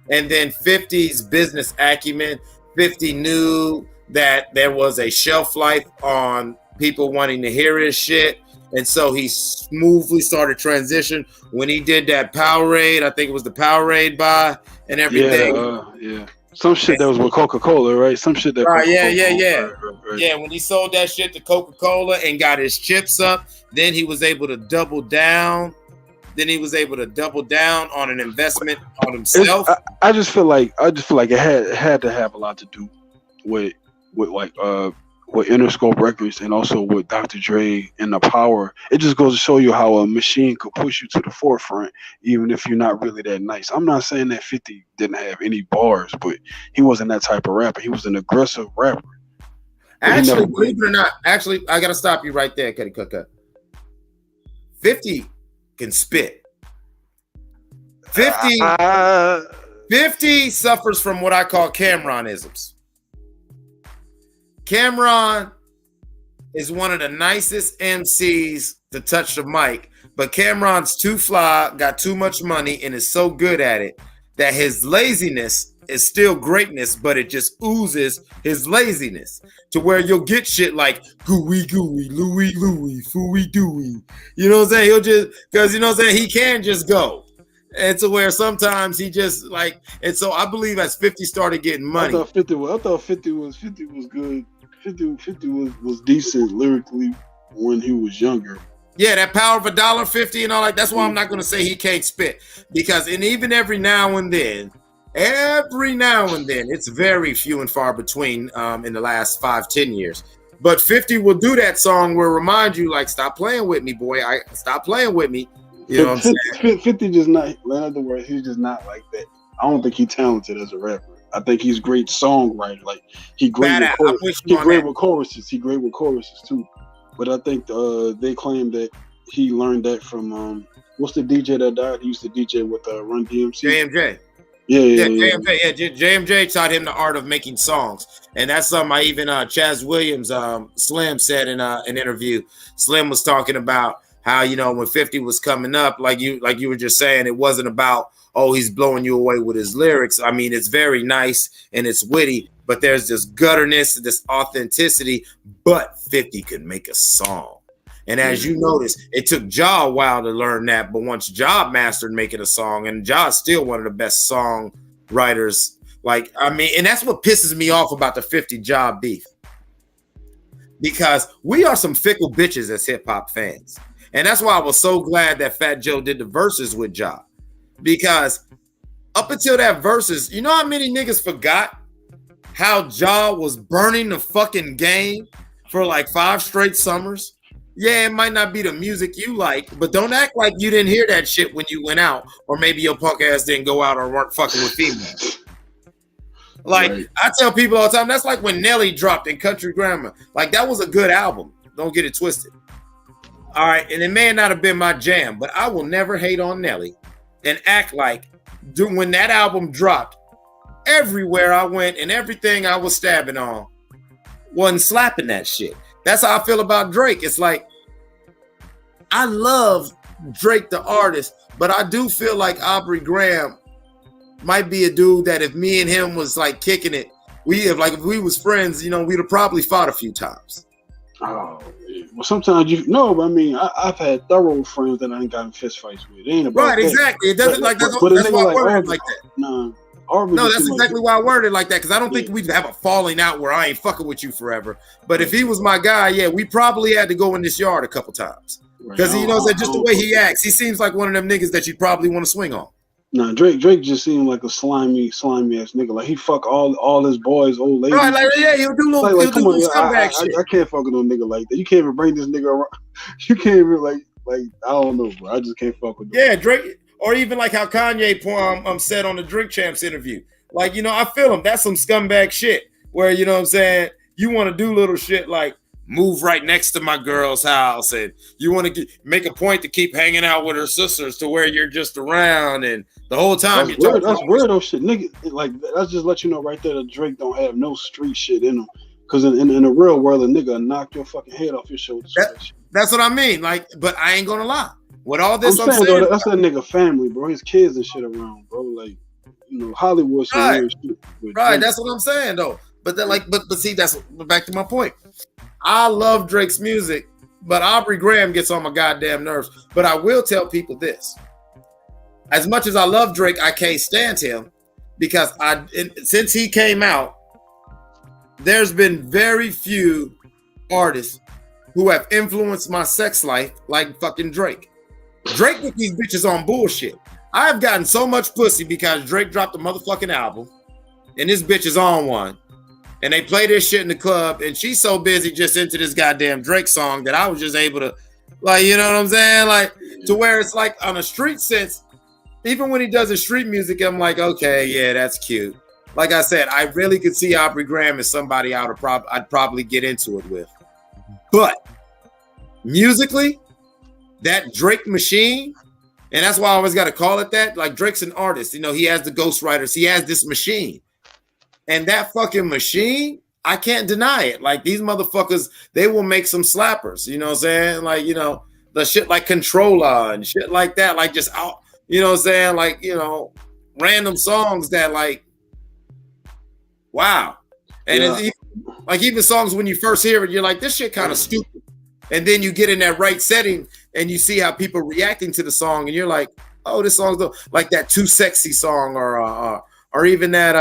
and then 50's business acumen. 50 knew that there was a shelf life on people wanting to hear his shit. And so he smoothly started transition when he did that Powerade. I think it was the Powerade buy and everything. Yeah. Some shit that was with Coca-Cola, right? Some shit that. Right, yeah. Yeah, when he sold that shit to Coca-Cola and got his chips up, then he was able to double down. Then he was able to double down on an investment on himself. I just feel like it had to have a lot to do with Interscope Records and also with Dr. Dre and the power. It just goes to show you how a machine could push you to the forefront, even if you're not really that nice. I'm not saying that 50 didn't have any bars, but he wasn't that type of rapper. He was an aggressive rapper. Actually, believe it or not, I got to stop you right there, Cuddy Cook. 50 can spit. 50 suffers from what I call Cameronisms. Cameron is one of the nicest MCs to touch the mic, but Cameron's too fly, got too much money, and is so good at it that his laziness is still greatness, but it just oozes his laziness to where you'll get shit like gooey, Louie, fooey, dooey. You know what I'm saying? He'll just, because you know what I'm saying? He can just go. And to where sometimes he just like, and so I believe as 50 started getting money. I thought 50 was good. 50 was decent lyrically when he was younger. Yeah, that power of $1.50 and all that. That's why I'm not going to say he can't spit, because even every now and then, it's very few and far between in the last 5-10 years. But 50 will do that song where remind you like, stop playing with me, boy. Stop playing with me. You know what I'm saying? 50 just not. In other words, he's just not like that. I don't think he's talented as a rapper. I think he's great songwriter. Like he great with choruses. He great with choruses too. But I think they claim that he learned that from what's the DJ that died? He used to DJ with Run DMC. JMJ. Yeah. JMJ taught him the art of making songs, and that's something I even Chaz Williams, Slim said in an interview. Slim was talking about how, you know, when 50 was coming up, like you were just saying, it wasn't about, oh, he's blowing you away with his lyrics. I mean, it's very nice and it's witty, but there's this gutterness, this authenticity. But 50 could make a song. And as you notice, it took Ja a while to learn that. But once Ja mastered making a song, and Ja's still one of the best song writers. Like, I mean, and that's what pisses me off about the 50 Ja beef. Because we are some fickle bitches as hip hop fans. And that's why I was so glad that Fat Joe did the verses with Ja. Because up until that verses, you know how many niggas forgot how Ja was burning the fucking game for like 5 straight summers? Yeah, it might not be the music you like, but don't act like you didn't hear that shit when you went out, or maybe your punk ass didn't go out or weren't fucking with females. Like, right. I tell people all the time, that's like when Nelly dropped in Country Grammar. Like, that was a good album. Don't get it twisted. All right, and it may not have been my jam, but I will never hate on Nelly and act like when that album dropped, everywhere I went and everything I was stabbing on wasn't slapping that shit. That's how I feel about Drake. It's like, I love Drake the artist, but I do feel like Aubrey Graham might be a dude that if me and him was like kicking it, if we was friends, you know, we'd have probably fought a few times. Oh, well, sometimes but I mean, I've had thorough friends that I ain't gotten fist fights with. It ain't about right, exactly. It doesn't that's why I worded like that. No, that's exactly why I worded like that, because I don't think we'd have a falling out where I ain't fucking with you forever. But if he was my guy, yeah, we probably had to go in this yard a couple times. Because he knows that just the way he acts, he seems like one of them niggas that you probably want to swing on. Nah, Drake just seemed like a slimy ass nigga. Like he fuck all his boys, old ladies. Right, like yeah, he'll do little, like, come on, scumbag shit. I can't fuck with no nigga like that. You can't even bring this nigga around. You can't even like I don't know, bro. I just can't fuck with. Yeah, Drake, or even like how Kanye said on the Drink Champs interview. Like, you know, I feel him. That's some scumbag shit. Where, you know what I'm saying, you want to do little shit like move right next to my girl's house, and you want to make a point to keep hanging out with her sisters to where you're just around, and the whole time that's weirdo shit, nigga. Like that's just let you know right there that Drake don't have no street shit in him. Because in the real world, a nigga knock your fucking head off your shoulders. That's what I mean. Like, but I ain't gonna lie. With all this, I'm saying though, that's that nigga family, bro. His kids and shit around, bro. Like, you know, Hollywood shit. Right, right. That's what I'm saying though. But then, like, but see, that's back to my point. I love Drake's music, but Aubrey Graham gets on my goddamn nerves. But I will tell people this. As much as I love Drake, I can't stand him because since he came out, there's been very few artists who have influenced my sex life like fucking Drake. Drake with these bitches on bullshit. I've gotten so much pussy because Drake dropped a motherfucking album and this bitch is on one. And they play this shit in the club, and she's so busy just into this goddamn Drake song that I was just able to, like, you know what I'm saying? Like, to where it's like on a street sense, even when he does his street music, I'm like, okay, yeah, that's cute. Like I said, I really could see Aubrey Graham as somebody I'd probably get into it with. But musically, that Drake machine, and that's why I always got to call it that, like Drake's an artist. You know, he has the ghostwriters. He has this machine. And that fucking machine, I can't deny it. Like, these motherfuckers, they will make some slappers. You know what I'm saying? Like, you know, the shit like Controller and shit like that. Like, just out, you know what I'm saying? Like, you know, random songs that, like, wow. And it's even songs when you first hear it, you're like, this shit kind of stupid. And then you get in that right setting and you see how people reacting to the song, and you're like, oh, this song's like that Too Sexy song, or even that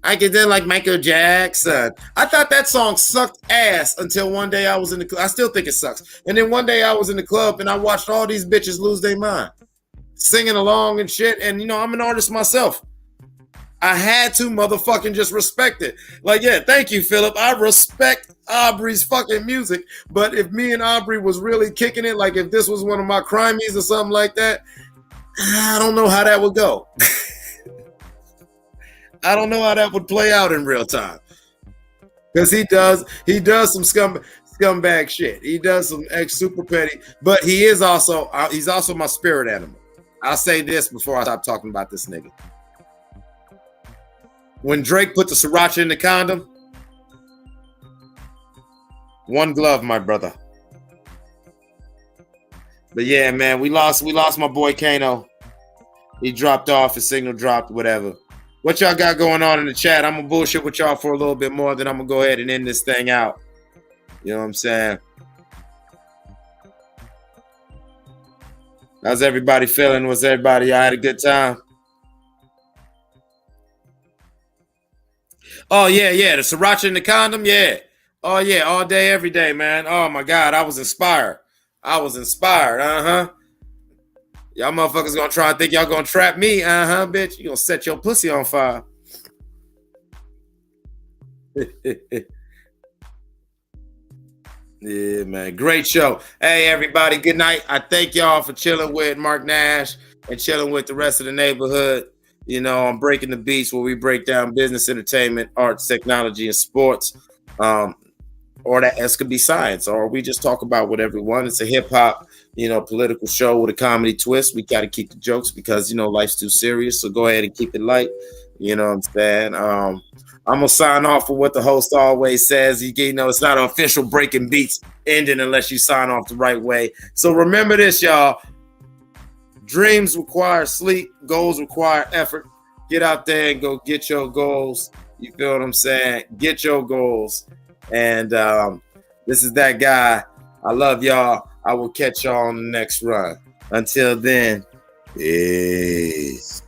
I could then like Michael Jackson. I thought that song sucked ass until one day I was in the club. I still think it sucks. And then one day I was in the club and I watched all these bitches lose their mind, singing along and shit. And, you know, I'm an artist myself. I had to motherfucking just respect it. Like, yeah, thank you, Philip. I respect Aubrey's fucking music. But if me and Aubrey was really kicking it, like if this was one of my crimies or something like that, I don't know how that would go. I don't know how that would play out in real time. Because he does some scumbag shit. He does some super petty, but he's also my spirit animal. I'll say this before I stop talking about this nigga. When Drake put the sriracha in the condom, one glove, my brother. But yeah, man, we lost my boy Kano. He dropped off, his signal dropped, whatever. What y'all got going on in the chat? I'm gonna bullshit with y'all for a little bit more, then I'm gonna go ahead and end this thing out. You know what I'm saying? How's everybody feeling? Was everybody? I had a good time. Oh yeah, the sriracha in the condom, yeah. Oh yeah, all day, every day, man. Oh my God, I was inspired. Uh-huh. Y'all motherfuckers gonna try and think y'all gonna trap me, bitch. You gonna set your pussy on fire. Yeah, man. Great show. Hey, everybody. Good night. I thank y'all for chilling with Marq Nash and chilling with the rest of the neighborhood. You know, on Breaking the Beats, where we break down business, entertainment, arts, technology, and sports. Or that could be science, or we just talk about whatever we want. It's a hip hop, political show with a comedy twist. We got to keep the jokes because, life's too serious. So go ahead and keep it light. You know what I'm saying? I'm going to sign off with what the host always says. It's not an official Breaking Beats ending unless you sign off the right way. So remember this, y'all. Dreams require sleep. Goals require effort. Get out there and go get your goals. You feel what I'm saying? Get your goals. And this is that guy. I love y'all. I will catch y'all on the next run. Until then, peace.